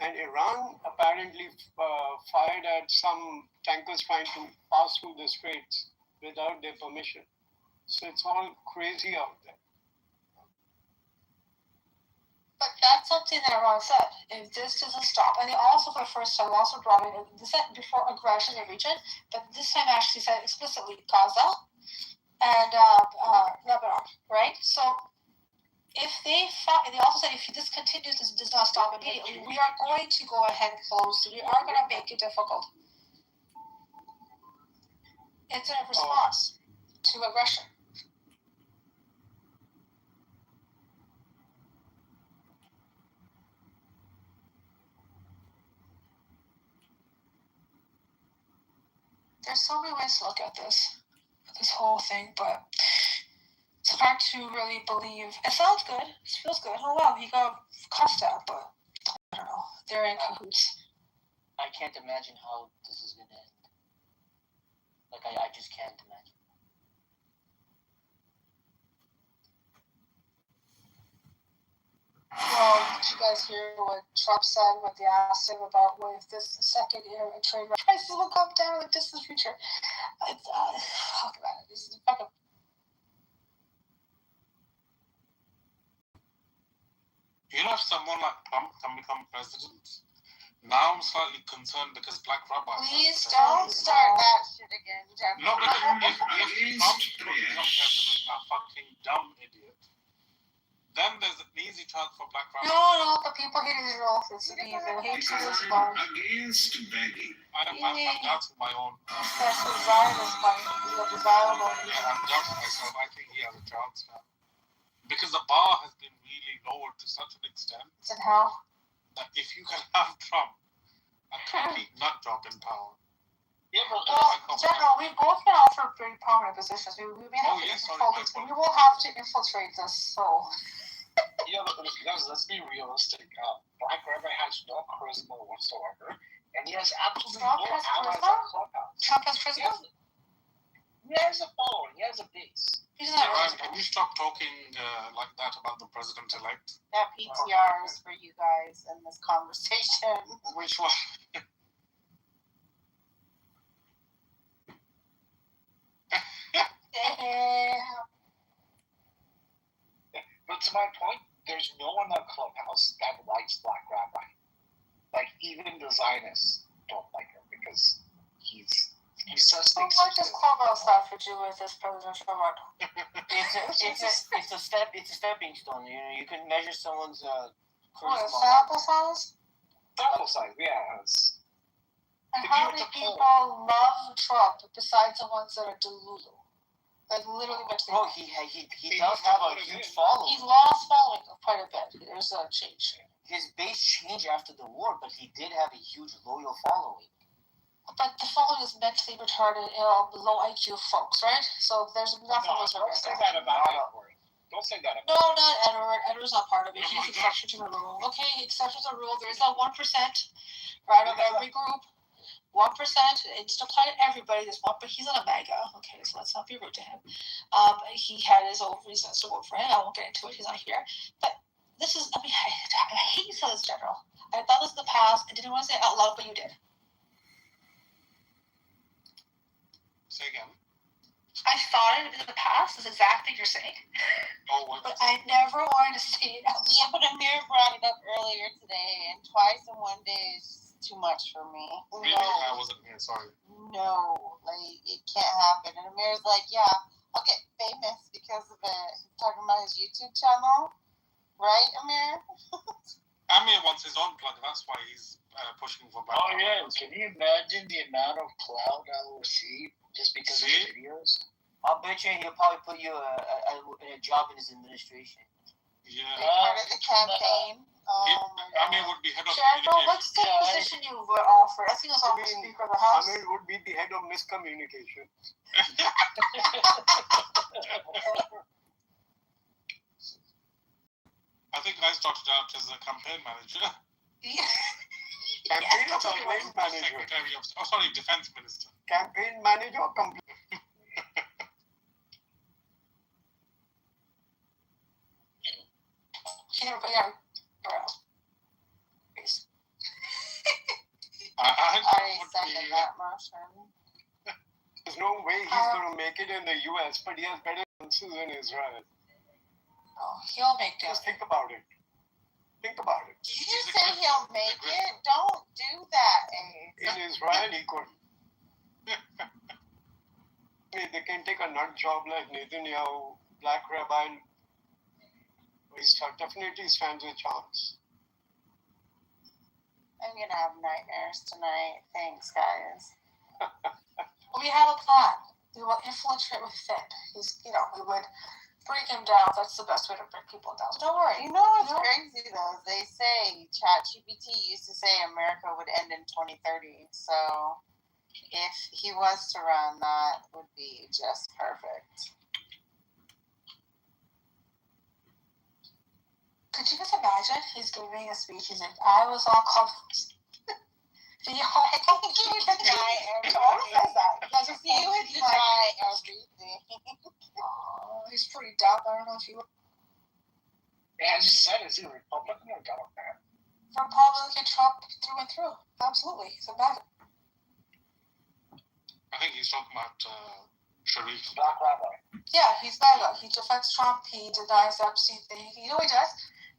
And Iran apparently fired at some tankers trying to pass through the straits without their permission. So it's all crazy out there. But that's something that Iran said. If this doesn't stop, and they also, for the first time, also brought in, they said before aggression in the region, but this time actually said explicitly Gaza and Lebanon, right? So if they also said if this continues, this does not stop immediately, we are going to go ahead and close. We are going to make it difficult. It's a response to aggression. There's so many ways to look at this whole thing, but it's hard to really believe. It sounds good. It feels good. Oh wow, he got cussed out, but I don't know. They're in cahoots. I can't imagine how this is gonna end. Like I just can't imagine. Well, did you guys hear what Trump said when they asked him about if this second trade prices will come down in the distant future? Talk about it. This is fucking You know, if someone like Trump can become president, now I'm slightly concerned because black rabbis. Please don't start that shit again, Jeff. No, because if Trump become president, a fucking dumb idiot, then there's an easy chance for black rabbis. No, the people hate Israel. It's me. They hate Jews. Against begging. I'm doubting my own. That's the Zionist money. The desirable. Yeah, I'm doubting myself. I think he has a chance now. Because the bar has been really lowered to such an extent. It's in hell. That if you can have Trump, a complete nut job in power. Yeah, well, General, we both can offer very prominent positions. We may have we will have to infiltrate this. So. Yeah, but let's be realistic. Black Rabbi has no charisma whatsoever, and he has absolutely no allies on Clubhouse. Trump has charisma? He has a following. He has a base. Can you stop talking like that about the president-elect? That PTR is for you guys in this conversation. Which one? But to my point, there's no one on Clubhouse that likes Black Rabbi. Like, even the Zionists don't like him because he says things. What does Clubhouse have to do with this presidential run? It's a stepping stone. You know, you can measure someone's charisma. Sample size? Sample size, yeah. And how many people love Trump besides the ones that are delulu? Like literally, bro, he does have a huge following. He lost following quite a bit. There's a change. His base changed after the war, but he did have a huge loyal following. But the following is mentally retarded, low IQ folks, right? So there's nothing else. Don't say that about Edward. Don't say that about. No, not Edward. Edward's not part of it. He's exception to the rule. Okay, exception to the rule. There is that 1%, right, of every group. 1%, it just apply to everybody. There's one, but he's not a MAGA. Okay, so let's not be rude to him. He had his own reasons to vote for him. I won't get into it. He's not here. But this is, I hate you say this, General. I thought this in the past. I didn't want to say it out loud, but you did. Say again. I thought it in the past is exactly what you're saying. Oh, what? But I never wanted to say it out loud. Yeah, but Amir brought it up earlier today, and twice in one day is too much for me. Really? I wasn't here, sorry. No, like, it can't happen. And Amir's like, yeah, I'll get famous because of it. He's talking about his YouTube channel. Right, Amir? Amir wants his own plug, that's why he's pushing for back. Oh, yeah. Can you imagine the amount of clout I will receive just because of the videos? I'll bet you he'll probably put you in a job in his administration. Yeah. Part of the campaign. Amir would be head of General, what's the position you would offer? I think it's on the Speaker of the House. Amir would be the head of miscommunication. I think I started out as a campaign manager. Campaign or campaign manager? Secretary of, defense minister. Campaign manager or campaign? I second that motion. There's no way he's going to make it in the US, but he has better chances in Israel. Oh, he'll make it. Just think about it. Think about it. Did you say he'll make it? Don't do that, In Israel, he could. They can take a nut job like Netanyahu, Black Rabbi. He definitely stands a chance. I'm going to have nightmares tonight. Thanks, guys. We have a plan. We will infiltrate with Finn. We would bring him down. That's the best way to bring people down. So don't worry. You know what's crazy, though? They say, ChatGPT used to say America would end in 2030. So if he was to run, that would be just perfect. Could you just imagine? He's giving a speech. He's like, I was on Clubhouse. He would deny everything. He would deny everything. Oh, he's pretty dumb. I don't know if you would. Yeah, I just said, is he a Republican or Democrat? Republican Trump through and through. Absolutely. He's a MAGA. I think he's talking about Sharif. Black Rabbi. Yeah, he's MAGA. He defends Trump. He denies Epstein thing. You know what he does?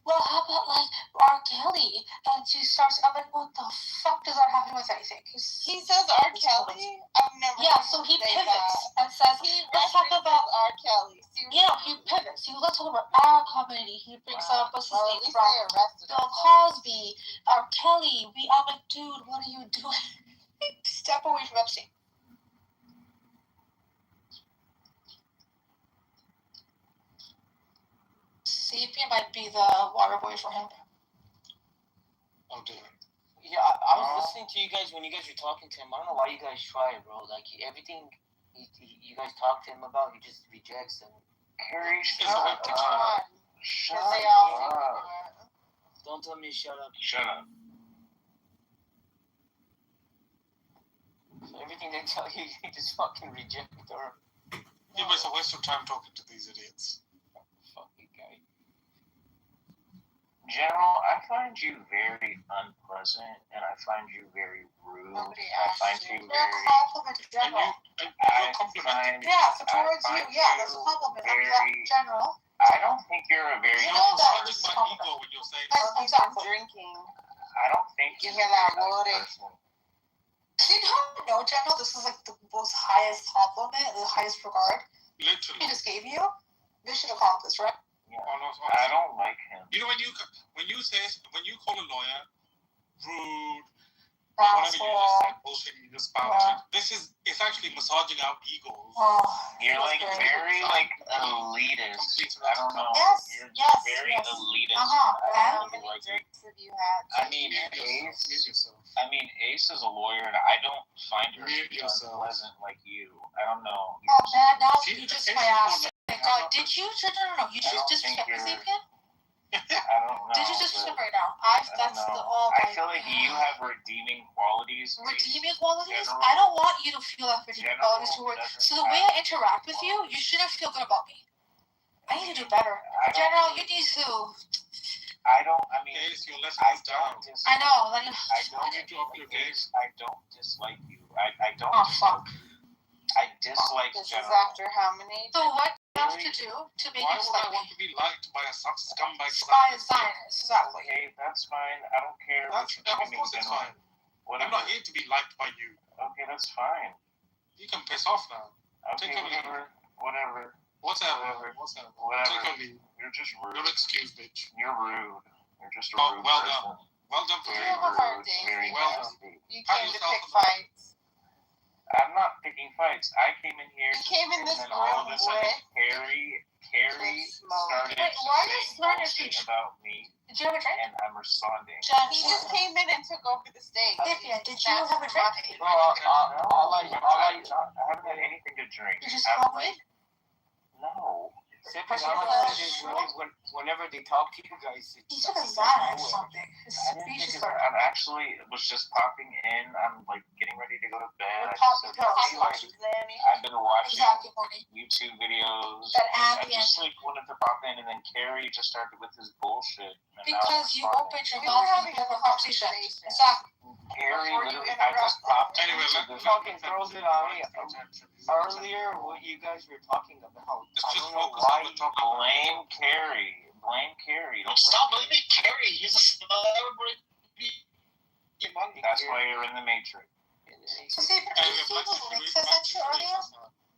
well, how about like R. Kelly? And she starts, I'm like, what the fuck does that have to do with anything? He says R. Kelly? I've never Yeah, heard so him he say pivots that. and says, He let's talk references about R. Kelly. Seriously. Yeah, he pivots. He let's talk about our community. He brings up what's his Well, name at least from they arrested Bill him. Cosby, R. Kelly. I'm like, dude, what are you doing? Step away from Epstein. Sapien might be the water boy for him. Oh dear. Yeah, I was listening to you guys when you guys were talking to him. I don't know why you guys try it, bro. Like everything you guys talk to him about, he just rejects and. Carrie, Shut shut up. up. Shut Shut up. up. Don't tell me to shut up. Shut up. So everything they tell you, you just fucking reject or. Yeah, but it's a waste of time talking to these idiots. Fucking guy. General, I find you very unpleasant, and I find you very rude. Nobody I find asked you you. You're a very. compliment to General. You're complimenting. Yeah, so towards I you, find yeah, that's a compliment. I'm very- General. I don't think you're a very. You know that Massaging is my compliment. ego when you're saying Yes, He's been exactly. drinking. I don't think You you're hear a that, very Woody? nice person. Do you know, General, this is like the most highest compliment, the highest regard he literally. just gave you? Mission accomplished, right? Yeah. Honest. I don't like him. You know when you call a lawyer rude, whenever you just say bullshit, you just bounce it. It's actually massaging our egos. Oh, You're like very like elitist. I don't know. Yes, You're just yes, very yes. elitist. Uh-huh. How I don't many like you. drinks have you had? I mean, Ace is a lawyer, and I don't find her to Mute be yourself. unpleasant like you. I don't know. Oh man, now See, you just Ace my is ass. more Thank God. Did you? No. You I don't just think disrespect me, you're- Sapien? I don't know. Did you just but right now? I don't That's know. the all. I feel like you have redeeming qualities. Redeeming qualities? General- I don't want you to feel like redeeming General qualities toward. doesn't So the way I interact with you, you shouldn't feel good about me. I need to do better. General, you need to. I don't. I mean, Ace, your lesson I is down. don't. I know. Like, I don't. You drop your Ace, I don't dislike you. I don't. oh fuck. I dislike This is General. after how many? So what do you have to do to make Why you would I like want me? to be liked by a scumbag? Spy Zionist, exactly. Okay, that's fine. I don't care. That's, what you of think course of me, it's General. fine. Whatever. I'm not here to be liked by you. Okay, that's fine. You can piss off now. Okay, Take a leave. whatever. Whatever. Take a leave. You're just rude. You're excused, bitch. You're rude. You're just a Oh, rude well person. done. Well done for Very you. rude. Very Well done. nasty. You Pat came to yourself pick on the back. fights. I'm not picking fights. I came in here. You came in and this then all of room a sudden, with Carrie smoke. started Wait, why saying is Learner bullshit speech? about me, Did you have a drink? and I'm responding. He just came in and took over the stage. Sapien, did you have a drink? Bro, I haven't had anything to drink. You just I'm called me? No. Whenever they talk to you guys, He took a Xanax or something. His I didn't speech think is it's, I'm actually was just popping in. I'm like getting ready to go to bed. We're popping pills. I've been watching Exactly, Morty. YouTube videos. That I ambient. just like wanted to pop in, and then Carrie just started with his bullshit. And now Because I'm you responding. opened your We were mouth and having you have a a conversation. conversation. Exactly. Carrie Before you literally, I just popped Anyway, into let the fucking throws it on me. Earlier, what you guys were talking about, Let's I just don't know focus why on the topic. blame Carrie. Blame Carrie. Don't Stop blame blaming Carrie. He's a celebrity. That's why you're in the Matrix. So Sapien, did you see those links I sent you earlier?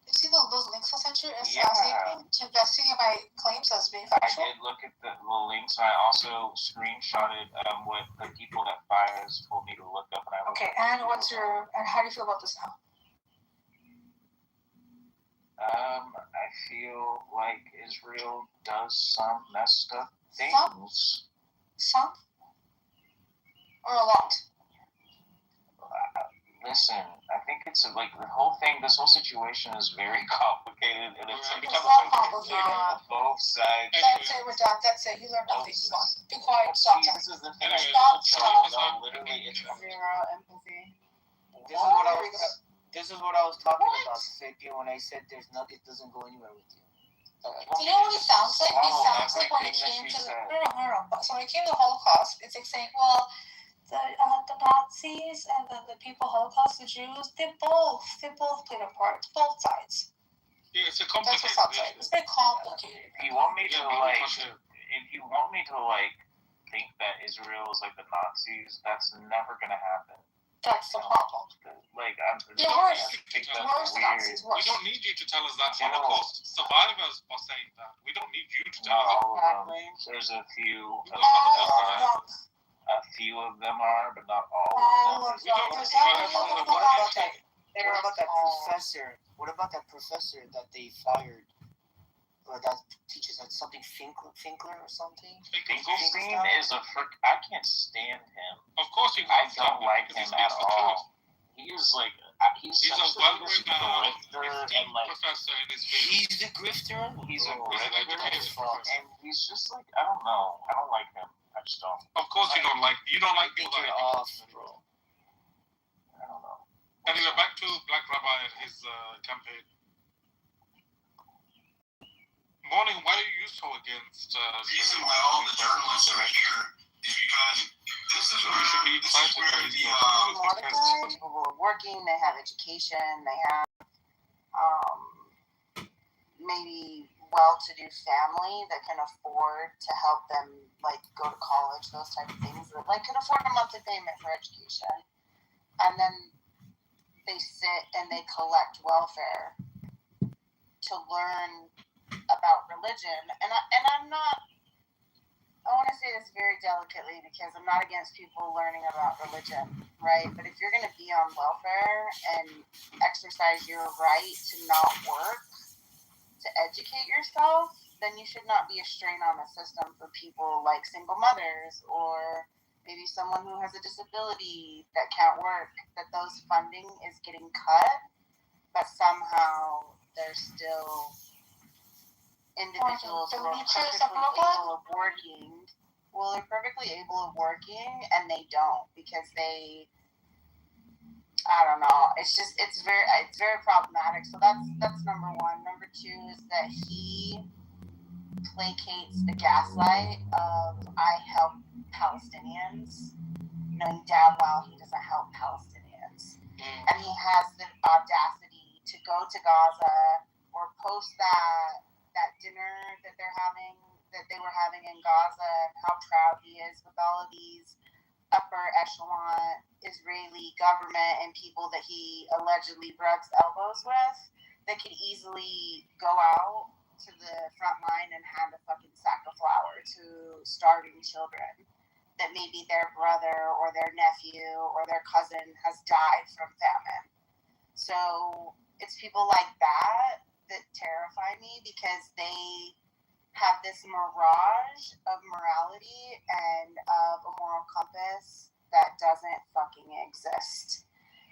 Did you see those links I sent you? Yeah. Sapien, to investigate my claims as being I factual? did look at the links, and I also screenshotted what the people that Fires told me to look up. And I looked Okay, up and how do you feel about this now? I feel like Israel does some messed up things. Some? Or a lot? Listen, I think it's like the whole thing. This whole situation is very complicated, and it's like It's not complicated. on both sides. That's it, we're done. That's it. You learned nothing. You won. Be quiet. Stop See, that. this is the thing. Anyway, Stop. Literally, it's Zero empathy. This is what I was talking about, Sapien, when I said there's nothing, it doesn't go anywhere with you. You know what he sounds like? He Oh, sounds like when it everything came that to you the said. So when it came to the Holocaust, it's like saying, well, the Nazis and the people Holocaust, the Jews, they both played a part, both sides. Yeah, it's a That's complicated what it sounds like. It's very complicated. If you want me to like, if you want me to like think that Israel is like the Nazis, that's never gonna happen. That's the problem. Like They're worse. think They're that's worse than weird. Nazis. We Worse. don't need you to tell us that. General- Holocaust survivors are saying that. We don't need you to tell Not us that. all of them. There's a few. A few of them are, but not all of them. We don't There's need only you a to couple tell us that that. What about that professor? What about that professor that they fired? Or that teaches at something Finkler or something? Finkelstein is a frick. I can't stand him. Of course you I can't don't stand him like because him he at speaks the all. truth. He is like he's He's a such the biggest well-renowned grifter and esteemed like professor in his field. He's the grifter? he's a He's an grifter educated as fuck, professor. and he's just like I don't know. I don't like him. I just don't. Of course you don't like people I like think him. you're off, bro. I don't know. Anyway, back to Black Rabbi and his campaign. Morning, why are you so against The reason why all the journalists are here is because this is where People who are working, they have education, they have maybe well-to-do family that can afford to help them like go to college, those type of things, that like can afford a monthly payment for education, and then they sit and they collect welfare to learn about religion. And I'm not, I want to say this very delicately because I'm not against people learning about religion, right? But if you're going to be on welfare and exercise your right to not work, to educate yourself, then you should not be a strain on the system for people like single mothers or maybe someone who has a disability that can't work, that those funding is getting cut, but somehow there's still individuals who are perfectly able of working. Well, they're perfectly able of working and they don't because they, I don't know. It's very problematic. So that's number one. Number two is that he placates the gaslight of I help Palestinians, knowing damn well he doesn't help Palestinians. And he has the audacity to go to Gaza or post that dinner that they were having in Gaza and how proud he is with all of these upper echelon Israeli government and people that he allegedly rubs elbows with that could easily go out to the front line and hand a fucking sack of flour to starving children that maybe their brother or their nephew or their cousin has died from famine. So it's people like that terrify me because they have this mirage of morality and of a moral compass that doesn't fucking exist.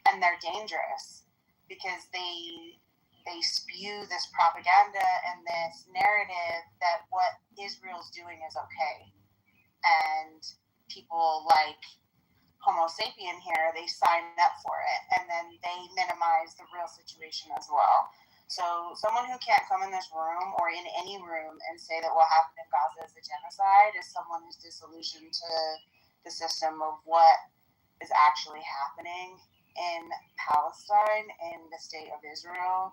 And they're dangerous because they spew this propaganda and this narrative that what Israel's doing is okay. And people like Homo sapien here, they sign up for it and then they minimize the real situation as well. So someone who can't come in this room or in any room and say that what happened in Gaza is a genocide is someone who's disillusioned to the system of what is actually happening in Palestine, in the state of Israel.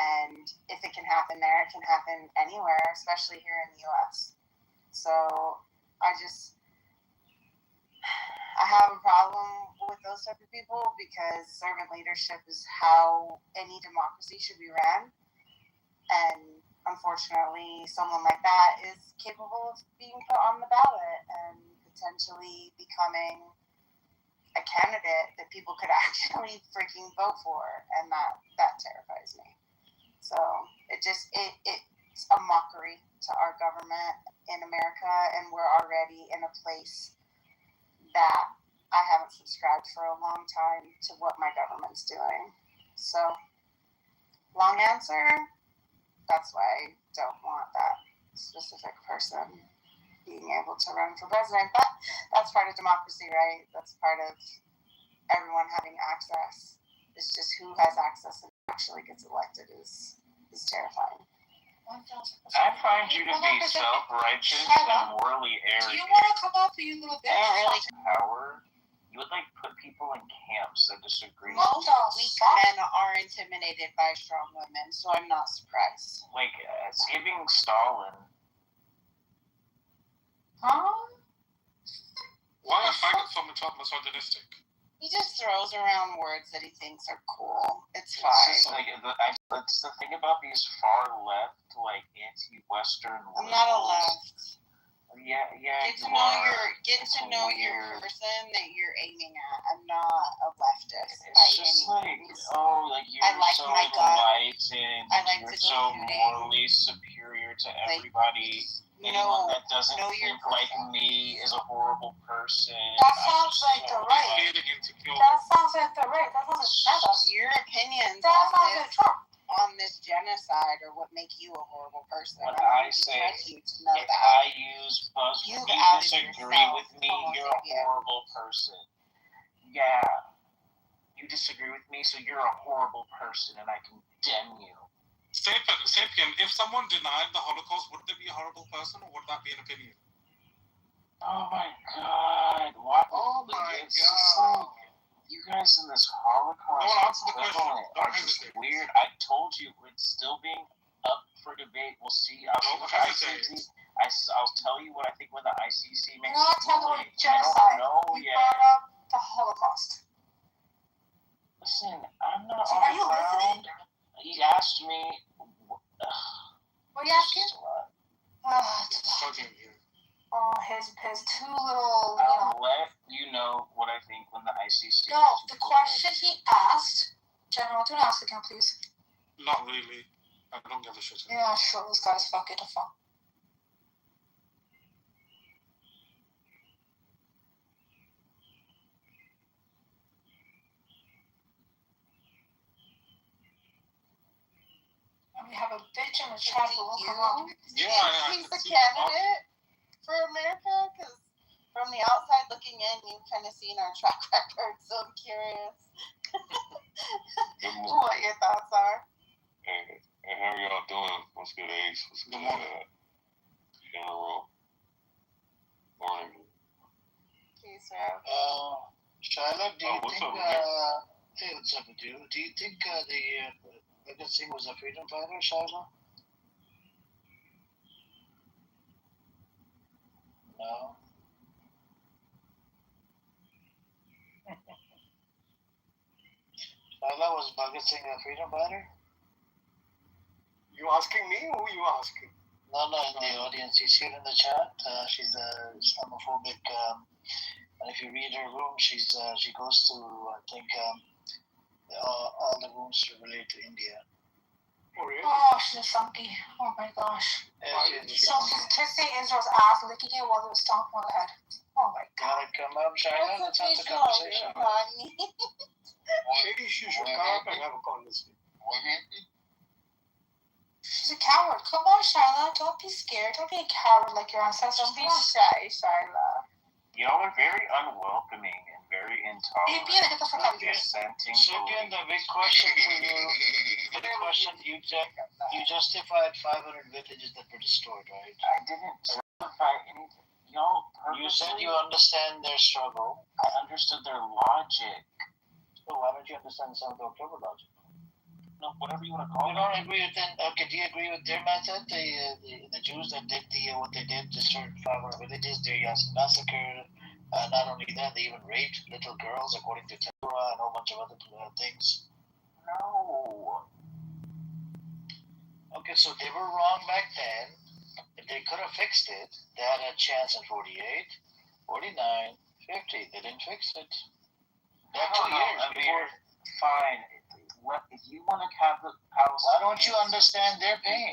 And if it can happen there, it can happen anywhere, especially here in the U.S. So I have a problem with those type of people because servant leadership is how any democracy should be ran. And unfortunately, someone like that is capable of being put on the ballot and potentially becoming a candidate that people could actually freaking vote for. And that terrifies me. So it's a mockery to our government in America, and we're already in a place that I haven't subscribed for a long time to what my government's doing. So, long answer, that's why I don't want that specific person being able to run for president. But that's part of democracy, right? That's part of everyone having access. It's just who has access and actually gets elected is terrifying. I find you to be self-righteous and morally arrogant. Do you want to come up, you little bitch? Really power. You would like put people in camps that disagree. Most weak men are intimidated by strong women, so I'm not surprised. Like giving Stalin Huh? Why are faggots so misogynistic? He just throws around words that he thinks are cool. It's fine. It's just like that's the thing about these far left, like anti-Western. I'm not a left. Yeah. Get to know your person that you're aiming at. I'm not a leftist. It's just like you're I like so my gun. enlightened. I like you're to go so shooting. morally superior to everybody. Anyone that doesn't think like me is a horrible person. That sounds like the right. That sounds like the right. That sounds like your opinions on this genocide or what make you a horrible person. When I say I use buzzwords, you disagree with me, you're a horrible person. Yeah. You disagree with me, so you're a horrible person and I condemn you. Sapien, if someone denied the Holocaust, would they be a horrible person or would that be an opinion? Oh my God. What? Oh my God. You guys in this Holocaust No one answered the question. are just weird. I told you it's still being up for debate. We'll see. I'll tell you what I think when the ICC makes. You're not talking about genocide. You brought up the Holocaust. Listen, I'm not. So are you listening? He asked me. What are you asking? His two little. I'll let you know what I think when the ICC. No, the question he asked, General, don't ask again, please. Not really. I don't give a shit. Yeah, sure. This guy's fucking a fuck. We have a bitch in the chat room. Come on. Yeah, he's the candidate for America? Because from the outside looking in, you've kind of seen our track record, so I'm curious what your thoughts are. Hey, how are y'all doing? What's good, Ace? What's good, General? Morning. Peace, Rev. Shiloh, do you think, hey, what's up with you? Do you think Bhagat Singh was a freedom fighter, Shiloh? No. Shiloh, was Bhagat Singh a freedom fighter? You asking me or who you asking? No, in the audience. You see it in the chat. She's a Islamophobic. And if you read her room, she goes to, I think, all the rooms relate to India. Oh, really? Oh, she's a funky. Oh my gosh. So she's kissing Israel's ass, licking it while they were stomping on the head. Oh my God. Gotta come up, Shiloh. Let's have the conversation. Maybe she should come up and have a conversation. What happened? She's a coward. Come on, Shiloh. Don't be scared. Don't be a coward like your ancestors. Don't be shy, Shiloh. Y'all are very unwelcoming and very intolerant. Sapien, the big question for you. You justified 500 villages that were destroyed, right? I didn't justify anything. Y'all purposely. You said you understand their struggle. I understood their logic. So why don't you understand some of the October logic? No, whatever you want to call it. You don't agree with them? Okay, do you agree with their method? The Jews that did what they did, destroyed 500 villages, they massacred. Not only that, they even raped little girls, according to Kitover and a whole bunch of other things. No. Okay, so they were wrong back then. They could have fixed it. They had a chance in 48, 49, 50. They didn't fix it. They had 2 years before. Fine. If you want to have the Palestinians, why don't you understand their pain?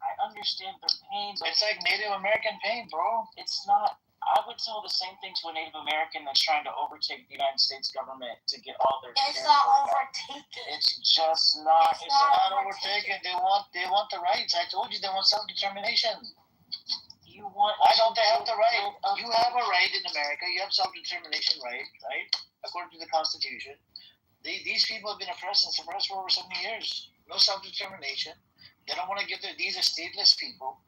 I understand their pain, but it's like Native American pain, bro. It's not. I would tell the same thing to a Native American that's trying to overtake the United States government to get all their. It's not overtaken. It's just not. It's not overtaken. They want the rights. I told you they want self-determination. Why don't they have the right? You have a right in America. You have self-determination right? According to the Constitution. These people have been oppressed and suppressed for over 70 years. No self-determination. They don't want to give these are stateless people.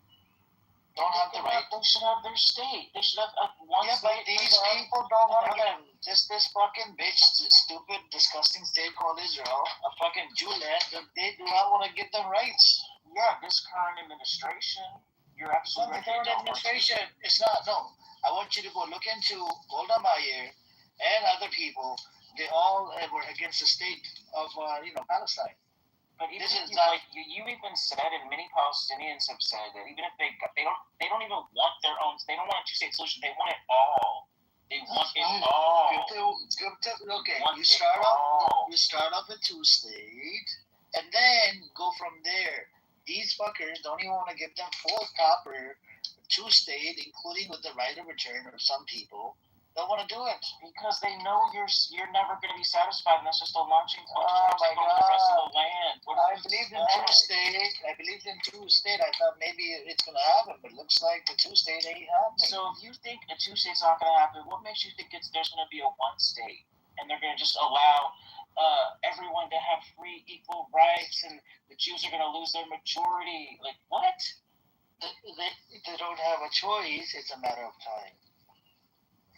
Don't have the right. They should have their state. They should have one state. But these people don't want to get this fucking bitch, stupid, disgusting state called Israel, a fucking Jew land. They do not want to give them rights. Yeah, this current administration. You're It's not absolutely the right. current administration. It's not. No. I want you to go look into Golda Meir and other people. They all were against the state of Palestine. But even This if is you, not. like you even said, and many Palestinians have said that even if they don't even want their own. They don't want a two-state solution. They want it all. They want it all. Okay, you start off with two-state, and then go from there. These fuckers don't even want to give them full copper two-state, including with the right of return of some people. Don't want to do it because they know you're never going to be satisfied, and that's just a launching point to take over the rest of the land. I believed in two-state. I thought maybe it's going to happen, but it looks like the two-state ain't happening. So if you think a two-state's not going to happen, what makes you think there's going to be a one-state, and they're going to just allow everyone to have free, equal rights, and the Jews are going to lose their majority? Like what? They don't have a choice. It's a matter of time.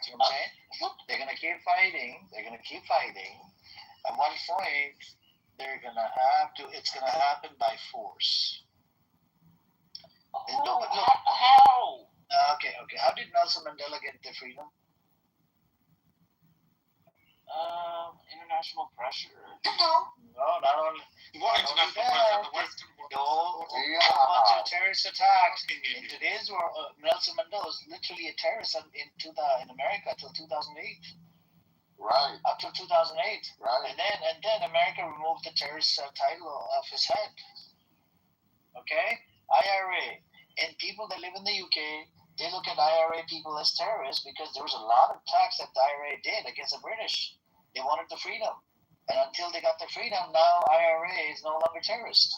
See what I'm saying? They're going to keep fighting. At one point, it's going to happen by force. How? Okay. How did Nelson Mandela get the freedom? International pressure. No, not only. What international pressure? The Western world. A bunch of terrorist attacks. In today's world, Nelson Mandela was literally a terrorist in America until 2008. Right. Up to 2008. Right. And then America removed the terrorist title off his head. Okay? IRA. And people that live in the UK, they look at IRA people as terrorists because there was a lot of attacks that the IRA did against the British. They wanted the freedom. And until they got the freedom, now IRA is no longer terrorist.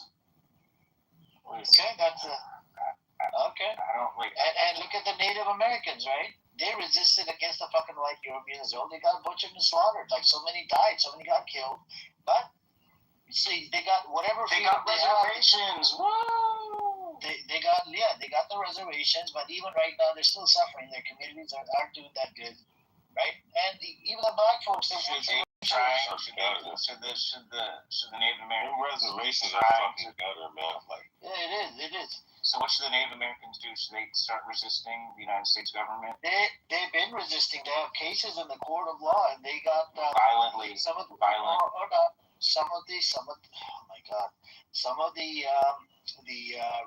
Okay, that's okay. I don't like. And look at the Native Americans, right? They resisted against the fucking white Europeans. They got butchered and slaughtered. Like so many died, so many got killed. But see, they got whatever. They got reservations. Woo! They got the reservations, but even right now they're still suffering. Their communities aren't doing that good, right? And even the black folks, they want to. Should the Native Americans reservations are fucking gutter, man. Like it is. So what should the Native Americans do? Should they start resisting the United States government? They've been resisting. They have cases in the court of law, and they got violently. Some of the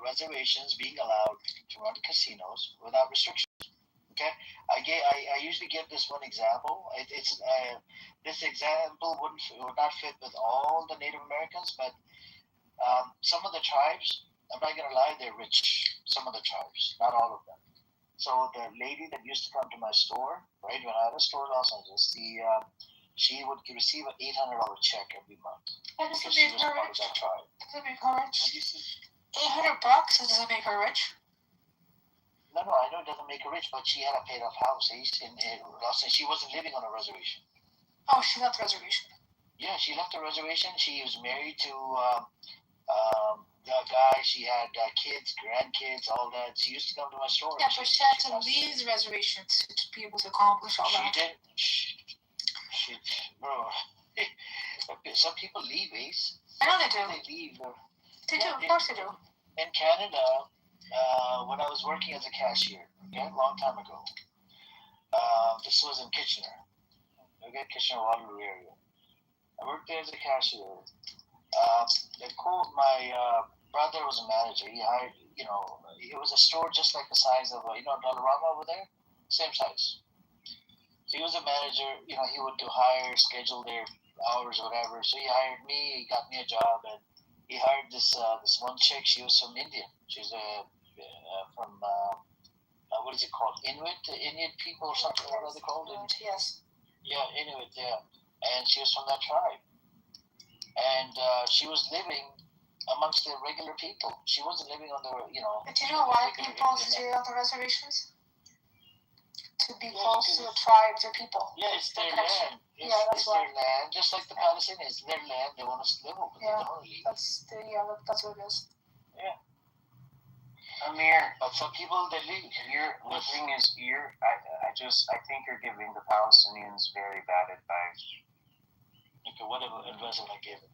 reservations being allowed to run casinos without restrictions. Okay, I usually give this one example. This example would not fit with all the Native Americans, but some of the tribes, I'm not gonna lie, they're rich. Some of the tribes, not all of them. So the lady that used to come to my store, right, when I had a store in Los Angeles, she would receive an $800 check every month. That doesn't because she make was her part of rich. that tribe. Doesn't make her rich. $800 doesn't make her rich. No, I know it doesn't make her rich, but she had a paid-off house in Los Angeles. She wasn't living on a reservation. Oh, she left the reservation. Yeah, she left the reservation. She was married to the guy. She had kids, grandkids, all that. She used to come to my store. Yeah, but she had to leave the reservation to be able to accomplish all that. Bro. Some people leave, Ace. I know they do. They leave. They do, of course they do. In Canada, when I was working as a cashier, okay, a long time ago, this was in Kitchener, okay, Kitchener-Waterloo area. I worked there as a cashier. My brother was a manager. He hired, it was a store just like the size of, Dollarama over there, same size. So he was a manager. He would schedule their hours or whatever. So he hired me. He got me a job, and he hired this one chick. She was from India. She's from what is it called? Inuit people or something. What are they called? Yes. Yeah, Inuit. Yeah, and she was from that tribe, and she was living amongst the regular people. She wasn't living on the But do you know why people stay on the reservations? To be close to the tribes or people. Yeah, it's their land. It's their land, just like the Palestinians. It's their land. They want us to live over there. They don't leave. That's what it is. Yeah. Amir, but some people they leave. The thing is, I think you're giving the Palestinians very bad advice. Okay, whatever advice am I giving?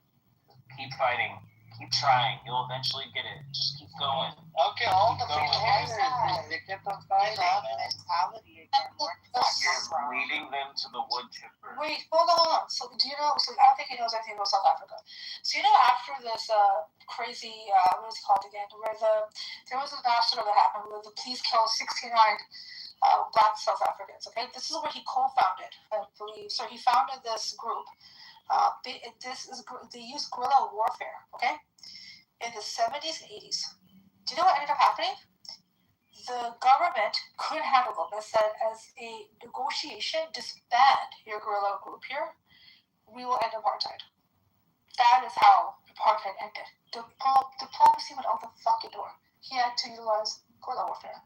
Keep fighting. Keep trying. You'll eventually get it. Just keep going. Okay, all the Keep people going. they kept on fighting. Mentality again. You're leading them to the wood chipper. Wait, hold on. So do you know? So I don't think he knows anything about South Africa. So you know, after this crazy, what is it called again? Where there was a massacre that happened where the police killed 69 Black South Africans. Okay, this is where he co-founded, I believe. So he founded this group. They used guerrilla warfare. Okay, in the 70s and 80s. Do you know what ended up happening? The government couldn't handle them. They said, as a negotiation, disband your guerrilla group here. We will end apartheid. That is how apartheid ended. Diplomacy went out the fucking door. He had to utilize guerrilla warfare.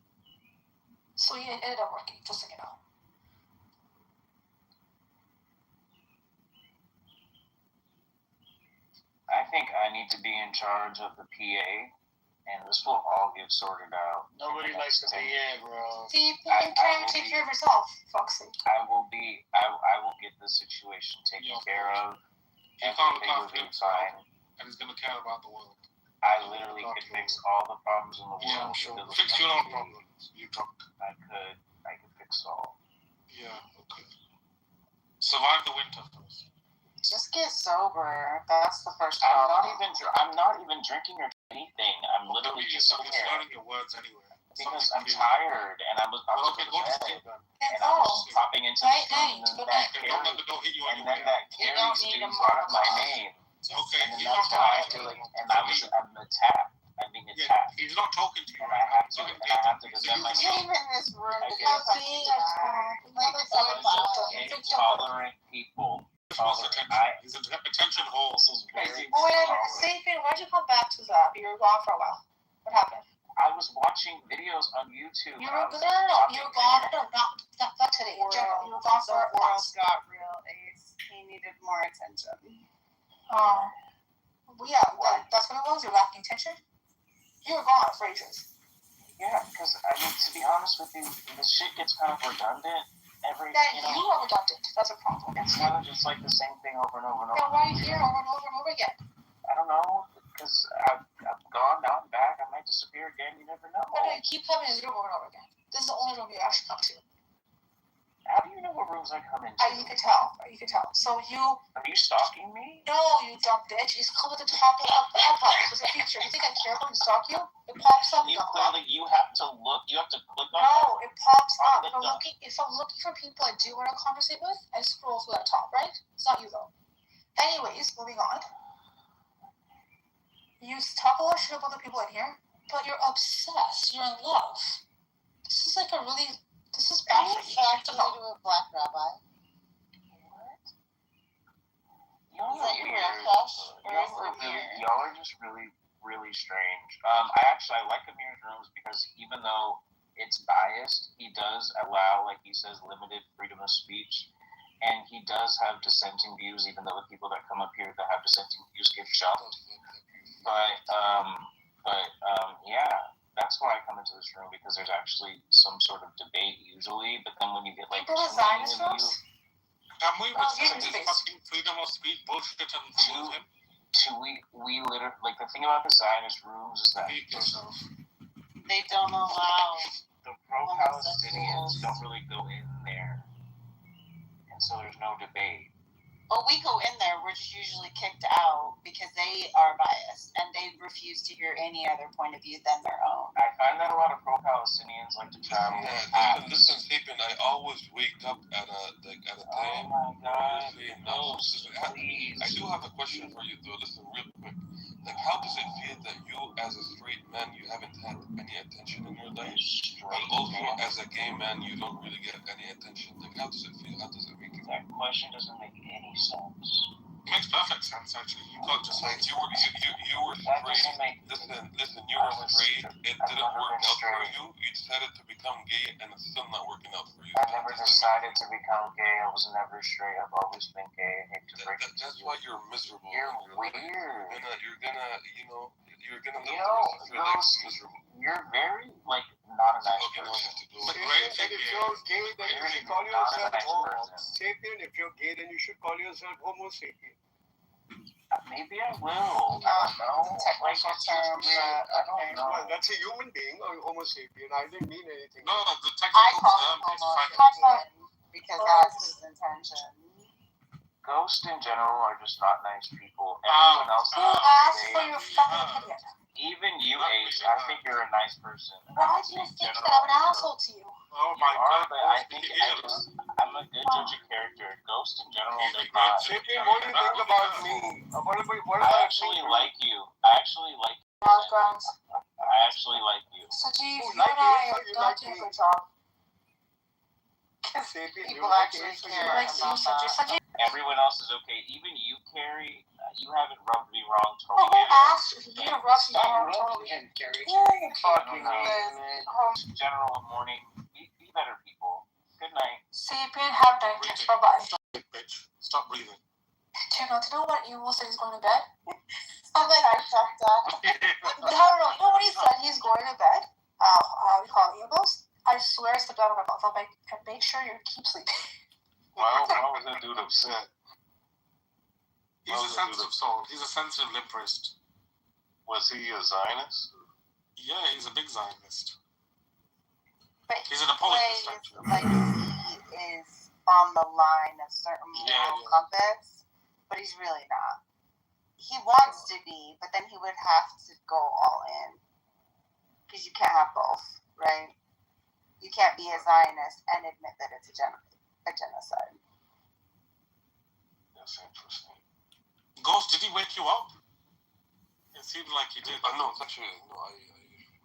So it ended up working, just so you know. I think I need to be in charge of the PA, and this will all get sorted out. Nobody likes the PA, bro. See, you can't take care of yourself, Foxy. I will get this situation taken care of. Everything will be fine. And he's gonna care about the world. I literally could fix all the problems in the world. Yeah, I'm sure. Fix your own problems. You talk. I could fix all. Yeah, okay. Survive the winter first. Just get sober. That's the first I'm problem. not even drinking or anything. I'm literally just You're slurring your words anyway. Because I'm tired and I was about to go to bed. And I was popping into the room and then that Carrie dude brought up my name. Okay, and that's why I feel like, and I'm attacked. I'm being attacked. He's not talking to you. And I have to defend myself. Came in this room I because guess. Intolerant people. He's an attention whore. This is very Sapien, why'd you come back to that? You were gone for a while. What happened? I was watching videos on YouTube. You were gone. You were gone. No, not today. In general, you were gone for a while. got real. Ace. He needed more attention. Yeah, that's what it was. You're lacking attention. You were gone for ages. Yeah, because I mean, to be honest with you, this shit gets kind of redundant. You are redundant. That's a problem. It's kind of just like the same thing over and over and over. Then why are you here over and over and over again? I don't know, because I've gone, now I'm back, I might disappear again, you never know. Why do you keep coming to this room over and over again? This is the only room you actually come to. How do you know what rooms I come into? You can tell. So Are you stalking me? No, you dumb bitch. It's called at the top of the profile. It's a feature. You think I care when I stalk you? It pops up. You have to look, you have to click on it. No, it pops up. If I'm looking for people I do want to conversate with, I scroll to that top, right? It's not you though. Anyways, moving on. You talk a lot of shit about the people in here, but you're obsessed. You're in love. This is bad for you. To a black rabbi. Y'all are just really, really strange. I like Amir's rooms because even though it's biased, he does allow, like he says, limited freedom of speech. And he does have dissenting views, even though the people that come up here that have dissenting views get shoved. Yeah, that's why I come into this room, because there's actually some sort of debate usually, but then when you get like Can we respect this fucking freedom of speech bullshit and remove him? We literally, like, the thing about the Zionist rooms is that they don't allow the pro-Palestinians don't really go in there, and so there's no debate. But we go in there, we're just usually kicked out because they are biased and they refuse to hear any other point of view than their own. I find that a lot of pro-Palestinians like to travel. Listen, Stephen, I always wake up at a time. Oh my God! No, I do have a question for you though. Listen, real quick. Like, how does it feel that you, as a straight man, you haven't had any attention in your life, but also as a gay man, you don't really get any attention? Like, how does it feel? How does it make you? That question doesn't make any sense. It makes perfect sense, actually. You got just like you were straight. Listen, you were straight. It didn't work out for you. You decided to become gay, and it's still not working out for you. I never decided to become gay. I was never straight. I've always been gay. I hate to break it to you. That's why you're miserable. You're weird. You're gonna live the rest of your life miserable. You're very, like, not a nice person. And if you're gay, then you should call yourself homo sapien. If you're gay, then you should call yourself homo sapien. Maybe I will. I don't know. Technical term, but I don't okay. know. Well, that's a human being or Homo sapien. I didn't mean anything. No, the I technical call term him is Homo fragile. sapien because that's his intention. Ghosts in general are just not nice people. Ow. Everyone else Who is asked for they- your fucking opinion? Even you, Ace, I think you're a nice person. Why do you think that I'm an asshole to you? Oh You my are, god. but I think I'm a good judge of character. Ghosts in general, they're not. Sapien, what do you think about me? What I about actually me? like you. I actually like you. Grounds. I actually like you. Sajeev, Oh, you like and I Ace, are or you not like doing a me? good job. Sapien, you People like actually Ace or care you like Like me? you, Sajeev. Sajeev, Everyone else is okay. Even you, Carrie, you haven't rubbed me wrong who totally. asked if you rub me Stop wrong rubbing totally? in, Gary. Fucking general morning. Be better people. Good night. Sapien, have nightmares. Bye-bye. Bitch, stop breathing. Do you know what Emo said he's going to bed? I'm like, I fucked up. no. You know what he said? He's going to bed. How you call it? Emos? I swear it's the blood on my mouth. I'm like, and make sure you keep sleeping. Why was that dude upset? He's a sensitive soul. He's a sensitive liberist. Was he a Zionist? Yeah, he's a big Zionist. But He's an apologist, actually. like he is on the line of certain moral compass, but he's really not. He wants to be, but then he would have to go all in. Because you can't have both, right? You can't be a Zionist and admit that it's a genocide. That's interesting. Ghost, did he wake you up? It seemed like he did. No, it's actually, no, I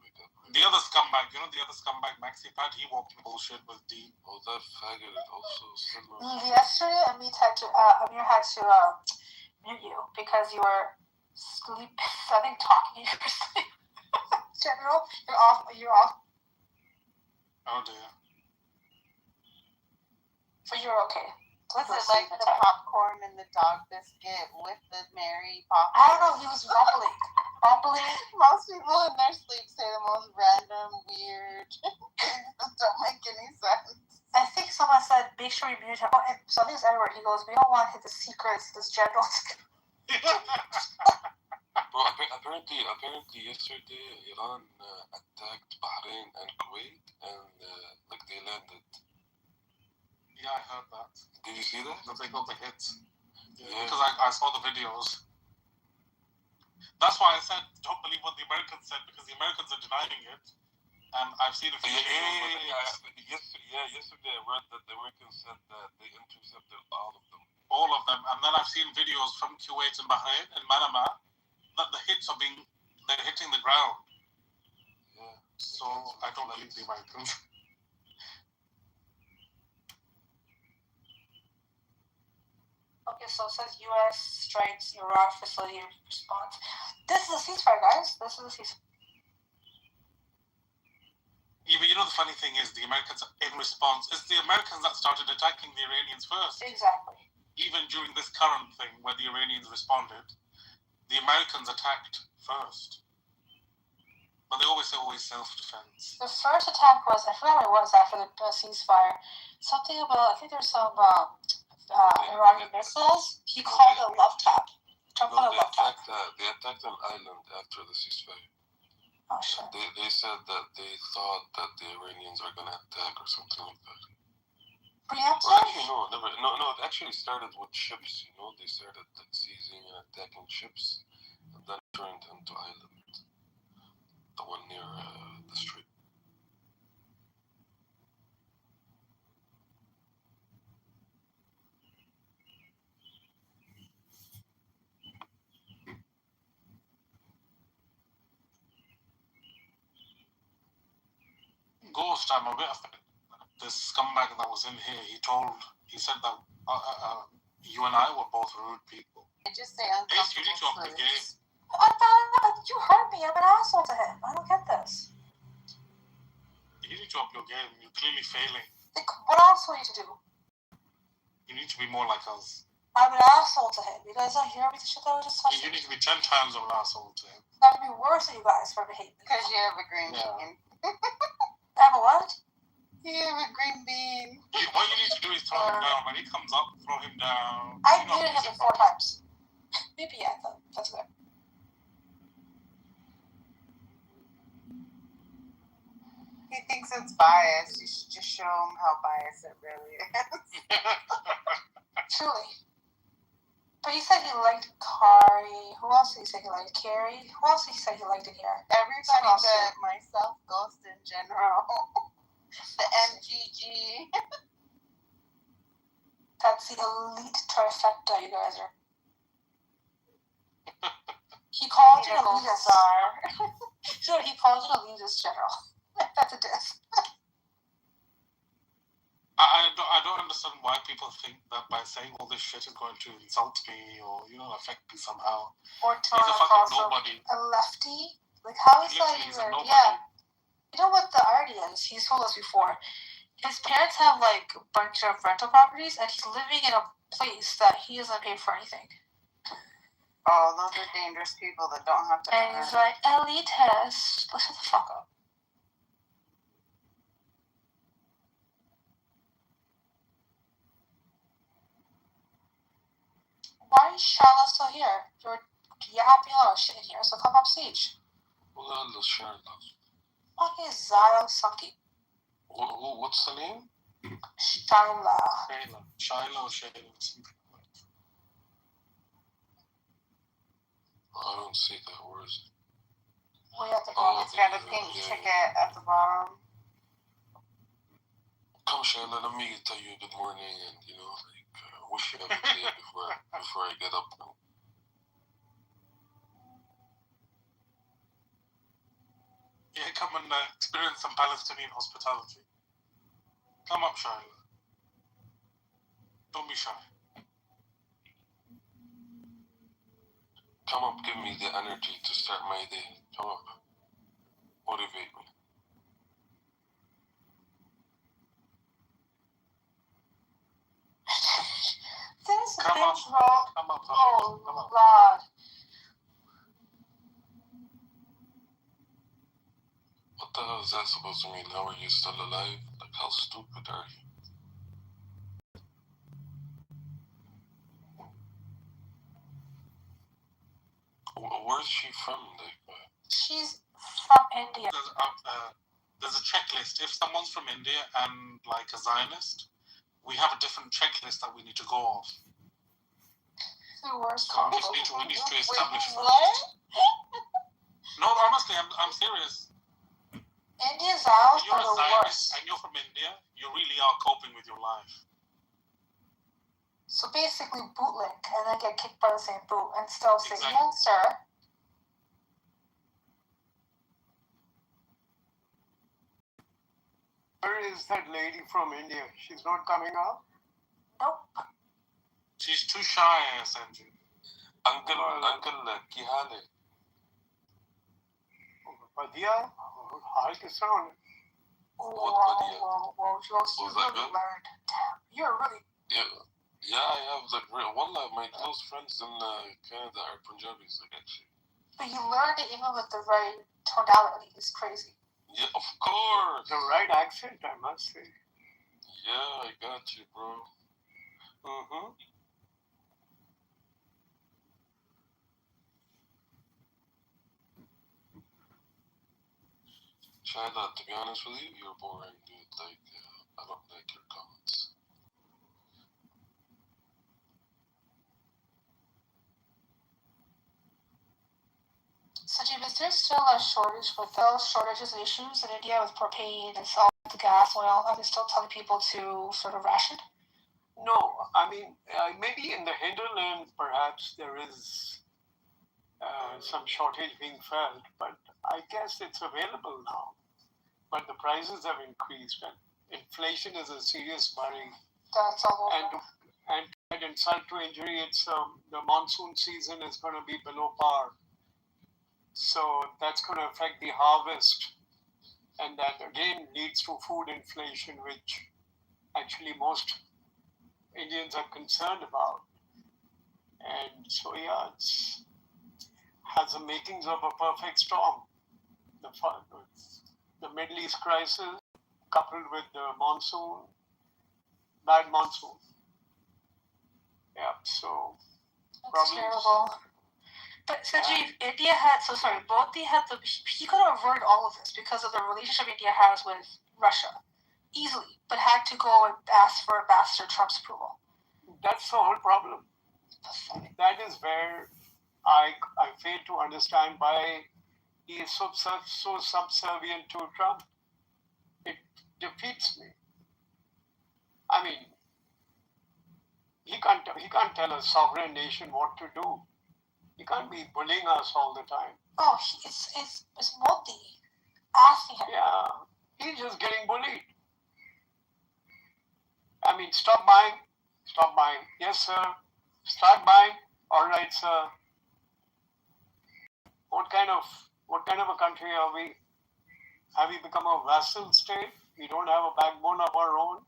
wake up. The other scumbag, you know the other scumbag, Maxi Pad, he walked in bullshit with D. Oh, that faggot is also similar. Yesterday, Amir had to mute you because you were sleep. I think talking in your sleep. General, you're off. Oh dear. But you're okay. Was it like the popcorn and the dog biscuit with the Mary popcorn? I don't know, he was rumbling. Most people in their sleep say the most random, weird things that don't make any sense. I think someone said, make sure you mute him. Oh, and so I think it's Edward. He goes, we don't want to hit the secrets, this general. Bro, apparently yesterday Iran attacked Bahrain and Kuwait and like they landed. Yeah, I heard that. Did you see that? That they got the hits. Yeah. Because I saw the videos. That's why I said don't believe what the Americans said, because the Americans are denying it. And I've seen a few videos. Yesterday I read that the Americans said that they intercepted all of them. All of them. And then I've seen videos from Kuwait and Bahrain and Manama that the hits they're hitting the ground. Yeah. So I don't believe the Americans. Okay, so it says U.S. strikes Iran facility in response. This is a ceasefire, guys. This is a ceasefire. Yeah, but you know the funny thing is the Americans in response, it's the Americans that started attacking the Iranians first. Exactly. Even during this current thing where the Iranians responded, the Americans attacked first. But they always say self-defense. The first attack was, I forgot what it was after the ceasefire. Something about, I think there's some Iranian missiles. He called it a love tap. Trump called it a love tap. They attacked an island after the ceasefire. Oh, shit. They said that they thought that the Iranians are going to attack or something like that. Preemptive? Well, actually, no. It actually started with ships. You know, they started seizing and attacking ships, and then turned into island. The one near the street. Ghost, I'm a bit of this scumbag that was in here. He said that you and I were both rude people. I just say Ace, you need to up the game. You hurt me. I'm an asshole to him. I don't get this. You need to up your game. You're clearly failing. Like, what else do I need to do? You need to be more like us. I'm an asshole to him. You guys don't hear me? The shit that I was just touching. You need to be 10 times of an asshole to him. It's got to be worse than you guys for hating me. Because you have a green bean. I have a what? You have a green bean. What you need to do is throw him down. When he comes up, throw him down. I muted him 4 times. Maybe I thought. it's biased, you should just show them how biased it really is. Truly. But he said he liked Kari. Who else did he say he liked? Carrie? Who else did he say he liked in here? Everybody but myself, Ghost in general. The MGG. That's the elite trifecta, you guys are. He called it elitist. Sure, he called it elitist general. That's a diss. I don't understand why people think that by saying all this shit is going to insult me or, affect me somehow. Or He's a fucking nobody. A lefty? Like, how is that He's even? a nobody. Yeah. You know what the irony is? He's told us before. His parents have, like, a bunch of rental properties, and he's living in a place that he doesn't pay for anything. Oh, those are dangerous people that don't have to. And he's like, elitist. Let's shut the fuck up. Why is Charlotte still here? You're yapping a lot of shit in here, so come up stage. Okay, Zara Saki. What's the name? Shyla. Shyla or Shayla, something like that. I don't see that. Where is it? Way at the bottom. It's got a pink ticket at the bottom. Come, Shayla, let me tell you good morning and, wish you a good day before I get up now. Yeah, come and experience some Palestinian hospitality. Come up, Shayla. Don't be shy. Come up, give me the energy to start my day. Come up. Motivate me. This come binge up. roll. Come up. Oh, come up. Lord. What the hell is that supposed to mean? How are you still alive? Like, how stupid are you? Where's she from? She's from India. There's a checklist. If someone's from India and like a Zionist, we have a different checklist that we need to go off. The worst so we need to establish what? No, honestly, I'm serious. Indian Zionists You're are a the Zionist worst. and you're from India, you really are coping with your life. So basically bootlink and then get kicked by the same boot and still say, Exactly. yes, sir. Where is that lady from India? She's not coming up? Nope. She's too shy, Sanju. Uncle, Kihale. Padilla? How to sound? Whoa, you really learned. Damn, you're really... Yeah, I have one of my close friends in Canada are Punjabis, actually. But you learned it even with the right tonality. It's crazy. Yeah, of course. The right accent, I must say. Yeah, I got you, bro. Mm-hmm. Shayla, to be honest with you, you're boring, dude. Like, I don't like your comments. Sanjeev, is there still a shortage with those shortages and issues in India with propane and salt, the gas, oil? Are they still telling people to sort of ration? No, I mean, maybe in the hinterland, perhaps there is some shortage being felt, but I guess it's available now. But the prices have increased, and inflation is a serious worry. That's all over. And insult to injury, it's the monsoon season is going to be below par. So that's going to affect the harvest. And that again leads to food inflation, which actually most Indians are concerned about. And so, yeah, it has the makings of a perfect storm. The Middle East crisis coupled with the bad monsoon. Yeah, so that's terrible. But Sanjeev, India had, he could have avoided all of this because of the relationship India has with Russia easily, but had to go and ask for Ambassador Trump's approval. That's the whole problem. That is where I fail to understand why he is so subservient to Trump. It defeats me. I mean, he can't tell a sovereign nation what to do. He can't be bullying us all the time. Oh, it's Modi asking him. Yeah, he's just getting bullied. I mean, stop buying. Yes, sir. Start buying. All right, sir. What kind of a country are we? Have we become a vassal state? We don't have a backbone of our own.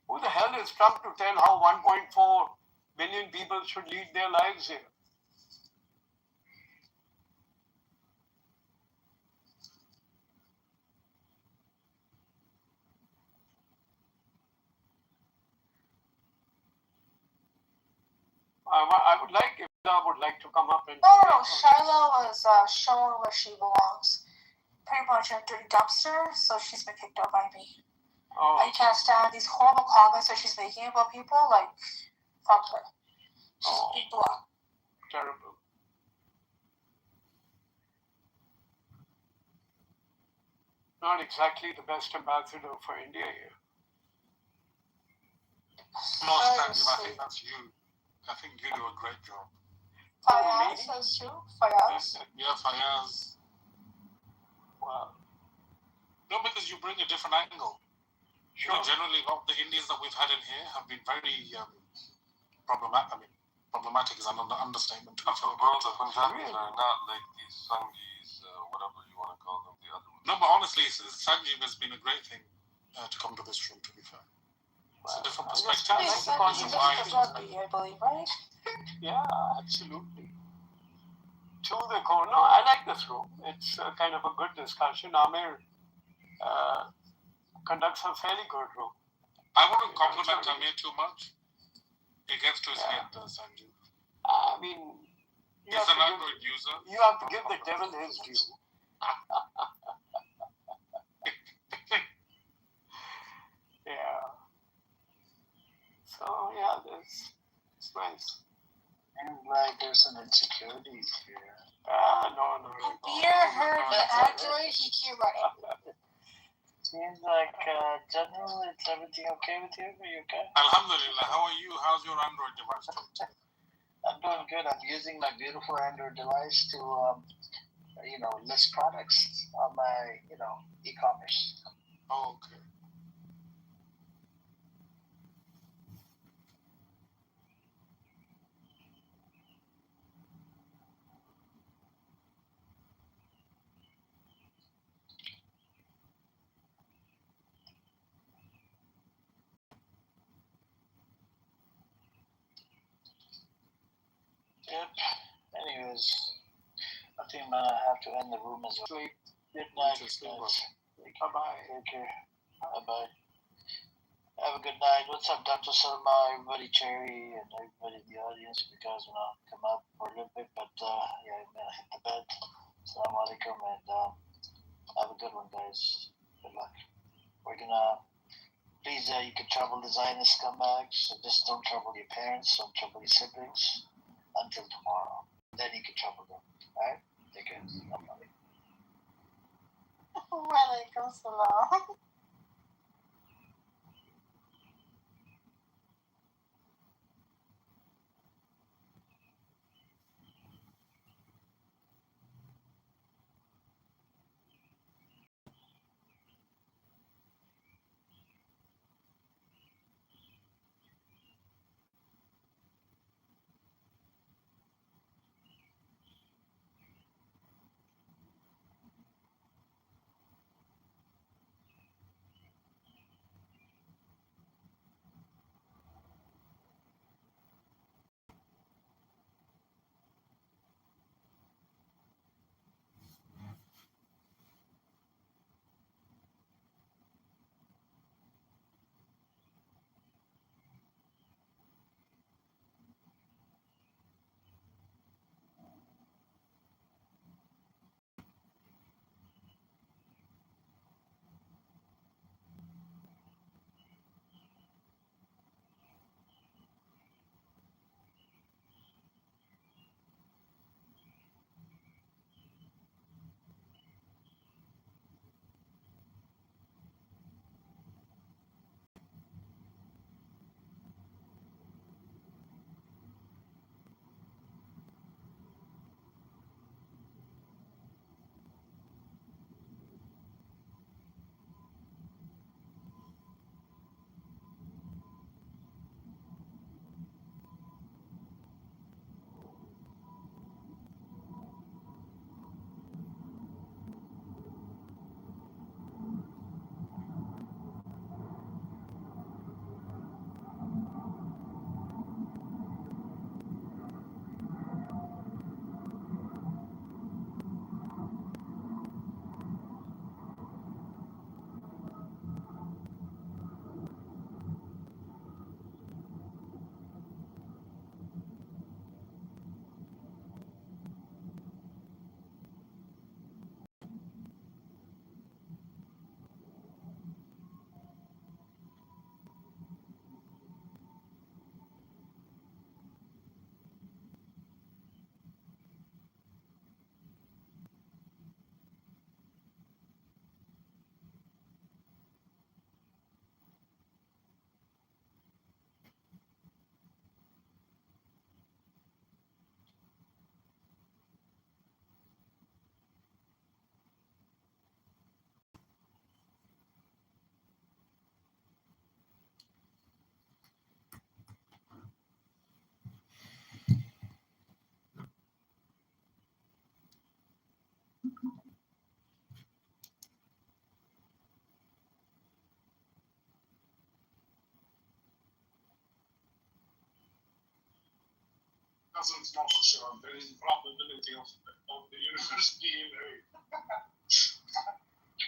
Who the hell is Trump to tell how 1.4 billion people should lead their lives here? I would like if I would like to come up and. No, Shiloh was shown where she belongs. Pretty much a dirty dumpster, so she's been kicked out by me. Oh. I can't stand these horrible comments that she's making about people. Like, fuck her. She's being blocked. Terrible. Not exactly the best ambassador for India here. No, Sanjeev, I think that's you. I think you do a great job. Fayaz, that's true. Fayaz. Yeah, Fayaz. Wow. No, because you bring a different angle. Sure. You know, generally, a lot of the Indians that we've had in here have been very problematic. I mean, problematic is an understatement. The Punjabis are not like these Sangis, whatever you want to call them, the other ones. No, but honestly, Sanjeev has been a great thing to come to this room, to be fair. It's a different perspective. I believe, right? Yeah, absolutely. To the core. No, I like this room. It's kind of a good discussion. Amir conducts a fairly good room. I wouldn't compliment Amir too much. He gets to his head, Sanjeev. I mean, he's an Android user. You have to give the devil his due. Yeah. So yeah, it's nice. And like there's some insecurities here. No. Beer heard the Android, he can't run it. Seems like general, is everything okay with you? Are you okay? Alhamdulillah. How are you? How's your Android device doing? I'm doing good. I'm using my beautiful Android device to list products on my e-commerce. Oh, okay. Yep. Anyways, I think I'm gonna have to end the room as well. Good night, guys. Bye-bye. Take care. Bye-bye. Have a good night. What's up, Dr. Salma, everybody, Cherry, and everybody in the audience? If you guys wanna come up for a little bit, but yeah, I'm gonna hit the bed. Assalamu alaikum, and have a good one, guys. Good luck. We're gonna. Please, you can trouble the Zionist scumbags, so just don't trouble your parents, don't trouble your siblings until tomorrow. Then you can trouble them. Alright? Take care. Walaikum salam. doesn't know for sure. There is a probability of the universe being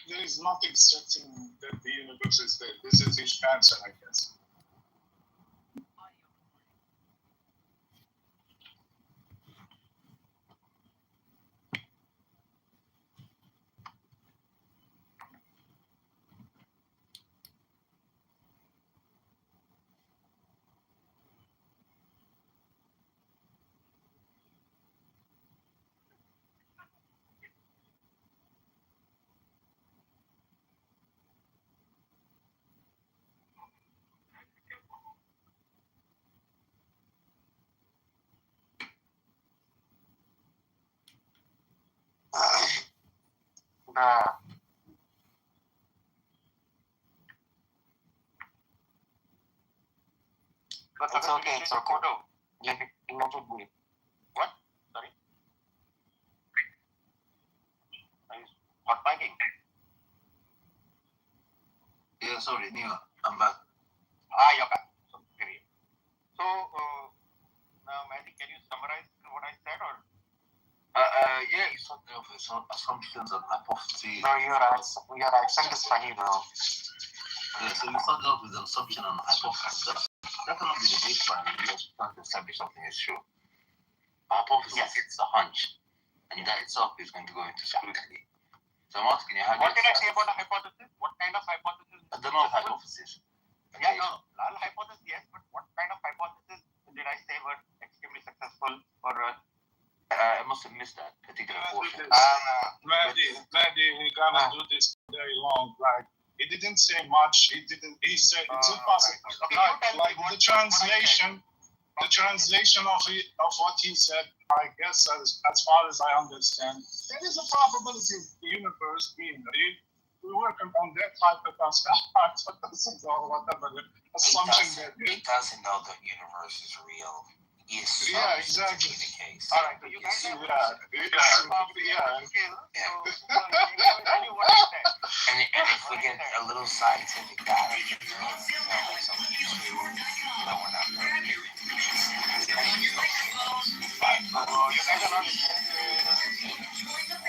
there is nothing certain that the universe is there. This is his answer, I guess. It's okay. It's okay. Let it be. What? Sorry. Hot packing. Yeah, sorry, Neil, I'm back. You're back. So, great. So, now, Matthew, can you summarize what I said, or? Yeah, you started off with some assumptions and hypotheses. No, your accent is funny, bro. Yeah, so you started off with an assumption and hypothesis. That cannot be the baseline if you're trying to establish something is true. A hypothesis, it's a hunch, and that itself is going to go into scrutiny. So I'm asking you, what did I say about a hypothesis? What kind of hypothesis? I don't know hypothesis. Yeah, no, null hypothesis, yes, but what kind of hypothesis did I say were extremely successful, or? I must have missed that particular portion. Maybe he gonna do this very long. Like he didn't say much. He said it's impossible. Like the translation of what he said. I guess as far as I understand, there is a probability of the universe being real. We work on that hypothesis or whatever assumption that it doesn't know the universe is real. Yeah, exactly. The case. All right, so you guys And if we get a little scientific data,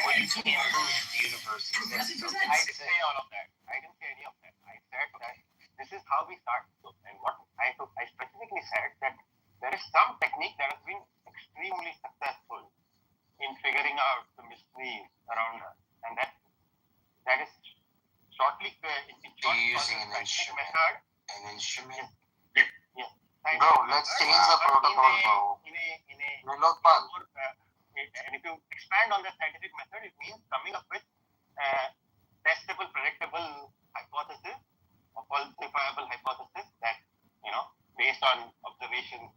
What you can prove the universe exists. I didn't say all of that. I didn't say any of that. I said that this is how we start. And what I specifically said that there is some technique that has been extremely successful in figuring out the mysteries around us, and that is shortly using an instrument. An instrument. Yes. Bro, let's change the protocol, bro. And if you expand on the scientific method, it means coming up with testable, predictable hypothesis, or falsifiable hypothesis that, based on observation.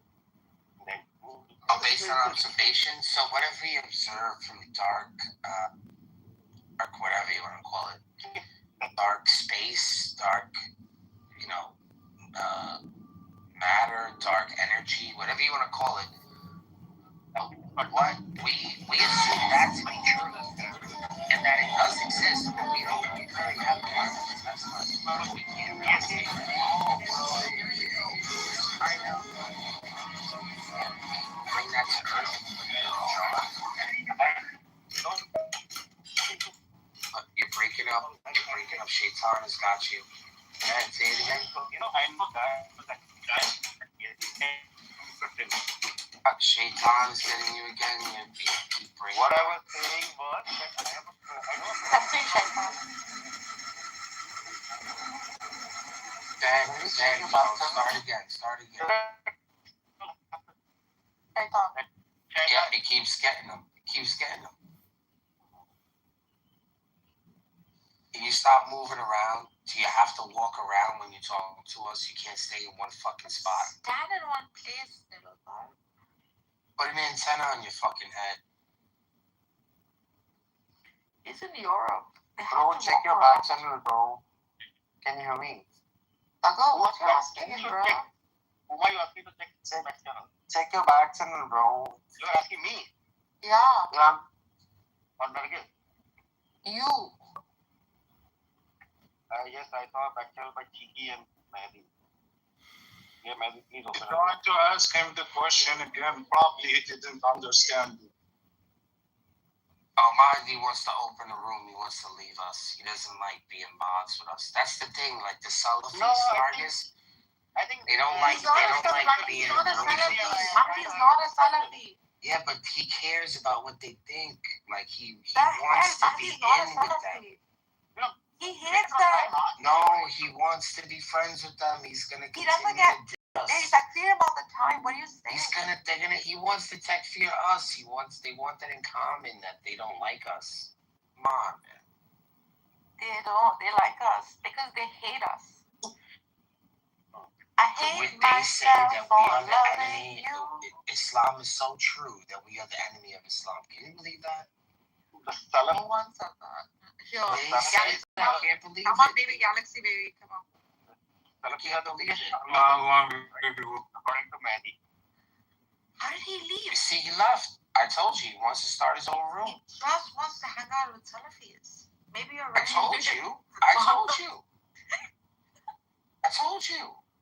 Based on observation, so whatever we observe from dark, whatever you want to call it, dark space, dark, matter, dark energy, whatever you want to call it. But what we assume that to be true, and that it does exist, but we don't really have the evidence. That's not. We can't really say, I know. Bring that to Earth. But you're breaking up. Shaitan has got you. And say it again. I know that. Shaitan is getting you again. You break. What I was saying was that I know. Start again. Yeah, it keeps getting them. Can you stop moving around? Do you have to walk around when you talk to us? You can't stay in one fucking spot. Stand in one place, little boy. Put an antenna on your fucking head. It's in Europe. Bro, check your back channel, bro. Can you hear me? Tago, what you asking me, bro? Who are you asking to check back channel? Check your back channel, bro. You're asking me? Yeah. What again? You. Yes, I saw a back channel by Chiki and Mehdi. Trying to ask him the question again. Probably he didn't understand. Oh, Mahdi wants to open a room. He wants to leave us. He doesn't like being mods with us. That's the thing. Like the Salafis, I think they don't like being in rooms with us. Mahdi's not a Salafi. Yeah, but he cares about what they think. Like he The wants to heck, be Mahdi's not a in with them. Salafi. He hates them. No, he wants to be friends with them. He's gonna He continue doesn't get. to do us. There's takfir all the time. What are you saying? He wants to takfir us. They want that in common, that they don't like us. Come on, man. They don't. They like us because they hate us. I hate They say myself that for we are the loving enemy. you. Islam is so true that we are the enemy of Islam. Can you believe that? No one said that. Here, They say Galaxy. that. I can't believe Come on, it. baby, Galaxy, baby. Come on. I can't believe it. According to Mandy. How did he leave? See, he left. I told you, he wants to start his own room. He just wants to hang out with Salafis. Maybe you're I right. told you.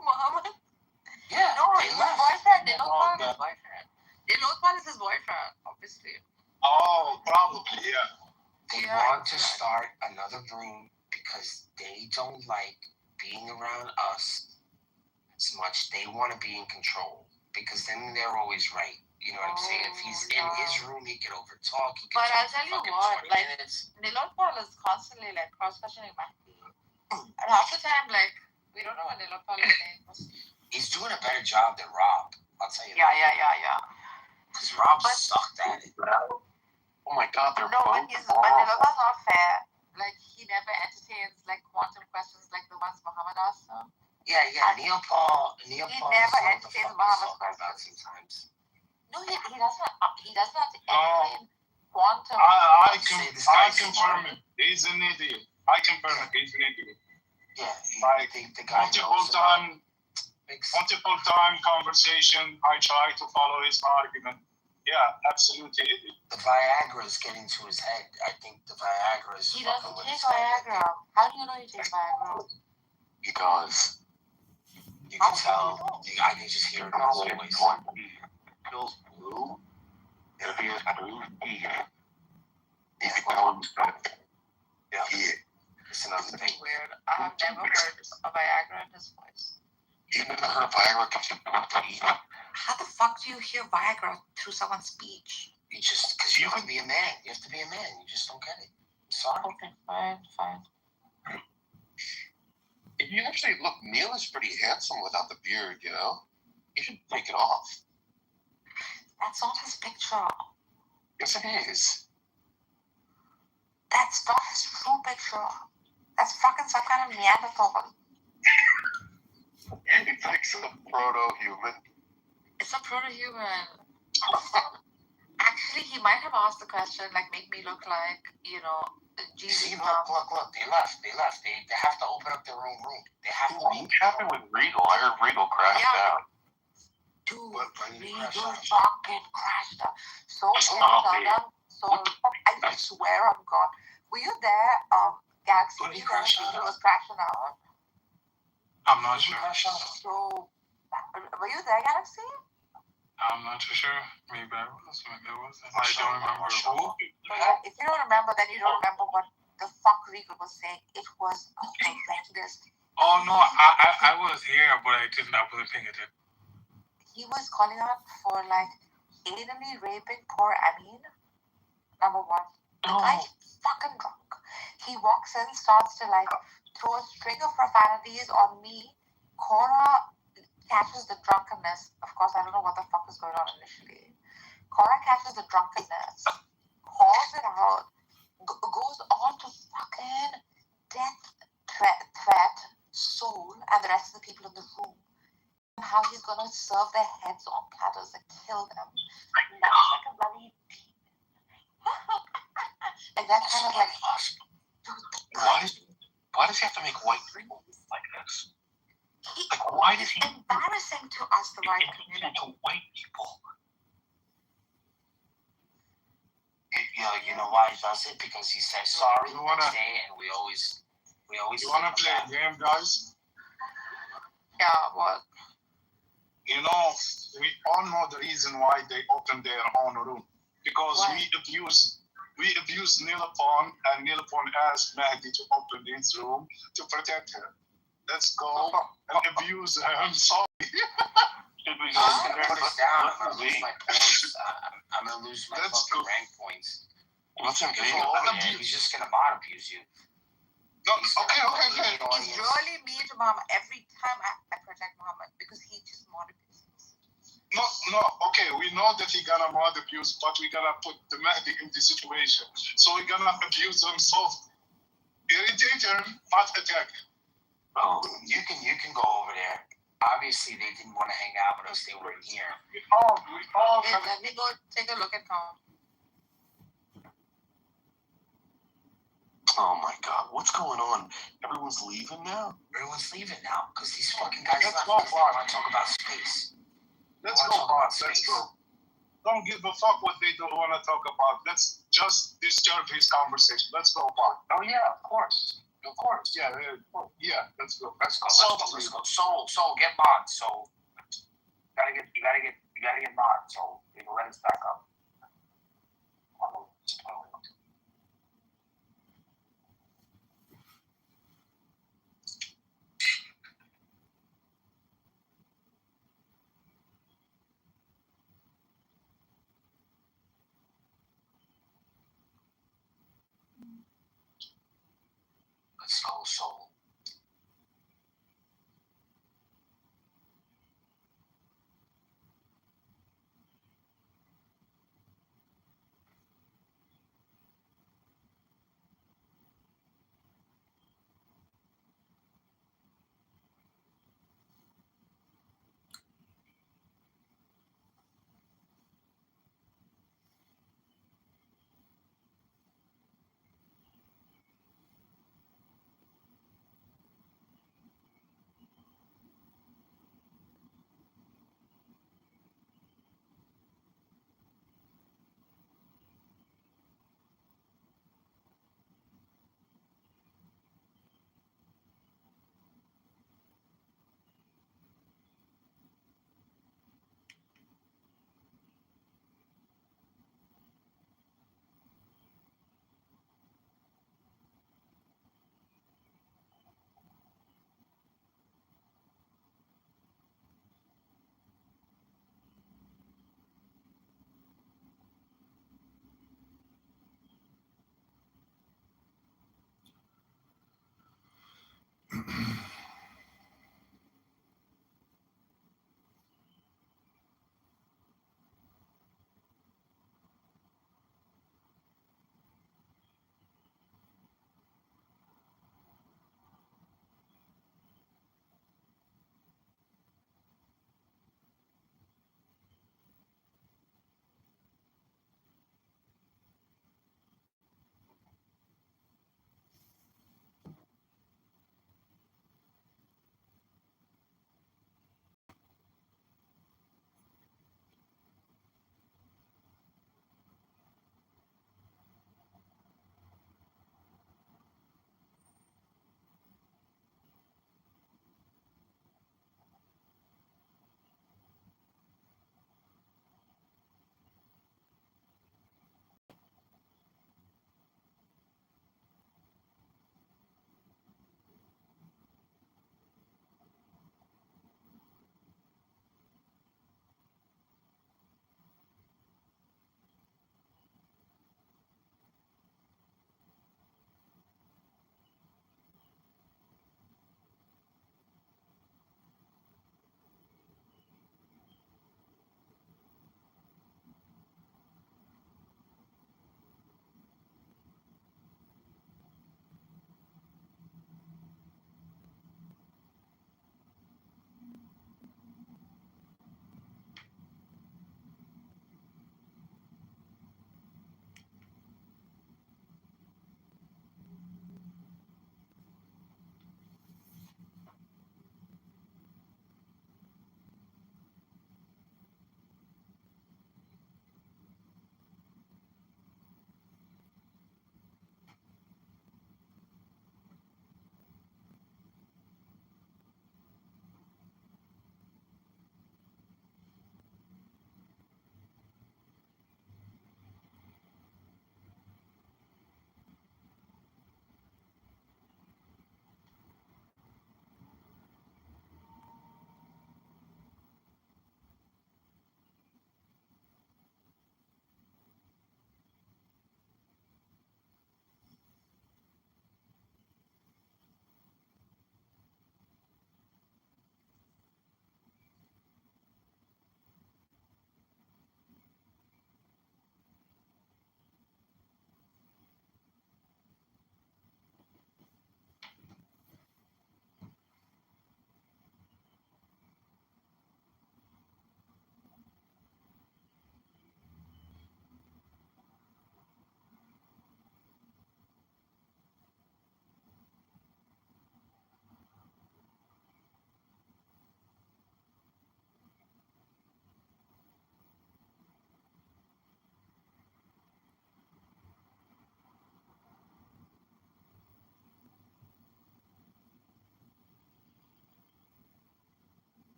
Muhammad? Yeah, No, they his left. boyfriend. Nilotpal is his boyfriend. Nilotpal is his boyfriend, obviously. Oh, probably, yeah. They want to start another room because they don't like being around us as much. They want to be in control because then they're always right. You know what I'm saying? If he's in his room, he can overtalk. He can But I'll talk tell you fucking what, 20 like, minutes. Nilotpal is constantly, like, cross-questioning Mahdi. And half the time, like, we don't know what Nilotpal is saying. He's doing a better job than Rob. I'll tell you Yeah. Because Rob sucked at it. Oh my God, they're No, but Nilotpal's not fair. Like, he never entertains, like, quantum questions like the ones Muhammad asked him. Yeah. Neil Paul. He never entertains Muhammad's questions. Sometimes. No, he doesn't have to entertain quantum. I confirm it. He's an idiot. I confirm it. He's an idiot. Yeah, like the guy multiple time conversation. I try to follow his argument. Yeah, absolutely idiot. The Viagra is getting to his head. I think the Viagra is. He doesn't take Viagra. How do you know he takes Viagra? He does. You can tell. I can just hear it in his voice. Feels blue. It feels blue. Yeah. It's another thing. Weird. I have never heard a Viagra in his voice. You never heard of Viagra? How the fuck do you hear Viagra through someone's speech? You just, because you have to be a man. You have to be a man. You just don't get it. Sorry. Okay, fine. If you actually look, Neil is pretty handsome without the beard, you know? You should take it off. That's not his picture. Yes, it is. That's not his true picture. That's fucking some kind of Neanderthal. It's like some proto-human. It's a proto-human. Actually, he might have asked the question, like, make me look like, Jesus. See, look. They left. They have to open up their own room. They have to be. What happened with Regal? I heard Regal crashed out. Dude, Regal fucking crashed out. So I swear on God. Were you there, Galaxy? When he crashed out? He was crashing out. I'm not sure. So, were you there, Galaxy? I'm not too sure. Maybe I was. I don't remember who. If you don't remember, then you don't remember what the fuck Regal was saying. It was horrendous. Oh no, I was here, but I wasn't paying attention. He was calling out for like anally raping poor Amin. Number one. The guy is fucking drunk. He walks in, starts to like throw a string of profanities on me. Cora catches the drunkenness. Of course, I don't know what the fuck is going on initially. Cora catches the drunkenness, calls it out, goes on to fucking death threat Soul and the rest of the people in the room. How he's gonna serve their heads on platters and kill them. That's like a bloody demon. Like that kind of like. Why does he have to make white people like this? Why does he? Embarrassing to us, the white community. To white people. Yeah, you know why he does it? Because he says sorry the next day, and we always. You wanna play a game, guys? Yeah, what? You know, we all know the reason why they opened their own room. Because we abuse Nilapon, and Nilapon asked Mahdi to open his room to protect her. Let's go and abuse her. I'm sorry. I'm gonna put this down. I'm gonna lose my points. I'm gonna lose my fucking rank points. What's him He's He's just gonna bot abuse you. No, okay. He's really mean to Muhammad every time I protect Muhammad because he just mod abuses. No, okay, we know that he gonna mod abuse, but we gonna put the Mahdi in the situation. So we gonna abuse him softly. Irritate him, not attack. Oh, you can go over there. Obviously, they didn't want to hang out with us. They were here. Let me go take a look at Tom. Oh my God, what's going on? Everyone's leaving now? Everyone's leaving now because these fucking guys Let's left go, because they want to talk about space. Let's go. Don't give a fuck what they don't want to talk about. Let's just disturb his conversation. Let's go, Bart. Oh yeah, of course. Yeah, let's go. Let's go. Soul, get mod. So you gotta get mod. So they can let us back up. Let's go, Soul.